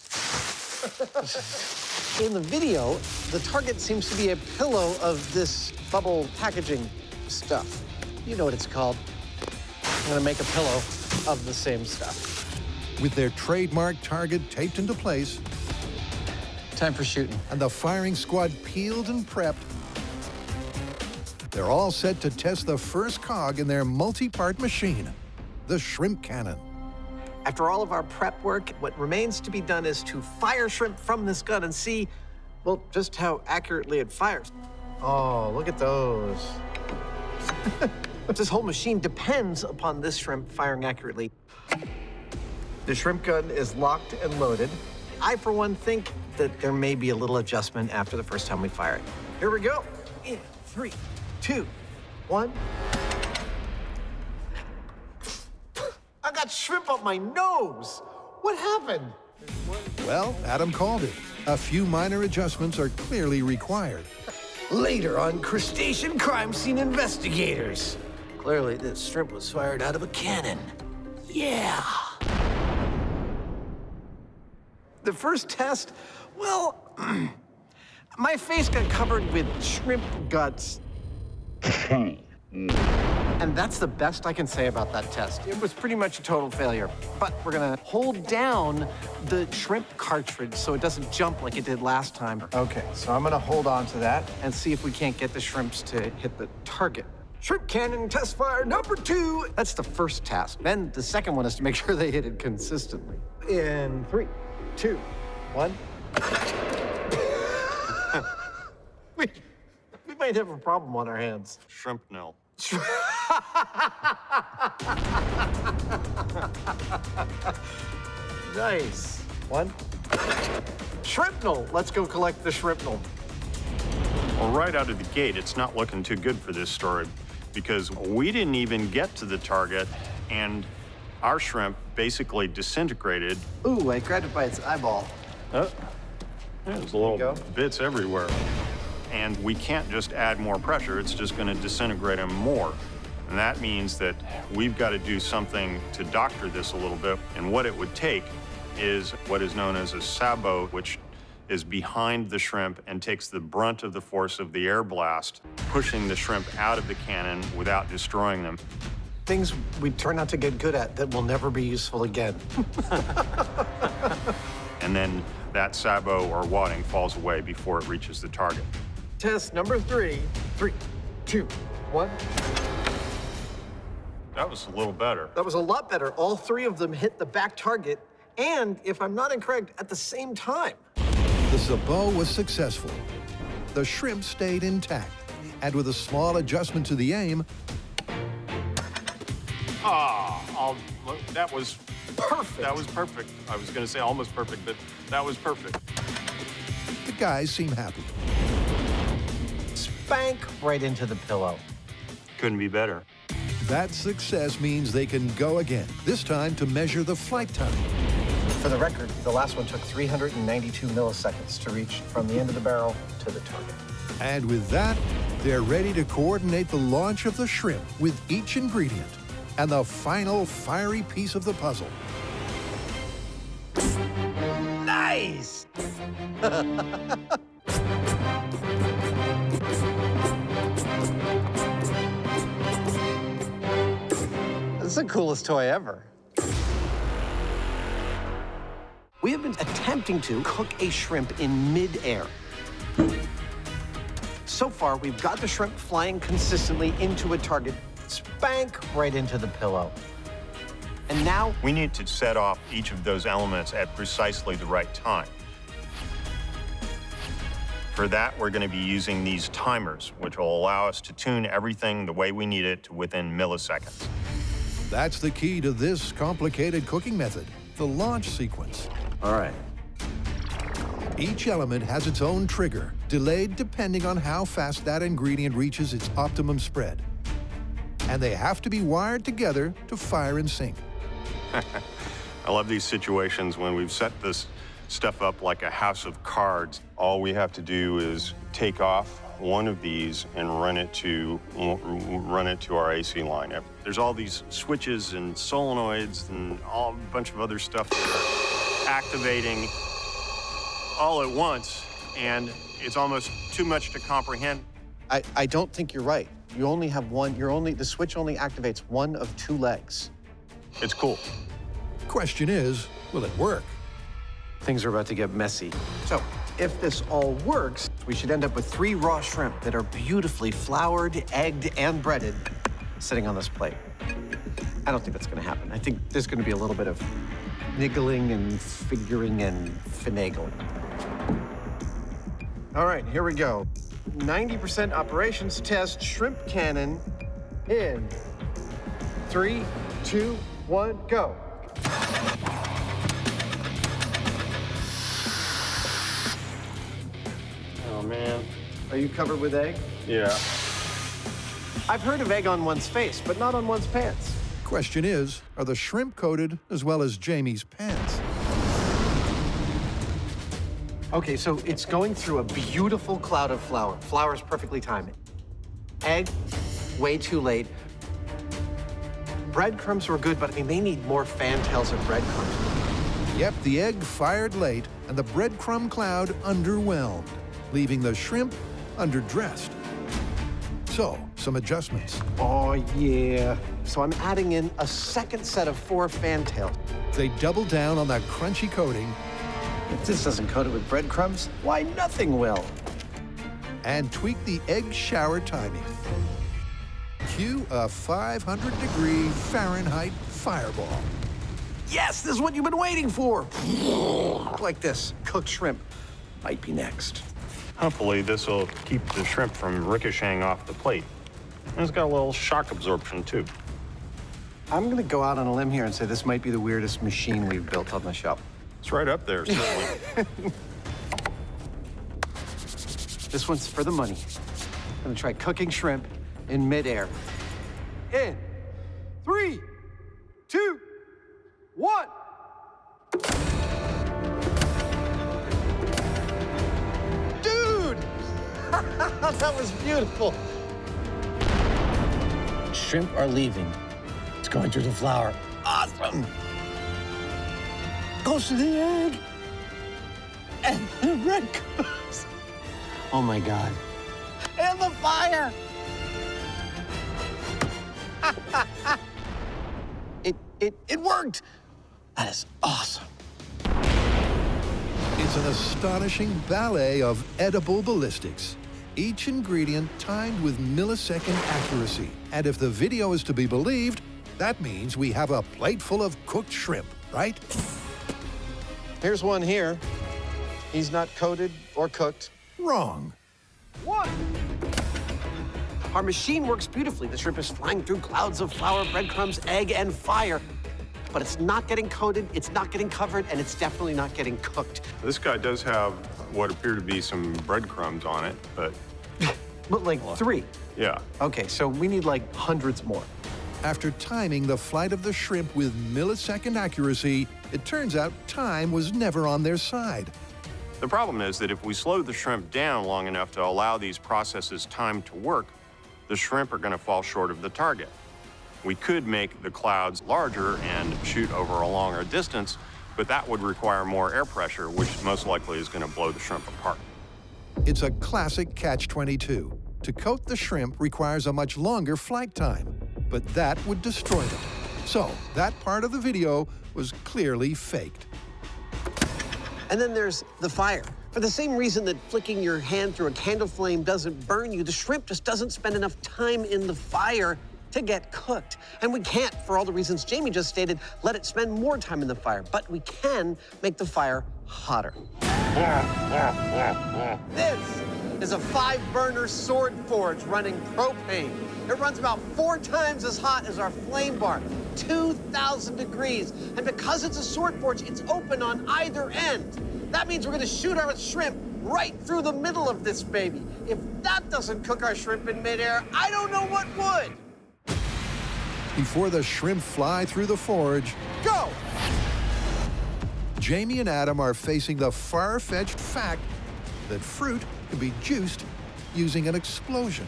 In the video, the target seems to be a pillow of this bubble packaging stuff. You know what it's called. I'm gonna make a pillow of the same stuff.
With their trademark target taped into place,
time for shooting.
And the firing squad peeled and prepped, they're all set to test the first cog in their multi-part machine, the shrimp cannon.
After all of our prep work, what remains to be done is to fire shrimp from this gun and see, well, just how accurately it fires. Oh, look at those. This whole machine depends upon this shrimp firing accurately. The shrimp gun is locked and loaded. I, for one, think that there may be a little adjustment after the first time we fire it. Here we go. In 3, 2, 1. I got shrimp up my nose. What happened?
Well, Adam called it. A few minor adjustments are clearly required.
Later on Crustacean Crime Scene Investigators. Clearly, this shrimp was fired out of a cannon. Yeah. The first test, well, my face got covered with shrimp guts. And that's the best I can say about that test. It was pretty much a total failure. But we're gonna hold down the shrimp cartridge so it doesn't jump like it did last time. Okay, so I'm gonna hold on to that and see if we can't get the shrimps to hit the target. Shrimp cannon test fire number 2. That's the first task. Then the second one is to make sure they hit it consistently. In 3, 2, 1. we might have a problem on our hands.
Shrimp nil.
Nice. 1. Shrapnel. Let's go collect the shrapnel.
Well, right out of the gate, it's not looking too good for this story because we didn't even get to the target and our shrimp basically disintegrated.
Ooh, I grabbed it by its eyeball.
Yeah, there's little bits everywhere. And we can't just add more pressure, it's just gonna disintegrate them more. And that means that we've got to do something to doctor this a little bit. And what it would take is what is known as a sabot, which is behind the shrimp and takes the brunt of the force of the air blast, pushing the shrimp out of the cannon without destroying them.
Things we turn out to get good at that will never be useful again.
And then that sabot or wadding falls away before it reaches the target.
Test number 3. 3, 2, 1.
That was a little better.
That was a lot better. All 3 of them hit the back target, and if I'm not incorrect, at the same time.
The sabot was successful. The shrimp stayed intact, and with a small adjustment to the aim,
that was perfect. That was perfect. I was going to say almost perfect, but that was perfect.
the guys seem happy.
Spank right into the pillow.
Couldn't be better.
That success means they can go again, this time to measure the flight time.
For the record, the last one took 392 milliseconds to reach from the end of the barrel to the target.
And with that, they're ready to coordinate the launch of the shrimp with each ingredient and the final fiery piece of the puzzle.
Nice! This is the coolest toy ever. We have been attempting to cook a shrimp in mid-air. So far, we've got the shrimp flying consistently into a target, spank right into the pillow. And now,
we need to set off each of those elements at precisely the right time. For that, we're going to be using these timers, which will allow us to tune everything the way we need it to within milliseconds.
That's the key to this complicated cooking method, the launch sequence.
All right.
Each element has its own trigger, delayed depending on how fast that ingredient reaches its optimum spread. And they have to be wired together to fire in sync.
I love these situations when we've set this stuff up like a house of cards. All we have to do is take off one of these and run it to our AC line. There's all these switches and solenoids and a bunch of other stuff that are activating all at once, and it's almost too much to comprehend.
I don't think you're right. You only have one, the switch only activates one of two legs.
It's cool.
Question is, will it work?
Things are about to get messy. So, if this all works, we should end up with 3 raw shrimp that are beautifully floured, egged, and breaded sitting on this plate. I don't think that's gonna happen. I think there's gonna be a little bit of niggling and figuring and finagling. All right, here we go. 90% operations test shrimp cannon in 3, 2, 1, go.
Oh, man.
Are you covered with egg?
Yeah.
I've heard of egg on one's face, but not on one's pants.
Question is, are the shrimp coated as well as Jamie's pants?
Okay, so it's going through a beautiful cloud of flour. Flour's perfectly timed. Egg, way too late. Breadcrumbs were good, but I mean, they need more fantails of breadcrumbs.
Yep, the egg fired late and the breadcrumb cloud underwhelmed, leaving the shrimp underdressed. So, some adjustments.
Oh, yeah. So I'm adding in a second set of 4 fantails.
They double down on that crunchy coating.
If this doesn't coat it with breadcrumbs, why nothing will.
And tweak the egg shower timing. Cue a 500-degree Fahrenheit fireball.
Yes, this is what you've been waiting for. Like this, cooked shrimp might be next.
Hopefully this will keep the shrimp from ricocheting off the plate. And it's got a little shock absorption too.
I'm gonna go out on a limb here and say this might be the weirdest machine we've built on the shop.
It's right up there, certainly.
This one's for the money. I'm gonna try cooking shrimp in midair. In 3, 2, 1. Dude! That was beautiful. Shrimp are leaving. It's going through the flour. Awesome! Goes to the egg. And the breadcrumbs. Oh my God. And the fire! It worked! That is awesome.
It's an astonishing ballet of edible ballistics. Each ingredient timed with millisecond accuracy. And if the video is to be believed, that means we have a plate full of cooked shrimp, right?
Here's one here. He's not coated or cooked.
Wrong.
1. Our machine works beautifully. The shrimp is flying through clouds of flour, breadcrumbs, egg, and fire. But it's not getting coated, it's not getting covered, and it's definitely not getting cooked.
This guy does have what appear to be some breadcrumbs on it, but...
But like 3.
Yeah.
Okay, so we need like hundreds more.
After timing the flight of the shrimp with millisecond accuracy, it turns out time was never on their side.
The problem is that if we slow the shrimp down long enough to allow these processes time to work, the shrimp are going to fall short of the target. We could make the clouds larger and shoot over a longer distance, but that would require more air pressure, which most likely is going to blow the shrimp apart.
It's a classic catch-22. To coat the shrimp requires a much longer flight time, but that would destroy them. So that part of the video was clearly faked.
And then there's the fire. For the same reason that flicking your hand through a candle flame doesn't burn you, the shrimp just doesn't spend enough time in the fire to get cooked. And we can't, for all the reasons Jamie just stated, let it spend more time in the fire, but we can make the fire hotter. This is a 5-burner sword forge running propane. It runs about 4 times as hot as our flame bar, 2,000 degrees. And because it's a sword forge, it's open on either end. That means we're gonna shoot our shrimp right through the middle of this baby. If that doesn't cook our shrimp in midair, I don't know what would.
Before the shrimp fly through the forge,
go!
Jamie and Adam are facing the far-fetched fact that fruit can be juiced using an explosion.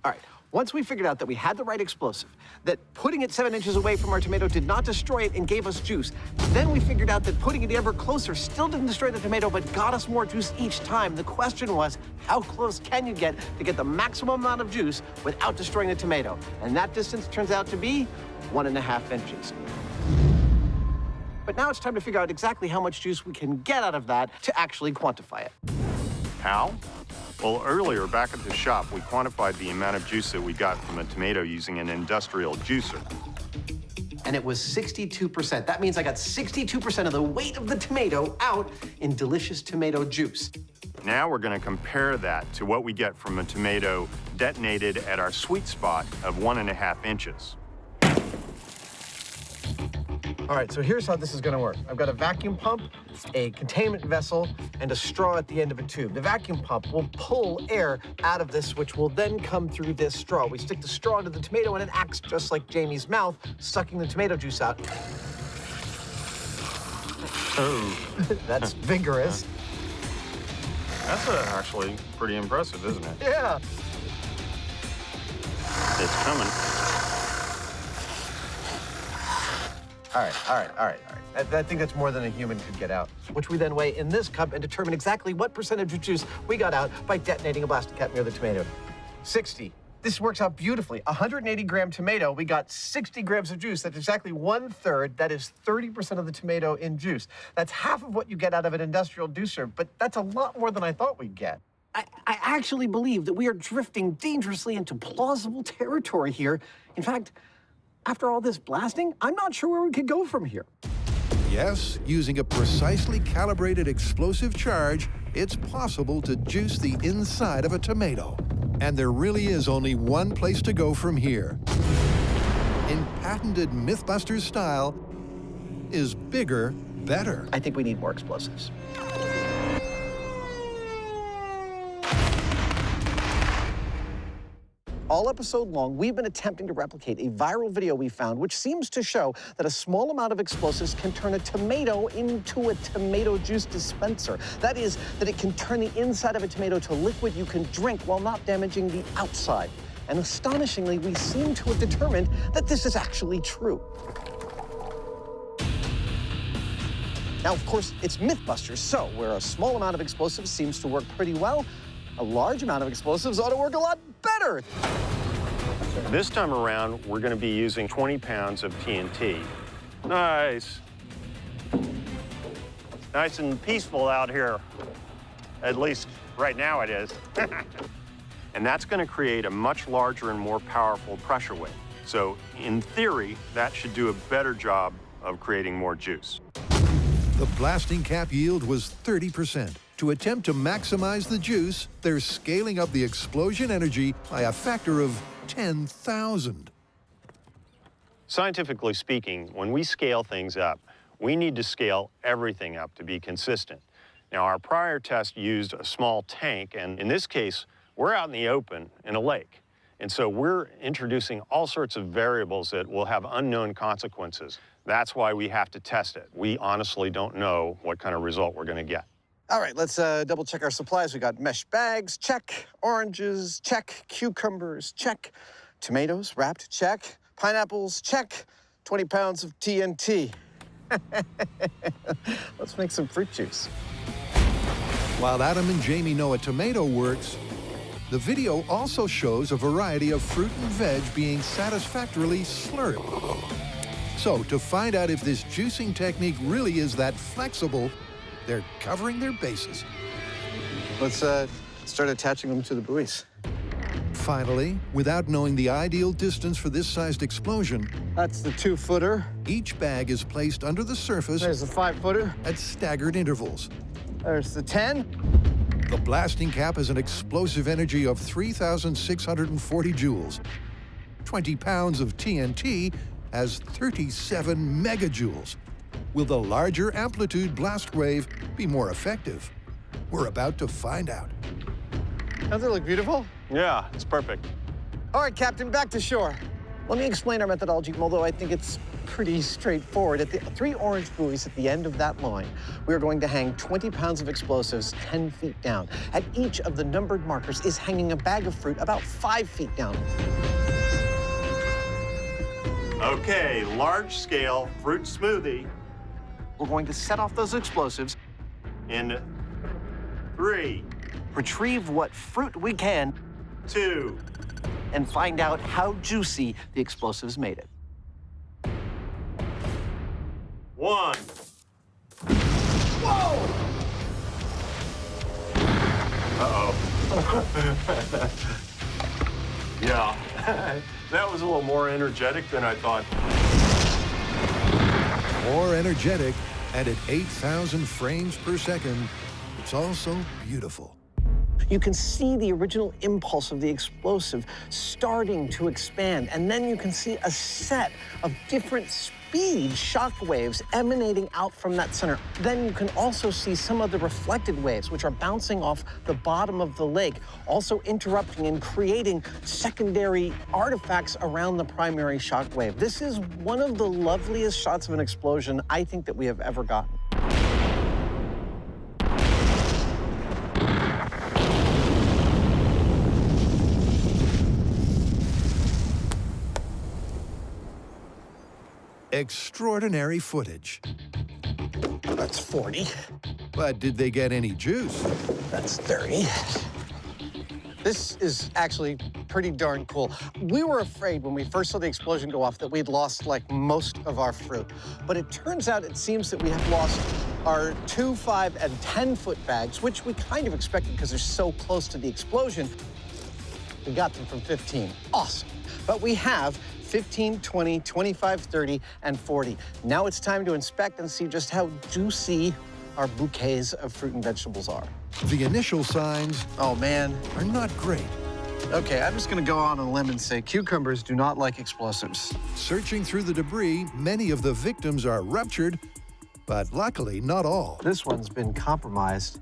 All right, once we figured out that we had the right explosive, that putting it 7 inches away from our tomato did not destroy it and gave us juice, then we figured out that putting it ever closer still didn't destroy the tomato but got us more juice each time. The question was, how close can you get to get the maximum amount of juice without destroying the tomato? And that distance turns out to be 1.5 inches. But now it's time to figure out exactly how much juice we can get out of that to actually quantify it.
How? Well, earlier, back at the shop, we quantified the amount of juice that we got from a tomato using an industrial juicer.
And it was 62%. That means I got 62% of the weight of the tomato out in delicious tomato juice.
Now we're going to compare that to what we get from a tomato detonated at our sweet spot of 1.5 inches.
All right, so here's how this is gonna work. I've got a vacuum pump, a containment vessel, and a straw at the end of a tube. The vacuum pump will pull air out of this, which will then come through this straw. We stick the straw into the tomato, and it acts just like Jamie's mouth, sucking the tomato juice out.
Oh.
That's vigorous.
That's actually pretty impressive, isn't it?
Yeah.
It's coming.
All right. I think that's more than a human could get out, which we then weigh in this cup and determine exactly what percentage of juice we got out by detonating a blasting cap near the tomato. 60. This works out beautifully. 180-gram tomato, we got 60 grams of juice. That's exactly 1/3. That is 30% of the tomato in juice. That's half of what you get out of an industrial juicer, but that's a lot more than I thought we'd get. I actually believe that we are drifting dangerously into plausible territory here. In fact, after all this blasting, I'm not sure where we could go from here.
Yes, using a precisely calibrated explosive charge, it's possible to juice the inside of a tomato. And there really is only one place to go from here. In patented Mythbusters style, is bigger, better.
I think we need more explosives. All episode long, we've been attempting to replicate a viral video we found, which seems to show that a small amount of explosives can turn a tomato into a tomato juice dispenser. That is, that it can turn the inside of a tomato to liquid you can drink while not damaging the outside. And astonishingly, we seem to have determined that this is actually true. Now, of course, it's Mythbusters, so where a small amount of explosives seems to work pretty well, a large amount of explosives ought to work a lot better.
This time around, we're going to be using 20 pounds of TNT. Nice. Nice and peaceful out here. At least right now it is. And that's going to create a much larger and more powerful pressure wave. So in theory, that should do a better job of creating more juice.
The blasting cap yield was 30%. To attempt to maximize the juice, they're scaling up the explosion energy by a factor of 10,000.
Scientifically speaking, when we scale things up, we need to scale everything up to be consistent. Now, our prior test used a small tank, and in this case, we're out in the open in a lake. And so we're introducing all sorts of variables that will have unknown consequences. That's why we have to test it. We honestly don't know what kind of result we're going to get.
All right, let's double check our supplies. We got mesh bags, check. Oranges, check. Cucumbers, check. Tomatoes, wrapped, check. Pineapples, check. 20 pounds of TNT. Let's make some fruit juice.
While Adam and Jamie know a tomato works, the video also shows a variety of fruit and veg being satisfactorily slurped. So, to find out if this juicing technique really is that flexible, they're covering their bases.
Let's start attaching them to the buoys.
Finally, without knowing the ideal distance for this sized explosion,
that's the 2-footer.
Each bag is placed under the surface.
There's the 5-footer.
At staggered intervals.
There's the 10.
The blasting cap has an explosive energy of 3,640 joules. 20 pounds of TNT has 37 megajoules. Will the larger amplitude blast wave be more effective? We're about to find out.
Doesn't it look beautiful?
Yeah, it's perfect.
All right, Captain, back to shore. Let me explain our methodology, although I think it's pretty straightforward. At the 3 orange buoys at the end of that line, we are going to hang 20 pounds of explosives 10 feet down. At each of the numbered markers is hanging a bag of fruit about 5 feet down.
Okay, large-scale fruit smoothie.
We're going to set off those explosives.
In 3.
Retrieve what fruit we can.
2.
And find out how juicy the explosives made it.
1.
Whoa!
Uh-oh. Yeah, that was a little more energetic than I thought.
More energetic, and at 8,000 frames per second, it's also beautiful.
You can see the original impulse of the explosive starting to expand, and then you can see a set of different speed shock waves emanating out from that center. Then you can also see some of the reflected waves, which are bouncing off the bottom of the lake, also interrupting and creating secondary artifacts around the primary shock wave. This is one of the loveliest shots of an explosion I think that we have ever gotten.
Extraordinary footage.
That's 40.
But did they get any juice?
That's 30. This is actually pretty darn cool. We were afraid when we first saw the explosion go off that we'd lost like most of our fruit. But it turns out it seems that we have lost our 2, 5, and 10-foot bags, which we kind of expected because they're so close to the explosion. We got them from 15. Awesome. But we have 15, 20, 25, 30, and 40. Now it's time to inspect and see just how juicy our bouquets of fruit and vegetables are.
The initial signs,
oh man,
are not great.
Okay, I'm just gonna go on a limb and say cucumbers do not like explosives.
Searching through the debris, many of the victims are ruptured, but luckily not all.
This one's been compromised.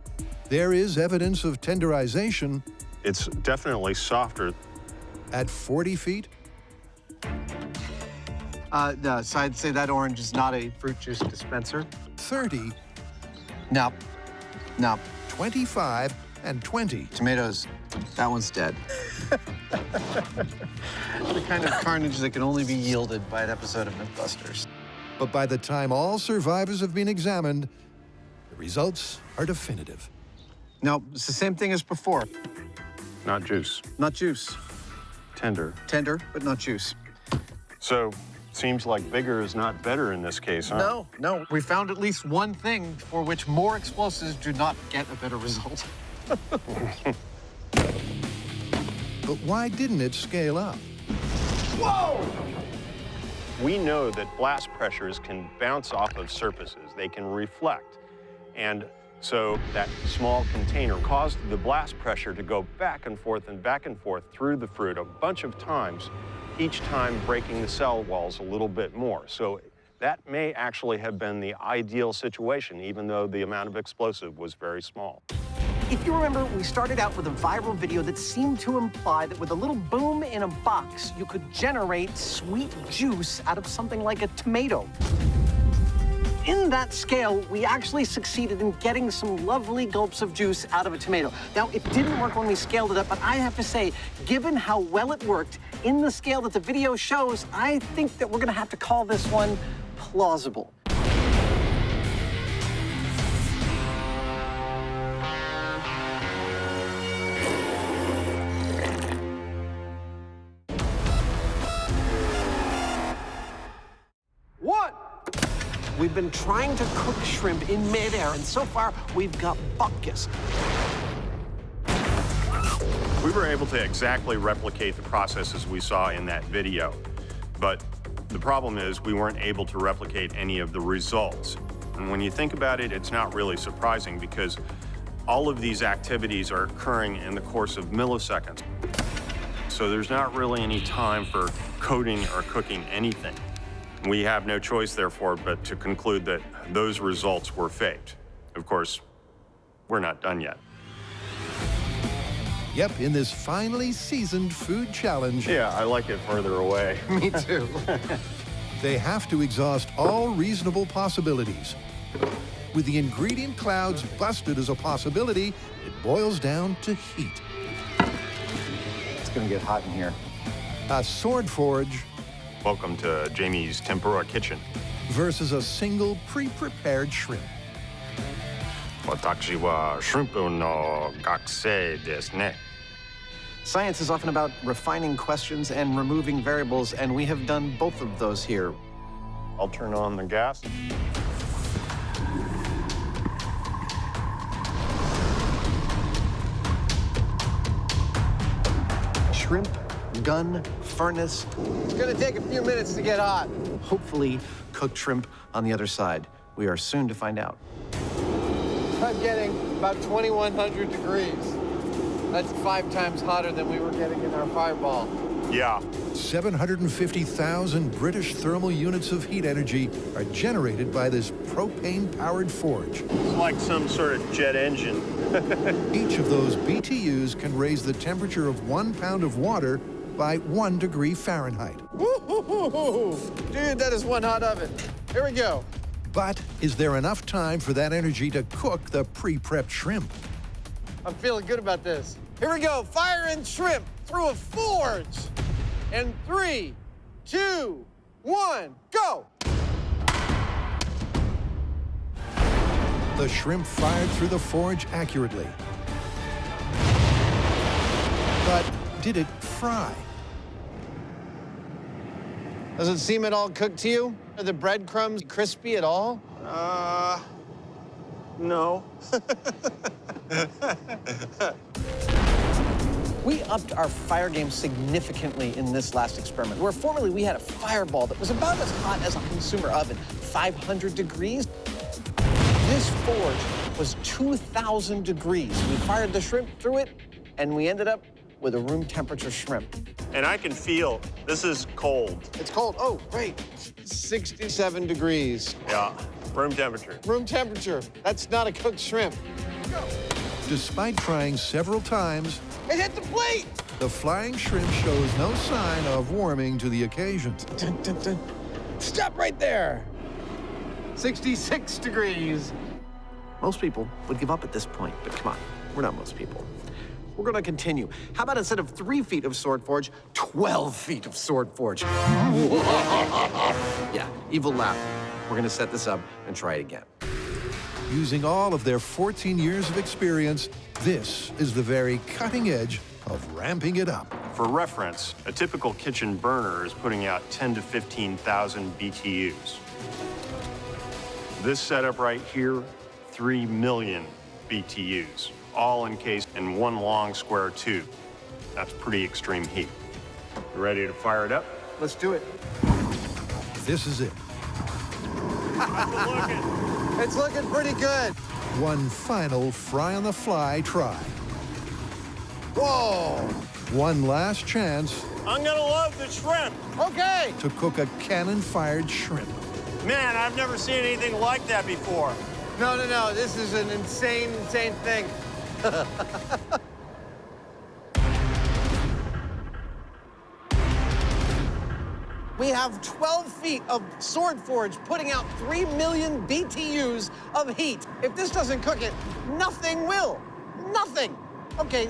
There is evidence of tenderization.
It's definitely softer.
At 40 feet?
No, so I'd say that orange is not a fruit juice dispenser.
30.
No. No.
25 and 20.
Tomatoes, that one's dead. The kind of carnage that can only be yielded by an episode of Mythbusters.
But by the time all survivors have been examined, the results are definitive.
No, it's the same thing as before.
Not juice.
Not juice.
Tender.
Tender, but not juice.
So, seems like bigger is not better in this case, huh?
No, no. We found at least one thing for which more explosives do not get a better result.
But why didn't it scale up?
Whoa! We know that blast pressures can bounce off of surfaces. They can reflect. And so that small container caused the blast pressure to go back and forth through the fruit a bunch of times, each time breaking the cell walls a little bit more. So that may actually have been the ideal situation, even though the amount of explosive was very small.
If you remember, we started out with a viral video that seemed to imply that with a little boom in a box, you could generate sweet juice out of something like a tomato. In that scale, we actually succeeded in getting some lovely gulps of juice out of a tomato. Now, it didn't work when we scaled it up, but I have to say, given how well it worked in the scale that the video shows, I think that we're gonna have to call this one plausible. We've been trying to cook shrimp in midair, and so far, we've got buckus.
We were able to exactly replicate the processes we saw in that video, but the problem is we weren't able to replicate any of the results. And when you think about it, it's not really surprising because all of these activities are occurring in the course of milliseconds. So there's not really any time for coding or cooking anything. We have no choice, therefore, but to conclude that those results were faked. Of course, we're not done yet.
Yep, in this finely seasoned food challenge.
Yeah, I like it further away.
Me too.
They have to exhaust all reasonable possibilities. With the ingredient clouds busted as a possibility, it boils down to heat.
It's gonna get hot in here.
A sword forge.
Welcome to Jamie's Tempura Kitchen.
Versus a single pre-prepared shrimp.
Watashi wa shrimpu no gakusei desu ne.
Science is often about refining questions and removing variables, and we have done both of those here.
I'll turn on the gas.
Shrimp, gun, furnace.
It's gonna take a few minutes to get hot.
Hopefully, cooked shrimp on the other side. We are soon to find out.
I'm getting about 2,100 degrees. That's 5 times hotter than we were getting in our fireball.
Yeah.
750,000 British thermal units of heat energy are generated by this propane-powered forge.
It's like some sort of jet engine.
Each of those BTUs can raise the temperature of 1 pound of water by 1 degree Fahrenheit.
Woo-hoo-hoo-hoo. Dude, that is one hot oven. Here we go.
But is there enough time for that energy to cook the pre-prepped shrimp?
I'm feeling good about this. Here we go, firing shrimp through a forge. And 3, 2, 1, go!
The shrimp fired through the forge accurately. But did it fry?
Does it seem at all cooked to you? Are the breadcrumbs crispy at all?
No.
We upped our fire game significantly in this last experiment, where formerly we had a fireball that was about as hot as a consumer oven, 500 degrees. This forge was 2,000 degrees. We fired the shrimp through it, and we ended up with a room temperature shrimp.
And I can feel this is cold.
It's cold. Oh, wait. 67 degrees.
Yeah, room temperature.
Room temperature. That's not a cooked shrimp. Go.
Despite trying several times,
it hit the plate!
The flying shrimp shows no sign of warming to the occasion.
Dun, dun, dun. Stop right there. 66 degrees. Most people would give up at this point, but come on, we're not most people. We're gonna continue. How about instead of 3 feet of sword forge, 12 feet of sword forge? Yeah, evil laugh. We're gonna set this up and try it again.
Using all of their 14 years of experience, this is the very cutting edge of ramping it up.
For reference, a typical kitchen burner is putting out 10 to 15,000 BTUs. This setup right here, 3 million BTUs, all encased in one long square tube. That's pretty extreme heat. You ready to fire it up?
Let's do it.
This is it.
It's looking pretty good.
One final fry-on-the-fly try.
Whoa!
One last chance.
I'm gonna love the shrimp.
Okay.
To cook a cannon-fired shrimp.
Man, I've never seen anything like that before.
No. This is an insane thing. We have 12 feet of sword forge putting out 3 million BTUs of heat. If this doesn't cook it, nothing will. Nothing. Okay,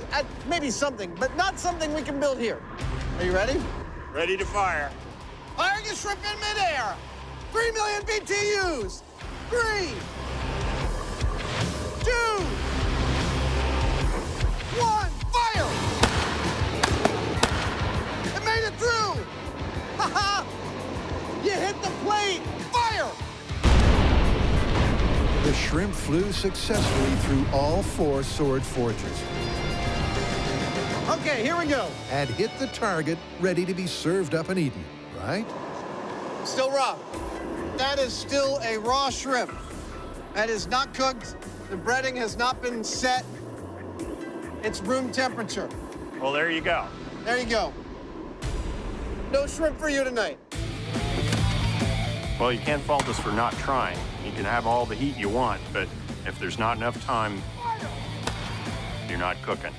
maybe something, but not something we can build here. Are you ready?
Ready to fire.
Firing a shrimp in midair. 3 million BTUs. 3, 2, 1, fire! It made it through! Ha-ha! You hit the plate! Fire!
The shrimp flew successfully through all 4 sword forges.
Okay, here we go.
And hit the target, ready to be served up and eaten, right?
Still raw. That is still a raw shrimp. That is not cooked. The breading has not been set. It's room temperature.
Well, there you go.
There you go. No shrimp for you tonight.
Well, you can't fault us for not trying. You can have all the heat you want, but if there's not enough time, you're not cooking.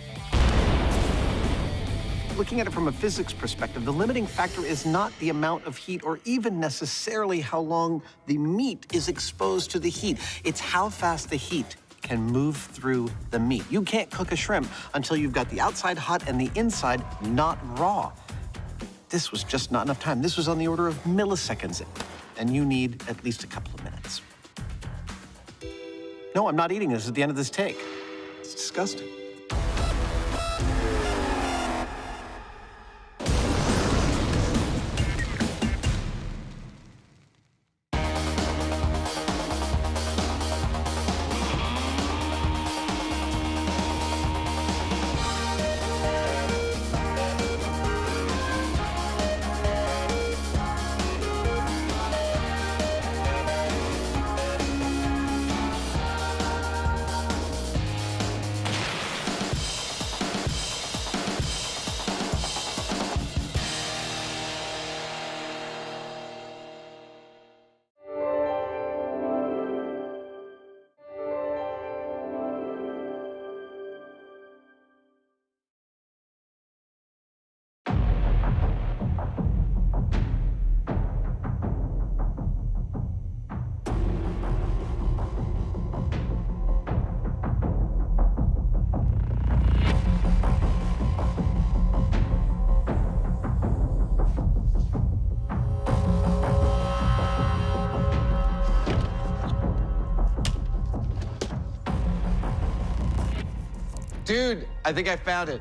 Looking at it from a physics perspective, the limiting factor is not the amount of heat or even necessarily how long the meat is exposed to the heat. It's how fast the heat can move through the meat. You can't cook a shrimp until you've got the outside hot and the inside not raw. This was just not enough time. This was on the order of milliseconds, and you need at least a couple of minutes. No, I'm not eating this at the end of this take. It's disgusting. Dude, I think I found it.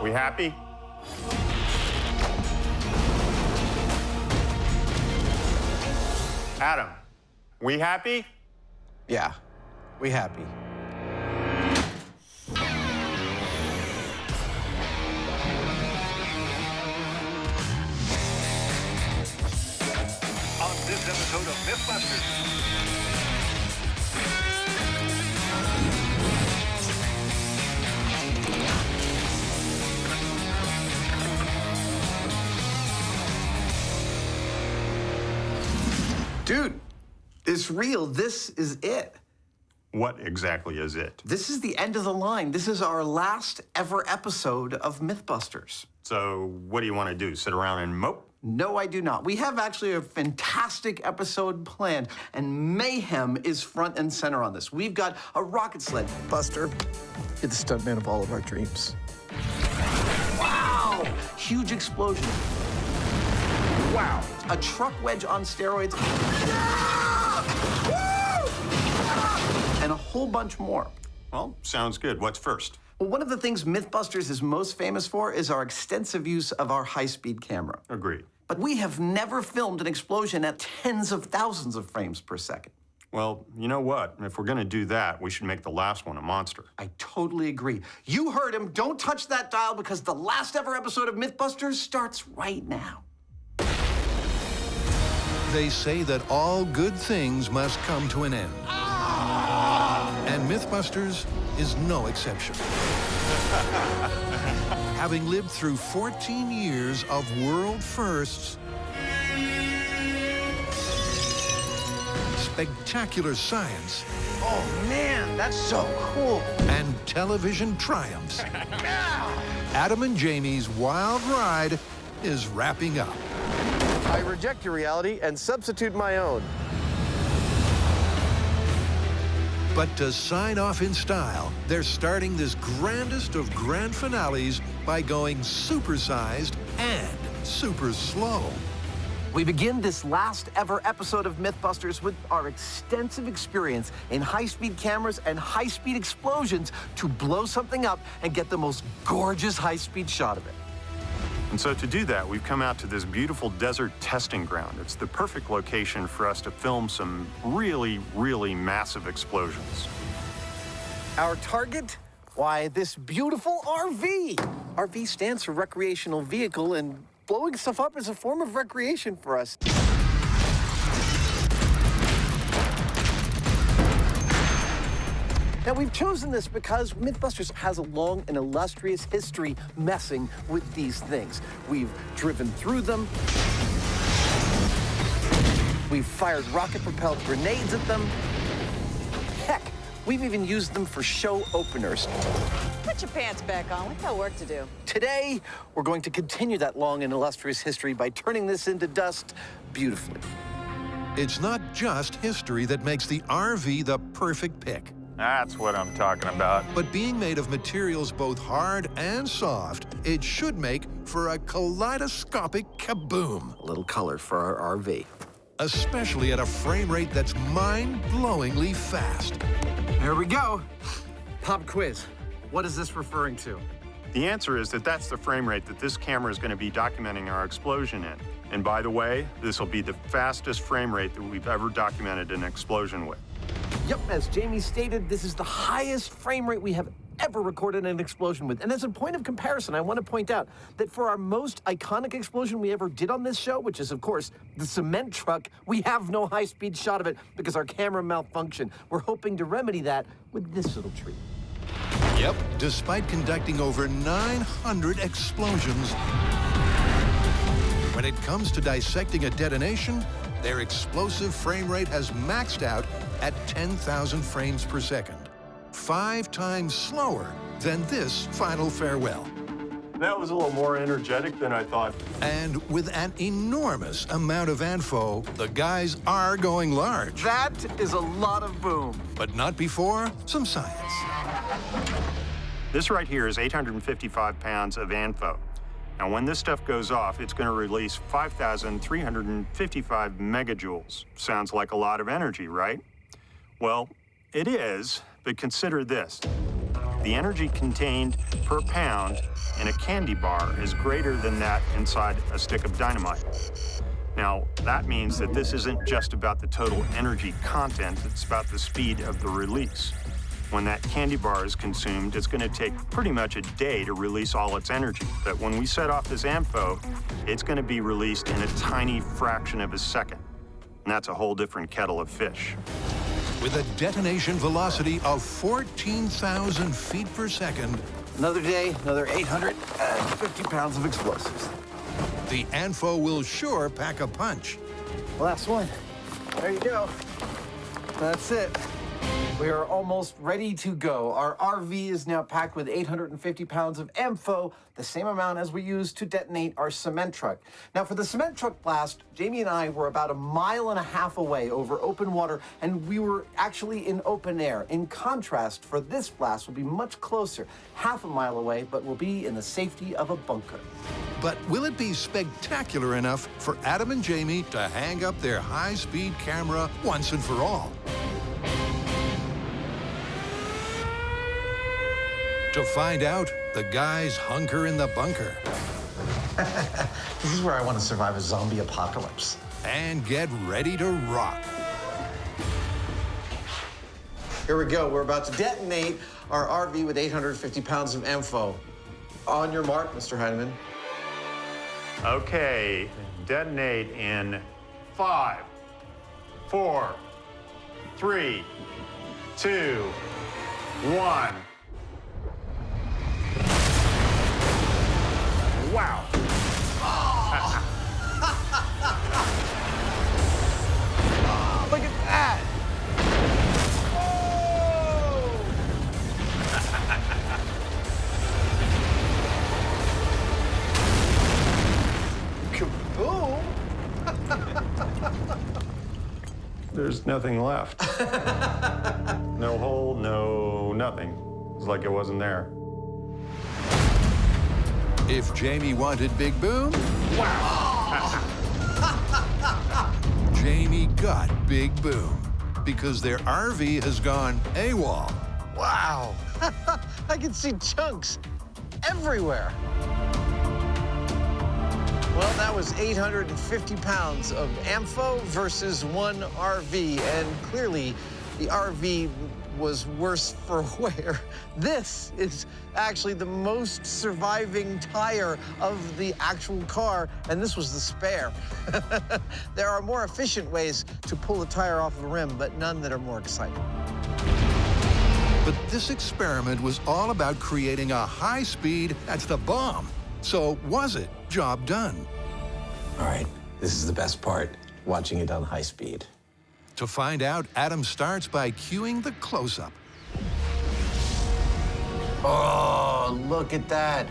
We happy? Adam, we happy?
Yeah, we happy.
On this episode of Mythbusters.
Dude, it's real. This is it.
What exactly is it?
This is the end of the line. This is our last ever episode of Mythbusters.
So what do you want to do, sit around and mope?
No, I do not. We have actually a fantastic episode planned, and mayhem is front and center on this. We've got a rocket sled.
Buster, you're the stuntman of all of our dreams.
Wow! Huge explosion. Wow. A truck wedge on steroids. And a whole bunch more.
Well, sounds good. What's first?
Well, one of the things Mythbusters is most famous for is our extensive use of our high-speed camera.
Agreed.
But we have never filmed an explosion at tens of thousands of frames per second.
Well, you know what? If we're going to do that, we should make the last one a monster.
I totally agree. You heard him. Don't touch that dial because the last ever episode of Mythbusters starts right now.
They say that all good things must come to an end. And Mythbusters is no exception. Having lived through 14 years of world firsts, spectacular science,
Oh man, that's so cool.
and television triumphs, Adam and Jamie's wild ride is wrapping up.
I reject your reality and substitute my own.
But to sign off in style, they're starting this grandest of grand finales by going supersized and super slow.
We begin this last ever episode of Mythbusters with our extensive experience in high-speed cameras and high-speed explosions to blow something up and get the most gorgeous high-speed shot of it.
And so to do that, we've come out to this beautiful desert testing ground. It's the perfect location for us to film some really, really massive explosions.
Our target? Why, this beautiful RV.
RV stands for recreational vehicle, and
Blowing stuff up is a form of recreation for us. Now, we've chosen this because Mythbusters has a long and illustrious history messing with these things. We've driven through them. We've fired rocket-propelled grenades at them. Heck, we've even used them for show openers.
Put your pants back on. We've got work to do.
Today, we're going to continue that long and illustrious history by turning this into dust beautifully.
It's not just history that makes the RV the perfect pick.
That's what I'm talking about.
But being made of materials both hard and soft, it should make for a kaleidoscopic kaboom.
a little color for our RV.
Especially at a frame rate that's mind-blowingly fast.
Here we go. Pop quiz. What is this referring to?
The answer is that that's the frame rate that this camera is going to be documenting our explosion in. And by the way, this will be the fastest frame rate that we've ever documented an explosion with.
Yep, as Jamie stated, this is the highest frame rate we have ever recorded an explosion with. And as a point of comparison, I want to point out that for our most iconic explosion we ever did on this show, which is, of course, the cement truck, we have no high-speed shot of it because our camera malfunctioned. We're hoping to remedy that with this little treat.
Yep, despite conducting over 900 explosions, when it comes to dissecting a detonation, their explosive frame rate has maxed out at 10,000 frames per second, 5 times slower than this final farewell.
That was a little more energetic than I thought.
And with an enormous amount of info, the guys are going large.
That is a lot of boom.
But not before some science.
This right here is 855 pounds of ANFO. Now, when this stuff goes off, it's going to release 5,355 megajoules. Sounds like a lot of energy, right? Well, it is, but consider this. The energy contained per pound in a candy bar is greater than that inside a stick of dynamite. Now, that means that this isn't just about the total energy content, it's about the speed of the release. When that candy bar is consumed, it's going to take pretty much a day to release all its energy. But when we set off this ampho, it's going to be released in a tiny fraction of a second. And that's a whole different kettle of fish.
With a detonation velocity of 14,000 feet per second.
Another day, another 850 pounds of explosives.
The ampho will sure pack a punch.
Last one. There you go. That's it. We are almost ready to go. Our RV is now packed with 850 pounds of ampho, the same amount as we used to detonate our cement truck. Now, for the cement truck blast, Jamie and I were about 1.5 miles away over open water, and we were actually in open air. In contrast, for this blast, we'll be much closer, 1/2 mile away, but we'll be in the safety of a bunker.
But will it be spectacular enough for Adam and Jamie to hang up their high-speed camera once and for all? To find out, the guys hunker in the bunker.
This is where I want to survive a zombie apocalypse.
And get ready to rock.
Here we go. We're about to detonate our RV with 850 pounds of ampho. On your mark, Mr. Hyneman.
Okay, detonate in 5, 4, 3, 2, 1. Wow.
Look at that. Kaboom.
There's nothing left. No hole, no nothing. It's like it wasn't there.
If Jamie wanted Big Boom,
wow.
Jamie got Big Boom because their RV has gone AWOL.
Wow. I can see chunks everywhere. Well, that was 850 pounds of ampho versus one RV, and clearly the RV was worse for wear. This is actually the most surviving tire of the actual car, and this was the spare. There are more efficient ways to pull the tire off of a rim, but none that are more exciting.
But this experiment was all about creating a high speed that's the bomb. So was it job done?
All right, this is the best part, watching it on high speed.
To find out, Adam starts by cueing the close-up.
Oh, look at that.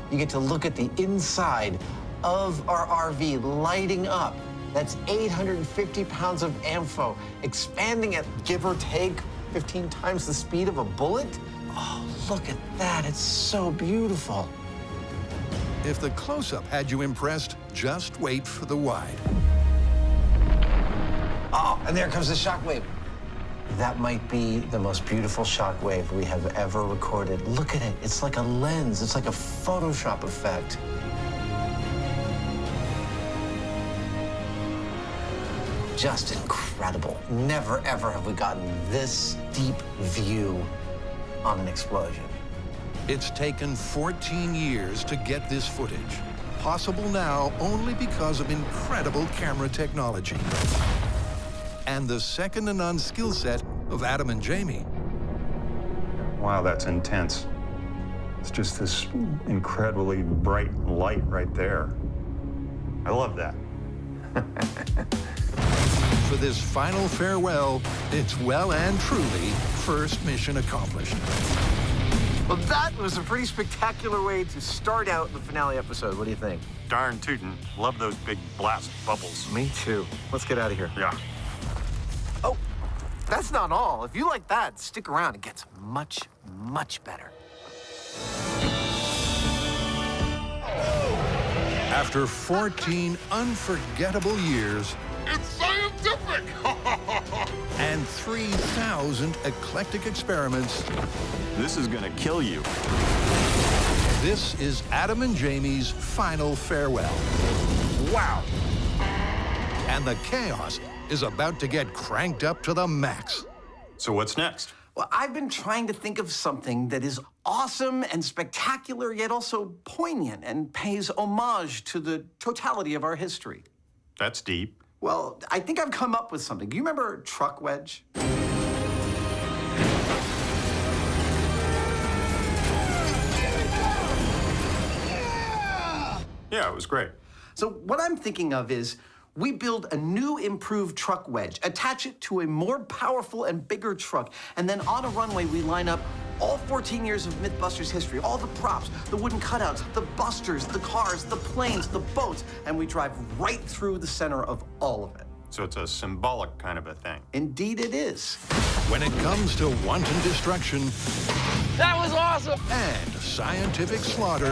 You get to look at the inside of our RV lighting up. That's 850 pounds of ampho, expanding at, give or take, 15 times the speed of a bullet. Oh, look at that. It's so beautiful.
If the close-up had you impressed, just wait for the wide.
Oh, and there comes the shockwave. That might be the most beautiful shockwave we have ever recorded. Look at it. It's like a lens. It's like a Photoshop effect. Just incredible. Never, ever have we gotten this deep view on an explosion.
It's taken 14 years to get this footage. Possible now only because of incredible camera technology. And the second-to-none skill set of Adam and Jamie.
Wow, that's intense. It's just this incredibly bright light right there. I love that.
For this final farewell, it's well and truly first mission accomplished.
Well, that was a pretty spectacular way to start out the finale episode. What do you think?
Darn tootin'. Love those big blast bubbles.
Me too. Let's get out of here.
Yeah.
Oh, that's not all. If you like that, stick around. It gets much, much better.
After 14 unforgettable years
It's scientific!
and 3,000 eclectic experiments,
This is gonna kill you.
this is Adam and Jamie's final farewell. Wow! And the chaos is about to get cranked up to the max.
So what's next?
Well, I've been trying to think of something that is awesome and spectacular, yet also poignant and pays homage to the totality of our history.
That's deep.
Well, I think I've come up with something. Do you remember truck wedge?
Yeah, it was great.
So what I'm thinking of is we build a new improved truck wedge, attach it to a more powerful and bigger truck, and then on a runway we line up all 14 years of Mythbusters history, all the props, the wooden cutouts, the busters, the cars, the planes, the boats, and we drive right through the center of all of it.
So it's a symbolic kind of a thing.
Indeed it is.
When it comes to wanton destruction
That was awesome!
and scientific slaughter,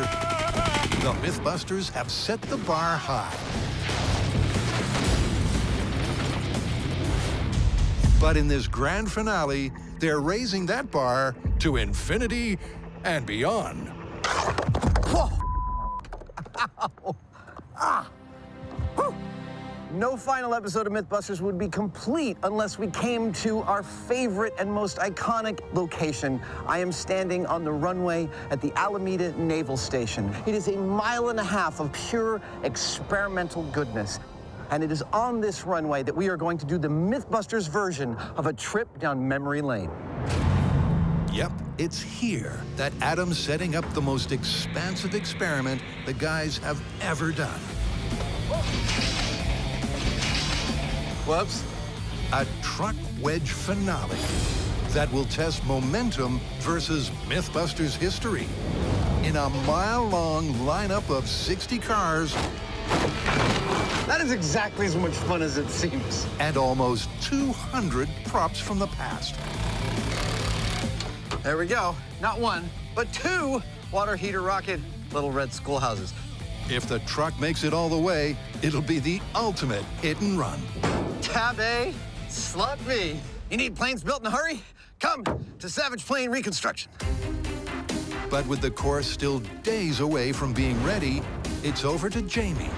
the Mythbusters have set the bar high. But in this grand finale, they're raising that bar to infinity and beyond.
Whoa! Ow! Ah! Whew. No final episode of Mythbusters would be complete unless we came to our favorite and most iconic location. I am standing on the runway at the Alameda Naval Station. It is 1.5 miles of pure experimental goodness. And it is on this runway that we are going to do the Mythbusters version of a trip down memory lane.
Yep, it's here that Adam's setting up the most expansive experiment the guys have ever done.
Whoops.
A truck wedge finale that will test momentum versus Mythbusters history in a mile-long lineup of 60 cars.
That is exactly as much fun as it seems.
And almost 200 props from the past.
There we go. Not one, but 2 water heater rocket little red schoolhouses.
If the truck makes it all the way, it'll be the ultimate hit and run.
Tab A, slot B. You need planes built in a hurry? Come to Savage Plane Reconstruction.
But with the course still days away from being ready, it's over to Jamie,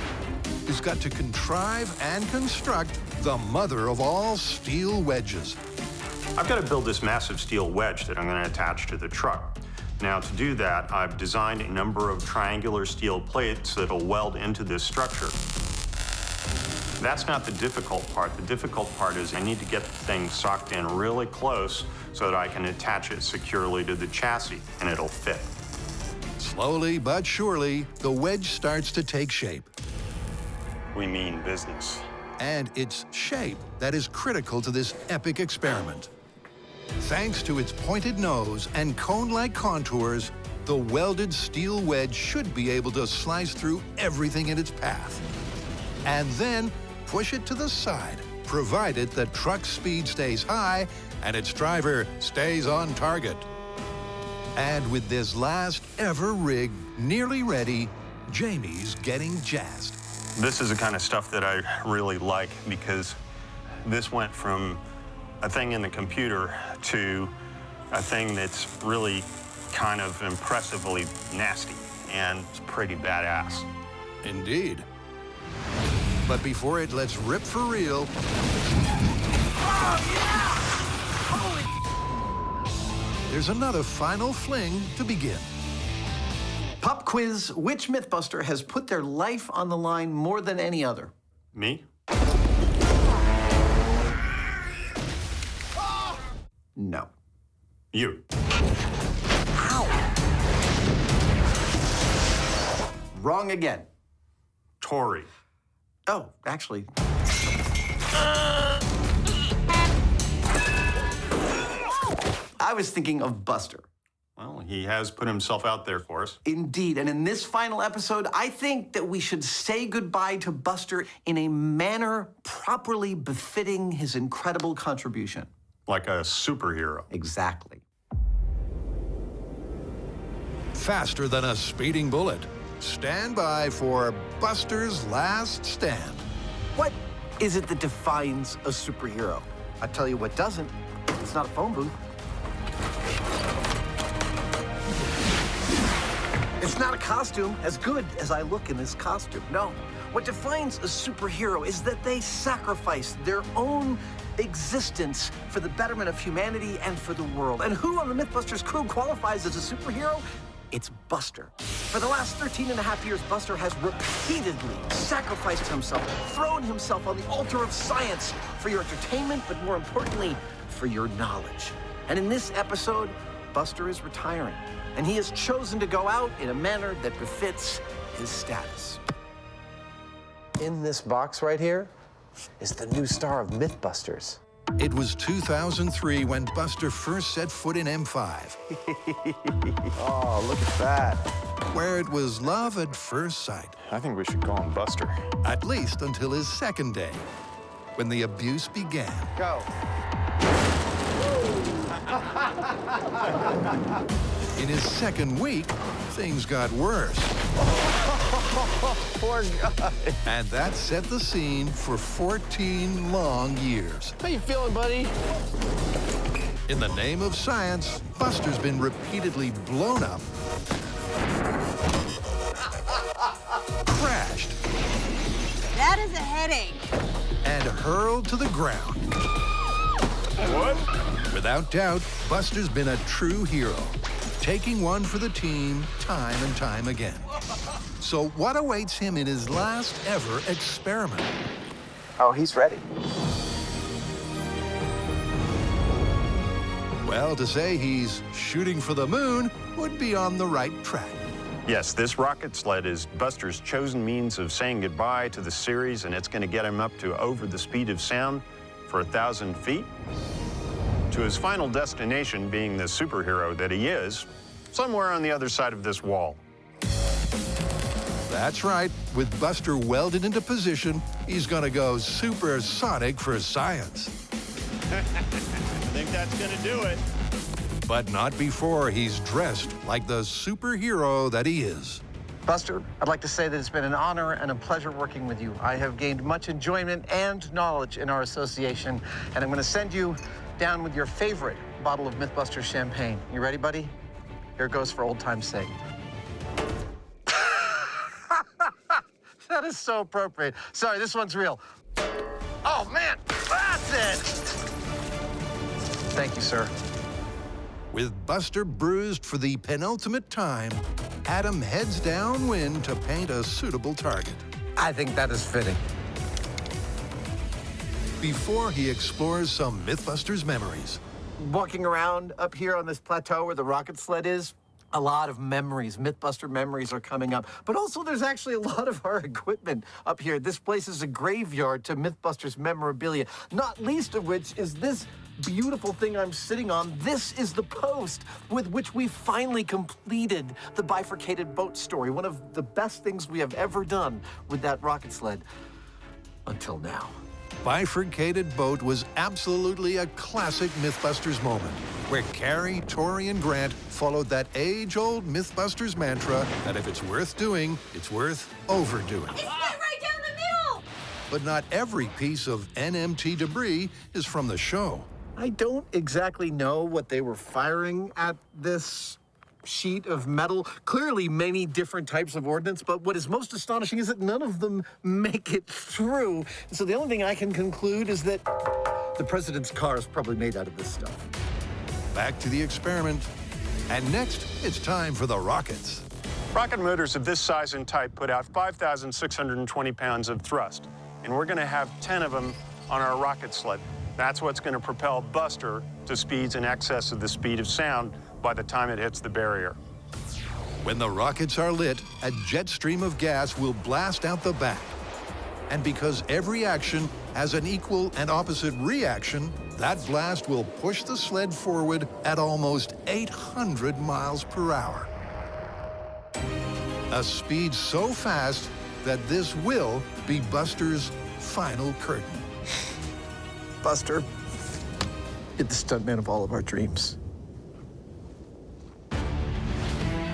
who's got to contrive and construct the mother of all steel wedges.
I've got to build this massive steel wedge that I'm going to attach to the truck. Now, to do that, I've designed a number of triangular steel plates that'll weld into this structure. That's not the difficult part. The difficult part is I need to get the thing socked in really close so that I can attach it securely to the chassis, and it'll fit.
Slowly but surely, the wedge starts to take shape.
We mean business.
And it's shape that is critical to this epic experiment. Thanks to its pointed nose and cone-like contours, the welded steel wedge should be able to slice through everything in its path. And then push it to the side, provided the truck's speed stays high and its driver stays on target. And with this last ever rig nearly ready, Jamie's getting jazzed.
This is the kind of stuff that I really like because this went from a thing in the computer to a thing that's really kind of impressively nasty and it's pretty badass.
Indeed. But before it lets rip for real, there's another final fling to begin.
Pop quiz, which Mythbuster has put their life on the line more than any other?
Me?
No.
You.
Wrong again.
Tori.
Oh, actually. I was thinking of Buster.
Well, he has put himself out there for us.
Indeed, and in this final episode, I think that we should say goodbye to Buster in a manner properly befitting his incredible contribution.
Like a superhero.
Exactly.
Faster than a speeding bullet, stand by for Buster's last stand.
What is it that defines a superhero? I'll tell you what doesn't. It's not a phone booth. It's not a costume, as good as I look in this costume. No. What defines a superhero is that they sacrifice their own existence for the betterment of humanity and for the world. And who on the Mythbusters crew qualifies as a superhero? It's Buster. For the last 13 and a half years, Buster has repeatedly sacrificed himself, thrown himself on the altar of science for your entertainment, but more importantly, for your knowledge. And in this episode, Buster is retiring, and he has chosen to go out in a manner that befits his status. In this box right here is the new star of Mythbusters.
It was 2003 when Buster first set foot in M5.
Oh, look at that.
Where it was love at first sight.
I think we should call him Buster.
At least until his second day, when the abuse began.
Go.
In his second week, things got worse.
Poor guy.
And that set the scene for 14 long years.
How you feeling, buddy?
In the name of science, Buster's been repeatedly blown up, crashed,
That is a headache.
and hurled to the ground.
What?
Without doubt, Buster's been a true hero, taking one for the team time and time again. So what awaits him in his last ever experiment?
Oh, he's ready.
Well, to say he's shooting for the moon would be on the right track.
Yes, this rocket sled is Buster's chosen means of saying goodbye to the series, and it's going to get him up to over the speed of sound for 1,000 feet. To his final destination, being the superhero that he is, somewhere on the other side of this wall.
That's right. With Buster welded into position, he's gonna go supersonic for science.
I think that's going to do it.
But not before he's dressed like the superhero that he is.
Buster, I'd like to say that it's been an honor and a pleasure working with you. I have gained much enjoyment and knowledge in our association, and I'm going to send you down with your favorite bottle of Mythbusters champagne. You ready, buddy? Here goes for old time's sake. That is so appropriate. Sorry, this one's real. Oh, man, that's it! Thank you, sir.
With Buster bruised for the penultimate time, Adam heads downwind to paint a suitable target.
I think that is fitting.
Before he explores some Mythbusters memories.
Walking around up here on this plateau where the rocket sled is, a lot of memories, Mythbuster memories are coming up. But also there's actually a lot of our equipment up here. This place is a graveyard to Mythbusters memorabilia, not least of which is this beautiful thing I'm sitting on. This is the post with which we finally completed the bifurcated boat story. One of the best things we have ever done with that rocket sled until now.
Bifurcated Boat was absolutely a classic Mythbusters moment, where Carrie, Tori, and Grant followed that age-old Mythbusters mantra that if it's worth doing, it's worth overdoing.
It's right down the middle!
But not every piece of NMT debris is from the show.
I don't exactly know what they were firing at this sheet of metal. Clearly many different types of ordnance, but what is most astonishing is that none of them make it through. So the only thing I can conclude is that the president's car is probably made out of this stuff.
Back to the experiment. And next, it's time for the rockets.
Rocket motors of this size and type put out 5,620 pounds of thrust, and we're going to have 10 of them on our rocket sled. That's what's going to propel Buster to speeds in excess of the speed of sound by the time it hits the barrier.
When the rockets are lit, a jet stream of gas will blast out the back. And because every action has an equal and opposite reaction, that blast will push the sled forward at almost 800 miles per hour. A speed so fast that this will be Buster's final curtain.
Buster, you're the stuntman of all of our dreams.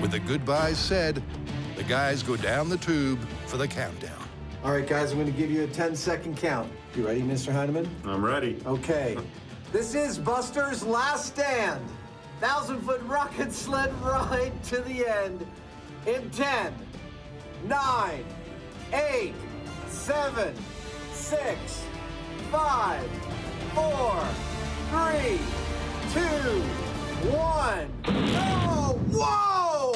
With the goodbyes said, The guys go down the tube for the countdown.
All right, guys, I'm going to give you a 10-second count. You ready, Mr. Hyneman?
I'm ready.
Okay. This is Buster's last stand. 1,000-foot rocket sled ride to the end in 10, 9, 8, 7, 6, 5, 4, 3, 2, 1. Oh, whoa!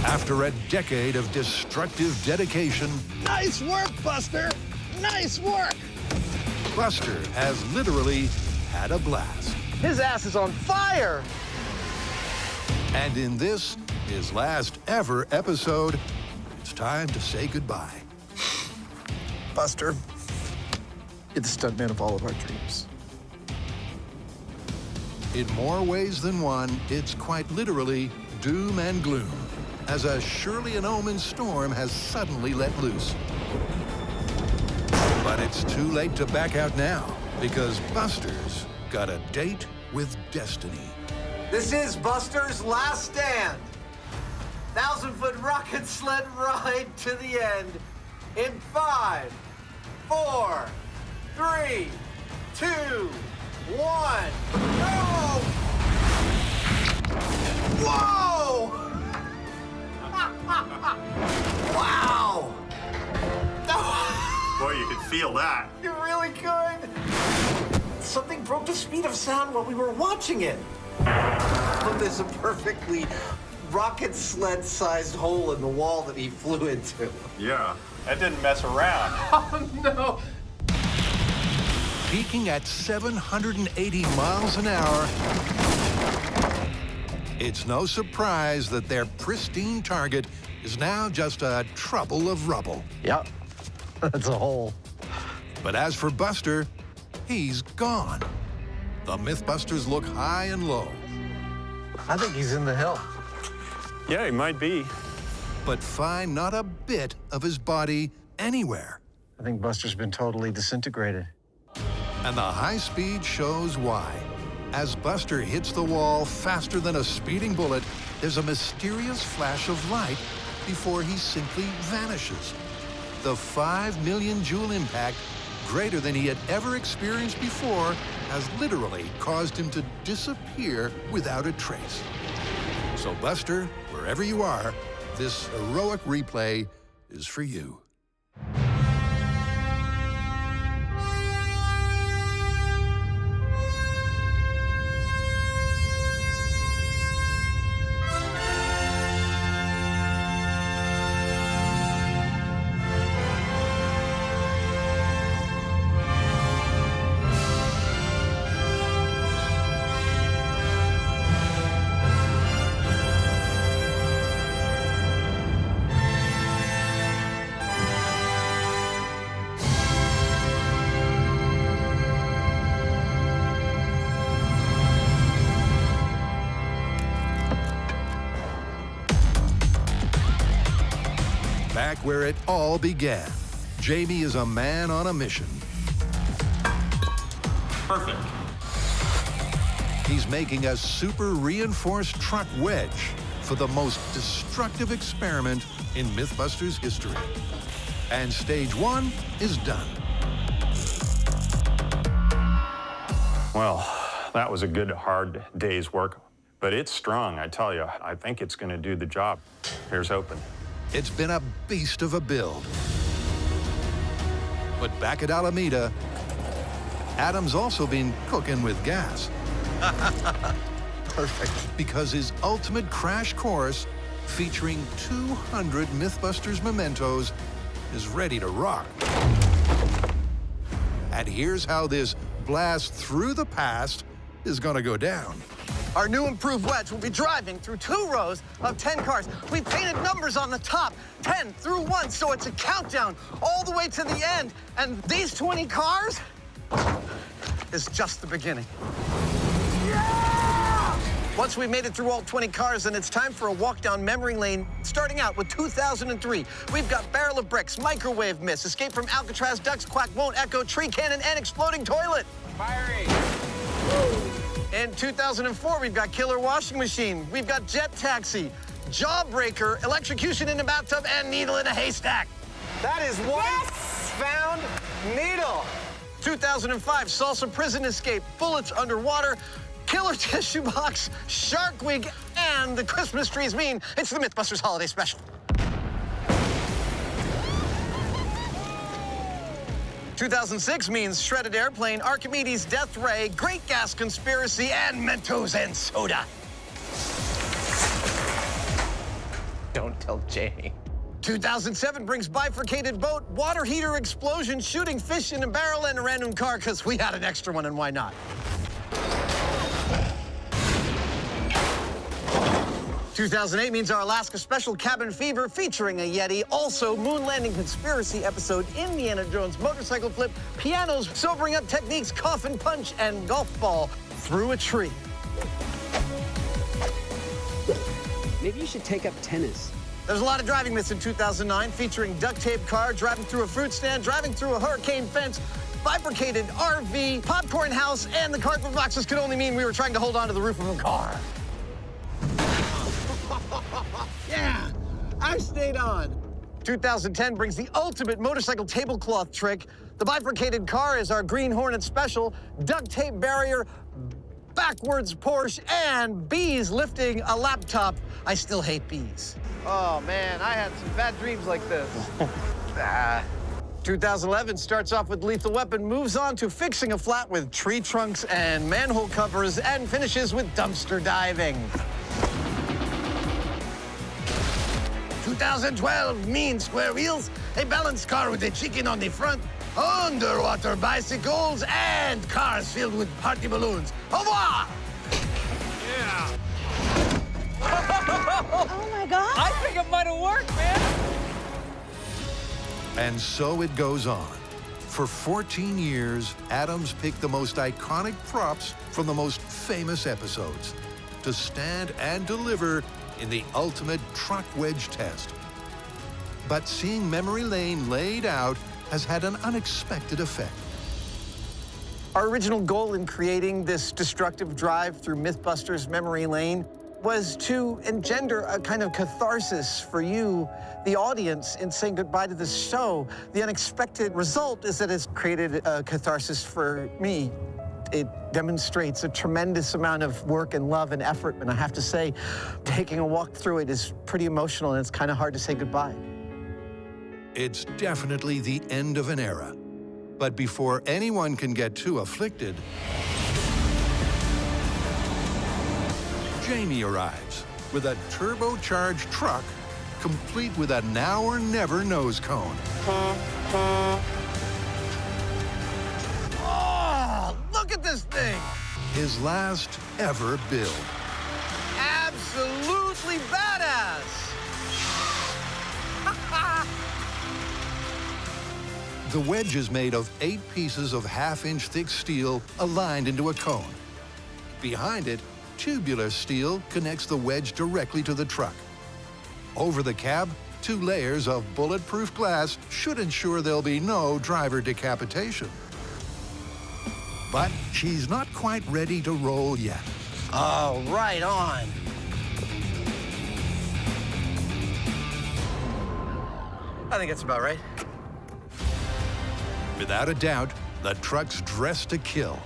After a decade of destructive dedication,
Nice work, Buster! Nice work!
Buster has literally had a blast.
His ass is on fire!
And in this, his last ever episode, it's time to say goodbye.
Buster, you're the stuntman of all of our dreams.
In more ways than one, it's quite literally doom and gloom, as a surely an omen storm has suddenly let loose. But it's too late to back out now, because Buster's got a date with destiny.
This is Buster's last stand. 1,000-foot rocket sled ride to the end in 5, 4, 3, 2, 1. Go! Whoa! Wow!
Boy, you could feel that.
You really could. Something broke the speed of sound while we were watching it. Look, there's a perfectly rocket sled-sized hole in the wall that he flew into.
Yeah, that didn't mess around.
Oh, no.
Peaking at 780 miles an hour, it's no surprise that their pristine target is now just a trouble of rubble.
Yep, that's a hole.
But as for Buster, he's gone. The Mythbusters look high and low.
I think he's in the hill.
Yeah, he might be.
But find not a bit of his body anywhere.
I think Buster's been totally disintegrated.
And the high speed shows why. As Buster hits the wall faster than a speeding bullet, there's a mysterious flash of light before he simply vanishes. The 5 million joule impact, greater than he had ever experienced before, has literally caused him to disappear without a trace. So Buster, wherever you are, this heroic replay is for you. Back where it all began, Jamie is a man on a mission.
Perfect.
He's making a super reinforced truck wedge for the most destructive experiment in Mythbusters history. And stage 1 is done.
Well, that was a good, hard day's work, but it's strong, I tell you. I think it's going to do the job. Here's hoping.
It's been a beast of a build. But back at Alameda, Adam's also been cooking with gas.
Perfect.
Because his ultimate crash course, featuring 200 Mythbusters mementos, is ready to rock. And here's how this blast through the past is gonna go down.
Our new improved wedge will be driving through 2 rows of 10 cars. We painted numbers on the top, 10 through 1, so it's a countdown all the way to the end. And these 20 cars is just the beginning. Yeah! Once we've made it through all 20 cars, then it's time for a walk down memory lane, starting out with 2003. We've got Barrel of Bricks, Microwave Miss, Escape from Alcatraz, Ducks, Quack Won't Echo, Tree Cannon, and Exploding Toilet.
Firing.
In 2004, we've got Killer Washing Machine. We've got Jet Taxi, Jawbreaker, electrocution in a bathtub, and needle in a haystack. That is one found needle. 2005, salsa prison escape, bullets underwater, killer tissue box, shark wig, and the Christmas trees mean it's the Mythbusters Holiday Special. 2006 means shredded airplane, Archimedes, death ray, great gas conspiracy, and Mentos and soda. Don't tell Jamie. 2007 brings bifurcated boat, water heater explosion, shooting fish in a barrel, and a random car, because we had an extra one, and why not? 2008 means our Alaska special, Cabin Fever, featuring a Yeti. Also, moon landing conspiracy episode, Indiana Jones motorcycle flip, pianos, sobering up techniques, coffin punch, and golf ball through a tree.
Maybe you should take up tennis.
There's a lot of driving myths in 2009, featuring duct tape car, driving through a fruit stand, driving through a hurricane fence, bifurcated RV, popcorn house, and the cardboard boxes could only mean we were trying to hold on to the roof of a car. Yeah, I stayed on. 2010 brings the ultimate motorcycle tablecloth trick. The bifurcated car is our Green Hornet special, duct tape barrier, backwards Porsche, and bees lifting a laptop. I still hate bees. Oh, man, I had some bad dreams like this. 2011 starts off with Lethal Weapon, moves on to fixing a flat with tree trunks and manhole covers, and finishes with dumpster diving. 2012 mean square wheels, a balanced car with a chicken on the front, underwater bicycles, and cars filled with party balloons. Au revoir!
Yeah.
Oh my God.
I think it might have worked, man.
And so it goes on. For 14 years, Adams picked the most iconic props from the most famous episodes to stand and deliver in the ultimate truck wedge test. But seeing memory lane laid out has had an unexpected effect.
Our original goal in creating this destructive drive through Mythbusters Memory Lane was to engender a kind of catharsis for you, the audience, in saying goodbye to this show. The unexpected result is that it's created a catharsis for me. It demonstrates a tremendous amount of work and love and effort, and I have to say, taking a walk through it is pretty emotional, and it's kind of hard to say goodbye.
It's definitely the end of an era. But before anyone can get too afflicted, Jamie arrives with a turbocharged truck complete with a now or never nose cone.
Oh, look at this thing!
His last ever build.
Absolutely badass!
The wedge is made of 8 pieces of half-inch thick steel aligned into a cone. Behind it, tubular steel connects the wedge directly to the truck. Over the cab, 2 layers of bulletproof glass should ensure there'll be no driver decapitation. But she's not quite ready to roll yet.
Oh, right on. I think that's about right.
Without a doubt, the truck's dressed to kill.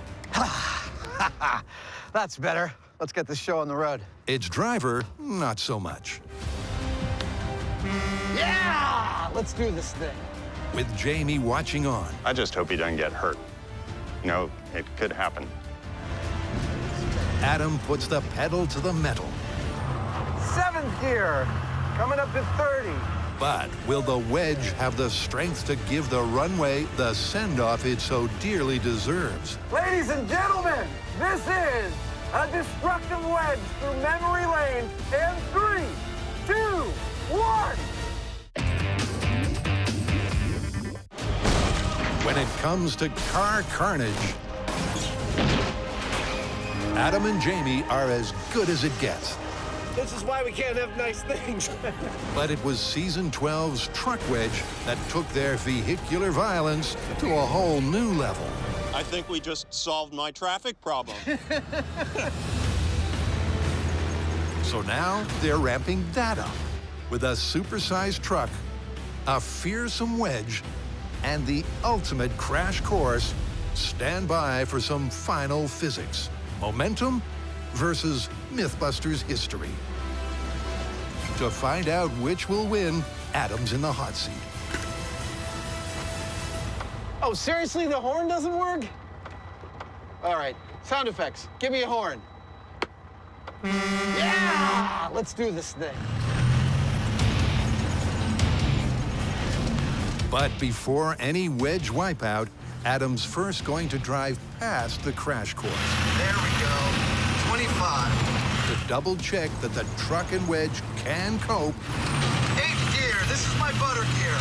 That's better. Let's get this show on the road.
Its driver, not so much.
Yeah! Let's do this thing.
With Jamie watching on.
I just hope he doesn't get hurt. You know, it could happen.
Adam puts the pedal to the metal.
7th gear, coming up to 30.
But will the wedge have the strength to give the runway the send-off it so dearly deserves?
Ladies and gentlemen, this is a destructive wedge through memory lane in 3, 2, 1.
When it comes to car carnage, Adam and Jamie are as good as it gets.
This is why we can't have nice things.
But it was Season 12's truck wedge that took their vehicular violence to a whole new level.
I think we just solved my traffic problem.
So now they're ramping that up with a supersized truck, a fearsome wedge, and the ultimate crash course. Stand by for some final physics. Momentum versus Mythbusters history. To find out which will win, Adam's in the hot seat.
Oh, seriously, the horn doesn't work? All right, sound effects. Give me a horn. Yeah! Let's do this thing.
But before any wedge wipeout, Adam's first going to drive past the crash course.
There we go. 25.
To double check that the truck and wedge can cope.
8th gear. This is my butter gear.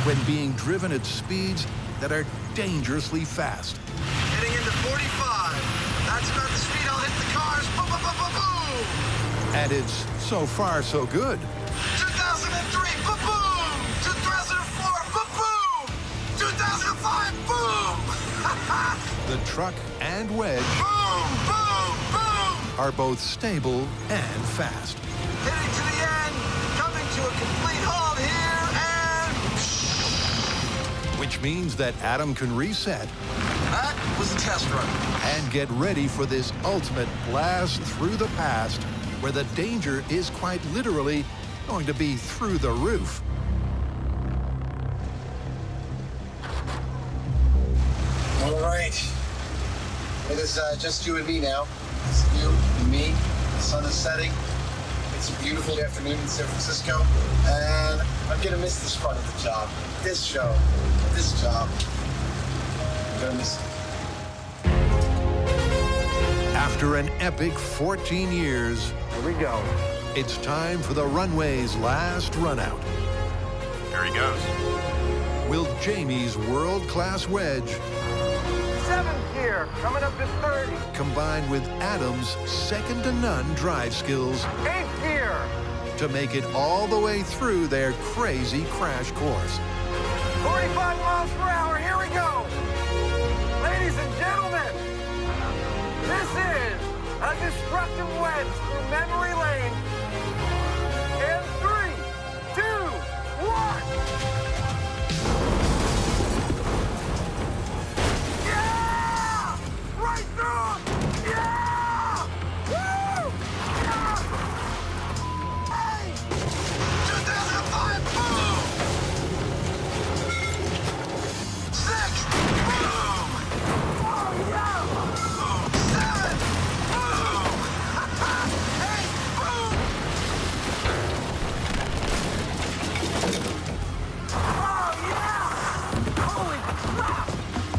When being driven at speeds that are dangerously fast.
Heading into 45. That's about the speed I'll hit the cars. Boom, boom, boom, boom, boom.
And it's so far so good.
2003. Boom, boom. 2004. Boom, boom. 2005. Boom.
The truck and wedge
Boom, boom, boom.
are both stable and fast.
Heading to the end. Coming to a complete halt here and...
Which means that Adam can reset
That was a test run.
and get ready for this ultimate blast through the past, where the danger is quite literally going to be through the roof.
All right. It is just you and me now. It's you and me. The sun is setting. It's a beautiful afternoon in San Francisco. And I'm going to miss this part of the job. This show. This job. I'm going to miss it.
After an epic 14 years,
Here we go.
it's time for the runway's last run out.
There he goes.
Will Jamie's world-class wedge
7th gear. Coming up to 30.
combine with Adam's second-to-none drive skills
8th gear.
to make it all the way through their crazy crash course?
45 miles per hour. Here we go. Ladies and gentlemen, this is a destructive wedge through memory lane. In 3, 2, 1. Yeah! Right through! Yeah! Woo! Yeah! Hey! 2005, boom! 6, boom! Oh, yeah! Boom! 7, boom! 8, boom! Oh, yeah! Holy crap!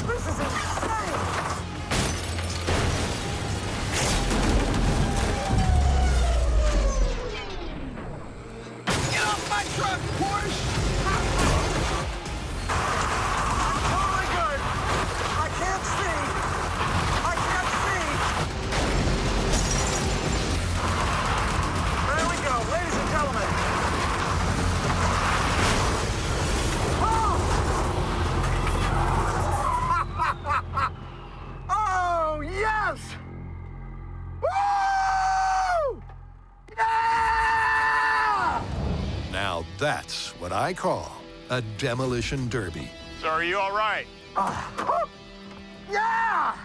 This is insane! Get off my truck, Porsche! I'm totally good. I can't see. I can't see. There we go, ladies and gentlemen. Oh, yes! Woo! Yeah!
Now that's what I call a demolition derby.
So are you all right?
Yeah!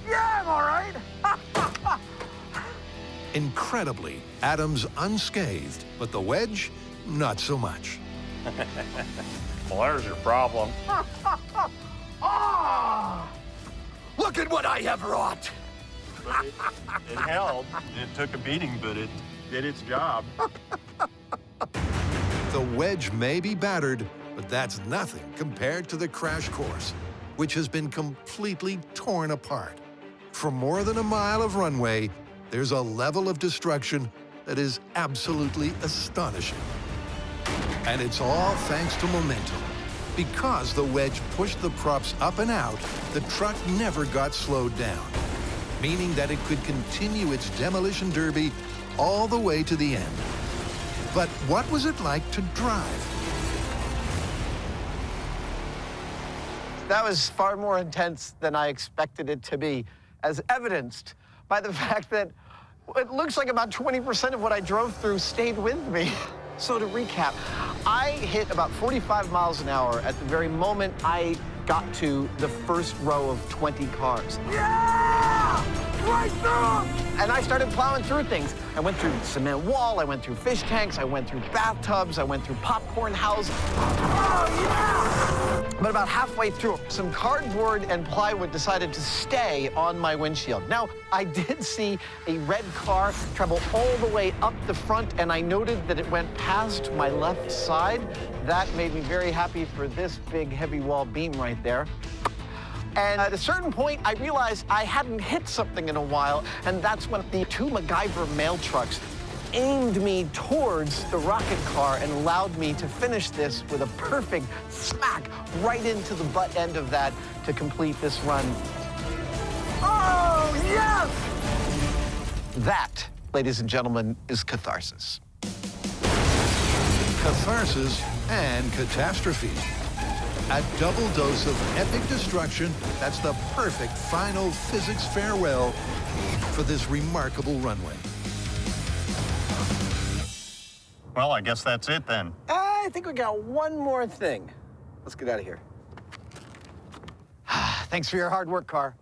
Yeah, I'm all right.
Incredibly, Adam's unscathed, but the wedge, not so much.
Well, there's your problem.
Oh!
Look at what I have wrought.
But it held. It took a beating, but it did its job.
The wedge may be battered, but that's nothing compared to the crash course, which has been completely torn apart. For more than a mile of runway, there's a level of destruction that is absolutely astonishing. And it's all thanks to momentum. Because the wedge pushed the props up and out, the truck never got slowed down, meaning that it could continue its demolition derby all the way to the end. But what was it like to drive?
That was far more intense than I expected it to be, as evidenced by the fact that It looks like about 20% of what I drove through stayed with me. So to recap, I hit about 45 miles an hour at the very moment I got to the first row of 20 cars.
Yeah! Right through!
And I started plowing through things. I went through the cement wall, I went through fish tanks, I went through bathtubs, I went through popcorn houses.
Oh, yeah!
But about halfway through, some cardboard and plywood decided to stay on my windshield. Now, I did see a red car travel all the way up the front, and I noted that it went past my left side. That made me very happy for this big, heavy wall beam right there. And at a certain point, I realized I hadn't hit something in a while, and that's when the two MacGyver mail trucks aimed me towards the rocket car and allowed me to finish this with a perfect smack right into the butt end of that to complete this run.
Oh, yes!
That, ladies and gentlemen, is catharsis.
Catharsis and catastrophe. A double dose of epic destruction that's the perfect final physics farewell for this remarkable runway.
Well, I guess that's it then.
I think we got one more thing. Let's get out of here. Thanks for your hard work, car.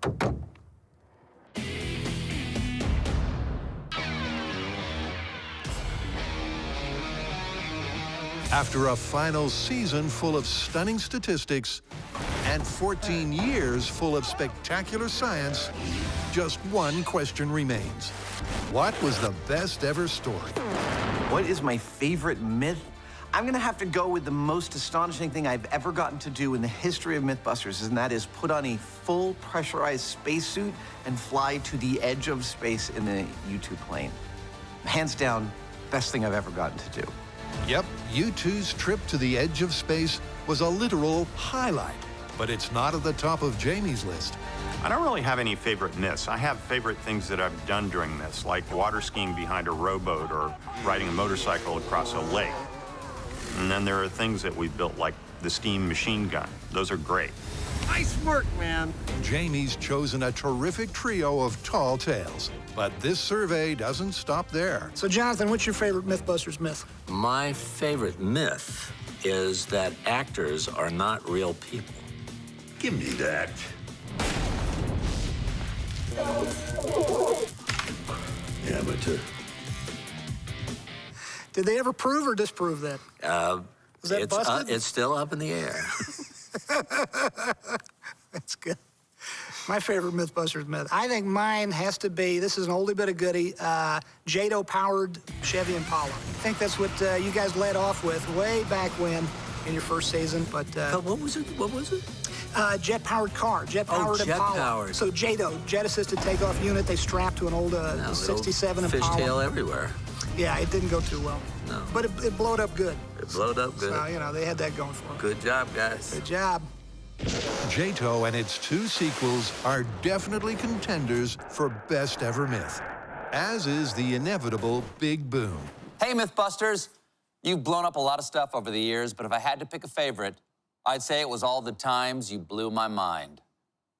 After a final season full of stunning statistics and 14 years full of spectacular science, just one question remains. What was the best ever story?
What is my favorite myth? I'm gonna have to go with the most astonishing thing I've ever gotten to do in the history of Mythbusters, and that is put on a full pressurized spacesuit and fly to the edge of space in a U-2 plane. Hands down, best thing I've ever gotten to do.
Yep, U2's trip to the edge of space was a literal highlight, but it's not at the top of Jamie's list.
I don't really have any favorite myths. I have favorite things that I've done during this, like water skiing behind a rowboat or riding a motorcycle across a lake. And then there are things that we've built, like the steam machine gun. Those are great.
Nice work, man.
Jamie's chosen a terrific trio of tall tales, but this survey doesn't stop there.
So, Jonathan, what's your favorite Mythbusters myth?
My favorite myth is that actors are not real people.
Give me that. Amateur.
Did they ever prove or disprove that? Was that busted?
It's still up in the air.
That's good. My favorite Mythbusters myth. I think mine has to be, this is an oldie but a goodie, JATO-powered Chevy Impala. I think that's what you guys led off with way back when in your first season, but...
what was it? What was it?
Jet-powered car, jet-powered Impala.
Jet-powered.
So JATO, jet-assisted takeoff unit, they strapped to an old 67 Impala.
Fishtail everywhere.
Yeah, it didn't go too well.
No.
But it blowed up good.
It blowed up good.
So, you know, they had that going for them.
Good job, guys.
Good job.
JATO and its two sequels are definitely contenders for best ever myth, as is the inevitable Big Boom.
Hey, Mythbusters. You've blown up a lot of stuff over the years, but if I had to pick a favorite, I'd say it was all the times you blew my mind.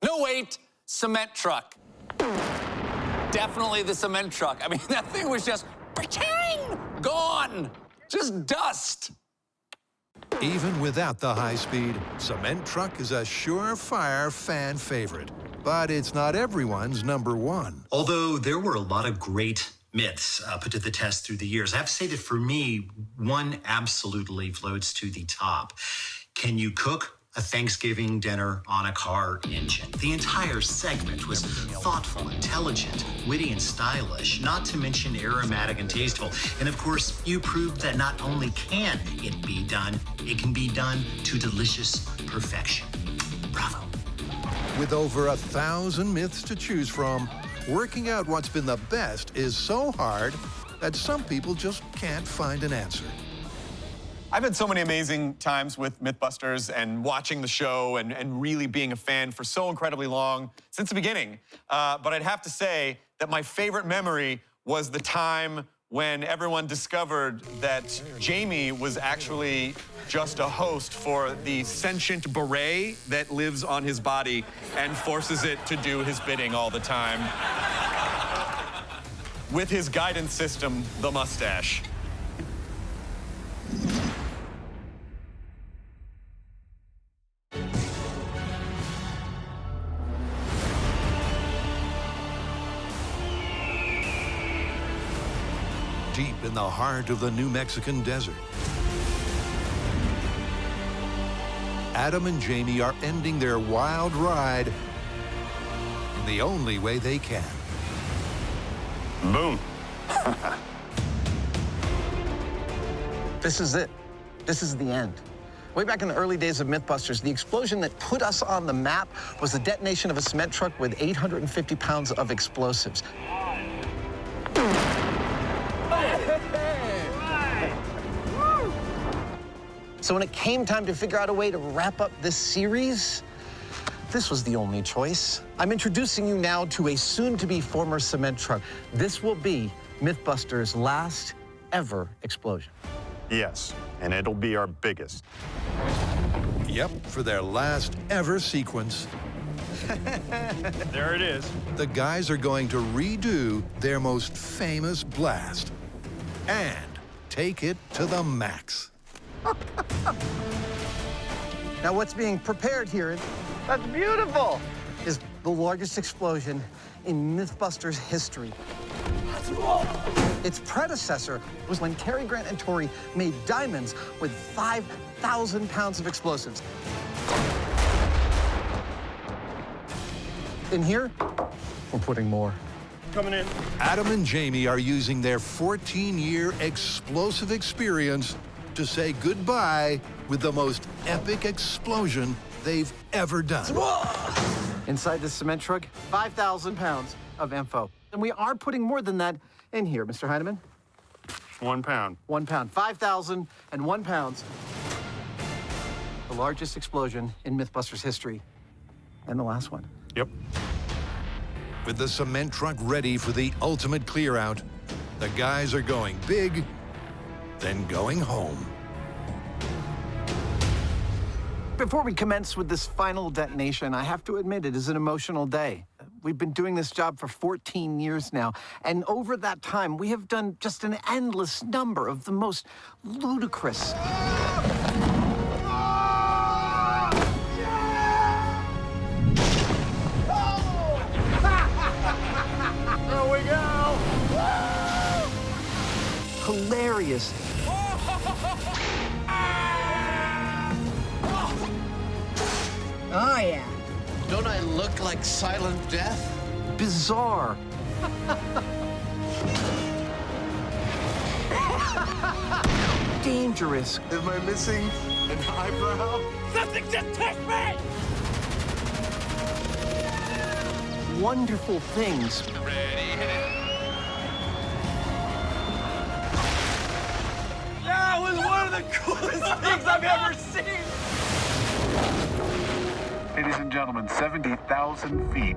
No, wait, cement truck. Definitely the cement truck. I mean, that thing was just gone, just dust.
Even without the high speed, cement truck is a surefire fan favorite, but it's not everyone's number one.
Although there were a lot of great myths put to the test through the years, I have to say that for me, one absolutely floats to the top. Can you cook a Thanksgiving dinner on a car engine? The entire segment was thoughtful, intelligent, witty, and stylish, not to mention aromatic and tasteful. And of course, you proved that not only can it be done, it can be done to delicious perfection. Bravo.
With over 1,000 myths to choose from, working out what's been the best is so hard that some people just can't find an answer.
I've had so many amazing times with Mythbusters and watching the show and really being a fan for so incredibly long, since the beginning. But I'd have to say that my favorite memory was the time when everyone discovered that Jamie was actually just a host for the sentient beret that lives on his body and forces it to do his bidding all the time. with his guidance system, the mustache.
Deep in the heart of the New Mexican desert, Adam and Jamie are ending their wild ride in the only way they can.
Boom.
This is it. This is the end. Way back in the early days of Mythbusters, the explosion that put us on the map was the detonation of a cement truck with 850 pounds of explosives. So when it came time to figure out a way to wrap up this series, this was the only choice. I'm introducing you now to a soon-to-be former cement truck. This will be Mythbusters' last ever explosion.
Yes, and it'll be our biggest.
Yep, for their last ever sequence.
There it is.
The guys are going to redo their most famous blast and take it to the max.
Now what's being prepared here, that's beautiful, is the largest explosion in Mythbusters history. Its predecessor was when Cary Grant and Tori made diamonds with 5,000 pounds of explosives. In here, we're putting more.
Coming in.
Adam and Jamie are using their 14-year explosive experience to say goodbye with the most epic explosion they've ever done.
Inside this cement truck, 5,000 pounds of info. And we are putting more than that in here, Mr. Hyneman.
1 pound.
1 pound. 5,001 pounds. The largest explosion in Mythbusters history. And the last one.
Yep.
With the cement truck ready for the ultimate clear out, the guys are going big, then going home.
Before we commence with this final detonation, I have to admit it is an emotional day. We've been doing this job for 14 years now, and over that time, we have done just an endless number of the most ludicrous.
There we go!
Hilarious.
Oh, yeah.
Don't I look like silent death?
Bizarre. Dangerous.
Am I missing an eyebrow?
Something just touched me!
Wonderful things.
Ready, hit it.
That was one of the coolest things I've ever seen!
Ladies and gentlemen, 70,000 feet.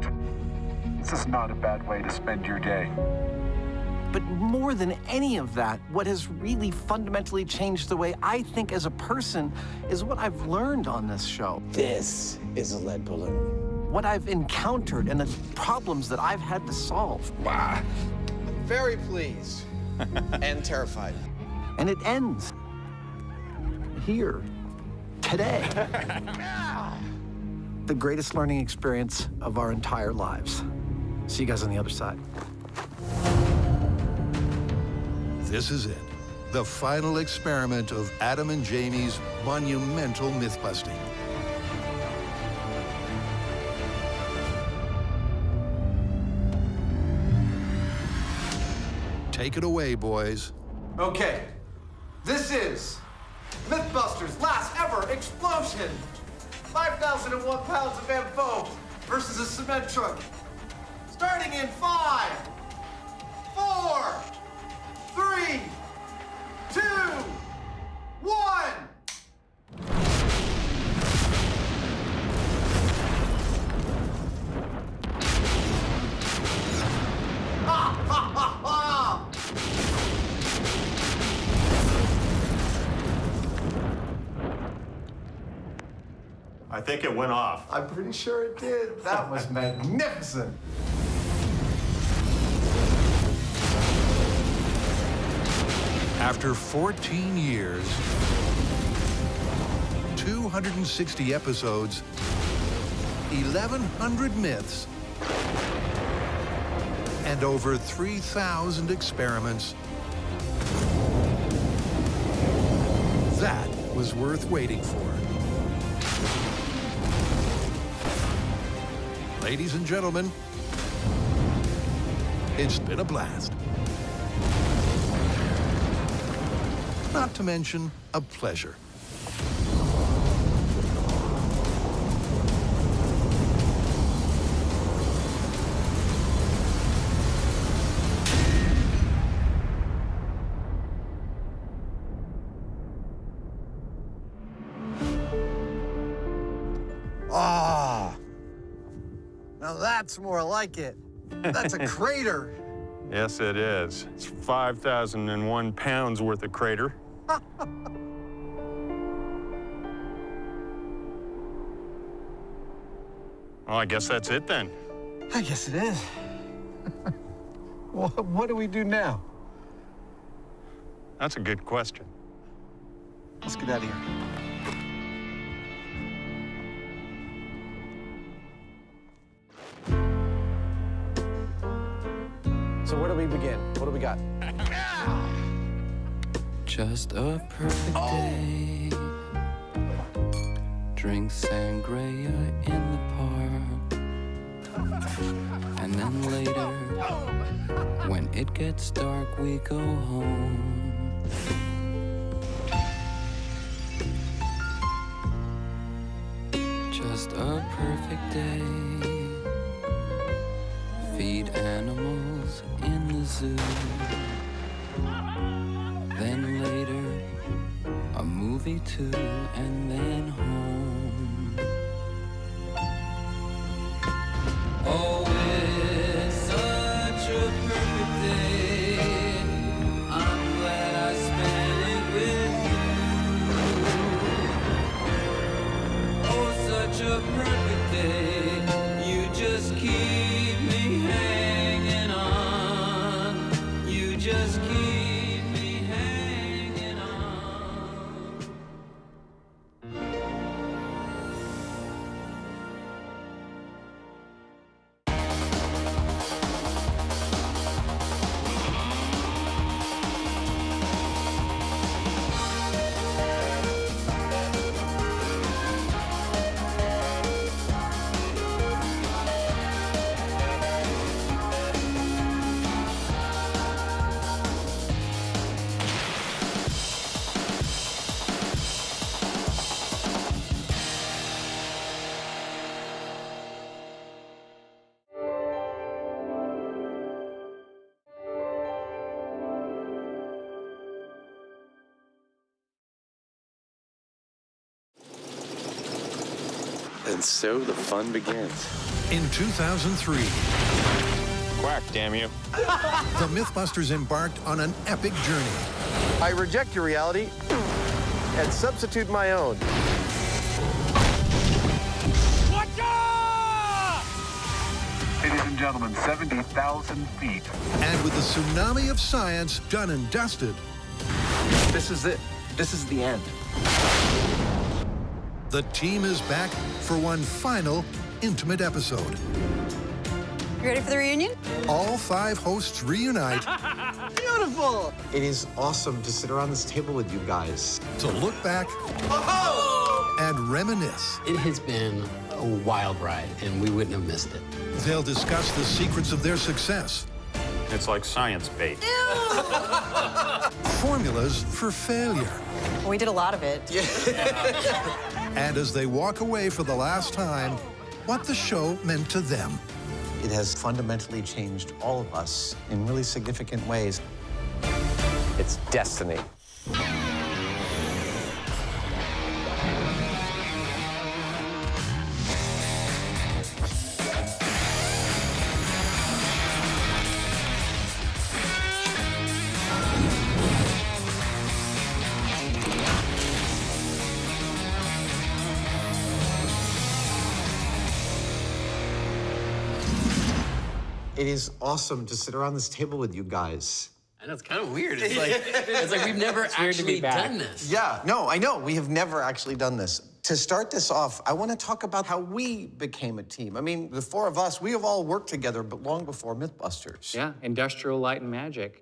This is not a bad way to spend your day.
But more than any of that, what has really fundamentally changed the way I think as a person is what I've learned on this show.
This is a lead balloon.
What I've encountered and the problems that I've had to solve.
Wow. I'm very pleased and terrified.
And it ends here, today. The greatest learning experience of our entire lives. See you guys on the other side.
This is it, the final experiment of Adam and Jamie's monumental myth-busting. Take it away, boys.
Okay, this is Mythbusters' last ever explosion. 5,001 pounds of info versus a cement truck. Starting in 5, 4, 3, 2, 1. Ha ha ha ha!
I think it went off.
I'm pretty sure it did. That was magnificent.
After 14 years, 260 episodes, 1,100 myths, and over 3,000 experiments, that was worth waiting for. Ladies and gentlemen, it's been a blast. Not to mention a pleasure.
Ah, now that's more like it. That's a crater.
Yes, it is. It's 5,001 pounds worth of crater. Well, I guess that's it then.
I guess it is. What do we do now?
That's a good question.
Let's get out of here. So where do we begin? What do we got?
Just a perfect day. Drink sangria in the park. And then later, when it gets dark, we go home. Just a perfect day. Feed animals in the zoo. Then later, a movie too, and then home. Oh, it's such a perfect day. I'm glad I spent it with you. Oh, such a perfect day. You just keep me hanging on. You just keep me hanging on.
And so the fun begins.
In 2003,
Quack, damn you.
the Mythbusters embarked on an epic journey.
I reject your reality and substitute my own.
Ladies and gentlemen, 70,000 feet.
And with the tsunami of science done and dusted,
This is it. This is the end.
the team is back for one final intimate episode.
You ready for the reunion?
All 5 hosts reunite
Beautiful!
It is awesome to sit around this table with you guys.
to look back and reminisce.
It has been a wild ride, and we wouldn't have missed it.
They'll discuss the secrets of their success,
It's like science bait.
formulas for failure,
We did a lot of it.
and as they walk away for the last time, what the show meant to them.
It has fundamentally changed all of us in really significant ways.
It's destiny.
It is awesome to sit around this table with you guys.
I know, it's kind of weird. It's like we've never actually done this.
Yeah, no, I know. We have never actually done this. To start this off, I want to talk about how we became a team. I mean, the four of us, we have all worked together, but long before Mythbusters.
Yeah, Industrial Light and Magic.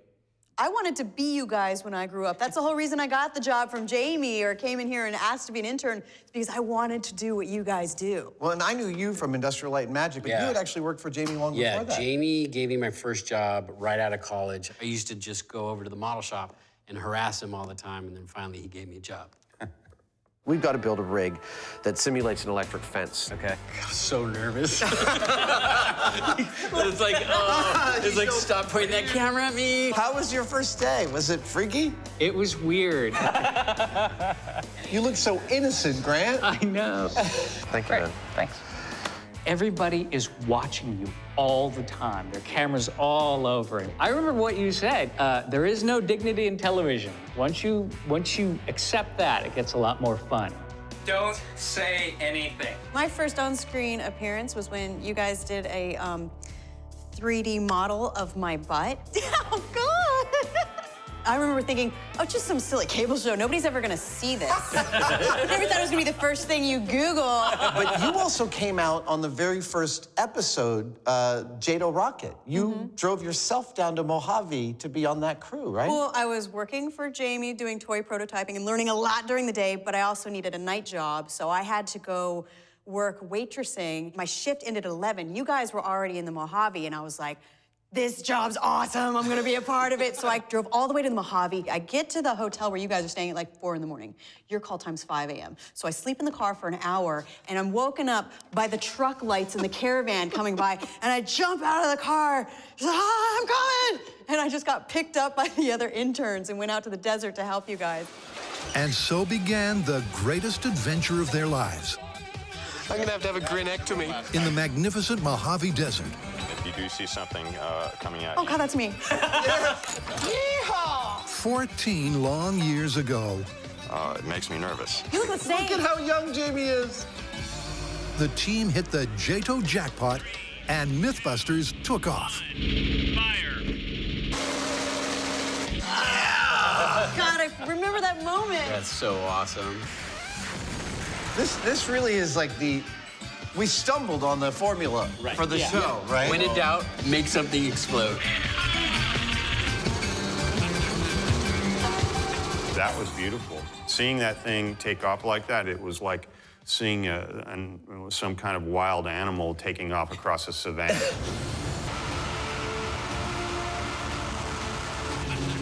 I wanted to be you guys when I grew up. That's the whole reason I got the job from Jamie or came in here and asked to be an intern. It's because I wanted to do what you guys do.
Well, and I knew you from Industrial Light and Magic, but you had actually worked for Jamie long before that.
Jamie gave me my first job right out of college. I used to just go over to the model shop and harass him all the time, and then finally he gave me a job.
We've got to build a rig that simulates an electric fence.
Okay. I was so nervous. It's like, stop pointing that camera at me.
How was your first day? Was it freaky?
It was weird.
You look so innocent, Grant.
I know.
Thank you, man.
Thanks. Everybody is watching you all the time. There are cameras all over it. I remember what you said. There is no dignity in television. Once you accept that, it gets a lot more fun. Don't say anything.
My first on-screen appearance was when you guys did a 3D model of my butt. Oh, God! I remember thinking, oh, just some silly cable show. Nobody's ever gonna see this. I never thought it was gonna be the first thing you Google.
But you also came out on the very first episode, Jado Rocket. You drove yourself down to Mojave to be on that crew, right?
Well, I was working for Jamie doing toy prototyping and learning a lot during the day, but I also needed a night job, so I had to go work waitressing. My shift ended at 11. You guys were already in the Mojave, and I was like, this job's awesome, I'm gonna be a part of it. So I drove all the way to the Mojave. I get to the hotel where you guys are staying at like 4 in the morning. Your call time's 5 a.m. So I sleep in the car for an hour, and I'm woken up by the truck lights in the caravan coming by, and I jump out of the car, I'm coming! And I just got picked up by the other interns and went out to the desert to help you guys.
And so began the greatest adventure of their lives.
I'm gonna have to have a grinectomy.
In the magnificent Mojave Desert.
If you do see something coming at
Oh, God, that's me.
Yeehaw!
14 long years ago.
it makes me nervous.
You look the same.
Look at how young Jamie is.
The team hit the JATO jackpot, and Mythbusters took off.
God, I remember that moment.
That's so awesome.
This really is like we stumbled on the formula for the show, right?
When in doubt, make something explode.
That was beautiful. Seeing that thing take off like that, it was like seeing some kind of wild animal taking off across a savanna.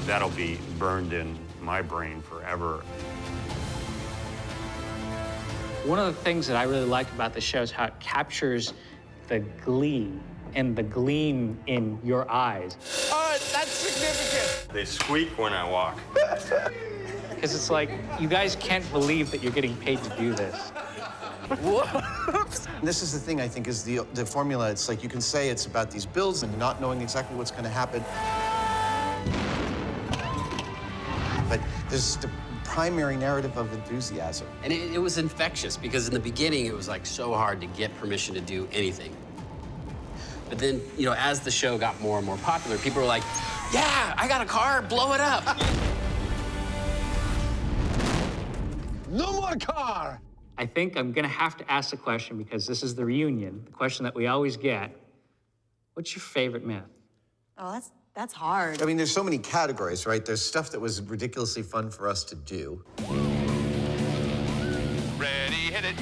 That'll be burned in my brain forever.
One of the things that I really like about the show is how it captures the glee and the gleam in your eyes.
All right, that's significant.
They squeak when I walk.
Because it's like, you guys can't believe that you're getting paid to do this.
Whoops. This is the thing, I think, is the formula. It's like you can say it's about these builds and not knowing exactly what's going to happen. But there's the primary narrative of enthusiasm.
And it was infectious, because in the beginning, it was like so hard to get permission to do anything. But then, you know, as the show got more and more popular, people were like, yeah, I got a car, blow it up.
No more car.
I think I'm gonna have to ask the question, because this is the reunion, the question that we always get. What's your favorite myth?
Oh, that's hard.
I mean, there's so many categories, right? There's stuff that was ridiculously fun for us to do.
Ready, hit it.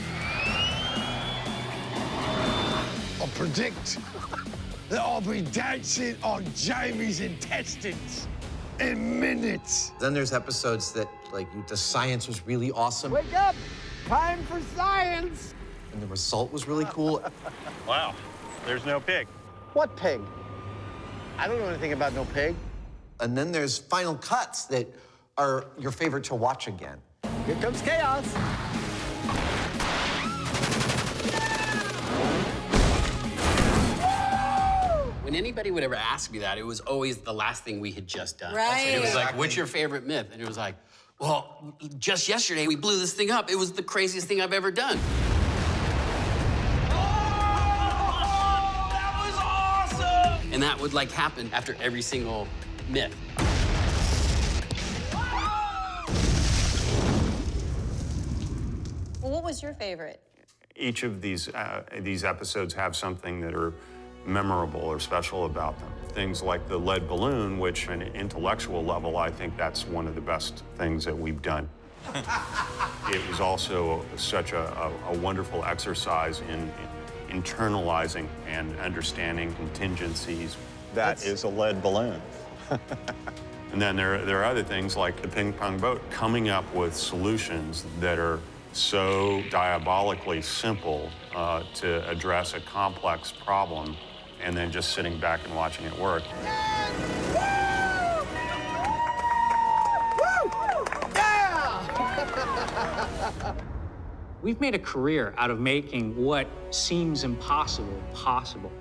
I predict that I'll be dancing on Jamie's intestines in minutes.
Then there's episodes that, like, the science was really awesome.
Wake up! Time for science!
And the result was really cool.
Wow, there's no pig.
What pig? I don't know anything about no pig.
And then there's final cuts that are your favorite to watch again.
Here comes chaos.
When anybody would ever ask me that, it was always the last thing we had just done.
Right.
It was like, what's your favorite myth? And it was like, well, just yesterday we blew this thing up. It was the craziest thing I've ever done. And that would like happen after every single myth.
What was your favorite?
Each of these episodes have something that are memorable or special about them. Things like the lead balloon, which on an intellectual level, I think that's one of the best things that we've done. It was also such a wonderful exercise in internalizing and understanding contingencies.
That is a lead balloon.
And then there are other things like the ping pong boat, coming up with solutions that are so diabolically simple to address a complex problem, and then just sitting back and watching it work.
We've made a career out of making what seems impossible possible.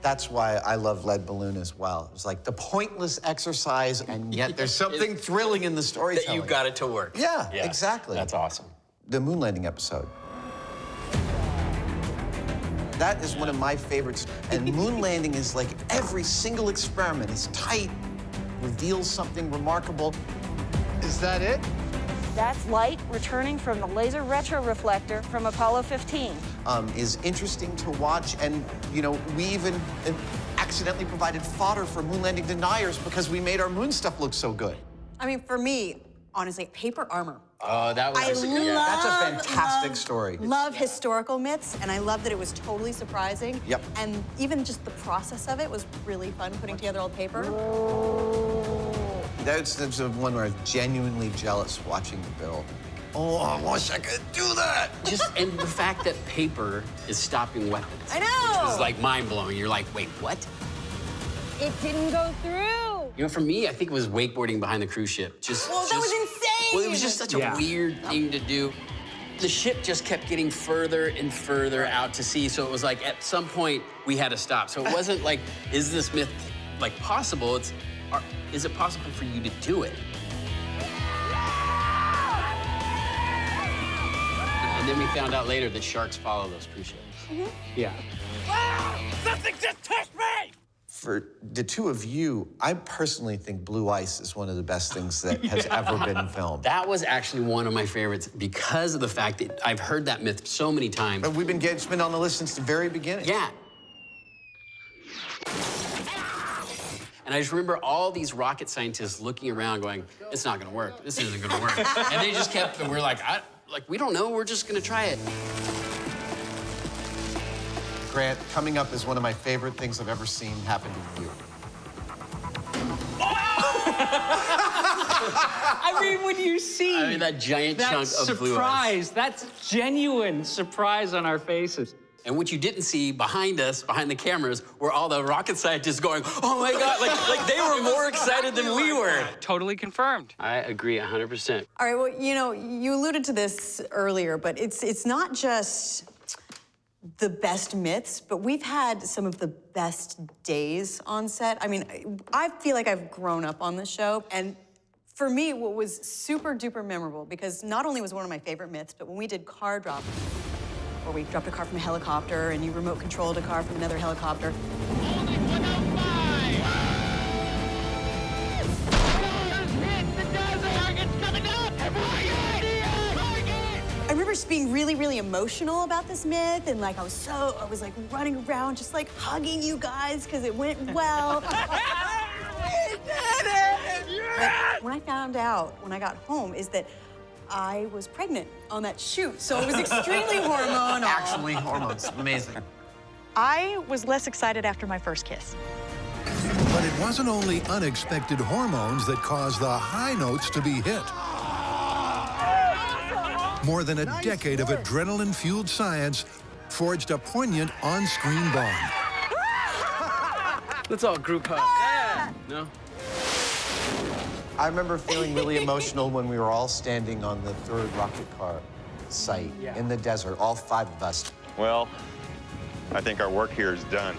That's why I love Lead Balloon as well. It's like the pointless exercise, and yet there's something thrilling in the storytelling.
That you got it to work.
Yeah, exactly.
That's awesome.
The moon landing episode. That is one of my favorites. And moon landing is like every single experiment is tight, reveals something remarkable.
Is that it?
That's light returning from the laser retroreflector from Apollo 15.
Is interesting to watch, and you know, we even accidentally provided fodder for moon landing deniers because we made our moon stuff look so good.
I mean, for me, honestly, paper armor.
Oh, that was
That's a fantastic story.
Love historical myths, and I love that it was totally surprising.
Yep.
And even just the process of it was really fun, putting together all the paper.
That's the one where I was genuinely jealous watching the build. Oh, I wish I could do that.
And the fact that paper is stopping weapons.
I know.
Which is like mind-blowing. You're like, wait, what?
It didn't go through.
You know, for me, I think it was wakeboarding behind the cruise ship.
That was insane.
Well, it was just such a weird thing to do. The ship just kept getting further and further out to sea, so it was like at some point we had to stop. So it wasn't like, is this myth like possible? It's, is it possible for you to do it? And then we found out later that sharks follow those cruise ships.
Yeah.
Something just touched me!
For the two of you, I personally think Blue Ice is one of the best things that has ever been filmed.
That was actually one of my favorites because of the fact that I've heard that myth so many times.
But it's been on the list since the very beginning.
Yeah. And I just remember all these rocket scientists looking around going, it's not gonna work. This isn't gonna work. And they just kept, and we're like, we don't know, we're just gonna try it.
Grant, coming up is one of my favorite things I've ever seen happen to you.
I mean, when you see
that giant chunk of blue ice.
That's genuine surprise on our faces.
And what you didn't see behind us, behind the cameras, were all the rocket scientists going, oh my God, like they were more excited than we were.
Totally confirmed.
I agree 100%.
All right, well, you know, you alluded to this earlier, but it's not just the best myths, but we've had some of the best days on set. I mean, I feel like I've grown up on this show, and for me, what was super duper memorable, because not only was it one of my favorite myths, but when we did car drop, where we dropped a car from a helicopter and you remote controlled a car from another helicopter. I remember just being really, really emotional about this myth, and like I was like running around just like hugging you guys because it went well. We did it! Yes! When I found out when I got home is that I was pregnant on that shoot, so it was extremely hormonal.
Actually, hormones, amazing.
I was less excited after my first kiss.
But it wasn't only unexpected hormones that caused the high notes to be hit. More than a decade of adrenaline-fueled science forged a poignant on-screen bond.
Let's all group hug. Yeah. No?
I remember feeling really emotional when we were all standing on the third rocket car site in the desert, all 5 of us.
Well, I think our work here is done.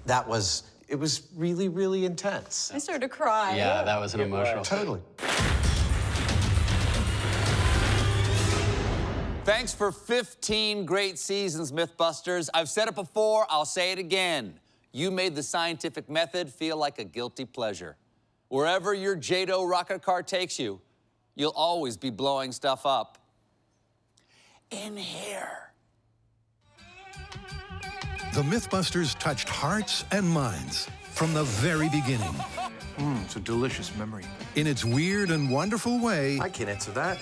It was really, really intense.
I started to cry.
Yeah, that was an emotional.
Totally.
Thanks for 15 great seasons, Mythbusters. I've said it before, I'll say it again. You made the scientific method feel like a guilty pleasure. Wherever your JATO rocket car takes you, you'll always be blowing stuff up. In here.
The Mythbusters touched hearts and minds from the very beginning.
It's a delicious memory.
In its weird and wonderful way,
I can't answer that.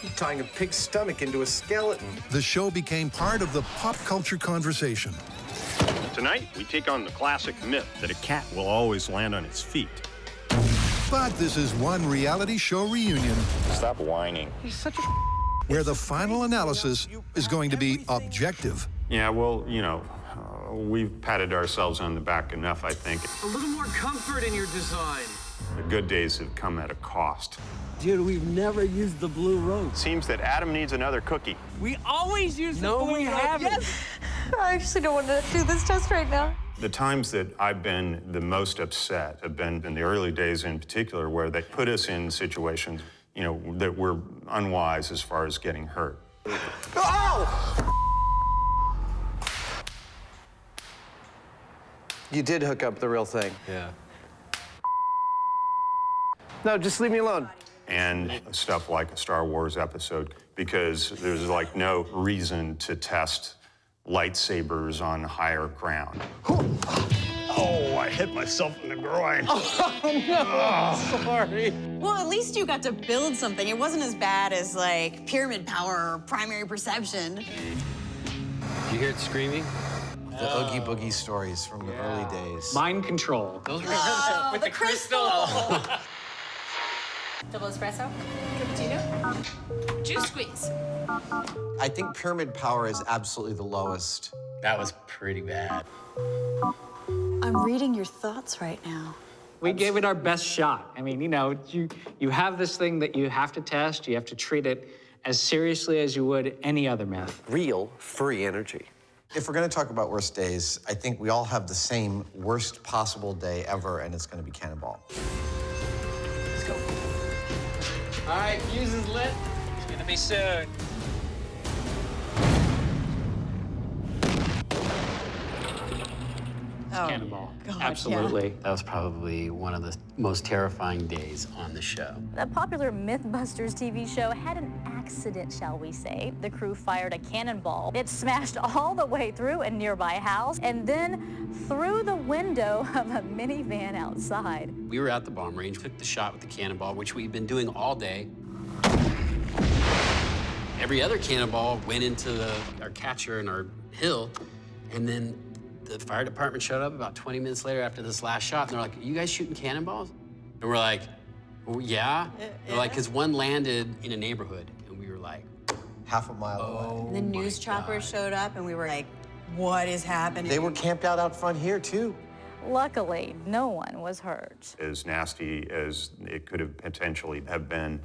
You're tying a pig's stomach into a skeleton.
the show became part of the pop culture conversation.
Tonight, we take on the classic myth that a cat will always land on its feet.
But this is one reality show reunion
Stop whining.
He's such a
where the final analysis is going to be objective.
Yeah, well, you know, we've patted ourselves on the back enough, I think.
A little more comfort in your design.
The good days have come at a cost.
Dude, we've never used the blue rope.
Seems that Adam needs another cookie.
We always use the blue rope.
haven't.
I actually don't want to do this test right now.
The times that I've been the most upset have been in the early days in particular, where they put us in situations, you know, that were unwise as far as getting hurt.
Oh! You did hook up the real thing.
Yeah.
No, just leave me alone.
And stuff like a Star Wars episode, because there's like no reason to test lightsabers on higher ground. Oh, I hit myself in the groin.
Oh, no, sorry.
Well, at least you got to build something. It wasn't as bad as, like, pyramid power or primary perception.
Did you hear it screaming?
The Oogie Boogie stories from the early days.
Mind control.
Those were
with the crystal.
Double espresso, cappuccino, juice squeeze.
I think pyramid power is absolutely the lowest.
That was pretty bad.
I'm reading your thoughts right now.
We gave it our best shot. I mean, you know, you have this thing that you have to test. You have to treat it as seriously as you would any other myth.
Real free energy.
If we're going to talk about worst days, I think we all have the same worst possible day ever, and it's going to be Cannonball.
Let's go. All right, fuse is lit. It's gonna be soon.
Oh,
Cannonball.
God,
Absolutely.
That was probably one of the most terrifying days on the show.
The popular Mythbusters TV show had an accident, shall we say. The crew fired a cannonball. It smashed all the way through a nearby house and then through the window of a minivan outside.
We were at the bomb range, took the shot with the cannonball, which we've been doing all day. Every other cannonball went into our catcher and our hill, and then the fire department showed up about 20 minutes later after this last shot, and they're like, "Are you guys shooting cannonballs?" And we're like, "Oh, yeah." They're like, "'Cause one landed in a neighborhood," and we were like,
half a mile away.
And the news choppers showed up, and we were like, what is happening?
They were camped out front here, too.
Luckily, no one was hurt.
As nasty as it could have potentially have been,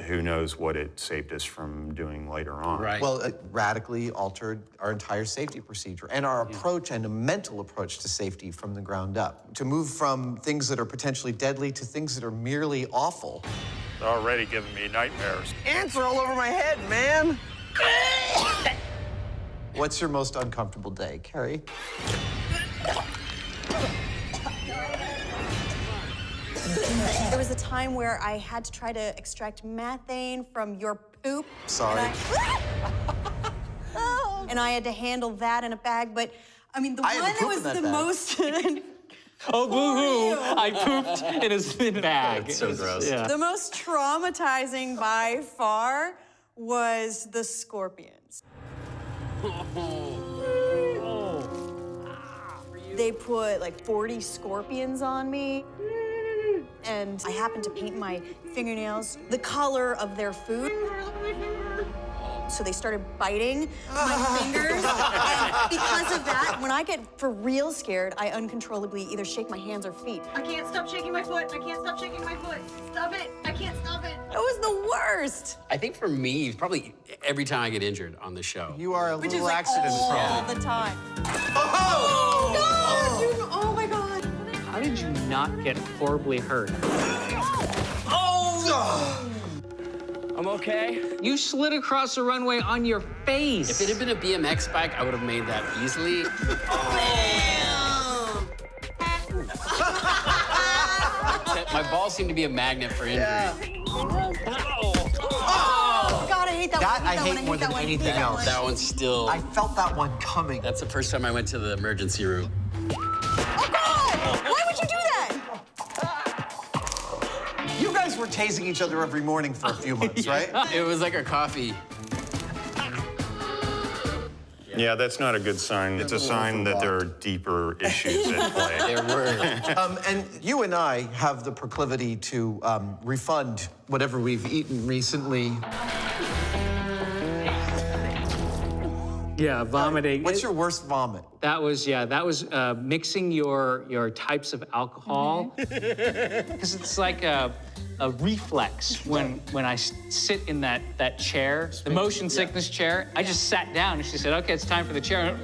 who knows what it saved us from doing later on.
Right.
Well, it radically altered our entire safety procedure and our approach and a mental approach to safety from the ground up. To move from things that are potentially deadly to things that are merely awful.
It's already giving me nightmares.
Ants are all over my head, man.
What's your most uncomfortable day, Carrie?
There was a time where I had to try to extract methane from your poop.
Sorry.
And I had to handle that in a bag, but I mean, the
I had
one
to
that
poop
was
in that
the
bag.
most...
Oh, boo-hoo, I pooped in a spin bag.
That's so gross.
Yeah.
The most traumatizing by far was the scorpions. They put like 40 scorpions on me. And I happened to paint my fingernails the color of their food. So they started biting my fingers. And because of that, when I get for real scared, I uncontrollably either shake my hands or feet.
I can't stop shaking my foot. I can't stop shaking my foot. Stop it. I can't stop it.
It was the worst.
I think for me, probably every time I get injured on the show.
You are a
Which is
little
like
accident
all
prone.
the time.
Oh!
God, dude, oh my God.
How did you not get horribly hurt?
Oh!
I'm okay. You slid across the runway on your face.
If it had been a BMX bike, I would have made that easily. My balls seem to be a magnet for injury.
Yeah. That I hate more than anything else.
That one's still...
I felt that one coming.
That's the first time I went to the emergency room.
Oh, God! Why would you do that?
You guys were tasing each other every morning for a few months, right?
It was like a coffee.
Yeah, that's not a good sign. It's a sign that there are deeper issues at play.
There were.
And you and I have the proclivity to refund whatever we've eaten recently.
Yeah, vomiting.
What's your worst vomit?
That was mixing your types of alcohol. Because it's like a reflex when I sit in that chair, the motion sickness chair. I just sat down and she said, okay, it's time for the chair.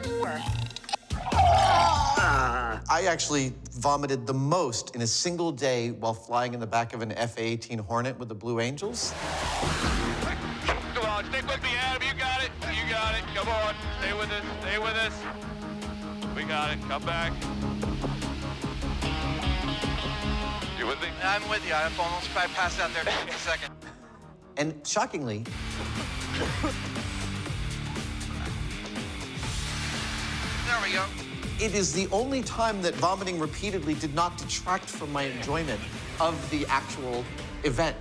I actually vomited the most in a single day while flying in the back of an F-A-18 Hornet with the Blue Angels.
Come on, stick with me, Adam. You got it. You got it. Come on. Stay with us. Stay with us. We got it. Come back. You with me?
I'm with you. I almost passed out there in a second.
And shockingly,
There we go.
it is the only time that vomiting repeatedly did not detract from my enjoyment of the actual event.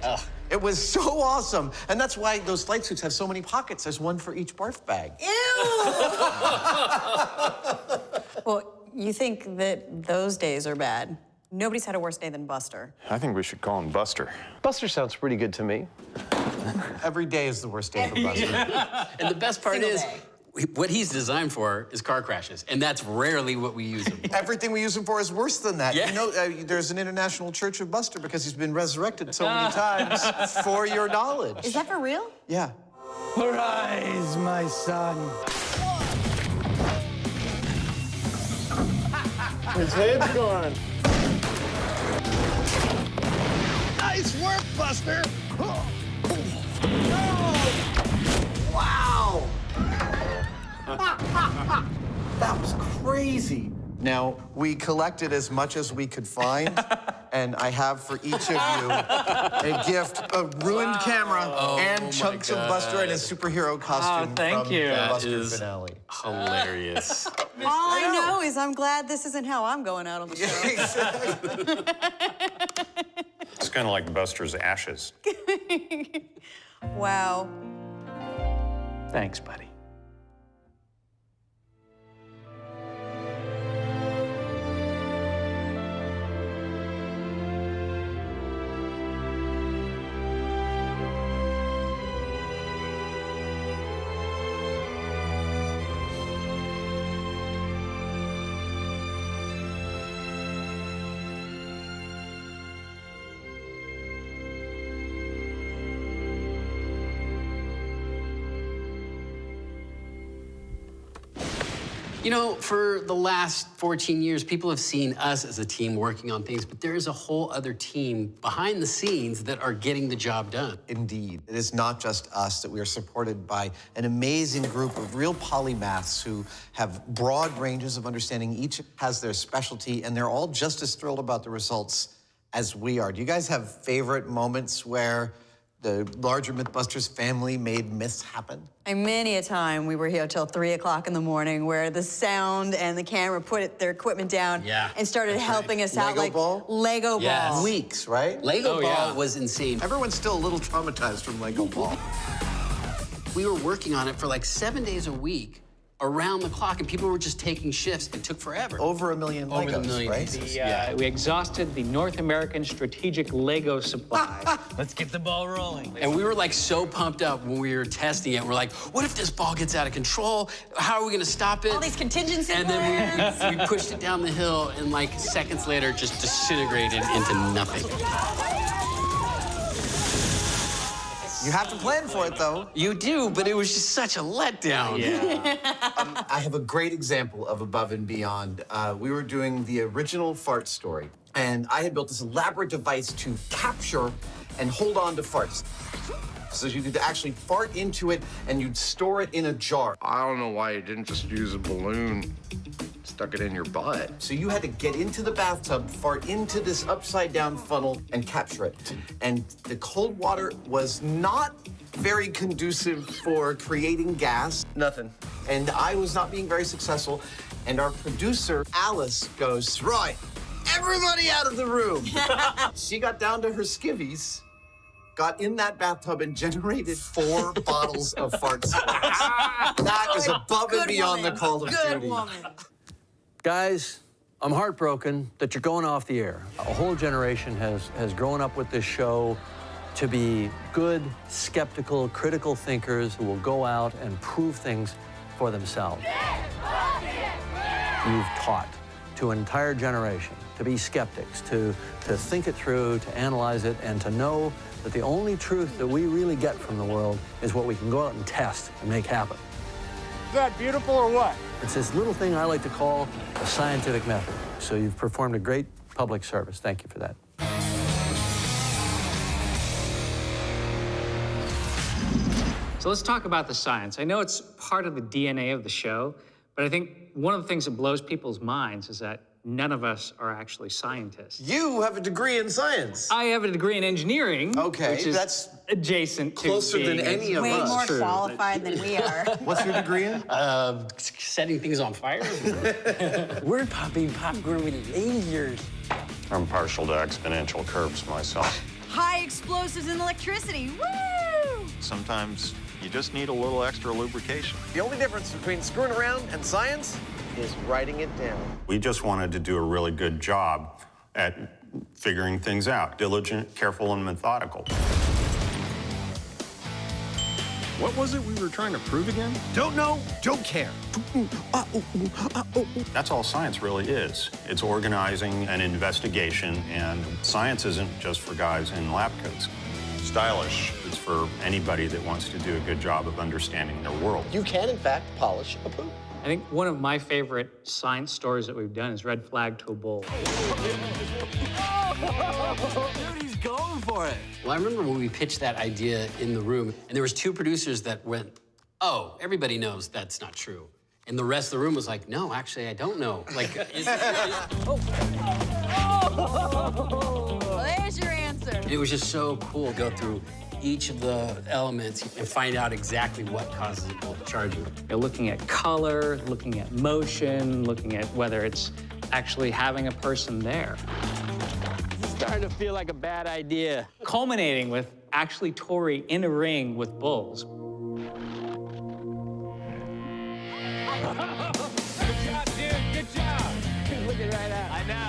It was so awesome. And that's why those flight suits have so many pockets. There's one for each barf bag.
Ew! Well, you think that those days are bad. Nobody's had a worse day than Buster.
I think we should call him Buster.
Buster sounds pretty good to me.
Every day is the worst day for Buster.
And the best part
Single
is,
day.
what he's designed for is car crashes, and that's rarely what we use him for.
Everything we use him for is worse than that.
Yeah.
You know, there's an international church of Buster because he's been resurrected so many times for your knowledge.
Is that for real?
Yeah.
Arise, my son.
His head's gone.
Nice work, Buster.
Wow! That was crazy. Now, we collected as much as we could find, and I have for each of you a gift, a ruined camera, and chunks of Buster in his superhero costume
thank
from
you.
the
That
Buster
is
finale.
Hilarious.
All I know is I'm glad this isn't how I'm going out on the show.
It's kind of like Buster's ashes.
Wow.
Thanks, buddy.
You know, for the last 14 years, people have seen us as a team working on things, but there is a whole other team behind the scenes that are getting the job done.
Indeed. It is not just us, that we are supported by an amazing group of real polymaths who have broad ranges of understanding. Each has their specialty, and they're all just as thrilled about the results as we are. Do you guys have favorite moments where the larger Mythbusters family made myths happen?
And many a time we were here till 3 o'clock in the morning where the sound and the camera put their equipment down and started helping us out like Lego ball.
Weeks, right?
Lego ball was insane.
Everyone's still a little traumatized from Lego ball.
We were working on it for like 7 days a week, around the clock, and people were just taking shifts. It took forever.
Over 1 million Legos,
Over 1 million
right?
pieces.
We exhausted the North American strategic Lego supply.
Let's get the ball rolling.
And we were like so pumped up when we were testing it. We're like, what if this ball gets out of control? How are we gonna stop it?
All these contingency
And then we pushed it down the hill, and like seconds later, just disintegrated into nothing.
You have to plan for it, though.
You do, but it was just such a letdown.
I have a great example of above and beyond. We were doing the original fart story, and I had built this elaborate device to capture and hold on to farts. So you could actually fart into it, and you'd store it in a jar.
I don't know why you didn't just use a balloon.
stuck it in your butt. So you had to get into the bathtub, fart into this upside-down funnel, and capture it. And the cold water was not very conducive for creating gas.
Nothing.
And I was not being very successful. And our producer, Alice, goes, "Roy, everybody out of the room." She got down to her skivvies, got in that bathtub, and generated 4 bottles of fart splash. That is above and beyond the call of duty.
Guys, I'm heartbroken that you're going off the air. A whole generation has grown up with this show to be good, skeptical, critical thinkers who will go out and prove things for themselves. You've taught to an entire generation to be skeptics, to think it through, to analyze it, and to know that the only truth that we really get from the world is what we can go out and test and make happen.
Is that beautiful or what?
It's this little thing I like to call a scientific method. So you've performed a great public service. Thank you for that.
So let's talk about the science. I know it's part of the DNA of the show, but I think one of the things that blows people's minds is that none of us are actually scientists.
You have a degree in science.
I have a degree in engineering.
Okay,
which is
that's
adjacent to
closer than any of
Way
us.
more
True.
qualified than we are.
What's your degree in?
Setting things on fire.
We're popping popcorn with lasers.
I'm partial to exponential curves myself.
High explosives and electricity. Woo!
Sometimes you just need a little extra lubrication.
The only difference between screwing around and science is writing it down.
We just wanted to do a really good job at figuring things out. Diligent, careful, and methodical.
What was it we were trying to prove again?
Don't know, don't care.
That's all science really is. It's organizing an investigation, and science isn't just for guys in lab coats. Stylish is for anybody that wants to do a good job of understanding their world.
You can, in fact, polish a poop.
I think one of my favorite science stories that we've done is Red Flag to a Bull.
Dude, he's going for it.
Well, I remember when we pitched that idea in the room, and there was 2 producers that went, "Oh, everybody knows that's not true." And the rest of the room was like, "No, actually, I don't know." Like,
Well, there's your answer.
it was just so cool to go through each of the elements and find out exactly what causes a bolt charging.
You're looking at color, looking at motion, looking at whether it's actually having a person there.
This is starting to feel like a bad idea.
Culminating with actually Tori in a ring with bulls.
Good job, dude. Good job. Looking right at. I know.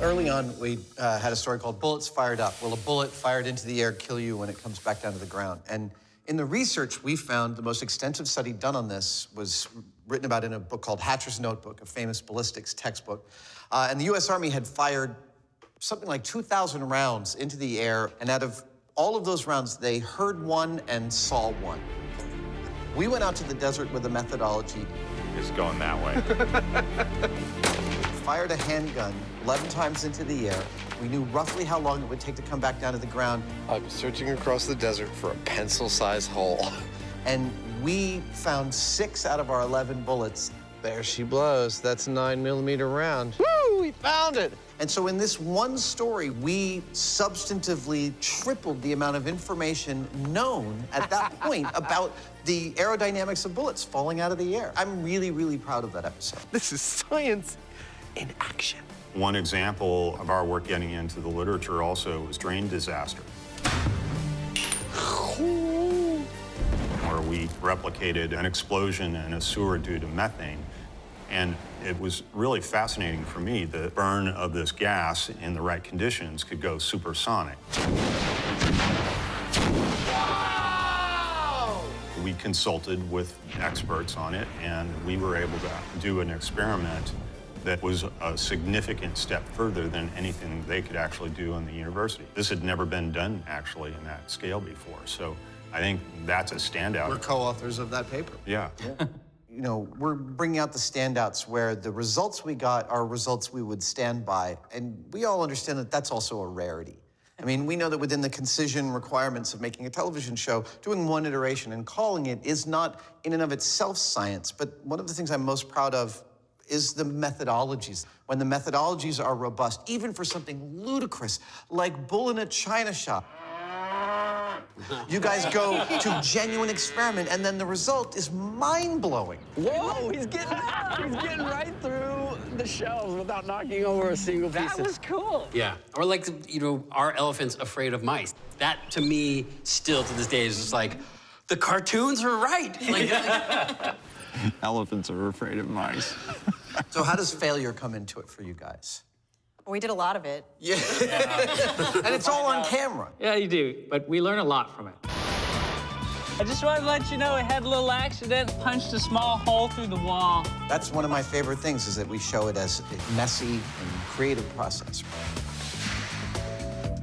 Early on, we had a story called Bullets Fired Up. Will a bullet fired into the air kill you when it comes back down to the ground? And in the research, we found the most extensive study done on this was written about in a book called Hatcher's Notebook, a famous ballistics textbook. And the U.S. Army had fired something like 2,000 rounds into the air, and out of all of those rounds, they heard one and saw one. We went out to the desert with a methodology.
It's going that way.
Fired a handgun 11 times into the air. We knew roughly how long it would take to come back down to the ground.
I was searching across the desert for a pencil-sized hole.
And we found 6 out of our 11 bullets.
There she blows. That's a 9mm round. Woo, we found it.
And so in this one story, we substantively tripled the amount of information known at that point about the aerodynamics of bullets falling out of the air. I'm really, really proud of that episode.
This is science in action.
One example of our work getting into the literature also was drain disaster, where we replicated an explosion in a sewer due to methane. And it was really fascinating for me. The burn of this gas in the right conditions could go supersonic. Wow! We consulted with experts on it, and we were able to do an experiment that was a significant step further than anything they could actually do in the university. This had never been done, actually, in that scale before. So I think that's a standout.
We're co-authors of that paper.
Yeah.
You know, we're bringing out the standouts where the results we got are results we would stand by. And we all understand that that's also a rarity. I mean, we know that within the concision requirements of making a television show, doing one iteration and calling it is not in and of itself science. But one of the things I'm most proud of
is the methodologies. When the methodologies are robust, even for something ludicrous like bull in a china shop, you guys go to genuine experiment, and then the result is mind-blowing.
Whoa, he's getting right through the shelves without knocking over a single piece.
That was cool.
Yeah, or like, you know, are elephants afraid of mice? That, to me, still to this day is just like, the cartoons are right. Like,
Elephants are afraid of mice.
So how does failure come into it for you guys?
We did a lot of it.
Yeah. And it's all on camera.
Yeah, you do, but we learn a lot from it.
I just wanted to let you know I had a little accident, punched a small hole through the wall.
That's one of my favorite things, is that we show it as a messy and creative process.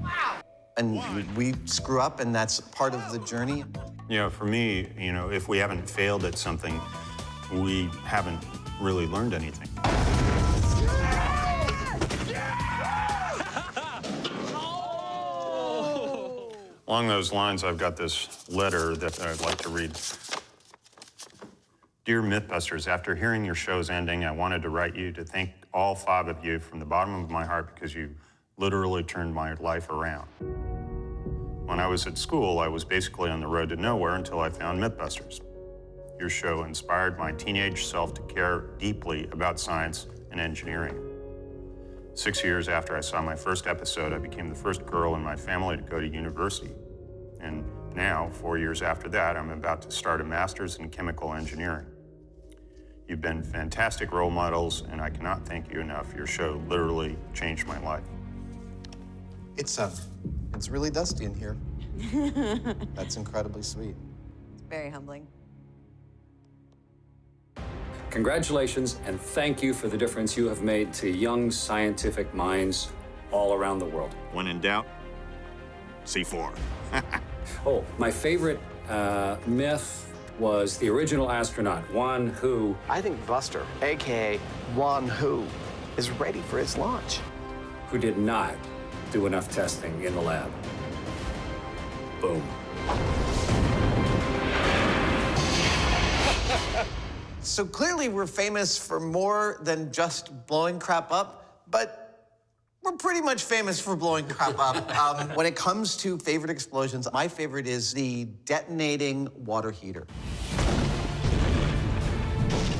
Wow. And we screw up, and that's part of the journey.
You know, for me, you know, if we haven't failed at something, we haven't really learned anything. Along those lines, I've got this letter that I'd like to read. Dear Mythbusters, after hearing your show's ending, I wanted to write you to thank all 5 of you from the bottom of my heart, because you literally turned my life around. When I was at school, I was basically on the road to nowhere until I found Mythbusters. Your show inspired my teenage self to care deeply about science and engineering. 6 years after I saw my first episode, I became the first girl in my family to go to university. And now, 4 years after that, I'm about to start a master's in chemical engineering. You've been fantastic role models, and I cannot thank you enough. Your show literally changed my life.
It's really dusty in here. That's incredibly sweet.
It's very humbling.
Congratulations, and thank you for the difference you have made to young scientific minds all around the world.
When in doubt, C4.
Oh, my favorite myth was the original astronaut, Juan Hu.
I think Buster, AKA Juan Hu, is ready for his launch.
Who did not do enough testing in the lab. Boom.
So clearly we're famous for more than just blowing crap up, but we're pretty much famous for blowing crap up. When it comes to favorite explosions, my favorite is the detonating water heater.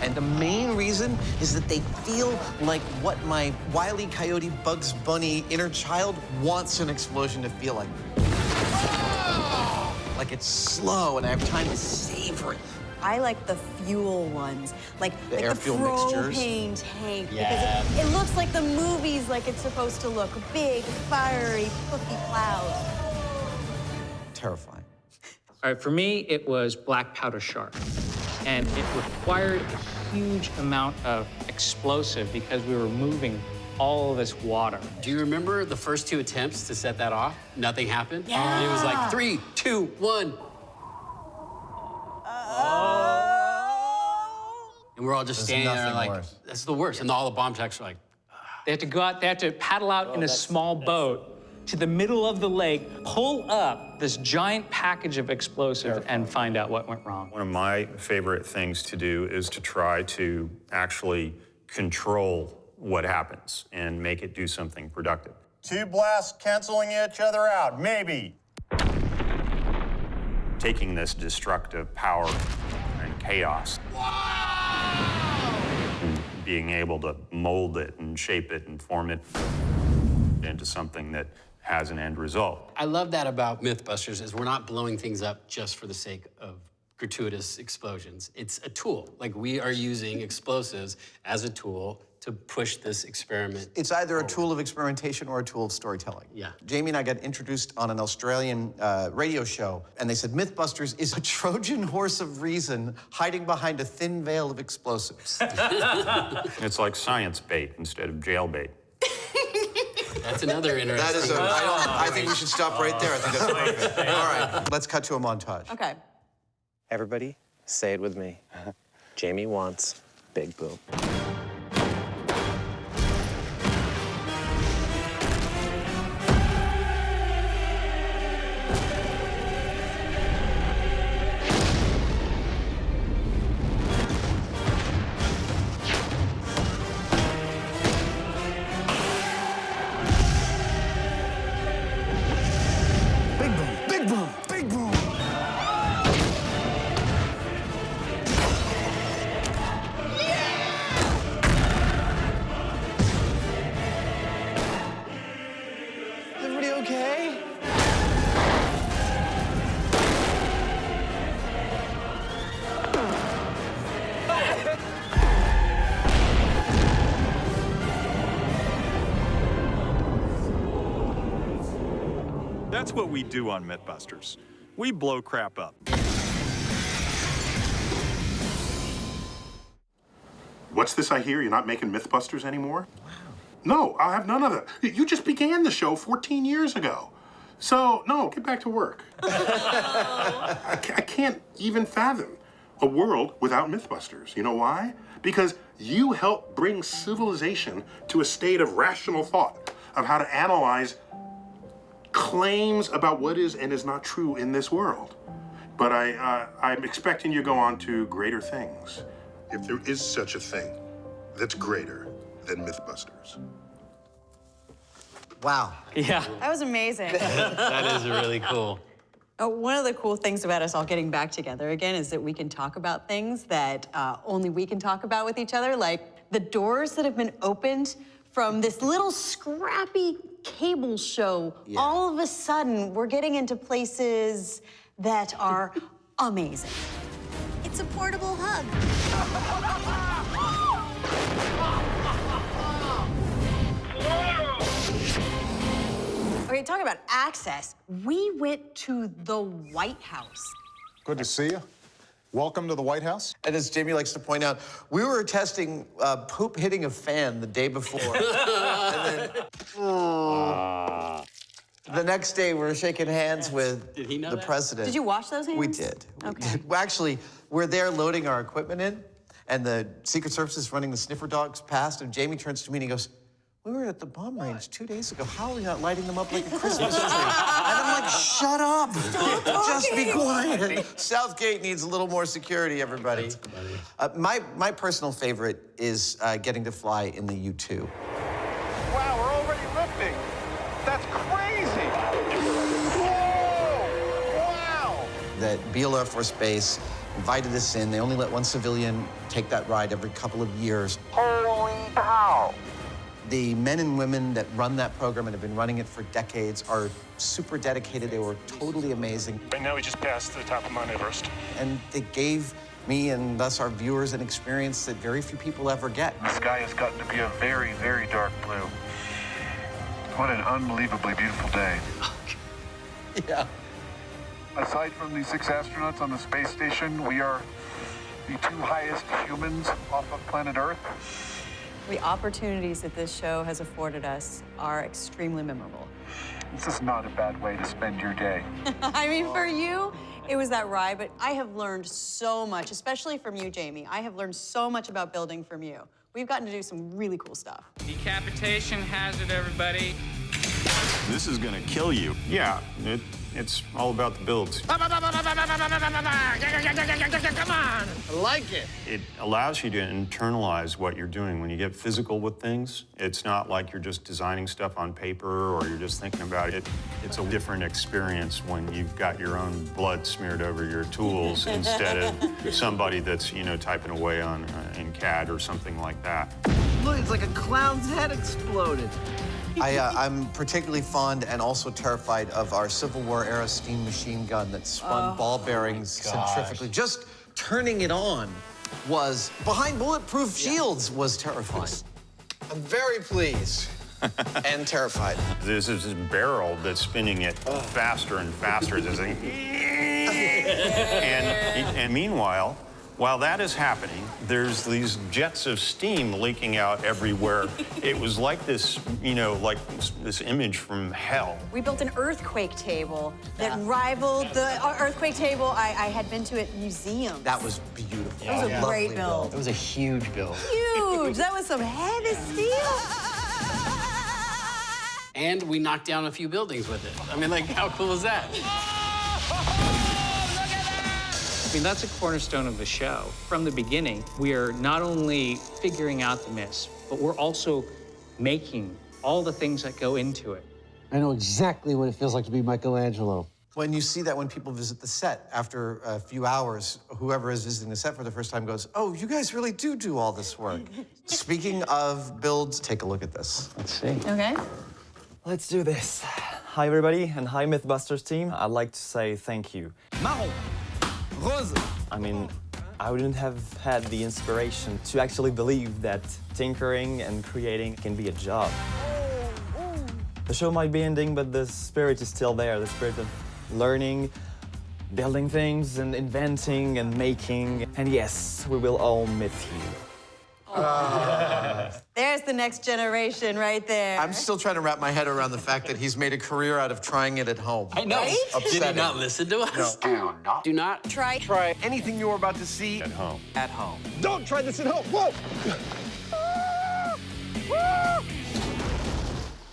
And the main reason is that they feel like what my Wile E. Coyote Bugs Bunny inner child wants an explosion to feel like. Like it's slow and I have time to savor it.
I like the fuel ones, like
The
the
air fuel mixtures.
propane tank,
Yeah.
because it looks like the movies, like it's supposed to look. Big, fiery, puffy clouds.
Terrifying.
All right, for me, it was black powder shark. And it required a huge amount of explosive because we were moving all of this water.
Do you remember the first 2 attempts to set that off? Nothing happened?
Yeah.
It was like 3, 2, 1. And we're all just
There's
standing there
nothing
like,
worse.
that's the worst. And all the bomb techs are like,
They had to go out, they had to paddle out in a small boat to the middle of the lake, pull up this giant package of explosive and find out what went wrong.
One of my favorite things to do is to try to actually control what happens and make it do something productive.
2 blasts canceling each other out, maybe.
Taking this destructive power and chaos, and being able to mold it and shape it and form it into something that has an end result.
I love that about Mythbusters is we're not blowing things up just for the sake of gratuitous explosions. It's a tool. Like we are using explosives as a tool to push this experiment.
It's either a tool of experimentation or a tool of storytelling.
Yeah.
Jamie and I got introduced on an Australian radio show, and they said Mythbusters is a Trojan horse of reason hiding behind a thin veil of explosives.
It's like science bait instead of jail bait.
That's another interesting.
That is I think we should stop right there. I think that's perfect. All right, let's cut to a montage.
Okay.
Everybody, say it with me. Jamie wants Big Boom.
That's what we do on Mythbusters. We blow crap up.
What's this I hear? You're not making Mythbusters anymore? Wow. No, I'll have none of it. You just began the show 14 years ago. So, no, get back to work. I can't even fathom a world without Mythbusters. You know why? Because you help bring civilization to a state of rational thought of how to analyze claims about what is and is not true in this world. But I'm expecting you to go on to greater things. If there is such a thing that's greater than Mythbusters.
Wow.
Yeah.
That was amazing.
That is really cool.
One of the cool things about us all getting back together again is that we can talk about things that only we can talk about with each other, like the doors that have been opened from this little scrappy cable show. Yeah. All of a sudden, we're getting into places that are amazing.
It's a portable hug.
Okay, talk about access. We went to the White House.
Good to see you. Welcome to the White House.
And as Jamie likes to point out, we were testing poop hitting a fan the day before. And then, the next day, we were shaking hands with the president.
Did you wash those hands?
We did.
Okay.
Well, actually, we're there loading our equipment in, and the Secret Service is running the sniffer dogs past, and Jamie turns to me and he goes, "We were at the bomb range 2 days ago. How are we not lighting them up like a Christmas tree?" And I'm like, "Shut up! Just be quiet." Southgate needs a little more security, everybody. My personal favorite is getting to fly in the U-2.
Wow, we're already lifting. That's crazy. Whoa! Wow!
That Beale Air Force Base invited us in. They only let one civilian take that ride every couple of years.
Holy cow!
The men and women that run that program and have been running it for decades are super dedicated. They were totally amazing.
Right now, we just passed the top of Mount Everest.
And they gave me and thus our viewers an experience that very few people ever get.
The sky has gotten to be a very, very dark blue. What an unbelievably beautiful day.
Yeah.
Aside from the 6 astronauts on the space station, we are the 2 highest humans off of planet Earth.
The opportunities that this show has afforded us are extremely memorable.
This is not a bad way to spend your day.
I mean, for you, it was that ride, but I have learned so much, especially from you, Jamie. I have learned so much about building from you. We've gotten to do some really cool stuff.
Decapitation hazard, everybody.
This is gonna kill you. Yeah, it's all about the builds.
Come on! I like it.
It allows you to internalize what you're doing. When you get physical with things, it's not like you're just designing stuff on paper or you're just thinking about it. It's a different experience when you've got your own blood smeared over your tools instead of somebody that's, typing away on in CAD or something like that.
Look, it's like a clown's head exploded.
I'm particularly fond and also terrified of our Civil War era steam machine gun that spun ball bearings centrifugally. Just turning it on was, behind bulletproof shields, was terrifying. I'm very pleased and terrified.
There's this barrel that's spinning it faster and faster. This thing. And meanwhile, while that is happening, there's these jets of steam leaking out everywhere. It was like this, like this image from hell.
We built an earthquake table that rivaled the earthquake table I had been to at museums.
That was beautiful.
That was a great build.
It was a huge build.
Huge! That was some heavy steel.
And we knocked down a few buildings with it. I mean, how cool is that?
I mean, that's a cornerstone of the show. From the beginning, we are not only figuring out the myths, but we're also making all the things that go into it.
I know exactly what it feels like to be Michelangelo.
When you see that when people visit the set, after a few hours, whoever is visiting the set for the first time goes, "Oh, you guys really do all this work." Speaking of builds, take a look at this.
Let's see.
Okay.
Let's do this. Hi, everybody, and hi, Mythbusters team. I'd like to say thank you.
Marron. Rose.
I mean, I wouldn't have had the inspiration to actually believe that tinkering and creating can be a job. The show might be ending, but the spirit is still there. The spirit of learning, building things, and inventing and making. And yes, we will all miss you.
There's the next generation right there.
I'm still trying to wrap my head around the fact that he's made a career out of trying it at home.
I know.
Right?
Did he not listen to us?
No.
Do not
Try anything you're about to see
At home.
at home. Don't try this at home. Whoa!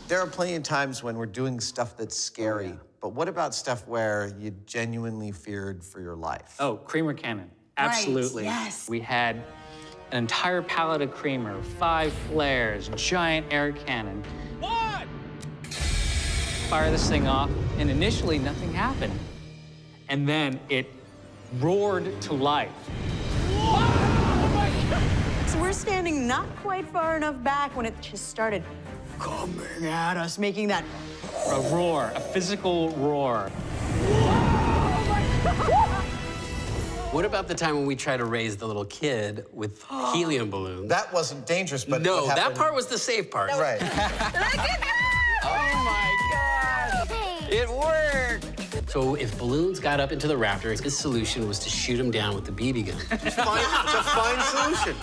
There are plenty of times when we're doing stuff that's scary, but what about stuff where you genuinely feared for your life?
Oh, creamer cannon. Absolutely.
yes.
We had an entire pallet of creamer, 5 flares, giant air cannon.
What?
Fire this thing off, and initially nothing happened. And then it roared to life.
So we're standing not quite far enough back when it just started coming at us, making that.
A roar, a physical roar.
What about the time when we tried to raise the little kid with helium balloons?
That wasn't dangerous, but
no,
what
that
happened-
part was the safe part.
Right.
Oh my God! It worked! So if balloons got up into the rafters, his solution was to shoot them down with the BB gun.
It's a fine solution.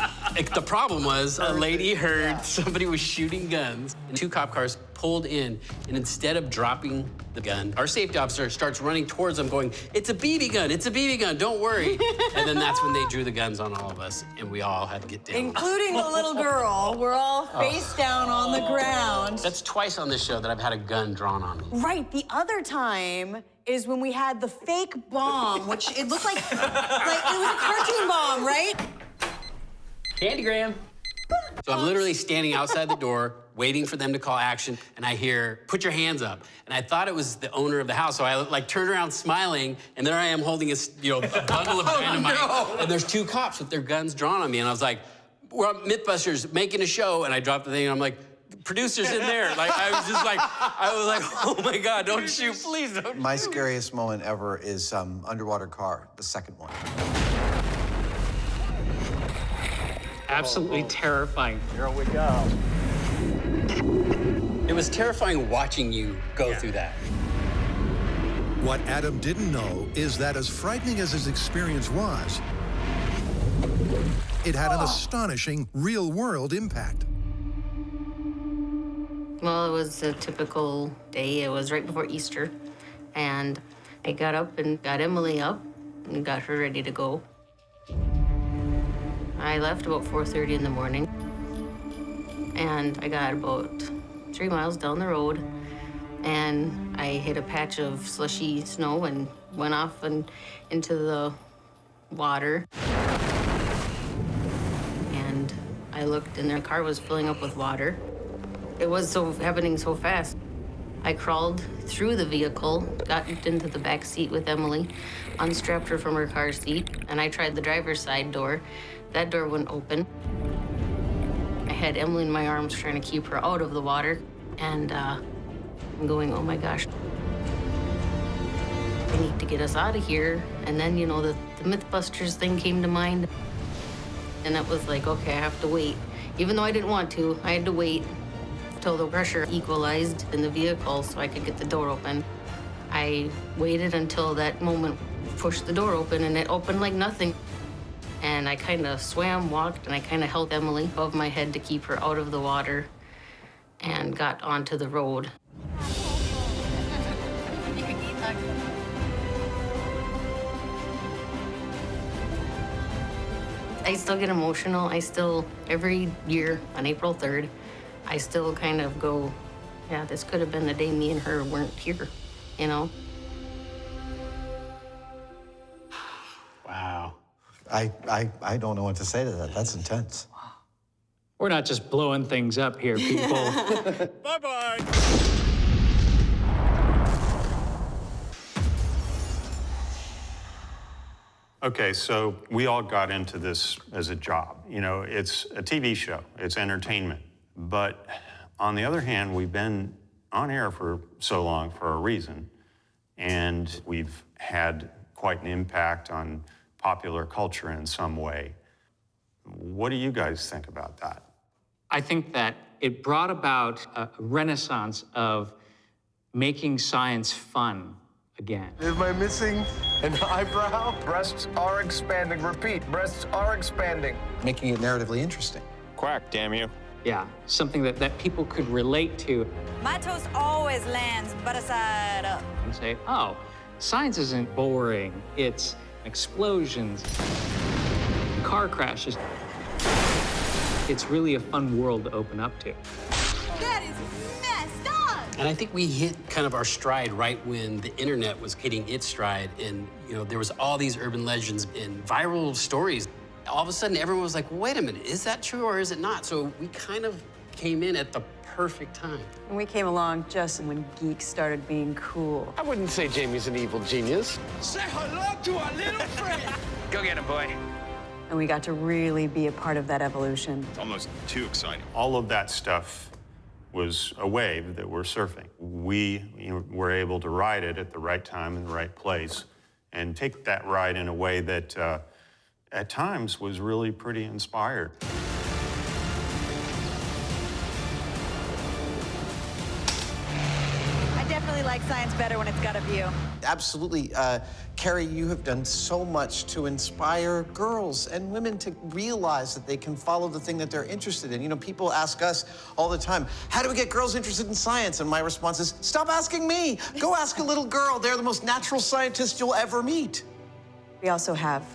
The problem was a lady heard somebody was shooting guns. And 2 cop cars pulled in, and instead of dropping the gun, our safety officer starts running towards them going, "It's a BB gun, it's a BB gun, don't worry." And then that's when they drew the guns on all of us, and we all had to get down.
Including the little girl. We're all face down on the ground.
That's twice on this show that I've had a gun drawn on me.
Right, the other time is when we had the fake bomb, which it looked like it was a cartoon bomb, right?
Candygram. So I'm literally standing outside the door, waiting for them to call action, and I hear, "Put your hands up." And I thought it was the owner of the house, so I turned around smiling, and there I am holding a bundle of dynamite, and there's 2 cops with their guns drawn on me, and I was like, "We're on Mythbusters making a show," and I dropped the thing, and I'm like, "Producer's in there." Like, I was like, "Oh my God, don't shoot, please don't."
My scariest moment ever is underwater car, the second one.
Absolutely terrifying.
Here we go.
It was terrifying watching you go through that.
What Adam didn't know is that as frightening as his experience was, it had an astonishing real-world impact.
Well, it was a typical day. It was right before Easter, and I got up and got Emily up and got her ready to go. I left about 4:30 in the morning, and I got about 3 miles down the road, and I hit a patch of slushy snow and went off and into the water. And I looked, and their car was filling up with water. It was happening so fast. I crawled through the vehicle, got into the back seat with Emily, unstrapped her from her car seat, and I tried the driver's side door. That door wouldn't open. I had Emily in my arms trying to keep her out of the water, and I'm going, "Oh my gosh. I need to get us out of here." And then, the Mythbusters thing came to mind. And it was like, okay, I have to wait. Even though I didn't want to, I had to wait till the pressure equalized in the vehicle so I could get the door open. I waited until that moment, pushed the door open, and it opened like nothing. And I kind of swam, walked, and I kind of held Emily above my head to keep her out of the water and got onto the road. I still get emotional. Every year on April 3rd, I still kind of go, yeah, this could have been the day me and her weren't here,
Wow.
I don't know what to say to that. That's intense.
We're not just blowing things up here, people.
Bye-bye.
Okay, so we all got into this as a job. It's a TV show, it's entertainment. But on the other hand, we've been on air for so long for a reason, and we've had quite an impact on popular culture in some way. What do you guys think about that?
I think that it brought about a renaissance of making science fun again.
Am I missing an eyebrow? Breasts are expanding. Repeat, breasts are expanding.
Making it narratively interesting.
Quack, damn you.
Yeah, something that people could relate to
My toast always lands butter side up.
and say, oh, science isn't boring. It's explosions, car crashes. It's really a fun world to open up to.
That is messed up.
And I think we hit kind of our stride right when the internet was hitting its stride, and there was all these urban legends and viral stories. All of a sudden, everyone was like, wait a minute, is that true or is it not? So we kind of came in at the perfect time.
And we came along just when geeks started being cool.
I wouldn't say Jamie's an evil genius.
Say hello to our little friend.
Go get him, boy.
And we got to really be a part of that evolution.
It's almost too exciting.
All of that stuff was a wave that we're surfing. We were able to ride it at the right time in the right place and take that ride in a way that at times was really pretty inspired.
I definitely like science better when it's got a view.
Absolutely. Carrie, you have done so much to inspire girls and women to realize that they can follow the thing that they're interested in. People ask us all the time, how do we get girls interested in science? And my response is, stop asking me. Go ask a little girl. They're the most natural scientists you'll ever meet.
We also have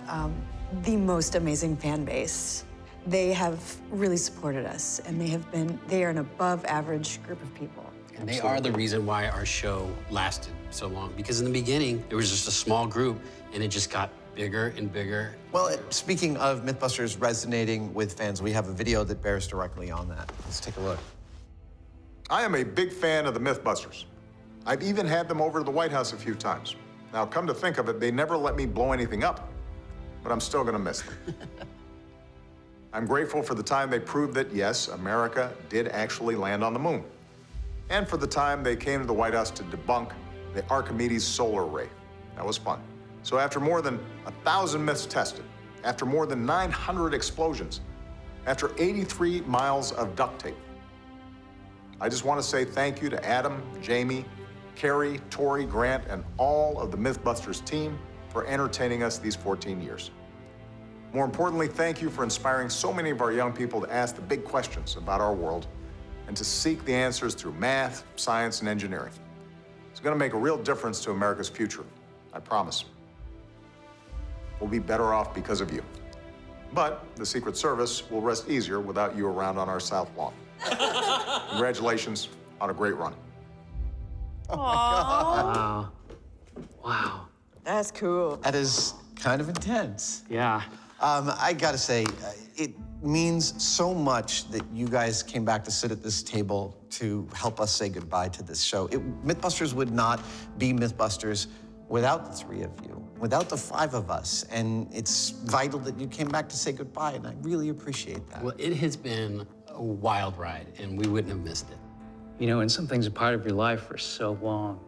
the most amazing fan base. They have really supported us, and they are an above average group of people.
And they are the reason why our show lasted so long. Because in the beginning, it was just a small group, and it just got bigger and bigger.
Well, speaking of Mythbusters resonating with fans, we have a video that bears directly on that. Let's take a look.
I am a big fan of the Mythbusters. I've even had them over to the White House a few times. Now, come to think of it, they never let me blow anything up, but I'm still gonna miss them. I'm grateful for the time they proved that, yes, America did actually land on the moon. And for the time they came to the White House to debunk the Archimedes solar array. That was fun. So after more than 1,000 myths tested, after more than 900 explosions, after 83 miles of duct tape, I just want to say thank you to Adam, Jamie, Carrie, Tori, Grant, and all of the Mythbusters team for entertaining us these 14 years. More importantly, thank you for inspiring so many of our young people to ask the big questions about our world and to seek the answers through math, science, and engineering. It's going to make a real difference to America's future, I promise. We'll be better off because of you. But the Secret Service will rest easier without you around on our South Lawn. Congratulations on a great run.
Aww.
Wow. Wow.
That's cool.
That is kind of intense.
Yeah.
I gotta say, it means so much that you guys came back to sit at this table to help us say goodbye to this show. Mythbusters would not be Mythbusters without the three of you, without the five of us. And it's vital that you came back to say goodbye, and I really appreciate that.
Well, it has been a wild ride, and we wouldn't have missed it.
When something's a part of your life for so long,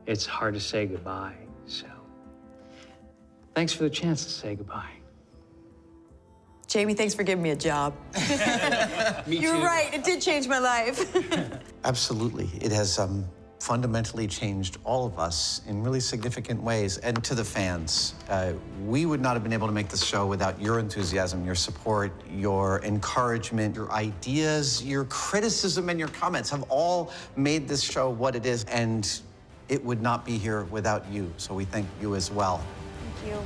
it's hard to say goodbye. So, thanks for the chance to say goodbye.
Jamie, thanks for giving me a job.
Me
You're
too.
right, it did change my life.
Absolutely. It has fundamentally changed all of us in really significant ways. And to the fans, we would not have been able to make this show without your enthusiasm, your support, your encouragement, your ideas, your criticism, and your comments have all made this show what it is. And it would not be here without you. So we thank you as well.
Thank you.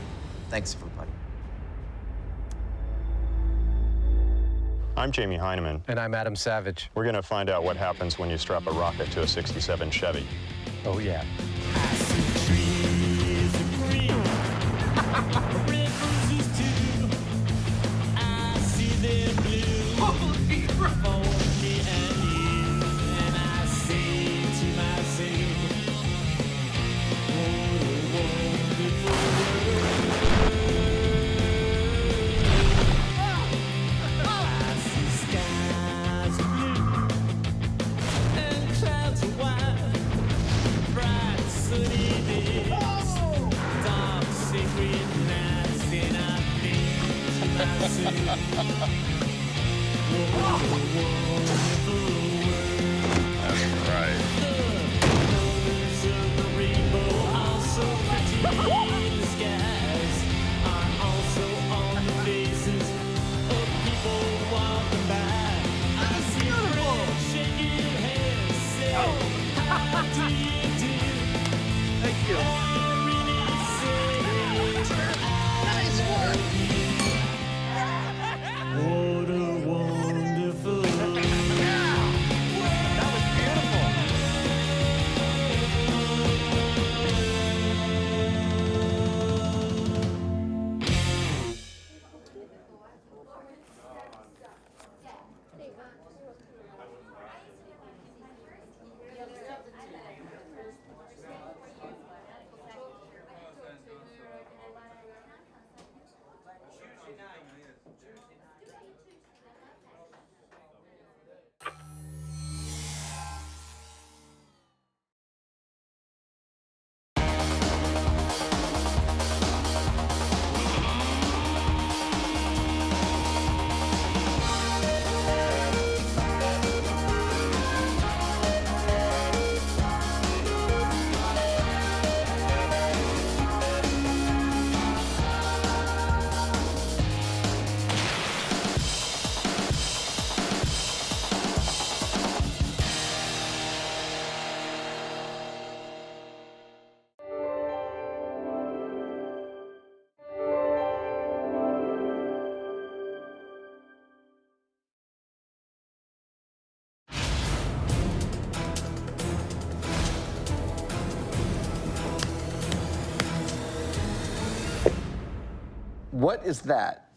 Thanks, everybody.
I'm Jamie Hyneman.
And I'm Adam Savage.
We're going to find out what happens when you strap a rocket to a 67 Chevy.
Oh, yeah.
That's right.
What is that?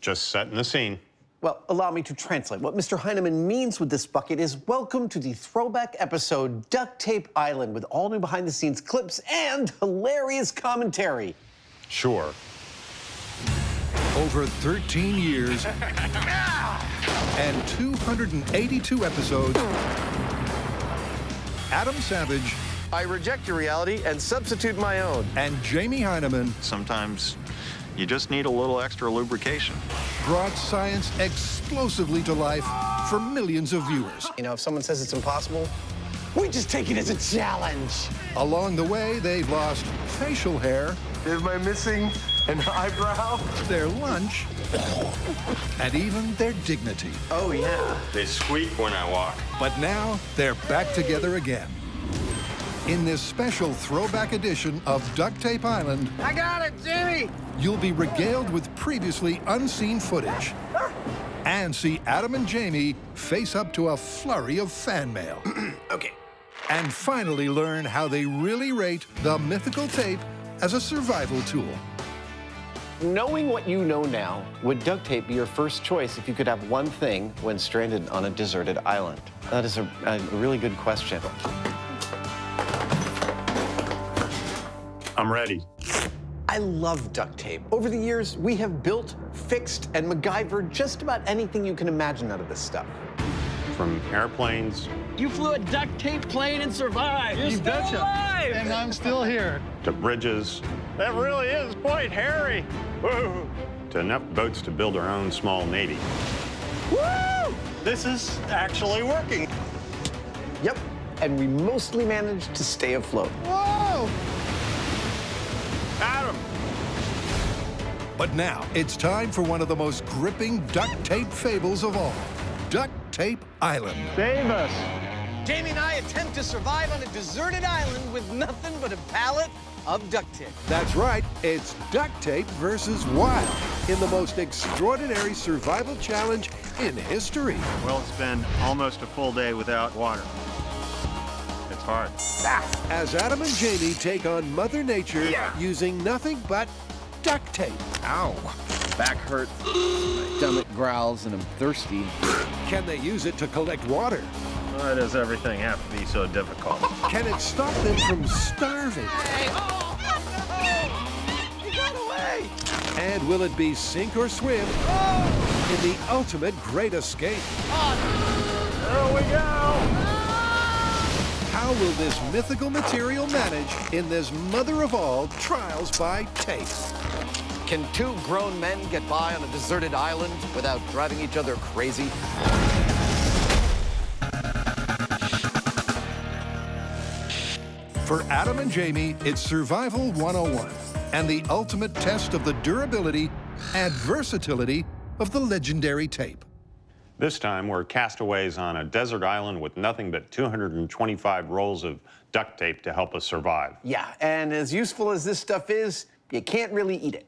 Just setting the scene.
Well, allow me to translate. What Mr. Hyneman means with this bucket is welcome to the throwback episode Duct Tape Island with all new behind-the-scenes clips and hilarious commentary.
Sure.
Over 13 years and 282 episodes, Adam Savage.
I reject your reality and substitute my own.
And Jamie Hyneman.
Sometimes you just need a little extra lubrication.
Brought science explosively to life for millions of viewers.
You know, if someone says it's impossible, we just take it as a challenge.
Along the way, they've lost facial hair.
Am I missing an eyebrow?
Their lunch, and even their dignity.
Oh, yeah.
They squeak when I walk.
But now, they're back together again. In this special throwback edition of Duct Tape Island,
I got it, Jimmy!
You'll be regaled with previously unseen footage and see Adam and Jamie face up to a flurry of fan mail.
Okay.
And finally learn how they really rate the mythical tape as a survival tool.
Knowing what you know now, would duct tape be your first choice if you could have one thing when stranded on a deserted island? That is a really good question.
I'm ready.
I love duct tape. Over the years, we have built, fixed, and MacGyvered just about anything you can imagine out of this stuff.
From airplanes.
You flew a duct tape plane and survived. You're still alive.
And I'm still here.
To bridges. That really is quite hairy. Woo! To enough boats to build our own small navy.
Woo! This is actually working.
Yep, and we mostly managed to stay afloat.
Whoa!
Adam!
But now, it's time for one of the most gripping duct tape fables of all. Duct Tape Island.
Save us.
Jamie and I attempt to survive on a deserted island with nothing but a pallet of duct tape.
That's right, it's duct tape versus wild in the most extraordinary survival challenge in history.
Well, it's been almost a full day without water. It's hard.
As Adam and Jamie take on Mother Nature using nothing but duct tape.
Ow. Back hurts, my stomach growls, and I'm thirsty.
Can they use it to collect water?
Why does everything have to be so difficult?
Can it stop them from starving?
Hey, oh, no! He got away!
And will it be sink or swim in the ultimate great escape?
There we go!
How will this mythical material manage in this mother of all trials by tape?
Can two grown men get by on a deserted island without driving each other crazy?
For Adam and Jamie, it's Survival 101 and the ultimate test of the durability and versatility of the legendary tape.
This time, we're castaways on a desert island with nothing but 225 rolls of duct tape to help us survive.
Yeah, and as useful as this stuff is, you can't really eat it.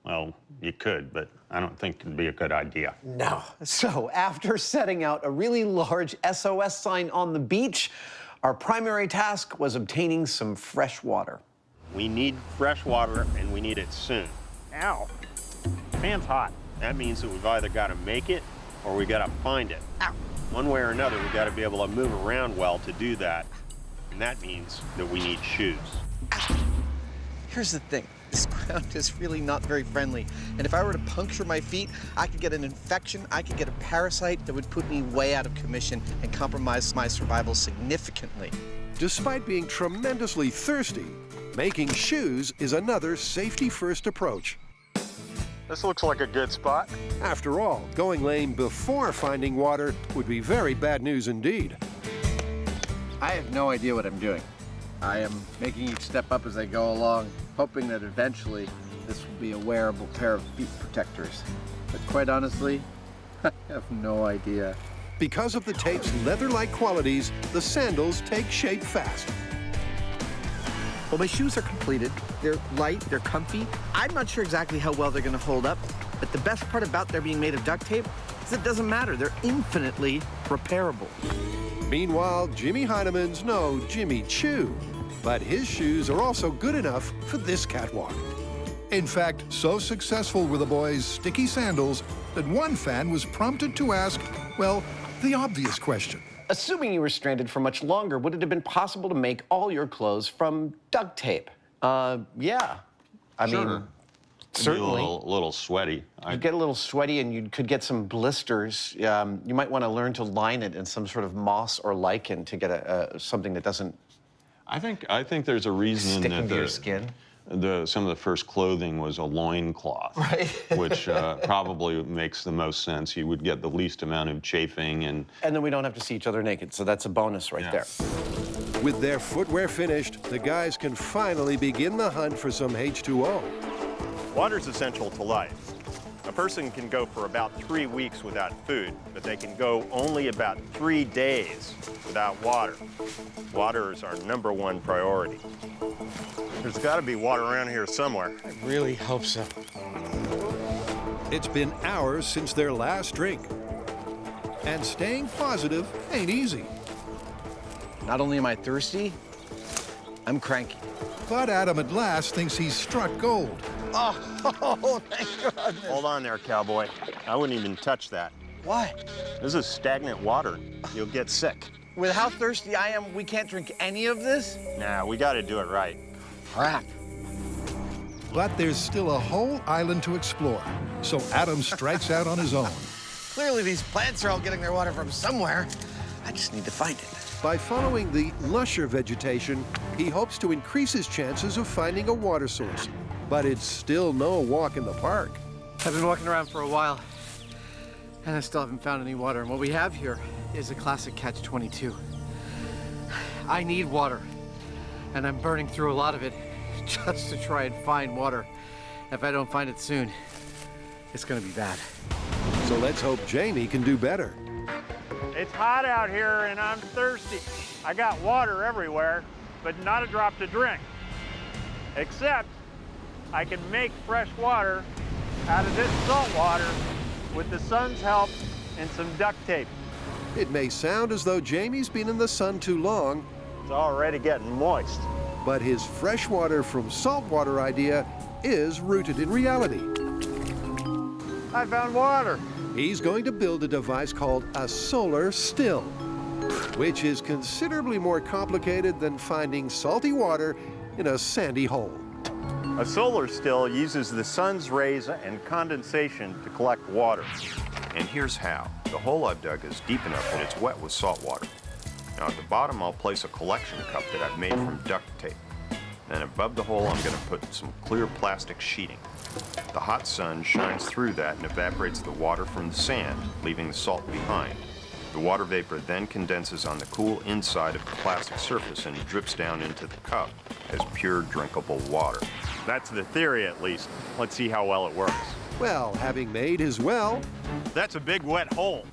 Well, you could, but I don't think it'd be a good idea.
No. So after setting out a really large SOS sign on the beach, our primary task was obtaining some fresh water.
We need fresh water, and we need it soon. Ow. Fan's hot. That means that we've either got to make it or we got to find it.
Ow.
One way or another, we got to be able to move around well to do that. And that means that we need shoes.
Here's the thing. This ground is really not very friendly. And if I were to puncture my feet, I could get an infection, I could get a parasite that would put me way out of commission and compromise my survival significantly.
Despite being tremendously thirsty, making shoes is another safety-first approach.
This looks like a good spot.
After all, going lame before finding water would be very bad news indeed.
I have no idea what I'm doing. I am making each step up as I go along, hoping that eventually this will be a wearable pair of feet protectors. But quite honestly, I have no idea.
Because of the tape's leather-like qualities, the sandals take shape fast.
Well, my shoes are completed. They're light, they're comfy. I'm not sure exactly how well they're gonna hold up, but the best part about their being made of duct tape is it doesn't matter. They're infinitely repairable.
Meanwhile, Jimmy Hyneman's no Jimmy Choo, but his shoes are also good enough for this catwalk. In fact, so successful were the boys' sticky sandals that one fan was prompted to ask, well, the obvious question.
Assuming you were stranded for much longer, would it have been possible to make all your clothes from duct tape? Yeah. I mean, certainly.
A little sweaty.
You'd get a little sweaty and you could get some blisters. You might want to learn to line it in some sort of moss or lichen to get something that doesn't
I think there's a reason
stick
that
into your skin.
Some of the first clothing was a loincloth,
right.
which probably makes the most sense. You would get the least amount of chafing and
then we don't have to see each other naked, so that's a bonus right there.
With their footwear finished, the guys can finally begin the hunt for some H2O.
Water's essential to life. A person can go for about 3 weeks without food, but they can go only about 3 days without water. Water is our #1 priority. There's got to be water around here somewhere.
I really hope so. It's been hours since their last drink. And staying positive ain't easy.
Not only am I thirsty, I'm cranky.
But Adam at last thinks he's struck gold.
Oh, thank God.
Hold on there, cowboy. I wouldn't even touch that.
Why?
This is stagnant water. You'll get sick.
With how thirsty I am, we can't drink any of this?
Nah, we got to do it right.
Crap.
But there's still a whole island to explore, so Adam strikes out on his own.
Clearly these plants are all getting their water from somewhere.
I just need to find it.
By following the lusher vegetation, he hopes to increase his chances of finding a water source. But it's still no walk in the park.
I've been walking around for a while, and I still haven't found any water. And what we have here is a classic catch-22. I need water, and I'm burning through a lot of it just to try and find water. If I don't find it soon, it's gonna be bad.
So let's hope Jamie can do better.
It's hot out here and I'm thirsty. I got water everywhere, but not a drop to drink. Except I can make fresh water out of this salt water with the sun's help and some duct tape.
It may sound as though Jamie's been in the sun too long.
It's already getting moist.
But his freshwater from saltwater idea is rooted in reality.
I found water.
He's going to build a device called a solar still, which is considerably more complicated than finding salty water in a sandy hole.
A solar still uses the sun's rays and condensation to collect water.
And here's how. The hole I've dug is deep enough that it's wet with salt water. Now at the bottom, I'll place a collection cup that I've made from duct tape. Then above the hole, I'm going to put some clear plastic sheeting. The hot sun shines through that and evaporates the water from the sand, leaving the salt behind. The water vapor then condenses on the cool inside of the plastic surface and drips down into the cup as pure drinkable water.
That's the theory, at least. Let's see how well it works.
Well, having made his well...
That's a big wet hole.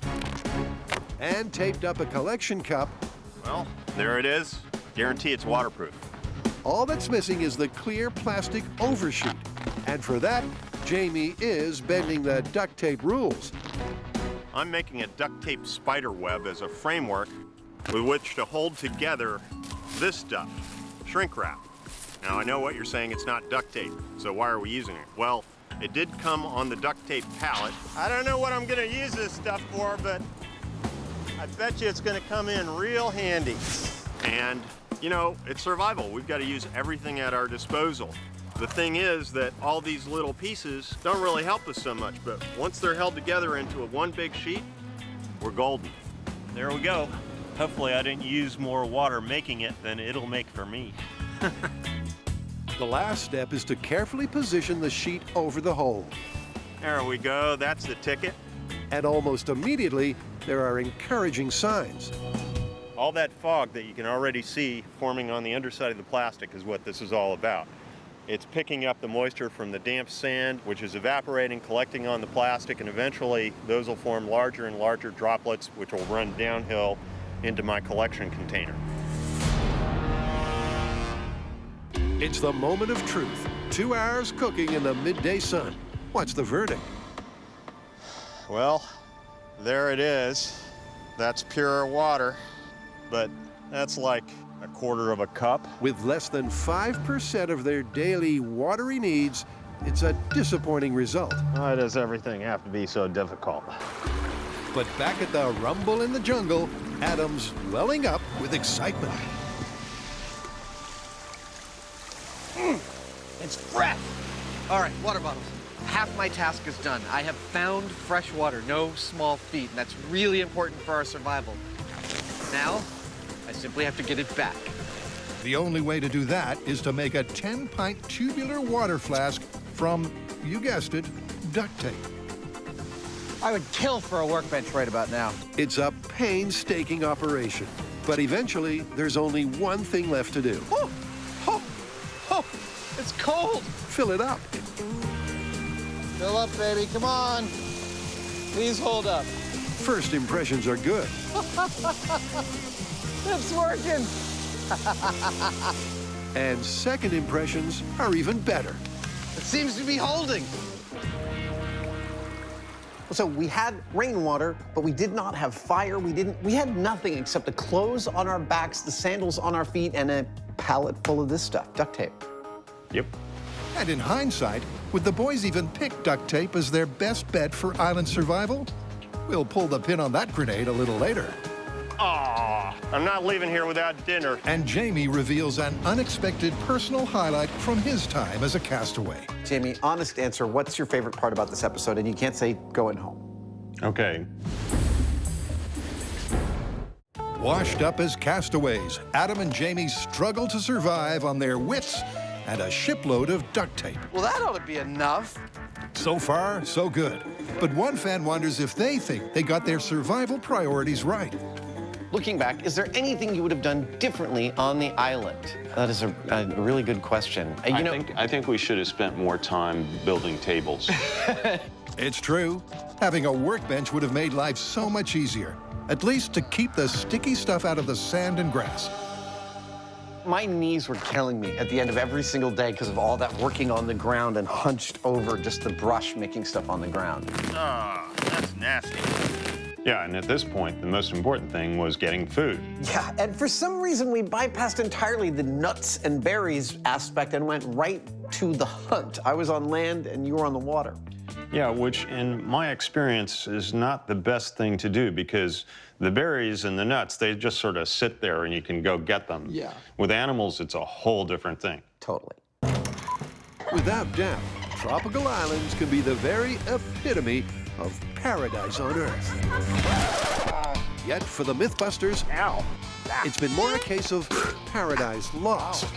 And taped up a collection cup...
Well, there it is. Guarantee it's waterproof.
All that's missing is the clear plastic oversheet. And for that, Jamie is bending the duct tape rules.
I'm making a duct tape spider web as a framework with which to hold together this stuff, shrink wrap. Now, I know what you're saying, it's not duct tape, so why are we using it? Well, it did come on the duct tape pallet. I don't know what I'm gonna use this stuff for, but I bet you it's gonna come in real handy. And, you know, it's survival. We've got to use everything at our disposal. The thing is that all these little pieces don't really help us so much, but once they're held together into one big sheet, we're golden. There we go. Hopefully I didn't use more water making it than it'll make for me.
The last step is to carefully position the sheet over the hole.
There we go, that's the ticket.
And almost immediately, there are encouraging signs.
All that fog that you can already see forming on the underside of the plastic is what this is all about. It's picking up the moisture from the damp sand, which is evaporating, collecting on the plastic, and eventually those will form larger and larger droplets, which will run downhill into my collection container.
It's the moment of truth. 2 hours cooking in the midday sun. What's the verdict?
Well, there it is. That's pure water, but that's like a quarter of a cup.
With less than 5% of their daily watery needs, it's a disappointing result.
Why does everything have to be so difficult?
But back at the rumble in the jungle, Adam's welling up with excitement.
It's fresh. All right, water bottles. Half my task is done. I have found fresh water, no small feat, and that's really important for our survival. Now, I simply have to get it back.
The only way to do that is to make a 10-pint tubular water flask from, you guessed it, duct tape.
I would kill for a workbench right about now.
It's a painstaking operation, but eventually there's only one thing left to do.
Oh, oh, oh, it's cold.
Fill it up.
Fill up, baby, come on. Please hold up.
First impressions are good.
It's working.
And second impressions are even better.
It seems to be holding.
So we had rainwater, but we did not have fire. We had nothing except the clothes on our backs, the sandals on our feet, and a pallet full of this stuff, duct tape.
Yep.
And in hindsight, would the boys even pick duct tape as their best bet for island survival? We'll pull the pin on that grenade a little later.
Aw, I'm not leaving here without dinner.
And Jamie reveals an unexpected personal highlight from his time as a castaway.
Jamie, honest answer, what's your favorite part about this episode? And you can't say going home.
Okay.
Washed up as castaways, Adam and Jamie struggle to survive on their wits and a shipload of duct tape.
Well, that ought to be enough.
So far, so good. But one fan wonders if they think they got their survival priorities right.
Looking back, is there anything you would have done differently on the island? That is a really good question.
I think we should have spent more time building tables.
It's true. Having a workbench would have made life so much easier, at least to keep the sticky stuff out of the sand and grass.
My knees were killing me at the end of every single day because of all that working on the ground and hunched over just the brush making stuff on the ground.
Ah, that's nasty.
Yeah, and at this point, the most important thing was getting food.
Yeah, and for some reason, we bypassed entirely the nuts and berries aspect and went right to the hunt. I was on land and you were on the water.
Yeah, which in my experience is not the best thing to do because the berries and the nuts, they just sort of sit there and you can go get them.
Yeah.
With animals, it's a whole different thing.
Totally.
Without doubt, tropical islands can be the very epitome of paradise on Earth. Yet for the Mythbusters, it's been more a case of paradise lost.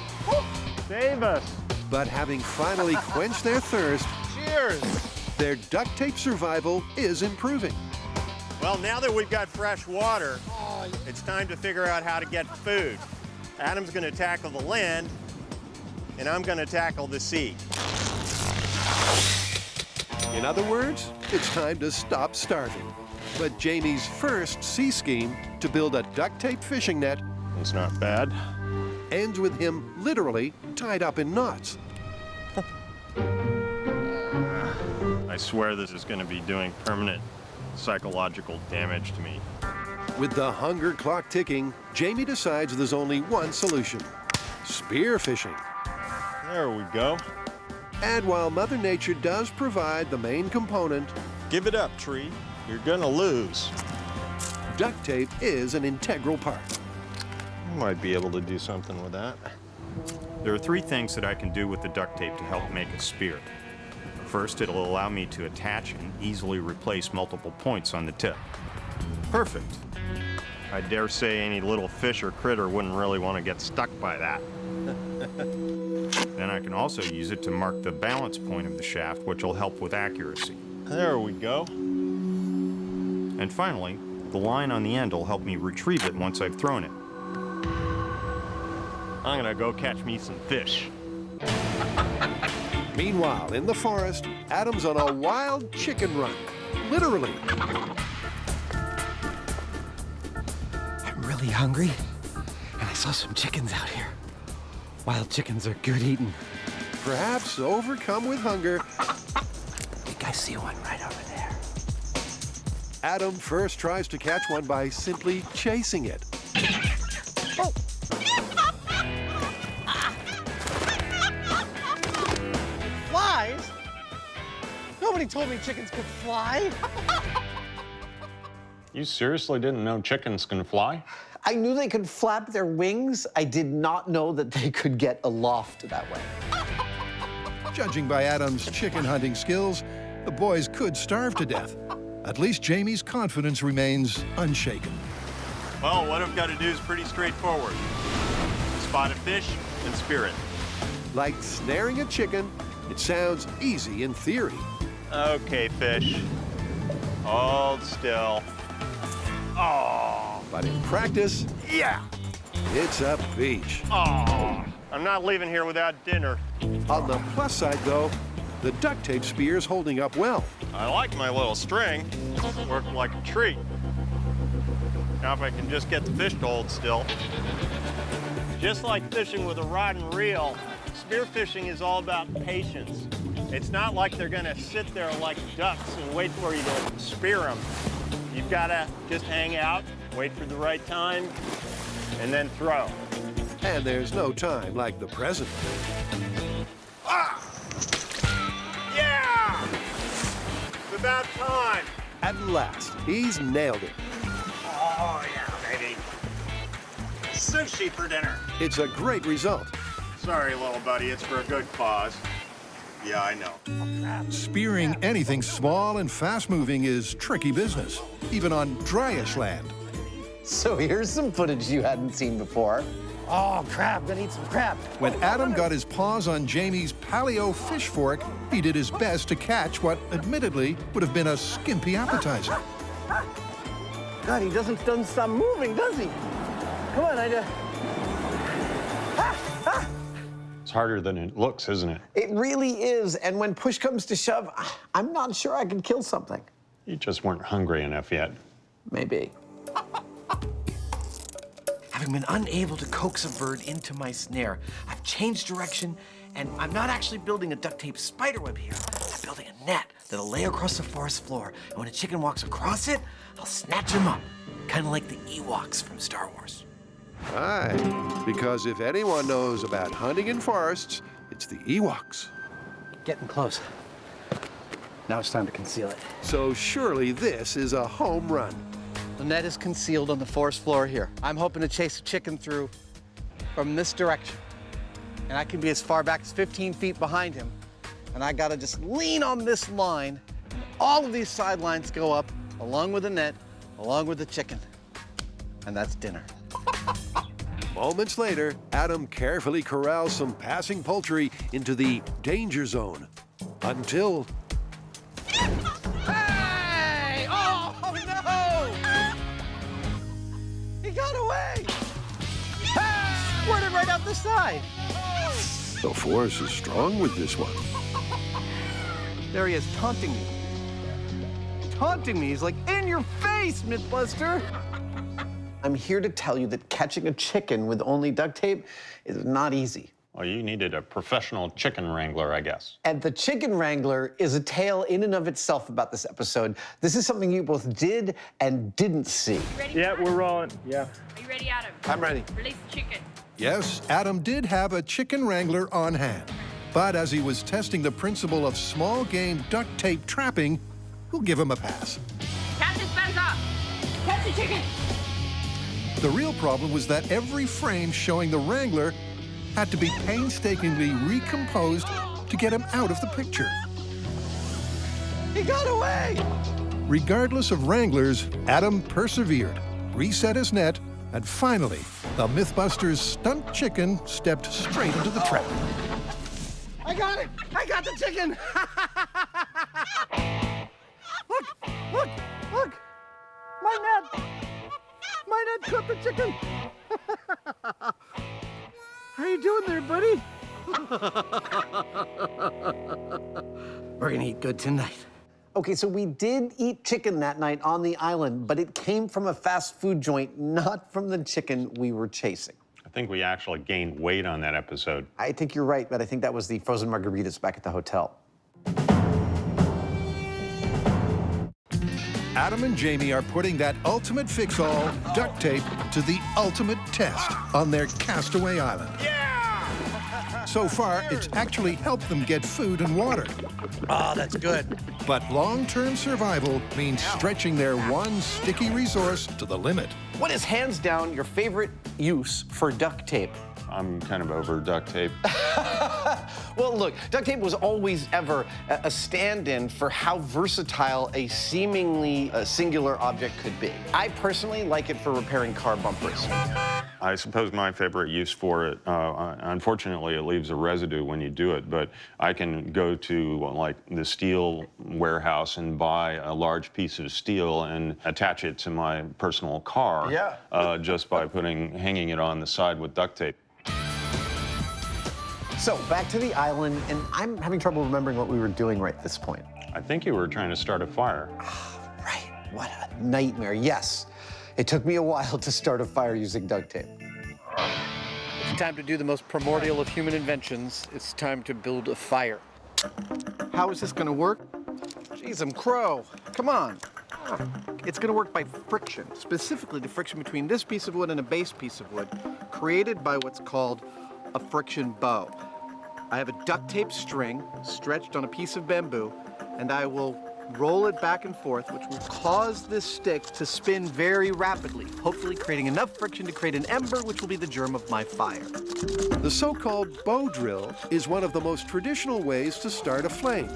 Save us.
But having finally quenched their thirst,
Cheers.
their duct tape survival is improving.
Well, now that we've got fresh water, it's time to figure out how to get food. Adam's going to tackle the land, and I'm going to tackle the sea.
In other words, it's time to stop starving. But Jamie's first sea scheme to build a duct tape fishing net,
it's not bad,
ends with him literally tied up in knots.
I swear this is going to be doing permanent psychological damage to me.
With the hunger clock ticking, Jamie decides there's only one solution: spear fishing.
There we go.
And while Mother Nature does provide the main component,
give it up, tree. You're gonna lose.
Duct tape is an integral part.
You might be able to do something with that.
There are three things that I can do with the duct tape to help make a spear. First, it'll allow me to attach and easily replace multiple points on the tip. Perfect. I dare say any little fish or critter wouldn't really want to get stuck by that. Then I can also use it to mark the balance point of the shaft, which will help with accuracy.
There we go.
And finally, the line on the end will help me retrieve it once I've thrown it.
I'm gonna go catch me some fish.
Meanwhile, in the forest, Adam's on a wild chicken run. Literally.
I'm really hungry, and I saw some chickens out here. Wild chickens are good eating.
Perhaps overcome with hunger,
I think I see one right over there.
Adam first tries to catch one by simply chasing it.
Oh!
Flies? Nobody told me chickens could fly.
You seriously didn't know chickens can fly?
I knew they could flap their wings. I did not know that they could get aloft that way.
Judging by Adam's chicken hunting skills, the boys could starve to death. At least Jamie's confidence remains unshaken.
Well, what I've got to do is pretty straightforward. Spot a fish and spear it.
Like snaring a chicken, it sounds easy in theory.
Okay, fish. Hold still. Oh.
But in practice,
Yeah.
it's a beach.
Oh, I'm not leaving here without dinner.
On the plus side, though, the duct tape spear's holding up well.
I like my little string. Worked like a treat. Now if I can just get the fish to hold still. Just like fishing with a rod and reel, spearfishing is all about patience. It's not like they're gonna sit there like ducks and wait for you to spear them. You've gotta just hang out, wait for the right time, and then throw.
And there's no time like the present.
Ah! Yeah! It's about time.
At last, he's nailed it.
Oh, yeah, baby. Sushi for dinner.
It's a great result.
Sorry, little buddy, it's for a good cause. Yeah, I know.
Spearing anything small and fast-moving is tricky business, even on dryish land.
So here's some footage you hadn't seen before.
Oh, crab, gonna eat some crab.
When Adam got his paws on Jamie's paleo fish fork, he did his best to catch what, admittedly, would have been a skimpy appetizer.
God, he doesn't stop moving, does he? Come on,
It's harder than it looks, isn't it?
It really is, and when push comes to shove, I'm not sure I could kill something.
You just weren't hungry enough yet.
Maybe.
Having been unable to coax a bird into my snare, I've changed direction, and I'm not actually building a duct tape spiderweb here. I'm building a net that'll lay across the forest floor, and when a chicken walks across it, I'll snatch him up, kind of like the Ewoks from Star Wars.
Aye, because if anyone knows about hunting in forests, it's the Ewoks.
Getting close. Now it's time to conceal it.
So surely this is a home run.
The net is concealed on the forest floor here. I'm hoping to chase a chicken through from this direction. And I can be as far back as 15 feet behind him. And I gotta just lean on this line, and all of these sidelines go up, along with the net, along with the chicken. And that's dinner.
Moments later, Adam carefully corrals some passing poultry into the danger zone. Until...
Hey! Oh, no! He got away! Hey! Squirted right out the side.
The force is strong with this one.
There he is, taunting me. Taunting me. He's like, in your face, Mythbuster!
I'm here to tell you that catching a chicken with only duct tape is not easy.
Well, you needed a professional chicken wrangler, I guess.
And the chicken wrangler is a tale in and of itself about this episode. This is something you both did and didn't see.
Yeah, we're rolling. Yeah.
Are you ready, Adam?
I'm ready.
Release the chicken.
Yes, Adam did have a chicken wrangler on hand. But as he was testing the principle of small game duct tape trapping, we'll give him a pass.
Catch his fence up. Catch the chicken.
The real problem was that every frame showing the wrangler had to be painstakingly recomposed to get him out of the picture.
He got away!
Regardless of wranglers, Adam persevered, reset his net, and finally, the Mythbusters stunt chicken stepped straight into the trap.
I got it! I got the chicken! Look! Look! Look! My net! My net caught the chicken! How you doing there, buddy? We're gonna eat good tonight.
Okay, so we did eat chicken that night on the island, but it came from a fast food joint, not from the chicken we were chasing.
I think we actually gained weight on that episode.
I think you're right, but I think that was the frozen margaritas back at the hotel.
Adam and Jamie are putting that ultimate fix-all, duct tape, to the ultimate test on their castaway island.
Yeah!
So far, it's actually helped them get food and water.
Oh, that's good.
But long-term survival means stretching their one sticky resource to the limit.
What is hands down your favorite use for duct tape?
I'm kind of over duct tape.
Well, look, duct tape was always ever a stand-in for how versatile a seemingly singular object could be. I personally like it for repairing car bumpers.
I suppose my favorite use for it, unfortunately, it leaves a residue when you do it, but I can go to like the steel warehouse and buy a large piece of steel and attach it to my personal car just by hanging it on the side with duct tape.
So back to the island, and I'm having trouble remembering what we were doing right at this point.
I think you were trying to start a fire.
Right, what a nightmare. Yes, it took me a while to start a fire using duct tape.
It's time to do the most primordial of human inventions. It's time to build a fire. How is this gonna work? Jeez, I'm crow. Come on. It's gonna work by friction, specifically the friction between this piece of wood and a base piece of wood, created by what's called a friction bow. I have a duct tape string stretched on a piece of bamboo, and I will roll it back and forth, which will cause this stick to spin very rapidly, hopefully creating enough friction to create an ember, which will be the germ of my fire.
The so-called bow drill is one of the most traditional ways to start a flame.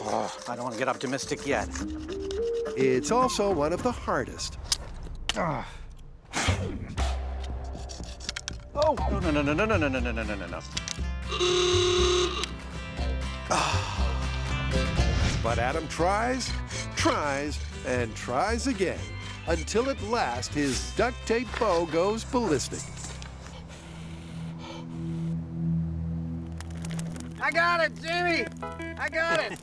Oh, I don't want to get optimistic yet.
It's also one of the hardest.
Oh, no.
But Adam tries, and tries again, until at last his duct tape bow goes ballistic.
I got it, Jamie! I got it!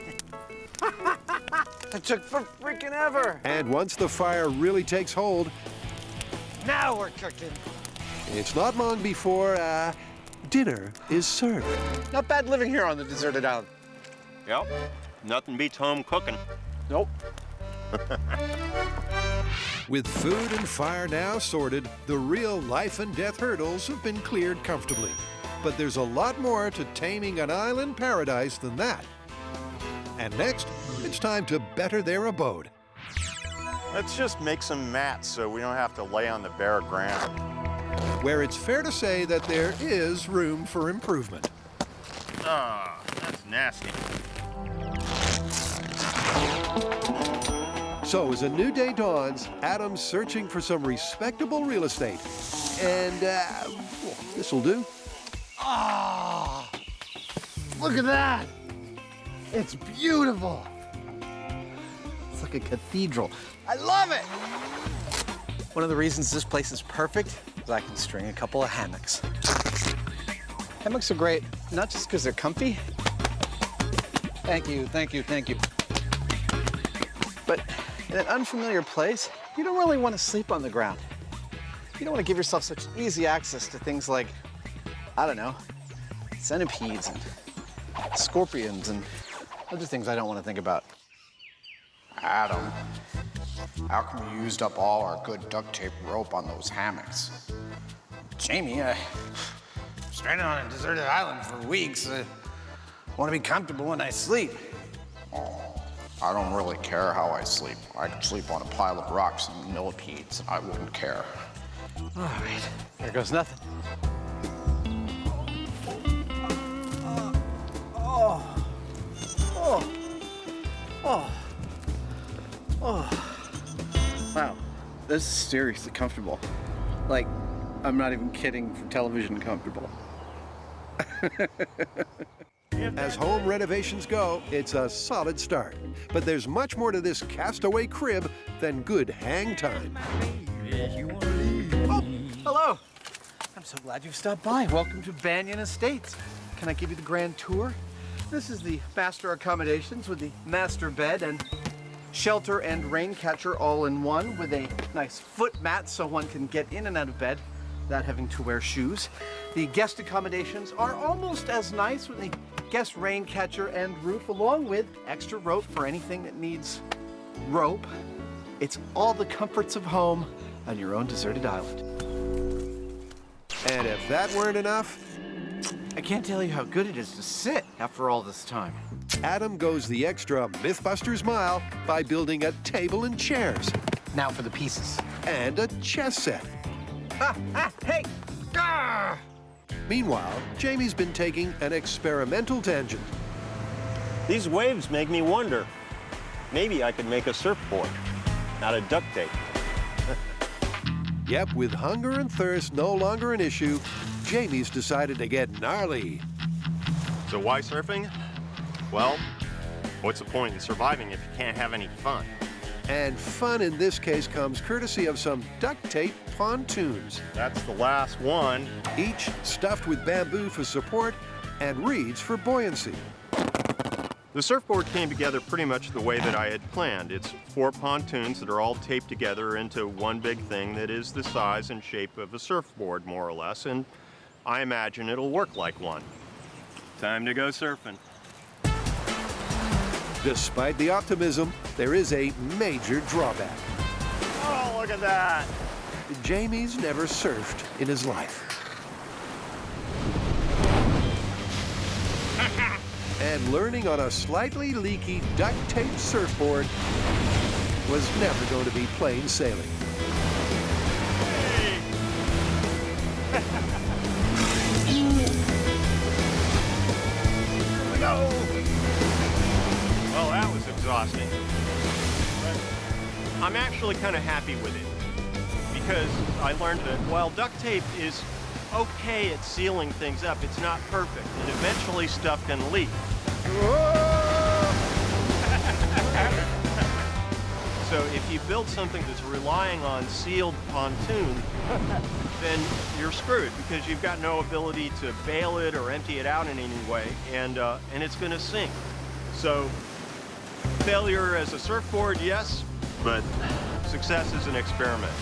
It took for freaking ever.
And once the fire really takes hold,
Now we're cooking.
it's not long before dinner is served.
Not bad living here on the deserted island.
Yep, nothing beats home cooking.
Nope.
With food and fire now sorted, the real life and death hurdles have been cleared comfortably. But there's a lot more to taming an island paradise than that. And next, it's time to better their abode.
Let's just make some mats so we don't have to lay on the bare ground.
Where it's fair to say that there is room for improvement.
Ah, that's nasty.
So as a new day dawns, Adam's searching for some respectable real estate. And this'll do.
Ah, look at that. It's beautiful.
It's like a cathedral. I love it. One of the reasons this place is perfect is I can string a couple of hammocks. Hammocks are great, not just because they're comfy. Thank you. But in an unfamiliar place, you don't really want to sleep on the ground. You don't want to give yourself such easy access to things like, I don't know, centipedes and scorpions and other things I don't want to think about.
Adam, how come you used up all our good duct tape rope on those hammocks?
Jamie, I'm stranded on a deserted island for weeks. I want to be comfortable when I sleep.
Oh, I don't really care how I sleep. I could sleep on a pile of rocks and millipedes, and I wouldn't care.
All right, there goes nothing. Wow, this is seriously comfortable. Like, I'm not even kidding, for television comfortable.
As home renovations go, it's a solid start. But there's much more to this castaway crib than good hang time.
Oh, hello. I'm so glad you've stopped by. Welcome to Banyan Estates. Can I give you the grand tour? This is the master accommodations with the master bed and shelter and rain catcher all in one, with a nice foot mat so one can get in and out of bed without having to wear shoes. The guest accommodations are almost as nice, with the guest rain catcher and roof, along with extra rope for anything that needs rope. It's all the comforts of home on your own deserted island.
And if that weren't enough,
I can't tell you how good it is to sit after all this time.
Adam goes the extra Mythbusters mile by building a table and chairs.
Now for the pieces.
And a chess set.
Hey! Ah!
Meanwhile, Jamie's been taking an experimental tangent.
These waves make me wonder. Maybe I could make a surfboard out of duct tape.
Yep, with hunger and thirst no longer an issue, Jamie's decided to get gnarly.
So why surfing? Well, what's the point in surviving if you can't have any fun?
And fun in this case comes courtesy of some duct tape pontoons.
That's the last one.
Each stuffed with bamboo for support and reeds for buoyancy.
The surfboard came together pretty much the way that I had planned. It's 4 pontoons that are all taped together into one big thing that is the size and shape of a surfboard, more or less, and I imagine it'll work like one. Time to go surfing.
Despite the optimism, there is a major drawback.
Oh, look at that.
Jamie's never surfed in his life. And learning on a slightly leaky duct tape surfboard was never going to be plain sailing.
Hey. Here we go.
Well, that was exhausting. But I'm actually kind of happy with it because I learned that while duct tape is okay at sealing things up, it's not perfect, and eventually stuff can leak. So if you build something that's relying on sealed pontoon, then you're screwed because you've got no ability to bail it or empty it out in any way, and it's going to sink. So failure as a surfboard, yes, but success as an experiment.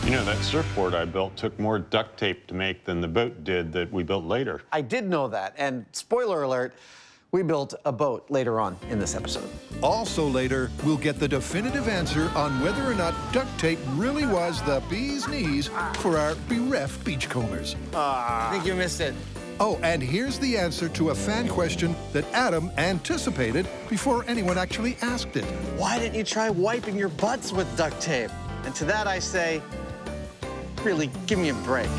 You know, that surfboard I built took more duct tape to make than the boat did that we built later.
I did know that, and spoiler alert, we built a boat later on in this episode.
Also later, we'll get the definitive answer on whether or not duct tape really was the bee's knees for our bereft beachcombers.
I think you missed it.
Oh, and here's the answer to a fan question that Adam anticipated before anyone actually asked it.
Why didn't you try wiping your butts with duct tape? And to that I say, really, give me a break.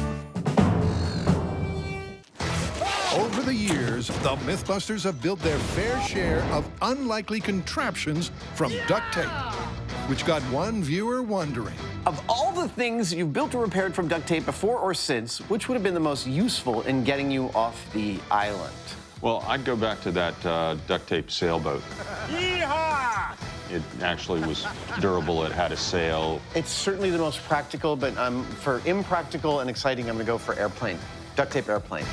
Over the years, the Mythbusters have built their fair share of unlikely contraptions from duct tape, which got one viewer wondering.
Of all the things you've built or repaired from duct tape before or since, which would have been the most useful in getting you off the island?
Well, I'd go back to that duct tape sailboat.
Yeehaw!
It actually was durable. It had a sail.
It's certainly the most practical, but for impractical and exciting, I'm going to go for airplane. Duct tape airplane.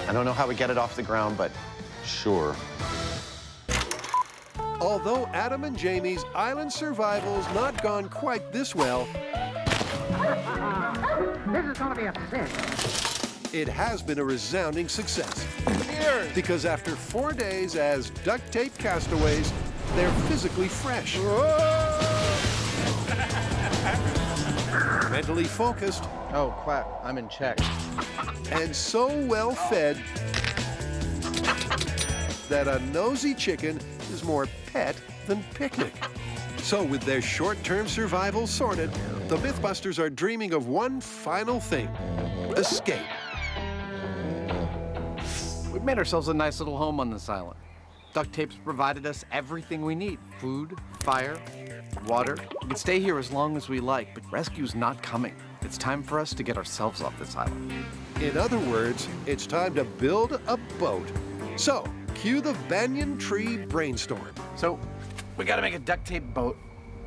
I don't know how we get it off the ground, but...
Sure.
Although Adam and Jamie's island survival's not gone quite this well,
This is gonna be a cinch.
it has been a resounding success. Because after 4 days as duct tape castaways, they're physically fresh. Mentally focused.
Oh, quack, I'm in check.
And so well fed that a nosy chicken is more pet than picnic. So with their short-term survival sorted, the Mythbusters are dreaming of one final thing: escape.
We've made ourselves a nice little home on this island. Duct tape's provided us everything we need: food, fire, water. We can stay here as long as we like, but rescue's not coming. It's time for us to get ourselves off this island.
In other words, it's time to build a boat. So, cue the banyan tree brainstorm.
So, we gotta make a duct tape boat,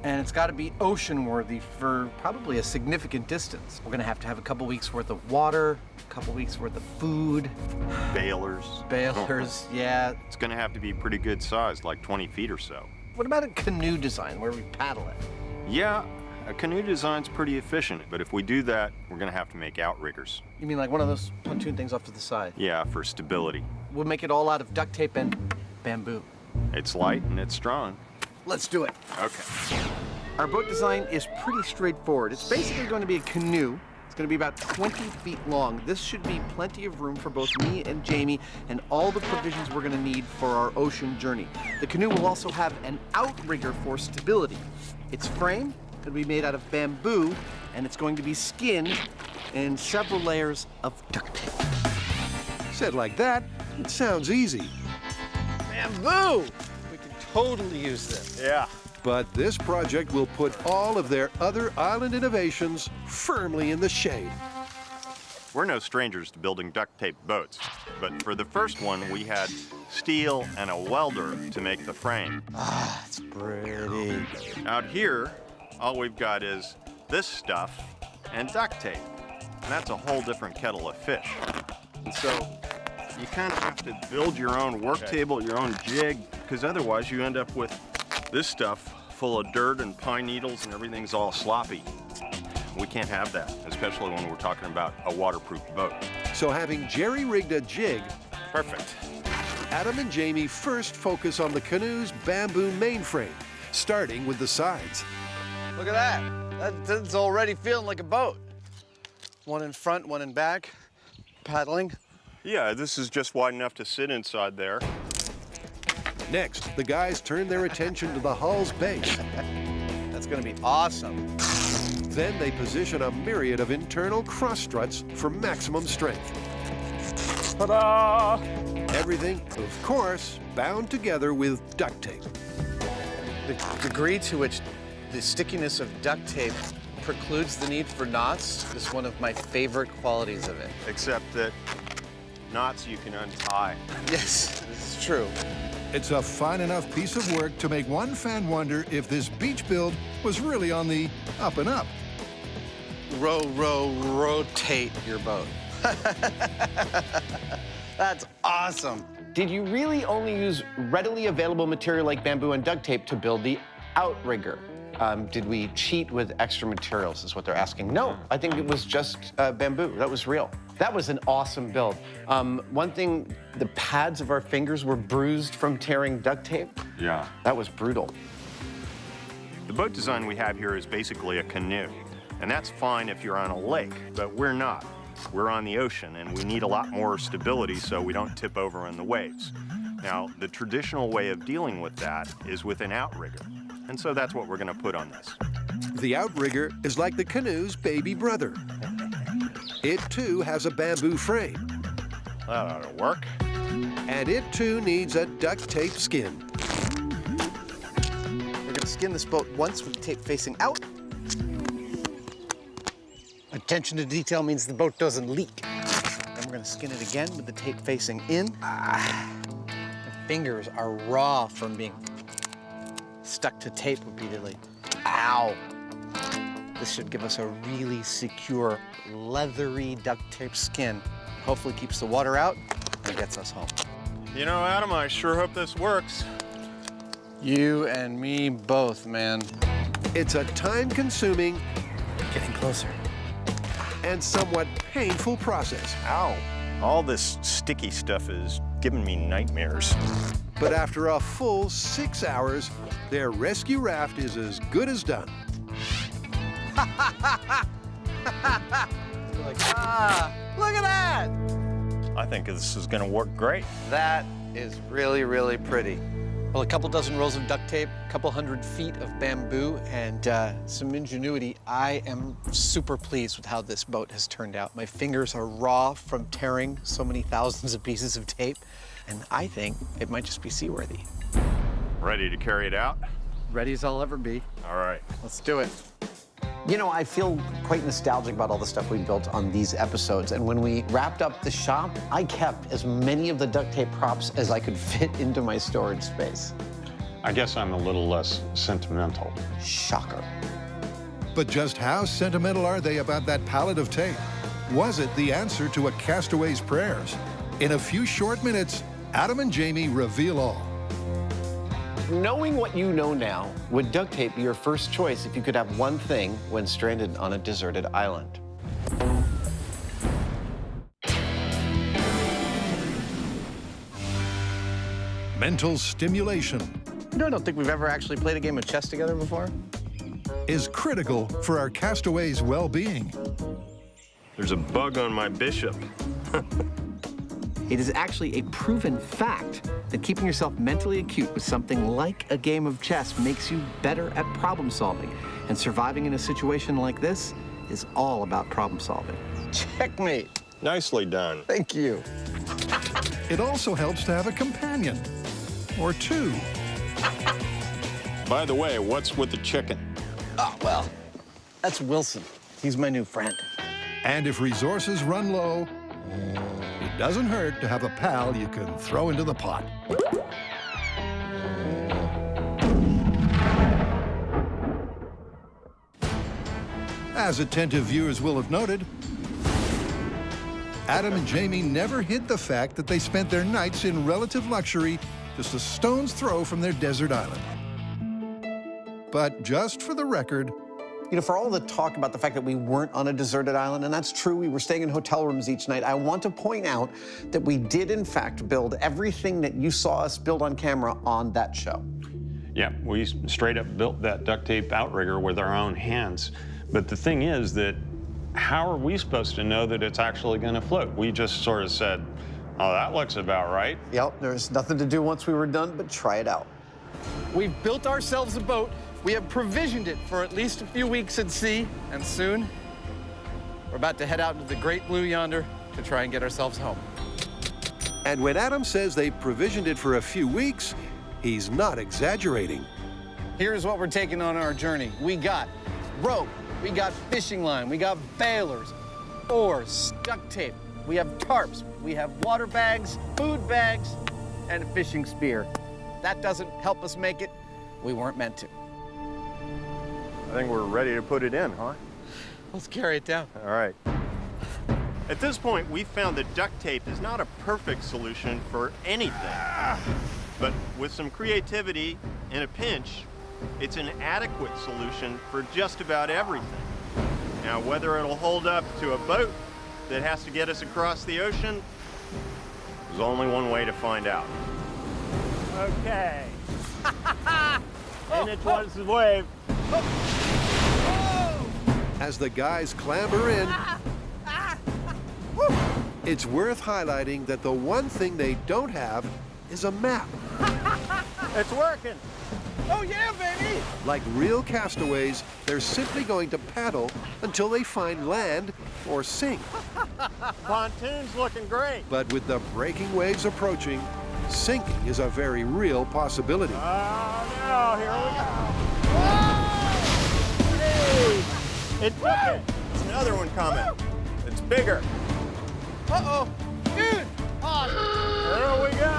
and it's gotta be ocean-worthy for probably a significant distance. We're gonna have to have a couple weeks worth of water, a couple weeks worth of food.
Bailers.
Bailers, yeah.
It's gonna have to be pretty good sized, like 20 feet or so.
What about a canoe design where we paddle it?
Yeah, a canoe design's pretty efficient, but if we do that, we're gonna have to make outriggers.
You mean like one of those pontoon things off to the side?
Yeah, for stability.
We'll make it all out of duct tape and bamboo.
It's light and it's strong.
Let's do it.
Okay.
Our boat design is pretty straightforward. It's basically going to be a canoe. It's going to be about 20 feet long. This should be plenty of room for both me and Jamie and all the provisions we're going to need for our ocean journey. The canoe will also have an outrigger for stability. Its frame will be made out of bamboo, and it's going to be skinned in several layers of duct tape.
Said like that, it sounds easy.
Bamboo! We can totally use this.
Yeah.
But this project will put all of their other island innovations firmly in the shade.
We're no strangers to building duct tape boats, but for the first one, we had steel and a welder to make the frame.
Ah, it's pretty.
Out here, all we've got is this stuff and duct tape, and that's a whole different kettle of fish. And so you kind of have to build your own work table, your own jig, because otherwise you end up with this stuff full of dirt and pine needles and everything's all sloppy. We can't have that, especially when we're talking about a waterproof boat.
So having jerry-rigged a jig,
perfect.
Adam and Jamie first focus on the canoe's bamboo mainframe, starting with the sides.
Look at that. That's already feeling like a boat. One in front, one in back, paddling.
Yeah, this is just wide enough to sit inside there.
Next, the guys turn their attention to the hull's base.
That's gonna be awesome.
Then they position a myriad of internal cross struts for maximum strength.
Ta-da!
Everything, of course, bound together with duct tape.
The degree to which the stickiness of duct tape precludes the need for knots is one of my favorite qualities of it.
Except that knots you can untie.
Yes, this is true.
It's a fine enough piece of work to make one fan wonder if this beach build was really on the up and up.
Row, row, rotate your boat. That's awesome. Did you really only use readily available material like bamboo and duct tape to build the outrigger? Did we cheat with extra materials, is what they're asking. No, I think it was just bamboo. That was real. That was an awesome build. One thing, the pads of our fingers were bruised from tearing duct tape.
Yeah.
That was brutal.
The boat design we have here is basically a canoe. And that's fine if you're on a lake, but we're not. We're on the ocean, and we need a lot more stability so we don't tip over in the waves. Now, the traditional way of dealing with that is with an outrigger. And so that's what we're going to put on this.
The outrigger is like the canoe's baby brother. It, too, has a bamboo frame.
That ought to work.
And it, too, needs a duct tape skin.
We're going to skin this boat once with the tape facing out. Attention to detail means the boat doesn't leak. Then we're going to skin it again with the tape facing in. My fingers are raw from being stuck to tape repeatedly. Ow! This should give us a really secure, leathery duct tape skin. Hopefully keeps the water out and gets us home.
You know, Adam, I sure hope this works.
You and me both, man.
It's a time-consuming,
getting closer,
and somewhat painful process.
Ow. All this sticky stuff is giving me nightmares.
But after a full 6 hours, their rescue raft is as good as done.
Like, look at that!
I think this is going to work great.
That is really, really pretty. Well, a couple dozen rolls of duct tape, a couple 100 feet of bamboo, and some ingenuity. I am super pleased with how this boat has turned out. My fingers are raw from tearing so many thousands of pieces of tape, and I think it might just be seaworthy.
Ready to carry it out?
Ready as I'll ever be.
All right.
Let's do it.
You know, I feel quite nostalgic about all the stuff we built on these episodes. And when we wrapped up the shop, I kept as many of the duct tape props as I could fit into my storage space.
I guess I'm a little less sentimental.
Shocker.
But just how sentimental are they about that pallet of tape? Was it the answer to a castaway's prayers? In a few short minutes, Adam and Jamie reveal all.
Knowing what you know now, would duct tape be your first choice if you could have one thing when stranded on a deserted island?
Mental stimulation.
You know, I don't think we've ever actually played a game of chess together before.
is critical for our castaways' well-being.
There's a bug on my bishop.
It is actually a proven fact that keeping yourself mentally acute with something like a game of chess makes you better at problem solving. And surviving in a situation like this is all about problem solving.
Checkmate.
Nicely done.
Thank you.
It also helps to have a companion, or two.
By the way, what's with the chicken?
Oh, well, that's Wilson. He's my new friend.
And if resources run low, it doesn't hurt to have a pal you can throw into the pot. As attentive viewers will have noted, Adam and Jamie never hid the fact that they spent their nights in relative luxury just a stone's throw from their desert island. But just for the record,
You know, for all the talk about the fact that we weren't on a deserted island, and that's true, we were staying in hotel rooms each night, I want to point out that we did, in fact, build everything that you saw us build on camera on that show.
Yeah, we straight up built that duct tape outrigger with our own hands. But the thing is that how are we supposed to know that it's actually going to float? We just sort of said, oh, that looks about right.
Yep, there's nothing to do once we were done but try it out.
We've built ourselves a boat. We have provisioned it for at least a few weeks at sea, and soon we're about to head out into the great blue yonder to try and get ourselves home.
And when Adam says they provisioned it for a few weeks, he's not exaggerating.
Here's what we're taking on our journey. We got rope, we got fishing line, we got bailers, oars, duct tape, we have tarps, we have water bags, food bags, and a fishing spear. That doesn't help us make it. We weren't meant to.
I think we're ready to put it in, huh?
Let's carry it down.
All right.
At this point, we've found that duct tape is not a perfect solution for anything. But with some creativity and a pinch, it's an adequate solution for just about everything. Now, whether it'll hold up to a boat that has to get us across the ocean, there's only one way to find out.
Okay. And it was the wave.
As the guys clamber in, it's worth highlighting that the one thing they don't have is a map.
It's working.
Oh, yeah, baby!
Like real castaways, they're simply going to paddle until they find land or sink.
Pontoon's looking great.
But with the breaking waves approaching, sinking is a very real possibility.
Oh, no, here we go. Whoa! Hey, it took it.
It's another one coming. It's bigger.
Uh-oh, dude!
There we go.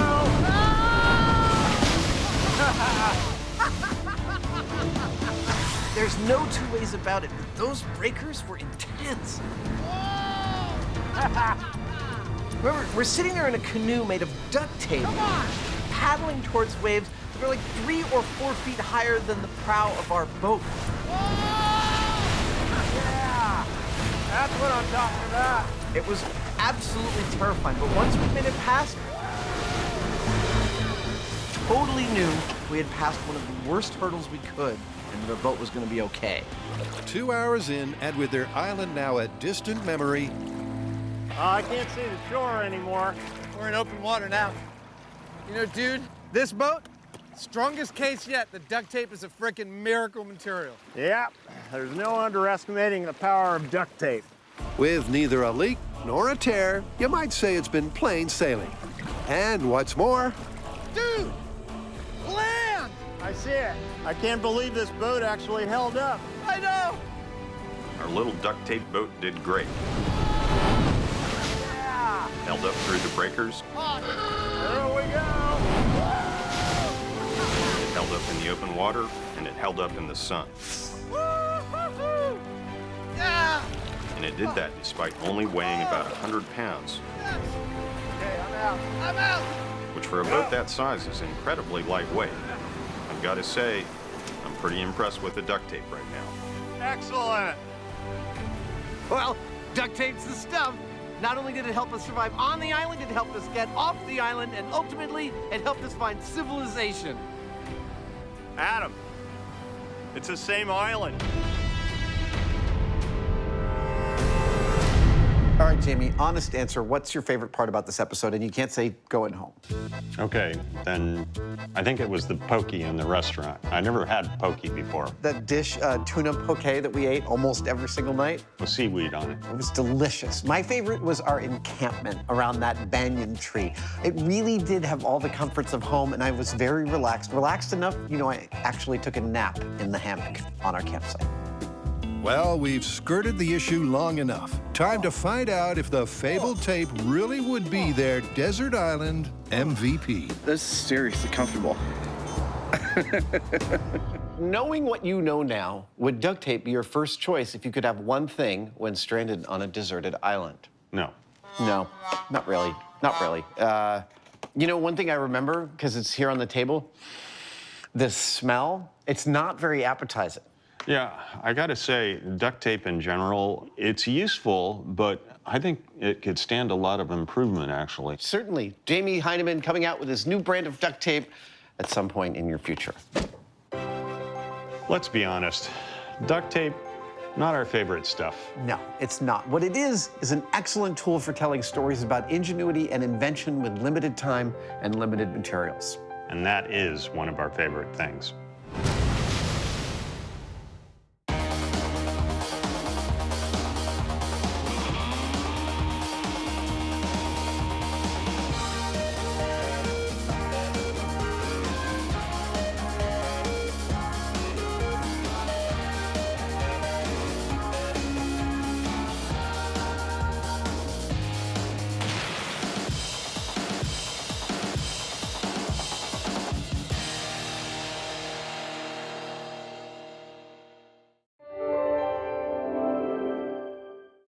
There's no two ways about it, but those breakers were intense. Remember, we're sitting there in a canoe made of duct tape, paddling towards waves that were like 3 or 4 feet higher than the prow of our boat.
Yeah, that's what I'm talking about.
It was absolutely terrifying, but once we made it past, totally knew we had passed one of the worst hurdles we could, and the boat was going to be okay.
2 hours in, and with their island now a distant memory,
I can't see the shore anymore.
We're in open water now. You know, dude, this boat, strongest case yet. The duct tape is a frickin' miracle material.
Yep, there's no underestimating the power of duct tape.
with neither a leak nor a tear, you might say it's been plain sailing. And what's more,
dude, land! I see it. I can't believe this boat actually held up.
I know.
Our little duct tape boat did great.
Yeah.
Held up through the breakers.
There we go.
It held up in the open water, and it held up in the sun.
Yeah.
And it did that despite only weighing about 100 pounds,
Okay, I'm out. I'm out.
which for a boat that size is incredibly lightweight. I've got to say, I'm pretty impressed with the duct tape right now.
Excellent.
Well, duct tape's the stuff. Not only did it help us survive on the island, it helped us get off the island, and ultimately, it helped us find civilization.
Adam,
It's the same island.
All right, Jamie, honest answer. What's your favorite part about this episode? And you can't say going home.
Okay, then I think it was the poke in the restaurant. I never had poke before.
That dish, tuna poke that we ate almost every single night.
With seaweed on it.
It was delicious. My favorite was our encampment around that banyan tree. It really did have all the comforts of home, and I was very relaxed. Relaxed enough, you know, I actually took a nap in the hammock on our campsite.
Well, we've skirted the issue long enough. Time to find out if the fabled tape really would be their desert island MVP.
This is seriously comfortable. Knowing what you know now, would duct tape be your first choice if you could have one thing when stranded on a deserted island?
No.
No, not really. Not really. You know, one thing I remember, because it's here on the table, the smell, it's not very appetizing.
Yeah, I gotta say, duct tape in general, it's useful, but I think it could stand a lot of improvement, actually.
Certainly. Jamie Hyneman coming out with his new brand of duct tape at some point in your future.
Let's be honest, duct tape, not our favorite stuff.
No, it's not. What it is an excellent tool for telling stories about ingenuity and invention with limited time and limited materials.
And that is one of our favorite things.